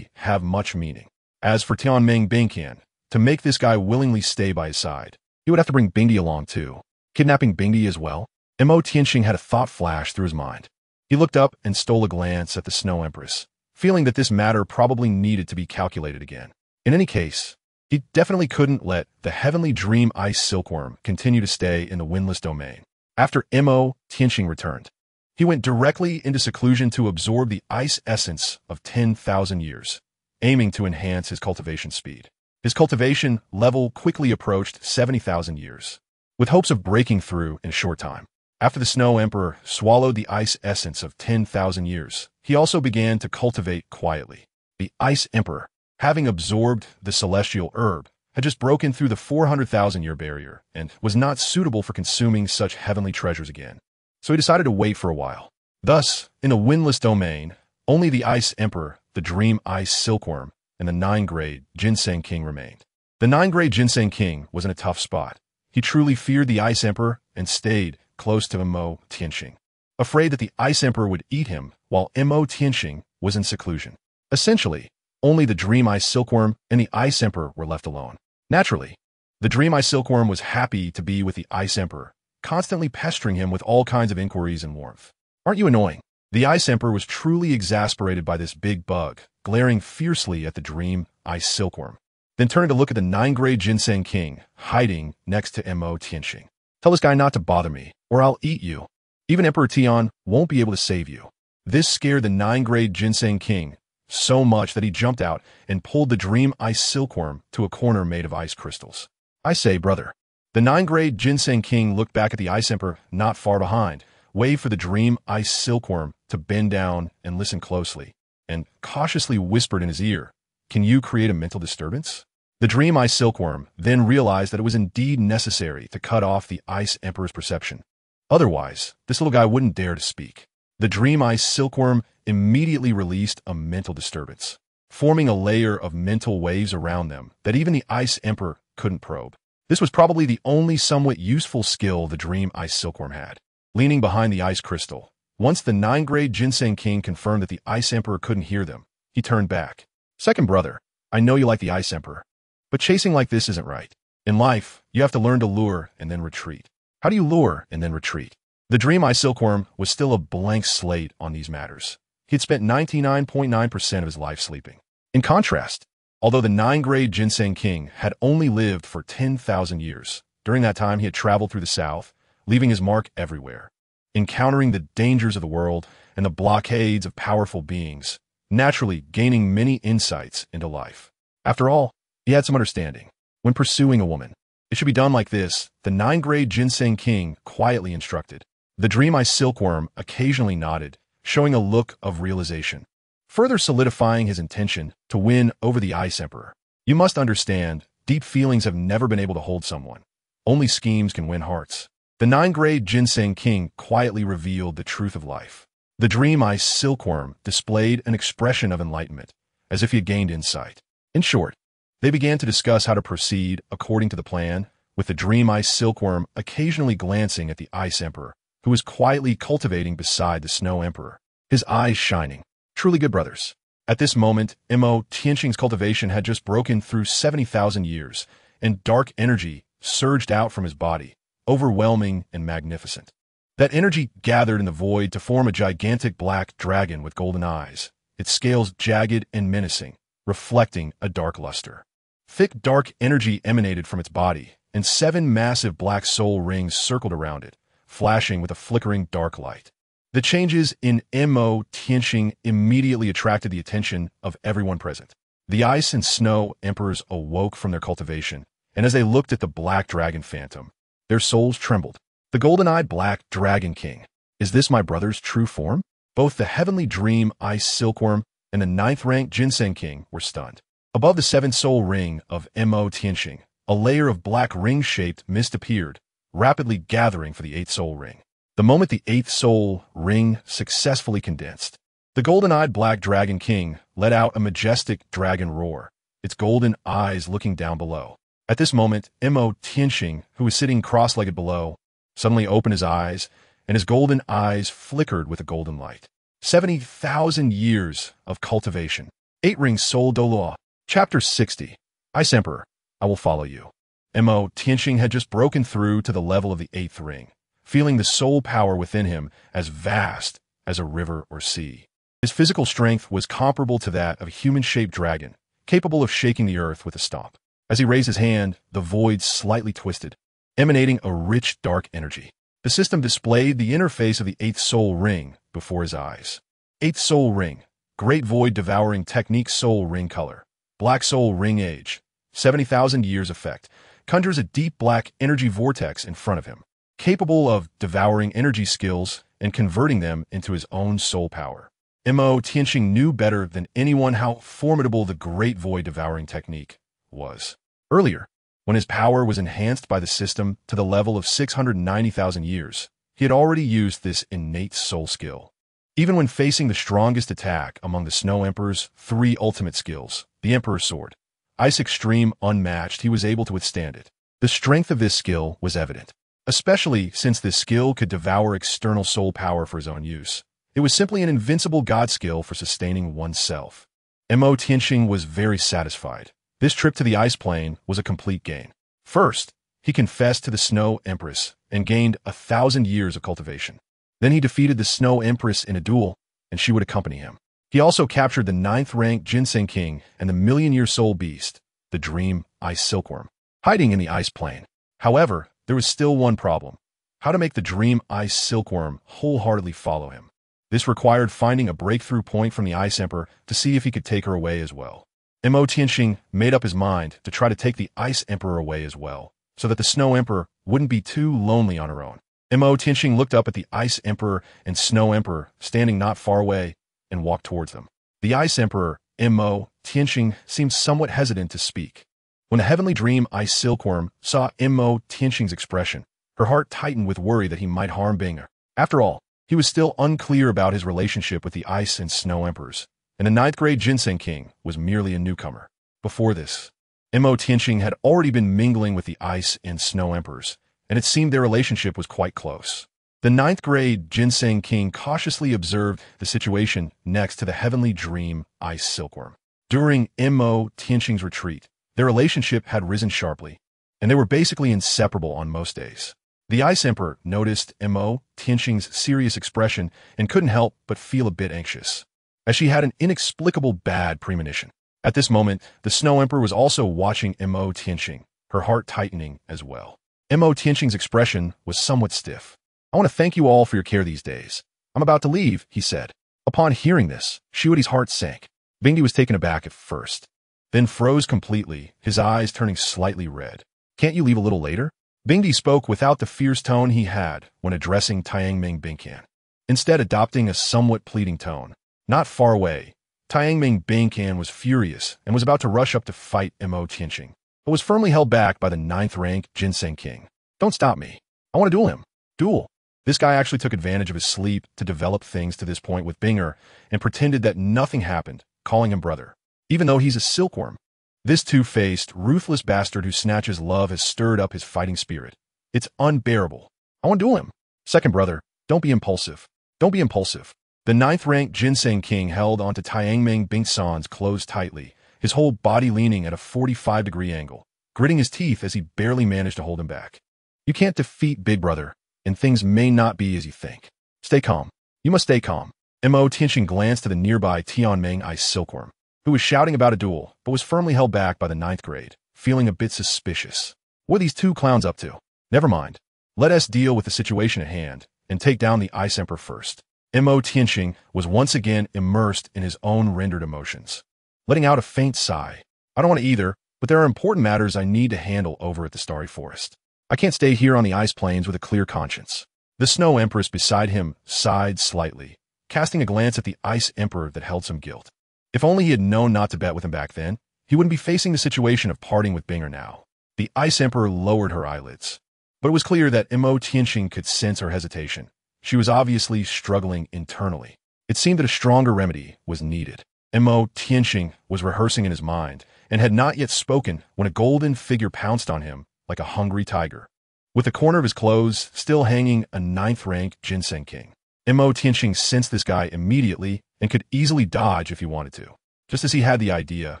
have much meaning. As for Tianxing, to make this guy willingly stay by his side, he would have to bring Bingdi along too. Kidnapping Bingdi as well? him.Qian had a thought flash through his mind. He looked up and stole a glance at the Snow Empress, feeling that this matter probably needed to be calculated again. In any case, he definitely couldn't let the heavenly dream ice silkworm continue to stay in the windless domain. After him.Qian returned, he went directly into seclusion to absorb the ice essence of 10,000 years, aiming to enhance his cultivation speed. His cultivation level quickly approached 70,000 years, with hopes of breaking through in a short time. After the Snow Emperor swallowed the ice essence of 10,000 years, he also began to cultivate quietly. The Ice Emperor, having absorbed the celestial herb, had just broken through the 400,000-year barrier and was not suitable for consuming such heavenly treasures again. So he decided to wait for a while. Thus, in a windless domain, only the Ice Emperor, the Dream Ice Silkworm, and the 9th-grade GeneratesChicken remained. The 9th-grade GeneratesChicken was in a tough spot. He truly feared the Ice Emperor and stayed close to him.Qian, afraid that the Ice Emperor would eat him while him.Qian was in seclusion. Essentially, only the Dream Ice Silkworm and the Ice Emperor were left alone. Naturally, the Dream Ice Silkworm was happy to be with the Ice Emperor, constantly pestering him with all kinds of inquiries and warmth. "Aren't you annoying?" The Ice Emperor was truly exasperated by this big bug, glaring fiercely at the Dream Ice Silkworm, then turned to look at the 9th-grade GeneratesChicken hiding next to him.Qian. "Tell this guy not to bother me, or I'll eat you. Even Emperor Tian won't be able to save you." This scared the 9th-grade GeneratesChicken so much that he jumped out and pulled the Dream Ice Silkworm to a corner made of ice crystals. "I say, brother." The 9th-grade GeneratesChicken looked back at the Ice Emperor not far behind, waved for the Dream Ice Silkworm to bend down and listen closely, and cautiously whispered in his ear, "Can you create a mental disturbance?" The Dream Ice Silkworm then realized that it was indeed necessary to cut off the Ice Emperor's perception. Otherwise, this little guy wouldn't dare to speak. The Dream Ice Silkworm immediately released a mental disturbance, forming a layer of mental waves around them that even the Ice Emperor couldn't probe. This was probably the only somewhat useful skill the Dream Ice Silkworm had. Leaning behind the ice crystal, once the 9th-grade GeneratesChicken confirmed that the Ice Emperor couldn't hear them, he turned back. "Second brother, I know you like the Ice Emperor, but chasing like this isn't right. In life, you have to learn to lure and then retreat. How do you lure and then retreat?" The Dream Ice Silkworm was still a blank slate on these matters. He had spent 99.9% of his life sleeping. In contrast, although the 9th-grade GeneratesChicken had only lived for 10,000 years, during that time he had traveled through the South, leaving his mark everywhere, encountering the dangers of the world and the blockades of powerful beings, naturally gaining many insights into life. After all, he had some understanding. When pursuing a woman, it should be done like this, the 9th-grade GeneratesChicken quietly instructed. The Dream Ice Silkworm occasionally nodded, showing a look of realization, further solidifying his intention to win over the Ice Emperor. You must understand, deep feelings have never been able to hold someone. Only schemes can win hearts. The 9th-grade GeneratesChicken quietly revealed the truth of life. The Dream Ice Silkworm displayed an expression of enlightenment, as if he had gained insight. In short, they began to discuss how to proceed according to the plan, with the Dream Ice Silkworm occasionally glancing at the Ice Emperor, who was quietly cultivating beside the Snow Emperor, his eyes shining. Truly good brothers. At this moment, him.Qian's cultivation had just broken through 70,000 years, and dark energy surged out from his body, overwhelming and magnificent. That energy gathered in the void to form a gigantic black dragon with golden eyes, its scales jagged and menacing, reflecting a dark luster. Thick dark energy emanated from its body, and 7 massive black soul rings circled around it, flashing with a flickering dark light. The changes in him.Qian immediately attracted the attention of everyone present. The Ice and Snow Emperors awoke from their cultivation, and as they looked at the black dragon phantom, their souls trembled. The golden-eyed black dragon king. Is this my brother's true form? Both the heavenly dream ice silkworm and the 9th-ranked ginseng king were stunned. Above the 7th soul ring of him.Qian, a layer of black ring-shaped mist appeared, rapidly gathering for the 8th soul ring. The moment the 8th soul ring successfully condensed, the golden-eyed black dragon king let out a majestic dragon roar, its golden eyes looking down below. At this moment, him.Qian, who was sitting cross-legged below, suddenly opened his eyes, and his golden eyes flickered with a golden light. 70,000 years of cultivation. 8 rings soul Douluo. Chapter 60. Ice Emperor, I will follow you. him.Qian had just broken through to the level of the 8th ring, feeling the soul power within him as vast as a river or sea. His physical strength was comparable to that of a human-shaped dragon, capable of shaking the earth with a stomp. As he raised his hand, the void slightly twisted, emanating a rich dark energy. The system displayed the interface of the 8th soul ring before his eyes. 8th soul ring, great void devouring technique soul ring color, black soul ring age, 70,000 years effect, conjures a deep black energy vortex in front of him, capable of devouring energy skills and converting them into his own soul power. him.Qian knew better than anyone how formidable the great void devouring technique was. Earlier, when his power was enhanced by the system to the level of 690,000 years, he had already used this innate soul skill. Even when facing the strongest attack among the Snow Emperor's 3 ultimate skills, the Emperor's Sword, Ice Extreme unmatched, he was able to withstand it. The strength of this skill was evident, especially since this skill could devour external soul power for his own use. It was simply an invincible god skill for sustaining oneself. him.Qian was very satisfied. This trip to the ice plane was a complete gain. First, he confessed to the Snow Empress and gained 1,000 years of cultivation. Then he defeated the Snow Empress in a duel, and she would accompany him. He also captured the 9th-ranked Ginseng King and the million-year soul beast, the Dream Ice Silkworm, hiding in the ice plane. However, there was still one problem: how to make the Dream Ice Silkworm wholeheartedly follow him. This required finding a breakthrough point from the Ice Emperor to see if he could take her away as well. him.Qian made up his mind to try to take the Ice Emperor away as well, so that the Snow Emperor wouldn't be too lonely on her own. him.Qian looked up at the Ice Emperor and Snow Emperor standing not far away and walked towards them. The Ice Emperor, him.Qian, seemed somewhat hesitant to speak. When the Heavenly Dream Ice Silkworm saw him.Qian's expression, her heart tightened with worry that he might harm Binger. After all, he was still unclear about his relationship with the Ice and Snow Emperors, and the 9th-grade Ginseng King was merely a newcomer. Before this, him.Qian had already been mingling with the Ice and Snow Emperors, and it seemed their relationship was quite close. The 9th-grade Ginseng King cautiously observed the situation next to the Heavenly Dream Ice Silkworm. During him.Qian's retreat, their relationship had risen sharply, and they were basically inseparable on most days. The Ice Emperor noticed him.Qian's serious expression and couldn't help but feel a bit anxious, as she had an inexplicable bad premonition. At this moment, the Snow Emperor was also watching him.Qian, her heart tightening as well. him.Qian's expression was somewhat stiff. I want to thank you all for your care these days. I'm about to leave, he said. Upon hearing this, Xue'er's heart sank. Bingdi was taken aback at first, then froze completely, his eyes turning slightly red. Can't you leave a little later? Bingdi spoke without the fierce tone he had when addressing him.Qian, instead adopting a somewhat pleading tone. Not far away, him.Qian was furious and was about to rush up to fight him.Qian, but was firmly held back by the 9th-ranked Ginseng King. Don't stop me. I want to duel him. Duel. This guy actually took advantage of his sleep to develop things to this point with Binger and pretended that nothing happened, calling him brother, even though he's a silkworm. This two-faced, ruthless bastard who snatches love has stirred up his fighting spirit. It's unbearable. I want to duel him. Second brother, Don't be impulsive. Don't be impulsive. The 9th-ranked Ginseng King held onto Tianxing Bingsan's clothes tightly, his whole body leaning at a 45-degree angle, gritting his teeth as he barely managed to hold him back. You can't defeat Big Brother, and things may not be as you think. Stay calm. You must stay calm. Tianxing glanced to the nearby Tianming ice silkworm, who was shouting about a duel, but was firmly held back by the 9th grade, feeling a bit suspicious. What are these two clowns up to? Never mind. Let us deal with the situation at hand, and take down the Ice Emperor first. Tianxing was once again immersed in his own rendered emotions, letting out a faint sigh. I don't want to either, but there are important matters I need to handle over at the Starry Forest. I can't stay here on the ice plains with a clear conscience. The Snow Empress beside him sighed slightly, casting a glance at the Ice Emperor that held some guilt. If only he had known not to bet with him back then, he wouldn't be facing the situation of parting with Binger now. The Ice Emperor lowered her eyelids, but it was clear that Tianxing could sense her hesitation. She was obviously struggling internally. It seemed that a stronger remedy was needed. Tianxing was rehearsing in his mind and had not yet spoken when a golden figure pounced on him like a hungry tiger. With the corner of his clothes still hanging a 9th-ranked Ginseng King. Tianxing sensed this guy immediately and could easily dodge if he wanted to. Just as he had the idea,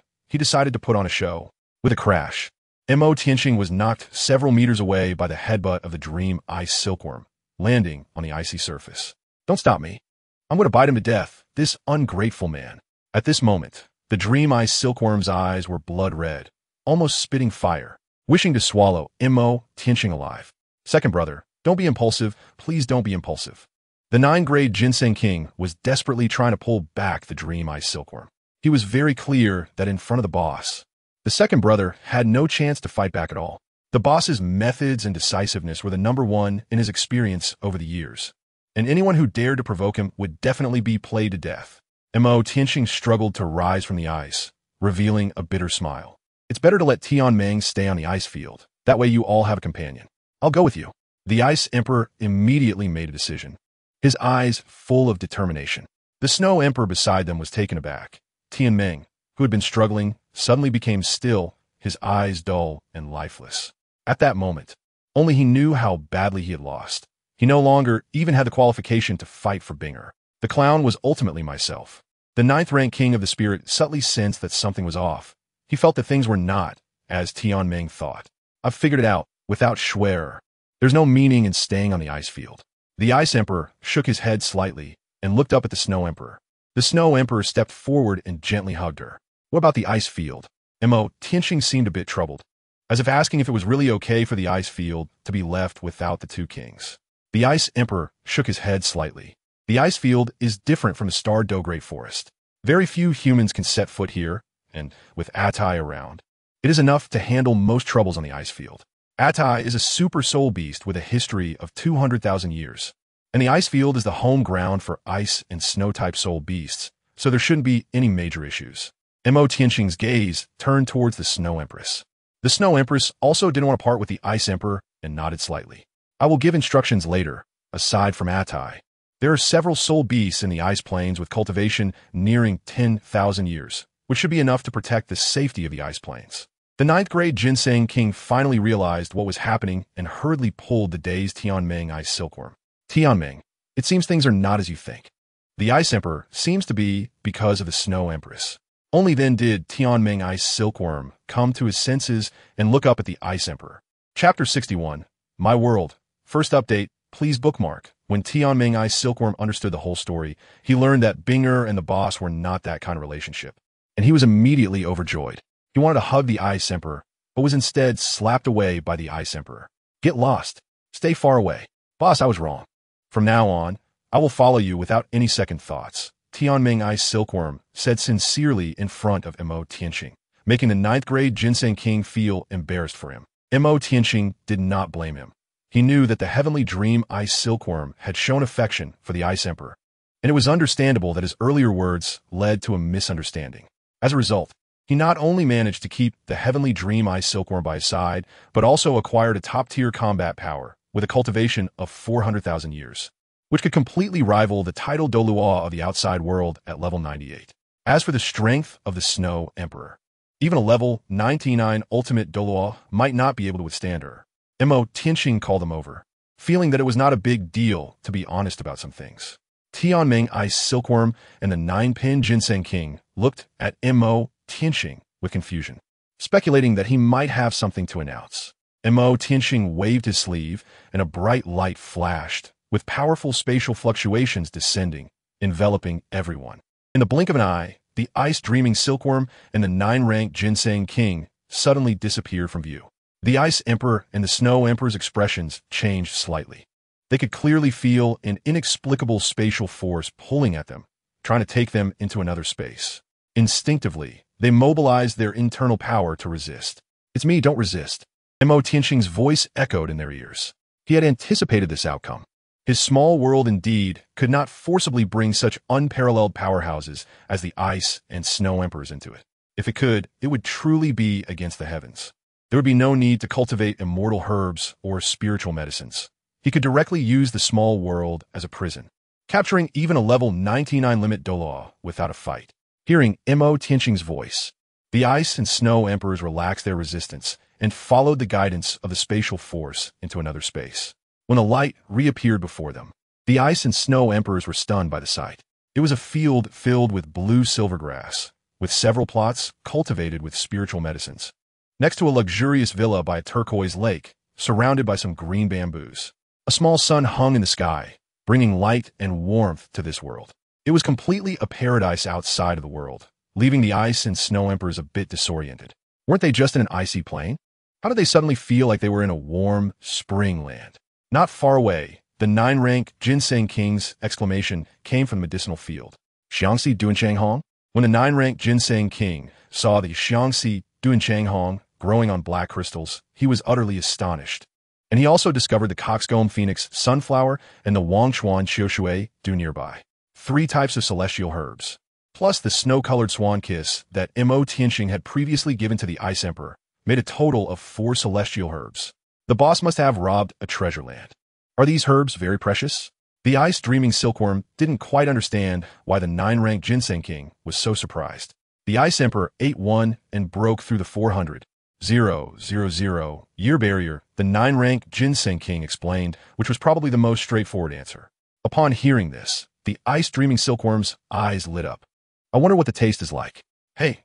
he decided to put on a show. With a crash, Tianxing was knocked several meters away by the headbutt of the Dream Ice Silkworm, landing on the icy surface. Don't stop me. I'm going to bite him to death, this ungrateful man. At this moment, the Dream Ice Silkworm's eyes were blood red, almost spitting fire, wishing to swallow Tianxing alive. Second brother, don't be impulsive. Please don't be impulsive. The 9th-grade Ginseng King was desperately trying to pull back the Dream Ice Silkworm. He was very clear that in front of the boss, the second brother had no chance to fight back at all. The boss's methods and decisiveness were the #1 in his experience over the years, and anyone who dared to provoke him would definitely be played to death. Tianxing struggled to rise from the ice, revealing a bitter smile. It's better to let Tianming stay on the ice field. That way you all have a companion. I'll go with you. The Ice Emperor immediately made a decision, his eyes full of determination. The Snow Emperor beside them was taken aback. Tianming, who had been struggling, suddenly became still, his eyes dull and lifeless. At that moment, only he knew how badly he had lost. He no longer even had the qualification to fight for Binger. The clown was ultimately myself. The 9th-ranked King of the Spirit subtly sensed that something was off. He felt that things were not as Tianming thought. I've figured it out, without Xue'er. There's no meaning in staying on the ice field. The Ice Emperor shook his head slightly and looked up at the Snow Emperor. The Snow Emperor stepped forward and gently hugged her. What about the ice field? Tianxing seemed a bit troubled, as if asking if it was really okay for the ice field to be left without the two kings. The Ice Emperor shook his head slightly. The ice field is different from the Star Dou Great Forest. Very few humans can set foot here, and with Atai around, it is enough to handle most troubles on the ice field. Atai is a super soul beast with a history of 200,000 years, and the ice field is the home ground for ice and snow-type soul beasts, so there shouldn't be any major issues. Tianxing's gaze turned towards the Snow Empress. The Snow Empress also didn't want to part with the Ice Emperor and nodded slightly. I will give instructions later. Aside from Atai, there are several soul beasts in the ice plains with cultivation nearing 10,000 years, which should be enough to protect the safety of the ice plains. The 9th-grade Ginseng King finally realized what was happening and hurriedly pulled the dazed Tianming Ice Silkworm. Tianming, it seems things are not as you think. The Ice Emperor seems to be because of the Snow Empress. Only then did Tianming Ice Silkworm come to his senses and look up at the Ice Emperor. Chapter 61, My World. First update, please bookmark. When Tianming Ice Silkworm understood the whole story, he learned that Binger and the boss were not that kind of relationship, and he was immediately overjoyed. He wanted to hug the Ice Emperor, but was instead slapped away by the Ice Emperor. Get lost. Stay far away. Boss, I was wrong. From now on, I will follow you without any second thoughts. Tianming Ice Silkworm said sincerely in front of Tianxing, making the 9th-grade Ginseng King feel embarrassed for him. Tianxing did not blame him. He knew that the Heavenly Dream Ice Silkworm had shown affection for the Ice Emperor, and it was understandable that his earlier words led to a misunderstanding. As a result, he not only managed to keep the Heavenly Dream Ice Silkworm by his side, but also acquired a top-tier combat power with a cultivation of 400,000 years, which could completely rival the title Douluo of the outside world at level 98. As for the strength of the Snow Emperor, even a level 99 ultimate Douluo might not be able to withstand her. Tianxing called them over. feeling that it was not a big deal to be honest about some things. Ice Silkworm and the 9-pin Ginseng King looked at him.Qian with confusion, speculating that he might have something to announce. him.Qian waved his sleeve, and a bright light flashed, with powerful spatial fluctuations descending, enveloping everyone. In the blink of an eye, the Ice Dreaming Silkworm and the 9-rank Ginseng King suddenly disappeared from view. The Ice Emperor and the Snow Emperor's expressions changed slightly. They could clearly feel an inexplicable spatial force pulling at them, trying to take them into another space. Instinctively, they mobilized their internal power to resist. "It's me, don't resist." him.Qian's voice echoed in their ears. He had anticipated this outcome. His small world indeed could not forcibly bring such unparalleled powerhouses as the Ice and Snow Emperors into it. If it could, it would truly be against the heavens. There would be no need to cultivate immortal herbs or spiritual medicines. He could directly use the small world as a prison, capturing even a level 99 limit Douluo without a fight. Hearing him.Qian's voice, the Ice and Snow Emperors relaxed their resistance and followed the guidance of the spatial force into another space. When a light reappeared before them, the Ice and Snow Emperors were stunned by the sight. It was a field filled with blue silvergrass, with several plots cultivated with spiritual medicines, next to a luxurious villa by a turquoise lake, surrounded by some green bamboos. A small sun hung in the sky, bringing light and warmth to this world. It was completely a paradise outside of the world, leaving the Ice and Snow Emperors a bit disoriented. Weren't they just in an icy plain? How did they suddenly feel like they were in a warm spring land? Not far away, the 9-rank Ginseng King's exclamation came from the medicinal field. "Xiangxi Duanchang When the 9-rank Ginseng King saw the Xiangxi Duanchang growing on black crystals, he was utterly astonished. And he also discovered the coxcomb phoenix sunflower and the Wangchuan Xue'er Dou nearby. 3 types of celestial herbs, plus the snow-colored swan kiss that him.Qian had previously given to the Ice Emperor, made a total of 4 celestial herbs. The boss must have robbed a treasure land. Are these herbs very precious? The Ice Dreaming Silkworm didn't quite understand why the 9-rank Ginseng King was so surprised. The Ice Emperor ate one and broke through the 400,000 year barrier, the 9-rank Ginseng King explained, which was probably the most straightforward answer. Upon hearing this, the Ice Dreaming Silkworm's eyes lit up. "I wonder what the taste is like." Hey,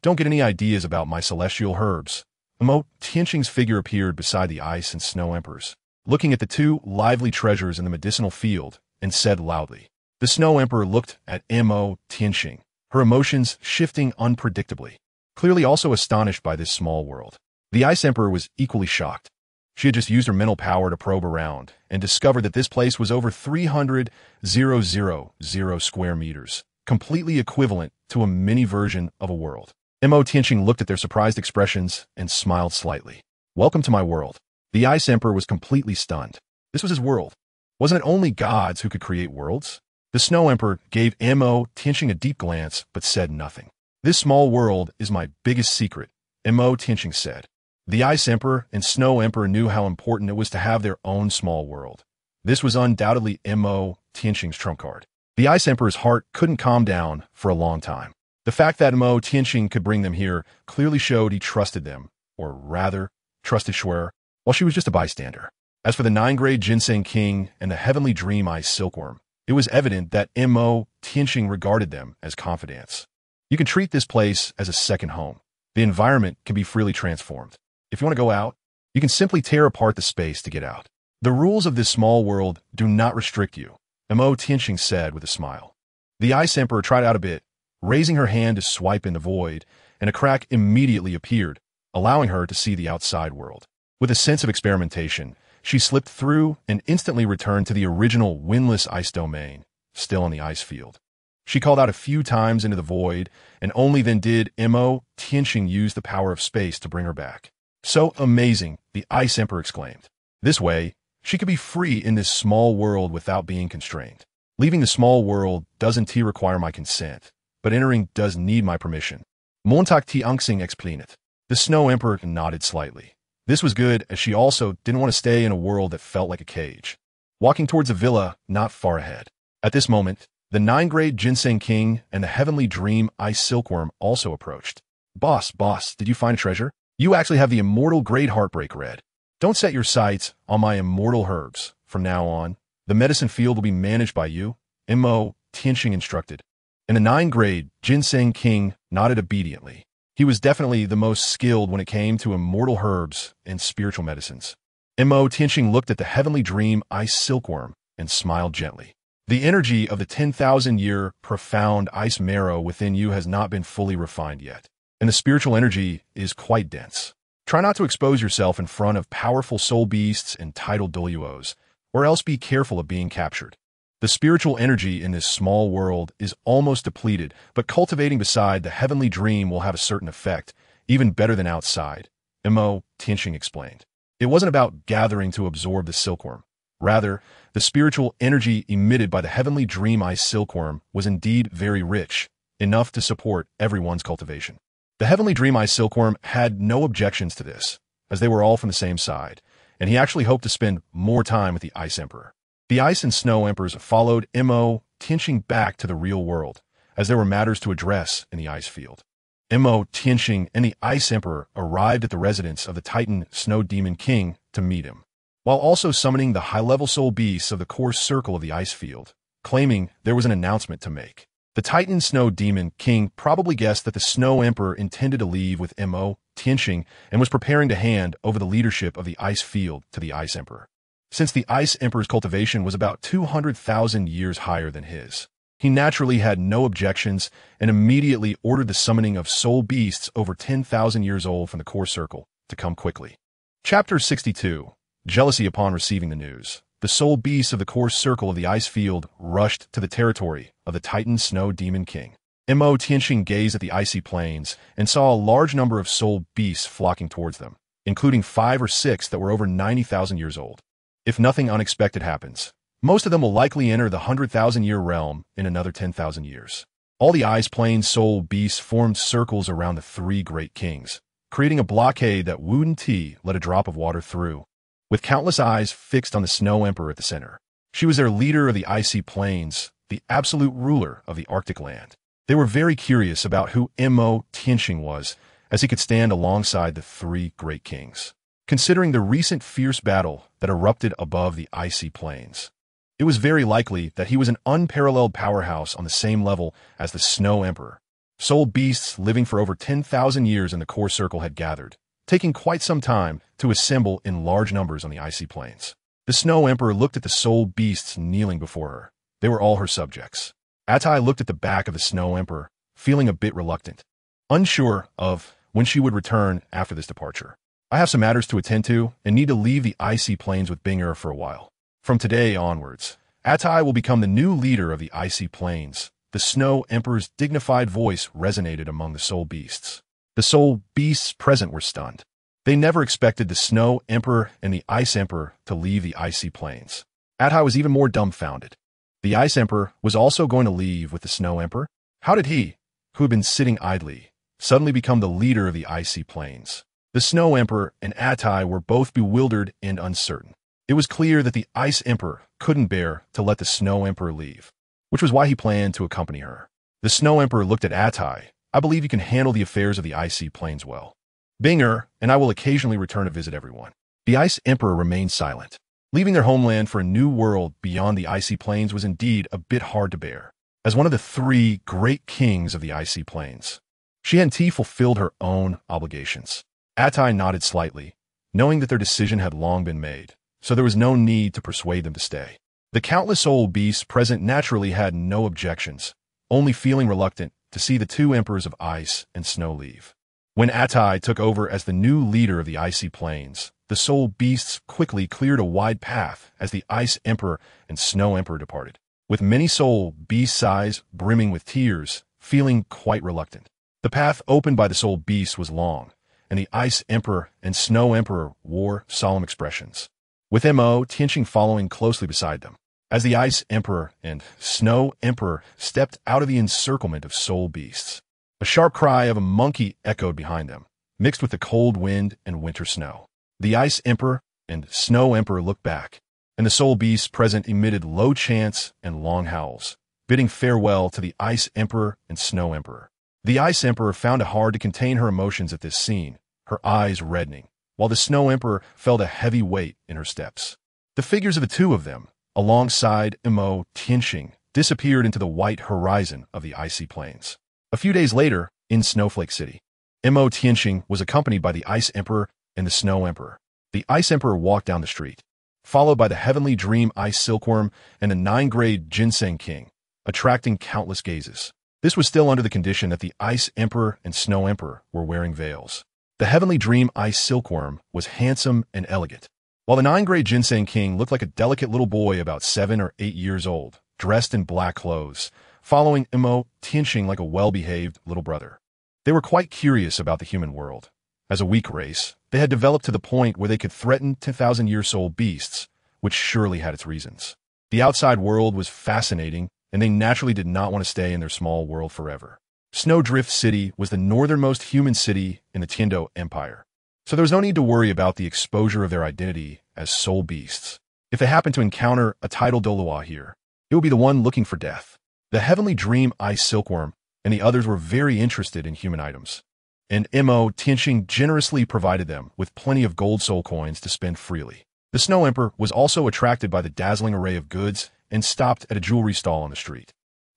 don't get any ideas about my celestial herbs." him.Qian's figure appeared beside the Ice and Snow Emperors, looking at the 2 lively treasures in the medicinal field, and said loudly. The Snow Emperor looked at him.Qian, her emotions shifting unpredictably, clearly also astonished by this small world. The Ice Emperor was equally shocked. She had just used her mental power to probe around and discovered that this place was over 300,000 square meters, completely equivalent to a mini version of a world. him.Qian looked at their surprised expressions and smiled slightly. "Welcome to my world." The Ice Emperor was completely stunned. This was his world. Wasn't it only gods who could create worlds? The Snow Emperor gave him.Qian a deep glance but said nothing. "This small world is my biggest secret," him.Qian said. The Ice Emperor and Snow Emperor knew how important it was to have their own small world. This was undoubtedly him.Qian's trump card. The Ice Emperor's heart couldn't calm down for a long time. The fact that him.Qian could bring them here clearly showed he trusted them, or rather, trusted Xue'er, while she was just a bystander. As for the 9-grade Ginseng King and the Heavenly Dream Ice Silkworm, it was evident that him.Qian regarded them as confidants. You can treat this place as a second home. The environment can be freely transformed. If you want to go out, you can simply tear apart the space to get out. The rules of this small world do not restrict you, him.Qian said with a smile. The Ice Emperor tried out a bit, raising her hand to swipe in the void, and a crack immediately appeared, allowing her to see the outside world. With a sense of experimentation, she slipped through and instantly returned to the original windless ice domain, still on the ice field. She called out a few times into the void, and only then did him.Qian use the power of space to bring her back. "So amazing," the Ice Emperor exclaimed. This way, she could be free in this small world without being constrained. "Leaving the small world doesn't require my consent, but entering does need my permission." Tianxing explained. The Snow Emperor nodded slightly. This was good, as she also didn't want to stay in a world that felt like a cage. Walking towards a villa not far ahead. At this moment, the 9-grade Ginseng King and the Heavenly Dream Ice Silkworm also approached. Boss, did you find a treasure? You actually have the immortal Great Heartbreak Red." Don't set your sights on my immortal herbs. From now on, the medicine field will be managed by you, him.Qian instructed. In the 9th grade, Ginseng King nodded obediently. He was definitely the most skilled when it came to immortal herbs and spiritual medicines. him.Qian looked at the heavenly dream ice silkworm and smiled gently. The energy of the 10,000-year profound ice marrow within you has not been fully refined yet, and the spiritual energy is quite dense. Try not to expose yourself in front of powerful soul beasts and tidal Daoliuos, or else be careful of being captured. The spiritual energy in this small world is almost depleted, but cultivating beside the heavenly dream will have a certain effect, even better than outside, him.Qian explained. It wasn't about gathering to absorb the silkworm. Rather, the spiritual energy emitted by the heavenly dream ice silkworm was indeed very rich, enough to support everyone's cultivation. The heavenly dream ice silkworm had no objections to this, as they were all from the same side, and he actually hoped to spend more time with the Ice Emperor. The Ice and Snow Emperors followed him.Qian back to the real world, as there were matters to address in the ice field. him.Qian and the Ice Emperor arrived at the residence of the Titan Snow Demon King to meet him, while also summoning the high-level soul beasts of the core circle of the ice field, claiming there was an announcement to make. The Titan Snow Demon King probably guessed that the Snow Emperor intended to leave with him.Qian and was preparing to hand over the leadership of the ice field to the Ice Emperor. Since the Ice Emperor's cultivation was about 200,000 years higher than his, he naturally had no objections and immediately ordered the summoning of soul beasts over 10,000 years old from the core circle to come quickly. Chapter 62. Jealousy upon receiving the news. The soul beasts of the core circle of the ice field rushed to the territory of the Titan Snow Demon King. him.Qian gazed at the icy plains and saw a large number of soul beasts flocking towards them, including 5 or 6 that were over 90,000 years old. If nothing unexpected happens, most of them will likely enter the 100,000-year realm in another 10,000 years. All the ice plains soul beasts formed circles around the 3 great kings, creating a blockade that wouldn't let a drop of water through. With countless eyes fixed on the Snow Emperor at the center. She was their leader of the icy plains, the absolute ruler of the Arctic land. They were very curious about who him.Qian was, as he could stand alongside the 3 great kings. Considering the recent fierce battle that erupted above the icy plains, it was very likely that he was an unparalleled powerhouse on the same level as the Snow Emperor. Soul beasts living for over 10,000 years in the core circle had gathered, taking quite some time to assemble in large numbers on the icy plains. The Snow Emperor looked at the soul beasts kneeling before her. They were all her subjects. Atai looked at the back of the Snow Emperor, feeling a bit reluctant, unsure of when she would return after this departure. I have some matters to attend to and need to leave the icy plains with Binger for a while. From today onwards, Atai will become the new leader of the icy plains. The Snow Emperor's dignified voice resonated among the soul beasts. The soul beasts present were stunned. They never expected the Snow Emperor and the Ice Emperor to leave the icy plains. Atai was even more dumbfounded. The Ice Emperor was also going to leave with the Snow Emperor? How did he, who had been sitting idly, suddenly become the leader of the icy plains? The Snow Emperor and Atai were both bewildered and uncertain. It was clear that the Ice Emperor couldn't bear to let the Snow Emperor leave, which was why he planned to accompany her. The Snow Emperor looked at Atai. I believe you can handle the affairs of the icy plains well. Binger and I will occasionally return to visit everyone. The Ice Emperor remained silent. Leaving their homeland for a new world beyond the icy plains was indeed a bit hard to bear. As one of the 3 great kings of the icy plains, she hadn't fulfilled her own obligations. Atai nodded slightly, knowing that their decision had long been made, so there was no need to persuade them to stay. The countless soul beasts present naturally had no objections, only feeling reluctant to see the 2 emperors of ice and snow leave. When Atai took over as the new leader of the icy plains, the soul beasts quickly cleared a wide path as the Ice Emperor and Snow Emperor departed, with many soul beasts' eyes brimming with tears, feeling quite reluctant. The path opened by the soul beasts was long, and the Ice Emperor and Snow Emperor wore solemn expressions, with him.Qian following closely beside them. As the Ice Emperor and Snow Emperor stepped out of the encirclement of soul beasts, a sharp cry of a monkey echoed behind them, mixed with the cold wind and winter snow. The Ice Emperor and Snow Emperor looked back, and the soul beasts present emitted low chants and long howls, bidding farewell to the Ice Emperor and Snow Emperor. The Ice Emperor found it hard to contain her emotions at this scene, her eyes reddening, while the Snow Emperor felt a heavy weight in her steps. The figures of the two of them, alongside him.Qian, disappeared into the white horizon of the icy plains. A few days later, in Snowflake City, him.Qian was accompanied by the Ice Emperor and the Snow Emperor. The Ice Emperor walked down the street, followed by the Heavenly Dream Ice Silkworm and the 9-grade Ginseng King, attracting countless gazes. This was still under the condition that the Ice Emperor and Snow Emperor were wearing veils. The Heavenly Dream Ice Silkworm was handsome and elegant, while the 9-grade Ginseng King looked like a delicate little boy about 7 or 8 years old, dressed in black clothes, following him.Qian like a well-behaved little brother. They were quite curious about the human world. As a weak race, they had developed to the point where they could threaten 10,000-year-old beasts, which surely had its reasons. The outside world was fascinating, and they naturally did not want to stay in their small world forever. Snowdrift City was the northernmost human city in the Tian Empire, so there was no need to worry about the exposure of their identity as soul beasts. If they happened to encounter a tidal Douluo here, it would be the one looking for death. The Heavenly Dream Ice Silkworm and the others were very interested in human items, and him.Qian generously provided them with plenty of gold soul coins to spend freely. The Snow Emperor was also attracted by the dazzling array of goods and stopped at a jewelry stall on the street,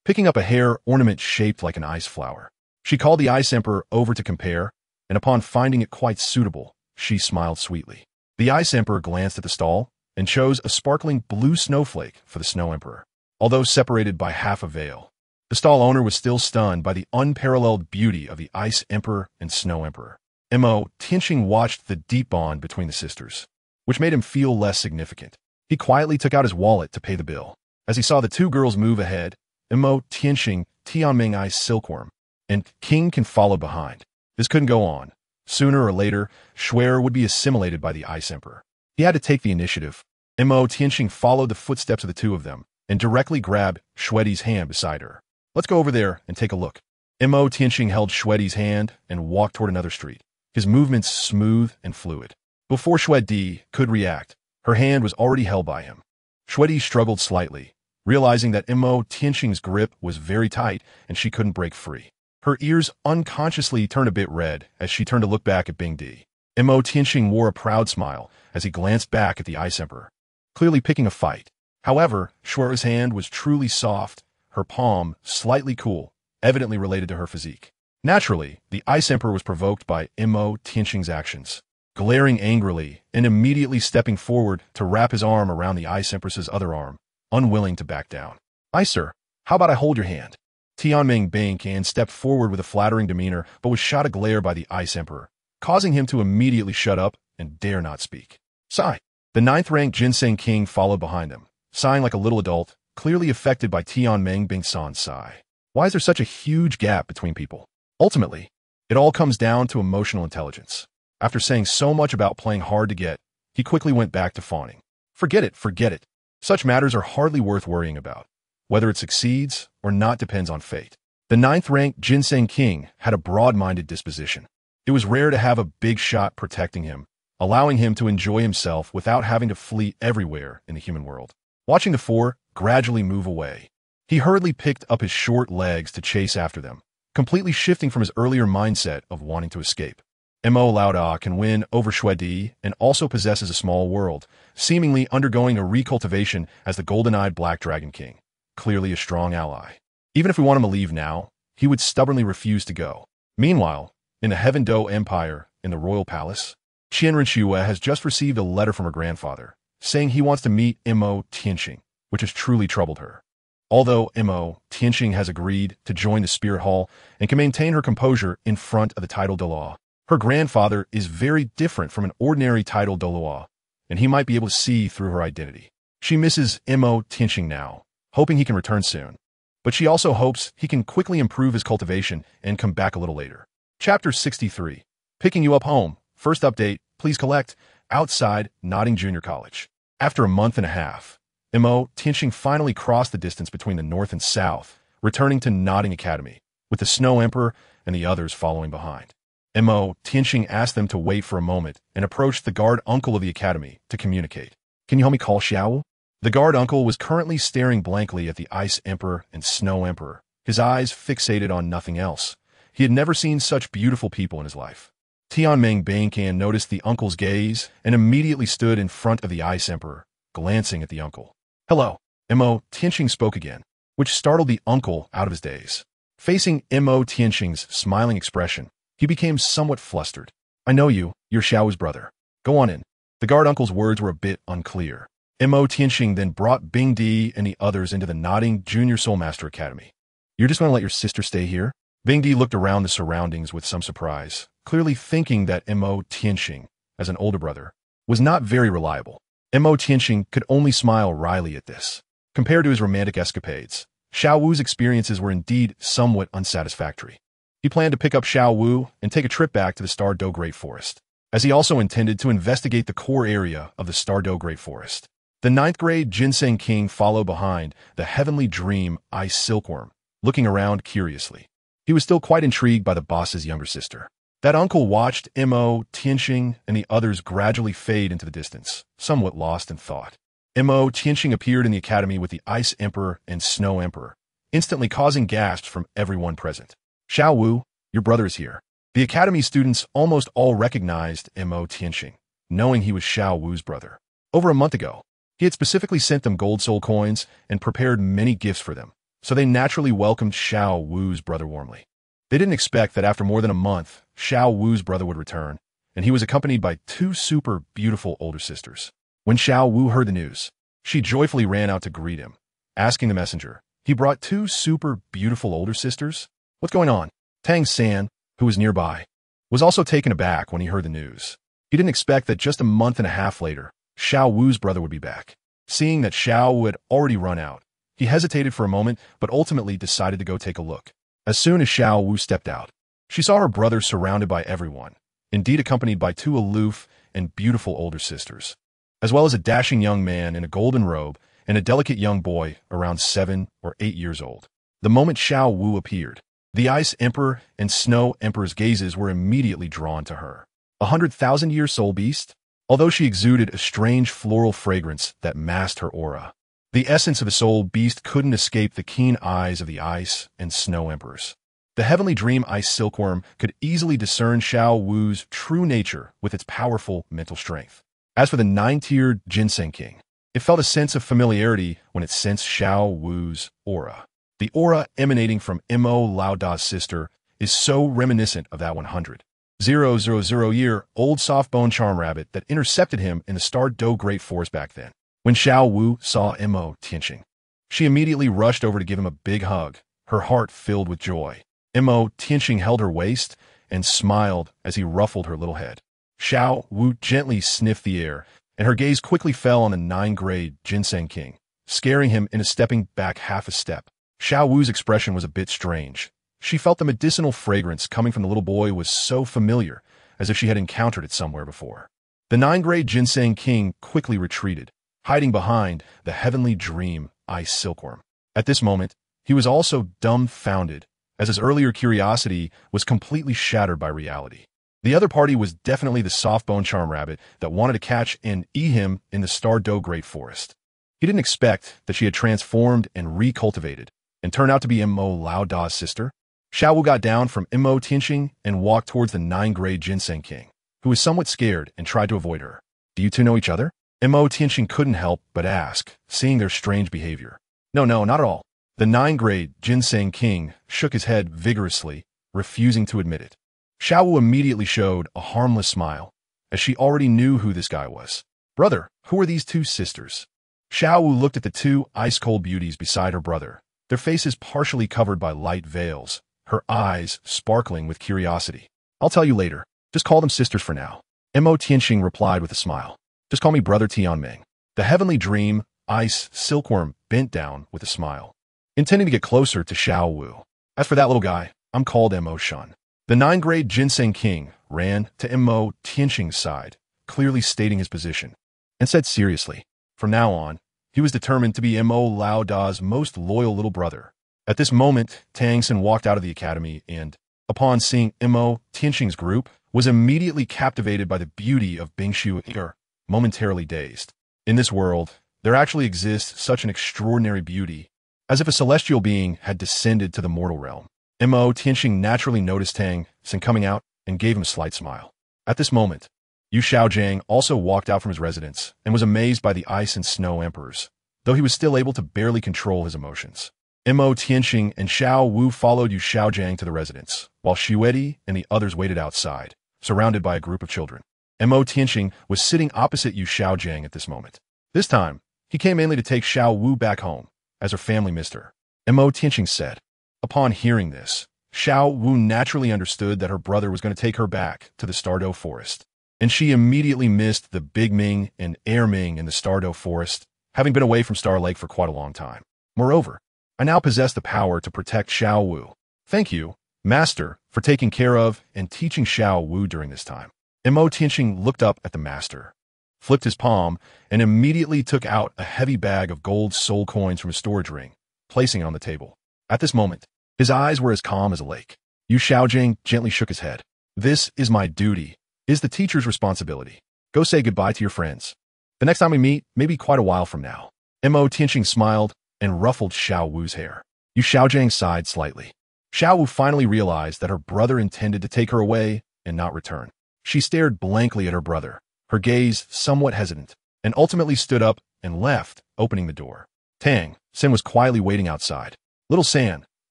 picking up a hair ornament shaped like an ice flower. She called the Ice Emperor over to compare, and upon finding it quite suitable, she smiled sweetly. The Ice Emperor glanced at the stall and chose a sparkling blue snowflake for the Snow Emperor. Although separated by half a veil, the stall owner was still stunned by the unparalleled beauty of the Ice Emperor and Snow Emperor. him.Qian watched the deep bond between the sisters, which made him feel less significant. He quietly took out his wallet to pay the bill. As he saw the two girls move ahead, him.Qian, Tianxing Ice Silkworm, and King followed behind. This couldn't go on. Sooner or later, Xue'er would be assimilated by the Ice Emperor. He had to take the initiative. him.Qian followed the footsteps of the two of them and directly grabbed Xue'er's hand beside her. Let's go over there and take a look. him.Qian held Xue'er's hand and walked toward another street, his movements smooth and fluid. Before Xue'er could react, her hand was already held by him. Xue'er struggled slightly, realizing that him.Qian's grip was very tight and she couldn't break free. Her ears unconsciously turned a bit red as she turned to look back at Bingdi. him.Qian wore a proud smile as he glanced back at the Ice Emperor, clearly picking a fight. However, Xue'er's hand was truly soft, her palm slightly cool, evidently related to her physique. Naturally, the Ice Emperor was provoked by him.Qian's actions, glaring angrily and immediately stepping forward to wrap his arm around the Ice Empress's other arm, unwilling to back down. Sir, how about I hold your hand? Tianxing stepped forward with a flattering demeanor but was shot a glare by the Ice Emperor, causing him to immediately shut up and dare not speak. Sigh. The 9th-ranked Ginseng King followed behind them, sighing like a little adult, clearly affected by Tianxing's sigh. Why is there such a huge gap between people? Ultimately, it all comes down to emotional intelligence. After saying so much about playing hard to get, he quickly went back to fawning. Forget it. Such matters are hardly worth worrying about. Whether it succeeds or not depends on fate. The 9th-ranked Ginseng King had a broad-minded disposition. It was rare to have a big shot protecting him, allowing him to enjoy himself without having to flee everywhere in the human world. Watching the four gradually move away, he hurriedly picked up his short legs to chase after them, completely shifting from his earlier mindset of wanting to escape. Mo can win over Xue'er and also possesses a small world, seemingly undergoing a recultivation as the golden-eyed Black Dragon King, clearly a strong ally. Even if we want him to leave now, he would stubbornly refuse to go. Meanwhile, in the Heaven Dou Empire, in the royal palace, Renxue has just received a letter from her grandfather, saying he wants to meet him.Qian, which has truly troubled her. Although him.Qian has agreed to join the Spirit Hall and can maintain her composure in front of the tidal Douluo, her grandfather is very different from an ordinary tidal Douluo, and he might be able to see through her identity. She misses him.Qian now, hoping he can return soon. But she also hopes he can quickly improve his cultivation and come back a little later. Chapter 63. Picking you up home. First update, please collect, outside Notting Junior College. After a month and a half, him.Qian finally crossed the distance between the north and south, returning to Notting Academy, with the Snow Emperor and the others following behind. him.Qian asked them to wait for a moment and approached the guard uncle of the academy to communicate. Can you help me call Xiao? The guard uncle was currently staring blankly at the Ice Emperor and Snow Emperor, his eyes fixated on nothing else. He had never seen such beautiful people in his life. Him.Qian noticed the uncle's gaze and immediately stood in front of the Ice Emperor, glancing at the uncle. Hello, Tianxing spoke again, which startled the uncle out of his daze. Facing Tianxing's smiling expression, he became somewhat flustered. I know you, you're Xiao's brother. Go on in. The guard uncle's words were a bit unclear. Tianxing then brought Bing Di and the others into the nodding Junior Soulmaster Academy. You're just going to let your sister stay here? Bing Di looked around the surroundings with some surprise, clearly thinking that Tianxing, as an older brother, was not very reliable. Tianxing could only smile wryly at this. Compared to his romantic escapades, Xiao Wu's experiences were indeed somewhat unsatisfactory. He planned to pick up Xiao Wu and take a trip back to the Star Dou Great Forest, as he also intended to investigate the core area of the Star Dou Great Forest. The 9th grade Ginseng King followed behind the Heavenly Dream Ice Silkworm, looking around curiously. He was still quite intrigued by the boss's younger sister. That uncle watched Tianxing and the others gradually fade into the distance, somewhat lost in thought. Tianxing appeared in the academy with the Ice Emperor and Snow Emperor, instantly causing gasps from everyone present. Xiao Wu, your brother is here. The academy students almost all recognized Tianxing, knowing he was Xiao Wu's brother. Over a month ago, he had specifically sent them gold soul coins and prepared many gifts for them, so they naturally welcomed Xiao Wu's brother warmly. They didn't expect that after more than a month, Xiao Wu's brother would return, and he was accompanied by 2 super beautiful older sisters. When Xiao Wu heard the news, she joyfully ran out to greet him, asking the messenger, he brought 2 super beautiful older sisters? What's going on? Tang San, who was nearby, was also taken aback when he heard the news. He didn't expect that just a month and a half later, Xiao Wu's brother would be back. Seeing that Xiao Wu had already run out, he hesitated for a moment but ultimately decided to go take a look. As soon as Xiao Wu stepped out, she saw her brother surrounded by everyone, indeed accompanied by 2 aloof and beautiful older sisters, as well as a dashing young man in a golden robe and a delicate young boy around 7 or 8 years old. The moment Xiao Wu appeared, the Ice Emperor and Snow Emperor's gazes were immediately drawn to her. 100,000-year soul beast? Although she exuded a strange floral fragrance that masked her aura, the essence of a soul beast couldn't escape the keen eyes of the Ice and Snow Emperors. The Heavenly Dream Ice Silkworm could easily discern Xiao Wu's true nature with its powerful mental strength. As for the 9-tiered Ginseng King, it felt a sense of familiarity when it sensed Xiao Wu's aura. The aura emanating from Lao Da's sister is so reminiscent of that 100,000-year-old soft-bone charm rabbit that intercepted him in the Star Dou Great Forest back then. When Xiao Wu saw Tianxing, she immediately rushed over to give him a big hug, her heart filled with joy. Tianxing held her waist and smiled as he ruffled her little head. Xiao Wu gently sniffed the air, and her gaze quickly fell on the 9th-grade Ginseng King, scaring him into stepping back half a step. Xiao Wu's expression was a bit strange. She felt the medicinal fragrance coming from the little boy was so familiar, as if she had encountered it somewhere before. The 9th-grade Ginseng King quickly retreated, hiding behind the Heavenly Dream Ice Silkworm. At this moment, he was also dumbfounded, as his earlier curiosity was completely shattered by reality. The other party was definitely the soft-bone charm rabbit that wanted to catch and eat him in the Star Dou Great Forest. He didn't expect that she had transformed and recultivated, and turned out to be Lao Da's sister. Xiao Wu got down from Tianxing and walked towards the 9th-grade Ginseng King, who was somewhat scared and tried to avoid her. Do you 2 know each other? Tianxing couldn't help but ask, seeing their strange behavior. No, not at all. The 9th-grade Ginseng King shook his head vigorously, refusing to admit it. Xiao Wu immediately showed a harmless smile, as she already knew who this guy was. Brother, who are these 2 sisters? Xiao Wu looked at the 2 ice-cold beauties beside her brother, their faces partially covered by light veils, her eyes sparkling with curiosity. I'll tell you later. Just call them sisters for now. Tianxing replied with a smile. Just call me Brother Tianming. The Heavenly Dream Ice Silkworm bent down with a smile, intending to get closer to Xiao Wu. As for that little guy, I'm called Shun. The 9th-grade Ginseng King ran to Tianxing's side, clearly stating his position, and said seriously, from now on, he was determined to be Lao Da's most loyal little brother. At this moment, Tianxing walked out of the academy and, upon seeing Tianxing's group, was immediately captivated by the beauty of Xue'er, momentarily dazed. In this world, there actually exists such an extraordinary beauty, as if a celestial being had descended to the mortal realm. Tianxing naturally noticed Tianxing coming out and gave him a slight smile. At this moment, Yu Xiaojiang also walked out from his residence and was amazed by the ice and snow emperors, though he was still able to barely control his emotions. Tianxing and Xiao Wu followed Yu Xiaojiang to the residence, while Xue'er and the others waited outside, surrounded by a group of children. Tianxing was sitting opposite Yu Xiaojiang at this moment. This time, he came mainly to take Xiao Wu back home, as her family missed her. Tianxing said. Upon hearing this, Xiao Wu naturally understood that her brother was going to take her back to the Star Dou forest, and she immediately missed the Big Ming and Air Ming in the Star Dou forest, having been away from Star Lake for quite a long time. Moreover, I now possess the power to protect Xiao Wu. Thank you, Master, for taking care of and teaching Xiao Wu during this time. Tianxing looked up at the Master, flipped his palm, and immediately took out a heavy bag of gold soul coins from his storage ring, placing it on the table. At this moment, his eyes were as calm as a lake. Yu Xiaojiang gently shook his head. This is my duty, is the teacher's responsibility. Go say goodbye to your friends. The next time we meet may be quite a while from now. Tianxing smiled and ruffled Xiao Wu's hair. Yu Xiaojiang sighed slightly. Xiao Wu finally realized that her brother intended to take her away and not return. She stared blankly at her brother, her gaze somewhat hesitant, and ultimately stood up and left, opening the door. Tianxing was quietly waiting outside. Little San,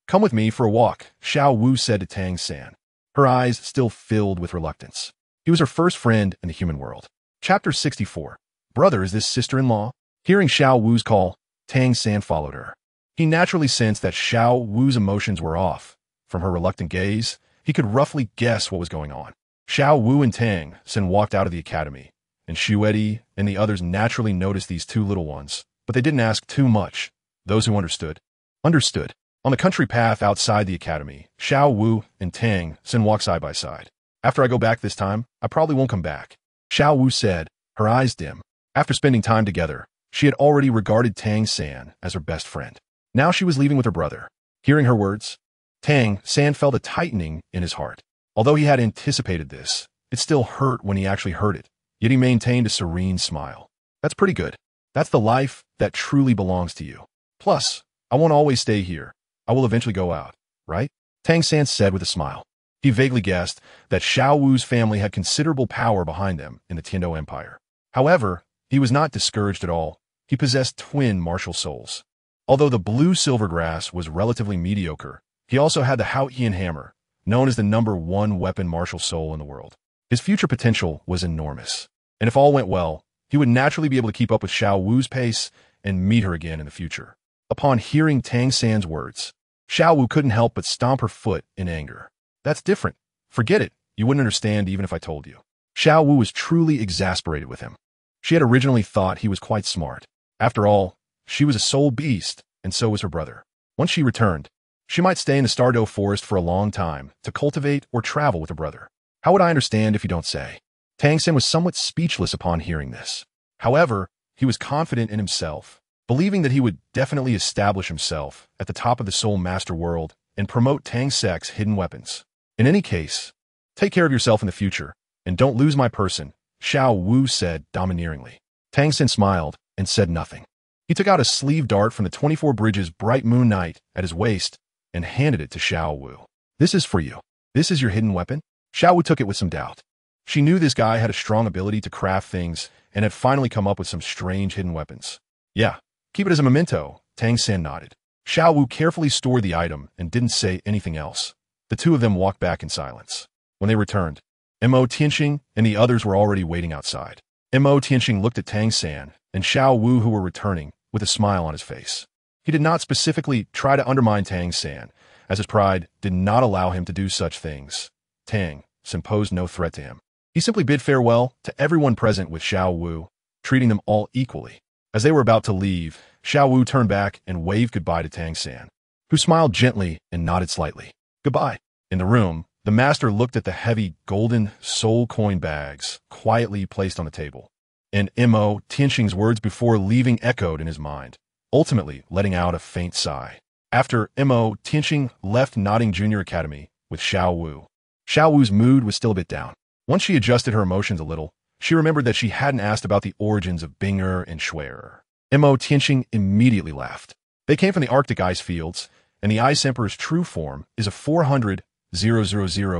come with me for a walk, Xiao Wu said to Tianxing, her eyes still filled with reluctance. He was her first friend in the human world. Chapter 64. Brother, is this sister-in-law? Hearing Xiao Wu's call, Tianxing followed her. He naturally sensed that Xiao Wu's emotions were off. From her reluctant gaze, he could roughly guess what was going on. Xiao Wu and Tianxing walked out of the academy, and Xue'er and the others naturally noticed these two little ones, but they didn't ask too much. Those who understood. On the country path outside the academy, Xiao Wu and Tianxing walked side by side. After I go back this time, I probably won't come back, Xiao Wu said, her eyes dim. After spending time together, she had already regarded Tianxing as her best friend. Now she was leaving with her brother. Hearing her words, Tianxing felt a tightening in his heart. Although he had anticipated this, it still hurt when he actually heard it, yet he maintained a serene smile. That's pretty good. That's the life that truly belongs to you. Plus, I won't always stay here. I will eventually go out, right? Tianxing said with a smile. He vaguely guessed that Xiao Wu's family had considerable power behind them in the Tiandou Empire. However, he was not discouraged at all. He possessed twin martial souls. Although the blue silvergrass was relatively mediocre, he also had the him.Qian hammer, known as the #1 weapon martial soul in the world. His future potential was enormous, and if all went well, he would naturally be able to keep up with Xiao Wu's pace and meet her again in the future. Upon hearing Tianxing's words, Xiao Wu couldn't help but stomp her foot in anger. That's different. Forget it. You wouldn't understand even if I told you. Xiao Wu was truly exasperated with him. She had originally thought he was quite smart. After all, she was a soul beast, and so was her brother. Once she returned, she might stay in the Star Dou forest for a long time to cultivate or travel with her brother. How would I understand if you don't say? Tianxing was somewhat speechless upon hearing this. However, he was confident in himself, believing that he would definitely establish himself at the top of the Soul Master world and promote Tianxing's hidden weapons. In any case, take care of yourself in the future, and don't lose my person, Xiao Wu said domineeringly. Tianxing smiled and said nothing. He took out a sleeve dart from the 24 Bridges Bright Moon Night at his waist and handed it to Xiao Wu. This is for you. This is your hidden weapon? Xiao Wu took it with some doubt. She knew this guy had a strong ability to craft things and had finally come up with some strange hidden weapons. Yeah, keep it as a memento, Tianxing nodded. Xiao Wu carefully stored the item and didn't say anything else. The two of them walked back in silence. When they returned, Tianxing and the others were already waiting outside. Tianxing looked at Tianxing and Xiao Wu, who were returning, with a smile on his face. He did not specifically try to undermine Tianxing, as his pride did not allow him to do such things. Tianxing posed no threat to him. He simply bid farewell to everyone present with Xiao Wu, treating them all equally. As they were about to leave, Xiao Wu turned back and waved goodbye to Tianxing, who smiled gently and nodded slightly. Goodbye. In the room, the master looked at the heavy golden soul coin bags quietly placed on the table, and Tianxing's words before leaving echoed in his mind, ultimately letting out a faint sigh. After Tianxing left Nodding Junior Academy with Xiao Wu, Xiao Wu's mood was still a bit down. Once she adjusted her emotions a little, she remembered that she hadn't asked about the origins of Bing'er and Xue'er. Tianxing immediately laughed. They came from the Arctic ice fields, and the Ice Emperor's true form is a 400,000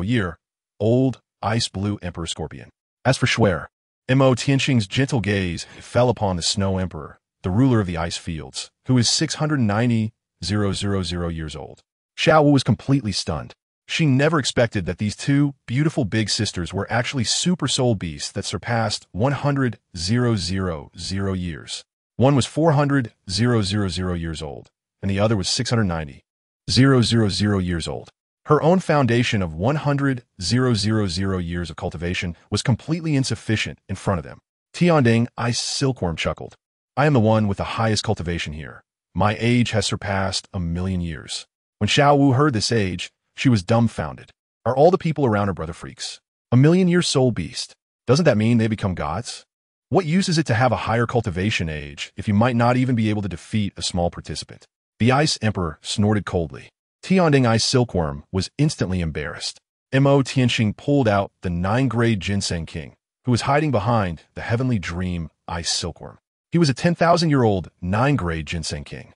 year old ice blue Emperor Scorpion. As for Xue'er, Tianxing's gentle gaze fell upon the Snow Emperor, the ruler of the ice fields, who is 690,000 years old. Xiao Wu was completely stunned. She never expected that these two beautiful big sisters were actually super soul beasts that surpassed 100,000 years. One was 400,000 years old, and the other was 690,000 years old. Her own foundation of 100,000 years of cultivation was completely insufficient in front of them. Tianxing, ice silkworm, chuckled. I am the one with the highest cultivation here. My age has surpassed 1,000,000 years. When Xiao Wu heard this age, she was dumbfounded. Are all the people around her brother freaks? 1,000,000-year soul beast. Doesn't that mean they become gods? What use is it to have a higher cultivation age if you might not even be able to defeat a small participant? The Ice Emperor snorted coldly. Tianxing Ice Silkworm was instantly embarrassed. Tianxing pulled out the 9th-grade Ginseng King, who was hiding behind the Heavenly Dream Ice Silkworm. He was a 10,000-year-old 9th-grade Ginseng King.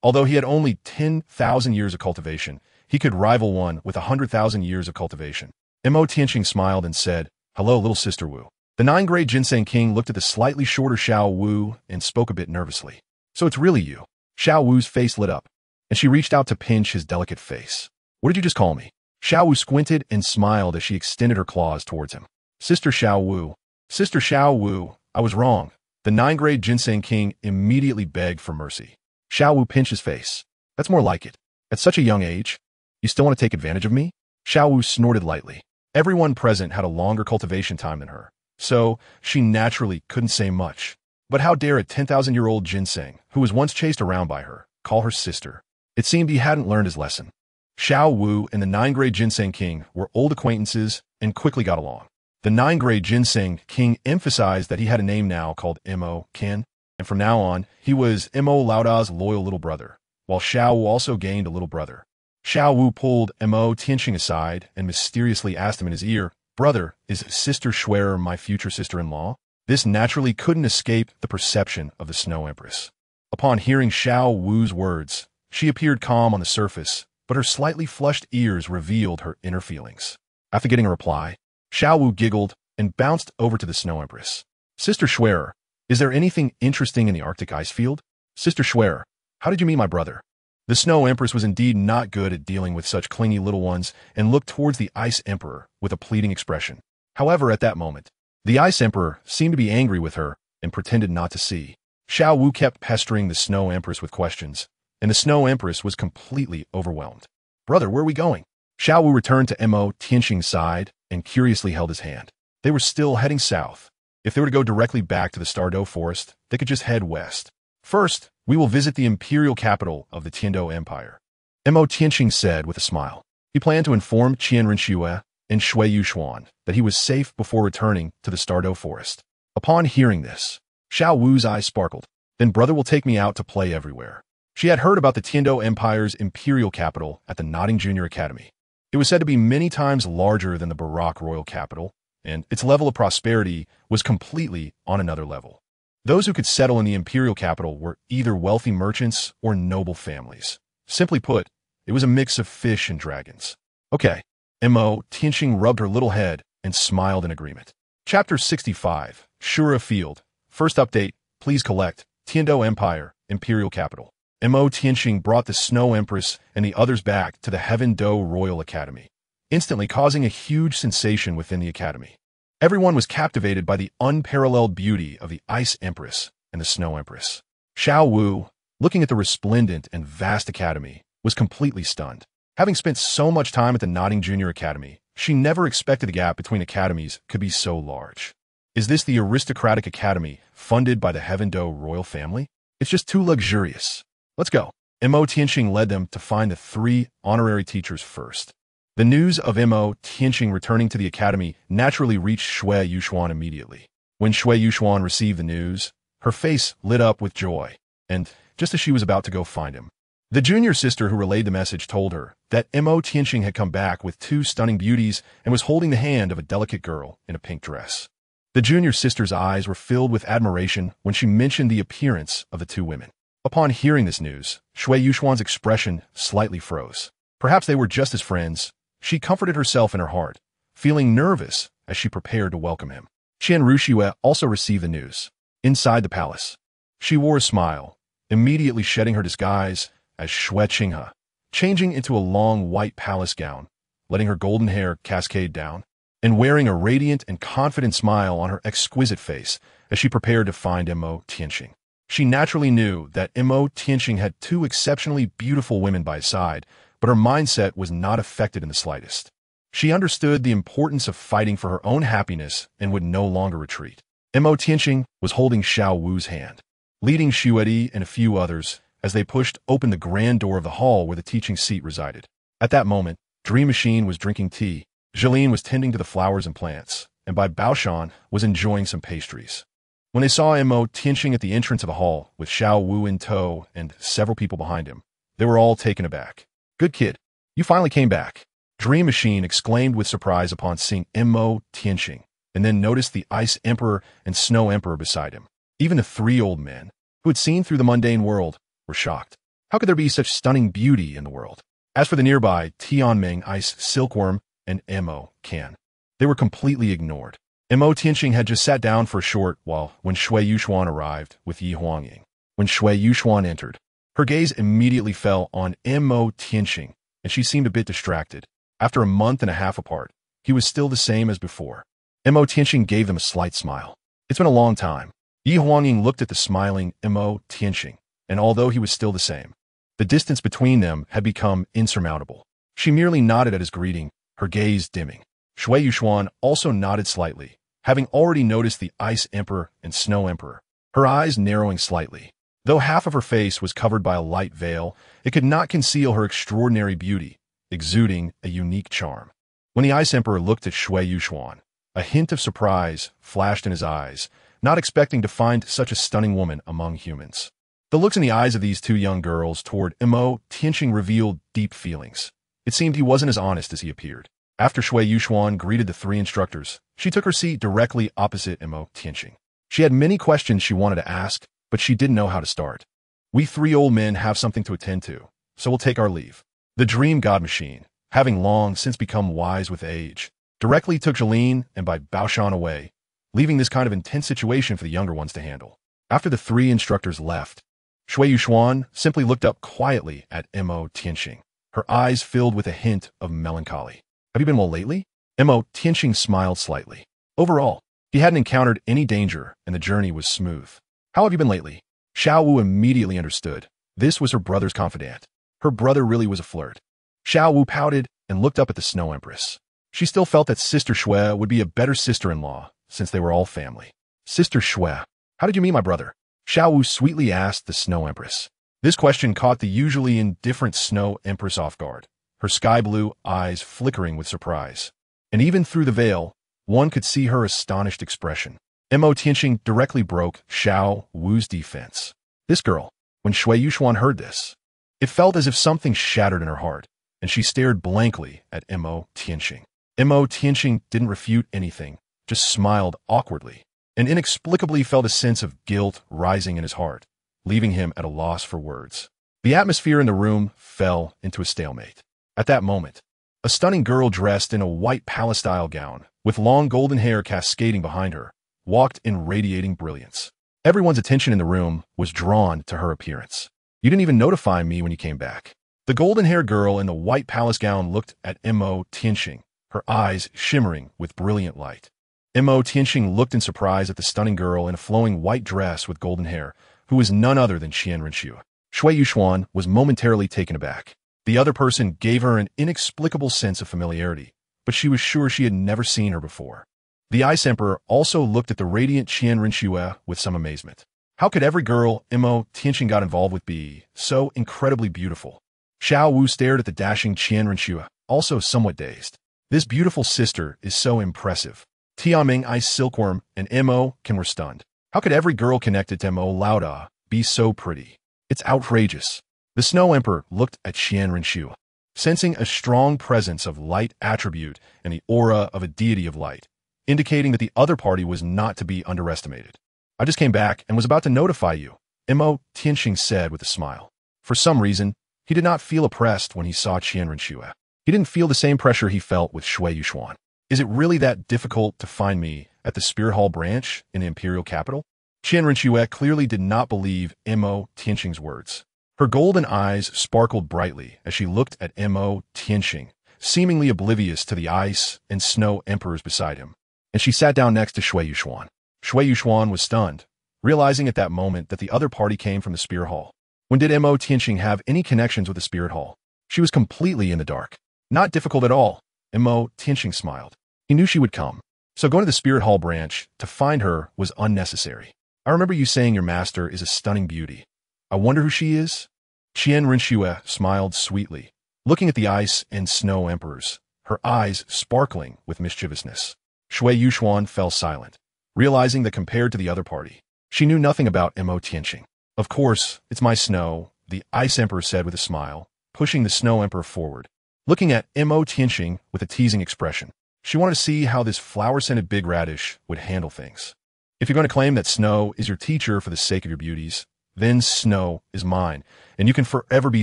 Although he had only 10,000 years of cultivation, he could rival one with 100,000 years of cultivation. Tianxing smiled and said, "Hello, little sister Wu." The 9th-grade Ginseng King looked at the slightly shorter Xiao Wu and spoke a bit nervously. "So it's really you." Xiao Wu's face lit up, and she reached out to pinch his delicate face. "What did you just call me?" Xiao Wu squinted and smiled as she extended her claws towards him. "Sister Xiao Wu." "Sister Xiao Wu, I was wrong." The 9th-grade Ginseng King immediately begged for mercy. Xiao Wu pinched his face. "That's more like it. At such a young age, you still want to take advantage of me?" Xiao Wu snorted lightly. Everyone present had a longer cultivation time than her, so she naturally couldn't say much. But how dare a 10,000-year-old Ginseng, who was once chased around by her, call her sister? It seemed he hadn't learned his lesson. Xiao Wu and the 9th-grade Ginseng King were old acquaintances and quickly got along. The 9th-grade Ginseng King emphasized that he had a name now called him.Qian, and from now on, he was Laoda's loyal little brother, while Xiao Wu also gained a little brother. Xiao Wu pulled Tianxing aside and mysteriously asked him in his ear, "Brother, is Sister Xue'er my future sister-in-law?" This naturally couldn't escape the perception of the Snow Empress. Upon hearing Xiao Wu's words, she appeared calm on the surface, but her slightly flushed ears revealed her inner feelings. After getting a reply, Xiao Wu giggled and bounced over to the Snow Empress. "Sister Xue'er, is there anything interesting in the Arctic ice field?" "Sister Xue'er, how did you meet my brother?" The Snow Empress was indeed not good at dealing with such clingy little ones and looked towards the Ice Emperor with a pleading expression. However, at that moment, the Ice Emperor seemed to be angry with her and pretended not to see. Xiao Wu kept pestering the Snow Empress with questions, and the Snow Empress was completely overwhelmed. "Brother, where are we going?" Xiao Wu returned to Tianxing's side and curiously held his hand. They were still heading south. If they were to go directly back to the Star Dou forest, they could just head west. "First, we will visit the imperial capital of the Tiandou Empire," Tianxing said with a smile. He planned to inform Qian Renxue and Xue'er that he was safe before returning to the Star Dou forest. Upon hearing this, Xiao Wu's eyes sparkled. "Then brother will take me out to play everywhere." She had heard about the Tiandou Empire's imperial capital at the Notting Junior Academy. It was said to be many times larger than the Baroque royal capital, and its level of prosperity was completely on another level. Those who could settle in the imperial capital were either wealthy merchants or noble families. Simply put, it was a mix of fish and dragons. "Okay." Tianxing rubbed her little head and smiled in agreement. Chapter 65, Xue'er Field. First update, please collect, Tiandou Empire, Imperial Capital. Tianxing brought the Snow Empress and the others back to the Heaven Dou Royal Academy, instantly causing a huge sensation within the academy. Everyone was captivated by the unparalleled beauty of the Ice Empress and the Snow Empress. Xiao Wu, looking at the resplendent and vast academy, was completely stunned. Having spent so much time at the Notting Junior Academy, she never expected the gap between academies could be so large. Is this the aristocratic academy funded by the Heaven Dou royal family? It's just too luxurious. Let's go. Tianxing led them to find the 3 honorary teachers first. The news of Tianxing returning to the academy naturally reached Xue'er immediately. When Xue'er received the news, her face lit up with joy, and just as she was about to go find him, the junior sister who relayed the message told her that Tianxing had come back with 2 stunning beauties and was holding the hand of a delicate girl in a pink dress. The junior sister's eyes were filled with admiration when she mentioned the appearance of the 2 women. Upon hearing this news, Xue'er's expression slightly froze. Perhaps they were just as friends. She comforted herself in her heart, feeling nervous as she prepared to welcome him. Renxue also received the news. Inside the palace, she wore a smile, immediately shedding her disguise as Xue'er, changing into a long white palace gown, letting her golden hair cascade down, and wearing a radiant and confident smile on her exquisite face as she prepared to find him.Qian. She naturally knew that him.Qian had two exceptionally beautiful women by his side, but her mindset was not affected in the slightest. She understood the importance of fighting for her own happiness and would no longer retreat. him.Qian was holding Xiao Wu's hand, leading Xue'er and a few others as they pushed open the grand door of the hall where the teaching seat resided. At that moment, Dream Machine was drinking tea, Jeline was tending to the flowers and plants, and Bai Baoshan was enjoying some pastries. When they saw him.Qian at the entrance of the hall, with Xiao Wu in tow and several people behind him, they were all taken aback. "Good kid, you finally came back," Dream Machine exclaimed with surprise upon seeing him.Qian, and then noticed the Ice Emperor and Snow Emperor beside him. Even the three old men, who had seen through the mundane world, were shocked. How could there be such stunning beauty in the world? As for the nearby Tianxing Ice Silkworm and him.Qian, they were completely ignored. him.Qian had just sat down for a short while when Xue'er arrived with Yi Huangying. When Xue'er entered, her gaze immediately fell on him.Qian, and she seemed a bit distracted. After a month and a half apart, he was still the same as before. him.Qian gave them a slight smile. "It's been a long time." Yi Huangying looked at the smiling him.Qian, and although he was still the same, the distance between them had become insurmountable. She merely nodded at his greeting, her gaze dimming. Xue'er also nodded slightly, having already noticed the Ice Emperor and Snow Emperor, her eyes narrowing slightly. Though half of her face was covered by a light veil, it could not conceal her extraordinary beauty, exuding a unique charm. When the Ice Emperor looked at Xue'er, a hint of surprise flashed in his eyes, not expecting to find such a stunning woman among humans. The looks in the eyes of these two young girls toward him.Qian revealed deep feelings. It seemed he wasn't as honest as he appeared. After Xue'er greeted the three instructors, she took her seat directly opposite him.Qian. She had many questions she wanted to ask, but she didn't know how to start. "We three old men have something to attend to, so we'll take our leave." The Dream God Machine, having long since become wise with age, directly took Jeline and Bai Baoshan away, leaving this kind of intense situation for the younger ones to handle. After the three instructors left, Xue'er simply looked up quietly at him.Qian, her eyes filled with a hint of melancholy. "Have you been well lately?" him.Qian smiled slightly. Overall, he hadn't encountered any danger and the journey was smooth. "How have you been lately?" Xiao Wu immediately understood. This was her brother's confidant. Her brother really was a flirt. Xiao Wu pouted and looked up at the Snow Empress. She still felt that Sister Xue'er would be a better sister-in-law, since they were all family. "Sister Xue'er, how did you meet my brother?" Xiao Wu sweetly asked the Snow Empress. This question caught the usually indifferent Snow Empress off guard, her sky-blue eyes flickering with surprise. And even through the veil, one could see her astonished expression. him.Qian directly broke Xiao Wu's defense. This girl, when Xue'er heard this, it felt as if something shattered in her heart, and she stared blankly at him.Qian. him.Qian didn't refute anything, just smiled awkwardly, and inexplicably felt a sense of guilt rising in his heart, leaving him at a loss for words. The atmosphere in the room fell into a stalemate. At that moment, a stunning girl dressed in a white palace-style gown, with long golden hair cascading behind her, walked in radiating brilliance. Everyone's attention in the room was drawn to her appearance. "You didn't even notify me when you came back." The golden-haired girl in the white palace gown looked at him.Qian, her eyes shimmering with brilliant light. him.Qian looked in surprise at the stunning girl in a flowing white dress with golden hair, who was none other than Renxue. Xue'er was momentarily taken aback. The other person gave her an inexplicable sense of familiarity, but she was sure she had never seen her before. The Ice Emperor also looked at the radiant Renxue with some amazement. How could every girl him.Qian got involved with be so incredibly beautiful? Xiao Wu stared at the dashing Renxue, also somewhat dazed. This beautiful sister is so impressive. Tianxing Ice Silkworm and him.Qian were stunned. How could every girl connected to him.Lauda be so pretty? It's outrageous. The Snow Emperor looked at Renxue, sensing a strong presence of light attribute and the aura of a deity of light, indicating that the other party was not to be underestimated. "I just came back and was about to notify you," him.Qian said with a smile. For some reason, he did not feel oppressed when he saw Renxue. He didn't feel the same pressure he felt with Xue'er. Is it really that difficult to find me at the Spirit Hall branch in the imperial capital? Renxue clearly did not believe Tianxing's words. Her golden eyes sparkled brightly as she looked at Tianxing, seemingly oblivious to the ice and snow emperors beside him. And she sat down next to Xue'er. Xue'er was stunned, realizing at that moment that the other party came from the Spirit Hall. When did Tianxing have any connections with the Spirit Hall? She was completely in the dark. Not difficult at all. Tianxing smiled. He knew she would come. So going to the Spirit Hall branch to find her was unnecessary. I remember you saying your master is a stunning beauty. I wonder who she is? Renxue smiled sweetly, looking at the ice and snow emperors, her eyes sparkling with mischievousness. Xue'er fell silent, realizing that compared to the other party, she knew nothing about Tianxing. Of course, it's my snow, the ice emperor said with a smile, pushing the snow emperor forward, looking at Tianxing with a teasing expression. She wanted to see how this flower-scented big radish would handle things. If you're going to claim that Snow is your teacher for the sake of your beauties, then Snow is mine, and you can forever be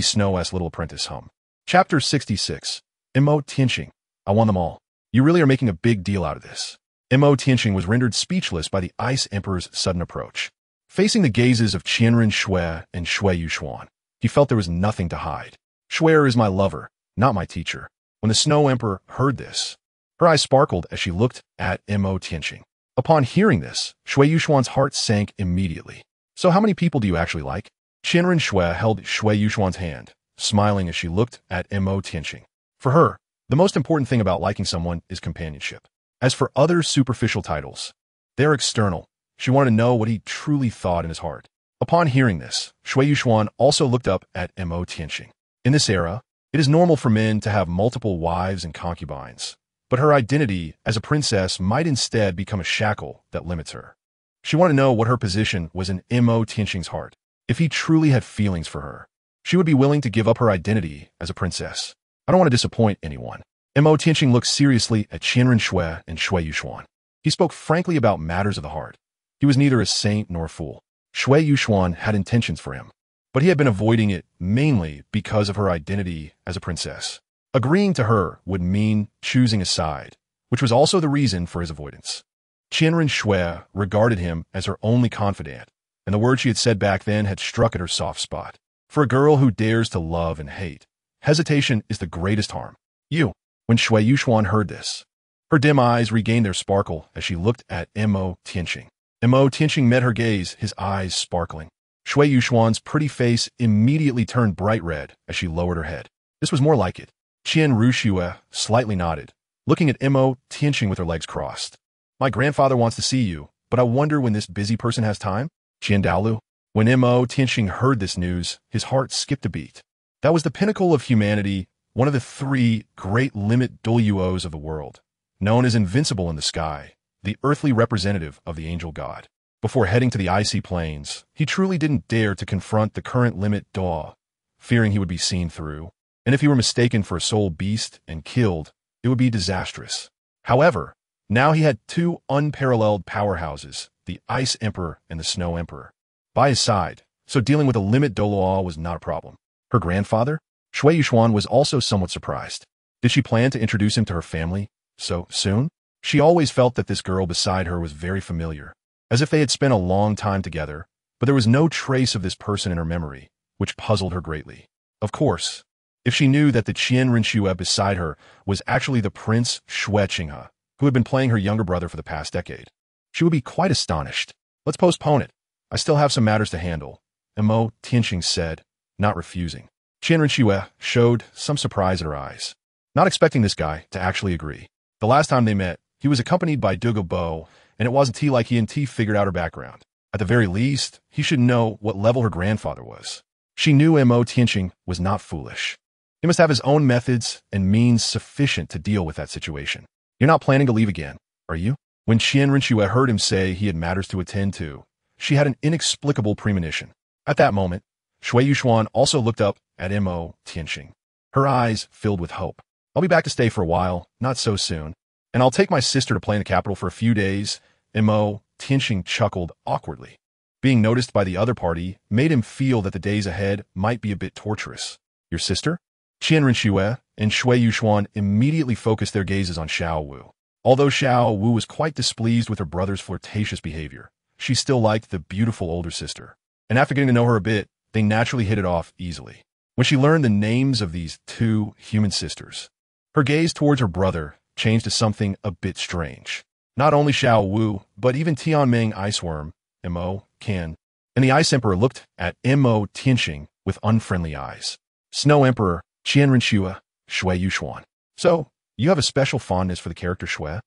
Snow's little apprentice hum. Chapter 66. Tianxing. I won them all. You really are making a big deal out of this. Tianxing was rendered speechless by the Ice Emperor's sudden approach. Facing the gazes of Renxue and Xue'er, he felt there was nothing to hide. Xue'er is my lover, not my teacher. When the Snow Emperor heard this, her eyes sparkled as she looked at Tianxing. Upon hearing this, Xue'er's heart sank immediately. So how many people do you actually like? Renxue held Xue'er's hand, smiling as she looked at Tianxing. For her, the most important thing about liking someone is companionship. As for other superficial titles, they're external. She wanted to know what he truly thought in his heart. Upon hearing this, Xue'er also looked up at Tianxing. In this era, it is normal for men to have multiple wives and concubines, but her identity as a princess might instead become a shackle that limits her. She wanted to know what her position was in Tianxing's heart. If he truly had feelings for her, she would be willing to give up her identity as a princess. I don't want to disappoint anyone. Tianxing looked seriously at Renxue and Xue'er. He spoke frankly about matters of the heart. He was neither a saint nor a fool. Xue'er had intentions for him, but he had been avoiding it mainly because of her identity as a princess. Agreeing to her would mean choosing a side, which was also the reason for his avoidance. Renxue regarded him as her only confidant, and the words she had said back then had struck at her soft spot. For a girl who dares to love and hate, hesitation is the greatest harm. When Xue'er heard this, her dim eyes regained their sparkle as she looked at Tianxing. Tianxing met her gaze, his eyes sparkling. Xue'er's pretty face immediately turned bright red as she lowered her head. This was more like it. Renxue slightly nodded, looking at Tianxing with her legs crossed. My grandfather wants to see you, but I wonder when this busy person has time? Daoliu. When Tianxing heard this news, his heart skipped a beat. That was the pinnacle of humanity, one of the three great limit Douluos of the world, known as invincible in the sky, the earthly representative of the angel god. Before heading to the icy plains, he truly didn't dare to confront the current limit Dou, fearing he would be seen through. And if he were mistaken for a soul beast and killed, it would be disastrous. However, now he had two unparalleled powerhouses, the Ice Emperor and the Snow Emperor, by his side, so dealing with a limit Douluo was not a problem. Her grandfather? Xue'er was also somewhat surprised. Did she plan to introduce him to her family so soon? She always felt that this girl beside her was very familiar, as if they had spent a long time together, but there was no trace of this person in her memory, which puzzled her greatly. Of course, if she knew that the Renxue beside her was actually the Prince Xue'er, who had been playing her younger brother for the past decade, she would be quite astonished. Let's postpone it. I still have some matters to handle, Tianxing said, not refusing. Renxue showed some surprise in her eyes, not expecting this guy to actually agree. The last time they met, he was accompanied by Douluo, and it wasn't like he and T figured out her background. At the very least, he should know what level her grandfather was. She knew Tianxing was not foolish. He must have his own methods and means sufficient to deal with that situation. You're not planning to leave again, are you? When Renxue heard him say he had matters to attend to, she had an inexplicable premonition. At that moment, Xue'er also looked up at Tianxing. Her eyes filled with hope. I'll be back to stay for a while, not so soon, and I'll take my sister to play in the capital for a few days. Tianxing chuckled awkwardly. Being noticed by the other party made him feel that the days ahead might be a bit torturous. Your sister? Renxue and Xue'er immediately focused their gazes on Xiao Wu. Although Xiao Wu was quite displeased with her brother's flirtatious behavior, she still liked the beautiful older sister. And after getting to know her a bit, they naturally hit it off easily. When she learned the names of these two human sisters, her gaze towards her brother changed to something a bit strange. Not only Xiao Wu, but even Tianming Iceworm, him.Qian, and the Ice Emperor looked at him.Tianxing with unfriendly eyes. Snow Emperor, Renxue, Xue'er. So, you have a special fondness for the character Xue'er?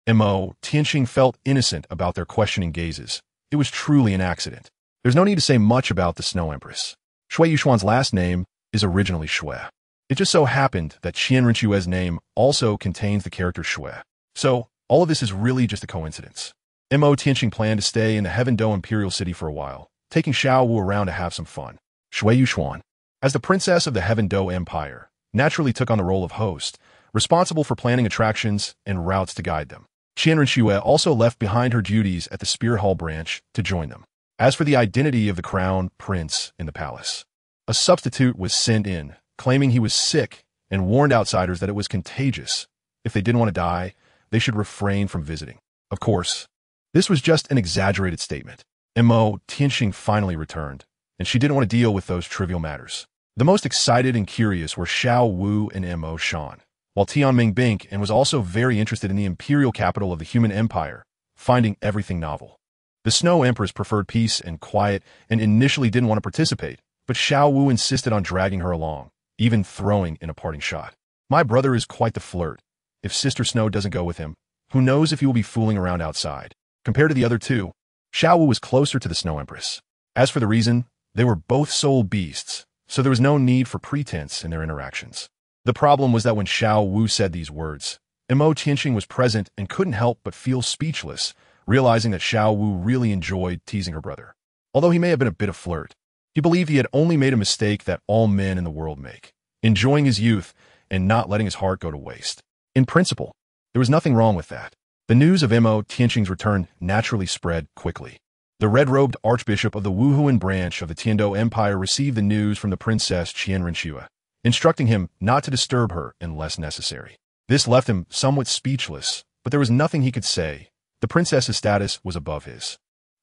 Tianxing felt innocent about their questioning gazes. It was truly an accident. There's no need to say much about the Snow Empress. Xue'er's last name is originally Xue'er. It just so happened that Renxue's name also contains the character Xue'er. So, all of this is really just a coincidence. Tianxing planned to stay in the Heaven-Dou Imperial City for a while, taking Xiao Wu around to have some fun. Xue'er, as the princess of the Heaven-Dou Empire, naturally took on the role of host, responsible for planning attractions and routes to guide them. Renxue also left behind her duties at the Spirit Hall branch to join them. As for the identity of the crown prince in the palace, a substitute was sent in, claiming he was sick and warned outsiders that it was contagious. If they didn't want to die, they should refrain from visiting. Of course, this was just an exaggerated statement. Tianxing finally returned, and she didn't want to deal with those trivial matters. The most excited and curious were Xiao Wu and Qian, while Tianming Bink and was also very interested in the imperial capital of the human empire, finding everything novel. The Snow Empress preferred peace and quiet and initially didn't want to participate, but Xiao Wu insisted on dragging her along, even throwing in a parting shot. My brother is quite the flirt. If Sister Snow doesn't go with him, who knows if he will be fooling around outside. Compared to the other two, Xiao Wu was closer to the Snow Empress. As for the reason, they were both soul beasts, so there was no need for pretense in their interactions. The problem was that when Xiao Wu said these words, Tianxing was present and couldn't help but feel speechless, realizing that Xiao Wu really enjoyed teasing her brother. Although he may have been a bit of flirt, he believed he had only made a mistake that all men in the world make, enjoying his youth and not letting his heart go to waste. In principle, there was nothing wrong with that. The news of Tianxing's return naturally spread quickly. The red-robed archbishop of the Wuhuan branch of the Tiandou Empire received the news from the princess Renxue, instructing him not to disturb her unless necessary. This left him somewhat speechless, but there was nothing he could say. The princess's status was above his.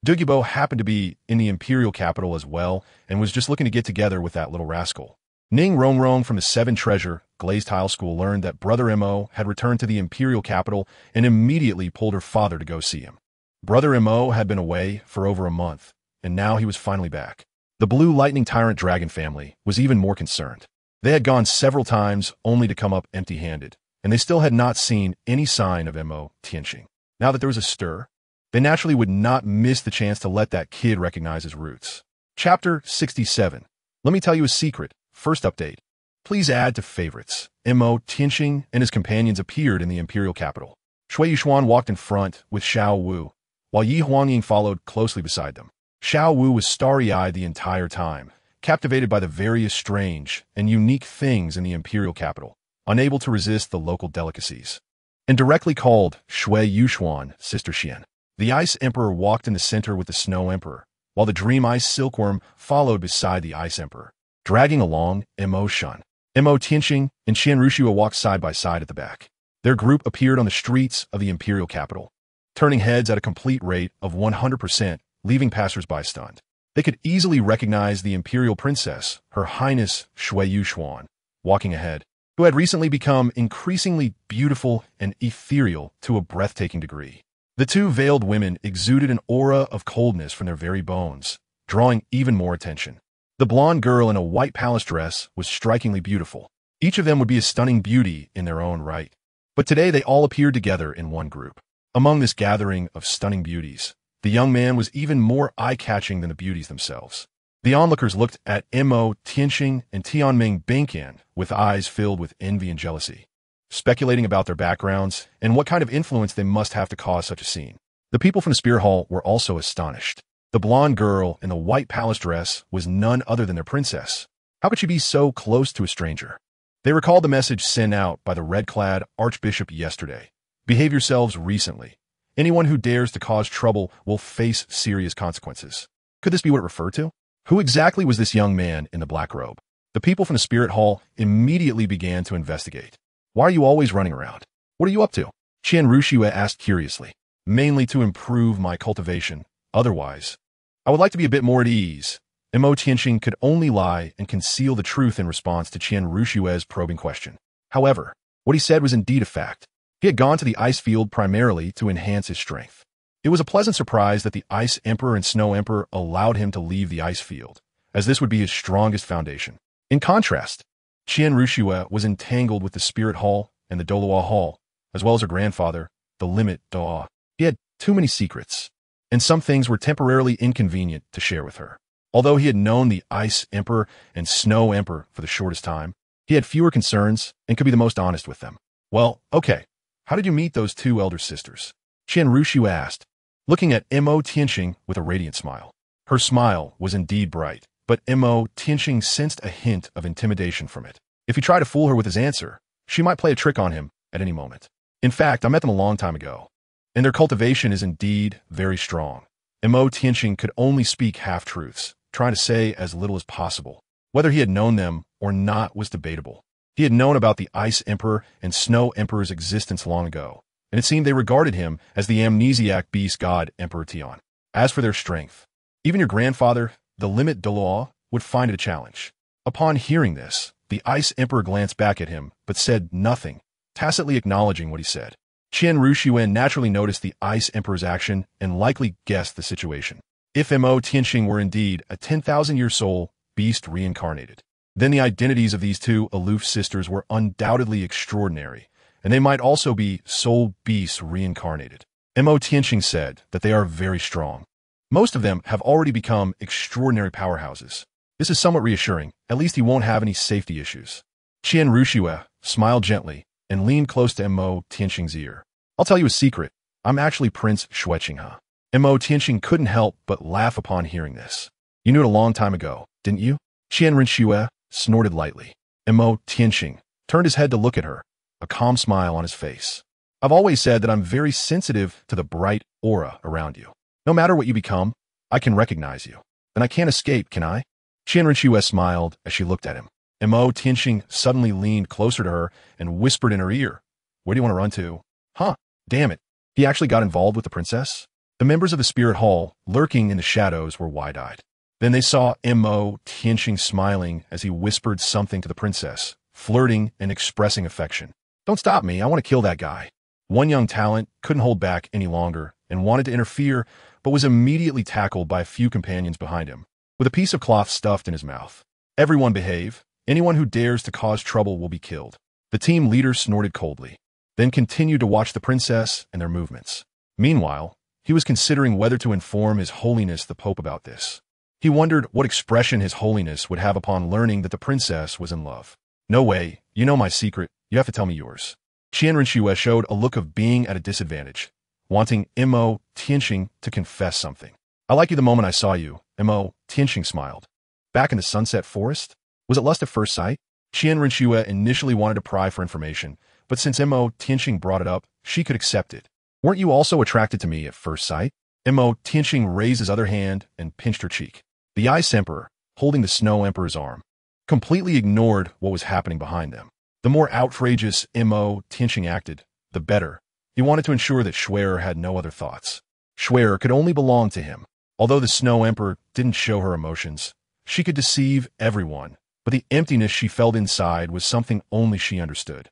Douluo happened to be in the imperial capital as well and was just looking to get together with that little rascal. Ning Rongrong from the Seven Treasure Glazed Tile School learned that Brother Mo had returned to the imperial capital and immediately pulled her father to go see him. Brother Mo had been away for over a month, and now he was finally back. The Blue Lightning Tyrant Dragon family was even more concerned. They had gone several times only to come up empty-handed, and they still had not seen any sign of Tianxing. Now that there was a stir, they naturally would not miss the chance to let that kid recognize his roots. Chapter 67. Let me tell you a secret. First update. Please add to favorites. Tianxing and his companions appeared in the imperial capital. Xue'er walked in front with Xiao Wu, while Yi Huangying followed closely beside them. Xiao Wu was starry-eyed the entire time, captivated by the various strange and unique things in the imperial capital, unable to resist the local delicacies. And directly called Xue'er, Sister Qian. The Ice Emperor walked in the center with the Snow Emperor, while the Dream Ice Silkworm followed beside the Ice Emperor, dragging along Qian. Tianxing and Renxue walked side by side at the back. Their group appeared on the streets of the imperial capital, turning heads at a complete rate of 100%, leaving passers-by stunned. They could easily recognize the imperial princess, Her Highness Xue'er, walking ahead, who had recently become increasingly beautiful and ethereal to a breathtaking degree. The two veiled women exuded an aura of coldness from their very bones, drawing even more attention. The blonde girl in a white palace dress was strikingly beautiful. Each of them would be a stunning beauty in their own right. But today they all appeared together in one group. Among this gathering of stunning beauties, the young man was even more eye-catching than the beauties themselves. The onlookers looked at Tianxing and Tianming Qian with eyes filled with envy and jealousy, speculating about their backgrounds and what kind of influence they must have to cause such a scene. The people from the Spirit Hall were also astonished. The blonde girl in the white palace dress was none other than their princess. How could she be so close to a stranger? They recalled the message sent out by the red-clad archbishop yesterday. Behave yourselves recently. Anyone who dares to cause trouble will face serious consequences. Could this be what it referred to? Who exactly was this young man in the black robe? The people from the Spirit Hall immediately began to investigate. Why are you always running around? What are you up to? Renxue asked curiously. Mainly to improve my cultivation. Otherwise, I would like to be a bit more at ease. Tianxing could only lie and conceal the truth in response to Renxue's probing question. However, what he said was indeed a fact. He had gone to the ice field primarily to enhance his strength. It was a pleasant surprise that the Ice Emperor and Snow Emperor allowed him to leave the ice field, as this would be his strongest foundation. In contrast, Renxue was entangled with the Spirit Hall and the Douluo Hall, as well as her grandfather, the Limit Dou. He had too many secrets, and some things were temporarily inconvenient to share with her. Although he had known the Ice Emperor and Snow Emperor for the shortest time, he had fewer concerns and could be the most honest with them. Well, okay, how did you meet those two elder sisters? Renxue asked, looking at Tianxing with a radiant smile. Her smile was indeed bright, but Tianxing sensed a hint of intimidation from it. If he tried to fool her with his answer, she might play a trick on him at any moment. In fact, I met them a long time ago, and their cultivation is indeed very strong. Tianxing could only speak half-truths, trying to say as little as possible. Whether he had known them or not was debatable. He had known about the Ice Emperor and Snow Emperor's existence long ago, and it seemed they regarded him as the amnesiac beast god Emperor Qian. As for their strength, even your grandfather, the Limit Douluo, would find it a challenge. Upon hearing this, the Ice Emperor glanced back at him, but said nothing, tacitly acknowledging what he said. Renxue naturally noticed the Ice Emperor's action and likely guessed the situation. If Tianxing were indeed a 10,000-year soul beast reincarnated, then the identities of these two aloof sisters were undoubtedly extraordinary, and they might also be soul beasts reincarnated. Tianxing said that they are very strong. Most of them have already become extraordinary powerhouses. This is somewhat reassuring. At least he won't have any safety issues. Renxue smiled gently and leaned close to Tianxing's ear. I'll tell you a secret. I'm actually Prince Xue'er. Tianxing couldn't help but laugh upon hearing this. You knew it a long time ago, didn't you? Renxue snorted lightly. Tianxing turned his head to look at her, a calm smile on his face. I've always said that I'm very sensitive to the bright aura around you. No matter what you become, I can recognize you. Then I can't escape, can I? Renxue smiled as she looked at him. Tianxing suddenly leaned closer to her and whispered in her ear, "Where do you want to run to?" Huh, damn it. He actually got involved with the princess? The members of the Spirit Hall, lurking in the shadows, were wide-eyed. Then they saw Tianxing smiling as he whispered something to the princess, flirting and expressing affection. Don't stop me, I want to kill that guy. One young talent couldn't hold back any longer and wanted to interfere, but was immediately tackled by a few companions behind him, with a piece of cloth stuffed in his mouth. Everyone behave. Anyone who dares to cause trouble will be killed. The team leader snorted coldly, then continued to watch the princess and their movements. Meanwhile, he was considering whether to inform His Holiness the Pope about this. He wondered what expression His Holiness would have upon learning that the princess was in love. No way, you know my secret, you have to tell me yours. Renxue showed a look of being at a disadvantage, wanting Tianxing to confess something. I like you the moment I saw you, Tianxing smiled. Back in the Sunset Forest? Was it lust at first sight? Renxue initially wanted to pry for information, but since Tianxing brought it up, she could accept it. Weren't you also attracted to me at first sight? Tianxing raised his other hand and pinched her cheek. The Ice Emperor, holding the Snow Emperor's arm, completely ignored what was happening behind them. The more outrageous Tianxing acted, the better. He wanted to ensure that Xue'er had no other thoughts. Xue'er could only belong to him. Although the Snow Emperor didn't show her emotions, she could deceive everyone, but the emptiness she felt inside was something only she understood.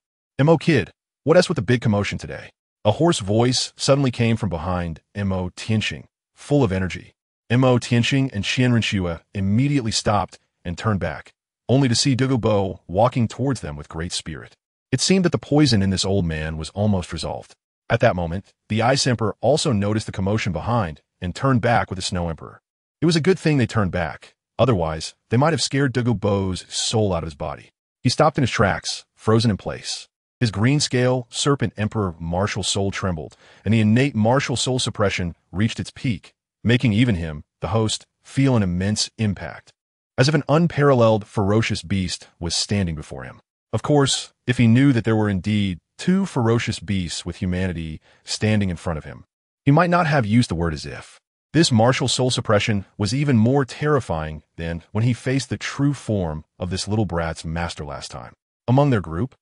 Kid, what else with the big commotion today? A hoarse voice suddenly came from behind Tianxing, full of energy. Tianxing and Renxue immediately stopped and turned back, only to see Douluo walking towards them with great spirit. It seemed that the poison in this old man was almost resolved. At that moment, the Ice Emperor also noticed the commotion behind and turned back with the Snow Emperor. It was a good thing they turned back. Otherwise, they might have scared Douluo's soul out of his body. He stopped in his tracks, frozen in place. His green-scale, serpent emperor martial soul trembled, and the innate martial soul suppression reached its peak, making even him, the host, feel an immense impact, as if an unparalleled, ferocious beast was standing before him. Of course, if he knew that there were indeed two ferocious beasts with humanity standing in front of him, he might not have used the word as if. This martial soul suppression was even more terrifying than when he faced the true form of this little brat's master last time. Among their group,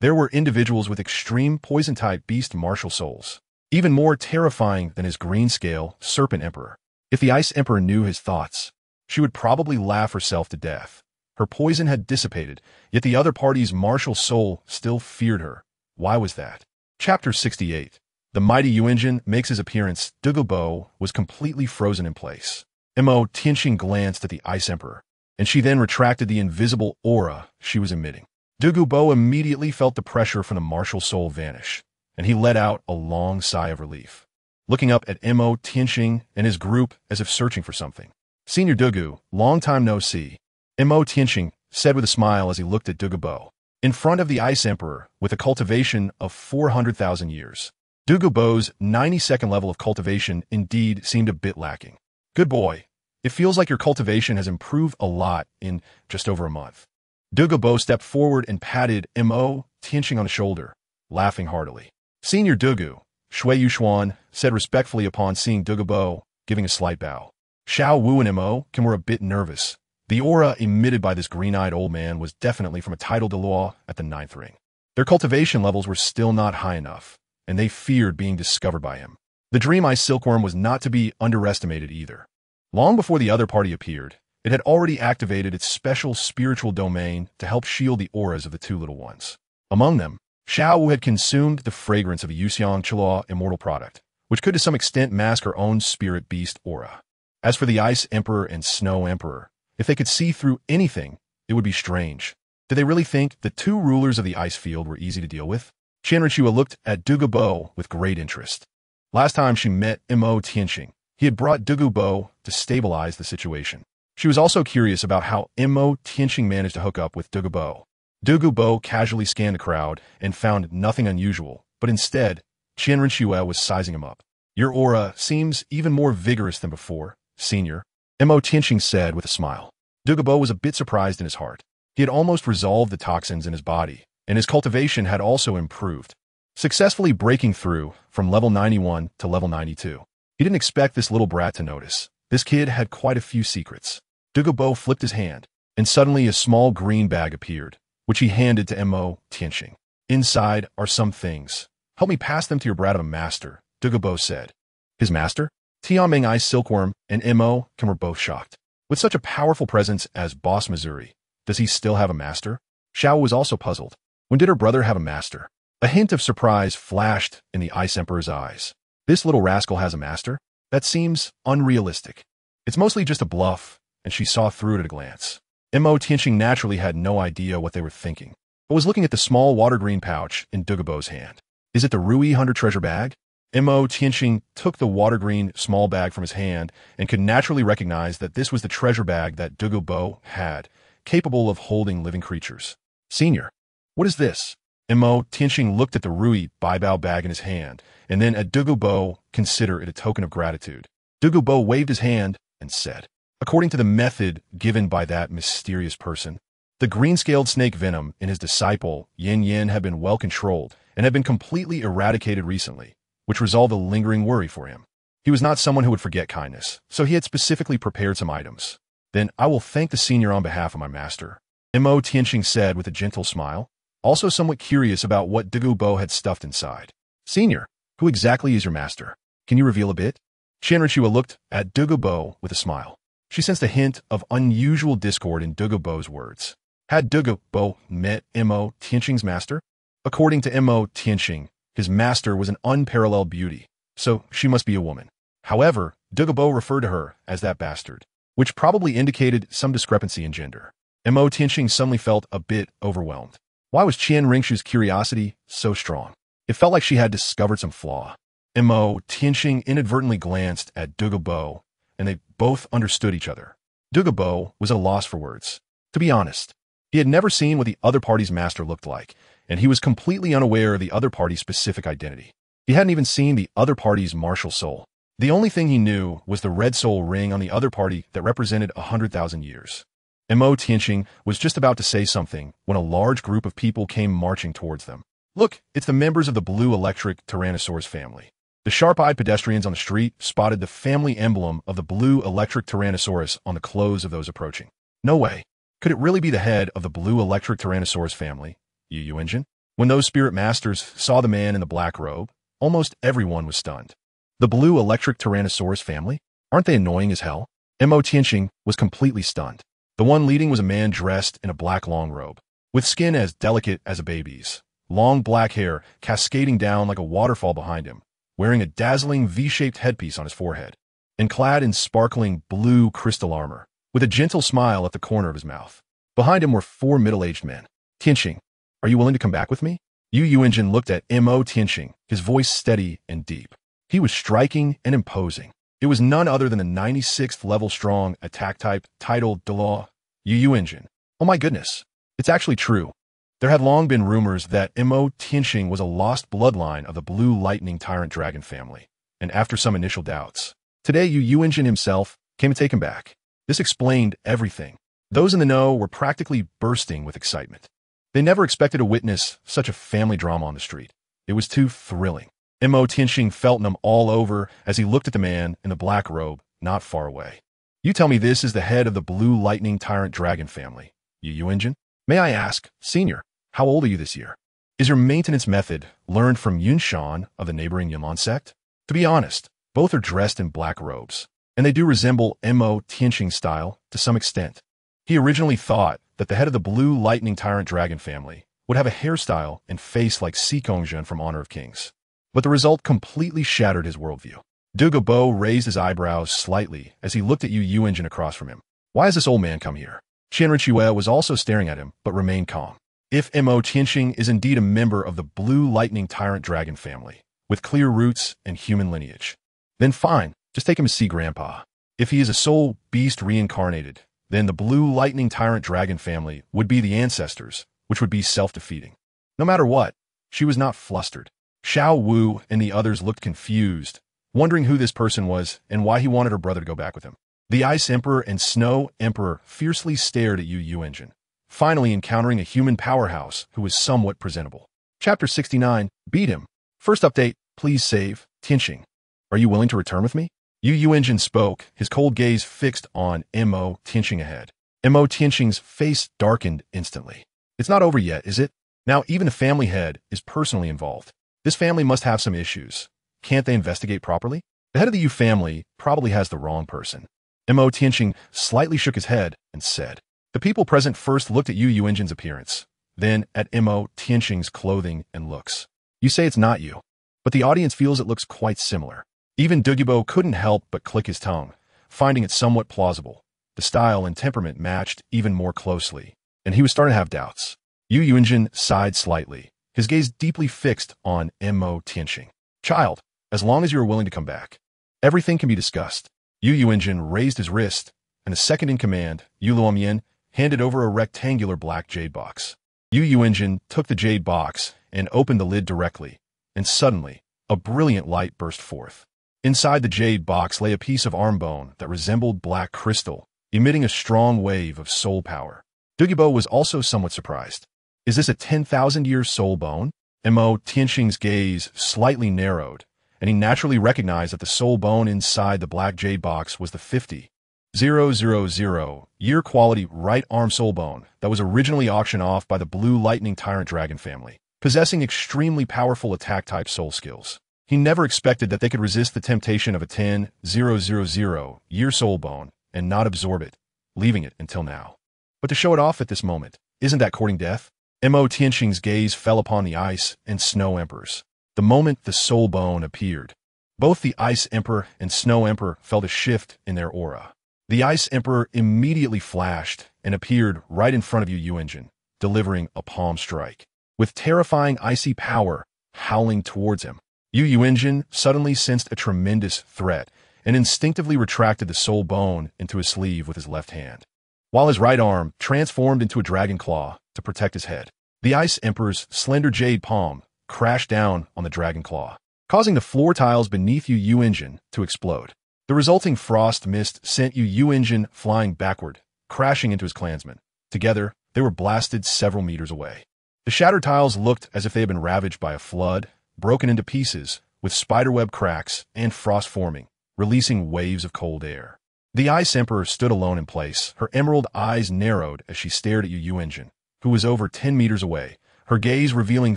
There were individuals with extreme poison-type beast martial souls, even more terrifying than his green-scale serpent emperor. If the Ice Emperor knew his thoughts, she would probably laugh herself to death. Her poison had dissipated, yet the other party's martial soul still feared her. Why was that? Chapter 68. The mighty Yuanjin makes his appearance. Douluo was completely frozen in place. Tianxing glanced at the Ice Emperor, and she then retracted the invisible aura she was emitting. Douluo immediately felt the pressure from the martial soul vanish, and he let out a long sigh of relief, looking up at Tianxing and his group as if searching for something. Senior Douluo, long time no see. Tianxing said with a smile as he looked at Douluo. In front of the Ice Emperor, with a cultivation of 400,000 years. Douluo's 92nd level of cultivation indeed seemed a bit lacking. Good boy. It feels like your cultivation has improved a lot in just over a month. Douluo stepped forward and patted Tianxing on the shoulder, laughing heartily. Senior Douluo, Xue'er said respectfully upon seeing Douluo, giving a slight bow. Xiao Wu and Qian were a bit nervous. The aura emitted by this green-eyed old man was definitely from a title Douluo at the 9th ring. Their cultivation levels were still not high enough, and they feared being discovered by him. The Dream Eye Silkworm was not to be underestimated either. Long before the other party appeared, it had already activated its special spiritual domain to help shield the auras of the two little ones. Among them, Xiao Wu had consumed the fragrance of a Qian immortal product, which could to some extent mask her own spirit beast aura. As for the Ice Emperor and Snow Emperor, if they could see through anything, it would be strange. Did they really think the two rulers of the ice field were easy to deal with? Renxue looked at Douluo with great interest. Last time she met Tianxing, he had brought Douluo to stabilize the situation. She was also curious about how Tianxing managed to hook up with Douluo. Douluo casually scanned the crowd and found nothing unusual, but instead, Renxue was sizing him up. Your aura seems even more vigorous than before, senior. Tianxing said with a smile. Douluo was a bit surprised in his heart. He had almost resolved the toxins in his body, and his cultivation had also improved, successfully breaking through from level 91 to level 92. He didn't expect this little brat to notice. This kid had quite a few secrets. Douluo flipped his hand, and suddenly a small green bag appeared, which he handed to Tianxing. Inside are some things. Help me pass them to your brat of a master, Douluo said. His master? Tianming Ice Silkworm and Qian were both shocked. With such a powerful presence as Boss Missouri, does he still have a master? Xiao was also puzzled. When did her brother have a master? A hint of surprise flashed in the Ice Emperor's eyes. This little rascal has a master? That seems unrealistic. It's mostly just a bluff, and she saw through it at a glance. Tianxing naturally had no idea what they were thinking, but was looking at the small water-green pouch in Douluo's hand. Is it the Rui Hunter treasure bag? Tianxing took the water-green small bag from his hand and could naturally recognize that this was the treasure bag that Douluo had, capable of holding living creatures. Senior, what is this? Tianxing looked at the Rui Baibao bag in his hand, and then at Douluo, consider it a token of gratitude. Douluo waved his hand and said, according to the method given by that mysterious person, the green-scaled snake venom in his disciple Yin had been well controlled and had been completely eradicated recently, which resolved a lingering worry for him. He was not someone who would forget kindness, so he had specifically prepared some items. Then I will thank the senior on behalf of my master, Tianxing said with a gentle smile, also somewhat curious about what Douluo had stuffed inside. Senior, who exactly is your master? Can you reveal a bit? Renxue looked at Douluo with a smile. She sensed a hint of unusual discord in Douluo's words. Had Douluo met Tianxing's master? According to Tianxing, his master was an unparalleled beauty, so she must be a woman. However, Douluo referred to her as that bastard, which probably indicated some discrepancy in gender. Tianxing suddenly felt a bit overwhelmed. Why was Renxue's curiosity so strong? It felt like she had discovered some flaw. Tianxing inadvertently glanced at Douluo, and they both understood each other. Douluo was at a loss for words. To be honest, he had never seen what the other party's master looked like, and he was completely unaware of the other party's specific identity. He hadn't even seen the other party's martial soul. The only thing he knew was the red soul ring on the other party that represented 100,000 years. Tianxing was just about to say something when a large group of people came marching towards them. Look, it's the members of the blue electric Tyrannosaurus family. The sharp-eyed pedestrians on the street spotted the family emblem of the blue electric Tyrannosaurus on the clothes of those approaching. No way. Could it really be the head of the blue electric Tyrannosaurus family, Yuanjin? When those spirit masters saw the man in the black robe, almost everyone was stunned. The blue electric Tyrannosaurus family? Aren't they annoying as hell? Tianxing was completely stunned. The one leading was a man dressed in a black long robe, with skin as delicate as a baby's, long black hair cascading down like a waterfall behind him, wearing a dazzling V-shaped headpiece on his forehead, and clad in sparkling blue crystal armor, with a gentle smile at the corner of his mouth. Behind him were 4 middle-aged men. Tianxing, are you willing to come back with me? Xue'er looked at Tianxing, his voice steady and deep. He was striking and imposing. It was none other than a 96th level strong attack type titled Douluo. Xue'er. Oh my goodness. It's actually true. There had long been rumors that Tianxing was a lost bloodline of the Blue Lightning Tyrant Dragon family, and after some initial doubts, today Xue'er himself came to take him back. This explained everything. Those in the know were practically bursting with excitement. They never expected to witness such a family drama on the street. It was too thrilling. Tianxing felt numb all over as he looked at the man in the black robe not far away. You tell me this is the head of the Blue Lightning Tyrant Dragon family, Xue'er? May I ask, Senior, how old are you this year? Is your maintenance method learned from Qian of the neighboring Yunlin sect? To be honest, both are dressed in black robes, and they do resemble Tianxing's style to some extent. He originally thought that the head of the Blue Lightning Tyrant Dragon family would have a hairstyle and face like Qian from Honor of Kings. But the result completely shattered his worldview. Douluo raised his eyebrows slightly as he looked at Xue'er across from him. Why has this old man come here? Renxue was also staring at him, but remained calm. If Tianxing is indeed a member of the Blue Lightning Tyrant Dragon family, with clear roots and human lineage, then fine, just take him to see Grandpa. If he is a soul beast reincarnated, then the Blue Lightning Tyrant Dragon family would be the ancestors, which would be self-defeating. No matter what, she was not flustered. Xiao Wu and the others looked confused, wondering who this person was and why he wanted her brother to go back with him. The Ice Emperor and Snow Emperor fiercely stared at Xue'er, finally encountering a human powerhouse who was somewhat presentable. Chapter 69, Beat Him. First update, please save, Tianxing. Are you willing to return with me? Xue'er spoke, his cold gaze fixed on Tianxing ahead. Tianxing's face darkened instantly. It's not over yet, is it? Now even the family head is personally involved. This family must have some issues. Can't they investigate properly? The head of the Yu family probably has the wrong person. Tianxing slightly shook his head and said. The people present first looked at Xue'er's appearance, then at Tianxing's clothing and looks. You say it's not you, but the audience feels it looks quite similar. Even Douluo couldn't help but click his tongue, finding it somewhat plausible. The style and temperament matched even more closely, and he was starting to have doubts. Xue'er sighed slightly, his gaze deeply fixed on Tianxing. Child, as long as you are willing to come back, everything can be discussed. Xue'er raised his wrist, and the second in command, Qian, handed over a rectangular black jade box. Xue'er took the jade box and opened the lid directly, and suddenly, a brilliant light burst forth. Inside the jade box lay a piece of arm bone that resembled black crystal, emitting a strong wave of soul power. Douluo was also somewhat surprised. Is this a 10,000-year soul bone? Tianxing's gaze slightly narrowed, and he naturally recognized that the soul bone inside the black jade box was the 50,000-year quality right arm soul bone that was originally auctioned off by the Blue Lightning Tyrant Dragon family, possessing extremely powerful attack-type soul skills. He never expected that they could resist the temptation of a 10,000-year soul bone and not absorb it, leaving it until now. But to show it off at this moment, isn't that courting death? Tianxing's gaze fell upon the Ice and Snow Emperors. The moment the soul bone appeared, both the Ice Emperor and Snow Emperor felt a shift in their aura. The Ice Emperor immediately flashed and appeared right in front of Xue'er, delivering a palm strike. With terrifying icy power howling towards him, Xue'er suddenly sensed a tremendous threat and instinctively retracted the soul bone into his sleeve with his left hand, while his right arm transformed into a dragon claw to protect his head. The Ice Emperor's slender jade palm crashed down on the dragon claw, causing the floor tiles beneath Xue'er to explode. The resulting frost mist sent Xue'er flying backward, crashing into his clansmen. Together, they were blasted several meters away. The shattered tiles looked as if they had been ravaged by a flood, broken into pieces, with spiderweb cracks and frost forming, releasing waves of cold air. The Ice Emperor stood alone in place, her emerald eyes narrowed as she stared at Xue'er, who was over 10 meters away, her gaze revealing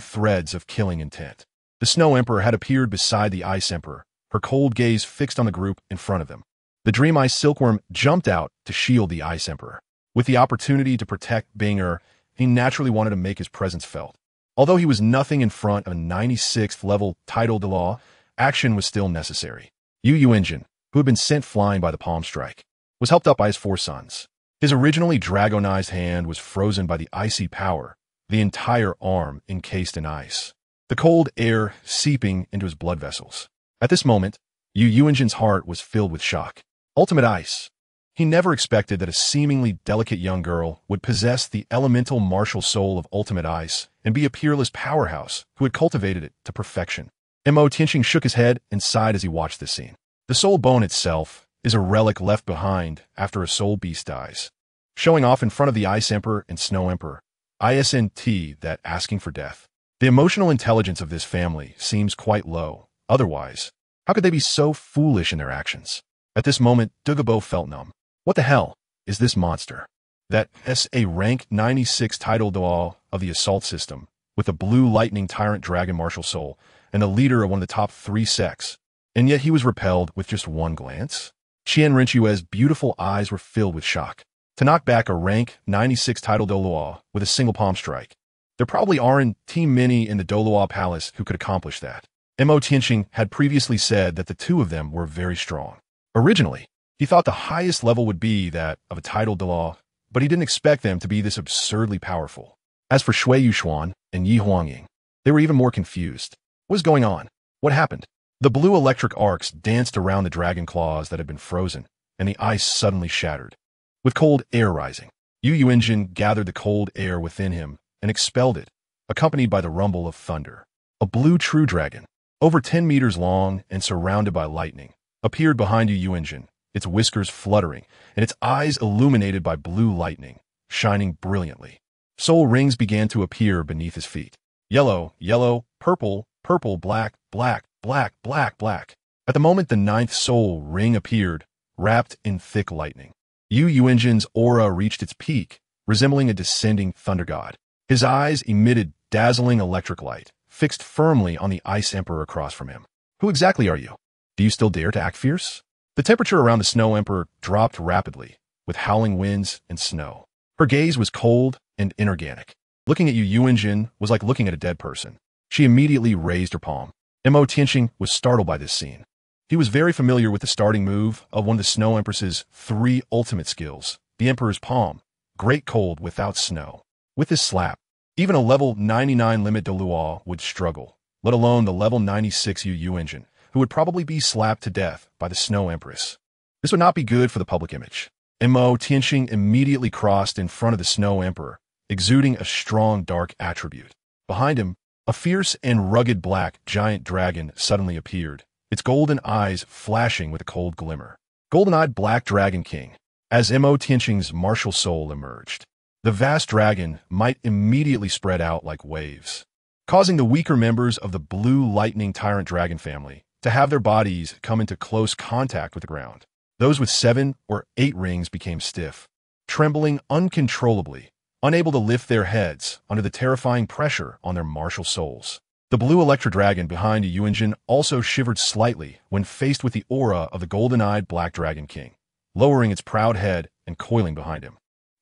threads of killing intent. The Snow Emperor had appeared beside the Ice Emperor, her cold gaze fixed on the group in front of them. The Dream Ice Silkworm jumped out to shield the Ice Emperor. With the opportunity to protect Xue'er, he naturally wanted to make his presence felt. Although he was nothing in front of a 96th level title Daoliu, action was still necessary. Xue'er, who had been sent flying by the palm strike, was helped up by his 4 sons. His originally dragonized hand was frozen by the icy power, the entire arm encased in ice, the cold air seeping into his blood vessels. At this moment, Xue'er's heart was filled with shock. Ultimate ice. He never expected that a seemingly delicate young girl would possess the elemental martial soul of ultimate ice and be a peerless powerhouse who had cultivated it to perfection. Tianxing shook his head and sighed as he watched this scene. The soul bone itself is a relic left behind after a soul beast dies, showing off in front of the Ice Emperor and Snow Emperor. ISNT that asking for death. The emotional intelligence of this family seems quite low. Otherwise, how could they be so foolish in their actions? At this moment, Douluo felt numb. What the hell is this monster? That is a rank 96 title Daoliu of the assault system, with a blue lightning tyrant dragon martial soul, and the leader of one of the top 3 sects. And yet he was repelled with just one glance? Renxue's beautiful eyes were filled with shock. To knock back a rank 96 title Daoliu with a single palm strike. There probably aren't too many in the Daoliu Palace who could accomplish that. Tianxing had previously said that the 2 of them were very strong. Originally, he thought the highest level would be that of a title Daoliu, but he didn't expect them to be this absurdly powerful. As for Xue'er and Yi Huangying, they were even more confused. What was going on? What happened? The blue electric arcs danced around the dragon claws that had been frozen, and the ice suddenly shattered. With cold air rising, Xue'er gathered the cold air within him and expelled it, accompanied by the rumble of thunder. A blue true dragon, over 10 meters long and surrounded by lightning, appeared behind Xue'er, its whiskers fluttering and its eyes illuminated by blue lightning, shining brilliantly. Soul rings began to appear beneath his feet. Yellow, yellow, purple, purple, black, black, black, black, black. At the moment the 9th soul ring appeared, wrapped in thick lightning. Xue'er's aura reached its peak, resembling a descending thunder god. His eyes emitted dazzling electric light, fixed firmly on the Ice Emperor across from him. Who exactly are you? Do you still dare to act fierce? The temperature around the Snow Emperor dropped rapidly, with howling winds and snow. Her gaze was cold and inorganic. Looking at Xue'er was like looking at a dead person. She immediately raised her palm. Tianxing was startled by this scene. He was very familiar with the starting move of one of the Snow Empress's 3 ultimate skills, the Emperor's Palm, Great Cold without snow. With this slap, even a level 99 limit Daoliu would struggle, let alone the level 96 Xue'er, who would probably be slapped to death by the Snow Empress. This would not be good for the public image. Tianxing immediately crossed in front of the Snow Emperor, exuding a strong dark attribute. Behind him, a fierce and rugged black giant dragon suddenly appeared, its golden eyes flashing with a cold glimmer. Golden-eyed Black Dragon King. As Tianxing's martial soul emerged, the vast dragon might immediately spread out like waves, causing the weaker members of the blue lightning tyrant dragon family to have their bodies come into close contact with the ground. Those with 7 or 8 rings became stiff, trembling uncontrollably, unable to lift their heads under the terrifying pressure on their martial souls. The blue electro dragon behind Xue'er also shivered slightly when faced with the aura of the golden-eyed Black Dragon King, lowering its proud head and coiling behind him.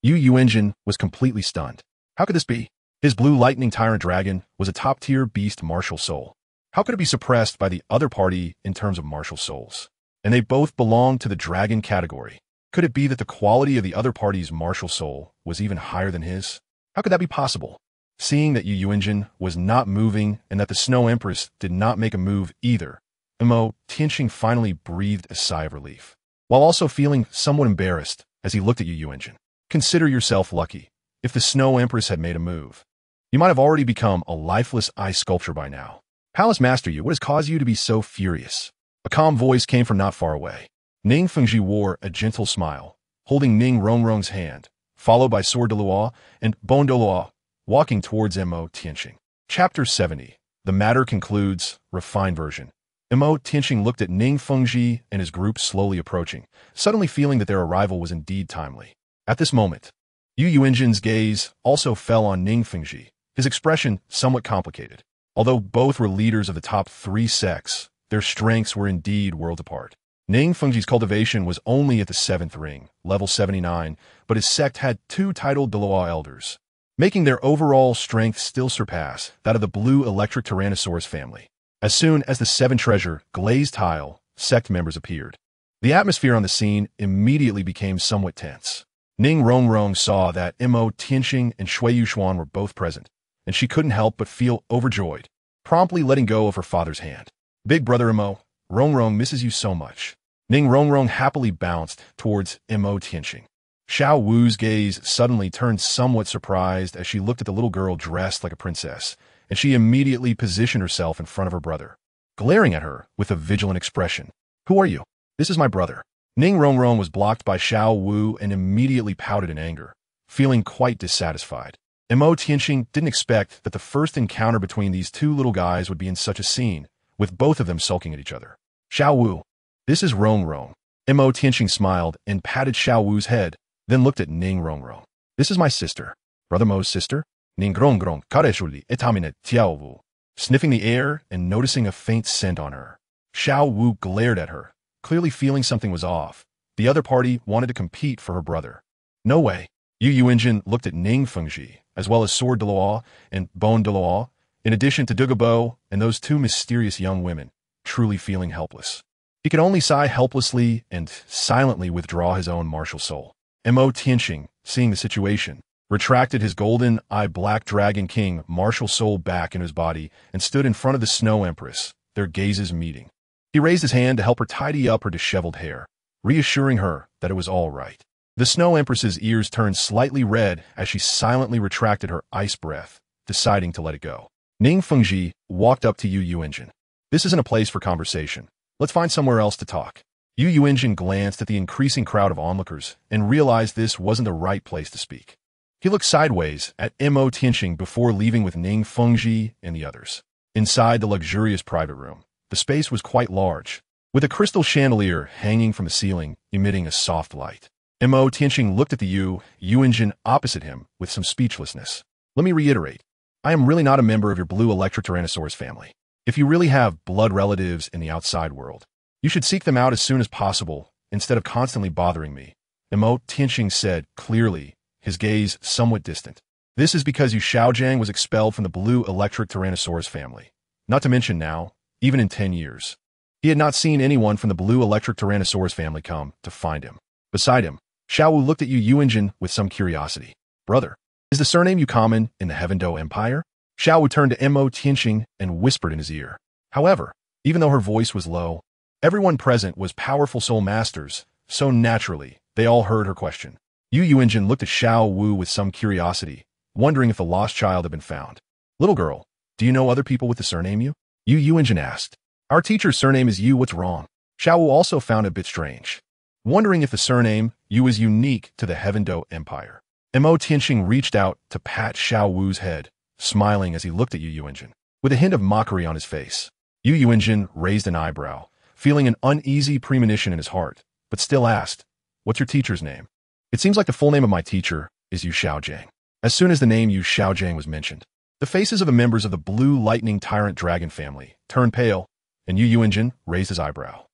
Xue'er was completely stunned. How could this be? His blue lightning tyrant dragon was a top-tier beast martial soul. How could it be suppressed by the other party in terms of martial souls? And they both belonged to the dragon category. Could it be that the quality of the other party's martial soul was even higher than his? How could that be possible? Seeing that Xue'er was not moving and that the Snow Empress did not make a move either, Tianxing finally breathed a sigh of relief, while also feeling somewhat embarrassed as he looked at Xue'er. Consider yourself lucky. If the Snow Empress had made a move, you might have already become a lifeless ice sculpture by now. Palace Master, what has caused you to be so furious? A calm voice came from not far away. Ningfengji wore a gentle smile, holding Ning Rongrong's hand, followed by Sword Daoliu and Bon Daoliu, walking towards Tianxing. Chapter 70. The matter concludes, refined version. Tianxing looked at Ningfengji and his group slowly approaching, suddenly feeling that their arrival was indeed timely. At this moment, Xue'er's gaze also fell on Ningfengji, his expression somewhat complicated. Although both were leaders of the top 3 sects, their strengths were indeed worlds apart. Ning Fengji's cultivation was only at the 7th ring, level 79, but his sect had 2 titled Douluo elders, making their overall strength still surpass that of the blue electric Tyrannosaurus family. As soon as the 7 treasure glazed tile sect members appeared, the atmosphere on the scene immediately became somewhat tense. Ning Rongrong saw that him.Qian and Xue'er were both present, and she couldn't help but feel overjoyed, promptly letting go of her father's hand. Big brother Mo, Rongrong misses you so much. Ning Rongrong happily bounced towards him.Qian. Xiao Wu's gaze suddenly turned somewhat surprised as she looked at the little girl dressed like a princess, and she immediately positioned herself in front of her brother, glaring at her with a vigilant expression. Who are you? This is my brother. Ning Rongrong was blocked by Xiao Wu and immediately pouted in anger, feeling quite dissatisfied. him.Qian didn't expect that the first encounter between these 2 little guys would be in such a scene, with both of them sulking at each other. Xiao Wu, this is Rongrong. him.Qian smiled and patted Xiao Wu's head, then looked at Ning Rongrong. This is my sister. Brother Mo's sister? Ning Rongrong kareshuli etamine Tiao Wu. Sniffing the air and noticing a faint scent on her, Xiao Wu glared at her, clearly feeling something was off. The other party wanted to compete for her brother. No way. Xue'er looked at Ning Fengji, as well as Sword Douluo and Bone Douluo, in addition to Dugabo and those 2 mysterious young women, truly feeling helpless. He could only sigh helplessly and silently withdraw his own martial soul. him.Qian, seeing the situation, retracted his golden-eye black dragon king martial soul back in his body and stood in front of the Snow Empress, their gazes meeting. He raised his hand to help her tidy up her disheveled hair, reassuring her that it was all right. The Snow Empress's ears turned slightly red as she silently retracted her ice breath, deciding to let it go. Ning Fengji walked up to Xue'er. This isn't a place for conversation. Let's find somewhere else to talk. Xue'er glanced at the increasing crowd of onlookers and realized this wasn't the right place to speak. He looked sideways at him.Qian before leaving with Ning Fengji and the others. Inside the luxurious private room, the space was quite large, with a crystal chandelier hanging from the ceiling, emitting a soft light. him.Qian looked at the Xue'er opposite him with some speechlessness. Let me reiterate, I am really not a member of your blue electric Tyrannosaurus family. If you really have blood relatives in the outside world, you should seek them out as soon as possible, instead of constantly bothering me, him.Qian said clearly, his gaze somewhat distant. This is because Yu Xiaojiang was expelled from the blue electric Tyrannosaurus family. Not to mention now, even in 10 years, he had not seen anyone from the blue electric Tyrannosaurus family come to find him. Beside him, Xiao Wu looked at Xue'er with some curiosity. Brother, is the surname you common in the Heaven-Do Empire? Xiao Wu turned to him.Qian and whispered in his ear. However, even though her voice was low, everyone present was powerful soul masters, so naturally, they all heard her question. Xue'er looked at Xiao Wu with some curiosity, wondering if the lost child had been found. Little girl, do you know other people with the surname Yu? Xue'er asked. Our teacher's surname is Yu, what's wrong? Xiao Wu also found it a bit strange, wondering if the surname Yu is unique to the Heaven-Do Empire. him.Qian reached out to pat Xiao Wu's head, smiling as he looked at Xue'er, with a hint of mockery on his face. Xue'er raised an eyebrow, feeling an uneasy premonition in his heart, but still asked, what's your teacher's name? It seems like the full name of my teacher is Yu Xiaojiang. As soon as the name Yu Xiaojiang was mentioned, the faces of the members of the blue lightning tyrant dragon family turned pale, and Xue'er raised his eyebrow.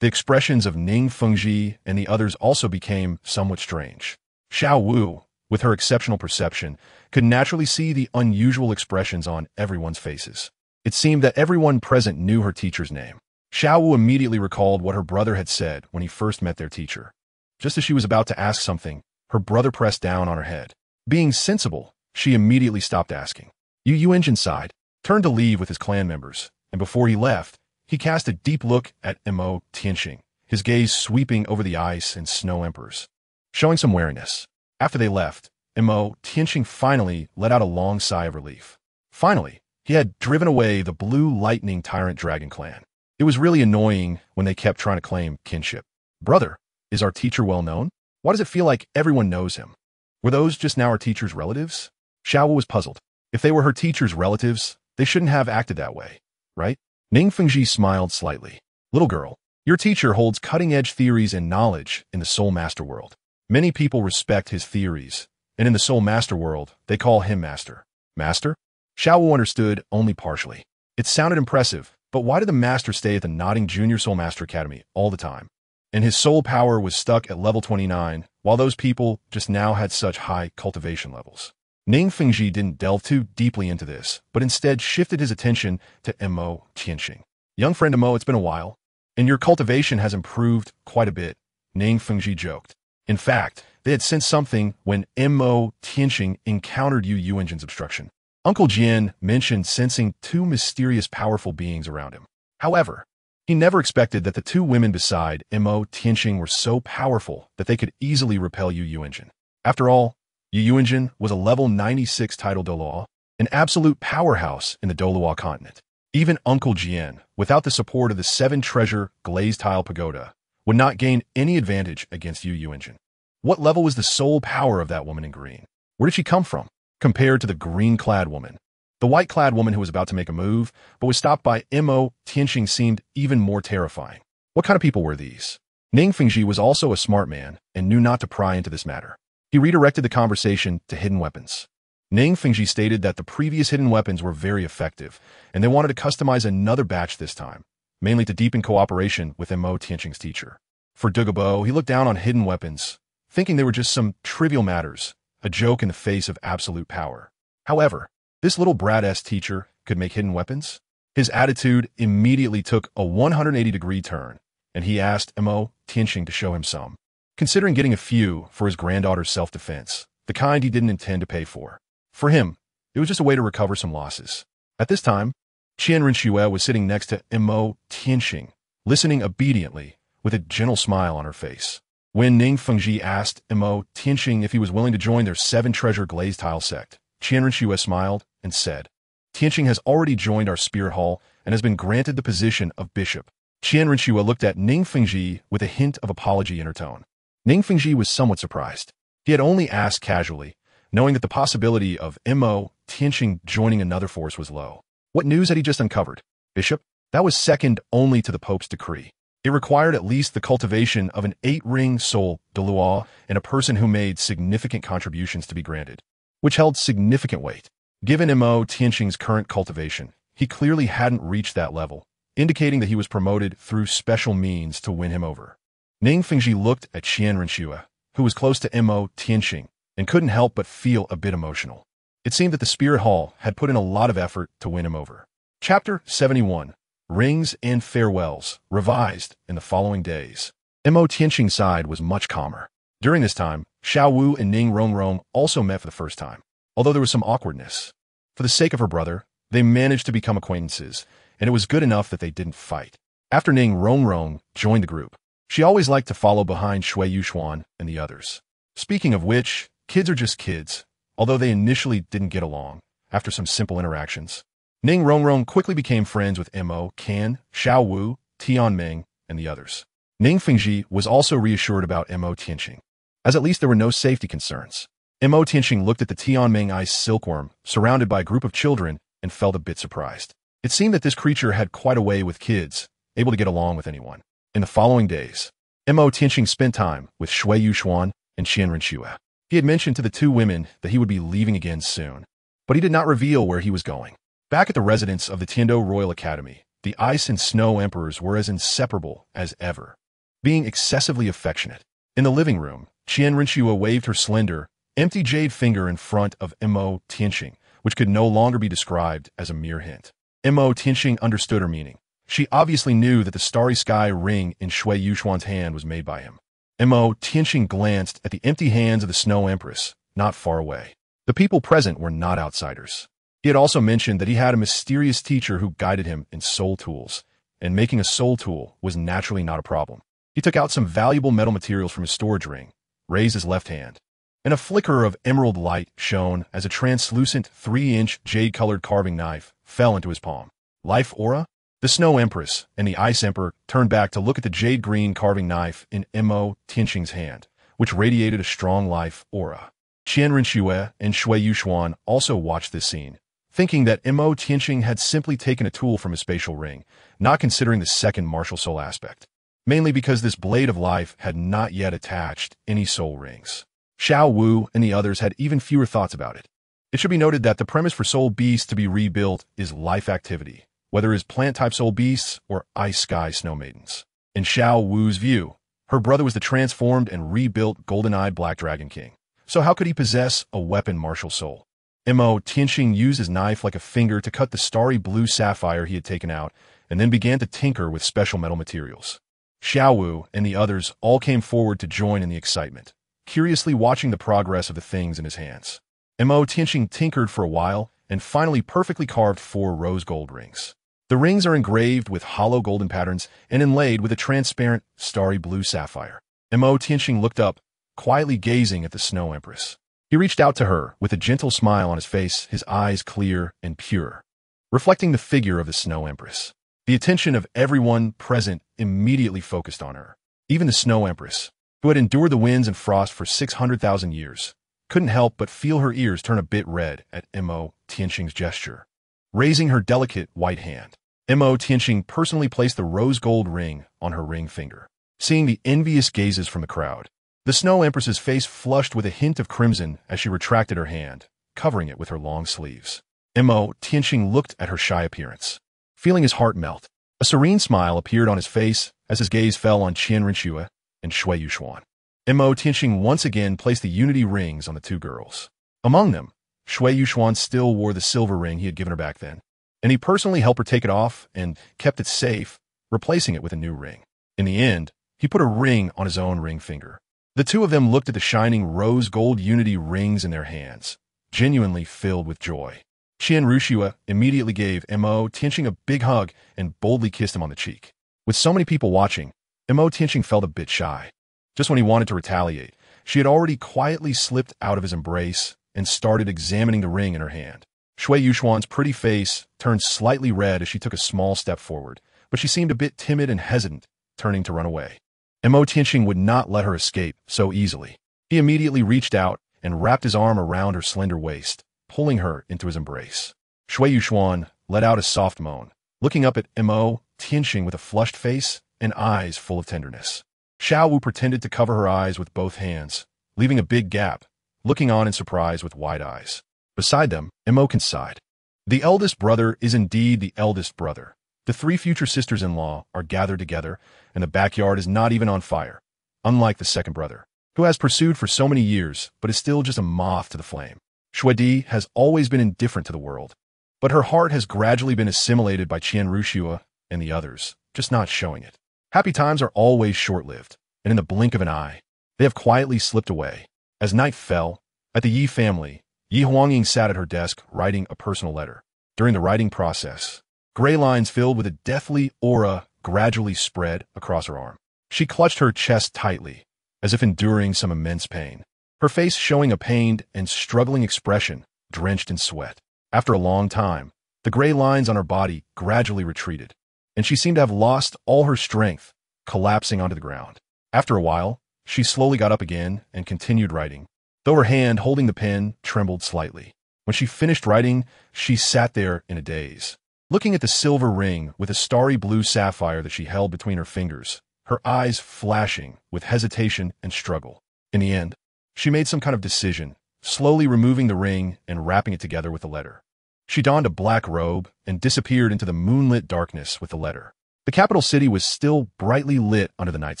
The expressions of Ning Fengji and the others also became somewhat strange. Xiao Wu, with her exceptional perception, could naturally see the unusual expressions on everyone's faces. It seemed that everyone present knew her teacher's name. Xiao Wu immediately recalled what her brother had said when he first met their teacher. Just as she was about to ask something, her brother pressed down on her head. Being sensible, she immediately stopped asking. Xue'er sighed, turned to leave with his clan members, and before he left, he cast a deep look at him.Qian, his gaze sweeping over the ice and snow emperors, showing some wariness. After they left, him.Qian finally let out a long sigh of relief. Finally, he had driven away the blue lightning tyrant dragon clan. It was really annoying when they kept trying to claim kinship. Brother, is our teacher well known? Why does it feel like everyone knows him? Were those just now our teacher's relatives? Xiao Wu was puzzled. If they were her teacher's relatives, they shouldn't have acted that way, right? Ning Fengji smiled slightly. Little girl, your teacher holds cutting-edge theories and knowledge in the Soul Master world. Many people respect his theories, and in the Soul Master world, they call him Master. Master? Xiao Wu understood only partially. It sounded impressive, but why did the master stay at the nodding Junior Soul Master Academy all the time? And his soul power was stuck at level 29, while those people just now had such high cultivation levels. Ning Fengji didn't delve too deeply into this, but instead shifted his attention to him.Qian. Young friend Mo, it's been a while, and your cultivation has improved quite a bit, Ning Fengji joked. In fact, they had sensed something when him.Qian encountered Yu Engine's obstruction. Uncle Jian mentioned sensing two mysterious powerful beings around him. However, he never expected that the two women beside him.Qian were so powerful that they could easily repel Yu Engine. After all, Yu Engine was a level 96 title Douluo, an absolute powerhouse in the Douluo Continent. Even Uncle Jian, without the support of the 7-treasure glazed tile pagoda, would not gain any advantage against Yu Engine. What level was the soul power of that woman in green? Where did she come from, compared to the green-clad woman? The white-clad woman who was about to make a move, but was stopped by him.Qian seemed even more terrifying. What kind of people were these? Ning Fengji was also a smart man and knew not to pry into this matter. He redirected the conversation to hidden weapons. Ning Fengji stated that the previous hidden weapons were very effective, and they wanted to customize another batch this time, mainly to deepen cooperation with him.Qian's teacher. For Dugabo, he looked down on hidden weapons, thinking they were just some trivial matters, a joke in the face of absolute power. However, this little brat-ass teacher could make hidden weapons? His attitude immediately took a 180-degree turn, and he asked him.Qian to show him some, considering getting a few for his granddaughter's self-defense, the kind he didn't intend to pay for. For him, it was just a way to recover some losses. At this time, Renxue was sitting next to him.Qian, listening obediently, with a gentle smile on her face. When Ning Fengji asked him.Qian if he was willing to join their 7-treasure glazed tile sect, Renxue smiled and said, Tianxing has already joined our spirit hall and has been granted the position of bishop. Renxue looked at Ning Fengji with a hint of apology in her tone. Ning Fengji was somewhat surprised. He had only asked casually, knowing that the possibility of him.Qian joining another force was low. What news had he just uncovered? Bishop? That was second only to the Pope's decree. It required at least the cultivation of an 8-ring soul Douluo and a person who made significant contributions to be granted, which held significant weight. Given him.Qian's current cultivation, he clearly hadn't reached that level, indicating that he was promoted through special means to win him over. Ning Fengji looked at Renxue, who was close to him.Qian, and couldn't help but feel a bit emotional. It seemed that the Spirit Hall had put in a lot of effort to win him over. Chapter 71, Rings and Farewells, revised in the following days. him.Qian's side was much calmer. During this time, Xiao Wu and Ning Rongrong also met for the first time, although there was some awkwardness. For the sake of her brother, they managed to become acquaintances, and it was good enough that they didn't fight. After Ning Rongrong joined the group, she always liked to follow behind Xue'er and the others. Speaking of which, kids are just kids, although they initially didn't get along after some simple interactions. Ning Rongrong quickly became friends with him.Qian, Xiao Wu, Tianming, and the others. Ning Fengji was also reassured about him.Qian, as at least there were no safety concerns. him.Qian looked at the Tianming ice silkworm surrounded by a group of children and felt a bit surprised. It seemed that this creature had quite a way with kids, able to get along with anyone. In the following days, him.Qian spent time with Xue'er and Renxue. He had mentioned to the two women that he would be leaving again soon, but he did not reveal where he was going. Back at the residence of the Tiando Royal Academy, the Ice and Snow Emperors were as inseparable as ever, being excessively affectionate. In the living room, Renxue waved her slender, empty jade finger in front of him.Qian, which could no longer be described as a mere hint. him.Qian understood her meaning. She obviously knew that the starry sky ring in Xue'er's hand was made by him. him.Qian glanced at the empty hands of the Snow Empress, not far away. The people present were not outsiders. He had also mentioned that he had a mysterious teacher who guided him in soul tools, and making a soul tool was naturally not a problem. He took out some valuable metal materials from his storage ring, raised his left hand, and a flicker of emerald light shone as a translucent 3-inch jade-colored carving knife fell into his palm. Life aura? The Snow Empress and the Ice Emperor turned back to look at the jade-green carving knife in him.Qian's hand, which radiated a strong life aura. Renxue and Xue'er also watched this scene, thinking that him.Qian had simply taken a tool from his spatial ring, not considering the second martial soul aspect, mainly because this blade of life had not yet attached any soul rings. Xiao Wu and the others had even fewer thoughts about it. It should be noted that the premise for soul beasts to be rebuilt is life activity, whether as plant-type soul beasts or ice sky snow maidens. In Xiao Wu's view, her brother was the transformed and rebuilt golden-eyed Black Dragon King. So how could he possess a weapon martial soul? Tianxing used his knife like a finger to cut the starry blue sapphire he had taken out, and then began to tinker with special metal materials. Xiao Wu and the others all came forward to join in the excitement, curiously watching the progress of the things in his hands. Tianxing tinkered for a while and finally perfectly carved 4 rose gold rings. The rings are engraved with hollow golden patterns and inlaid with a transparent, starry blue sapphire. Tianxing looked up, quietly gazing at the Snow Empress. He reached out to her with a gentle smile on his face, his eyes clear and pure, reflecting the figure of the Snow Empress. The attention of everyone present immediately focused on her. Even the Snow Empress, who had endured the winds and frost for 600,000 years, couldn't help but feel her ears turn a bit red at Tianxing's gesture. Raising her delicate white hand, Tianxing personally placed the rose gold ring on her ring finger. Seeing the envious gazes from the crowd, the Snow Empress's face flushed with a hint of crimson as she retracted her hand, covering it with her long sleeves. Tianxing looked at her shy appearance, feeling his heart melt. A serene smile appeared on his face as his gaze fell on Renxue and Xue'er. Tianxing once again placed the unity rings on the 2 girls. Among them, Xue'er still wore the silver ring he had given her back then, and he personally helped her take it off and kept it safe, replacing it with a new ring. In the end, he put a ring on his own ring finger. The 2 of them looked at the shining rose gold unity rings in their hands, genuinely filled with joy. Renxue immediately gave Tianxing a big hug and boldly kissed him on the cheek. With so many people watching, Tianxing felt a bit shy. Just when he wanted to retaliate, she had already quietly slipped out of his embrace and started examining the ring in her hand. Xue'er's pretty face turned slightly red as she took a small step forward, but she seemed a bit timid and hesitant, turning to run away. Tianxing would not let her escape so easily. He immediately reached out and wrapped his arm around her slender waist, pulling her into his embrace. Xue'er let out a soft moan, looking up at Tianxing with a flushed face and eyes full of tenderness. Xiao Wu pretended to cover her eyes with both hands, leaving a big gap, looking on in surprise with wide eyes. Beside them, Qian sighed. The eldest brother is indeed the eldest brother. The 3 future sisters-in-law are gathered together, and the backyard is not even on fire, unlike the second brother, who has pursued for so many years but is still just a moth to the flame. Xue'er has always been indifferent to the world, but her heart has gradually been assimilated by Renxue and the others, just not showing it. Happy times are always short-lived, and in the blink of an eye, they have quietly slipped away. As night fell, at the Yi family, Yi Huangying sat at her desk writing a personal letter. During the writing process, gray lines filled with a deathly aura gradually spread across her arm. She clutched her chest tightly, as if enduring some immense pain, her face showing a pained and struggling expression drenched in sweat. After a long time, the gray lines on her body gradually retreated, and she seemed to have lost all her strength, collapsing onto the ground. After a while, she slowly got up again and continued writing, though her hand holding the pen trembled slightly. When she finished writing, she sat there in a daze, looking at the silver ring with a starry blue sapphire that she held between her fingers, her eyes flashing with hesitation and struggle. In the end, she made some kind of decision, slowly removing the ring and wrapping it together with the letter. She donned a black robe and disappeared into the moonlit darkness with the letter. The capital city was still brightly lit under the night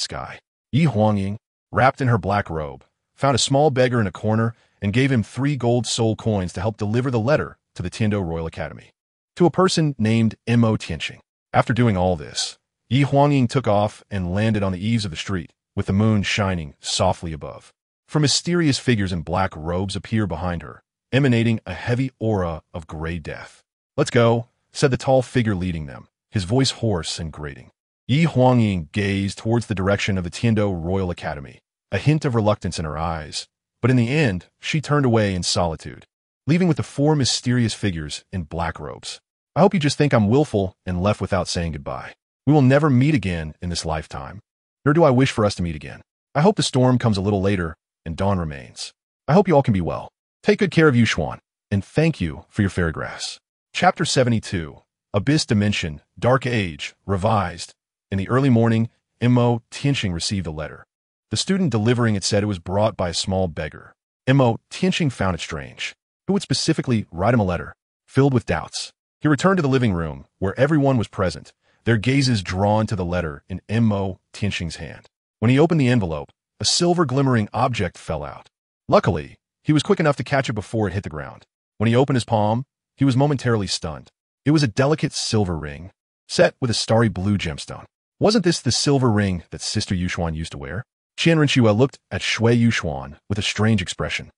sky. Yi Huangying, wrapped in her black robe, found a small beggar in a corner and gave him 3 gold soul coins to help deliver the letter to the Tianxing Royal Academy, to a person named Tianxing. After doing all this, Yi Huangying took off and landed on the eaves of the street, with the moon shining softly above. For mysterious figures in black robes appear behind her, emanating a heavy aura of gray death. "Let's go," said the tall figure leading them, his voice hoarse and grating. Yi Huangying gazed towards the direction of the Tianxing Royal Academy, a hint of reluctance in her eyes, but in the end, she turned away in solitude, leaving with the 4 mysterious figures in black robes. "I hope you just think I'm willful and left without saying goodbye. We will never meet again in this lifetime, nor do I wish for us to meet again. I hope the storm comes a little later and dawn remains. I hope you all can be well. Take good care of you, Xuan, and thank you for your fairy grass." Chapter 72, Abyss Dimension, Dark Age, Revised. In the early morning, Tianxing received a letter. The student delivering it said it was brought by a small beggar. Tianxing found it strange. Who would specifically write him a letter? Filled with doubts, he returned to the living room, where everyone was present, their gazes drawn to the letter in him.Qian's hand. When he opened the envelope, a silver glimmering object fell out. Luckily, he was quick enough to catch it before it hit the ground. When he opened his palm, he was momentarily stunned. It was a delicate silver ring, set with a starry blue gemstone. Wasn't this the silver ring that Sister Yuxuan used to wear? Renxue looked at Xue'er with a strange expression.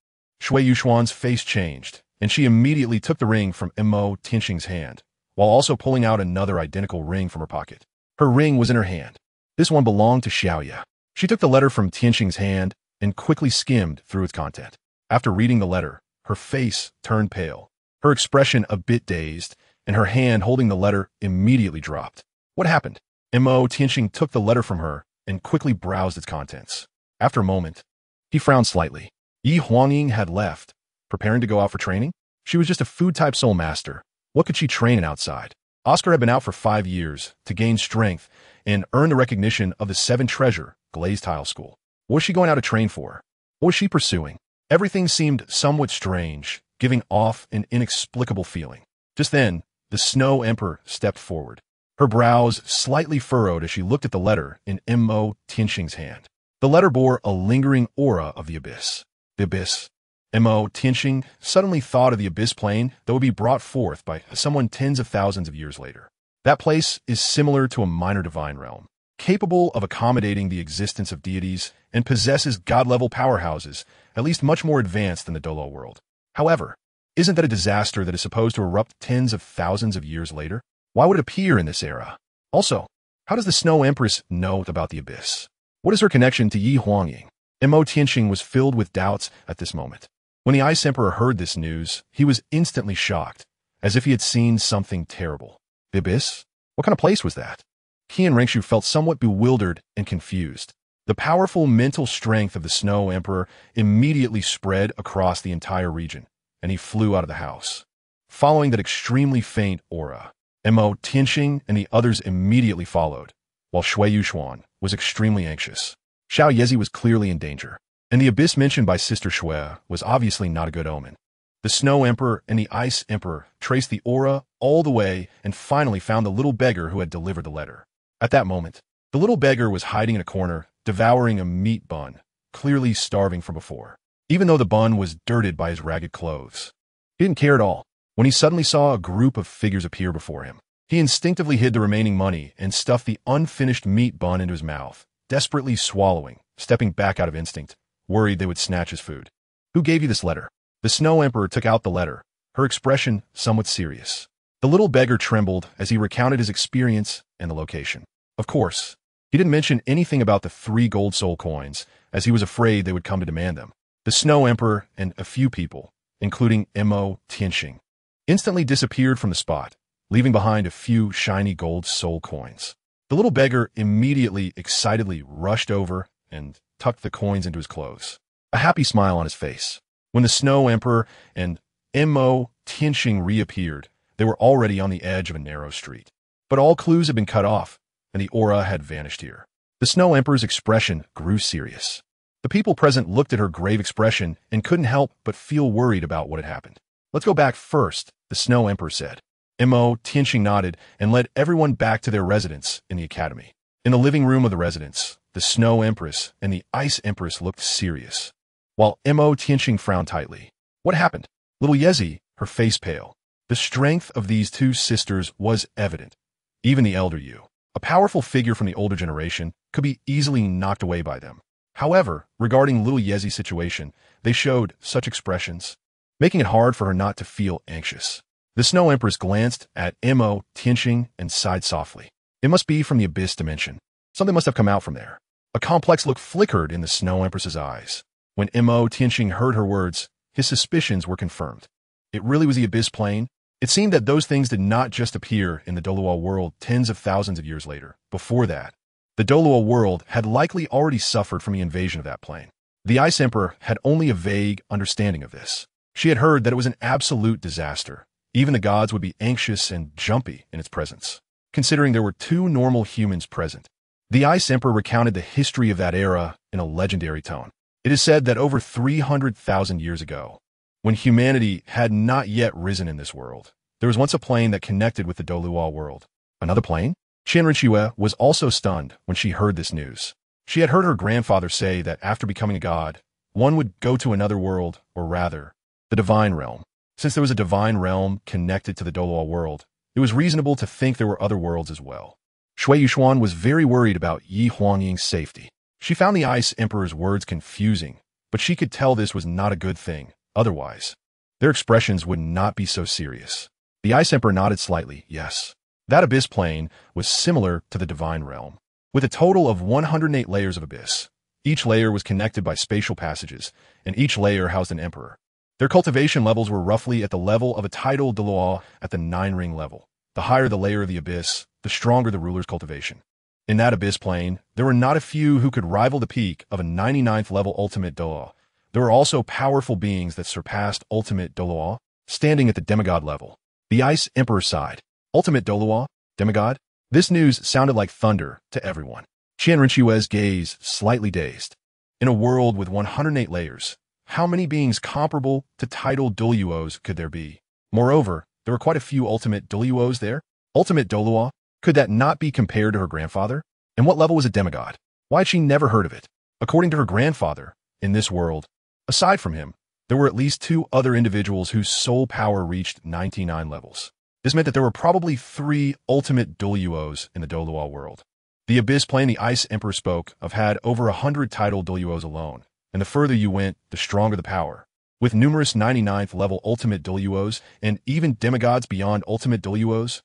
Xue'er's face changed, and she immediately took the ring from him.Qian's hand, while also pulling out another identical ring from her pocket. Her ring was in her hand. This one belonged to Xue'er. She took the letter from Tianxing's hand and quickly skimmed through its content. After reading the letter, her face turned pale, her expression a bit dazed, and her hand holding the letter immediately dropped. What happened? Tianxing took the letter from her and quickly browsed its contents. After a moment, he frowned slightly. Yi Huangying had left, preparing to go out for training? She was just a food-type soul master. What could she train in outside? Oscar had been out for 5 years to gain strength and earn the recognition of the 7 treasure glazed tile school. What was she going out to train for? What was she pursuing? Everything seemed somewhat strange, giving off an inexplicable feeling. Just then, the Snow Emperor stepped forward. Her brows slightly furrowed as she looked at the letter in him.Qian's hand. The letter bore a lingering aura of the abyss. The abyss. Him.Qian suddenly thought of the abyss plane that would be brought forth by someone tens of thousands of years later. That place is similar to a minor divine realm, capable of accommodating the existence of deities and possesses god-level powerhouses, at least much more advanced than the Douluo world. However, isn't that a disaster that is supposed to erupt tens of thousands of years later? Why would it appear in this era? Also, how does the Snow Empress know about the abyss? What is her connection to Yi Huangying? Him.Qian was filled with doubts at this moment. When the Ice Emperor heard this news, he was instantly shocked, as if he had seen something terrible. The abyss? What kind of place was that? He and Renxue felt somewhat bewildered and confused. The powerful mental strength of the Snow Emperor immediately spread across the entire region, and he flew out of the house. Following that extremely faint aura, Him.Qian and the others immediately followed, while Xue'er was extremely anxious. Xiao Yezi was clearly in danger, and the abyss mentioned by Sister Xue'er was obviously not a good omen. The Snow Emperor and the Ice Emperor traced the aura all the way and finally found the little beggar who had delivered the letter. At that moment, the little beggar was hiding in a corner, devouring a meat bun, clearly starving from before, even though the bun was dirted by his ragged clothes. He didn't care at all. When he suddenly saw a group of figures appear before him, he instinctively hid the remaining money and stuffed the unfinished meat bun into his mouth, desperately swallowing, stepping back out of instinct, worried they would snatch his food. Who gave you this letter? The Snow Emperor took out the letter, her expression somewhat serious. The little beggar trembled as he recounted his experience and the location. Of course, he didn't mention anything about the 3 gold soul coins, as he was afraid they would come to demand them. The Snow Emperor and a few people, including Him.Qian, instantly disappeared from the spot, leaving behind a few shiny gold soul coins. The little beggar immediately excitedly rushed over and tucked the coins into his clothes, a happy smile on his face. When the Snow Emperor and Him.Qian reappeared, they were already on the edge of a narrow street. But all clues had been cut off, and the aura had vanished here. The Snow Emperor's expression grew serious. The people present looked at her grave expression and couldn't help but feel worried about what had happened. Let's go back first, the Snow Emperor said. Him.Qian nodded and led everyone back to their residence in the academy. In the living room of the residence, the Snow Empress and the Ice Empress looked serious, while Him.Qian frowned tightly. What happened? Little Yezi, her face pale. The strength of these 2 sisters was evident. Even the elder Yu, a powerful figure from the older generation, could be easily knocked away by them. However, regarding little Yezi's situation, they showed such expressions, making it hard for her not to feel anxious. The Snow Empress glanced at Him.Qian and sighed softly. It must be from the abyss dimension. Something must have come out from there. A complex look flickered in the Snow Empress's eyes. When Him.Qian heard her words, his suspicions were confirmed. It really was the abyss plane. It seemed that those things did not just appear in the Douluo world tens of thousands of years later. Before that, the Douluo world had likely already suffered from the invasion of that plane. The Ice Emperor had only a vague understanding of this. She had heard that it was an absolute disaster. Even the gods would be anxious and jumpy in its presence, considering there were 2 normal humans present. The Ice Emperor recounted the history of that era in a legendary tone. It is said that over 300,000 years ago, when humanity had not yet risen in this world. There was once a plane that connected with the Douluo world. Another plane? Renxue was also stunned when she heard this news. She had heard her grandfather say that after becoming a god, one would go to another world, or rather, the divine realm. Since there was a divine realm connected to the Douluo world, it was reasonable to think there were other worlds as well. Xue'er was very worried about Yi Huangying's safety. She found the Ice Emperor's words confusing, but she could tell this was not a good thing. Otherwise, their expressions would not be so serious. The Ice Emperor nodded slightly, yes. That abyss plane was similar to the divine realm, with a total of 108 layers of abyss. Each layer was connected by spatial passages, and each layer housed an emperor. Their cultivation levels were roughly at the level of a tidal Douluo at the 9-ring level. The higher the layer of the abyss, the stronger the ruler's cultivation. In that abyss plane, there were not a few who could rival the peak of a 99th level ultimate Douluo. There were also powerful beings that surpassed ultimate Douluo, standing at the demigod level. The Ice Emperor sighed. Ultimate Douluo? Demigod? This news sounded like thunder to everyone. Renxue's gaze slightly dazed. In a world with 108 layers, how many beings comparable to tidal Douluos could there be? Moreover, there were quite a few ultimate Douluos there. Ultimate Douluo? Could that not be compared to her grandfather? And what level was a demigod? Why had she never heard of it? According to her grandfather, in this world, aside from him, there were at least 2 other individuals whose soul power reached 99 levels. This meant that there were probably 3 ultimate Douluos in the Douluo world. The abyss plane the Ice Emperor spoke of had over 100 tidal Douluos alone, and the further you went, the stronger the power. With numerous 99th level ultimate Douluos and even demigods beyond ultimate Douluos,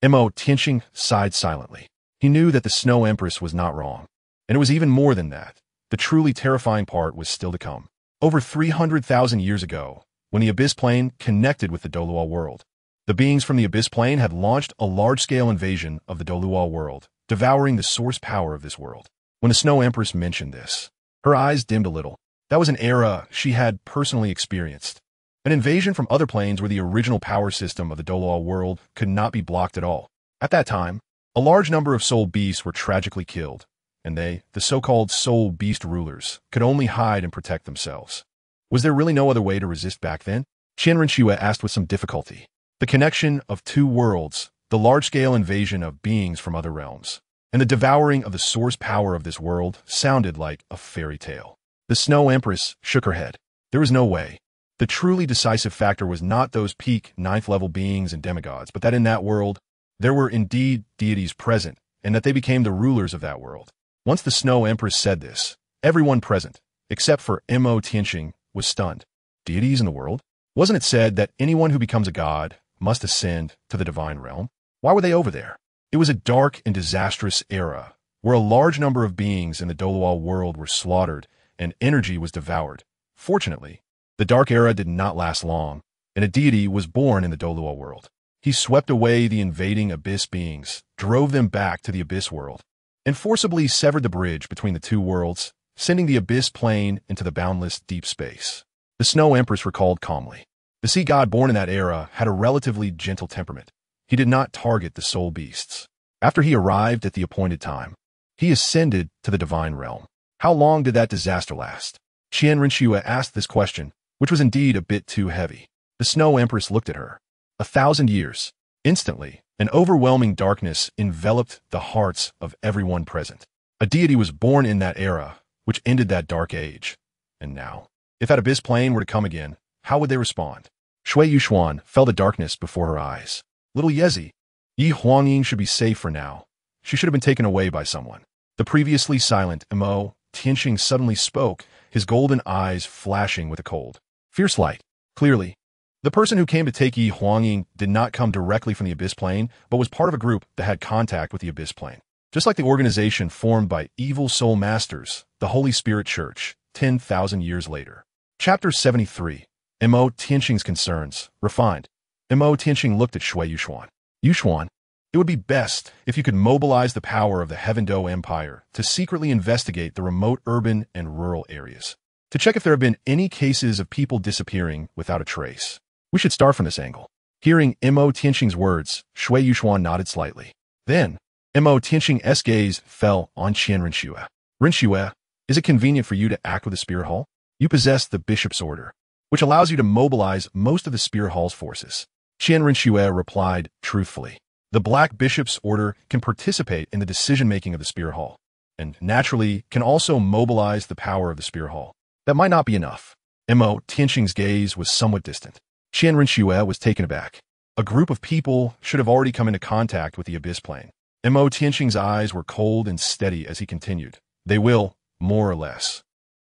Tianxing sighed silently. He knew that the Snow Empress was not wrong, and it was even more than that. The truly terrifying part was still to come. Over 300,000 years ago, when the abyss plane connected with the Douluo world, the beings from the abyss plane had launched a large-scale invasion of the Douluo world, devouring the source power of this world. When the Snow Empress mentioned this, her eyes dimmed a little. That was an era she had personally experienced. An invasion from other planes where the original power system of the Douluo world could not be blocked at all. At that time, a large number of soul beasts were tragically killed, and they, the so-called soul beast rulers, could only hide and protect themselves. Was there really no other way to resist back then? Renxue asked with some difficulty. The connection of 2 worlds, the large-scale invasion of beings from other realms, and the devouring of the source power of this world sounded like a fairy tale. The Snow Empress shook her head. There was no way. The truly decisive factor was not those peak 9th-level beings and demigods, but that in that world, there were indeed deities present, and that they became the rulers of that world. Once the Snow Empress said this, everyone present, except for Tianxing, was stunned. Deities in the world? Wasn't it said that anyone who becomes a god must ascend to the divine realm? Why were they over there? It was a dark and disastrous era, where a large number of beings in the Douluo world were slaughtered and energy was devoured. Fortunately, the dark era did not last long, and a deity was born in the Douluo world. He swept away the invading abyss beings, drove them back to the abyss world, and forcibly severed the bridge between the 2 worlds, sending the abyss plane into the boundless deep space. The Snow Empress recalled calmly. The sea god born in that era had a relatively gentle temperament. He did not target the soul beasts. After he arrived at the appointed time, he ascended to the divine realm. How long did that disaster last? Renxue asked this question, which was indeed a bit too heavy. The Snow Empress looked at her. 1,000 years. Instantly, an overwhelming darkness enveloped the hearts of everyone present. A deity was born in that era, which ended that dark age. And now, if that abyss plane were to come again, how would they respond? Xue'er felt the darkness before her eyes. Little Yezi, Yi Huangying should be safe for now. She should have been taken away by someone. The previously silent Tianxing suddenly spoke, his golden eyes flashing with a cold, fierce light. Clearly, the person who came to take Yi Huangying did not come directly from the abyss plane, but was part of a group that had contact with the abyss plane. Just like the organization formed by evil soul masters, the Holy Spirit Church, 10,000 years later. Chapter 73. Tianxing's concerns, refined. Tianxing looked at Xue'er. Yuxuan, it would be best if you could mobilize the power of the Heaven Dou Empire to secretly investigate the remote urban and rural areas, to check if there have been any cases of people disappearing without a trace. We should start from this angle. Hearing Tianxing's words, Xue'er nodded slightly. Then, Tianxing's gaze fell on Renxue. Renxue, is it convenient for you to act with the Spirit Hall? You possess the bishop's order. which allows you to mobilize most of the Spirit Hall's forces. Renxue replied truthfully. The Black Bishop's Order can participate in the decision-making of the Spirit Hall, and naturally can also mobilize the power of the Spirit Hall. That might not be enough. Tianxing's gaze was somewhat distant. Renxue was taken aback. A group of people should have already come into contact with the Abyss Plane. Tianxing's eyes were cold and steady as he continued. They will, more or less,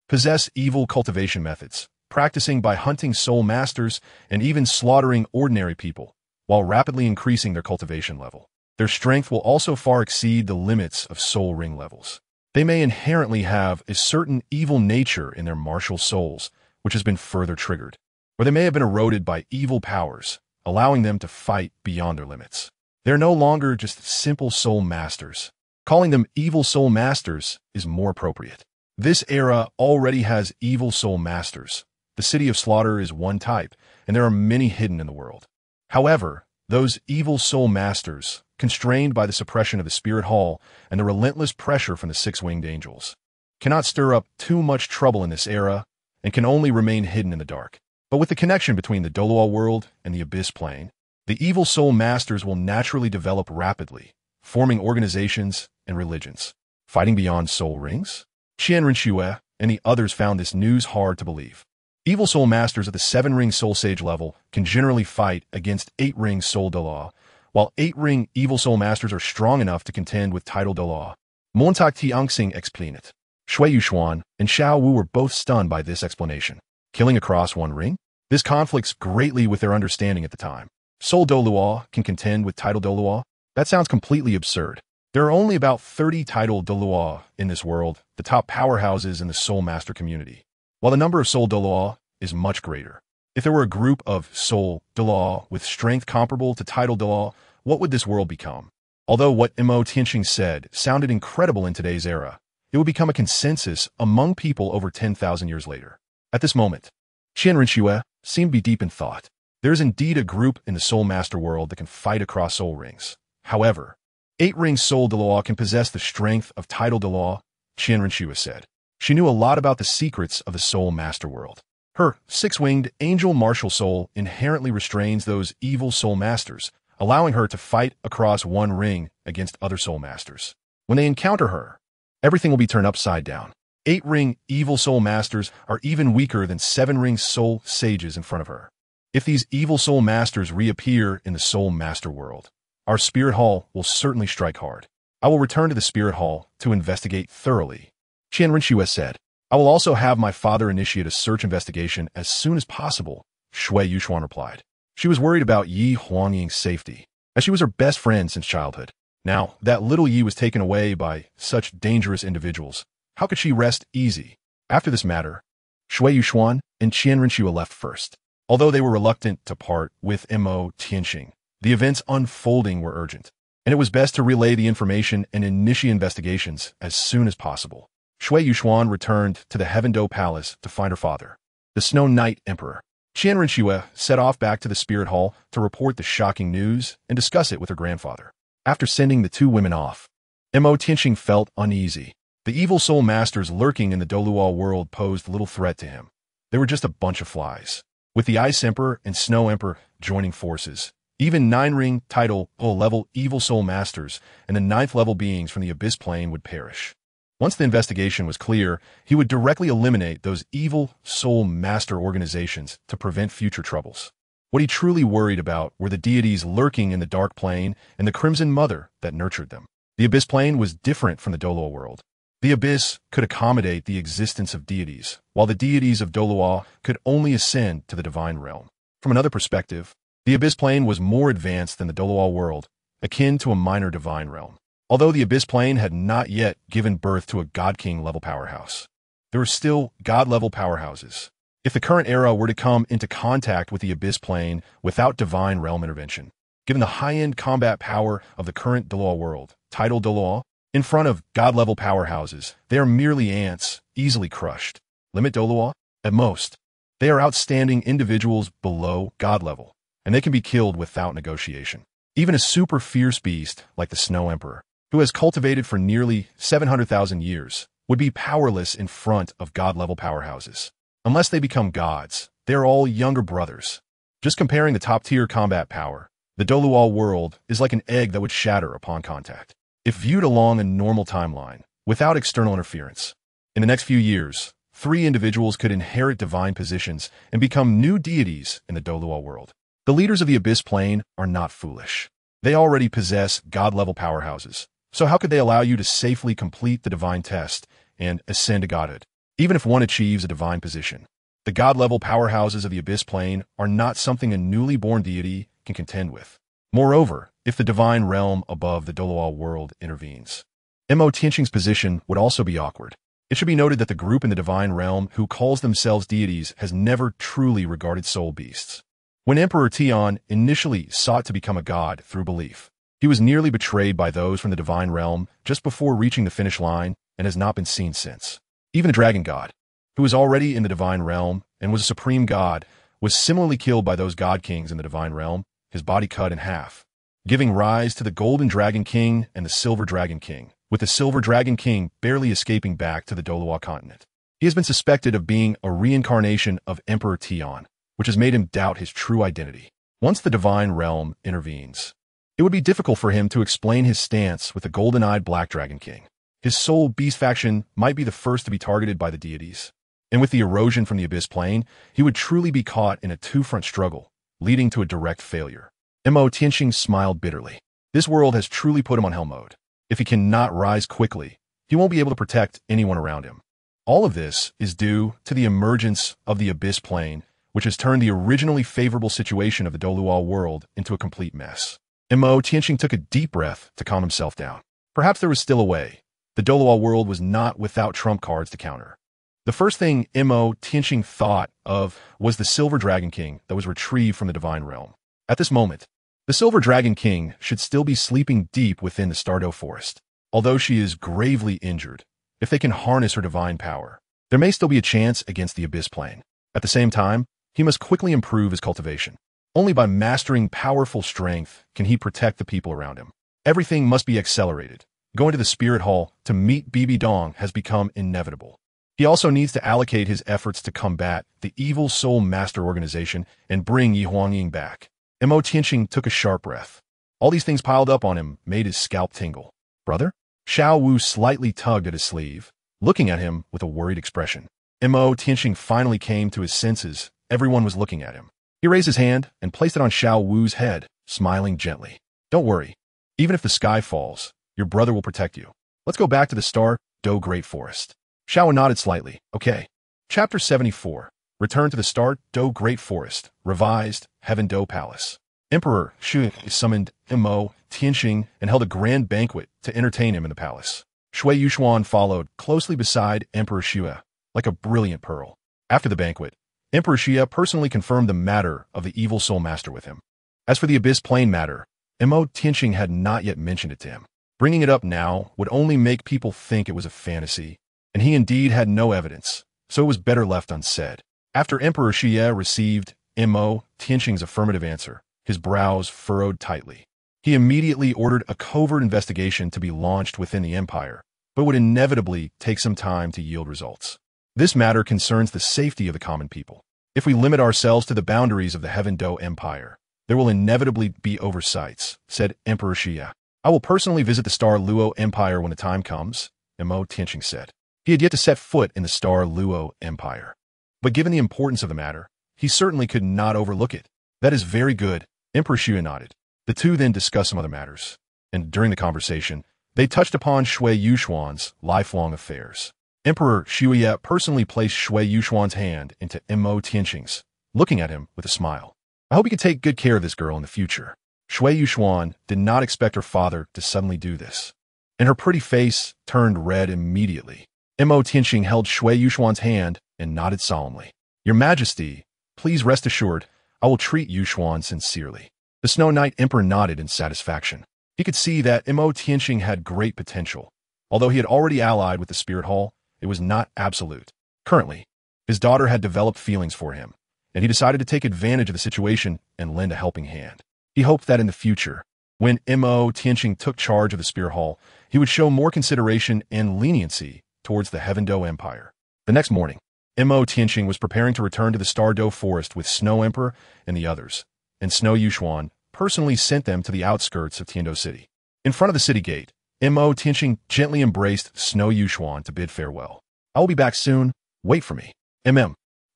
possess evil cultivation methods, practicing by hunting soul masters and even slaughtering ordinary people, while rapidly increasing their cultivation level. Their strength will also far exceed the limits of soul ring levels. They may inherently have a certain evil nature in their martial souls, which has been further triggered, or they may have been eroded by evil powers, allowing them to fight beyond their limits. They are no longer just simple soul masters. Calling them evil soul masters is more appropriate. This era already has evil soul masters. The City of Slaughter is one type, and there are many hidden in the world. However, those evil soul masters, constrained by the suppression of the Spirit Hall and the relentless pressure from the six-winged angels, cannot stir up too much trouble in this era and can only remain hidden in the dark. But with the connection between the Douluo world and the Abyss Plane, the evil soul masters will naturally develop rapidly, forming organizations and religions. Fighting beyond soul rings? Renxue and the others found this news hard to believe. Evil soul masters at the 7-ring soul sage level can generally fight against 8-ring soul Douluo, while 8-ring evil soul masters are strong enough to contend with title Douluo. Tianxing explained it. Xue'er and Xiao Wu were both stunned by this explanation. Killing across one ring? This conflicts greatly with their understanding at the time. Soul Douluo can contend with title Douluo? That sounds completely absurd. There are only about 30 title Douluo in this world, the top powerhouses in the soul master community, while the number of soul Douluo is much greater. If there were a group of soul Douluo with strength comparable to title Douluo, what would this world become? Although what Tianxing said sounded incredible in today's era, it would become a consensus among people over 10,000 years later. At this moment, Renxue seemed to be deep in thought. There is indeed a group in the soul master world that can fight across soul rings. However, 8-ring soul Douluo can possess the strength of title Douluo, Renxue said. She knew a lot about the secrets of the soul master world. Her 6-winged angel martial soul inherently restrains those evil soul masters, allowing her to fight across one ring against other soul masters. When they encounter her, everything will be turned upside down. 8-ring evil soul masters are even weaker than 7-ring soul sages in front of her. If these evil soul masters reappear in the soul master world, our Spirit Hall will certainly strike hard. I will return to the Spirit Hall to investigate thoroughly. Renxue said. I will also have my father initiate a search investigation as soon as possible, Xue'er replied. She was worried about Yi Huangying's safety, as she was her best friend since childhood. Now, that little Yi was taken away by such dangerous individuals. How could she rest easy? After this matter, Xue'er and Renxue left first. Although they were reluctant to part with Tianxing, the events unfolding were urgent, and it was best to relay the information and initiate investigations as soon as possible. Xue'er returned to the Heaven Dou Palace to find her father, the Snow Knight Emperor. Renxue set off back to the Spirit Hall to report the shocking news and discuss it with her grandfather. After sending the two women off, Tianxing felt uneasy. The evil soul masters lurking in the Douluo world posed little threat to him. They were just a bunch of flies. With the Ice Emperor and Snow Emperor joining forces, even 9-ring title level evil soul masters and the 9th level beings from the Abyss Plane would perish. Once the investigation was clear, he would directly eliminate those evil soul master organizations to prevent future troubles. What he truly worried about were the deities lurking in the Dark Plane and the Crimson Mother that nurtured them. The Abyss Plane was different from the Douluo world. The Abyss could accommodate the existence of deities, while the deities of Douluo could only ascend to the divine realm. From another perspective, the Abyss Plane was more advanced than the Douluo world, akin to a minor divine realm. Although the Abyss Plane had not yet given birth to a God King level powerhouse, there were still God level powerhouses. If the current era were to come into contact with the Abyss Plane without divine realm intervention, given the high-end combat power of the current Douluo world, title Douluo, in front of God level powerhouses, they are merely ants, easily crushed. Limit Douluo? At most, they are outstanding individuals below God level, and they can be killed without negotiation. Even a super fierce beast like the Snow Emperor, who has cultivated for nearly 700,000 years, would be powerless in front of God-level powerhouses. Unless they become gods, They are all younger brothers. Just comparing the top-tier combat power, the Douluo world is like an egg that would shatter upon contact. If viewed along a normal timeline, without external interference, in the next few years, 3 individuals could inherit divine positions and become new deities in the Douluo world. The leaders of the Abyss Plane are not foolish. They already possess god-level powerhouses, so how could they allow you to safely complete the divine test and ascend to godhood, even if one achieves a divine position? The god-level powerhouses of the Abyss Plane are not something a newly born deity can contend with. Moreover, if the divine realm above the Douluo world intervenes, him.Qian's position would also be awkward. It should be noted that the group in the divine realm who calls themselves deities has never truly regarded soul beasts. When Emperor Tian initially sought to become a god through belief, he was nearly betrayed by those from the divine realm just before reaching the finish line and has not been seen since. Even the dragon god, who was already in the divine realm and was a supreme god, was similarly killed by those god kings in the divine realm, his body cut in half, giving rise to the Golden Dragon King and the Silver Dragon King, with the Silver Dragon King barely escaping back to the Douluo Continent. He has been suspected of being a reincarnation of Emperor Tian, which has made him doubt his true identity. Once the divine realm intervenes, it would be difficult for him to explain his stance with the golden-eyed Black Dragon King. His soul beast faction might be the first to be targeted by the deities, and with the erosion from the Abyss Plane, he would truly be caught in a two-front struggle, leading to a direct failure. Tianxing smiled bitterly. This world has truly put him on hell mode. If he cannot rise quickly, he won't be able to protect anyone around him. All of this is due to the emergence of the Abyss Plane, which has turned the originally favorable situation of the Douluo world into a complete mess. Tianxing took a deep breath to calm himself down. Perhaps there was still a way. The Douluo world was not without trump cards to counter. The first thing Tianxing thought of was the Silver Dragon King that was retrieved from the divine realm. At this moment, the Silver Dragon King should still be sleeping deep within the Star Dou forest. Although she is gravely injured, if they can harness her divine power, there may still be a chance against the Abyss Plane. At the same time, he must quickly improve his cultivation. Only by mastering powerful strength can he protect the people around him. Everything must be accelerated. Going to the Spirit Hall to meet Bibi Dong has become inevitable. He also needs to allocate his efforts to combat the evil Soul Master organization and bring Yi Huangying back. Tianxing took a sharp breath. All these things piled up on him made his scalp tingle. Brother? Xiao Wu slightly tugged at his sleeve, looking at him with a worried expression. Tianxing finally came to his senses. Everyone was looking at him. He raised his hand and placed it on Xiao Wu's head, smiling gently. Don't worry. Even if the sky falls, your brother will protect you. Let's go back to the Star Dou Great Forest. Xiao nodded slightly. Okay. Chapter 74. Return to the Star Dou Great Forest. Revised. Heaven Dou Palace. Emperor Xue'er summoned Tianxing and held a grand banquet to entertain him in the palace. Xue'er followed closely beside Emperor Xue'er, like a brilliant pearl. After the banquet, Emperor Xue'er personally confirmed the matter of the evil Soul Master with him. As for the Abyss Plane matter, Tianxing had not yet mentioned it to him. Bringing it up now would only make people think it was a fantasy, and he indeed had no evidence, so it was better left unsaid. After Emperor Xue'er received Tianxing's affirmative answer, his brows furrowed tightly. He immediately ordered a covert investigation to be launched within the empire, but would inevitably take some time to yield results. This matter concerns the safety of the common people. If we limit ourselves to the boundaries of the Heaven Dou Empire, there will inevitably be oversights, said Emperor Xue'er. I will personally visit the Star Luo Empire when the time comes, Tianxing said. He had yet to set foot in the Star Luo Empire. But given the importance of the matter, he certainly could not overlook it. That is very good, Emperor Xue'er nodded. The two then discussed some other matters, and during the conversation, they touched upon Xue'er's lifelong affairs. Emperor Xue'er personally placed Xue'er's hand into Tianxing's, looking at him with a smile. I hope you can take good care of this girl in the future. Xue'er did not expect her father to suddenly do this, and her pretty face turned red immediately. Tianxing held Xue'er's hand and nodded solemnly. Your Majesty, please rest assured, I will treat Yuxuan sincerely. The Snow Knight Emperor nodded in satisfaction. He could see that Tianxing had great potential. Although he had already allied with the Spirit Hall, it was not absolute. Currently, his daughter had developed feelings for him, and he decided to take advantage of the situation and lend a helping hand. He hoped that in the future, when Tianxing took charge of the Spirit Hall, he would show more consideration and leniency towards the Heaven Dou Empire. The next morning, Tianxing was preparing to return to the Star Dou forest with Snow Emperor and the others, and Snow Yuxuan personally sent them to the outskirts of Tiandou City. In front of the city gate, Tianxing gently embraced Snow Yuxuan to bid farewell. "I will be back soon. Wait for me.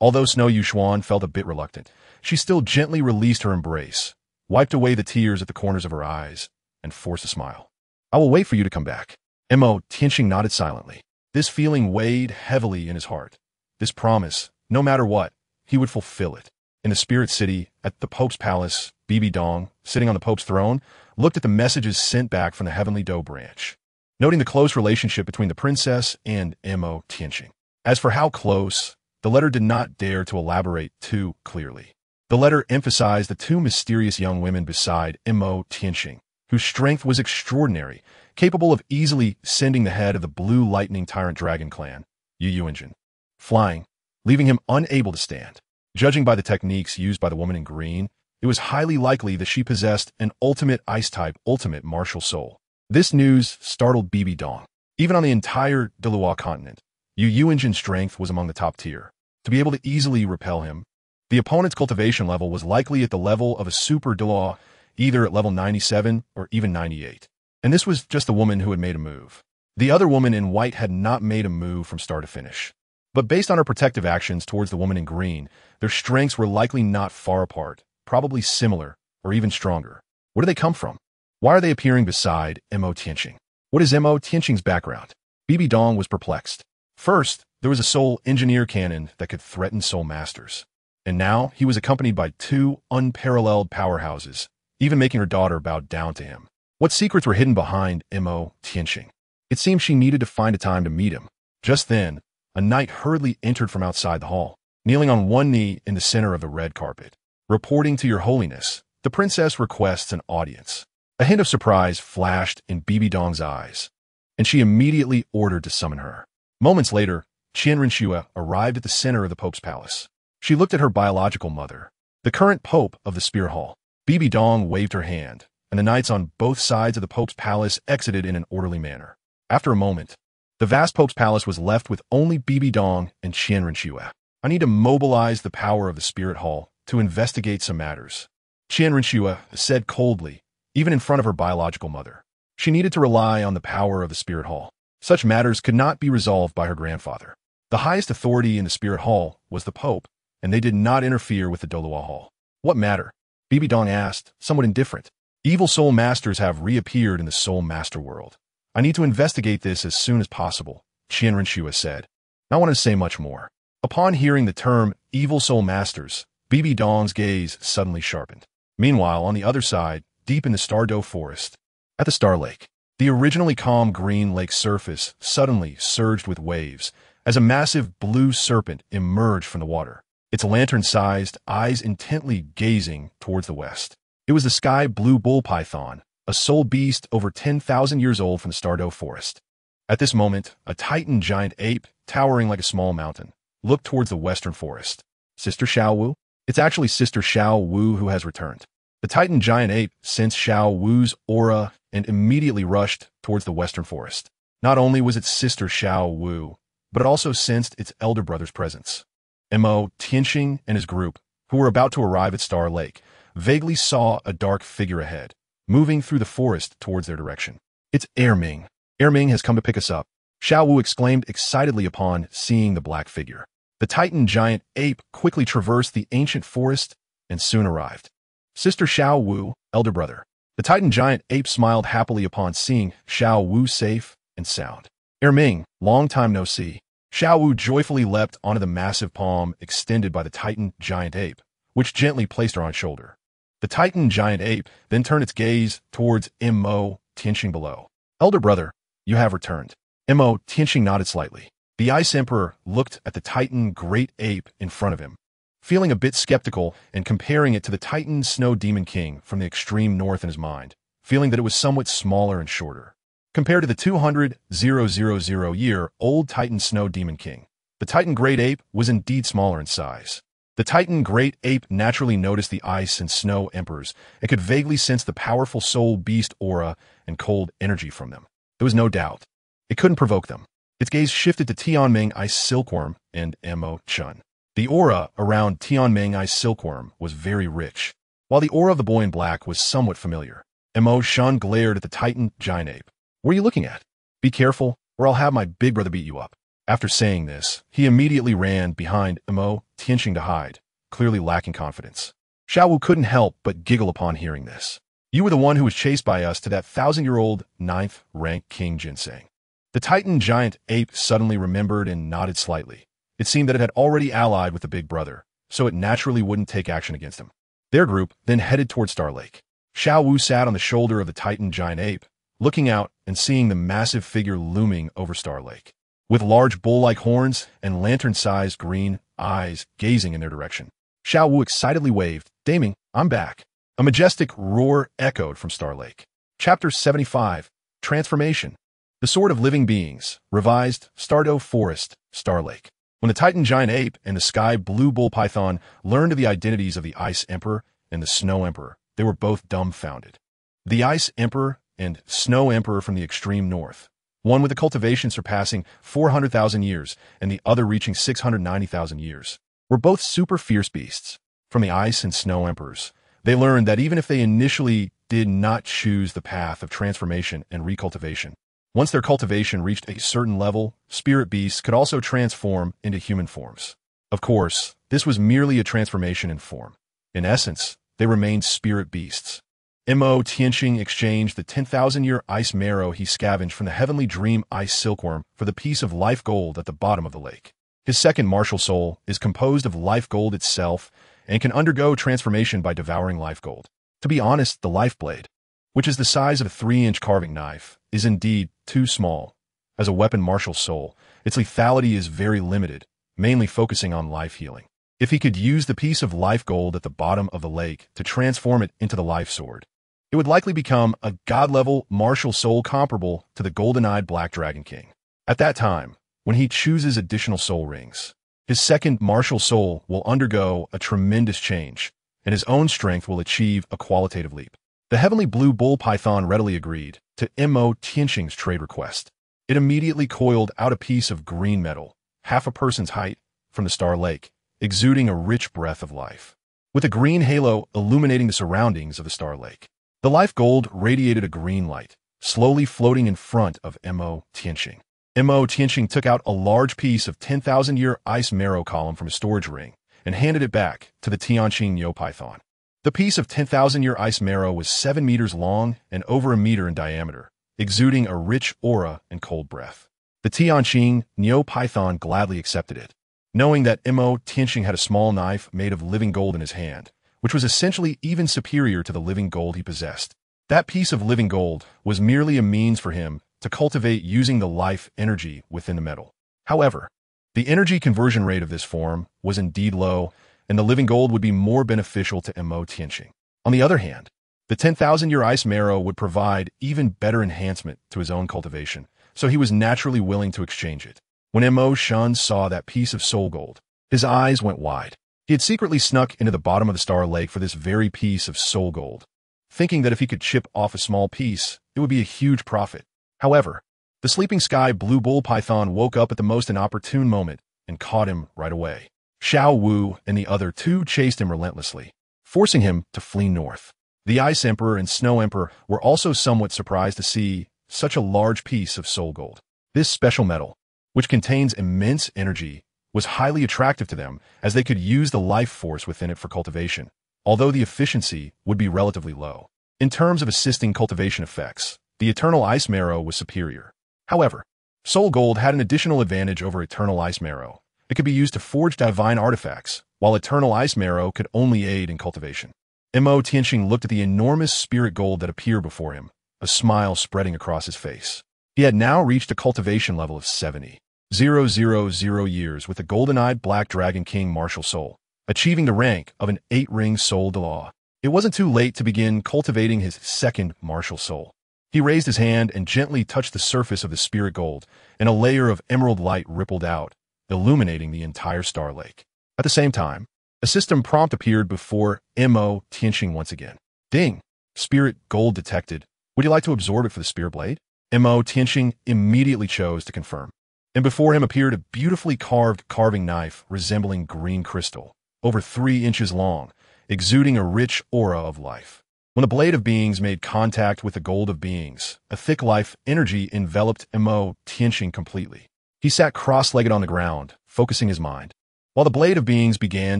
Although Snow Yuxuan felt a bit reluctant, she still gently released her embrace, wiped away the tears at the corners of her eyes, and forced a smile. "I will wait for you to come back." Tianxing nodded silently. This feeling weighed heavily in his heart. This promise, no matter what, he would fulfill it. In the spirit city, at the Pope's palace, Bibi Dong, sitting on the Pope's throne, looked at the messages sent back from the Heavenly Dou branch, noting the close relationship between the princess and Tianxing. As for how close, the letter did not dare to elaborate too clearly. The letter emphasized the two mysterious young women beside Tianxing, whose strength was extraordinary, capable of easily sending the head of the Blue Lightning Tyrant Dragon clan, Xue'er, flying, leaving him unable to stand. Judging by the techniques used by the woman in green, it was highly likely that she possessed an ultimate ice-type, ultimate martial soul. This news startled Bibi Dong. Even on the entire Douluo Continent, Xue'er's strength was among the top tier. To be able to easily repel him, the opponent's cultivation level was likely at the level of a super Douluo, either at level 97 or even 98. And this was just the woman who had made a move. The other woman in white had not made a move from start to finish. But based on her protective actions towards the woman in green, their strengths were likely not far apart, probably similar, or even stronger. Where do they come from? Why are they appearing beside Tianxing? What is Tianxing's background? Bibi Dong was perplexed. First, there was a soul engineer cannon that could threaten soul masters. And now, he was accompanied by two unparalleled powerhouses, even making her daughter bow down to him. What secrets were hidden behind Tianxing? It seemed she needed to find a time to meet him. Just then, a knight hurriedly entered from outside the hall, kneeling on one knee in the center of the red carpet. "Reporting to your holiness, the princess requests an audience." A hint of surprise flashed in Bibi Dong's eyes, and she immediately ordered to summon her. Moments later, Renxue arrived at the center of the Pope's palace. She looked at her biological mother, the current Pope of the Spear Hall. Bibi Dong waved her hand, and the knights on both sides of the Pope's palace exited in an orderly manner. After a moment, the vast Pope's palace was left with only Bibi Dong and Renxue. "I need to mobilize the power of the Spirit Hall to investigate some matters," Renxue said coldly, even in front of her biological mother. She needed to rely on the power of the Spirit Hall. Such matters could not be resolved by her grandfather. The highest authority in the Spirit Hall was the Pope, and they did not interfere with the Douluo Hall. "What matter?" Bibi Dong asked, somewhat indifferent. "Evil soul masters have reappeared in the soul master world. I need to investigate this as soon as possible," Renxue said. "I don't want to say much more." Upon hearing the term evil soul masters, Bibi Dong's gaze suddenly sharpened. Meanwhile, on the other side, deep in the Star Dou forest, at the Star Lake, the originally calm green lake surface suddenly surged with waves as a massive blue serpent emerged from the water, its lantern-sized eyes intently gazing towards the west. It was the sky blue bull python, a soul beast over 10,000 years old from the Star Dou forest. At this moment, a titan giant ape, towering like a small mountain, looked towards the western forest. "Sister Xiao Wu?" "It's actually Sister Xiao Wu who has returned." The titan giant ape sensed Xiao Wu's aura and immediately rushed towards the western forest. Not only was it Sister Xiao Wu, but it also sensed its elder brother's presence. Tianxing and his group, who were about to arrive at Star Lake, vaguely saw a dark figure ahead, moving through the forest towards their direction. "It's Ming. Ming has come to pick us up," Xiao Wu exclaimed excitedly upon seeing the black figure. The titan giant ape quickly traversed the ancient forest and soon arrived. "Sister Xiao Wu, elder brother." The titan giant ape smiled happily upon seeing Xiao Wu safe and sound. "Ming, long time no see." Xiao Wu joyfully leapt onto the massive palm extended by the titan giant ape, which gently placed her on shoulder. The titan giant ape then turned its gaze towards Tianxing below. "Elder brother, you have returned." Tianxing nodded slightly. The Ice Emperor looked at the titan great ape in front of him, feeling a bit skeptical and comparing it to the titan snow demon king from the extreme north in his mind, feeling that it was somewhat smaller and shorter. Compared to the 200,000-year-old titan snow demon king, the titan great ape was indeed smaller in size. The titan great ape naturally noticed the ice and snow emperors and could vaguely sense the powerful soul beast aura and cold energy from them. There was no doubt. It couldn't provoke them. Its gaze shifted to Tianming Ice Silkworm and him.Qian. The aura around Tianming Ice Silkworm was very rich, while the aura of the boy in black was somewhat familiar. him.Qian glared at the Titan giant ape. "What are you looking at? Be careful, or I'll have my big brother beat you up." After saying this, he immediately ran behind him.Tianxing to hide, clearly lacking confidence. Xiaowu couldn't help but giggle upon hearing this. "You were the one who was chased by us to that 1,000-year-old 9th rank king ginseng." The Titan giant ape suddenly remembered and nodded slightly. It seemed that it had already allied with the big brother, so it naturally wouldn't take action against him. Their group then headed toward Star Lake. Xiaowu sat on the shoulder of the Titan giant ape, looking out and seeing the massive figure looming over Star Lake, with large bull-like horns and lantern-sized green eyes gazing in their direction. Xiaowu excitedly waved, "Daming, I'm back." A majestic roar echoed from Star Lake. Chapter 75, Transformation. The Sword of Living Beings, revised, Star Dou Forest, Star Lake. When the Titan giant ape and the sky blue bull python learned of the identities of the Ice Emperor and the Snow Emperor, they were both dumbfounded. The Ice Emperor and Snow Emperor from the extreme north, one with a cultivation surpassing 400,000 years and the other reaching 690,000 years, were both super fierce beasts. From the Ice and Snow Emperors, they learned that even if they initially did not choose the path of transformation and recultivation, once their cultivation reached a certain level, spirit beasts could also transform into human forms. Of course, this was merely a transformation in form. In essence, they remained spirit beasts. Tianxing exchanged the 10,000-year ice marrow he scavenged from the heavenly dream ice silkworm for the piece of life gold at the bottom of the lake. His second martial soul is composed of life gold itself and can undergo transformation by devouring life gold. To be honest, the life blade, which is the size of a 3-inch carving knife, is indeed too small. As a weapon martial soul, its lethality is very limited, mainly focusing on life healing. If he could use the piece of life gold at the bottom of the lake to transform it into the life sword, it would likely become a god-level martial soul comparable to the golden-eyed Black Dragon King. At that time, when he chooses additional soul rings, his second martial soul will undergo a tremendous change, and his own strength will achieve a qualitative leap. The heavenly blue bull python readily agreed to him.Tianxing's trade request. It immediately coiled out a piece of green metal, half a person's height, from the Star Lake, exuding a rich breath of life, with a green halo illuminating the surroundings of the Star Lake. The life gold radiated a green light, slowly floating in front of him.Tianxing. him.Tianxing took out a large piece of 10,000-year ice marrow column from a storage ring and handed it back to the Tianxing Neo Python. The piece of 10,000-year ice marrow was 7 meters long and over a meter in diameter, exuding a rich aura and cold breath. The Tianxing Neo Python gladly accepted it, knowing that him.Tianxing had a small knife made of living gold in his hand, which was essentially even superior to the living gold he possessed. That piece of living gold was merely a means for him to cultivate using the life energy within the metal. However, the energy conversion rate of this form was indeed low, and the living gold would be more beneficial to him.Tianxing. On the other hand, the 10,000-year ice marrow would provide even better enhancement to his own cultivation, so he was naturally willing to exchange it. When him.Qian saw that piece of soul gold, his eyes went wide. He had secretly snuck into the bottom of the Star Lake for this very piece of soul gold, thinking that if he could chip off a small piece, it would be a huge profit. However, the sleeping sky blue bull python woke up at the most inopportune moment and caught him right away. Xiaowu and the other two chased him relentlessly, forcing him to flee north. The Ice Emperor and Snow Emperor were also somewhat surprised to see such a large piece of soul gold. This special metal, which contains immense energy, was highly attractive to them as they could use the life force within it for cultivation, although the efficiency would be relatively low. In terms of assisting cultivation effects, the Eternal Ice Marrow was superior. However, Soul Gold had an additional advantage over Eternal Ice Marrow. It could be used to forge divine artifacts, while Eternal Ice Marrow could only aid in cultivation. him.Tianxing looked at the enormous spirit gold that appeared before him, a smile spreading across his face. He had now reached a cultivation level of 70,000 years with the golden-eyed Black Dragon King martial soul, achieving the rank of an 8-ring soul Daoliu. It wasn't too late to begin cultivating his second martial soul. He raised his hand and gently touched the surface of the spirit gold, and a layer of emerald light rippled out, illuminating the entire Star Lake. At the same time, a system prompt appeared before him.Tianxing once again. Ding! Spirit gold detected. Would you like to absorb it for the spirit blade? him.Tianxing immediately chose to confirm. and before him appeared a beautifully carved carving knife resembling green crystal, over 3 inches long, exuding a rich aura of life. When the blade of beings made contact with the gold of beings, a thick life energy enveloped him.Qian completely. He sat cross-legged on the ground, focusing his mind, while the blade of beings began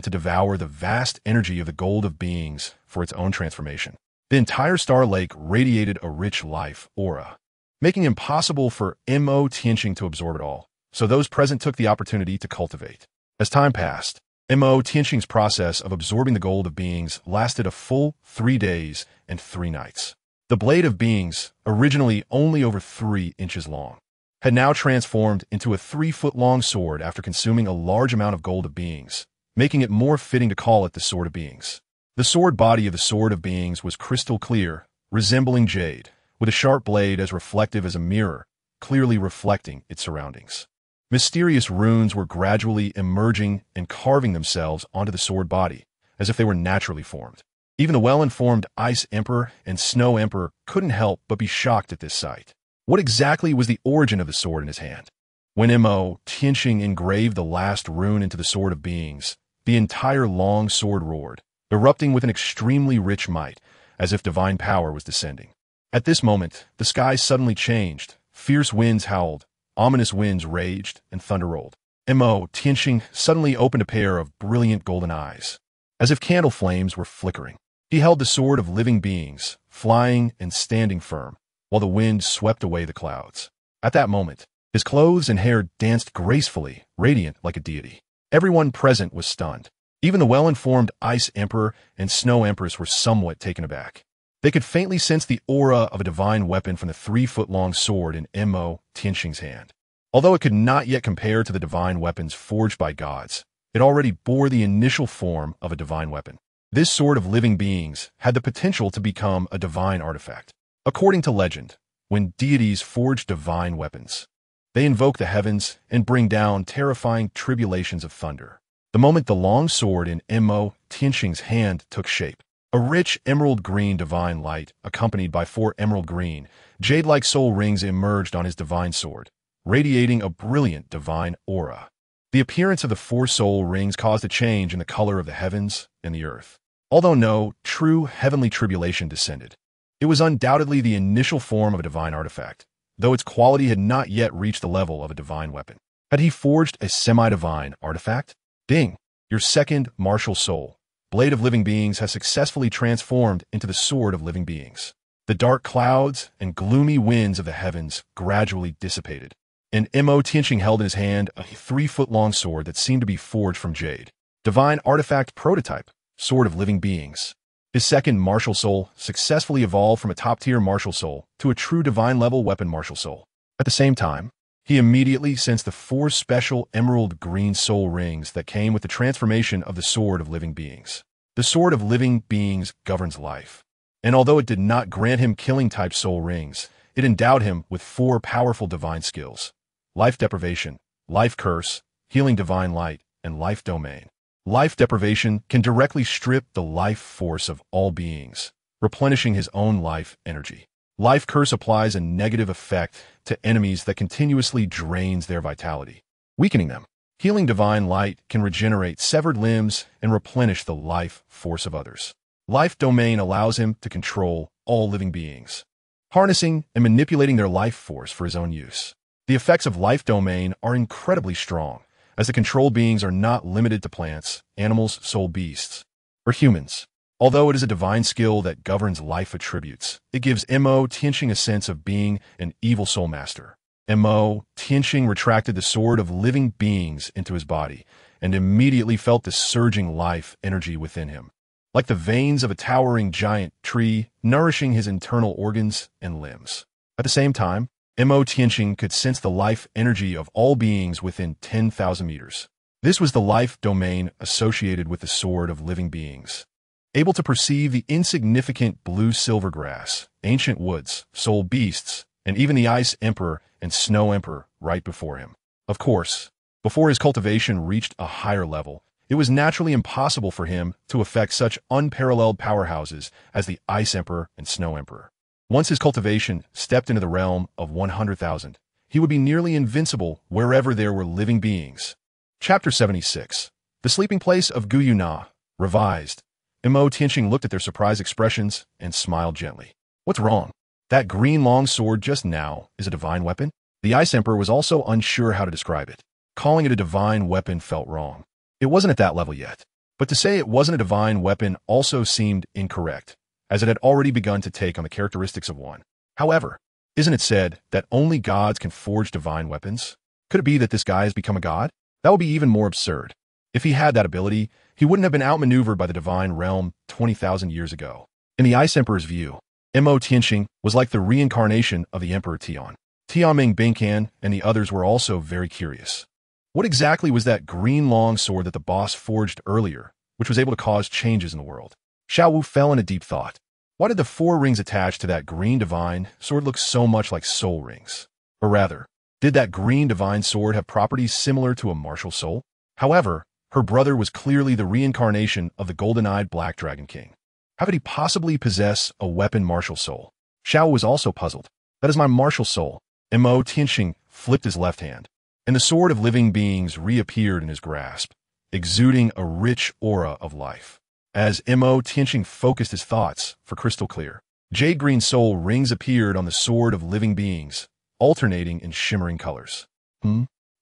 to devour the vast energy of the gold of beings for its own transformation. The entire star lake radiated a rich life aura, making it impossible for him.Qian to absorb it all, so those present took the opportunity to cultivate. As time passed, him.Qian's process of absorbing the gold of beings lasted a full 3 days and 3 nights. The blade of beings, originally only over 3 inches long, had now transformed into a 3-foot-long sword after consuming a large amount of gold of beings, making it more fitting to call it the Sword of Beings. The sword body of the Sword of Beings was crystal clear, resembling jade, with a sharp blade as reflective as a mirror, clearly reflecting its surroundings. Mysterious runes were gradually emerging and carving themselves onto the sword body, as if they were naturally formed. Even the well-informed Ice Emperor and Snow Emperor couldn't help but be shocked at this sight. What exactly was the origin of the sword in his hand? When him.Qian engraved the last rune into the Sword of Beings, the entire long sword roared, erupting with an extremely rich might, as if divine power was descending. At this moment, the sky suddenly changed, fierce winds howled, ominous winds raged, and thunder rolled. him.Qian suddenly opened a pair of brilliant golden eyes, as if candle flames were flickering. He held the Sword of Living Beings, flying and standing firm, while the wind swept away the clouds. At that moment, his clothes and hair danced gracefully, radiant like a deity. Everyone present was stunned. Even the well-informed Ice Emperor and Snow Empress were somewhat taken aback. They could faintly sense the aura of a divine weapon from the 3-foot-long sword in him.Qian's hand. Although it could not yet compare to the divine weapons forged by gods, it already bore the initial form of a divine weapon. This Sword of Living Beings had the potential to become a divine artifact. According to legend, when deities forge divine weapons, they invoke the heavens and bring down terrifying tribulations of thunder. The moment the long sword in him.Qian's hand took shape, a rich emerald green divine light, accompanied by 4 emerald green, jade-like soul rings emerged on his divine sword, radiating a brilliant divine aura. The appearance of the 4 soul rings caused a change in the color of the heavens and the earth. Although no true heavenly tribulation descended, it was undoubtedly the initial form of a divine artifact, though its quality had not yet reached the level of a divine weapon. Had he forged a semi-divine artifact? Ding! Your second martial soul, Blade of Living Beings, has successfully transformed into the Sword of Living Beings. The dark clouds and gloomy winds of the heavens gradually dissipated, and him.Qian held in his hand a 3-foot-long sword that seemed to be forged from jade. Divine artifact prototype, Sword of Living Beings. His second martial soul successfully evolved from a top-tier martial soul to a true divine-level weapon martial soul. At the same time, he immediately sensed the 4 special emerald green soul rings that came with the transformation of the Sword of Living Beings. The Sword of Living Beings governs life, and although it did not grant him killing-type soul rings, it endowed him with 4 powerful divine skills: Life Deprivation, Life Curse, Healing Divine Light, and Life Domain. Life Deprivation can directly strip the life force of all beings, replenishing his own life energy. Life Curse applies a negative effect to enemies that continuously drains their vitality, weakening them. Healing Divine Light can regenerate severed limbs and replenish the life force of others. Life Domain allows him to control all living beings, harnessing and manipulating their life force for his own use. The effects of Life Domain are incredibly strong, as the controlled beings are not limited to plants, animals, soul beasts, or humans. Although it is a divine skill that governs life attributes, it gives him.Qian a sense of being an evil soul master. him.Qian retracted the Sword of Living Beings into his body and immediately felt the surging life energy within him, like the veins of a towering giant tree nourishing his internal organs and limbs. At the same time, him.Qian could sense the life energy of all beings within 10,000 meters. This was the life domain associated with the Sword of Living Beings, able to perceive the insignificant blue-silver grass, ancient woods, soul beasts, and even the Ice Emperor and Snow Emperor right before him. Of course, before his cultivation reached a higher level, it was naturally impossible for him to affect such unparalleled powerhouses as the Ice Emperor and Snow Emperor. Once his cultivation stepped into the realm of 100,000, he would be nearly invincible wherever there were living beings. Chapter 76. The Sleeping Place of Guyu Na, revised. Tianxing looked at their surprised expressions and smiled gently. What's wrong? That green long sword just now is a divine weapon? The Ice Emperor was also unsure how to describe it. Calling it a divine weapon felt wrong. It wasn't at that level yet. But to say it wasn't a divine weapon also seemed incorrect, as it had already begun to take on the characteristics of one. However, isn't it said that only gods can forge divine weapons? Could it be that this guy has become a god? That would be even more absurd. If he had that ability, he wouldn't have been outmaneuvered by the divine realm 20,000 years ago. In the Ice Emperor's view, Tianxing was like the reincarnation of the Emperor Tian. Him.Qian and the others were also very curious. What exactly was that green long sword that the boss forged earlier, which was able to cause changes in the world? Xue'er fell into deep thought. Why did the 4 rings attached to that green divine sword look so much like soul rings? Or rather, did that green divine sword have properties similar to a martial soul? However, her brother was clearly the reincarnation of the golden-eyed Black Dragon King. How could he possibly possess a weapon martial soul? Xue'er was also puzzled. That is my martial soul. Tianxing flipped his left hand, and the sword of living beings reappeared in his grasp, exuding a rich aura of life. As Tianxing focused his thoughts for crystal clear, jade green soul rings appeared on the sword of living beings, alternating in shimmering colors.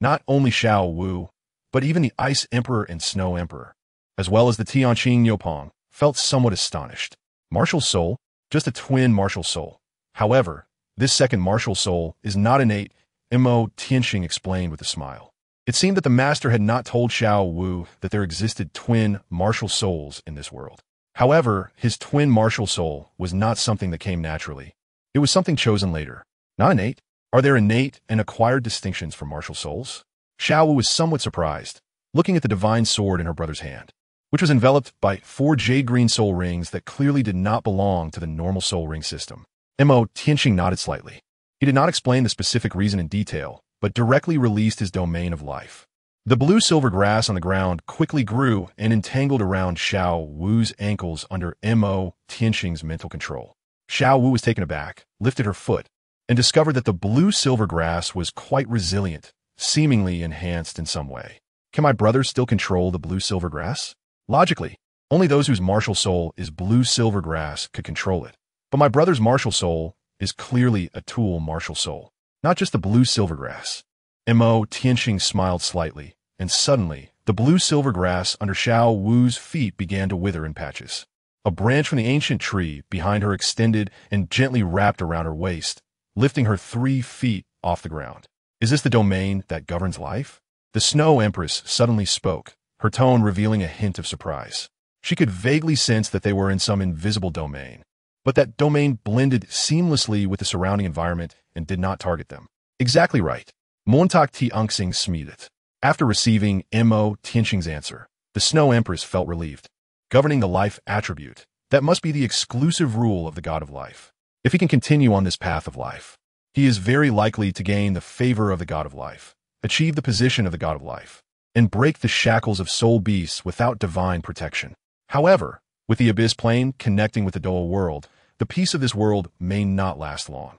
Not only Xue'er, but even the Ice Emperor and Snow Emperor, as well as the Tianxing Yopong, felt somewhat astonished. Martial soul? Just a twin martial soul. However, this second martial soul is not innate, Tianxing explained with a smile. It seemed that the master had not told Xue'er that there existed twin martial souls in this world. However, his twin martial soul was not something that came naturally. It was something chosen later. Not innate. Are there innate and acquired distinctions for martial souls? Xue'er was somewhat surprised, looking at the divine sword in her brother's hand, which was enveloped by 4 jade green soul rings that clearly did not belong to the normal soul ring system. Tianxing nodded slightly. He did not explain the specific reason in detail, but directly released his domain of life. The blue-silver grass on the ground quickly grew and entangled around Xue'er's ankles under Tianxing's mental control. Xue'er was taken aback, lifted her foot, and discovered that the blue-silver grass was quite resilient, seemingly enhanced in some way. Can my brother still control the blue-silver grass? Logically, only those whose martial soul is blue-silver grass could control it. But my brother's martial soul is clearly a tool martial soul, not just the blue-silver grass. Tianxing smiled slightly, and suddenly, the blue-silver grass under Xue'er's feet began to wither in patches. A branch from the ancient tree behind her extended and gently wrapped around her waist, lifting her 3 feet off the ground. Is this the domain that governs life? The Snow Empress suddenly spoke, her tone revealing a hint of surprise. She could vaguely sense that they were in some invisible domain, but that domain blended seamlessly with the surrounding environment and did not target them. Exactly right. Tianxing smeeded. After receiving Tianxing's answer, the Snow Empress felt relieved. Governing the life attribute, that must be the exclusive rule of the god of life. If he can continue on this path of life, he is very likely to gain the favor of the god of life, achieve the position of the god of life, and break the shackles of soul beasts without divine protection. However, with the abyss plane connecting with the Douluo world, the peace of this world may not last long.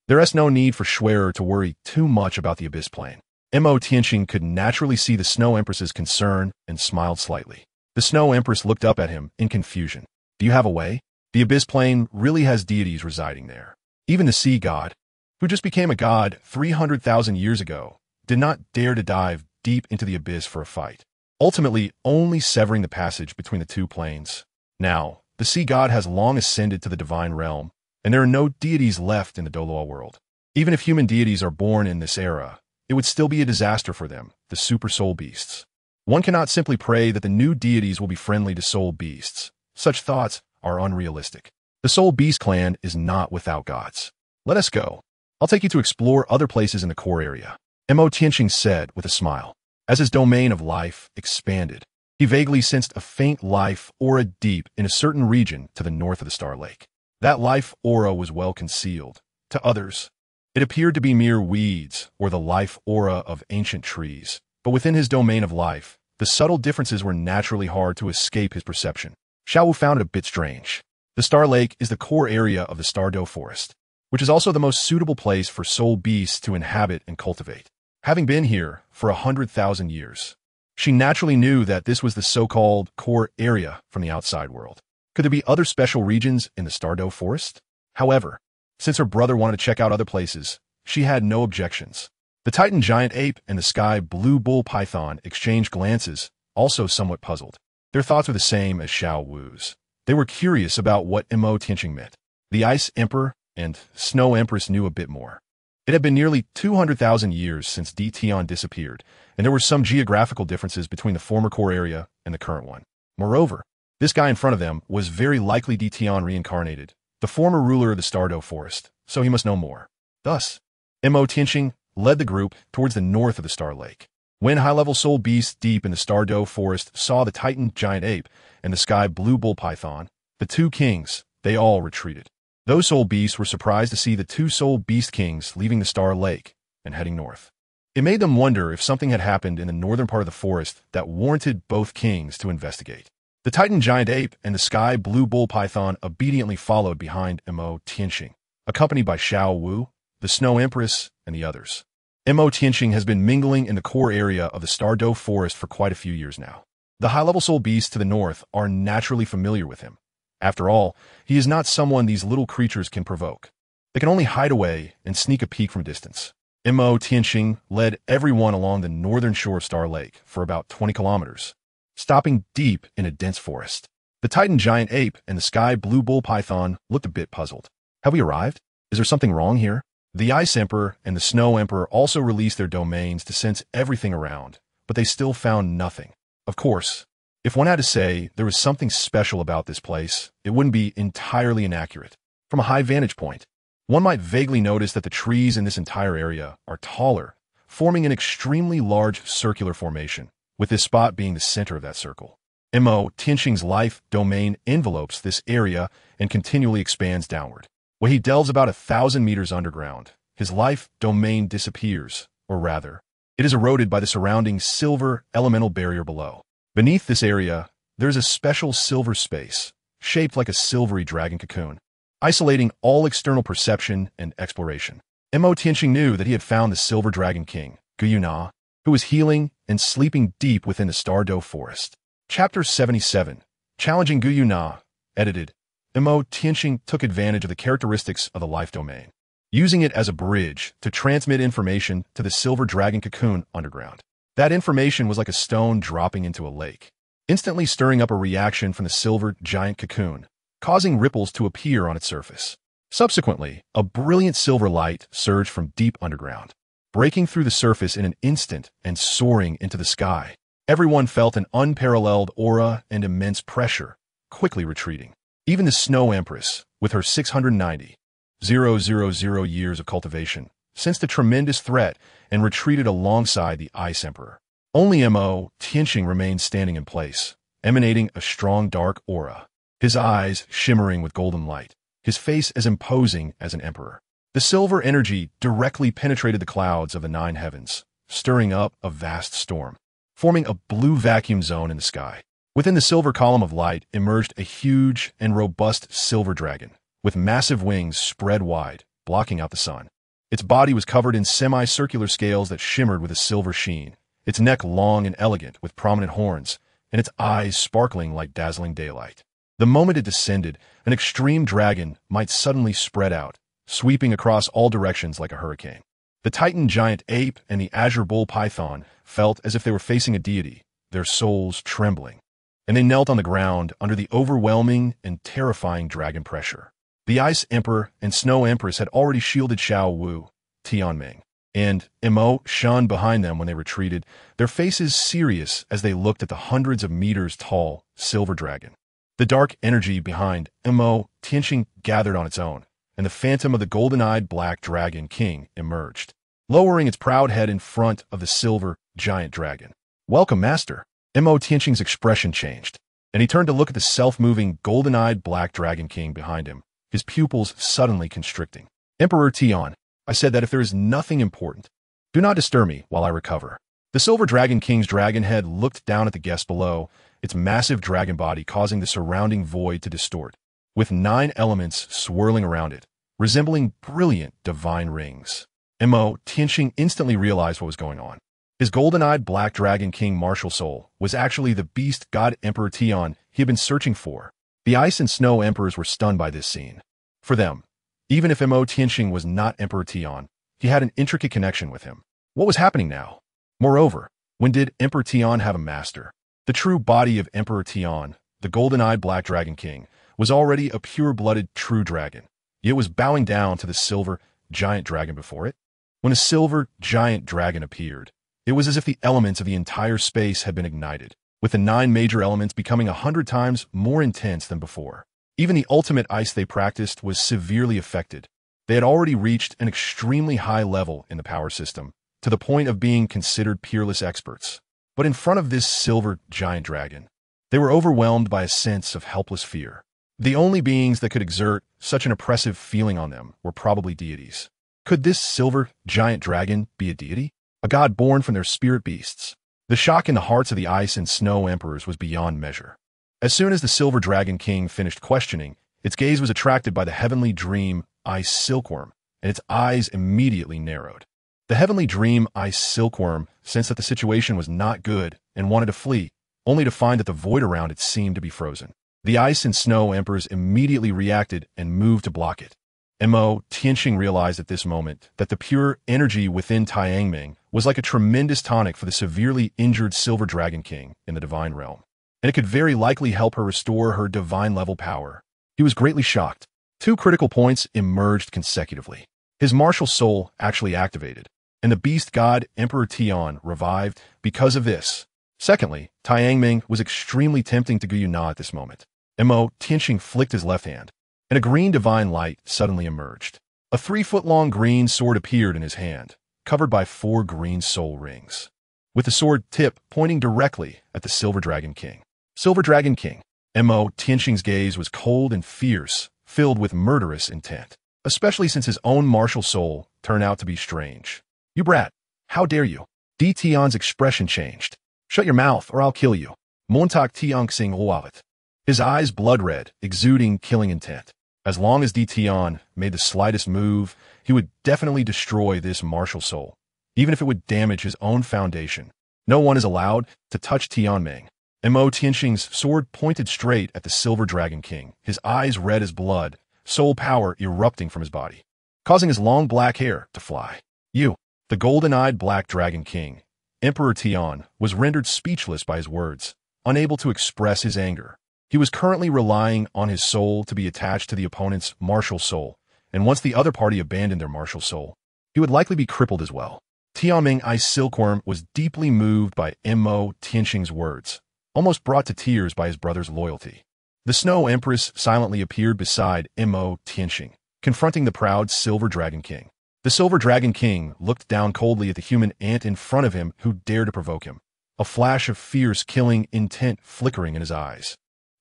There is no need for Xue'er to worry too much about the abyss plane. Tianxing could naturally see the Snow Empress's concern and smiled slightly. The Snow Empress looked up at him in confusion. Do you have a way? The abyss plane really has deities residing there. Even the sea god, who just became a god 300,000 years ago, did not dare to dive deep into the abyss for a fight, ultimately only severing the passage between the 2 planes. Now, the sea god has long ascended to the divine realm, and there are no deities left in the Douluo world. Even if human deities are born in this era, it would still be a disaster for them, the super soul beasts. One cannot simply pray that the new deities will be friendly to soul beasts. Such thoughts are unrealistic. The soul beast clan is not without gods. Let us go. I'll take you to explore other places in the core area. Tianxing said with a smile. As his domain of life expanded, he vaguely sensed a faint life aura deep in a certain region to the north of the Star Lake. That life aura was well concealed. To others, it appeared to be mere weeds or the life aura of ancient trees. But within his domain of life, the subtle differences were naturally hard to escape his perception. Xue'er found it a bit strange. The Star Lake is the core area of the Star Dou forest. which is also the most suitable place for soul beasts to inhabit and cultivate. Having been here for 100,000 years, she naturally knew that this was the so-called core area from the outside world. Could there be other special regions in the Star Dou forest? However, since her brother wanted to check out other places, she had no objections. The Titan giant ape and the sky blue bull python exchanged glances, also somewhat puzzled. Their thoughts were the same as Xiao Wu's. They were curious about what Tianxing meant. The Ice Emperor and Snow Empress knew a bit more. It had been nearly 200,000 years since Qian disappeared, and there were some geographical differences between the former core area and the current one. Moreover, this guy in front of them was very likely Qian reincarnated, the former ruler of the Star Dou forest, so he must know more. Thus, Tianxing led the group towards the north of the Star Lake. When high-level soul beasts deep in the Star Dou forest saw the Titan giant ape and the sky blue bull python, the two kings, they all retreated. Those soul beasts were surprised to see the two soul beast kings leaving the Star Lake and heading north. It made them wonder if something had happened in the northern part of the forest that warranted both kings to investigate. The Titan giant ape and the sky blue bull python obediently followed behind Tianxing, accompanied by Xiao Wu, the Snow Empress, and the others. Tianxing has been mingling in the core area of the Star Dou forest for quite a few years now. The high-level soul beasts to the north are naturally familiar with him. After all, he is not someone these little creatures can provoke. They can only hide away and sneak a peek from a distance. Tianxing led everyone along the northern shore of Star Lake for about 20 kilometers, stopping deep in a dense forest. The Titan giant ape and the sky blue bull python looked a bit puzzled. Have we arrived? Is there something wrong here? The Ice Emperor and the Snow Emperor also released their domains to sense everything around, but they still found nothing. Of course, if one had to say there was something special about this place, it wouldn't be entirely inaccurate. From a high vantage point, one might vaguely notice that the trees in this entire area are taller, forming an extremely large circular formation, with this spot being the center of that circle. Tianxing's life domain envelopes this area and continually expands downward. When he delves about 1,000 meters underground, his life domain disappears, or rather, it is eroded by the surrounding silver elemental barrier below. Beneath this area, there is a special silver space, shaped like a silvery dragon cocoon, isolating all external perception and exploration. Tianxing knew that he had found the Silver Dragon King, Guiyuna, who was healing and sleeping deep within the Star Dou forest. Chapter 77, Challenging Guiyuna, edited. Tianxing took advantage of the characteristics of the life domain, using it as a bridge to transmit information to the silver dragon cocoon underground. That information was like a stone dropping into a lake, instantly stirring up a reaction from the silver giant cocoon, causing ripples to appear on its surface. Subsequently, a brilliant silver light surged from deep underground, breaking through the surface in an instant and soaring into the sky. Everyone felt an unparalleled aura and immense pressure, quickly retreating. Even the Snow Empress, with her 690,000 years of cultivation, sensed a tremendous threat and retreated alongside the Ice Emperor. Only Tianxing remained standing in place, emanating a strong dark aura, his eyes shimmering with golden light, his face as imposing as an emperor. The silver energy directly penetrated the clouds of the 9 heavens, stirring up a vast storm, forming a blue vacuum zone in the sky. Within the silver column of light emerged a huge and robust silver dragon, with massive wings spread wide, blocking out the sun. Its body was covered in semicircular scales that shimmered with a silver sheen, its neck long and elegant with prominent horns, and its eyes sparkling like dazzling daylight. The moment it descended, an extreme dragon might suddenly spread out, sweeping across all directions like a hurricane. The Titan giant ape and the azure bull python felt as if they were facing a deity, their souls trembling, and they knelt on the ground under the overwhelming and terrifying dragon pressure. The Ice Emperor and Snow Empress had already shielded Xiao Wu, Tianming, and him.Qian behind them when they retreated, their faces serious as they looked at the hundreds of meters tall silver dragon. The dark energy behind Tianxing gathered on its own, and the phantom of the golden-eyed black dragon king emerged, lowering its proud head in front of the silver giant dragon. "Welcome, master." Tianxing's expression changed, and he turned to look at the self-moving golden-eyed black dragon king behind him, his pupils suddenly constricting. "Emperor Tian, I said that if there is nothing important, do not disturb me while I recover." The silver dragon king's dragon head looked down at the guest below, its massive dragon body causing the surrounding void to distort. With 9 elements swirling around it, resembling brilliant divine rings. Tianxing instantly realized what was going on. His golden-eyed black dragon king martial soul was actually the beast god Emperor Qian he had been searching for. The ice and snow emperors were stunned by this scene. For them, even if Tianxing was not Emperor Qian, he had an intricate connection with him. What was happening now? Moreover, when did Emperor Qian have a master? The true body of Emperor Qian, the golden-eyed black dragon king, was already a pure-blooded true dragon, yet was bowing down to the silver giant dragon before it. When a silver giant dragon appeared, it was as if the elements of the entire space had been ignited, with the 9 major elements becoming 100 times more intense than before. Even the ultimate ice they practiced was severely affected. They had already reached an extremely high level in the power system, to the point of being considered peerless experts. But in front of this silver giant dragon, they were overwhelmed by a sense of helpless fear. The only beings that could exert such an oppressive feeling on them were probably deities. Could this silver giant dragon be a deity? A god born from their spirit beasts? The shock in the hearts of the ice and snow emperors was beyond measure. As soon as the silver dragon king finished questioning, its gaze was attracted by the heavenly dream ice silkworm, and its eyes immediately narrowed. The heavenly dream ice silkworm sensed that the situation was not good and wanted to flee, only to find that the void around it seemed to be frozen. The ice and snow emperors immediately reacted and moved to block it. Tianxing realized at this moment that the pure energy within Tianxing was like a tremendous tonic for the severely injured Silver Dragon King in the divine realm, and it could very likely help her restore her divine-level power. He was greatly shocked. 2 critical points emerged consecutively. His martial soul actually activated, and the beast god Emperor Qian revived because of this. Secondly, Tianxing was extremely tempting to Guiyuna at this moment. Tianxing flicked his left hand, and a green divine light suddenly emerged. A 3-foot-long green sword appeared in his hand, covered by 4 green soul rings, with the sword tip pointing directly at the Silver Dragon King. Silver Dragon King. Tianxing's gaze was cold and fierce, filled with murderous intent, especially since his own martial soul turned out to be strange. "You brat! How dare you?" Tian's expression changed. "Shut your mouth or I'll kill you." Tianxing Huawet. His eyes blood-red, exuding killing intent. As long as Tian made the slightest move, he would definitely destroy this martial soul, even if it would damage his own foundation. No one is allowed to touch Tianming. Tianxing's sword pointed straight at the Silver Dragon King, his eyes red as blood, soul power erupting from his body, causing his long black hair to fly. "You!" The golden-eyed black dragon king, Emperor Qian, was rendered speechless by his words, unable to express his anger. He was currently relying on his soul to be attached to the opponent's martial soul, and once the other party abandoned their martial soul, he would likely be crippled as well. Tianming Ice Silkworm was deeply moved by Tianxing's words, almost brought to tears by his brother's loyalty. The Snow Empress silently appeared beside Tianxing, confronting the proud Silver Dragon King. The Silver Dragon King looked down coldly at the human ant in front of him who dared to provoke him, a flash of fierce, killing intent flickering in his eyes.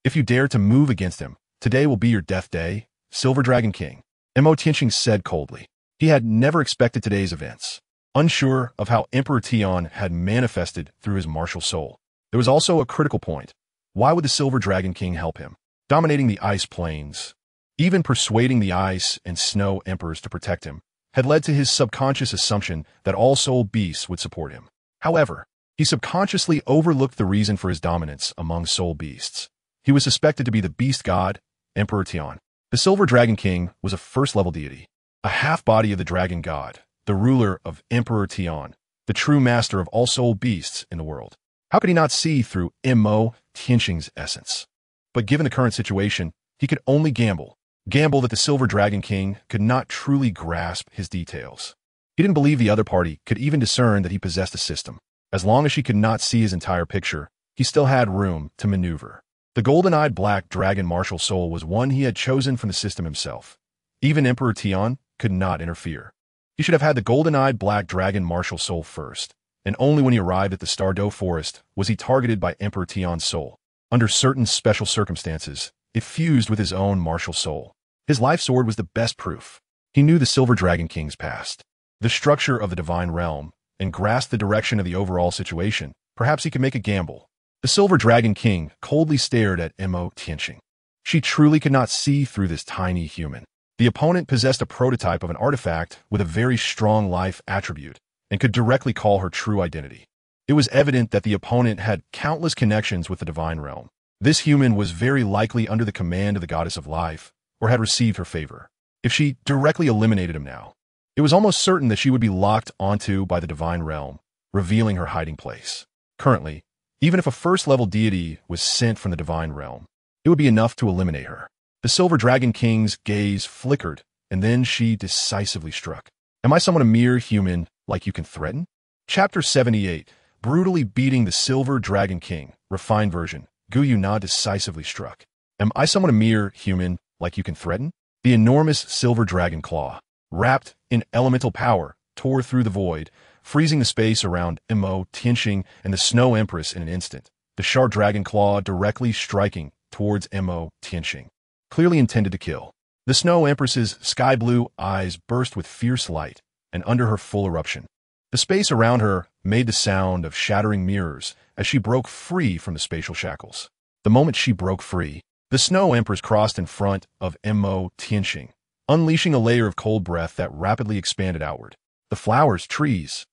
"If you dare to move against him, today will be your death day, Silver Dragon King," Tianxing said coldly. He had never expected today's events. Unsure of how Emperor Qian had manifested through his martial soul, there was also a critical point. Why would the Silver Dragon King help him? Dominating the ice plains, even persuading the ice and snow emperors to protect him, had led to his subconscious assumption that all soul beasts would support him. However, he subconsciously overlooked the reason for his dominance among soul beasts. He was suspected to be the beast god, Emperor Qian. The Silver Dragon King was a first-level deity, a half-body of the dragon god, the ruler of Emperor Qian, the true master of all soul beasts in the world. How could he not see through Tianxing's essence? But given the current situation, he could only gamble that the Silver Dragon King could not truly grasp his details. He didn't believe the other party could even discern that he possessed a system. As long as she could not see his entire picture, he still had room to maneuver. The golden-eyed black dragon martial soul was one he had chosen from the system himself. Even Emperor Qian could not interfere. He should have had the golden-eyed black dragon martial soul first, and only when he arrived at the Star Dou forest was he targeted by Emperor Tian's soul. Under certain special circumstances, it fused with his own martial soul. His life sword was the best proof. He knew the Silver Dragon King's past, the structure of the divine realm, and grasped the direction of the overall situation. Perhaps he could make a gamble. The Silver Dragon King coldly stared at Tianxing. She truly could not see through this tiny human. The opponent possessed a prototype of an artifact with a very strong life attribute and could directly call her true identity. It was evident that the opponent had countless connections with the divine realm. This human was very likely under the command of the goddess of life, or had received her favor. If she directly eliminated him now, it was almost certain that she would be locked onto by the divine realm, revealing her hiding place. Currently, even if a first-level deity was sent from the divine realm, it would be enough to eliminate her. The Silver Dragon King's gaze flickered, and then she decisively struck. Am I someone a mere human like you can threaten? Chapter 78, brutally beating the Silver Dragon King, refined version. Guyu Na decisively struck. Am I someone a mere human like you can threaten? The enormous silver dragon claw, wrapped in elemental power, tore through the void, freezing the space around him.Qian and the Snow Empress in an instant. The sharp dragon claw directly striking towards him.Qian, clearly intended to kill. The Snow Empress's sky-blue eyes burst with fierce light, and under her full eruption, the space around her made the sound of shattering mirrors as she broke free from the spatial shackles. The moment she broke free, the Snow Empress crossed in front of him.Qian, unleashing a layer of cold breath that rapidly expanded outward. The flowers, trees,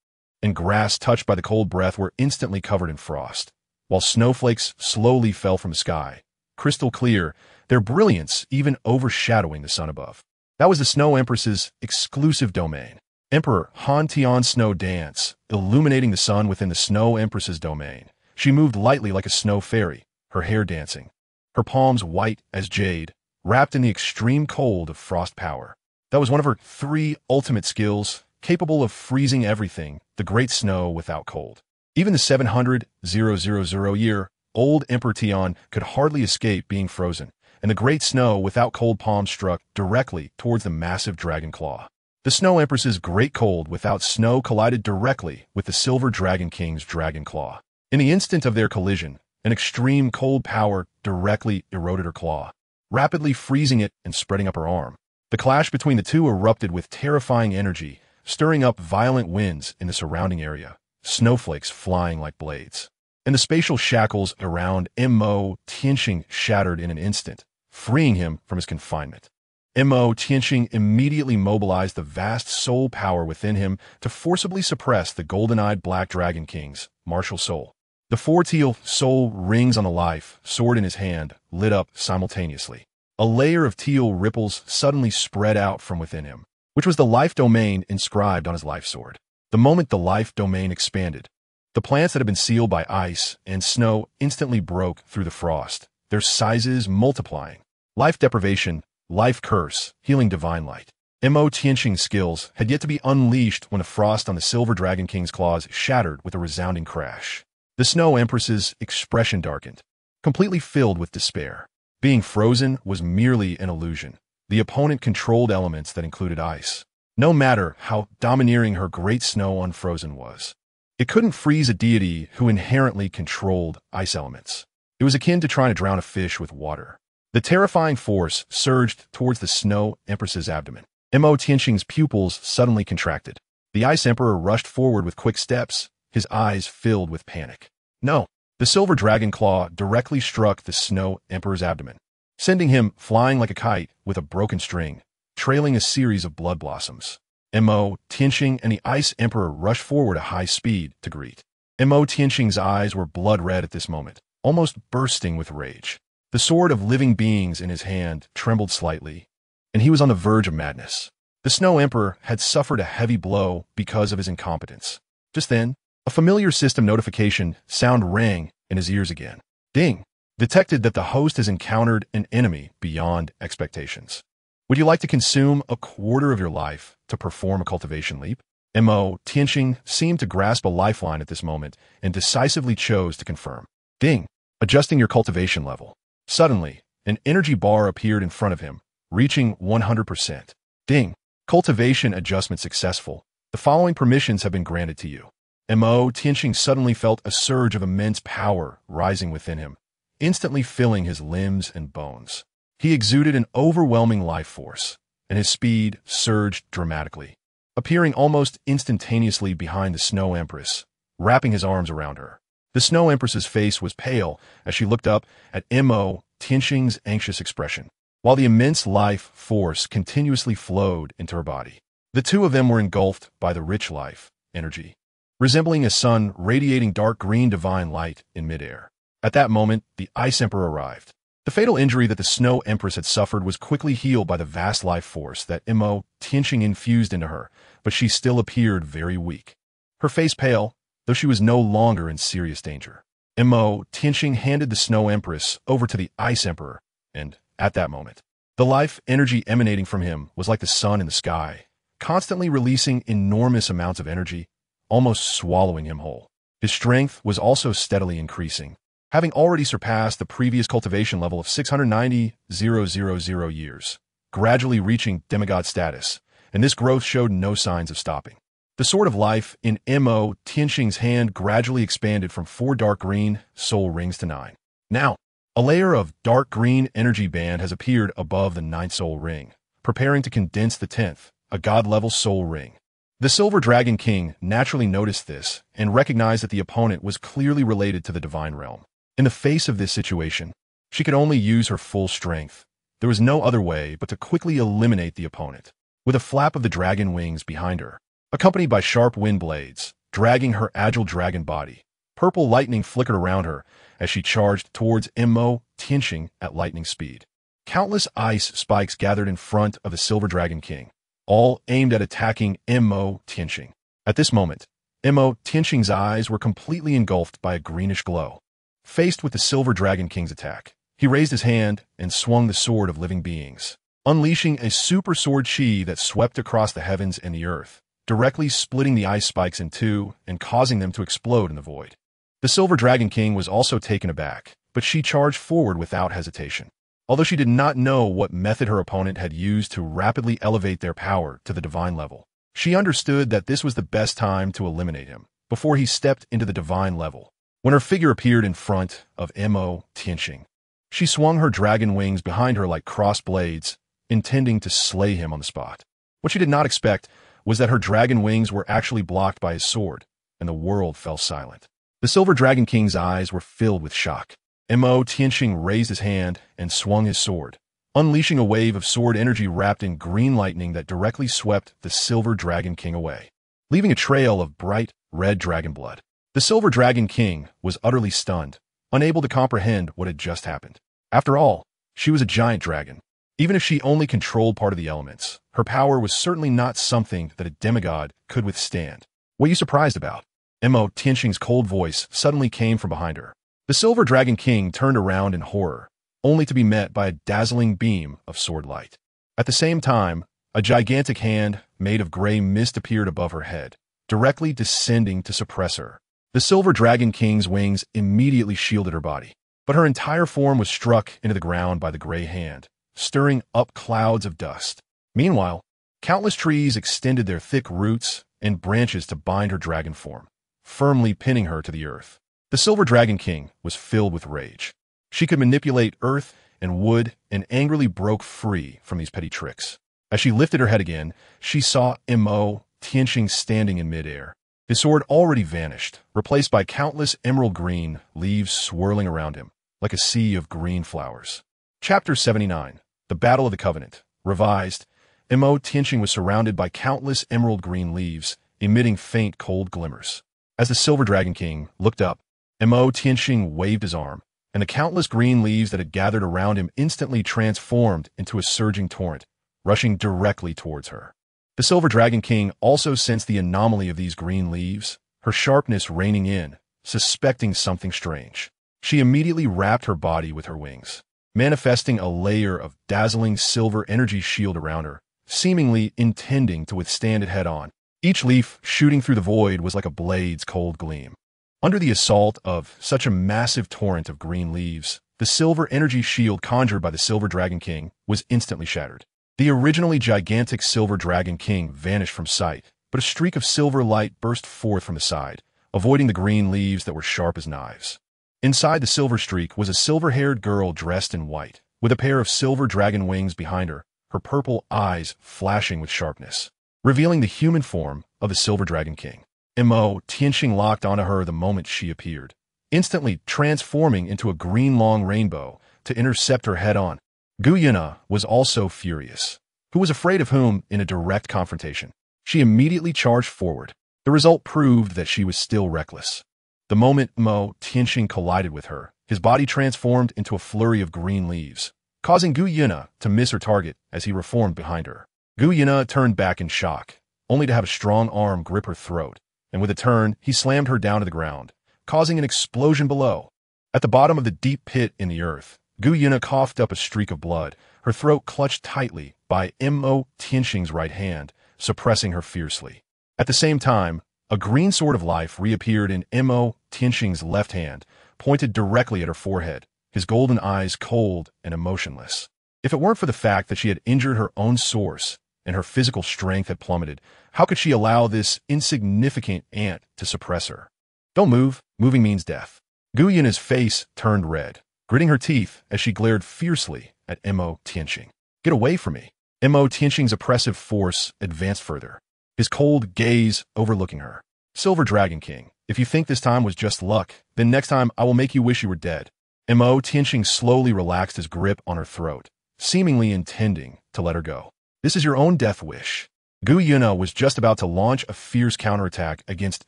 and grass touched by the cold breath were instantly covered in frost, while snowflakes slowly fell from the sky, crystal clear, their brilliance even overshadowing the sun above. That was the Snow Empress's exclusive domain. Emperor Han-Tian's snow dance, illuminating the sun within the Snow Empress's domain. She moved lightly like a snow fairy, her hair dancing, her palms white as jade, wrapped in the extreme cold of frost power. That was one of her 3 ultimate skills, capable of freezing everything, the great snow without cold. Even the 700,000-year-old Emperor Tian could hardly escape being frozen, and the great snow without cold palm struck directly towards the massive dragon claw. The Snow Empress's great cold without snow collided directly with the Silver Dragon King's dragon claw. In the instant of their collision, an extreme cold power directly eroded her claw, rapidly freezing it and spreading up her arm. The clash between the two erupted with terrifying energy, stirring up violent winds in the surrounding area, snowflakes flying like blades. And the spatial shackles around him.Qian shattered in an instant, freeing him from his confinement. him.Qian immediately mobilized the vast soul power within him to forcibly suppress the golden-eyed Black Dragon King's martial soul. The 4 teal soul rings on the life sword in his hand lit up simultaneously. A layer of teal ripples suddenly spread out from within him, which was the life domain inscribed on his life sword. The moment the life domain expanded, the plants that had been sealed by ice and snow instantly broke through the frost, their sizes multiplying. Life deprivation, life curse, healing divine light. him.Qian's skills had yet to be unleashed when the frost on the Silver Dragon King's claws shattered with a resounding crash. The Snow Empress's expression darkened, completely filled with despair. Being frozen was merely an illusion. The opponent controlled elements that included ice. No matter how domineering her great snow unfrozen was, it couldn't freeze a deity who inherently controlled ice elements. It was akin to trying to drown a fish with water. The terrifying force surged towards the Snow Empress's abdomen. him.Qian's pupils suddenly contracted. The Ice Emperor rushed forward with quick steps, his eyes filled with panic. No, the Silver Dragon Claw directly struck the Snow Emperor's abdomen, sending him flying like a kite with a broken string, trailing a series of blood blossoms. him.Qian and the Ice Emperor rushed forward at high speed to greet. him.Qian's eyes were blood red at this moment, almost bursting with rage. The sword of living beings in his hand trembled slightly, and he was on the verge of madness. The Snow Emperor had suffered a heavy blow because of his incompetence. Just then, a familiar system notification sound rang in his ears again. Ding! Detected that the host has encountered an enemy beyond expectations. Would you like to consume a quarter of your life to perform a cultivation leap? him.Qian seemed to grasp a lifeline at this moment and decisively chose to confirm. Ding! Adjusting your cultivation level. Suddenly, an energy bar appeared in front of him, reaching 100%. Ding! Cultivation adjustment successful. The following permissions have been granted to you. him.Qian suddenly felt a surge of immense power rising within him, instantly filling his limbs and bones. He exuded an overwhelming life force, and his speed surged dramatically, appearing almost instantaneously behind the Snow Empress, wrapping his arms around her. The Snow Empress's face was pale as she looked up at him.Qian's anxious expression. while the immense life force continuously flowed into her body. The two of them were engulfed by the rich life energy, resembling a sun radiating dark green divine light in midair. At that moment, the Ice Emperor arrived. The fatal injury that the Snow Empress had suffered was quickly healed by the vast life force that him.Qian infused into her, but she still appeared very weak. Her face pale, though she was no longer in serious danger. him.Qian handed the Snow Empress over to the Ice Emperor, and, at that moment, the life energy emanating from him was like the sun in the sky, constantly releasing enormous amounts of energy, almost swallowing him whole. His strength was also steadily increasing, having already surpassed the previous cultivation level of 690,000 years, gradually reaching demigod status, and this growth showed no signs of stopping. The sword of life in him.Qian's hand gradually expanded from 4 dark green soul rings to 9. Now, a layer of dark green energy band has appeared above the 9th soul ring, preparing to condense the 10th, a god-level soul ring. The Silver Dragon King naturally noticed this and recognized that the opponent was clearly related to the divine realm. In the face of this situation, she could only use her full strength. There was no other way but to quickly eliminate the opponent. With a flap of the dragon wings behind her, accompanied by sharp wind blades, dragging her agile dragon body, purple lightning flickered around her as she charged towards him.Qian at lightning speed. Countless ice spikes gathered in front of the Silver Dragon King, all aimed at attacking him.Qian. At this moment, him.Qian's eyes were completely engulfed by a greenish glow. Faced with the Silver Dragon King's attack, he raised his hand and swung the Sword of Living Beings, unleashing a super sword chi that swept across the heavens and the earth, directly splitting the ice spikes in two and causing them to explode in the void. The Silver Dragon King was also taken aback, but she charged forward without hesitation. Although she did not know what method her opponent had used to rapidly elevate their power to the divine level, she understood that this was the best time to eliminate him, before he stepped into the divine level. When her figure appeared in front of him.Qian, she swung her dragon wings behind her like crossed blades, intending to slay him on the spot. What she did not expect was that her dragon wings were actually blocked by his sword, and the world fell silent. The Silver Dragon King's eyes were filled with shock. him.Qian raised his hand and swung his sword, unleashing a wave of sword energy wrapped in green lightning that directly swept the Silver Dragon King away, leaving a trail of bright red dragon blood. The Silver Dragon King was utterly stunned, unable to comprehend what had just happened. After all, she was a giant dragon. Even if she only controlled part of the elements, her power was certainly not something that a demigod could withstand. "What are you surprised about?" him.Qian's cold voice suddenly came from behind her. The Silver Dragon King turned around in horror, only to be met by a dazzling beam of sword light. At the same time, a gigantic hand made of gray mist appeared above her head, directly descending to suppress her. The Silver Dragon King's wings immediately shielded her body, but her entire form was struck into the ground by the gray hand, stirring up clouds of dust. Meanwhile, countless trees extended their thick roots and branches to bind her dragon form, firmly pinning her to the earth. The Silver Dragon King was filled with rage. She could manipulate earth and wood and angrily broke free from these petty tricks. As she lifted her head again, she saw him.Qian standing in midair. His sword already vanished, replaced by countless emerald green leaves swirling around him, like a sea of green flowers. Chapter 79. The Battle of the Covenant. Revised. him.Qian was surrounded by countless emerald green leaves, emitting faint cold glimmers. As the Silver Dragon King looked up, him.Qian waved his arm, and the countless green leaves that had gathered around him instantly transformed into a surging torrent, rushing directly towards her. The Silver Dragon King also sensed the anomaly of these green leaves, her sharpness reining in, suspecting something strange. She immediately wrapped her body with her wings, manifesting a layer of dazzling silver energy shield around her, seemingly intending to withstand it head-on. Each leaf shooting through the void was like a blade's cold gleam. Under the assault of such a massive torrent of green leaves, the silver energy shield conjured by the Silver Dragon King was instantly shattered. The originally gigantic Silver Dragon King vanished from sight, but a streak of silver light burst forth from the side, avoiding the green leaves that were sharp as knives. Inside the silver streak was a silver-haired girl dressed in white, with a pair of silver dragon wings behind her, her purple eyes flashing with sharpness, revealing the human form of the Silver Dragon King. him.Qian locked onto her the moment she appeared, instantly transforming into a green long rainbow to intercept her head-on. Gu Yuna was also furious. Who was afraid of whom in a direct confrontation? She immediately charged forward. The result proved that she was still reckless. The moment Tianxing collided with her, his body transformed into a flurry of green leaves, causing Gu Yuna to miss her target as he reformed behind her. Gu Yuna turned back in shock, only to have a strong arm grip her throat, and with a turn, he slammed her down to the ground, causing an explosion below. At the bottom of the deep pit in the earth, Gu Yuna coughed up a streak of blood, her throat clutched tightly by Tianxing's right hand, suppressing her fiercely. At the same time, a green sword of life reappeared in Tianxing's left hand, pointed directly at her forehead, his golden eyes cold and emotionless. If it weren't for the fact that she had injured her own source and her physical strength had plummeted, how could she allow this insignificant ant to suppress her? Don't move. Moving means death. Gu Yuna's face turned red, gritting her teeth as she glared fiercely at Tianxing. Get away from me. Tianxing's oppressive force advanced further, his cold gaze overlooking her. Silver Dragon King, if you think this time was just luck, then next time I will make you wish you were dead. Tianxing slowly relaxed his grip on her throat, seemingly intending to let her go. This is your own death wish. Gu Yuna was just about to launch a fierce counterattack against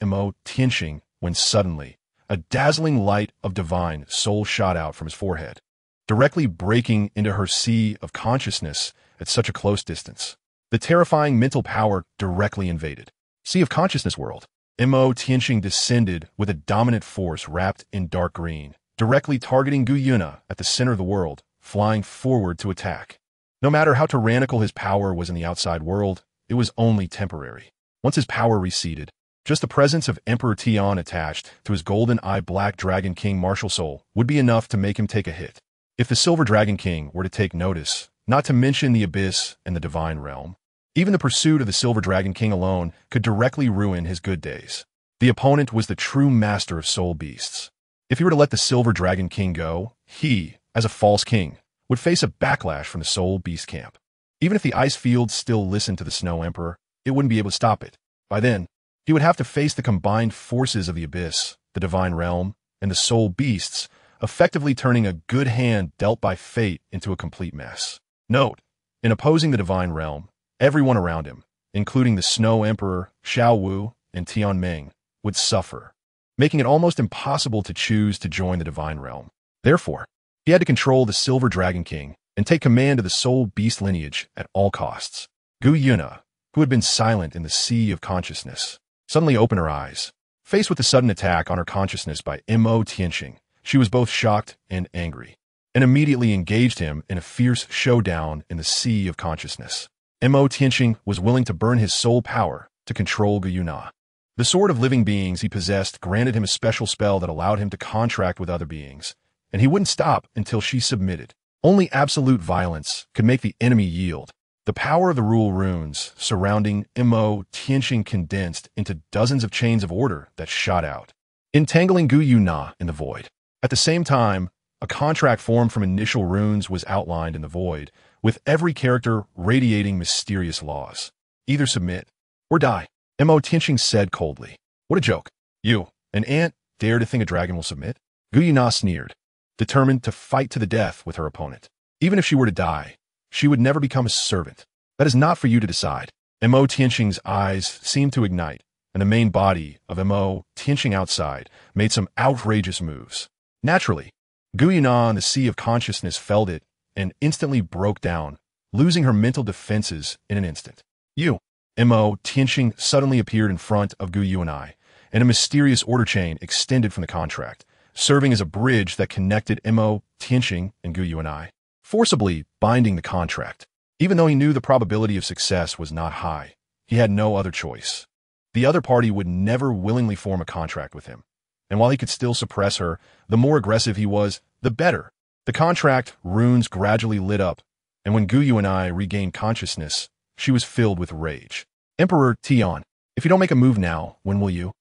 Tianxing when suddenly, a dazzling light of divine soul shot out from his forehead, directly breaking into her sea of consciousness at such a close distance. The terrifying mental power directly invaded. Sea of Consciousness world. Tianxing descended with a dominant force wrapped in dark green, directly targeting Gu Yuna at the center of the world, flying forward to attack. No matter how tyrannical his power was in the outside world, it was only temporary. Once his power receded, just the presence of Emperor Tian attached to his golden-eyed Black Dragon King martial soul would be enough to make him take a hit. If the Silver Dragon King were to take notice, not to mention the Abyss and the Divine Realm, even the pursuit of the Silver Dragon King alone could directly ruin his good days. The opponent was the true master of soul beasts. If he were to let the Silver Dragon King go, he, as a false king, would face a backlash from the Soul Beast camp. Even if the ice fields still listened to the Snow Emperor, it wouldn't be able to stop it. By then, he would have to face the combined forces of the Abyss, the Divine Realm, and the Soul Beasts, effectively turning a good hand dealt by fate into a complete mess. Note, in opposing the Divine Realm, everyone around him, including the Snow Emperor, Xiao Wu, and Tianming, would suffer, making it almost impossible to choose to join the Divine Realm. Therefore, he had to control the Silver Dragon King and take command of the Soul Beast lineage at all costs. Gu Yuna, who had been silent in the sea of consciousness, suddenly opened her eyes. Faced with the sudden attack on her consciousness by Tianxing, she was both shocked and angry, and immediately engaged him in a fierce showdown in the sea of consciousness. Tianxing was willing to burn his soul power to control Gu Yuna. The sword of living beings he possessed granted him a special spell that allowed him to contract with other beings, and he wouldn't stop until she submitted. Only absolute violence could make the enemy yield. The power of the rule runes surrounding Tianxing condensed into dozens of chains of order that shot out, entangling Gu Yuna in the void. At the same time, a contract formed from initial runes was outlined in the void, with every character radiating mysterious laws. Either submit or die. Tianxing said coldly. What a joke. You, an ant, dare to think a dragon will submit? Gu Yuna sneered, determined to fight to the death with her opponent. Even if she were to die, she would never become a servant. That is not for you to decide. Tianxing's eyes seemed to ignite, and the main body of Tianxing outside made some outrageous moves. Naturally, Gu Yuna in the sea of consciousness felt it and instantly broke down, losing her mental defenses in an instant. You, Tianxing suddenly appeared in front of Gu Yuna, and a mysterious order chain extended from the contract, serving as a bridge that connected Tianxing and Gu Yuna, forcibly binding the contract. Even though he knew the probability of success was not high, he had no other choice. The other party would never willingly form a contract with him, and while he could still suppress her, the more aggressive he was, the better. The contract runes gradually lit up, and when Gu Yuna regained consciousness, she was filled with rage. Emperor Tian, if you don't make a move now, when will you?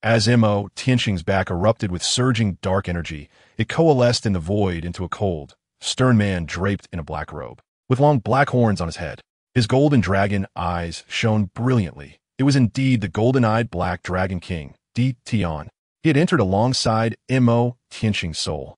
As Tianxing's back erupted with surging dark energy, it coalesced in the void into a cold, stern man draped in a black robe, with long black horns on his head. His golden dragon eyes shone brilliantly. It was indeed the golden-eyed Black Dragon King, Tian. He had entered alongside Tianxing's soul.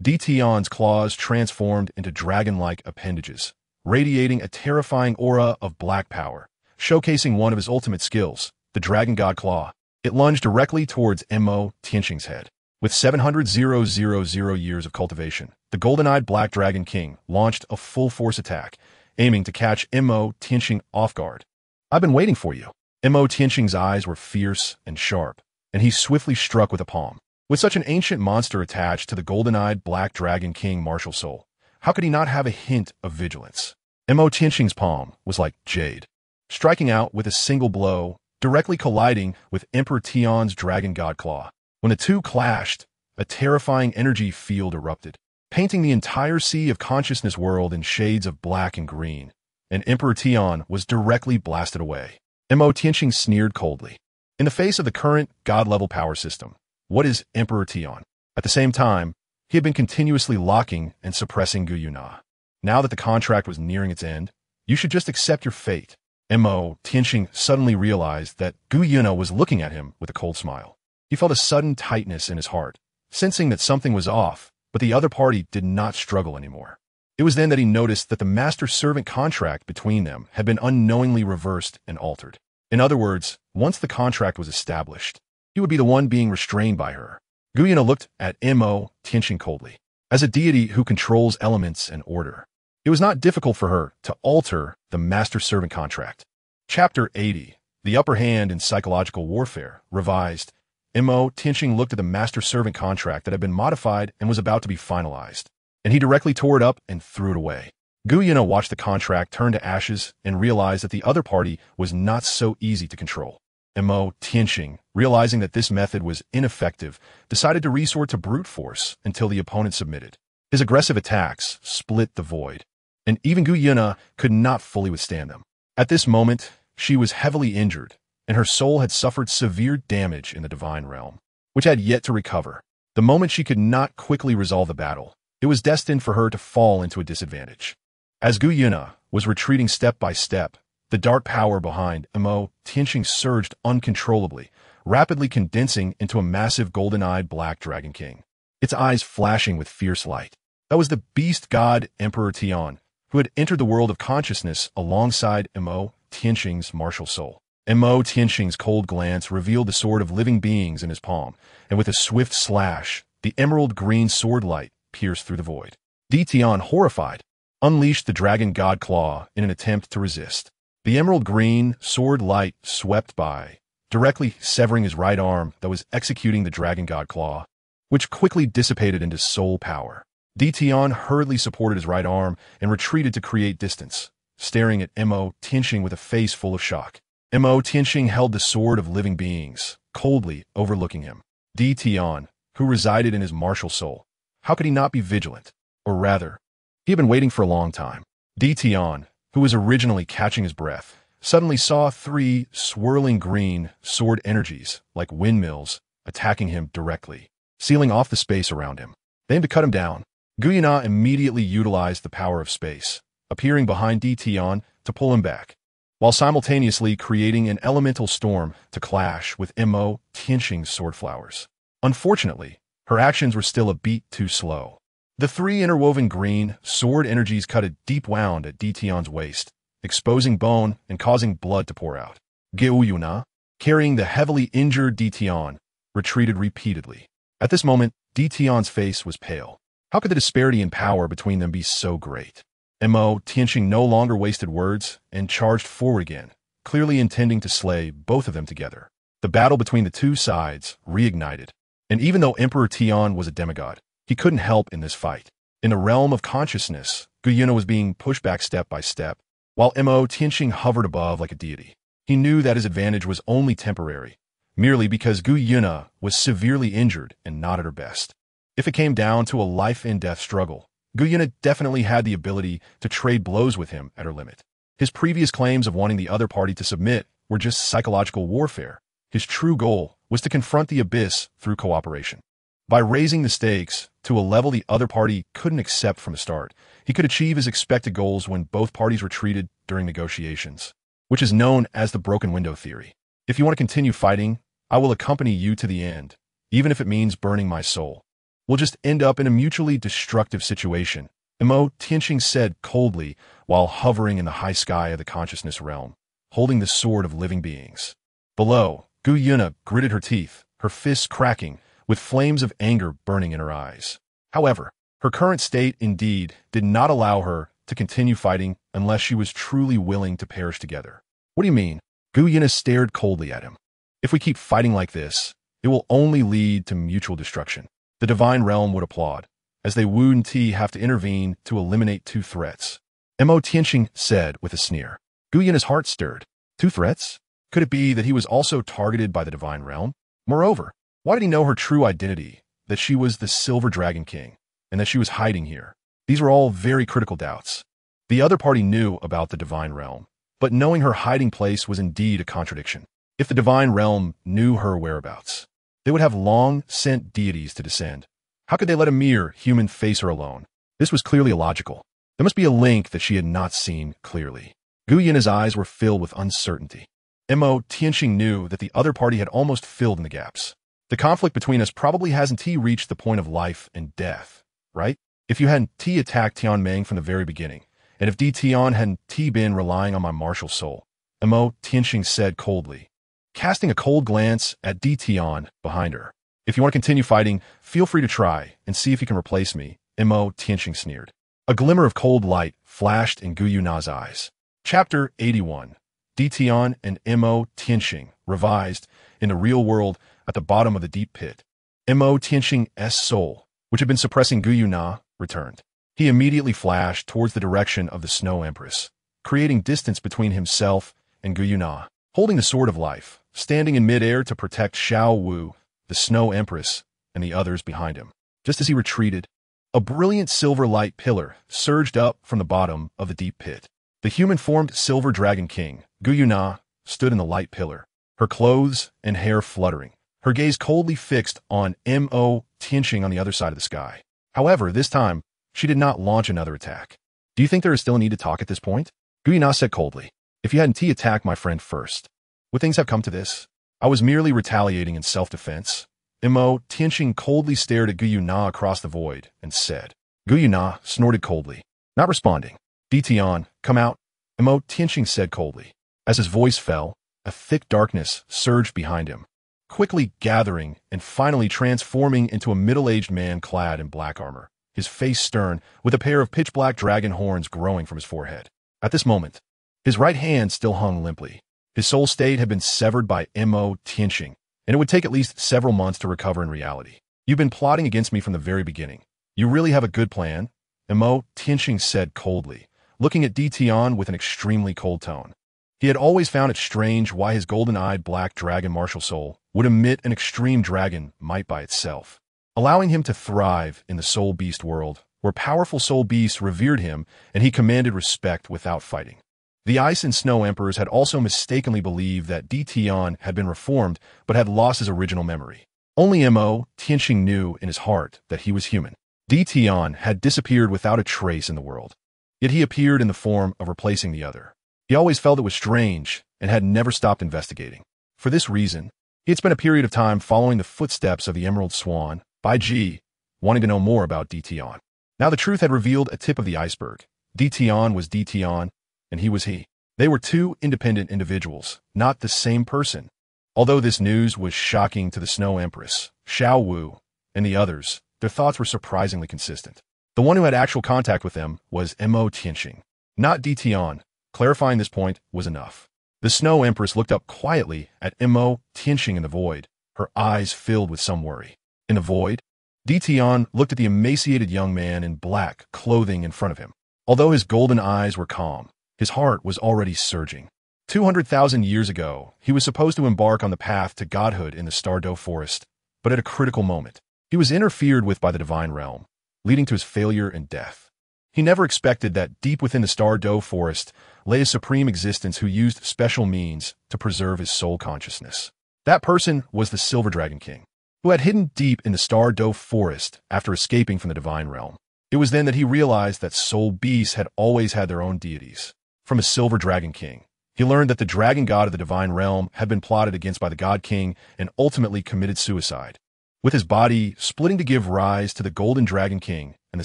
Qian's claws transformed into dragon-like appendages, radiating a terrifying aura of black power, showcasing one of his ultimate skills, the Dragon God Claw. It lunged directly towards Tianxing's head. With 700,000 years of cultivation, the golden-eyed Black Dragon King launched a full-force attack, aiming to catch Tianxing off guard. "I've been waiting for you." Tianxing's eyes were fierce and sharp, and he swiftly struck with a palm. With such an ancient monster attached to the golden-eyed Black Dragon King martial soul, how could he not have a hint of vigilance? Tianxing's palm was like jade, striking out with a single blow, directly colliding with Emperor Tian's Dragon God Claw. When the two clashed, a terrifying energy field erupted, painting the entire sea of consciousness world in shades of black and green, and Emperor Tian was directly blasted away. Tianxing sneered coldly. In the face of the current god-level power system, what is Emperor Tian? At the same time, he had been continuously locking and suppressing Guiyuna. Now that the contract was nearing its end, you should just accept your fate. Tianxing suddenly realized that Guiyuna was looking at him with a cold smile. He felt a sudden tightness in his heart, sensing that something was off, but the other party did not struggle anymore. It was then that he noticed that the master-servant contract between them had been unknowingly reversed and altered. In other words, once the contract was established, he would be the one being restrained by her. Guiyuna looked at Tianxing coldly. As a deity who controls elements and order, it was not difficult for her to alter the master-servant contract. Chapter 80, The Upper Hand in Psychological Warfare, revised. Tianxing looked at the master-servant contract that had been modified and was about to be finalized, and he directly tore it up and threw it away. Guiyuna watched the contract turn to ashes and realized that the other party was not so easy to control. Tianxing, realizing that this method was ineffective, decided to resort to brute force until the opponent submitted. His aggressive attacks split the void, and even Guiyuna could not fully withstand them. At this moment, she was heavily injured, and her soul had suffered severe damage in the divine realm, which had yet to recover. The moment she could not quickly resolve the battle, it was destined for her to fall into a disadvantage. As Guiyuna was retreating step by step, the dark power behind Tianxing surged uncontrollably, rapidly condensing into a massive golden-eyed Black Dragon King, its eyes flashing with fierce light. That was the beast god Emperor Tian, who had entered the world of consciousness alongside Tianxing's martial soul. Tianxing's cold glance revealed the sword of living beings in his palm, and with a swift slash, the emerald-green sword light pierced through the void. Tian, horrified, unleashed the Dragon God Claw in an attempt to resist. The emerald-green sword light swept by, directly severing his right arm that was executing the Dragon God Claw, which quickly dissipated into soul power. Tian hurriedly supported his right arm and retreated to create distance, staring at Tianxing with a face full of shock. Tianxing held the sword of living beings, coldly overlooking him. Tian, who resided in his martial soul, how could he not be vigilant? Or rather, he had been waiting for a long time. Tian, who was originally catching his breath, suddenly saw three swirling green sword energies, like windmills, attacking him directly, sealing off the space around him. They aimed to cut him down. Guiyuna immediately utilized the power of space, appearing behind Tian to pull him back, while simultaneously creating an elemental storm to clash with Tianxing's sword flowers. Unfortunately, her actions were still a beat too slow. The three interwoven green sword energies cut a deep wound at Tian's waist, exposing bone and causing blood to pour out. Guiyuna, carrying the heavily injured Tian, retreated repeatedly. At this moment, Tian's face was pale. How could the disparity in power between them be so great? Tianxing no longer wasted words and charged forward again, clearly intending to slay both of them together. The battle between the two sides reignited, and even though Emperor Tian was a demigod, he couldn't help in this fight. In the realm of consciousness, Guiyuna was being pushed back step by step, while Tianxing hovered above like a deity. He knew that his advantage was only temporary, merely because Guiyuna was severely injured and not at her best. If it came down to a life-and-death struggle, Guiyuna definitely had the ability to trade blows with him at her limit. His previous claims of wanting the other party to submit were just psychological warfare. His true goal was to confront the abyss through cooperation. By raising the stakes to a level the other party couldn't accept from the start, he could achieve his expected goals when both parties retreated during negotiations, which is known as the broken window theory. If you want to continue fighting, I will accompany you to the end, even if it means burning my soul. we'll just end up in a mutually destructive situation, him.Qian said coldly while hovering in the high sky of the consciousness realm, holding the sword of living beings. Below, Xue'er gritted her teeth, her fists cracking, with flames of anger burning in her eyes. However, her current state indeed did not allow her to continue fighting unless she was truly willing to perish together. What do you mean? Xue'er stared coldly at him. If we keep fighting like this, it will only lead to mutual destruction. The divine realm would applaud, as they would have to intervene to eliminate two threats. him.Qian said with a sneer. Xue'er's heart stirred. Two threats? Could it be that he was also targeted by the divine realm? Moreover, why did he know her true identity, that she was the Silver Dragon King, and that she was hiding here? These were all very critical doubts. The other party knew about the divine realm, but knowing her hiding place was indeed a contradiction. If the divine realm knew her whereabouts, they would have long sent deities to descend. How could they let a mere human face her alone? This was clearly illogical. There must be a link that she had not seen clearly. Xue'er's eyes were filled with uncertainty. him.Qian knew that the other party had almost filled in the gaps. The conflict between us probably hasn't reached the point of life and death, right? If you hadn't attacked Tianming from the very beginning, and if Tian hadn't been relying on my martial soul, him.Qian said coldly, casting a cold glance at Tian behind her. If you want to continue fighting, feel free to try and see if you can replace me, him.Qian sneered. A glimmer of cold light flashed in Xue'er's eyes. Chapter 81. Tian and him.Qian revised in the real world at the bottom of the deep pit. him.Qian's soul, which had been suppressing Xue'er, returned. He immediately flashed towards the direction of the Snow Empress, creating distance between himself and Xue'er. Holding the Sword of Life, standing in midair to protect Xiao, the Snow Empress, and the others behind him. Just as he retreated, a brilliant silver light pillar surged up from the bottom of the deep pit. The human-formed Silver Dragon King, Xue'er, stood in the light pillar, her clothes and hair fluttering, her gaze coldly fixed on him.Qian on the other side of the sky. However, this time, she did not launch another attack. Do you think there is still a need to talk at this point? Xue'er said coldly. If you hadn't attacked my friend first, would things have come to this? I was merely retaliating in self-defense. him.Qian coldly stared at Xue'er across the void and said. Xue'er snorted coldly, not responding. Tian, come out, him.Qian said coldly. As his voice fell, a thick darkness surged behind him, quickly gathering and finally transforming into a middle-aged man clad in black armor, his face stern, with a pair of pitch-black dragon horns growing from his forehead. At this moment, his right hand still hung limply. His soul state had been severed by him.Qian, and it would take at least several months to recover in reality. You've been plotting against me from the very beginning. You really have a good plan? him.Qian said coldly, looking at Tian with an extremely cold tone. He had always found it strange why his golden-eyed black dragon martial soul would emit an extreme dragon might by itself, allowing him to thrive in the soul beast world, where powerful soul beasts revered him and he commanded respect without fighting. The Ice and Snow Emperors had also mistakenly believed that Tian had been reformed but had lost his original memory. Only him.Qian knew in his heart that he was human. Tian had disappeared without a trace in the world, yet he appeared in the form of replacing the other. He always felt it was strange and had never stopped investigating. For this reason, he had spent a period of time following the footsteps of the Emerald Swan, Bai Ji, wanting to know more about Tian. Now the truth had revealed a tip of the iceberg. Tian was Tian, and he was he. They were two independent individuals, not the same person. Although this news was shocking to the Snow Empress, Xiao, and the others, their thoughts were surprisingly consistent. The one who had actual contact with them was him.Qian, not Tian. Clarifying this point was enough. The Snow Empress looked up quietly at him.Qian in the void, her eyes filled with some worry. In the void, Tian looked at the emaciated young man in black clothing in front of him. Although his golden eyes were calm, his heart was already surging. 200,000 years ago, he was supposed to embark on the path to godhood in the Star Dou forest, but at a critical moment, he was interfered with by the divine realm, leading to his failure and death. He never expected that deep within the Star Dou forest lay a supreme existence who used special means to preserve his soul consciousness. That person was the Silver Dragon King, who had hidden deep in the Star Dou forest after escaping from the divine realm. It was then that he realized that soul beasts had always had their own deities. From a Silver Dragon King, he learned that the dragon god of the divine realm had been plotted against by the God King and ultimately committed suicide. with his body splitting to give rise to the Golden Dragon King and the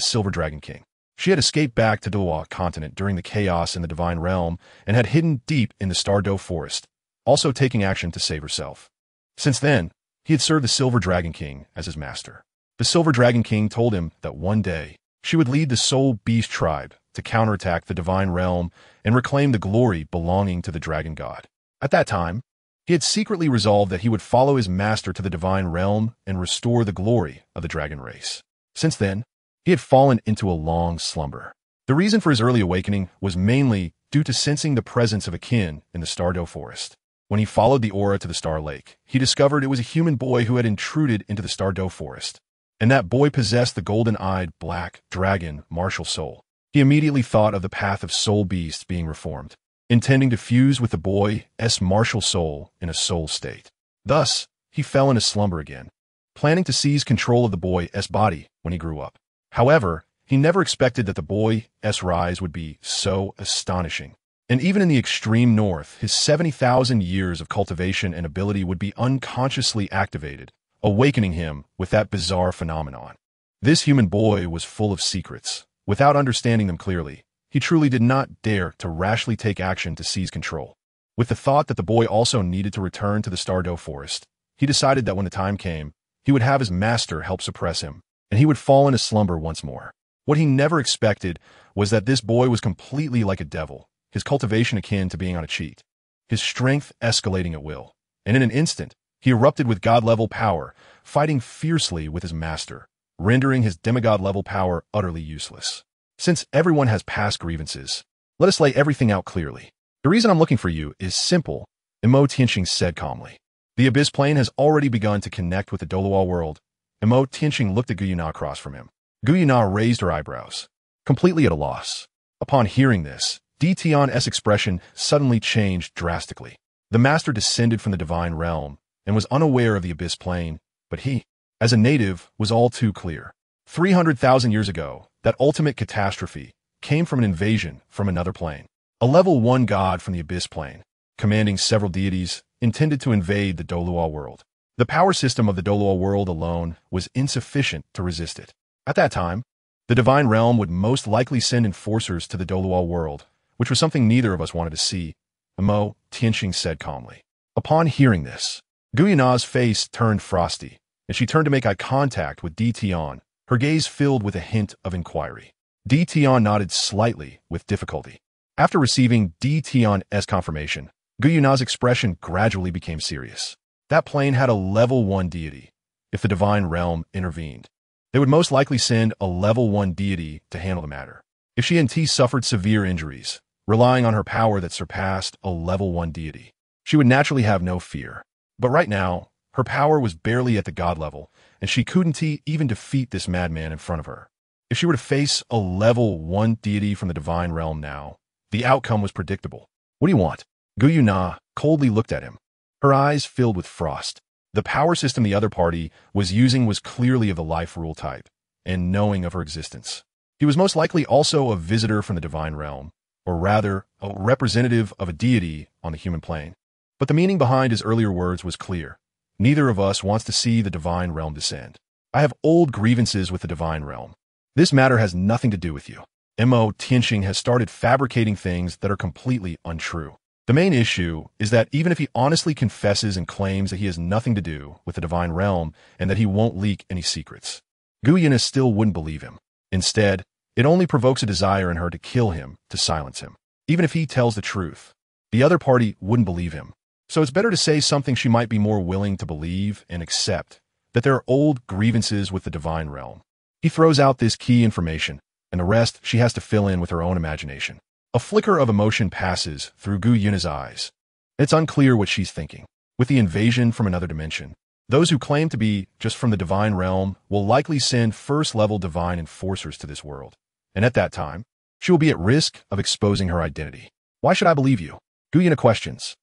Silver Dragon King. She had escaped back to Douluo Continent during the chaos in the Divine Realm and had hidden deep in the Star Dou forest, also taking action to save herself. Since then, he had served the Silver Dragon King as his master. The Silver Dragon King told him that one day she would lead the Soul Beast tribe to counterattack the Divine Realm and reclaim the glory belonging to the Dragon God. At that time, he had secretly resolved that he would follow his master to the Divine Realm and restore the glory of the dragon race. Since then, he had fallen into a long slumber. The reason for his early awakening was mainly due to sensing the presence of a kin in the Star Dou forest. When he followed the aura to the Star Lake, he discovered it was a human boy who had intruded into the Star Dou forest, and that boy possessed the golden-eyed black dragon martial soul. He immediately thought of the path of soul beasts being reformed, intending to fuse with the boy's martial soul in a soul state. Thus, he fell into slumber again, planning to seize control of the boy's body when he grew up. However, he never expected that the boy's rise would be so astonishing. And even in the extreme north, his 70,000 years of cultivation and ability would be unconsciously activated, awakening him with that bizarre phenomenon. This human boy was full of secrets. Without understanding them clearly, he truly did not dare to rashly take action to seize control. With the thought that the boy also needed to return to the Star Dou forest, he decided that when the time came, he would have his master help suppress him, and he would fall into slumber once more. What he never expected was that this boy was completely like a devil, his cultivation akin to being on a cheat, his strength escalating at will, and in an instant, he erupted with god-level power, fighting fiercely with his master, rendering his demigod-level power utterly useless. Since everyone has past grievances, let us lay everything out clearly. The reason I'm looking for you is simple, him.Qian said calmly. The Abyss Plane has already begun to connect with the Douluo world. him.Qian looked at Guyuna across from him. Guyuna raised her eyebrows, completely at a loss. Upon hearing this, Tian's expression suddenly changed drastically. The master descended from the Divine Realm and was unaware of the Abyss Plane, but he, as a native, was all too clear. 300,000 years ago, that ultimate catastrophe came from an invasion from another plane. A level 1 god from the Abyss Plane, commanding several deities, intended to invade the Douluo world. The power system of the Douluo world alone was insufficient to resist it. At that time, the Divine Realm would most likely send enforcers to the Douluo world, which was something neither of us wanted to see, him.Qian said calmly. Upon hearing this, Guyuna's face turned frosty, and she turned to make eye contact with Tian, her gaze filled with a hint of inquiry. Tian nodded slightly with difficulty. After receiving Tian's confirmation, Guyuna's expression gradually became serious. That plane had a level 1 deity. If the Divine Realm intervened, they would most likely send a level 1 deity to handle the matter. If she and T suffered severe injuries, relying on her power that surpassed a level 1 deity, she would naturally have no fear. But right now, her power was barely at the god level, and she couldn't even defeat this madman in front of her. If she were to face a level 1 deity from the Divine Realm now, the outcome was predictable. What do you want? Guyuna coldly looked at him, her eyes filled with frost. The power system the other party was using was clearly of the life rule type, and knowing of her existence. He was most likely also a visitor from the Divine Realm, or rather, a representative of a deity on the human plane. But the meaning behind his earlier words was clear. Neither of us wants to see the Divine Realm descend. I have old grievances with the Divine Realm. This matter has nothing to do with you. him.Qian has started fabricating things that are completely untrue. The main issue is that even if he honestly confesses and claims that he has nothing to do with the Divine Realm and that he won't leak any secrets, Guyuna still wouldn't believe him. Instead, it only provokes a desire in her to kill him, to silence him. Even if he tells the truth, the other party wouldn't believe him. So it's better to say something she might be more willing to believe and accept, that there are old grievances with the Divine Realm. He throws out this key information, and the rest she has to fill in with her own imagination. A flicker of emotion passes through Guyuna's eyes. It's unclear what she's thinking. With the invasion from another dimension, those who claim to be just from the Divine Realm will likely send first-level divine enforcers to this world. And at that time, she will be at risk of exposing her identity. Why should I believe you? Guyuna questions.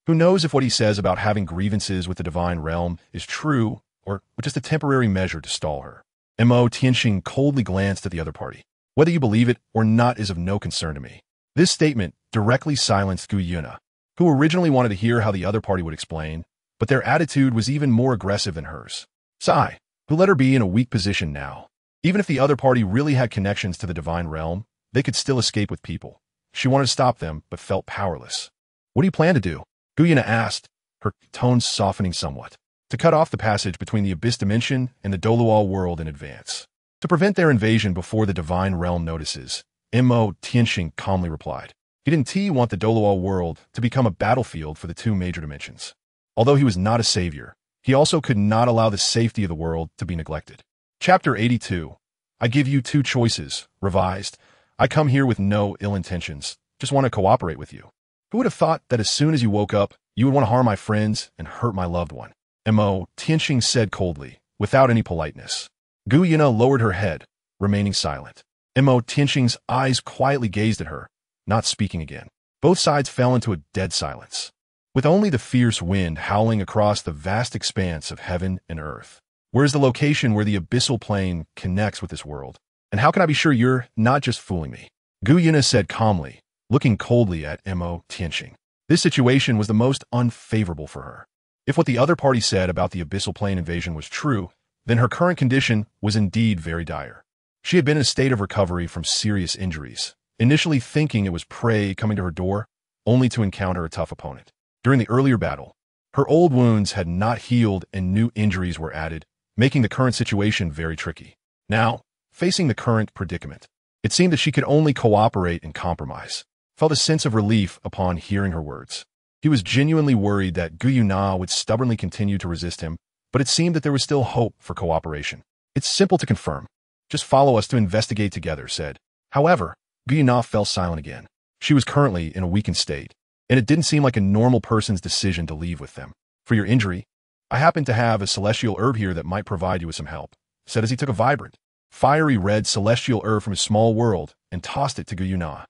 Who knows if what he says about having grievances with the Divine Realm is true or just a temporary measure to stall her? him.Qian coldly glanced at the other party. Whether you believe it or not is of no concern to me. This statement directly silenced Guyuna, who originally wanted to hear how the other party would explain, but their attitude was even more aggressive than hers. Sigh. who let her be in a weak position now. Even if the other party really had connections to the divine realm, they could still escape with people. She wanted to stop them, but felt powerless. What do you plan to do? Guyuna asked, her tone softening somewhat. To cut off the passage between the Abyss Dimension and the Douluo world in advance. To prevent their invasion before the divine realm notices, him.Qian calmly replied. He didn't want the Douluo world to become a battlefield for the two major dimensions. Although he was not a savior, he also could not allow the safety of the world to be neglected. Chapter 82. I give you two choices, revised. I come here with no ill intentions, just want to cooperate with you. Who would have thought that as soon as you woke up, you would want to harm my friends and hurt my loved one? him.Qian said coldly, without any politeness. Guyuna lowered her head, remaining silent. him.Qian's eyes quietly gazed at her, not speaking again. Both sides fell into a dead silence, with only the fierce wind howling across the vast expanse of heaven and earth. Where is the location where the abyssal plane connects with this world? And how can I be sure you're not just fooling me? Guyuna said calmly, looking coldly at him.Qian. This situation was the most unfavorable for her. If what the other party said about the abyssal plane invasion was true, then her current condition was indeed very dire. She had been in a state of recovery from serious injuries, initially thinking it was prey coming to her door, only to encounter a tough opponent. During the earlier battle, her old wounds had not healed and new injuries were added, making the current situation very tricky. Now, facing the current predicament, it seemed that she could only cooperate and compromise. Felt a sense of relief upon hearing her words. He was genuinely worried that Guyuna would stubbornly continue to resist him, but it seemed that there was still hope for cooperation. It's simple to confirm. Just follow us to investigate together, said. However, Guyuna fell silent again. She was currently in a weakened state, and it didn't seem like a normal person's decision to leave with them. For your injury, I happen to have a celestial herb here that might provide you with some help, said as he took a vibrant, fiery red celestial herb from his small world and tossed it to Guyuna.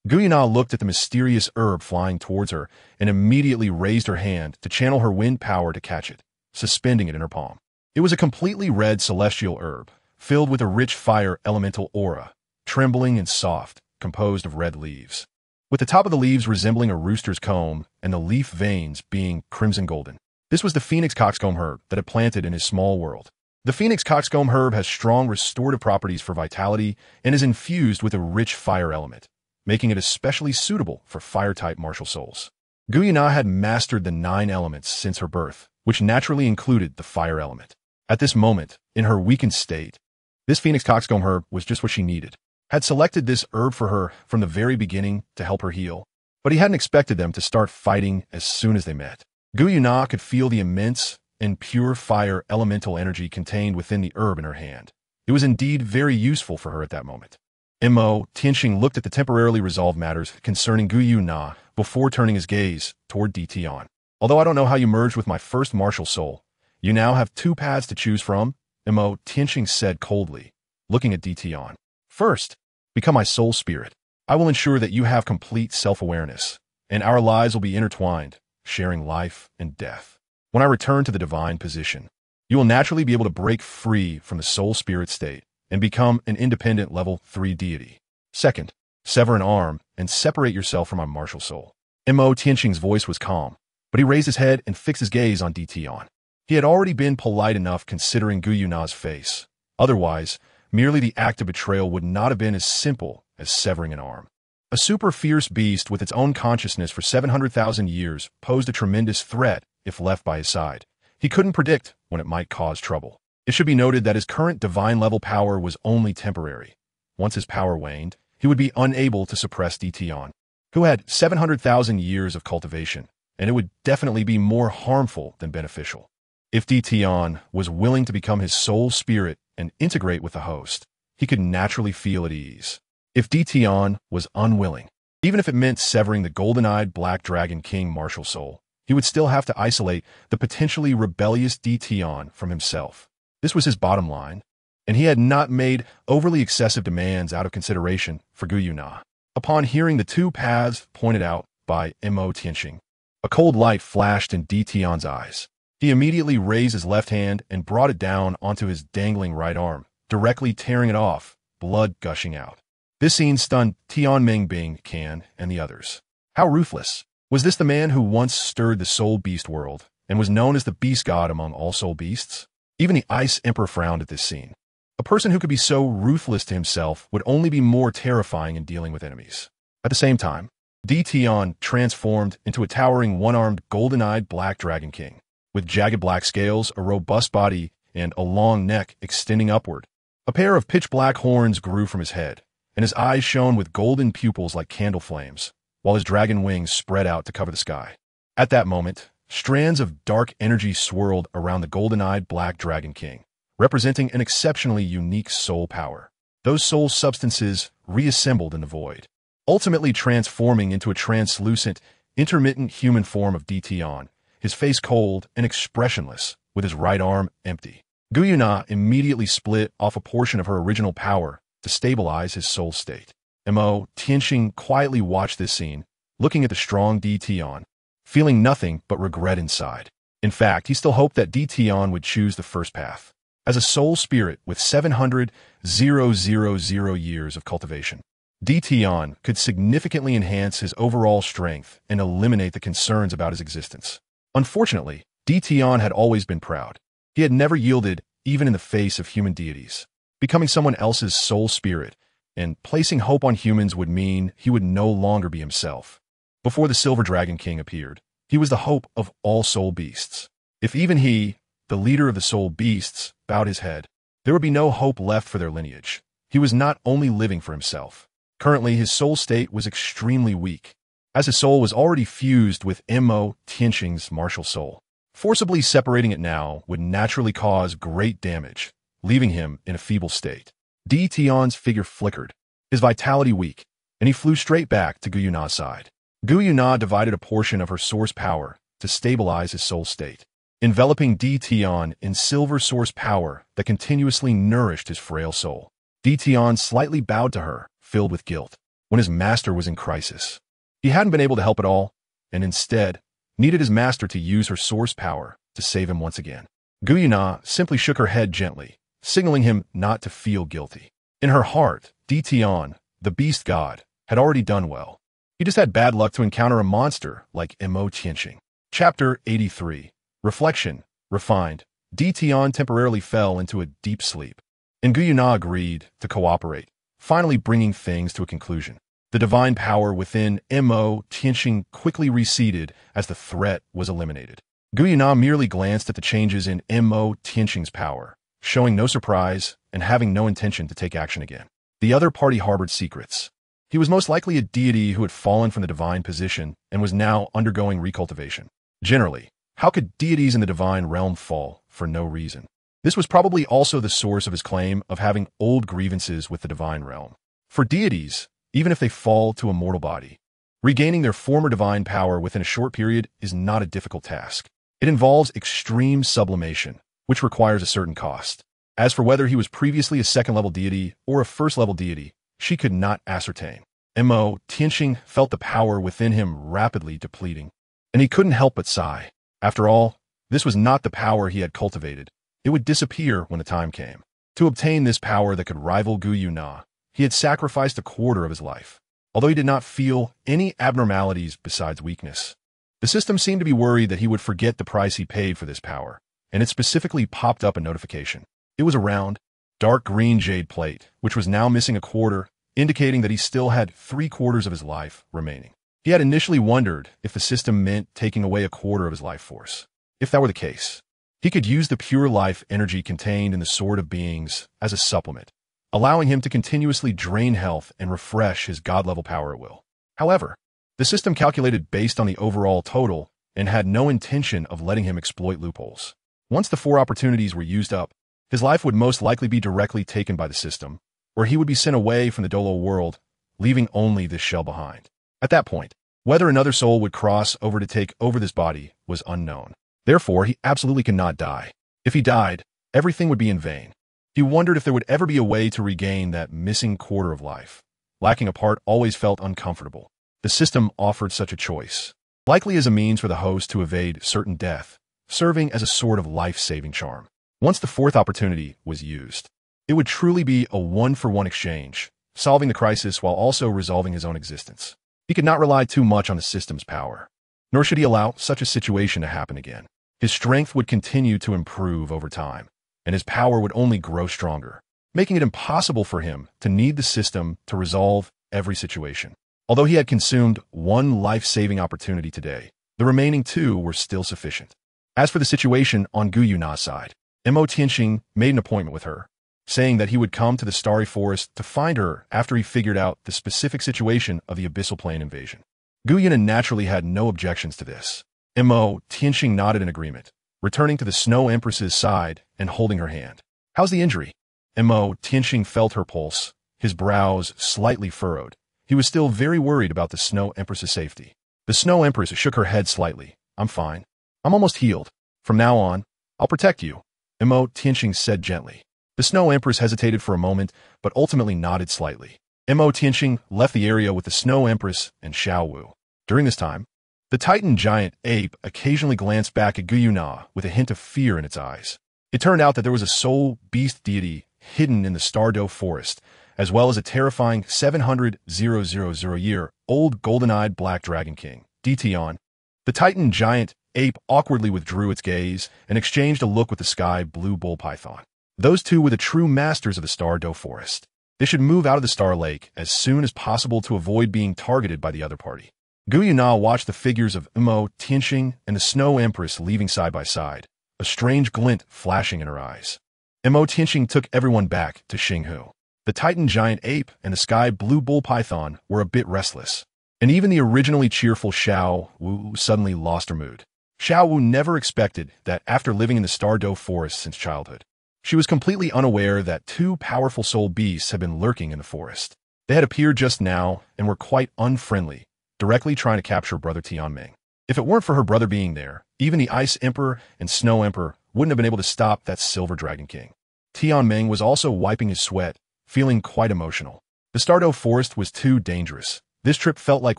Guyuna looked at the mysterious herb flying towards her and immediately raised her hand to channel her wind power to catch it, suspending it in her palm. It was a completely red celestial herb, filled with a rich fire elemental aura, trembling and soft, composed of red leaves, with the top of the leaves resembling a rooster's comb and the leaf veins being crimson golden. This was the phoenix coxcomb herb that had planted in his small world. The phoenix coxcomb herb has strong restorative properties for vitality and is infused with a rich fire element, making it especially suitable for fire-type martial souls. Guyuna had mastered the 9 elements since her birth, which naturally included the fire element. At this moment, in her weakened state, this phoenix coxcomb herb was just what she needed. Had selected this herb for her from the very beginning to help her heal, but he hadn't expected them to start fighting as soon as they met. Guyuna could feel the immense and pure fire elemental energy contained within the herb in her hand. It was indeed very useful for her at that moment. him.Qian looked at the temporarily resolved matters concerning Guyuna before turning his gaze toward Tian. Although I don't know how you merged with my first martial soul, you now have 2 paths to choose from, him.Qian said coldly, looking at Tian. First, become my soul spirit. I will ensure that you have complete self-awareness, and our lives will be intertwined, sharing life and death. When I return to the divine position, you will naturally be able to break free from the soul spirit state and become an independent level 3 deity. Second, sever an arm and separate yourself from my martial soul. him.Qian's voice was calm, but he raised his head and fixed his gaze on Tian. He had already been polite enough considering Guyuna's face. Otherwise, merely the act of betrayal would not have been as simple as severing an arm. A super fierce beast with its own consciousness for 700,000 years posed a tremendous threat if left by his side. He couldn't predict when it might cause trouble. It should be noted that his current divine-level power was only temporary. Once his power waned, he would be unable to suppress Tian, who had 700,000 years of cultivation, and it would definitely be more harmful than beneficial. If Tian was willing to become his soul spirit and integrate with the host, he could naturally feel at ease. If Tian was unwilling, even if it meant severing the golden-eyed Black Dragon King martial soul, he would still have to isolate the potentially rebellious Tian from himself. This was his bottom line, and he had not made overly excessive demands out of consideration for Guyuna. Upon hearing the 2 paths pointed out by him.Qian, a cold light flashed in Tian's eyes. He immediately raised his left hand and brought it down onto his dangling right arm, directly tearing it off, blood gushing out. This scene stunned him.Qian and the others. How ruthless! Was this the man who once stirred the soul beast world and was known as the beast god among all soul beasts? Even the Ice Emperor frowned at this scene. A person who could be so ruthless to himself would only be more terrifying in dealing with enemies. At the same time, Qian transformed into a towering one-armed golden-eyed black dragon king, with jagged black scales, a robust body, and a long neck extending upward. A pair of pitch-black horns grew from his head, and his eyes shone with golden pupils like candle flames, while his dragon wings spread out to cover the sky. At that moment, strands of dark energy swirled around the golden-eyed black dragon king, representing an exceptionally unique soul power. Those soul substances reassembled in the void, ultimately transforming into a translucent, intermittent human form of Qian, his face cold and expressionless, with his right arm empty. Guiyuna immediately split off a portion of her original power to stabilize his soul state. Tianxing quietly watched this scene, looking at the strong Qian, feeling nothing but regret inside. In fact, he still hoped that Qian would choose the first path. As a soul spirit with 700,000 years of cultivation, Qian could significantly enhance his overall strength and eliminate the concerns about his existence. Unfortunately, Qian had always been proud. He had never yielded even in the face of human deities. Becoming someone else's soul spirit and placing hope on humans would mean he would no longer be himself. Before the Silver Dragon King appeared, he was the hope of all soul beasts. If even he, the leader of the soul beasts, bowed his head, there would be no hope left for their lineage. He was not only living for himself. Currently, his soul state was extremely weak, as his soul was already fused with Tianxing's martial soul. Forcibly separating it now would naturally cause great damage, leaving him in a feeble state. Qian's figure flickered, his vitality weak, and he flew straight back to Guiyuna's side. Guiyuna divided a portion of her source power to stabilize his soul state, enveloping Qian in silver source power that continuously nourished his frail soul. Qian slightly bowed to her, filled with guilt, when his master was in crisis. He hadn't been able to help at all, and instead needed his master to use her source power to save him once again. Guiyuna simply shook her head gently, signaling him not to feel guilty. In her heart, Qian, the beast god, had already done well. He just had bad luck to encounter a monster like Tianxing. Chapter 83. Reflection. Refined. Qian temporarily fell into a deep sleep, and Guiyuna agreed to cooperate, finally bringing things to a conclusion. The divine power within Tianxing quickly receded as the threat was eliminated. Guiyuna merely glanced at the changes in Tianxing's power, showing no surprise and having no intention to take action again. The other party harbored secrets. He was most likely a deity who had fallen from the divine position and was now undergoing recultivation. Generally, how could deities in the divine realm fall for no reason? This was probably also the source of his claim of having old grievances with the divine realm. For deities, even if they fall to a mortal body, regaining their former divine power within a short period is not a difficult task. It involves extreme sublimation, which requires a certain cost. As for whether he was previously a second-level deity or a first-level deity, she could not ascertain. Tianxing felt the power within him rapidly depleting, and he couldn't help but sigh. After all, this was not the power he had cultivated. It would disappear when the time came. To obtain this power that could rival Guiyuna, he had sacrificed a quarter of his life. Although he did not feel any abnormalities besides weakness, the system seemed to be worried that he would forget the price he paid for this power, and it specifically popped up a notification. It was a round, dark green jade plate, which was now missing a quarter, indicating that he still had 3/4 of his life remaining. He had initially wondered if the system meant taking away a quarter of his life force. If that were the case, he could use the pure life energy contained in the Sword of Beings as a supplement, allowing him to continuously drain health and refresh his god-level power at will. However, the system calculated based on the overall total and had no intention of letting him exploit loopholes. Once the 4 opportunities were used up, his life would most likely be directly taken by the system, or he would be sent away from the Douluo world, leaving only this shell behind. At that point, whether another soul would cross over to take over this body was unknown. Therefore, he absolutely could not die. If he died, everything would be in vain. He wondered if there would ever be a way to regain that missing quarter of life. Lacking a part always felt uncomfortable. The system offered such a choice, likely as a means for the host to evade certain death, serving as a sort of life-saving charm. Once the 4th opportunity was used, it would truly be a one-for-one exchange, solving the crisis while also resolving his own existence. He could not rely too much on the system's power, nor should he allow such a situation to happen again. His strength would continue to improve over time, and his power would only grow stronger, making it impossible for him to need the system to resolve every situation. Although he had consumed one life-saving opportunity today, the remaining two were still sufficient. As for the situation on Gu Yuna's side, Tianxing made an appointment with her, saying that he would come to the Starry Forest to find her after he figured out the specific situation of the Abyssal Plain invasion. Gu Yuna naturally had no objections to this. Tianxing nodded in agreement, returning to the Snow Empress's side and holding her hand. "How's the injury?" Tianxing felt her pulse, his brows slightly furrowed. He was still very worried about the Snow Empress's safety. The Snow Empress shook her head slightly. "I'm fine. I'm almost healed. From now on, I'll protect you," Tianxing said gently. The Snow Empress hesitated for a moment, but ultimately nodded slightly. Tianxing left the area with the Snow Empress and Xue'er. During this time, the Titan giant ape occasionally glanced back at Gu Yuna with a hint of fear in its eyes. It turned out that there was a soul beast deity hidden in the Star Dou forest, as well as a terrifying 700,000-year-old golden-eyed black dragon king, DTian. The Titan giant ape awkwardly withdrew its gaze and exchanged a look with the sky blue bull python. Those two were the true masters of the Star Dou forest. They should move out of the Star Lake as soon as possible to avoid being targeted by the other party. Gu Yuna watched the figures of Tianxing and the Snow Empress leaving side by side, a strange glint flashing in her eyes. Tianxing took everyone back to Xinghu. The Titan giant ape and the sky blue bull python were a bit restless, and even the originally cheerful Xue'er suddenly lost her mood. Xue'er never expected that after living in the Star Dou forest since childhood, she was completely unaware that two powerful soul beasts had been lurking in the forest. They had appeared just now and were quite unfriendly, directly trying to capture brother Tianming. If it weren't for her brother being there, even the Ice Emperor and Snow Emperor wouldn't have been able to stop that Silver Dragon King. Tianming was also wiping his sweat, feeling quite emotional. The Star Dou forest was too dangerous. This trip felt like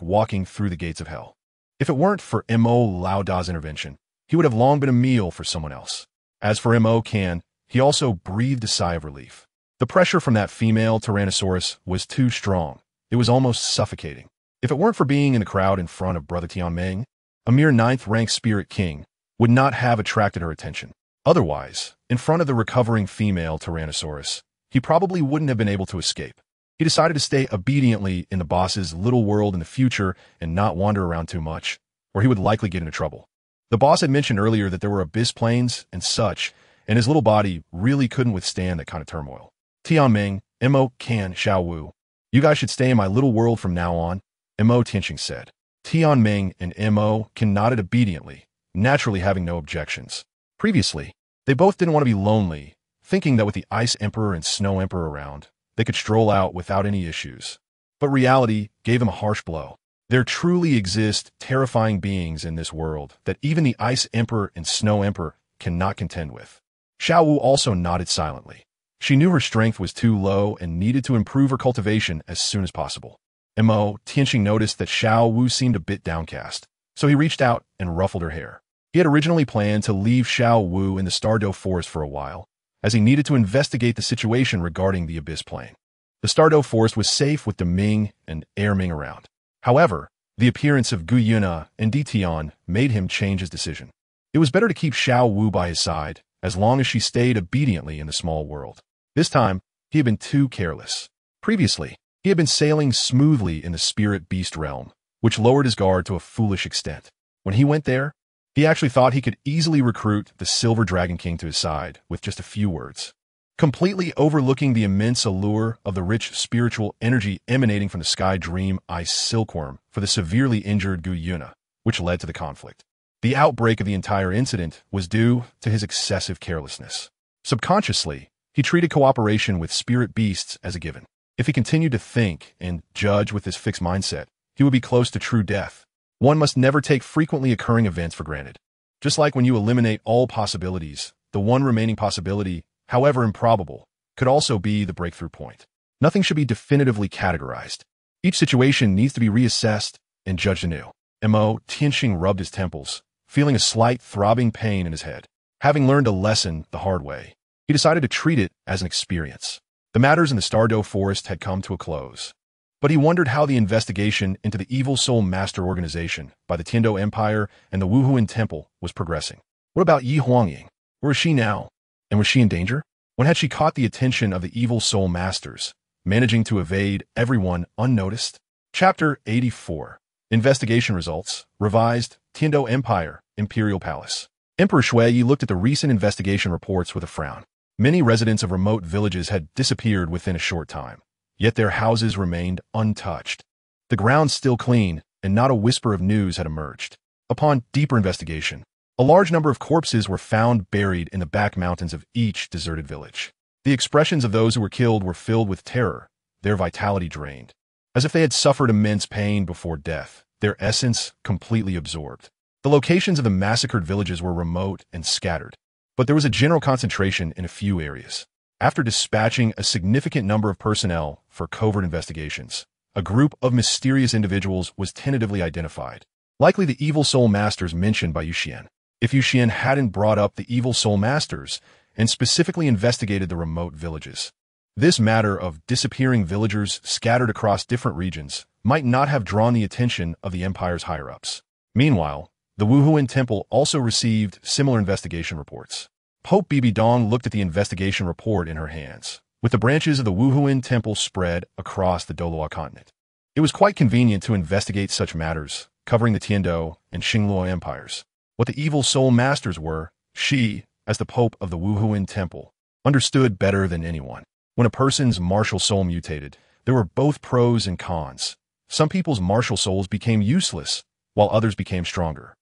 walking through the gates of hell. If it weren't for Lao Da's intervention, he would have long been a meal for someone else. As for him.Qian, he also breathed a sigh of relief. The pressure from that female Tyrannosaurus was too strong. It was almost suffocating. If it weren't for being in the crowd in front of brother Tianming, a mere 9th-rank spirit king would not have attracted her attention. Otherwise, in front of the recovering female Tyrannosaurus, he probably wouldn't have been able to escape. He decided to stay obediently in the boss's little world in the future and not wander around too much, or he would likely get into trouble. The boss had mentioned earlier that there were abyss plains and such, and his little body really couldn't withstand that kind of turmoil. Tianming, Qian, Xue'er, you guys should stay in my little world from now on, Tianxing said. Tianming and Qian nodded obediently, naturally having no objections. Previously, they both didn't want to be lonely, thinking that with the Ice Emperor and Snow Emperor around, they could stroll out without any issues. But reality gave them a harsh blow. There truly exist terrifying beings in this world that even the Ice Emperor and Snow Emperor cannot contend with. Xue'er also nodded silently. She knew her strength was too low and needed to improve her cultivation as soon as possible. Tianxing noticed that Xue'er seemed a bit downcast, so he reached out and ruffled her hair. He had originally planned to leave Xue'er in the Star Dou forest for a while, as he needed to investigate the situation regarding the Abyss Plain. The Star Dou forest was safe with the Ming and Erming around. However, the appearance of Gu Yuna and DTian made him change his decision. It was better to keep Xue'er by his side, as long as she stayed obediently in the small world. This time, he had been too careless. Previously, he had been sailing smoothly in the spirit beast realm, which lowered his guard to a foolish extent. When he went there, he actually thought he could easily recruit the Silver Dragon King to his side with just a few words, completely overlooking the immense allure of the rich spiritual energy emanating from the Sky Dream Ice Silkworm for the severely injured Gu Yuna, which led to the conflict. The outbreak of the entire incident was due to his excessive carelessness. Subconsciously, he treated cooperation with spirit beasts as a given. If he continued to think and judge with this fixed mindset, he would be close to true death. One must never take frequently occurring events for granted. Just like when you eliminate all possibilities, the one remaining possibility, however improbable, could also be the breakthrough point. Nothing should be definitively categorized. Each situation needs to be reassessed and judged anew. Tianxing rubbed his temples, feeling a slight throbbing pain in his head. Having learned a lesson the hard way, he decided to treat it as an experience. The matters in the Star Dou forest had come to a close, but he wondered how the investigation into the Evil Soul Master Organization by the Tiandou Empire and the Wuhuan Temple was progressing. What about Yi Huangying? Where is she now? And was she in danger? When had she caught the attention of the evil soul masters, managing to evade everyone unnoticed? Chapter 84. Investigation Results. Revised. Tiandou Empire. Imperial Palace. Emperor Xue'er looked at the recent investigation reports with a frown. Many residents of remote villages had disappeared within a short time, yet their houses remained untouched. The ground still clean, and not a whisper of news had emerged. Upon deeper investigation, a large number of corpses were found buried in the back mountains of each deserted village. The expressions of those who were killed were filled with terror, their vitality drained, as if they had suffered immense pain before death, their essence completely absorbed. The locations of the massacred villages were remote and scattered, but there was a general concentration in a few areas. After dispatching a significant number of personnel for covert investigations, a group of mysterious individuals was tentatively identified, likely the evil soul masters mentioned by Qian. If Qian hadn't brought up the evil soul masters and specifically investigated the remote villages, this matter of disappearing villagers scattered across different regions might not have drawn the attention of the empire's higher-ups. Meanwhile, the Wuhuan Temple also received similar investigation reports. Pope Bibi Dong looked at the investigation report in her hands, with the branches of the Wuhuan Temple spread across the Douluo Continent. It was quite convenient to investigate such matters, covering the Tiandou and Xingluo empires. What the evil soul masters were, she, as the Pope of the Wuhuan Temple, understood better than anyone. When a person's martial soul mutated, there were both pros and cons. Some people's martial souls became useless, while others became stronger,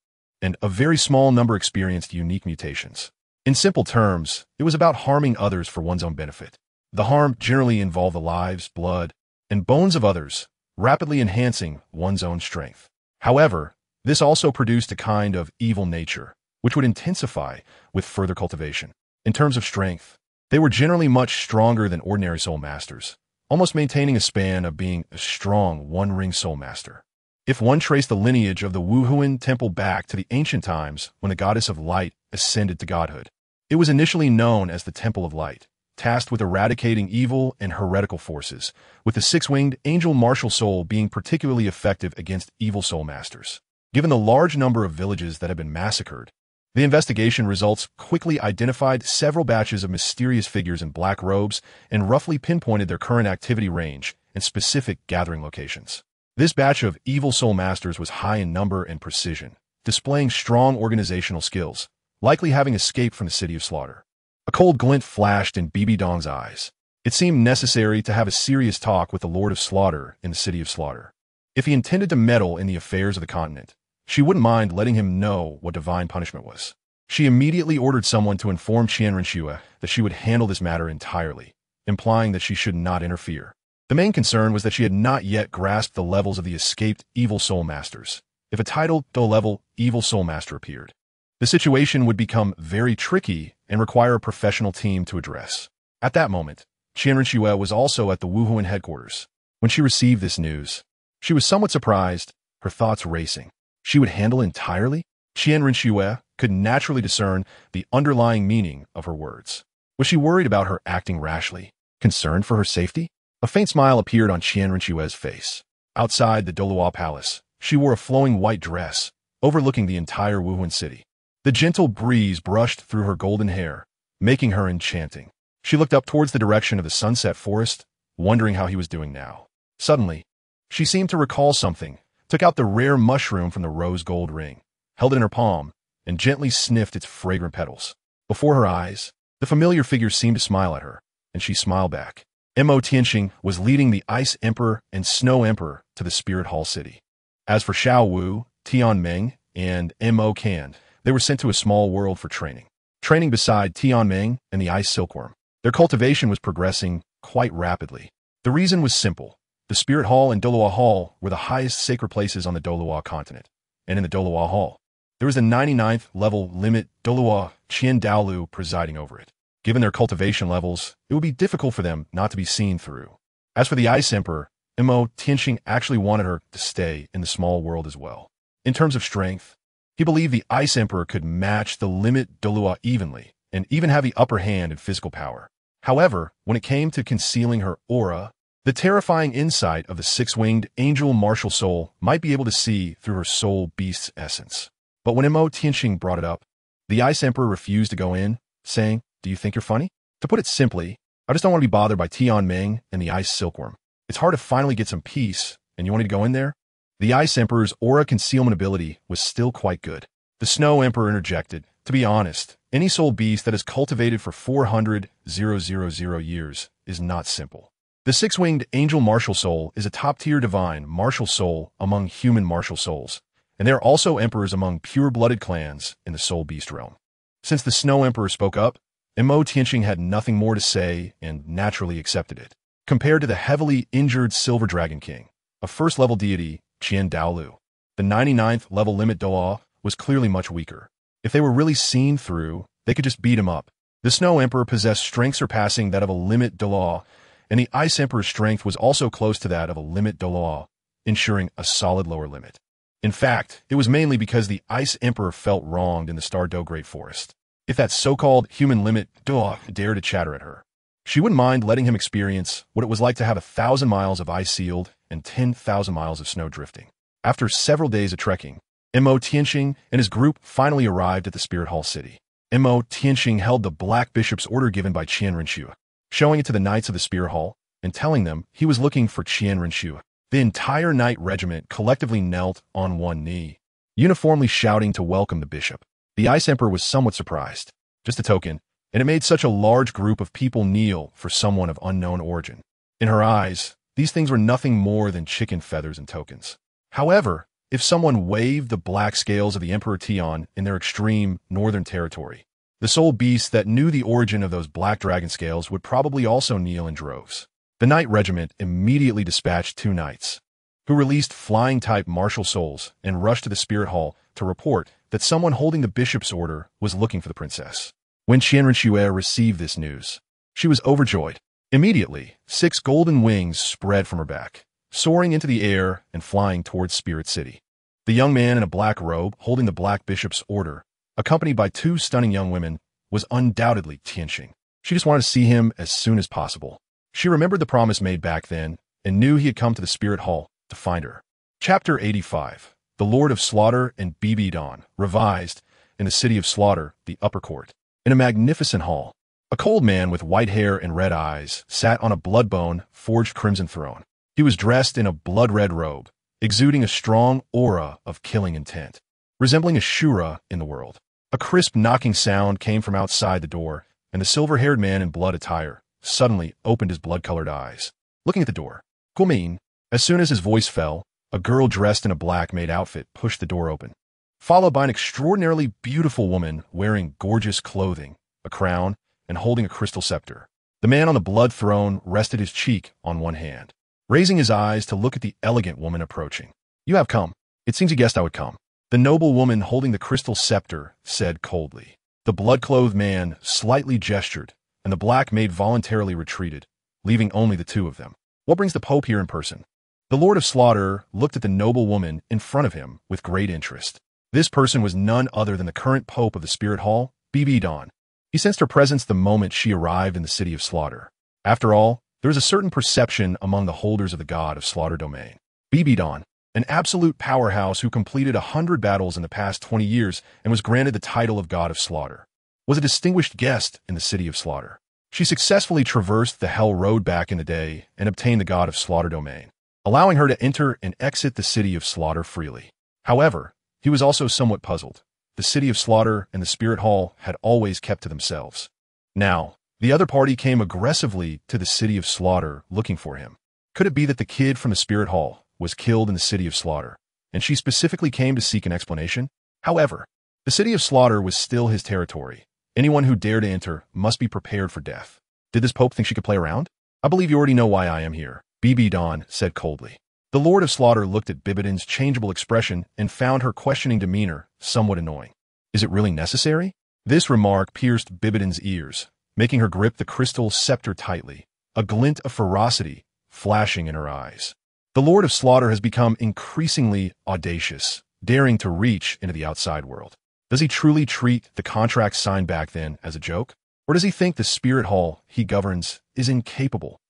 and a very small number experienced unique mutations. In simple terms, it was about harming others for one's own benefit. The harm generally involved the lives, blood, and bones of others, rapidly enhancing one's own strength. However, this also produced a kind of evil nature, which would intensify with further cultivation. In terms of strength, they were generally much stronger than ordinary soul masters, almost maintaining a span of being a strong one-ring soul master. If one traced the lineage of the Wuhuan Temple back to the ancient times when the goddess of light ascended to godhood, it was initially known as the Temple of Light, tasked with eradicating evil and heretical forces, with the six-winged angel martial soul being particularly effective against evil soul masters. Given the large number of villages that had been massacred, the investigation results quickly identified several batches of mysterious figures in black robes and roughly pinpointed their current activity range and specific gathering locations. This batch of evil soul masters was high in number and precision, displaying strong organizational skills, likely having escaped from the city of slaughter. A cold glint flashed in Bibi Dong's eyes. It seemed necessary to have a serious talk with the Lord of Slaughter in the city of slaughter. If he intended to meddle in the affairs of the continent, she wouldn't mind letting him know what divine punishment was. She immediately ordered someone to inform Renxue that she would handle this matter entirely, implying that she should not interfere. The main concern was that she had not yet grasped the levels of the escaped evil soul masters. If a titled Dou-level evil soul master appeared, the situation would become very tricky and require a professional team to address. At that moment, Renxue was also at the Wuhuan headquarters. When she received this news, she was somewhat surprised, her thoughts racing. She would handle entirely? Renxue could naturally discern the underlying meaning of her words. Was she worried about her acting rashly? Concerned for her safety? A faint smile appeared on Renxue's face. Outside the Douluo Palace, she wore a flowing white dress, overlooking the entire Wuhuan city. The gentle breeze brushed through her golden hair, making her enchanting. She looked up towards the direction of the sunset forest, wondering how he was doing now. Suddenly, she seemed to recall something, took out the rare mushroom from the rose gold ring, held it in her palm, and gently sniffed its fragrant petals. Before her eyes, the familiar figure seemed to smile at her, and she smiled back. Tianxing was leading the Ice Emperor and Snow Emperor to the Spirit Hall City. As for Xiao Wu, Tianming, and him.Qian, they were sent to a small world for training. Training beside Tianming and the Ice Silkworm. Their cultivation was progressing quite rapidly. The reason was simple. The Spirit Hall and Douluo Hall were the highest sacred places on the Douluo Continent, and in the Douluo Hall, there was the 99th level limit Douluo Qian Daoliu presiding over it. Given their cultivation levels, it would be difficult for them not to be seen through. As for the Ice Emperor, Tianxing actually wanted her to stay in the small world as well. In terms of strength, he believed the Ice Emperor could match the limit Douluo evenly, and even have the upper hand in physical power. However, when it came to concealing her aura, the terrifying insight of the six-winged angel martial soul might be able to see through her soul beast's essence. But when Tianxing brought it up, the Ice Emperor refused to go in, saying, Do you think you're funny? To put it simply, I just don't want to be bothered by Tianxing and the Ice Silkworm. It's hard to finally get some peace, and you want me to go in there? The Ice Emperor's aura concealment ability was still quite good. The Snow Emperor interjected, to be honest, any soul beast that is cultivated for 400,000 years is not simple. The six-winged angel martial soul is a top-tier divine martial soul among human martial souls, and they are also emperors among pure-blooded clans in the soul beast realm. Since the Snow Emperor spoke up, him.Qian had nothing more to say and naturally accepted it. Compared to the heavily injured Silver Dragon King, a first-level deity, Daoliu, the 99th level limit Douluo was clearly much weaker. If they were really seen through, they could just beat him up. The Snow Emperor possessed strength surpassing that of a limit Douluo, and the Ice Emperor's strength was also close to that of a limit Douluo, ensuring a solid lower limit. In fact, it was mainly because the Ice Emperor felt wronged in the Star Dou Great Forest. If that so-called human limit Douluo dared to chatter at her, she wouldn't mind letting him experience what it was like to have 1,000 miles of ice sealed and 10,000 miles of snow drifting. After several days of trekking, him.Qian and his group finally arrived at the Spirit Hall City. him.Qian held the Black Bishop's order given by Renxue, showing it to the Knights of the Spirit Hall and telling them he was looking for Renxue. The entire Knight regiment collectively knelt on one knee, uniformly shouting to welcome the bishop. The Ice Emperor was somewhat surprised, just a token, and it made such a large group of people kneel for someone of unknown origin. In her eyes, these things were nothing more than chicken feathers and tokens. However, if someone waved the black scales of the Emperor Tian in their extreme northern territory, the soul beasts that knew the origin of those black dragon scales would probably also kneel in droves. The Knight Regiment immediately dispatched 2 knights, who released flying-type martial souls and rushed to the Spirit Hall to report that someone holding the bishop's order was looking for the princess. When Xue'er received this news, she was overjoyed. Immediately, 6 golden wings spread from her back, soaring into the air and flying towards Spirit City. The young man in a black robe, holding the Black Bishop's order, accompanied by 2 stunning young women, was undoubtedly Tianxing. She just wanted to see him as soon as possible. She remembered the promise made back then and knew he had come to the Spirit Hall to find her. Chapter 85. The Lord of Slaughter and Bibi Dong, revised, in the city of Slaughter, the upper court. In a magnificent hall, a cold man with white hair and red eyes sat on a blood-bone, forged crimson throne. He was dressed in a blood-red robe, exuding a strong aura of killing intent, resembling a Xue'er in the world. A crisp knocking sound came from outside the door, and the silver-haired man in blood attire suddenly opened his blood-colored eyes, looking at the door. Guomin. As soon as his voice fell, a girl dressed in a black-maid outfit pushed the door open, followed by an extraordinarily beautiful woman wearing gorgeous clothing, a crown, and holding a crystal scepter. The man on the blood throne rested his cheek on one hand, raising his eyes to look at the elegant woman approaching. "You have come. It seems you guessed I would come." The noble woman holding the crystal scepter said coldly. The blood-clothed man slightly gestured, and the black maid voluntarily retreated, leaving only the 2 of them. "What brings the Pope here in person?" The Lord of Slaughter looked at the noble woman in front of him with great interest. This person was none other than the current Pope of the Spirit Hall, Bibi Dong. He sensed her presence the moment she arrived in the city of Slaughter. After all, there is a certain perception among the holders of the god of Slaughter domain. Bibi Dong, an absolute powerhouse who completed 100 battles in the past 20 years and was granted the title of God of Slaughter, was a distinguished guest in the city of Slaughter. She successfully traversed the Hell Road back in the day and obtained the god of Slaughter domain, allowing her to enter and exit the city of Slaughter freely. However, he was also somewhat puzzled. The city of Slaughter and the Spirit Hall had always kept to themselves. Now, the other party came aggressively to the city of Slaughter looking for him. Could it be that the kid from the Spirit Hall was killed in the city of Slaughter, and she specifically came to seek an explanation? However, the city of Slaughter was still his territory. Anyone who dared to enter must be prepared for death. Did this Pope think she could play around? "I believe you already know why I am here," Bibi Dong said coldly. The Lord of Slaughter looked at Bibi Dong's changeable expression and found her questioning demeanor somewhat annoying. "Is it really necessary?" This remark pierced Bibi Dong's ears, making her grip the crystal scepter tightly, a glint of ferocity flashing in her eyes. The Lord of Slaughter has become increasingly audacious, daring to reach into the outside world. Does he truly treat the contract signed back then as a joke? Or does he think the Spirit Hall he governs is incapable?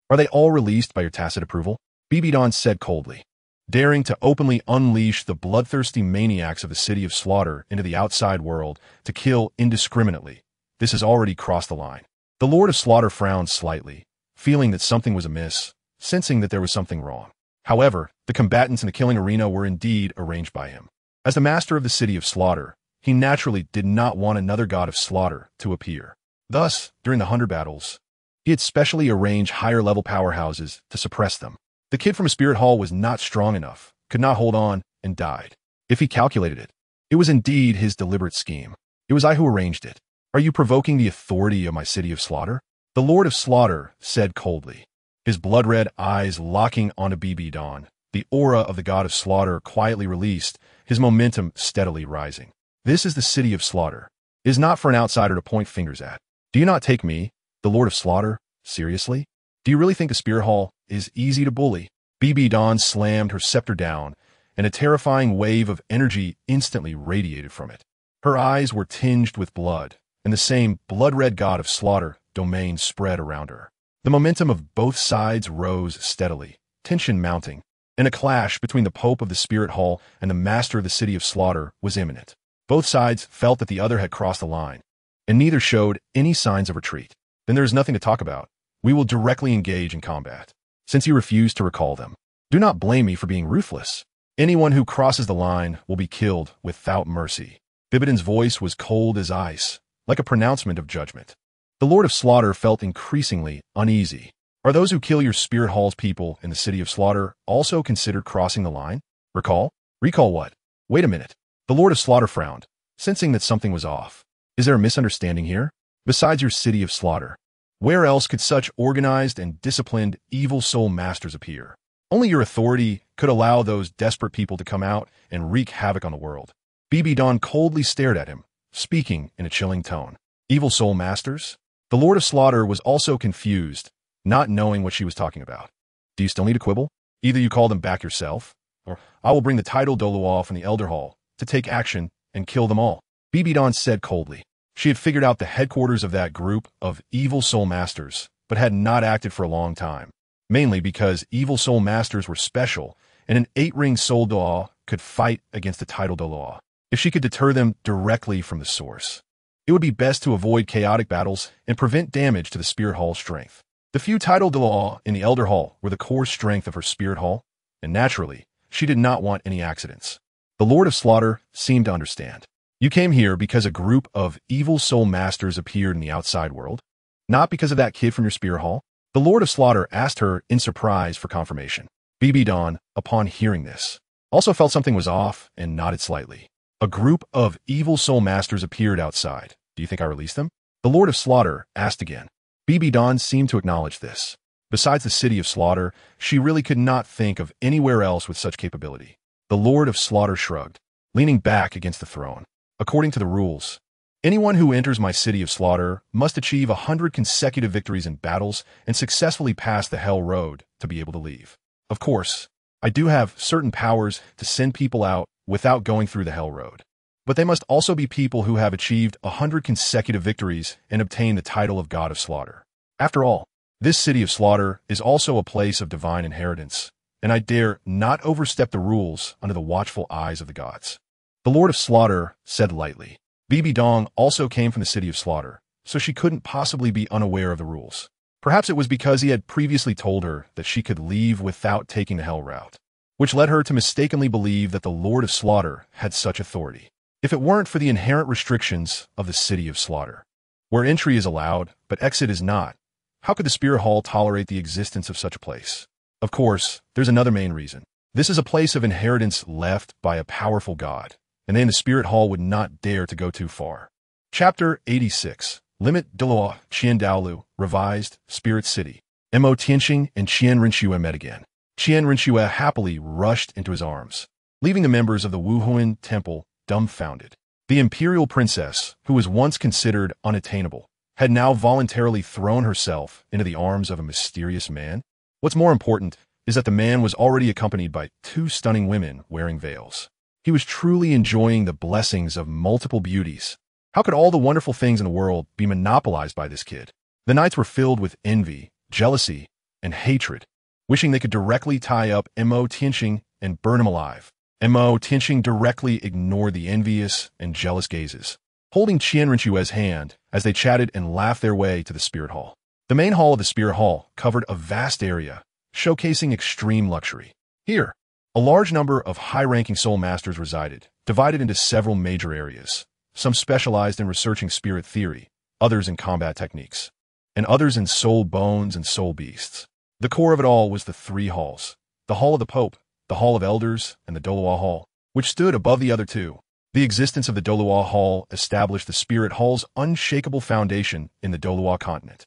Are they all released by your tacit approval? Bibi Dong said coldly, daring to openly unleash the bloodthirsty maniacs of the city of Slaughter into the outside world to kill indiscriminately, This has already crossed the line. The Lord of Slaughter frowned slightly, feeling that something was amiss, sensing that there was something wrong. However, the combatants in the killing arena were indeed arranged by him. As the master of the city of slaughter, he naturally did not want another god of slaughter to appear. Thus, during the 100 battles, he had specially arranged higher-level powerhouses to suppress them. The kid from a spirit hall was not strong enough, could not hold on, and died. If he calculated it, it was indeed his deliberate scheme. It was I who arranged it. Are you provoking the authority of my city of slaughter? The Lord of Slaughter said coldly, his blood-red eyes locking onto Bibi Dong. The aura of the god of slaughter quietly released, his momentum steadily rising. This is the city of slaughter. It is not for an outsider to point fingers at. Do you not take me, the Lord of Slaughter, seriously? Do you really think the Spirit Hall is easy to bully? Bibi Dong slammed her scepter down, and a terrifying wave of energy instantly radiated from it. Her eyes were tinged with blood, and the same blood-red god of slaughter domain spread around her. The momentum of both sides rose steadily, tension mounting, and a clash between the Pope of the Spirit Hall and the Master of the City of Slaughter was imminent. Both sides felt that the other had crossed the line, and neither showed any signs of retreat. Then there is nothing to talk about. We will directly engage in combat. Since you refuse to recall them, do not blame me for being ruthless. Anyone who crosses the line will be killed without mercy. Bibi Dong's voice was cold as ice, like a pronouncement of judgment. The Lord of Slaughter felt increasingly uneasy. Are those who kill your Spirit Hall's people in the City of Slaughter also considered crossing the line? Recall? Recall what? Wait a minute. The Lord of Slaughter frowned, sensing that something was off. Is there a misunderstanding here? Besides your City of Slaughter, where else could such organized and disciplined evil soul masters appear? Only your authority could allow those desperate people to come out and wreak havoc on the world. Bibi Dong coldly stared at him, speaking in a chilling tone. Evil soul masters? The Lord of Slaughter was also confused, not knowing what she was talking about. Do you still need to quibble? Either you call them back yourself, or I will bring the title Douluo from the Elder Hall to take action and kill them all. Bibi Dong said coldly. She had figured out the headquarters of that group of evil soul masters, but had not acted for a long time, mainly because evil soul masters were special, and an 8-ring soul Douluo could fight against the title Douluo. If she could deter them directly from the source, it would be best to avoid chaotic battles and prevent damage to the Spirit Hall's strength. The few title Douluo in the Elder Hall were the core strength of her Spirit Hall, and naturally, she did not want any accidents. The Lord of Slaughter seemed to understand. You came here because a group of evil soul masters appeared in the outside world? Not because of that kid from your Spirit Hall? The Lord of Slaughter asked her in surprise for confirmation. Bibi Dong, upon hearing this, also felt something was off and nodded slightly. A group of evil soul masters appeared outside. Do you think I released them? The Lord of Slaughter asked again. Bibi Dong seemed to acknowledge this. Besides the City of Slaughter, she really could not think of anywhere else with such capability. The Lord of Slaughter shrugged, leaning back against the throne. According to the rules, anyone who enters my City of Slaughter must achieve 100 consecutive victories in battles and successfully pass the Hell Road to be able to leave. Of course, I do have certain powers to send people out without going through the Hell Road, but they must also be people who have achieved 100 consecutive victories and obtained the title of God of Slaughter. After all, this City of Slaughter is also a place of divine inheritance, and I dare not overstep the rules under the watchful eyes of the gods. The Lord of Slaughter said lightly. Bibi Dong also came from the City of Slaughter, so she couldn't possibly be unaware of the rules. Perhaps it was because he had previously told her that she could leave without taking the Hell route, which led her to mistakenly believe that the Lord of Slaughter had such authority. If it weren't for the inherent restrictions of the City of Slaughter, where entry is allowed but exit is not, how could the Spirit Hall tolerate the existence of such a place? Of course, there's another main reason. This is a place of inheritance left by a powerful god, and then the Spirit Hall would not dare to go too far. Chapter 86. Limit Douluo Qian Revised Spirit City. Tianxing and Renxue met again. Renxue happily rushed into his arms, leaving the members of the Wuhuan Temple dumbfounded. The imperial princess, who was once considered unattainable, had now voluntarily thrown herself into the arms of a mysterious man. What's more important is that the man was already accompanied by 2 stunning women wearing veils. He was truly enjoying the blessings of multiple beauties. How could all the wonderful things in the world be monopolized by this kid? The nights were filled with envy, jealousy, and hatred, wishing they could directly tie up Tianxing and burn him alive. Tianxing directly ignored the envious and jealous gazes. holding Renxue's hand as they chatted and laughed their way to the spirit hall. The main hall of the spirit hall covered a vast area, showcasing extreme luxury. Here, a large number of high-ranking soul masters resided, divided into several major areas. Some specialized in researching spirit theory, others in combat techniques, and others in soul bones and soul beasts. The core of it all was the three halls: the Hall of the Pope, the Hall of Elders, and the Douluo Hall, which stood above the other two. The existence of the Douluo Hall established the Spirit Hall's unshakable foundation in the Douluo Continent.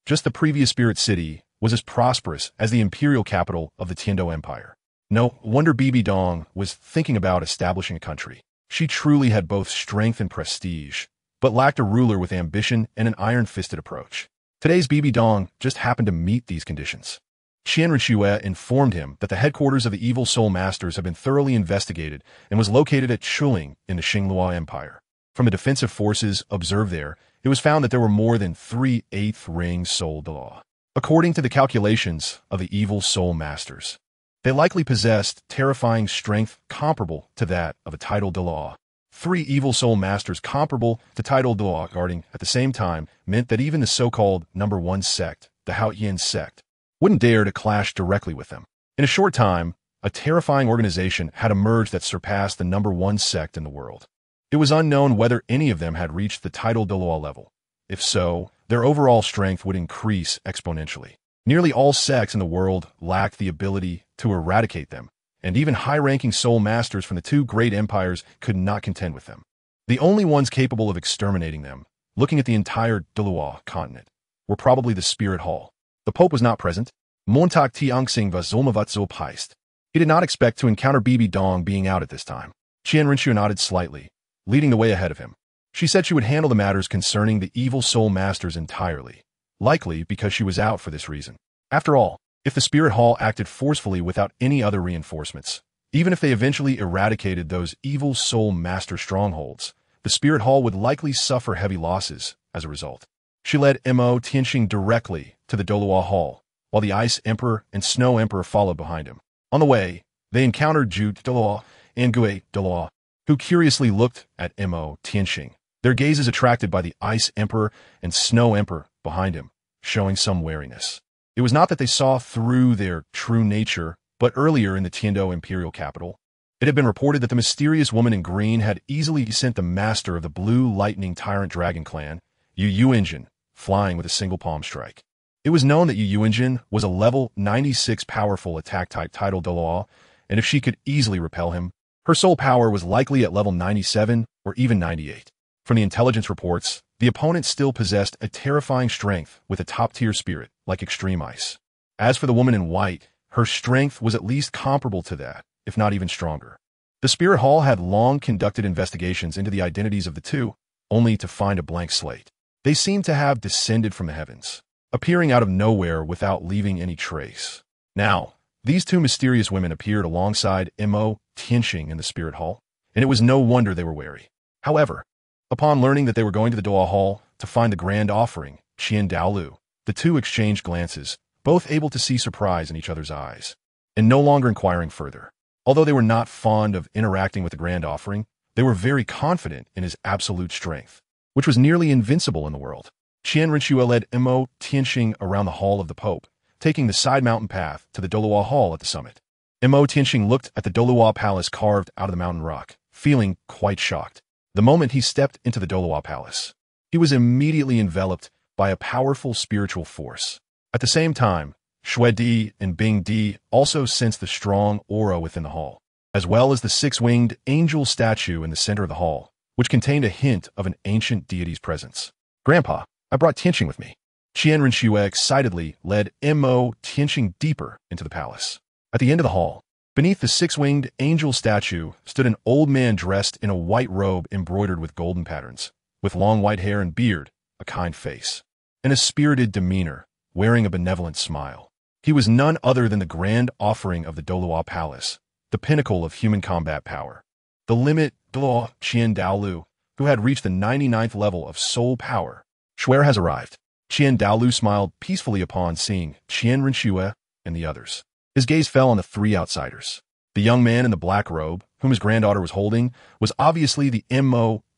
Just the previous Spirit City was as prosperous as the imperial capital of the Tianxing Empire. No wonder Bibi Dong was thinking about establishing a country. She truly had both strength and prestige, but lacked a ruler with ambition and an iron-fisted approach. Today's Bibi Dong just happened to meet these conditions. Renxue informed him that the headquarters of the evil soul masters had been thoroughly investigated and was located at Xue'er in the Xingluo Empire. From the defensive forces observed there, it was found that there were more than 3/8 ring soul Daoliu. According to the calculations of the evil soul masters, they likely possessed terrifying strength comparable to that of a titled Daoliu. 3 evil soul masters comparable to titled Daoliu guarding at the same time meant that even the so-called number 1 sect, the Qian sect, wouldn't dare to clash directly with them. In a short time, a terrifying organization had emerged that surpassed the number 1 sect in the world. It was unknown whether any of them had reached the titled Daoliu level. If so, their overall strength would increase exponentially. Nearly all sects in the world lacked the ability to eradicate them, and even high-ranking soul masters from the 2 great empires could not contend with them. The only ones capable of exterminating them, looking at the entire Douluo Continent, were probably the Spirit Hall. The Pope was not present. Montag Tianxing was Zulmavatzel. He did not expect to encounter Bibi Dong being out at this time. Renxue nodded slightly, leading the way ahead of him. She said she would handle the matters concerning the evil soul masters entirely, likely because she was out for this reason. After all, if the Spirit Hall acted forcefully without any other reinforcements, even if they eventually eradicated those evil soul master strongholds, the Spirit Hall would likely suffer heavy losses as a result. She led him.Qian directly to the Douluo Hall, while the Ice Emperor and Snow Emperor followed behind him. On the way, they encountered Daoliu and Daoliu, who curiously looked at him.Qian. Their gazes attracted by the Ice Emperor and Snow Emperor behind him, showing some wariness. It was not that they saw through their true nature, but earlier in the Tianxing imperial capital, it had been reported that the mysterious woman in green had easily sent the master of the Blue Lightning Tyrant Dragon clan, Xue'er, flying with a single palm strike. It was known that Xue'er was a level 96 powerful attack-type titled Daoliu, and if she could easily repel him, her soul power was likely at level 97 or even 98. From the intelligence reports, the opponent still possessed a terrifying strength with a top-tier spirit like Extreme Ice. As for the woman in white, her strength was at least comparable to that, if not even stronger. The Spirit Hall had long conducted investigations into the identities of the two, only to find a blank slate. They seemed to have descended from the heavens, appearing out of nowhere without leaving any trace. Now, these 2 mysterious women appeared alongside Tianxing in the Spirit Hall, and it was no wonder they were wary. However, upon learning that they were going to the Douluo Hall to find the grand offering, Daoliu, the 2 exchanged glances, both able to see surprise in each other's eyes, and no longer inquiring further. Although they were not fond of interacting with the grand offering, they were very confident in his absolute strength, which was nearly invincible in the world. Renxue led Tianxing around the Hall of the Pope, taking the side mountain path to the Douluo Hall at the summit. Tianxing looked at the Douluo Palace carved out of the mountain rock, feeling quite shocked. The moment he stepped into the Douluo Palace, he was immediately enveloped by a powerful spiritual force. At the same time, Xue'er and Bing also sensed the strong aura within the hall, as well as the 6-winged angel statue in the center of the hall, which contained a hint of an ancient deity's presence. "Grandpa, I brought Tianxing with me." Renxue excitedly led Tianxing deeper into the palace. At the end of the hall, beneath the 6-winged angel statue, stood an old man dressed in a white robe embroidered with golden patterns, with long white hair and beard, a kind face, and a spirited demeanor, wearing a benevolent smile. He was none other than the grand offering of the Douluo Palace, the pinnacle of human combat power. The limit Daoliu, who had reached the 99th level of soul power. "Xue'er has arrived." Daoliu smiled peacefully upon seeing Renxue and the others. His gaze fell on the 3 outsiders. The young man in the black robe, whom his granddaughter was holding, was obviously the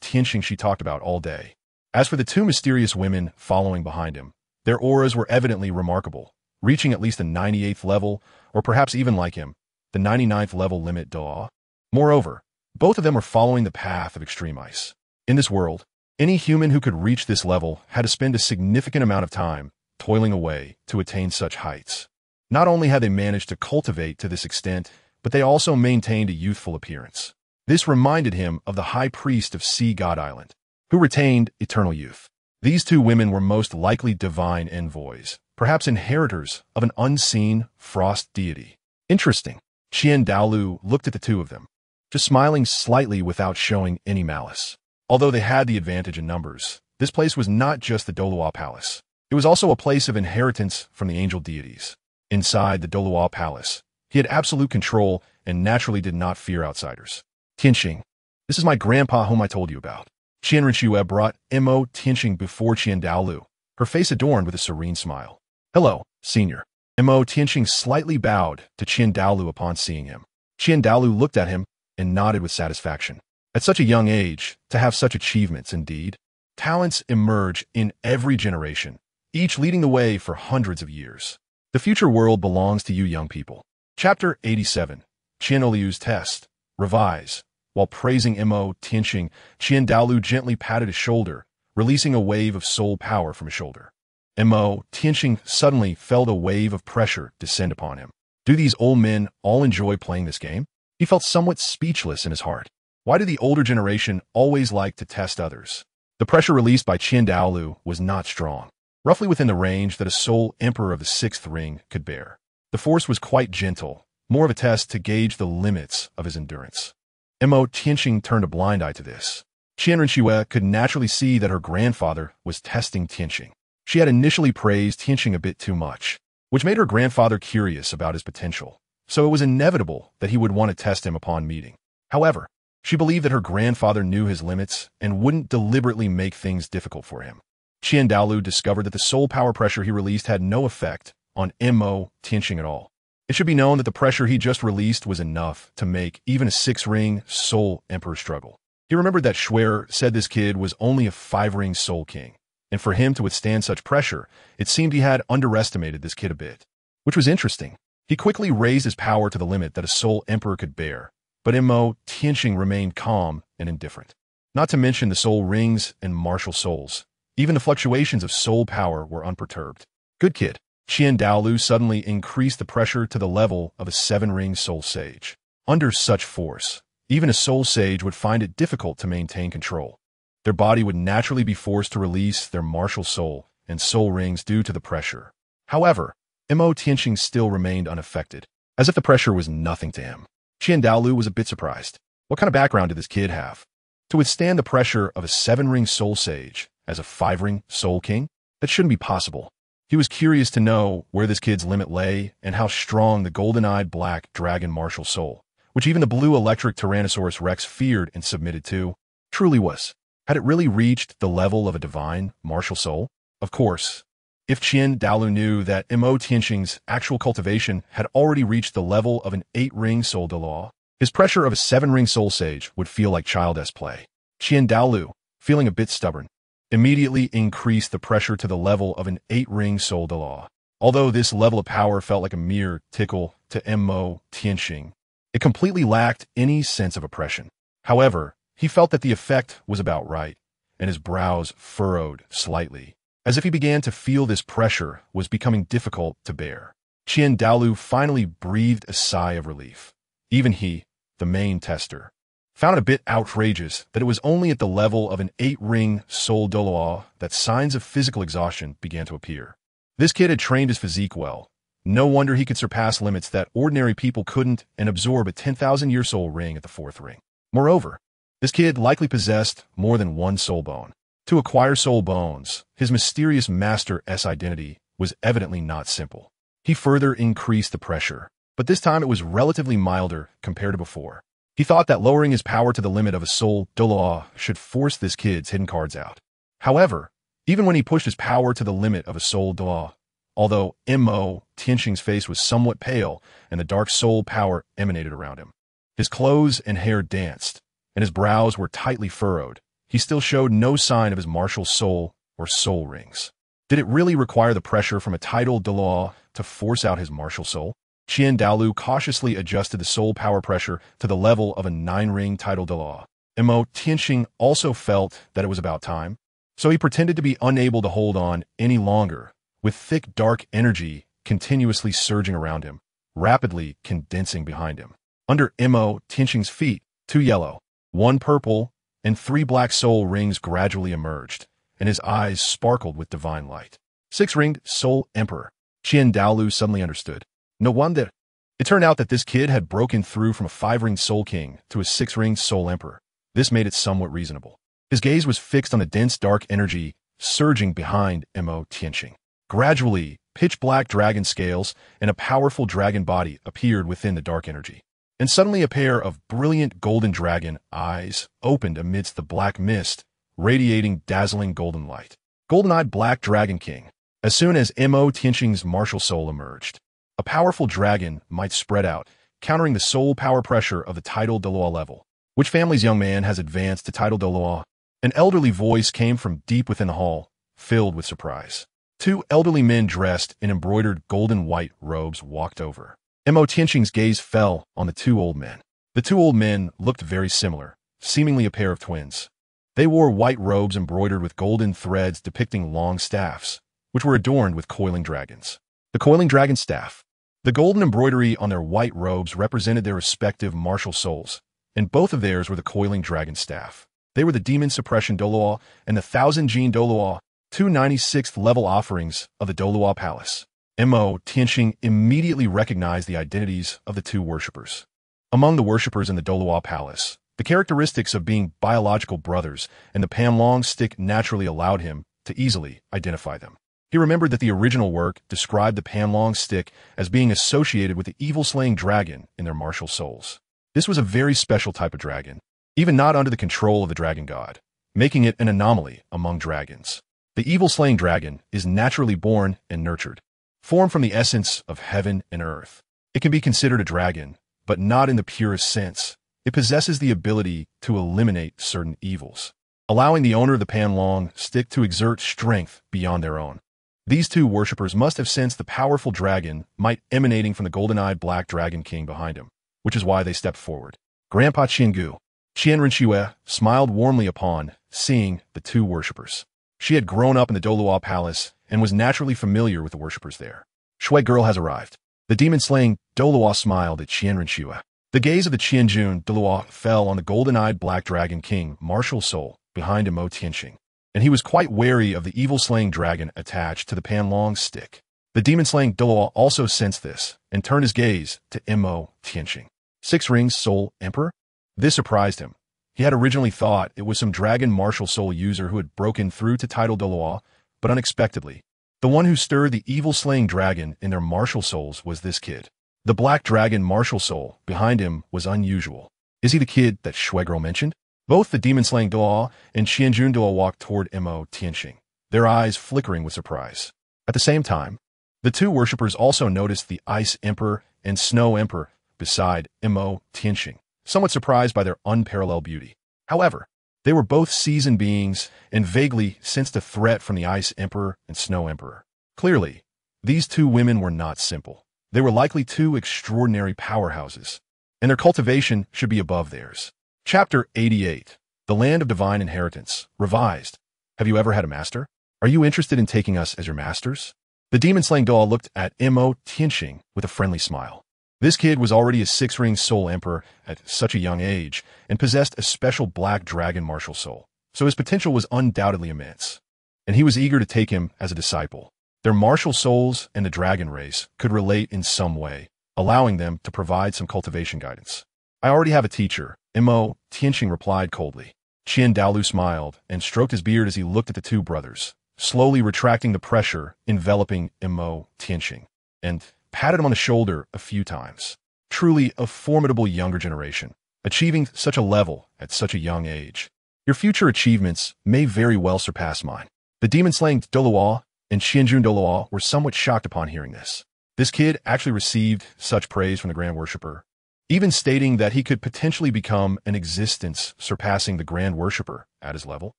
Tianxing she talked about all day. As for the two mysterious women following behind him, their auras were evidently remarkable, reaching at least the 98th level, or perhaps even like him, the 99th level limit Daoliu. Moreover, both of them were following the path of extreme ice. In this world, any human who could reach this level had to spend a significant amount of time toiling away to attain such heights. Not only had they managed to cultivate to this extent, but they also maintained a youthful appearance. This reminded him of the high priest of Sea God Island, who retained eternal youth. These two women were most likely divine envoys, perhaps inheritors of an unseen frost deity. Interesting. Daoliu looked at the two of them, just smiling slightly without showing any malice. Although they had the advantage in numbers, this place was not just the Douluo Palace. It was also a place of inheritance from the angel deities. Inside the Douluo Palace, he had absolute control and naturally did not fear outsiders. Tianxing, this is my grandpa whom I told you about. Renxue brought him.Qian before Daoliu, her face adorned with a serene smile. Hello, senior. Him.Qian slightly bowed to Daoliu upon seeing him. Daoliu looked at him and nodded with satisfaction. At such a young age, to have such achievements indeed. Talents emerge in every generation, each leading the way for hundreds of years. The future world belongs to you young people. Chapter 87. Daoliu's Test. Revise. While praising him.Qian, Daoliu gently patted his shoulder, releasing a wave of soul power from his shoulder. Him.Qian suddenly felt a wave of pressure descend upon him. Do these old men all enjoy playing this game? He felt somewhat speechless in his heart. Why did the older generation always like to test others? The pressure released by Daoliu was not strong, roughly within the range that a sole emperor of the sixth ring could bear. The force was quite gentle, more of a test to gauge the limits of his endurance. Him.Qian turned a blind eye to this. Renxue could naturally see that her grandfather was testing Tianxing. She had initially praised Tianxing a bit too much, which made her grandfather curious about his potential, so it was inevitable that he would want to test him upon meeting. However, she believed that her grandfather knew his limits and wouldn't deliberately make things difficult for him. Daoliu discovered that the soul power pressure he released had no effect on him.Qian at all. It should be known that the pressure he just released was enough to make even a six-ring soul emperor struggle. He remembered that Xue'er said this kid was only a five-ring soul king, and for him to withstand such pressure, it seemed he had underestimated this kid a bit. Which was interesting. He quickly raised his power to the limit that a soul emperor could bear, but him.Qian remained calm and indifferent. Not to mention the soul rings and martial souls. Even the fluctuations of soul power were unperturbed. Good kid. Daoliu suddenly increased the pressure to the level of a seven-ring soul sage. Under such force, even a soul sage would find it difficult to maintain control. Their body would naturally be forced to release their martial soul and soul rings due to the pressure. However, him.Qian still remained unaffected, as if the pressure was nothing to him. Daoliu was a bit surprised. What kind of background did this kid have? To withstand the pressure of a seven-ring soul sage as a five-ring soul king? That shouldn't be possible. He was curious to know where this kid's limit lay and how strong the golden-eyed black dragon martial soul, which even the blue electric Tyrannosaurus Rex feared and submitted to, truly was. Had it really reached the level of a divine martial soul? Of course. If Daoliu knew that him.Qian's actual cultivation had already reached the level of an 8-ring soul Daoliu, his pressure of a 7-ring soul sage would feel like childish play. Daoliu, feeling a bit stubborn, immediately increased the pressure to the level of an 8-ring soul Daoliu. Although this level of power felt like a mere tickle to him.Qian, it completely lacked any sense of oppression. However, he felt that the effect was about right, and his brows furrowed slightly, as if he began to feel this pressure was becoming difficult to bear. Daoliu finally breathed a sigh of relief. Even he, the main tester, found it a bit outrageous that it was only at the level of an 8-ring soul Daoliu that signs of physical exhaustion began to appear. This kid had trained his physique well. No wonder he could surpass limits that ordinary people couldn't and absorb a 10,000-year soul ring at the 4th ring. Moreover, this kid likely possessed more than one soul bone. To acquire soul bones, his mysterious master's identity was evidently not simple. He further increased the pressure, but this time it was relatively milder compared to before. He thought that lowering his power to the limit of a soul Daoliu should force this kid's hidden cards out. However, even when he pushed his power to the limit of a soul Daoliu, although him.Qian's face was somewhat pale and the dark soul power emanated around him, his clothes and hair danced, and his brows were tightly furrowed, he still showed no sign of his martial soul or soul rings. Did it really require the pressure from a title Daoliu to force out his martial soul? Daoliu cautiously adjusted the soul power pressure to the level of a 9-ring title Daoliu. Tianxing also felt that it was about time, so he pretended to be unable to hold on any longer, with thick dark energy continuously surging around him, rapidly condensing behind him. Under Tianxing's feet, 2 yellow, 1 purple, and 3 black soul rings gradually emerged, and his eyes sparkled with divine light. 6-ringed Soul Emperor. Daoliu suddenly understood. No wonder. It turned out that this kid had broken through from a 5-ringed Soul King to a 6-ringed Soul Emperor. This made it somewhat reasonable. His gaze was fixed on the dense dark energy surging behind Tianxing. Gradually, pitch-black dragon scales and a powerful dragon body appeared within the dark energy. And suddenly a pair of brilliant golden dragon eyes opened amidst the black mist, radiating dazzling golden light. Golden-eyed Black Dragon King. As soon as Tianxing's martial soul emerged, a powerful dragon might spread out, countering the soul power pressure of the title Daoliu level. Which family's young man has advanced to title Daoliu? An elderly voice came from deep within the hall, filled with surprise. 2 elderly men dressed in embroidered golden-white robes walked over. Tianxing's gaze fell on the 2 old men. The 2 old men looked very similar, seemingly a pair of twins. They wore white robes embroidered with golden threads depicting long staffs, which were adorned with coiling dragons. The coiling dragon staff. The golden embroidery on their white robes represented their respective martial souls, and both of theirs were the coiling dragon staff. They were the Demon Suppression Daoliu and the 1000 Gene Daoliu, 296th level offerings of the Daoliu Palace. Tianxing immediately recognized the identities of the 2 worshippers. Among the worshippers in the Daoliu Palace, the characteristics of being biological brothers and the Panlong stick naturally allowed him to easily identify them. He remembered that the original work described the Panlong stick as being associated with the evil-slaying dragon in their martial souls. This was a very special type of dragon, even not under the control of the dragon god, making it an anomaly among dragons. The evil-slaying dragon is naturally born and nurtured, formed from the essence of heaven and earth. It can be considered a dragon, but not in the purest sense. It possesses the ability to eliminate certain evils, allowing the owner of the Panlong stick to exert strength beyond their own. These 2 worshippers must have sensed the powerful dragon might emanating from the golden-eyed Black Dragon King behind him, which is why they stepped forward. Grandpa Qiangu, Renxue, smiled warmly upon seeing the 2 worshippers. She had grown up in the Douluo Palace and was naturally familiar with the worshippers there. Shui girl has arrived. The demon-slaying Daoliu smiled at Renxue. The gaze of the Qianjun Daoliu fell on the golden-eyed Black Dragon King martial soul behind Tianxing, and he was quite wary of the evil-slaying dragon attached to the Panlong stick. The demon-slaying Daoliu also sensed this and turned his gaze to Tianxing. 6-ring Soul Emperor? This surprised him. He had originally thought it was some dragon martial soul user who had broken through to title Daoliu, but unexpectedly, the one who stirred the evil-slaying dragon in their martial souls was this kid. The Black Dragon martial soul behind him was unusual. Is he the kid that Xue'er mentioned? Both the demon-slaying Daoliu and Qianjun Daoliu walked toward Tianxing, their eyes flickering with surprise. At the same time, the 2 worshippers also noticed the Ice Emperor and Snow Emperor beside Tianxing, somewhat surprised by their unparalleled beauty. However, they were both seasoned beings and vaguely sensed a threat from the Ice Emperor and Snow Emperor. Clearly, these 2 women were not simple. They were likely 2 extraordinary powerhouses, and their cultivation should be above theirs. Chapter 88. The Land of Divine Inheritance. Revised. Have you ever had a master? Are you interested in taking us as your masters? The demon-slaying Daoliu looked at Tianxing with a friendly smile. This kid was already a 6-ring Soul Emperor at such a young age and possessed a special Black Dragon martial soul, so his potential was undoubtedly immense, and he was eager to take him as a disciple. Their martial souls and the dragon race could relate in some way, allowing them to provide some cultivation guidance. I already have a teacher, Tianxing replied coldly. Daoliu smiled and stroked his beard as he looked at the 2 brothers, slowly retracting the pressure enveloping Tianxing, and patted him on the shoulder a few times. Truly a formidable younger generation, achieving such a level at such a young age. Your future achievements may very well surpass mine. The demon-slaying Daoliu and Qianjun Daoliu were somewhat shocked upon hearing this. This kid actually received such praise from the Grand Worshipper. even stating that he could potentially become an existence surpassing the Grand Worshipper at his level.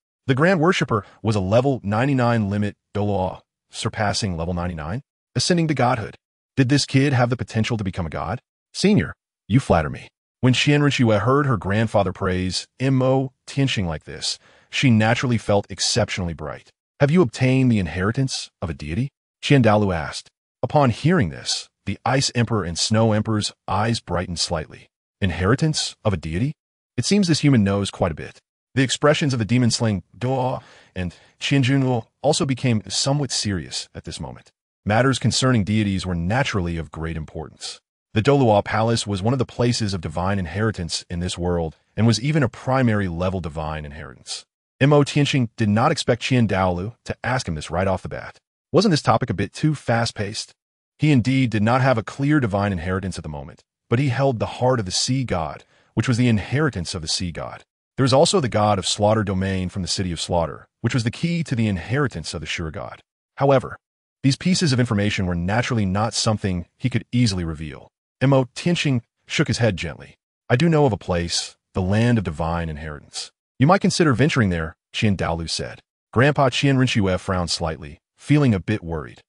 The Grand Worshipper was a level 99 limit Douluo, surpassing level 99, ascending to godhood. Did this kid have the potential to become a god? Senior, you flatter me. When Renxue heard her grandfather praise him.Qian like this, she naturally felt exceptionally bright. Have you obtained the inheritance of a deity? Daoliu asked. Upon hearing this, the Ice Emperor and Snow Emperor's eyes brightened slightly. Inheritance of a deity? It seems this human knows quite a bit. The expressions of the demon slaying Douluo and Qian also became somewhat serious at this moment. Matters concerning deities were naturally of great importance. The Douluo Palace was one of the places of divine inheritance in this world and was even a primary level divine inheritance. Tianxing did not expect Daoliu to ask him this right off the bat. Wasn't this topic a bit too fast-paced? He indeed did not have a clear divine inheritance at the moment, but he held the heart of the sea god, which was the inheritance of the sea god. There was also the god of slaughter domain from the city of slaughter, which was the key to the inheritance of the Xue'er god. However, these pieces of information were naturally not something he could easily reveal. Tianxing shook his head gently. I do know of a place, the land of divine inheritance. You might consider venturing there, Daoliu said. Grandpa Renxue frowned slightly, feeling a bit worried.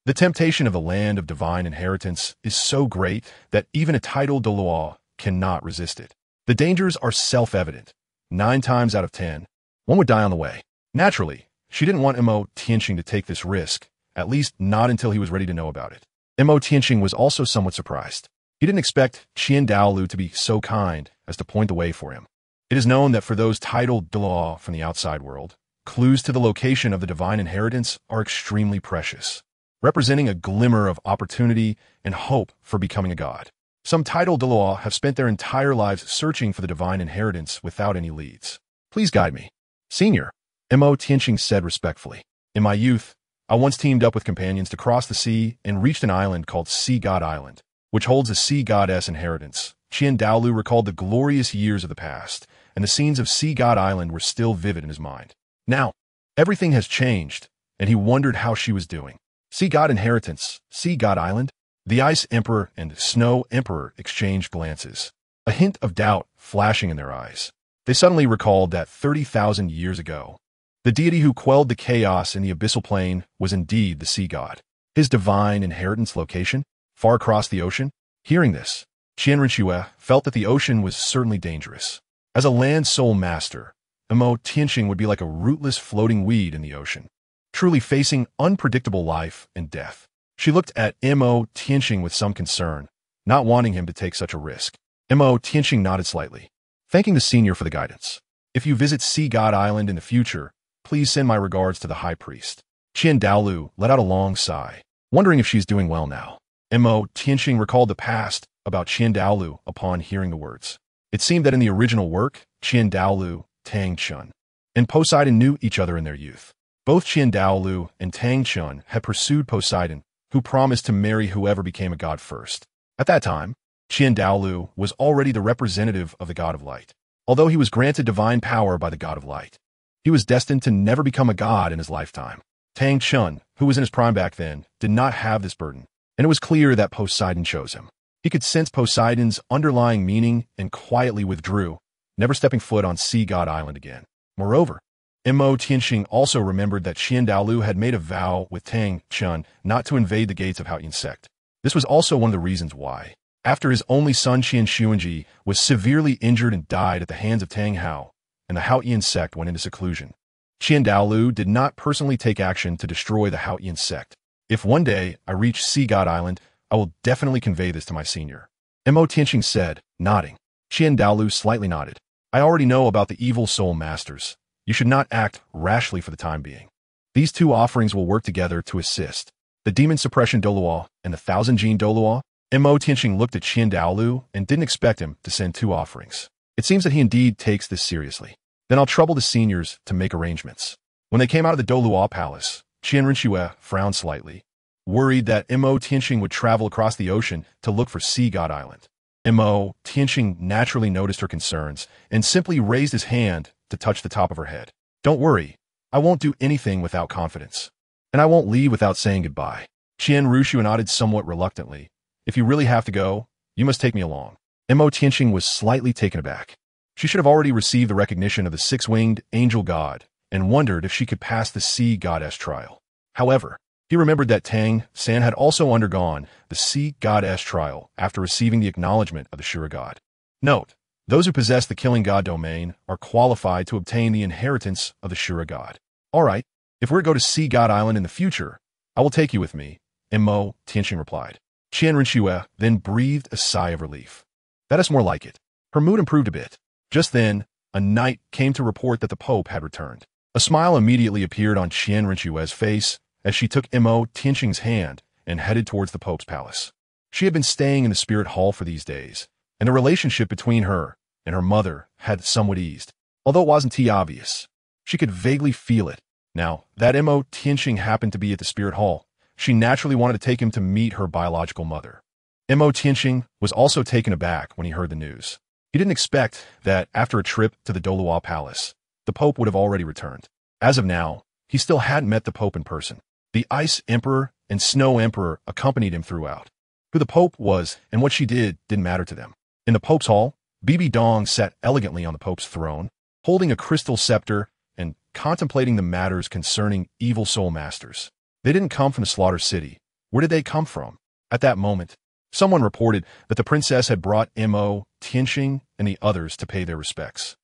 The temptation of the land of divine inheritance is so great that even a titled Douluo cannot resist it. The dangers are self-evident. 9 times out of 10, one would die on the way. Naturally, she didn't want Tianxing to take this risk, at least not until he was ready to know about it. Tianxing was also somewhat surprised. He didn't expect Daoliu to be so kind as to point the way for him. It is known that for those titled Douluo from the outside world, clues to the location of the divine inheritance are extremely precious, representing a glimmer of opportunity and hope for becoming a god. Some titled Douluo have spent their entire lives searching for the divine inheritance without any leads. Please guide me. Senior, Tianxing said respectfully. In my youth, I once teamed up with companions to cross the sea and reached an island called Sea God Island, which holds a sea goddess inheritance. Daoliu recalled the glorious years of the past, and the scenes of Sea God Island were still vivid in his mind. Now, everything has changed, and he wondered how she was doing. Sea God inheritance, Sea God Island? The Ice Emperor and Snow Emperor exchanged glances, a hint of doubt flashing in their eyes. They suddenly recalled that 30,000 years ago, the deity who quelled the chaos in the abyssal plain was indeed the sea god. His divine inheritance location, far across the ocean? Hearing this, Renxue felt that the ocean was certainly dangerous. As a land soul master, Tianxing would be like a rootless floating weed in the ocean, truly facing unpredictable life and death. She looked at Tianxing with some concern, not wanting him to take such a risk. Tianxing nodded slightly, thanking the senior for the guidance. If you visit Sea God Island in the future, please send my regards to the high priest. Daoliu let out a long sigh, wondering if she's doing well now. Tianxing recalled the past about Daoliu upon hearing the words. It seemed that in the original work, Daoliu, Tianxing, and Poseidon knew each other in their youth. Both Daoliu and Tianxing had pursued Poseidon, who promised to marry whoever became a god first. At that time, Daoliu was already the representative of the god of light. Although he was granted divine power by the god of light, he was destined to never become a god in his lifetime. Tianxing, who was in his prime back then, did not have this burden, and it was clear that Poseidon chose him. He could sense Poseidon's underlying meaning and quietly withdrew, never stepping foot on Sea God Island again. Moreover, Tianxing also remembered that Daoliu had made a vow with Tianxing not to invade the gates of him.Qian sect. This was also one of the reasons why, after his only son Xue'er was severely injured and died at the hands of Tang Hao, and the him.Qian sect went into seclusion, Daoliu did not personally take action to destroy the him.Qian sect. If one day I reach Sea God Island, I will definitely convey this to my senior. Tianxing said, nodding. Daoliu slightly nodded. I already know about the evil soul masters. You should not act rashly for the time being. These 2 offerings will work together to assist. The demon suppression Douluo and the 1,000 gene Douluo. Tianxing looked at Daoliu and didn't expect him to send 2 offerings. It seems that he indeed takes this seriously. Then I'll trouble the seniors to make arrangements. When they came out of the Douluo palace, Renxue frowned slightly, worried that Tianxing would travel across the ocean to look for Sea God Island. Tianxing naturally noticed her concerns and simply raised his hand to touch the top of her head. Don't worry, I won't do anything without confidence. And I won't leave without saying goodbye. Renxue nodded somewhat reluctantly. If you really have to go, you must take me along. Tianxing was slightly taken aback. She should have already received the recognition of the six-winged angel god and wondered if she could pass the sea goddess trial. However, he remembered that Tianxing had also undergone the sea goddess trial after receiving the acknowledgement of the Xue'er god. Note, those who possess the killing god domain are qualified to obtain the inheritance of the Xue'er god. Alright, if we're to go to Sea God Island in the future, I will take you with me, Tianxing replied. Renxue then breathed a sigh of relief. That is more like it. Her mood improved a bit. Just then, a knight came to report that the Pope had returned. A smile immediately appeared on Renxue's face as she took Tianxing's hand and headed towards the Pope's palace. She had been staying in the spirit hall for these days, and the relationship between her and her mother had somewhat eased, although it wasn't too obvious. She could vaguely feel it. Now, that Tianxing happened to be at the spirit hall, she naturally wanted to take him to meet her biological mother. Tianxing was also taken aback when he heard the news. He didn't expect that after a trip to the Douluo palace, the Pope would have already returned. As of now, he still hadn't met the Pope in person. The Ice Emperor and Snow Emperor accompanied him throughout. Who the Pope was and what she didn't matter to them. In the Pope's hall, Bibi Dong sat elegantly on the Pope's throne, holding a crystal scepter and contemplating the matters concerning evil soul masters. They didn't come from the Slaughter City. Where did they come from? At that moment, someone reported that the princess had brought Tianxing and the others to pay their respects.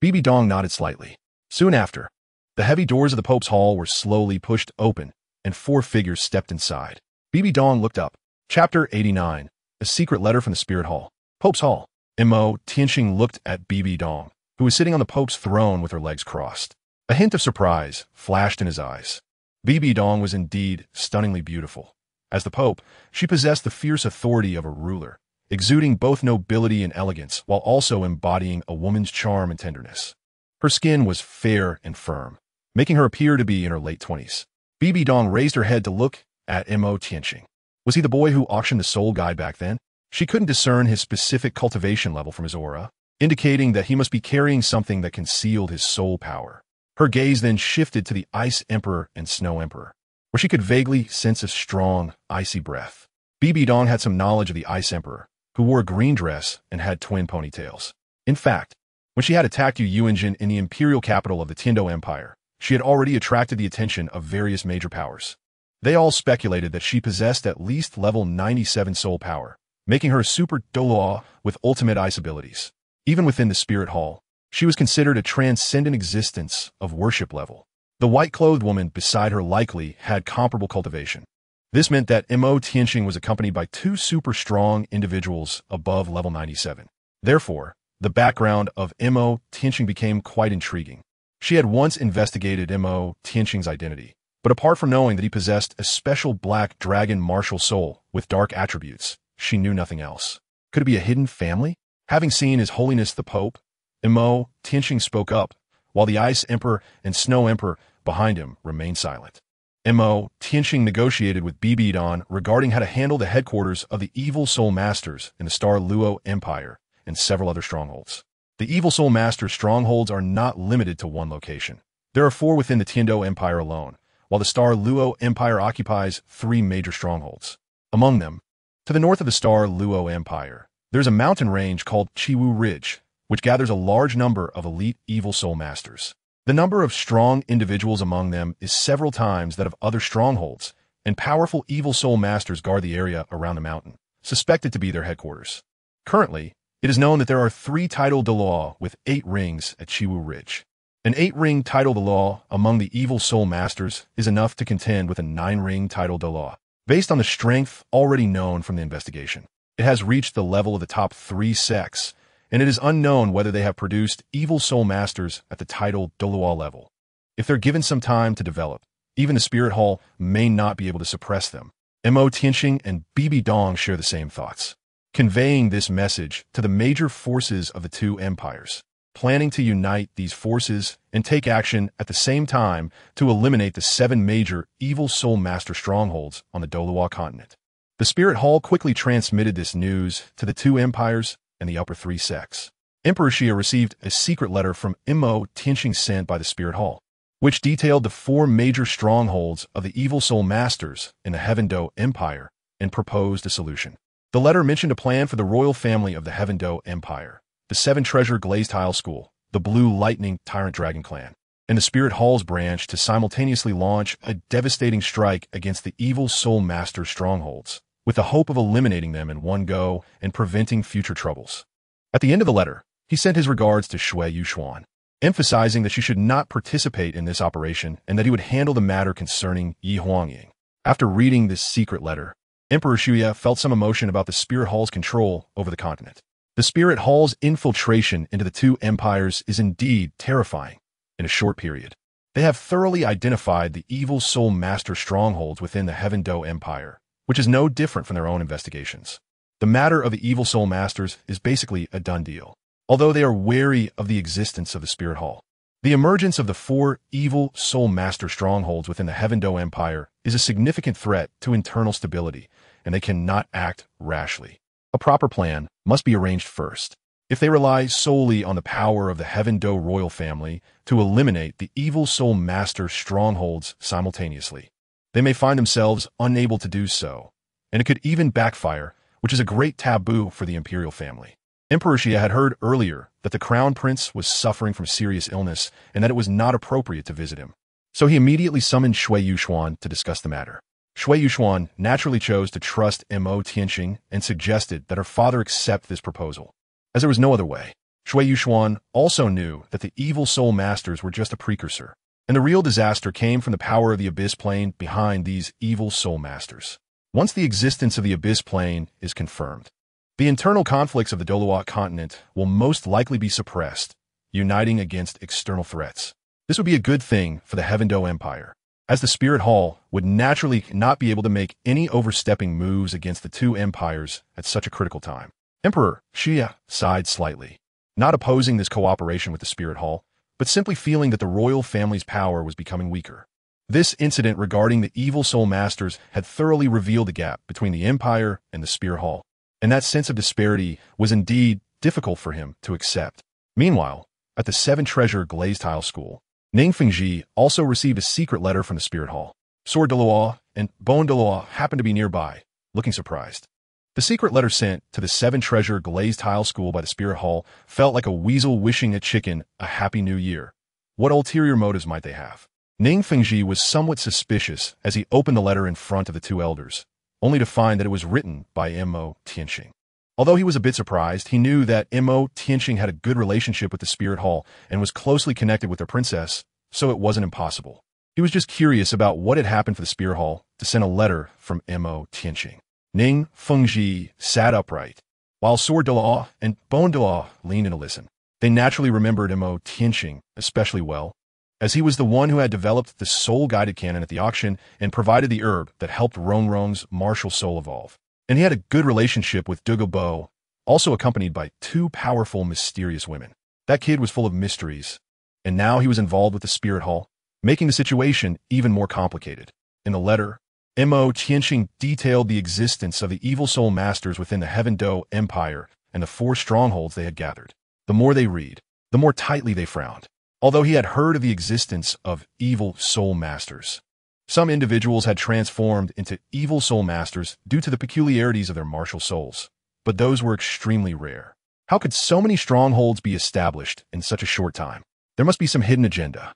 Bibi Dong nodded slightly. Soon after, the heavy doors of the Pope's hall were slowly pushed open, and 4 figures stepped inside. Bibi Dong looked up. Chapter 89. A secret letter from the Spirit Hall. Pope's Hall. Tianxing looked at Bibi Dong, who was sitting on the Pope's throne with her legs crossed. A hint of surprise flashed in his eyes. Bibi Dong was indeed stunningly beautiful. As the Pope, she possessed the fierce authority of a ruler, exuding both nobility and elegance while also embodying a woman's charm and tenderness. Her skin was fair and firm, making her appear to be in her late 20s. Bibi Dong raised her head to look at Tianxing. Was he the boy who auctioned the soul guide back then? She couldn't discern his specific cultivation level from his aura, indicating that he must be carrying something that concealed his soul power. Her gaze then shifted to the Ice Emperor and Snow Emperor, where she could vaguely sense a strong, icy breath. Bibi Dong had some knowledge of the Ice Emperor, who wore a green dress and had twin ponytails. In fact, when she had attacked Yuanjin in the imperial capital of the Tiando Empire, she had already attracted the attention of various major powers. They all speculated that she possessed at least level 97 soul power, making her a super Douluo with ultimate ice abilities. Even within the Spirit Hall, she was considered a transcendent existence of worship level. The white-clothed woman beside her likely had comparable cultivation. This meant that Tianxing was accompanied by 2 super strong individuals above level 97. Therefore, the background of Tianxing became quite intriguing. She had once investigated Tianxing's identity, but apart from knowing that he possessed a special black dragon martial soul with dark attributes, she knew nothing else. Could it be a hidden family? Having seen His Holiness the Pope, Tianxing spoke up, while the Ice Emperor and Snow Emperor behind him remained silent. Tianxing negotiated with Bibi Dong regarding how to handle the headquarters of the Evil Soul Masters in the Star Dou Empire and several other strongholds. The Evil Soul Masters' strongholds are not limited to one location. There are 4 within the Tiando Empire alone, while the Star Dou Empire occupies 3 major strongholds. Among them, to the north of the Star Dou Empire, there's a mountain range called Qiwu Ridge, which gathers a large number of elite Evil Soul Masters. The number of strong individuals among them is several times that of other strongholds, and powerful Evil Soul Masters guard the area around the mountain, suspected to be their headquarters. Currently, it is known that there are 3 Tidal Daoliu with 8 rings at Qiwu Ridge. An 8-ring Tidal Daoliu among the Evil Soul Masters is enough to contend with a 9-ring Tidal Daoliu. Based on the strength already known from the investigation, it has reached the level of the top 3 sects, and it is unknown whether they have produced Evil Soul Masters at the Tidal Daoliu level. If they're given some time to develop, even the Spirit Hall may not be able to suppress them. Tianxing and Bibi Dong share the same thoughts, conveying this message to the major forces of the 2 empires, planning to unite these forces and take action at the same time to eliminate the 7 major Evil Soul Master strongholds on the Douluo Continent. The Spirit Hall quickly transmitted this news to the 2 empires and the upper 3 sects. Emperor Xue'er received a secret letter from Tianxing sent by the Spirit Hall, which detailed the 4 major strongholds of the Evil Soul Masters in the Heaven Dou Empire and proposed a solution. The letter mentioned a plan for the royal family of the Heaven Dou Empire, the Seven Treasure Glazed Tile School, the Blue Lightning Tyrant Dragon Clan, and the Spirit Halls branch to simultaneously launch a devastating strike against the evil Soul Master strongholds, with the hope of eliminating them in one go and preventing future troubles. At the end of the letter, he sent his regards to Xue'er, emphasizing that she should not participate in this operation and that he would handle the matter concerning Yi Huangying. After reading this secret letter, Emperor Xue'er felt some emotion about the Spirit Hall's control over the continent. The Spirit Hall's infiltration into the two empires is indeed terrifying. In a short period, they have thoroughly identified the evil Soul Master strongholds within the Heaven Dou Empire, which is no different from their own investigations. The matter of the evil Soul Masters is basically a done deal, although they are wary of the existence of the Spirit Hall. The emergence of the 4 evil Soul Master strongholds within the Heaven Dou Empire is a significant threat to internal stability, and they cannot act rashly. A proper plan must be arranged first. If they rely solely on the power of the Heaven Dou royal family to eliminate the evil Soul Master strongholds simultaneously, they may find themselves unable to do so, and it could even backfire, which is a great taboo for the imperial family. Emperor Xia had heard earlier that the crown prince was suffering from serious illness and that it was not appropriate to visit him. So he immediately summoned Xue'er to discuss the matter. Xue'er naturally chose to trust him.Qian and suggested that her father accept this proposal, as there was no other way. Xue'er also knew that the evil Soul Masters were just a precursor, and the real disaster came from the power of the Abyss Plane behind these evil Soul Masters. Once the existence of the Abyss Plane is confirmed, the internal conflicts of the Douluo Continent will most likely be suppressed, uniting against external threats. This would be a good thing for the Heaven Dou Empire, as the Spirit Hall would naturally not be able to make any overstepping moves against the two empires at such a critical time. Emperor Xia sighed slightly, not opposing this cooperation with the Spirit Hall, but simply feeling that the royal family's power was becoming weaker. This incident regarding the evil Soul Masters had thoroughly revealed the gap between the Empire and the Spirit Hall, and that sense of disparity was indeed difficult for him to accept. Meanwhile, at the Seven Treasure Glazed Tile School, Renxue also received a secret letter from the Spirit Hall. Star Dou and Daoliu happened to be nearby, looking surprised. The secret letter sent to the Seven Treasure Glazed Tile School by the Spirit Hall felt like a weasel wishing a chicken a happy new year. What ulterior motives might they have? Renxue was somewhat suspicious as he opened the letter in front of the two elders, only to find that it was written by him.Qian. Although he was a bit surprised, he knew that him.Qian had a good relationship with the Spirit Hall and was closely connected with their princess, so it wasn't impossible. He was just curious about what had happened for the Spirit Hall to send a letter from him.Qian. Renxue sat upright, while Star Dou and Daoliu leaned in to listen. They naturally remembered him.Qian especially well, as he was the one who had developed the soul-guided cannon at the auction and provided the herb that helped Renxue's martial soul evolve. And he had a good relationship with Douluo, also accompanied by 2 powerful, mysterious women. That kid was full of mysteries, and now he was involved with the Spirit Hall, making the situation even more complicated. In the letter, him.Qian detailed the existence of the evil Soul Masters within the Heaven Dou Empire and the 4 strongholds they had gathered. The more they read, the more tightly they frowned. Although he had heard of the existence of evil Soul Masters, some individuals had transformed into evil Soul Masters due to the peculiarities of their martial souls, but those were extremely rare. How could so many strongholds be established in such a short time? There must be some hidden agenda.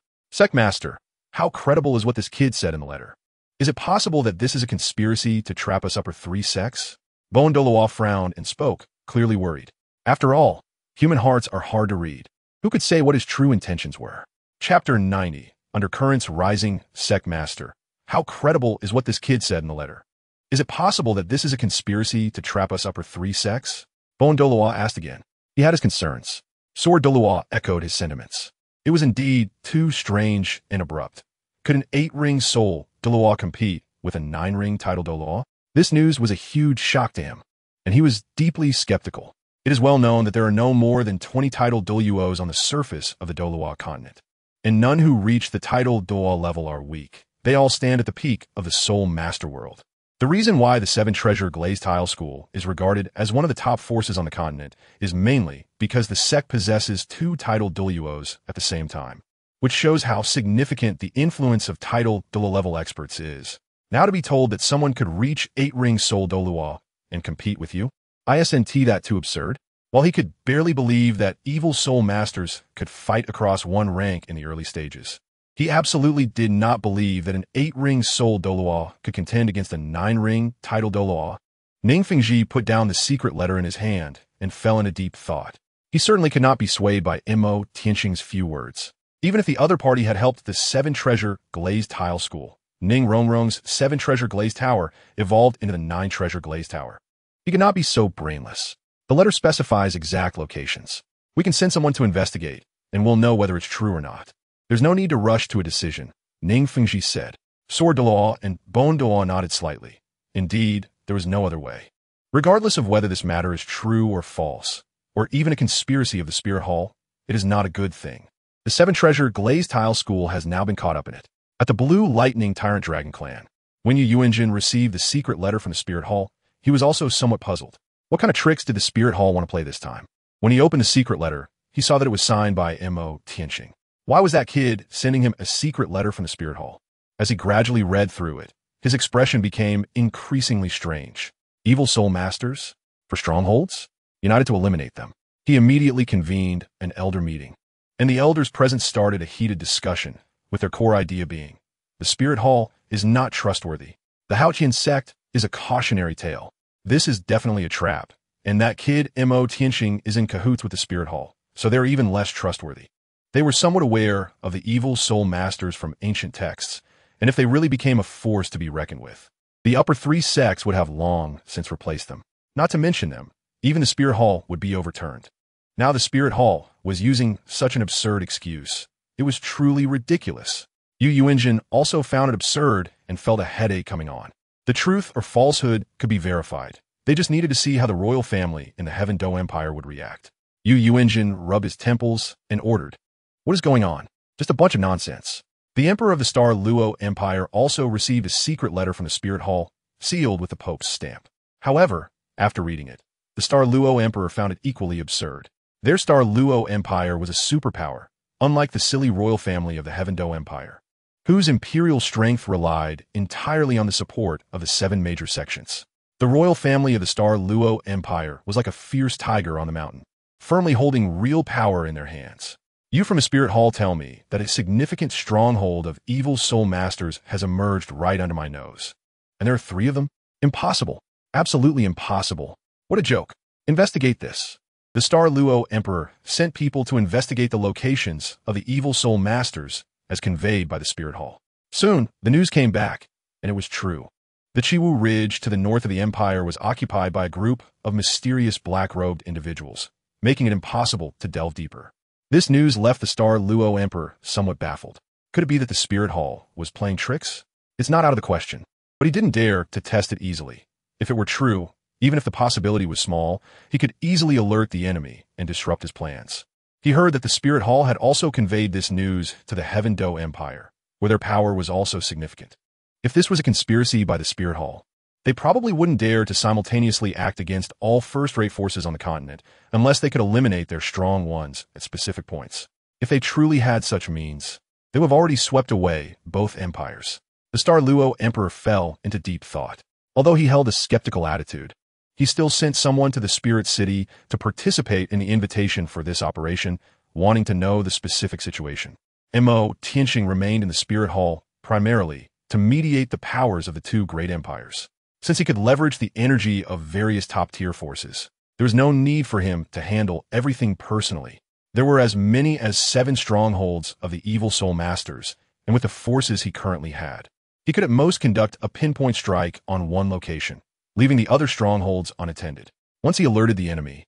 Master, how credible is what this kid said in the letter? Is it possible that this is a conspiracy to trap us upper 3 sects? Daoliu frowned and spoke, clearly worried. After all, human hearts are hard to read. Who could say what his true intentions were? Chapter 90, Undercurrents Rising, Master. How credible is what this kid said in the letter? Is it possible that this is a conspiracy to trap us upper 3 sects? Daoliu asked again. He had his concerns. Star Dou echoed his sentiments. It was indeed too strange and abrupt. Could an 8-ring soul Daoliu compete with a 9-ring title Daoliu? This news was a huge shock to him, and he was deeply skeptical. It is well known that there are no more than 20 title Daoliuos on the surface of the Douluo Continent, and none who reach the title Daoliu level are weak. They all stand at the peak of the Soul Master world. The reason why the Seven Treasure Glazed Tile School is regarded as one of the top forces on the continent is mainly because the sect possesses 2 title Daoliuos at the same time, which shows how significant the influence of title Daoliu level experts is. Now to be told that someone could reach 8-ring soul Daoliu and compete with you? Isn't that too absurd? While he could barely believe that evil soul masters could fight across one rank in the early stages, he absolutely did not believe that an 8-ring soul Douluo could contend against a 9-ring title Douluo. Ningfengji put down the secret letter in his hand and fell into deep thought. He certainly could not be swayed by Tianxing's few words. Even if the other party had helped the 7-treasure glazed tile school, Ning Rongrong's 7-treasure glazed tower evolved into the 9-treasure glazed tower. He could not be so brainless. The letter specifies exact locations. We can send someone to investigate, and we'll know whether it's true or not. There's no need to rush to a decision, Ningfengji said. Sword Douluo and Bone Douluo nodded slightly. Indeed, there was no other way. Regardless of whether this matter is true or false, or even a conspiracy of the Spirit Hall, it is not a good thing. The 7-treasure glazed tile school has now been caught up in it. At the Blue Lightning Tyrant Dragon Clan, when Yuanjin received the secret letter from the Spirit Hall, he was also somewhat puzzled. What kind of tricks did the Spirit Hall want to play this time? When he opened the secret letter, he saw that it was signed by Tianxing. Why was that kid sending him a secret letter from the Spirit Hall? As he gradually read through it, his expression became increasingly strange. Evil soul masters? For strongholds? United to eliminate them. He immediately convened an elder meeting, and the elders present started a heated discussion, with their core idea being, the Spirit Hall is not trustworthy. The him.Qian sect is a cautionary tale. This is definitely a trap, and that kid Tianxing is in cahoots with the Spirit Hall, so they're even less trustworthy. They were somewhat aware of the evil soul masters from ancient texts, and if they really became a force to be reckoned with, the upper 3 sects would have long since replaced them. Not to mention them, even the Spirit Hall would be overturned. Now the Spirit Hall was using such an absurd excuse. It was truly ridiculous. Yuanjin also found it absurd and felt a headache coming on. The truth or falsehood could be verified. They just needed to see how the royal family in the Heaven Dou Empire would react. Yuanjin rubbed his temples and ordered, "What is going on? Just a bunch of nonsense." The Emperor of the Star Dou Empire also received a secret letter from the Spirit Hall, sealed with the Pope's stamp. However, after reading it, the Star Dou Emperor found it equally absurd. Their Star Dou Empire was a superpower, unlike the silly royal family of the Heaven Dou Empire, whose imperial strength relied entirely on the support of the 7 major sections. The royal family of the Star Dou Empire was like a fierce tiger on the mountain, firmly holding real power in their hands. You from a Spirit Hall tell me that a significant stronghold of evil soul masters has emerged right under my nose. And there are 3 of them? Impossible. Absolutely impossible. What a joke. Investigate this. The Star Dou Emperor sent people to investigate the locations of the evil soul masters as conveyed by the Spirit Hall. Soon, the news came back, and it was true. The Qiwu Ridge to the north of the empire was occupied by a group of mysterious black-robed individuals, making it impossible to delve deeper. This news left the Star Dou Emperor somewhat baffled. Could it be that the Spirit Hall was playing tricks? It's not out of the question, but he didn't dare to test it easily. If it were true, even if the possibility was small, he could easily alert the enemy and disrupt his plans. He heard that the Spirit Hall had also conveyed this news to the Heaven Dou Empire, where their power was also significant. If this was a conspiracy by the Spirit Hall, they probably wouldn't dare to simultaneously act against all first-rate forces on the continent unless they could eliminate their strong ones at specific points. If they truly had such means, they would have already swept away both empires. The Star Dou Emperor fell into deep thought. Although he held a skeptical attitude, he still sent someone to the Spirit City to participate in the invitation for this operation, wanting to know the specific situation. Tianxing remained in the Spirit Hall primarily to mediate the powers of the 2 great empires. Since he could leverage the energy of various top-tier forces, there was no need for him to handle everything personally. There were as many as 7 strongholds of the evil soul masters, and with the forces he currently had, he could at most conduct a pinpoint strike on one location, leaving the other strongholds unattended. Once he alerted the enemy,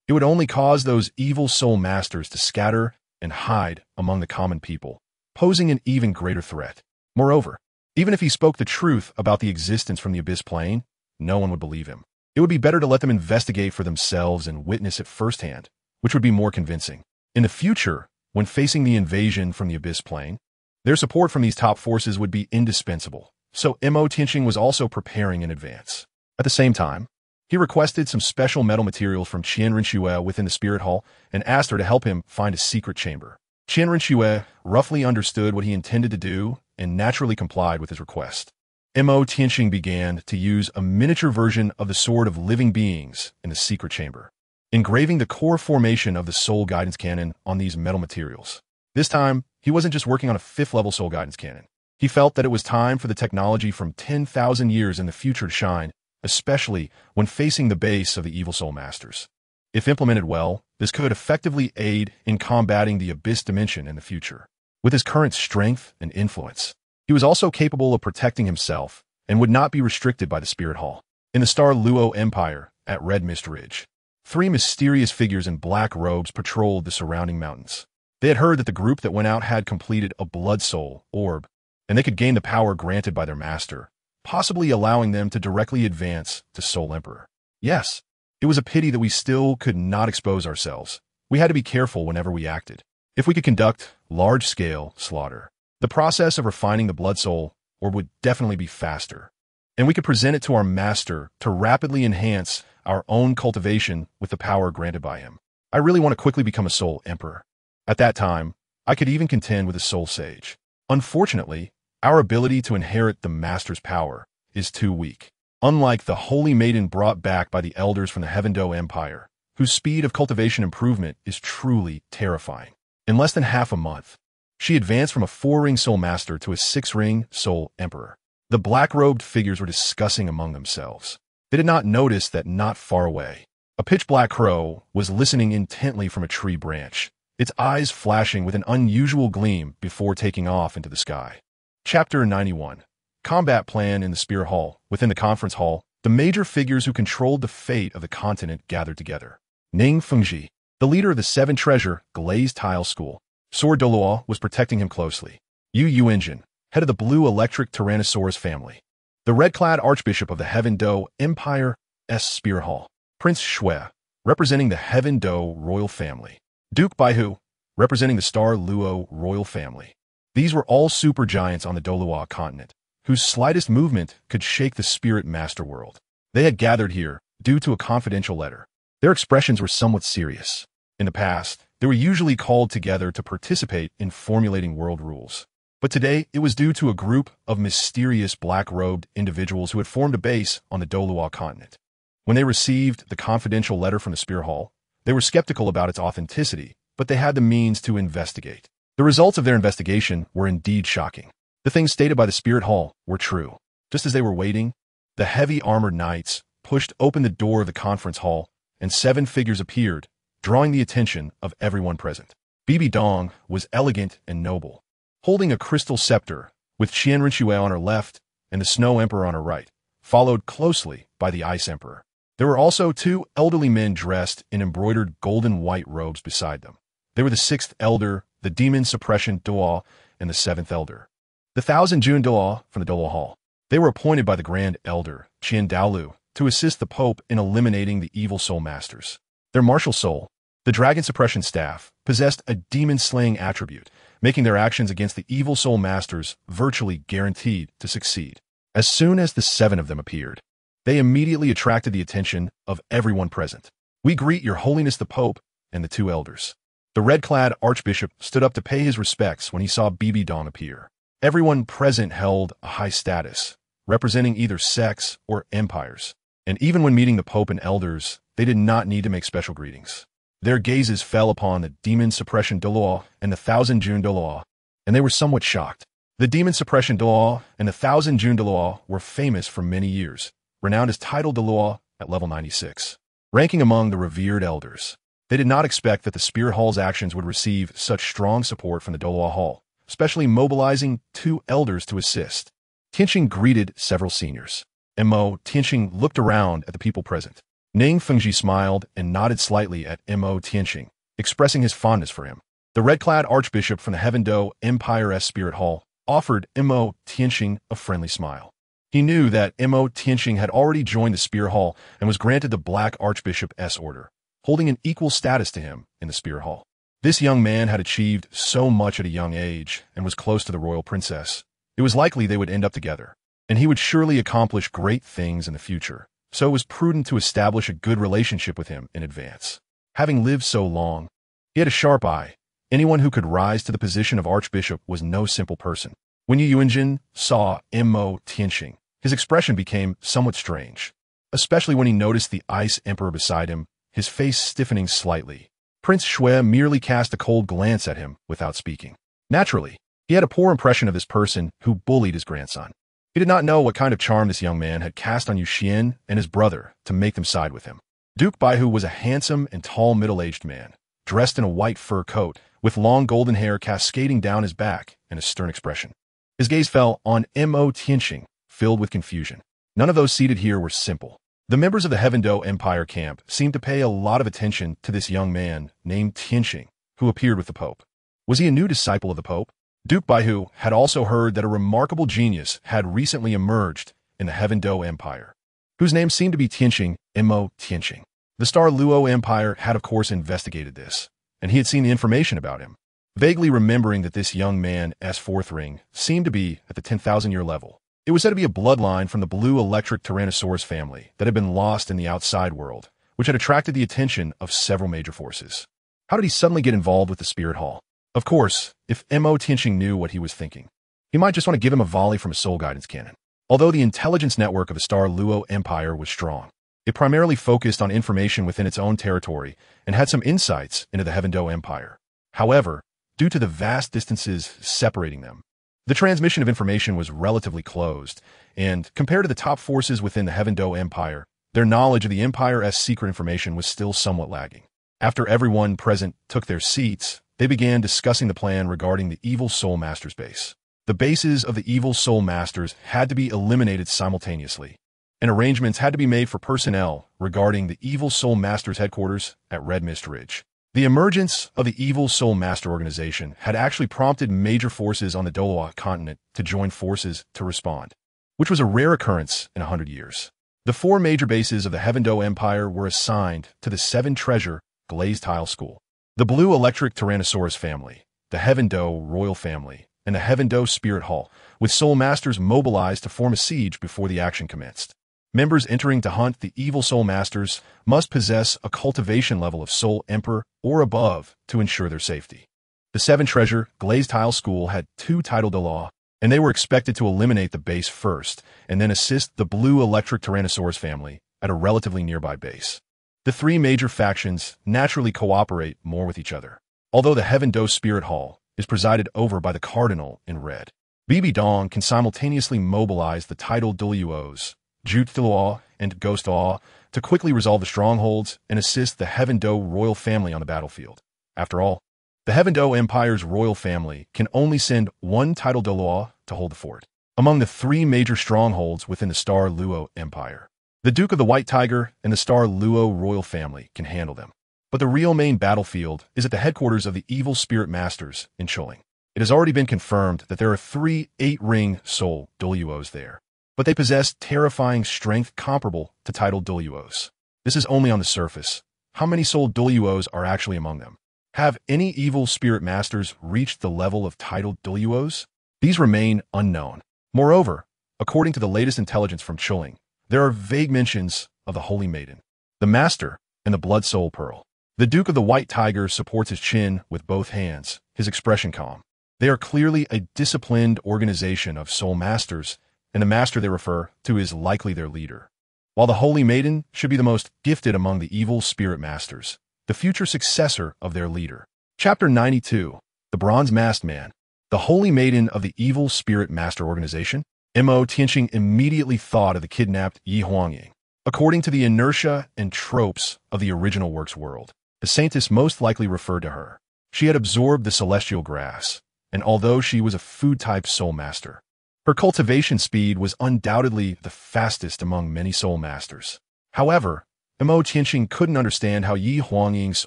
it would only cause those evil soul masters to scatter and hide among the common people, posing an even greater threat. Moreover, even if he spoke the truth about the existence from the Abyss Plane, no one would believe him. It would be better to let them investigate for themselves and witness it firsthand, which would be more convincing. In the future, when facing the invasion from the Abyss Plane, their support from these top forces would be indispensable, so Tianxing was also preparing in advance. At the same time, he requested some special metal materials from Renxue within the Spirit Hall and asked her to help him find a secret chamber. Renxue roughly understood what he intended to do and naturally complied with his request. Tianxing began to use a miniature version of the Sword of Living Beings in the secret chamber, engraving the core formation of the soul guidance cannon on these metal materials. This time, he wasn't just working on a 5th-level soul guidance cannon. He felt that it was time for the technology from 10,000 years in the future to shine, especially when facing the base of the evil soul masters. If implemented well, this could effectively aid in combating the abyss dimension in the future. With his current strength and influence, he was also capable of protecting himself and would not be restricted by the Spirit Hall. In the Star Dou Empire at Red Mist Ridge, 3 mysterious figures in black robes patrolled the surrounding mountains. They had heard that the group that went out had completed a blood soul orb, and they could gain the power granted by their master, possibly allowing them to directly advance to Soul Emperor. Yes, it was a pity that we still could not expose ourselves. We had to be careful whenever we acted. If we could conduct large-scale slaughter, the process of refining the blood soul orb would definitely be faster, and we could present it to our master to rapidly enhance our own cultivation with the power granted by him. I really want to quickly become a Soul Emperor. At that time, I could even contend with a Soul Sage. Unfortunately, our ability to inherit the master's power is too weak. Unlike the Holy Maiden brought back by the elders from the him.Dou Empire, whose speed of cultivation improvement is truly terrifying. In less than half a month, she advanced from a 4-ring Soul Master to a 6-ring Soul Emperor. The black-robed figures were discussing among themselves. They did not notice that not far away, a pitch-black crow was listening intently from a tree branch, its eyes flashing with an unusual gleam before taking off into the sky. Chapter 91. Combat Plan in the Spear Hall. Within the conference hall, the major figures who controlled the fate of the continent gathered together. Ning Fengji, the leader of the 7 Treasure Glazed Tile School. Sor Douluo was protecting him closely. Yu Yuanjin, head of the Blue Electric Tyrannosaurus family. The red-clad Archbishop of the him.Dou Empire's Spear Hall. Prince Xue'er, representing the him.Dou royal family. Duke Baihu, representing the Star Dou royal family. These were all supergiants on the Douluo Continent, whose slightest movement could shake the spirit master world. They had gathered here due to a confidential letter. Their expressions were somewhat serious. In the past, they were usually called together to participate in formulating world rules. But today, it was due to a group of mysterious black-robed individuals who had formed a base on the Douluo Continent. When they received the confidential letter from the Spear Hall, they were skeptical about its authenticity, but they had the means to investigate. The results of their investigation were indeed shocking. The things stated by the Spirit Hall were true. Just as they were waiting, the heavy armored knights pushed open the door of the conference hall, and 7 figures appeared, drawing the attention of everyone present. Bibi Dong was elegant and noble, holding a crystal scepter, with Renxue on her left and the Snow Emperor on her right, followed closely by the Ice Emperor. There were also 2 elderly men dressed in embroidered golden-white robes beside them. They were the 6th Elder, the Demon Suppression Duo, and the 7th Elder, the Thousand June Duo from the Douluo Hall. They were appointed by the Grand Elder, Daoliu, to assist the Pope in eliminating the evil soul masters. Their martial soul, the Dragon Suppression Staff, possessed a demon-slaying attribute, making their actions against the evil soul masters virtually guaranteed to succeed. As soon as the 7 of them appeared, they immediately attracted the attention of everyone present. We greet your Holiness the Pope and the 2 elders. The red-clad Archbishop stood up to pay his respects when he saw Bibi Dong appear. Everyone present held a high status, representing either sects or empires, and even when meeting the Pope and elders, they did not need to make special greetings. Their gazes fell upon the Demon Suppression Douluo and the Thousand June Douluo, and they were somewhat shocked. The Demon Suppression Douluo and the Thousand June Douluo were famous for many years, renowned as Title Douluo at level 96, ranking among the revered elders. They did not expect that the Spear Hall's actions would receive such strong support from the Douluo Hall, especially mobilizing 2 elders to assist. Tianxing greeted several seniors. Tianxing looked around at the people present. Ning Fengji smiled and nodded slightly at Tianxing, expressing his fondness for him. The red-clad Archbishop from the him.Dou Empire's Spirit Hall offered Tianxing a friendly smile. He knew that Tianxing had already joined the Spear Hall and was granted the Black Archbishop's order, holding an equal status to him in the Spear Hall. This young man had achieved so much at a young age and was close to the royal princess. It was likely they would end up together, and he would surely accomplish great things in the future, so it was prudent to establish a good relationship with him in advance. Having lived so long, he had a sharp eye. Anyone who could rise to the position of Archbishop was no simple person. When Yu Yuanjin saw Tianxing, His expression became somewhat strange, especially when he noticed the Ice Emperor beside him, his face stiffening slightly. Prince Xue'er merely cast a cold glance at him without speaking. Naturally, he had a poor impression of this person who bullied his grandson. He did not know what kind of charm this young man had cast on Qian and his brother to make them side with him. Duke Baihu was a handsome and tall middle-aged man, dressed in a white fur coat, with long golden hair cascading down his back and a stern expression. His gaze fell on Tianxing, filled with confusion. None of those seated here were simple. The members of the Heaven Dou Empire camp seemed to pay a lot of attention to this young man named Tianxing, who appeared with the Pope. Was he a new disciple of the Pope? Duke Baihu had also heard that a remarkable genius had recently emerged in the Heaven Dou Empire, whose name seemed to be Tianxing. The Star Dou Empire had of course investigated this, and he had seen the information about him, vaguely remembering that this young man's fourth ring seemed to be at the 10,000-year level. It was said to be a bloodline from the blue electric Tyrannosaurus family that had been lost in the outside world, which had attracted the attention of several major forces. How did he suddenly get involved with the Spirit Hall? Of course, if Tianxing knew what he was thinking, he might just want to give him a volley from a soul guidance cannon. Although the intelligence network of the Star Dou Empire was strong, it primarily focused on information within its own territory and had some insights into the Heaven Dou Empire. However, due to the vast distances separating them, the transmission of information was relatively closed, and compared to the top forces within the Heaven Dou Empire, their knowledge of the Empire's secret information was still somewhat lagging. After everyone present took their seats, they began discussing the plan regarding the Evil Soul Master's base. The bases of the Evil Soul Masters had to be eliminated simultaneously, and arrangements had to be made for personnel regarding the Evil Soul Master's headquarters at Red Mist Ridge. The emergence of the Evil Soul Master organization had actually prompted major forces on the Douluo Continent to join forces to respond, which was a rare occurrence in 100 years. The 4 major bases of the Heaven Dou Empire were assigned to the 7 treasure glazed tile school, the Blue Electric Tyrannosaurus family, the Heaven Dou Royal family, and the Heaven Dou Spirit Hall, with Soul Masters mobilized to form a siege before the action commenced. Members entering to hunt the Evil Soul Masters must possess a cultivation level of Soul Emperor or above to ensure their safety. The 7 treasure glazed tile school had 2 title de law, and they were expected to eliminate the base first and then assist the Blue Electric Tyrannosaurus family at a relatively nearby base. The 3 major factions naturally cooperate more with each other, although the Heaven Dou Spirit Hall is presided over by the Cardinal in red. Bibi Dong can simultaneously mobilize the title Daoliuos, Juteluo, and Ghost Law to quickly resolve the strongholds and assist the Heaven Dou royal family on the battlefield. After all, the Heaven Dou Empire's royal family can only send 1 title de law to hold the fort. Among the 3 major strongholds within the Star Dou Empire, the Duke of the White Tiger and the Star Dou royal family can handle them. But the real main battlefield is at the headquarters of the Evil Spirit Masters in Xue'er. It has already been confirmed that there are 3 8-ring soul Daoliuos there, but they possess terrifying strength comparable to titled Daoliuos. This is only on the surface. How many soul Daoliuos are actually among them? Have any Evil Spirit Masters reached the level of titled Daoliuos? These remain unknown. Moreover, according to the latest intelligence from Xue'er, there are vague mentions of the Holy Maiden, the Master, and the Blood Soul Pearl. The Duke of the White Tiger supports his chin with both hands, his expression calm. They are clearly a disciplined organization of soul masters, and the master they refer to is likely their leader. While the Holy Maiden should be the most gifted among the Evil Spirit Masters, the future successor of their leader. Chapter 92, The Bronze Masked Man. The Holy Maiden of the Evil Spirit Master Organization. Tianxing immediately thought of the kidnapped Yi Huangying. According to the inertia and tropes of the original works world, the saintess most likely referred to her. She had absorbed the celestial grass, and although she was a food-type soul master, her cultivation speed was undoubtedly the fastest among many soul masters. However, Tianxing couldn't understand how Yi Huangying's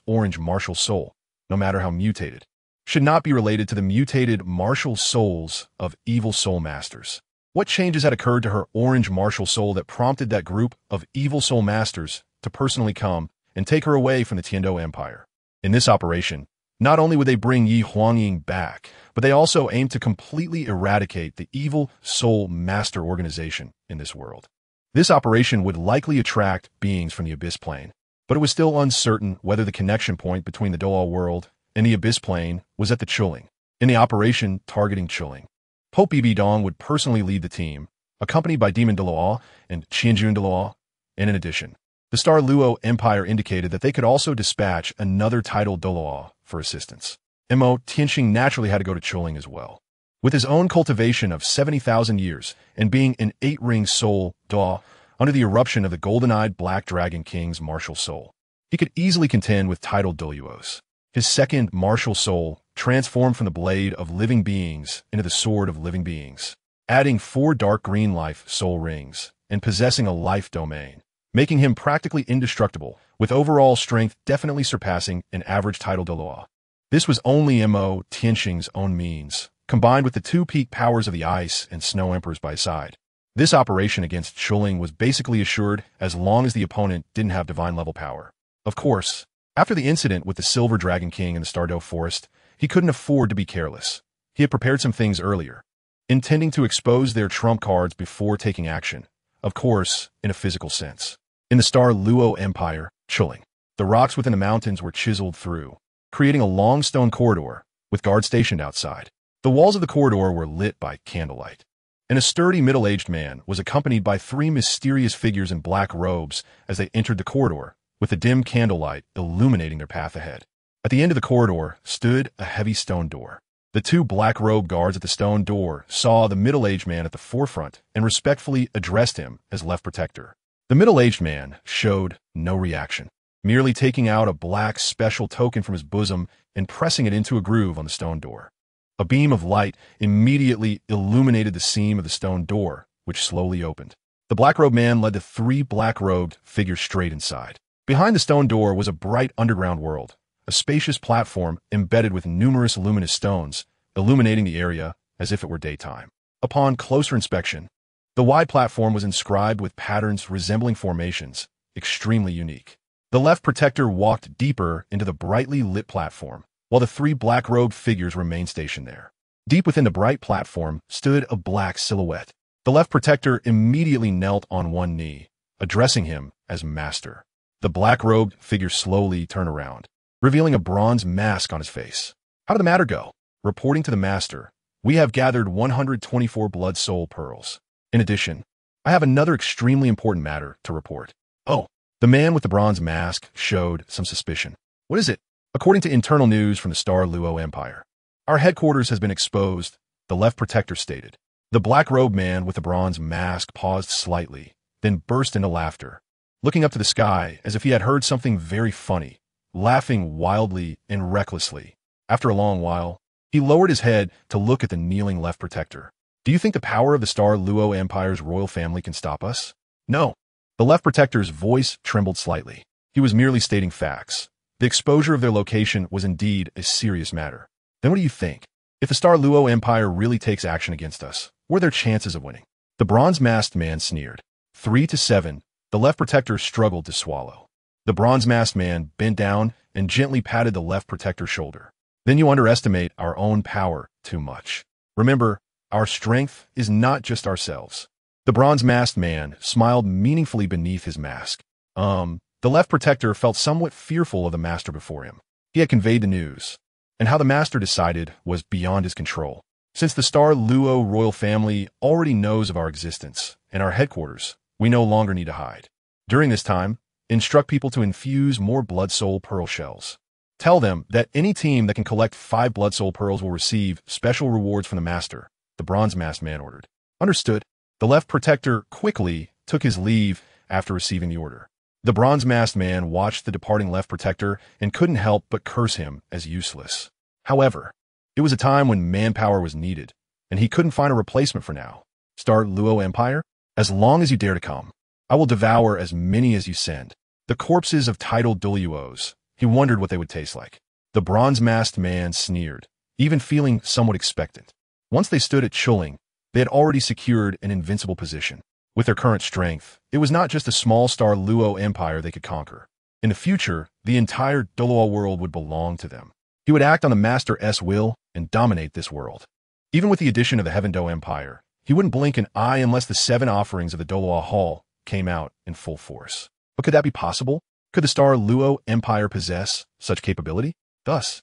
orange martial soul, no matter how mutated, should not be related to the mutated martial souls of evil soul masters. What changes had occurred to her orange martial soul that prompted that group of evil soul masters to personally come and take her away from the Tiandou Empire? In this operation, not only would they bring Yi Huangying back, but they also aimed to completely eradicate the evil soul master organization in this world. This operation would likely attract beings from the Abyss Plane, but it was still uncertain whether the connection point between the Douluo world and the Abyss Plane was at the Xue'er. In the operation targeting Xue'er, Pope Bibi Dong would personally lead the team, accompanied by Demon Douluo and Qianjun Douluo. And in addition, the Star Luo Empire indicated that they could also dispatch another titled Douluo for assistance. Tianxing naturally had to go to Chuling as well. With his own cultivation of 70,000 years and being an 8-ring soul Dou under the eruption of the golden-eyed Black Dragon King's martial soul, he could easily contend with titled Douluos. His second martial soul transformed from the blade of living beings into the sword of living beings, adding 4 dark green life soul rings and possessing a life domain, making him practically indestructible, with overall strength definitely surpassing an average title Douluo. This was only Tianxing's own means, combined with the 2 peak powers of the Ice and Snow Emperors by his side. This operation against Chuling was basically assured as long as the opponent didn't have divine level power. Of course, after the incident with the Silver Dragon King in the Star Dou forest, he couldn't afford to be careless. He had prepared some things earlier, intending to expose their trump cards before taking action, of course, in a physical sense. In the Star Luo Empire, Chuling, the rocks within the mountains were chiseled through, creating a long stone corridor, with guards stationed outside. The walls of the corridor were lit by candlelight, and a sturdy middle-aged man was accompanied by 3 mysterious figures in black robes as they entered the corridor, with the dim candlelight illuminating their path ahead. At the end of the corridor stood a heavy stone door. The 2 black-robed guards at the stone door saw the middle-aged man at the forefront and respectfully addressed him as Left Protector. The middle-aged man showed no reaction, merely taking out a black special token from his bosom and pressing it into a groove on the stone door. A beam of light immediately illuminated the seam of the stone door, which slowly opened. The black-robed man led the 3 black-robed figures straight inside. Behind the stone door was a bright underground world, a spacious platform embedded with numerous luminous stones, illuminating the area as if it were daytime. Upon closer inspection, the wide platform was inscribed with patterns resembling formations, extremely unique. The Left Protector walked deeper into the brightly lit platform, while the 3 black-robed figures remained stationed there. Deep within the bright platform stood a black silhouette. The Left Protector immediately knelt on one knee, addressing him as Master. The black-robed figure slowly turned around, revealing a bronze mask on his face. How did the matter go? Reporting to the Master, we have gathered 124 blood soul pearls. In addition, I have another extremely important matter to report. Oh, the man with the bronze mask showed some suspicion. What is it? According to internal news from the Star Luo Empire, our headquarters has been exposed, the Left Protector stated. The black-robed man with the bronze mask paused slightly, then burst into laughter, looking up to the sky as if he had heard something very funny, laughing wildly and recklessly. After a long while, he lowered his head to look at the kneeling Left Protector. Do you think the power of the Star Luo Empire's royal family can stop us? No. The Left Protector's voice trembled slightly. He was merely stating facts. The exposure of their location was indeed a serious matter. Then what do you think? If the Star Luo Empire really takes action against us, what are their chances of winning? The bronze-masked man sneered. 3-7. The Left Protector struggled to swallow. The bronze-masked man bent down and gently patted the Left Protector's shoulder. Then you underestimate our own power too much. Remember, our strength is not just ourselves. The bronze-masked man smiled meaningfully beneath his mask. The Left Protector felt somewhat fearful of the Master before him. He had conveyed the news, and how the Master decided was beyond his control. Since the Star Luo royal family already knows of our existence and our headquarters, we no longer need to hide. During this time, instruct people to infuse more Blood Soul Pearl shells. Tell them that any team that can collect 5 Blood Soul Pearls will receive special rewards from the Master, the bronze-masked man ordered. Understood. The Left Protector quickly took his leave after receiving the order. The bronze-masked man watched the departing Left Protector and couldn't help but curse him as useless. However, it was a time when manpower was needed, and he couldn't find a replacement for now. Star Luo Empire? As long as you dare to come, I will devour as many as you send. The corpses of titled Douluos. He wondered what they would taste like. The bronze-masked man sneered, even feeling somewhat expectant. Once they stood at Chuling, they had already secured an invincible position. With their current strength, it was not just a small Star Luo Empire they could conquer. In the future, the entire Douluo world would belong to them. He would act on the Master's will and dominate this world. Even with the addition of the Heaven Dou Empire, he wouldn't blink an eye unless the 7 offerings of the Douluo Hall came out in full force. But could that be possible? Could the Star Luo Empire possess such capability? Thus,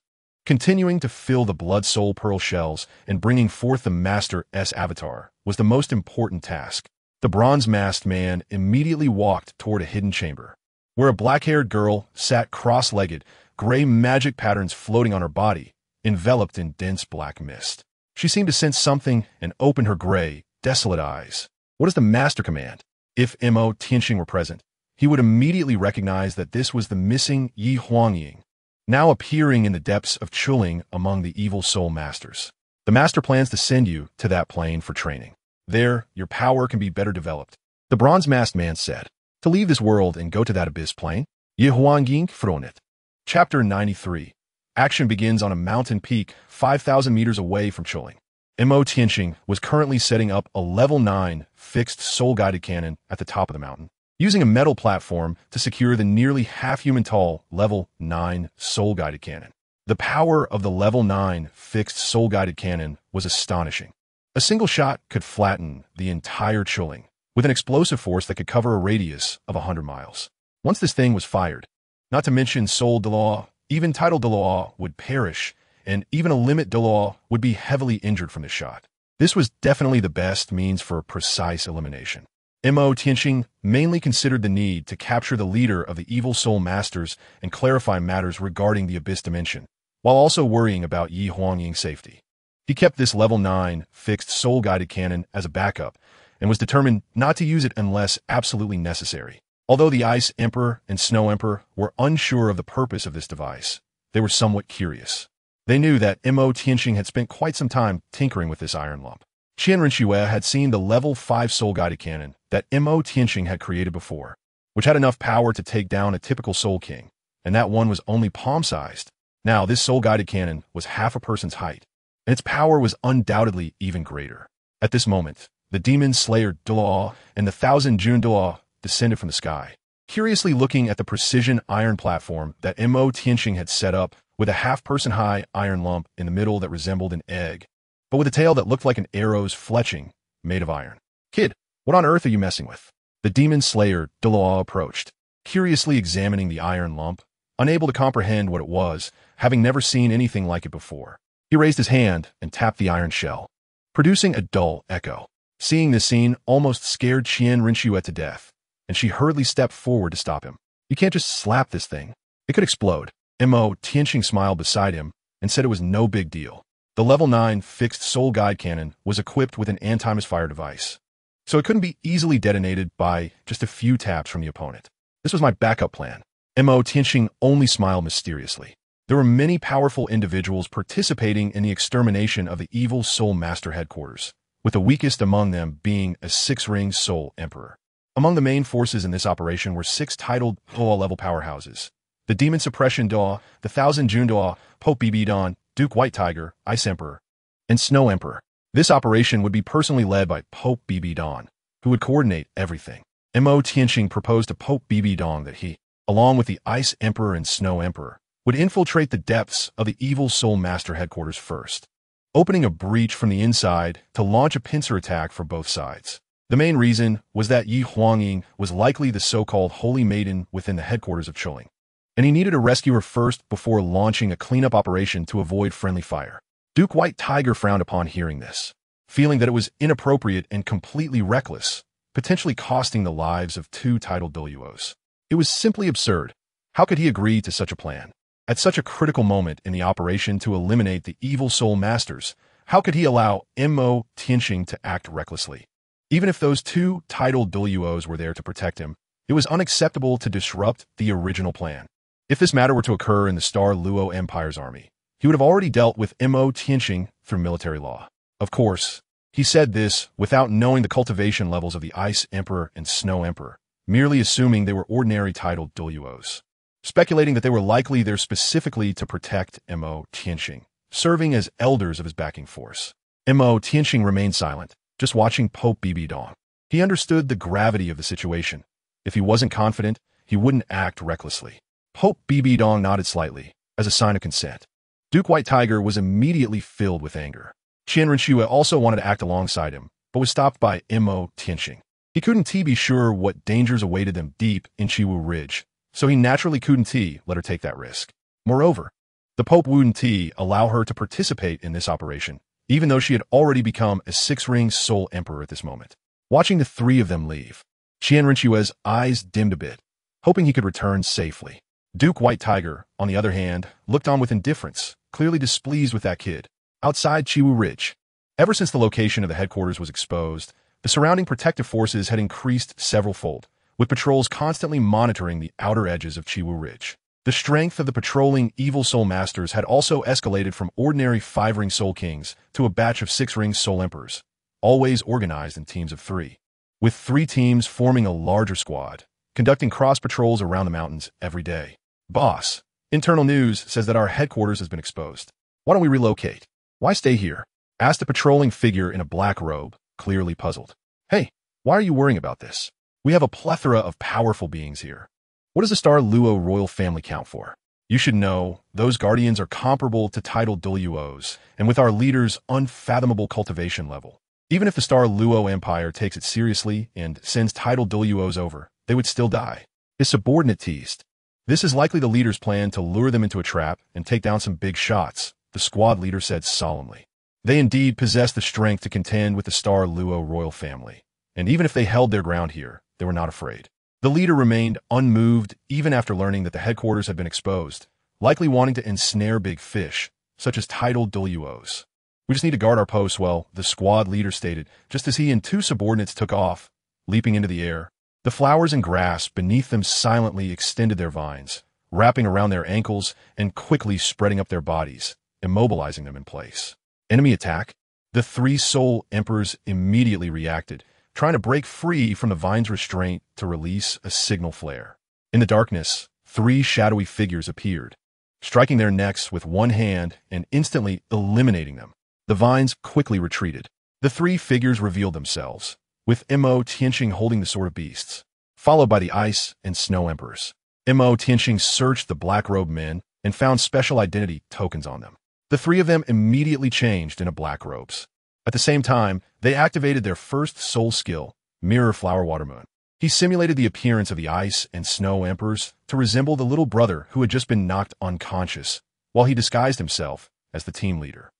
Continuing to fill the blood soul pearl shells and bringing forth the Master's avatar was the most important task. The bronze-masked man immediately walked toward a hidden chamber, where a black-haired girl sat cross-legged, gray magic patterns floating on her body, enveloped in dense black mist. She seemed to sense something and opened her gray, desolate eyes. What is the master command? If him.Qian were present, he would immediately recognize that this was the missing Yi Huangying, now appearing in the depths of Chuling among the evil soul masters. The master plans to send you to that plane for training. There, your power can be better developed. The bronze-masked man said, to leave this world and go to that abyss plane. Yi Huangying Fronet. Chapter 93. Action begins on a mountain peak 5,000 meters away from Chuling. Him.Qian was currently setting up a level 9 fixed soul-guided cannon at the top of the mountain, using a metal platform to secure the nearly half-human-tall level 9 soul-guided cannon. The power of the level 9 fixed soul-guided cannon was astonishing. A single shot could flatten the entire Chuling, with an explosive force that could cover a radius of 100 miles. Once this thing was fired, not to mention Soul Douluo, even title Douluo would perish, and even a limit Douluo would be heavily injured from this shot. This was definitely the best means for precise elimination. Him.Qian mainly considered the need to capture the leader of the evil soul masters and clarify matters regarding the abyss dimension, while also worrying about Yi Huangying's safety. He kept this level 9 fixed soul-guided cannon as a backup and was determined not to use it unless absolutely necessary. Although the Ice Emperor and Snow Emperor were unsure of the purpose of this device, they were somewhat curious. They knew that Him.Qian had spent quite some time tinkering with this iron lump. Renxue had seen the level 5 soul-guided cannon that Him.Qian had created before, which had enough power to take down a typical Soul King, and that one was only palm-sized. Now, this soul-guided cannon was half a person's height, and its power was undoubtedly even greater. At this moment, the demon slayer Douluo and the 1,000 Jun Douluo descended from the sky, curiously looking at the precision iron platform that Him.Qian had set up with a half-person-high iron lump in the middle that resembled an egg, but with a tail that looked like an arrow's fletching, made of iron. Kid, what on earth are you messing with? The demon slayer Douluo approached, curiously examining the iron lump, unable to comprehend what it was, having never seen anything like it before. He raised his hand and tapped the iron shell, producing a dull echo. Seeing this scene almost scared Renxue to death, and she hurriedly stepped forward to stop him. You can't just slap this thing. It could explode. Him.Qian smiled beside him and said it was no big deal. The level 9 fixed soul guide cannon was equipped with an anti-misfire device, so it couldn't be easily detonated by just a few taps from the opponent. This was my backup plan. Him.Qian only smiled mysteriously. There were many powerful individuals participating in the extermination of the evil soul master headquarters, with the weakest among them being a 6-ring soul emperor. Among the main forces in this operation were 6 titled Douluo-level powerhouses: the Demon Suppression Douluo, the 1,000 Jun Douluo, Pope Bibi Dong, Duke White Tiger, Ice Emperor, and Snow Emperor. This operation would be personally led by Pope Bibi Dong, who would coordinate everything. Him.Qian proposed to Pope Bibi Dong that he, along with the Ice Emperor and Snow Emperor, would infiltrate the depths of the evil soul master headquarters first, opening a breach from the inside to launch a pincer attack from both sides. The main reason was that Yi Huangying was likely the so-called Holy Maiden within the headquarters of Chuling, and he needed to rescue her first before launching a cleanup operation to avoid friendly fire. Duke White Tiger frowned upon hearing this, feeling that it was inappropriate and completely reckless, potentially costing the lives of 2 titled Daoliuos. It was simply absurd. How could he agree to such a plan? At such a critical moment in the operation to eliminate the evil soul masters, how could he allow Him.Qian to act recklessly? Even if those 2 titled Daoliuos were there to protect him, it was unacceptable to disrupt the original plan. If this matter were to occur in the Star Dou Empire's army, he would have already dealt with Him.Qian through military law. Of course, he said this without knowing the cultivation levels of the Ice Emperor and Snow Emperor, merely assuming they were ordinary titled Daoliuos, speculating that they were likely there specifically to protect Him.Qian, serving as elders of his backing force. Him.Qian remained silent, just watching Pope Bibi Dong. He understood the gravity of the situation. If he wasn't confident, he wouldn't act recklessly. Pope Bibi Dong nodded slightly, as a sign of consent. Duke White Tiger was immediately filled with anger. Renxue also wanted to act alongside him, but was stopped by Him.Qian. He couldn't be sure what dangers awaited them deep in Xue'er Ridge, so he naturally couldn't let her take that risk. Moreover, The Pope wouldn't allow her to participate in this operation, even though she had already become a six-ring soul emperor at this moment. Watching the three of them leave, Renxue's eyes dimmed a bit, hoping he could return safely. Duke White Tiger, on the other hand, looked on with indifference, clearly displeased with that kid. Outside Qiwu Ridge, ever since the location of the headquarters was exposed, the surrounding protective forces had increased several-fold, with patrols constantly monitoring the outer edges of Qiwu Ridge. The strength of the patrolling evil soul masters had also escalated from ordinary 5-ring soul kings to a batch of 6-ring soul emperors, always organized in teams of 3, with 3 teams forming a larger squad, conducting cross-patrols around the mountains every day. Boss, internal news says that our headquarters has been exposed. Why don't we relocate? Why stay here? Asked a patrolling figure in a black robe, clearly puzzled. Hey, why are you worrying about this? We have a plethora of powerful beings here. What does the Star Dou royal family count for? You should know, those guardians are comparable to titled Daoliuos, and with our leader's unfathomable cultivation level. Even if the Star Dou Empire takes it seriously and sends titled Daoliuos over, they would still die. His subordinate teased. This is likely the leader's plan to lure them into a trap and take down some big shots, the squad leader said solemnly. They indeed possess the strength to contend with the Star Dou royal family, and even if they held their ground here, they were not afraid. The leader remained unmoved even after learning that the headquarters had been exposed, likely wanting to ensnare big fish, such as titled Daoliuos. We just need to guard our posts well, the squad leader stated, just as he and 2 subordinates took off, leaping into the air. The flowers and grass beneath them silently extended their vines, wrapping around their ankles and quickly spreading up their bodies, immobilizing them in place. Enemy attack? The 3 soul emperors immediately reacted, trying to break free from the vine's restraint to release a signal flare. In the darkness, 3 shadowy figures appeared, striking their necks with one hand and instantly eliminating them. The vines quickly retreated. The 3 figures revealed themselves, with Tianxing holding the Sword of Beasts, followed by the Ice and Snow Emperors. Tianxing searched the black-robed men and found special identity tokens on them. The 3 of them immediately changed into black robes. At the same time, they activated their first soul skill, Mirror Flower Watermoon. He simulated the appearance of the Ice and Snow Emperors to resemble the little brother who had just been knocked unconscious, while he disguised himself as the team leader.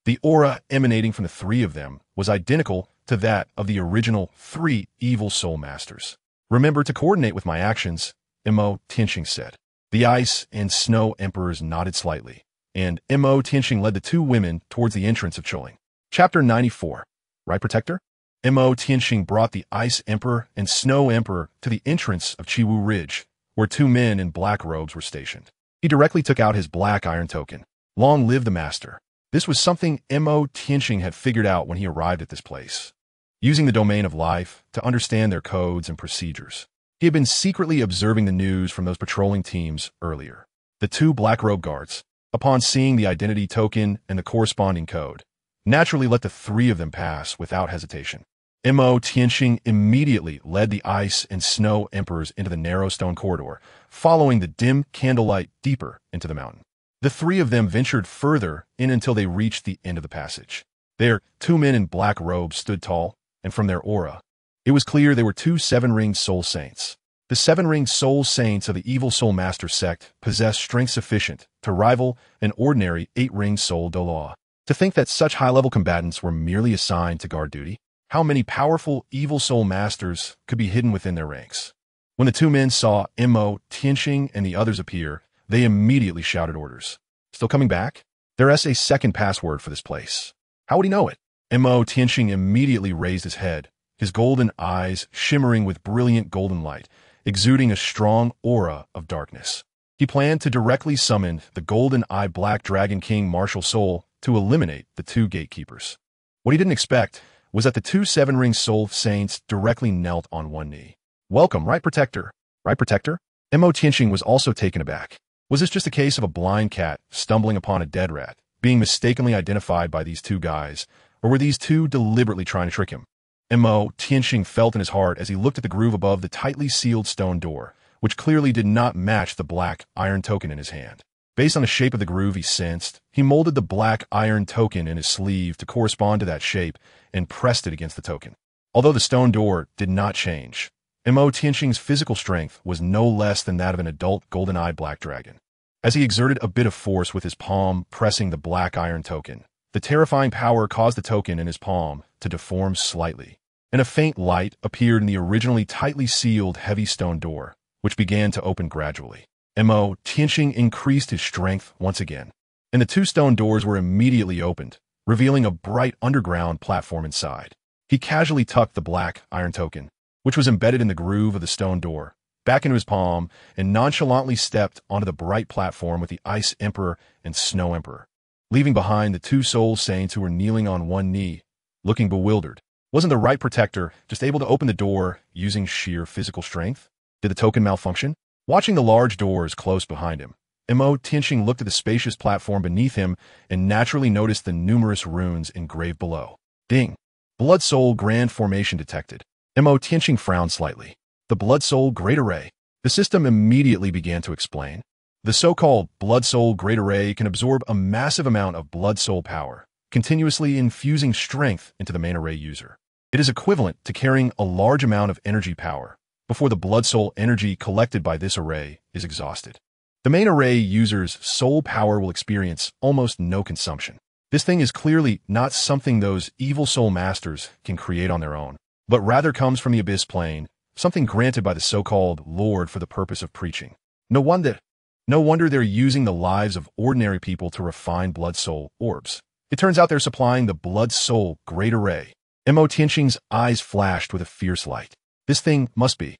The aura emanating from the 3 of them was identical to that of the original 3 evil soul masters. Remember to coordinate with my actions, Tianxing said. The Ice and Snow Emperors nodded slightly, and Tianxing led the 2 women towards the entrance of Choling. Chapter 94. Right, Protector? Tianxing brought the Ice Emperor and Snow Emperor to the entrance of Qiwu Ridge, where 2 men in black robes were stationed. He directly took out his black iron token. Long live the Master. This was something Tianxing had figured out when he arrived at this place, using the domain of life to understand their codes and procedures. He had been secretly observing the news from those patrolling teams earlier. The 2 black robe guards, upon seeing the identity token and the corresponding code, naturally let the 3 of them pass without hesitation. Tianxing immediately led the Ice and Snow Emperors into the narrow stone corridor, following the dim candlelight deeper into the mountain. The 3 of them ventured further in until they reached the end of the passage. There, 2 men in black robes stood tall, and from their aura, it was clear they were 2 7-ringed soul saints. The 7-ringed soul saints of the evil soul master sect possessed strength sufficient to rival an ordinary 8-ringed soul Douluo. To think that such high-level combatants were merely assigned to guard duty, how many powerful evil soul masters could be hidden within their ranks? When the 2 men saw Tianxing and the others appear, they immediately shouted orders. Still coming back? There's a second password for this place. How would he know it? Tianxing immediately raised his head, his golden eyes shimmering with brilliant golden light, exuding a strong aura of darkness. He planned to directly summon the golden-eyed Black Dragon King Martial Soul to eliminate the 2 gatekeepers. What he didn't expect was that the 2 7-ring soul saints directly knelt on one knee. Welcome, right, Protector? Right, Protector? Tianxing was also taken aback. Was this just a case of a blind cat stumbling upon a dead rat, being mistakenly identified by these 2 guys, or were these 2 deliberately trying to trick him? Tianxing felt in his heart as he looked at the groove above the tightly sealed stone door, which clearly did not match the black iron token in his hand. Based on the shape of the groove he sensed, he molded the black iron token in his sleeve to correspond to that shape and pressed it against the token. Although the stone door did not change, Tianxing's physical strength was no less than that of an adult golden-eyed black dragon. As he exerted a bit of force with his palm pressing the black iron token, the terrifying power caused the token in his palm to deform slightly, and a faint light appeared in the originally tightly sealed heavy stone door, which began to open gradually. Tianxing increased his strength once again, and the 2 stone doors were immediately opened, revealing a bright underground platform inside. He casually tucked the black iron token, which was embedded in the groove of the stone door, back into his palm and nonchalantly stepped onto the bright platform with the Ice Emperor and Snow Emperor, leaving behind the 2 soul saints who were kneeling on one knee, looking bewildered. Wasn't the right protector just able to open the door using sheer physical strength? Did the token malfunction? Watching the large doors close behind him, Tianxing looked at the spacious platform beneath him and naturally noticed the numerous runes engraved below. Ding! Blood Soul Grand Formation detected. Tianxing frowned slightly. The Blood Soul Great Array. The system immediately began to explain. The so-called Blood Soul Great Array can absorb a massive amount of Blood Soul power, continuously infusing strength into the main array user. It is equivalent to carrying a large amount of energy power before the Blood Soul energy collected by this array is exhausted. The main array user's soul power will experience almost no consumption. This thing is clearly not something those evil soul masters can create on their own, but rather comes from the Abyss Plane, something granted by the so-called Lord for the purpose of preaching. No wonder they're using the lives of ordinary people to refine Blood Soul orbs. It turns out they're supplying the Blood Soul Great Array. Tianxing's eyes flashed with a fierce light. This thing must be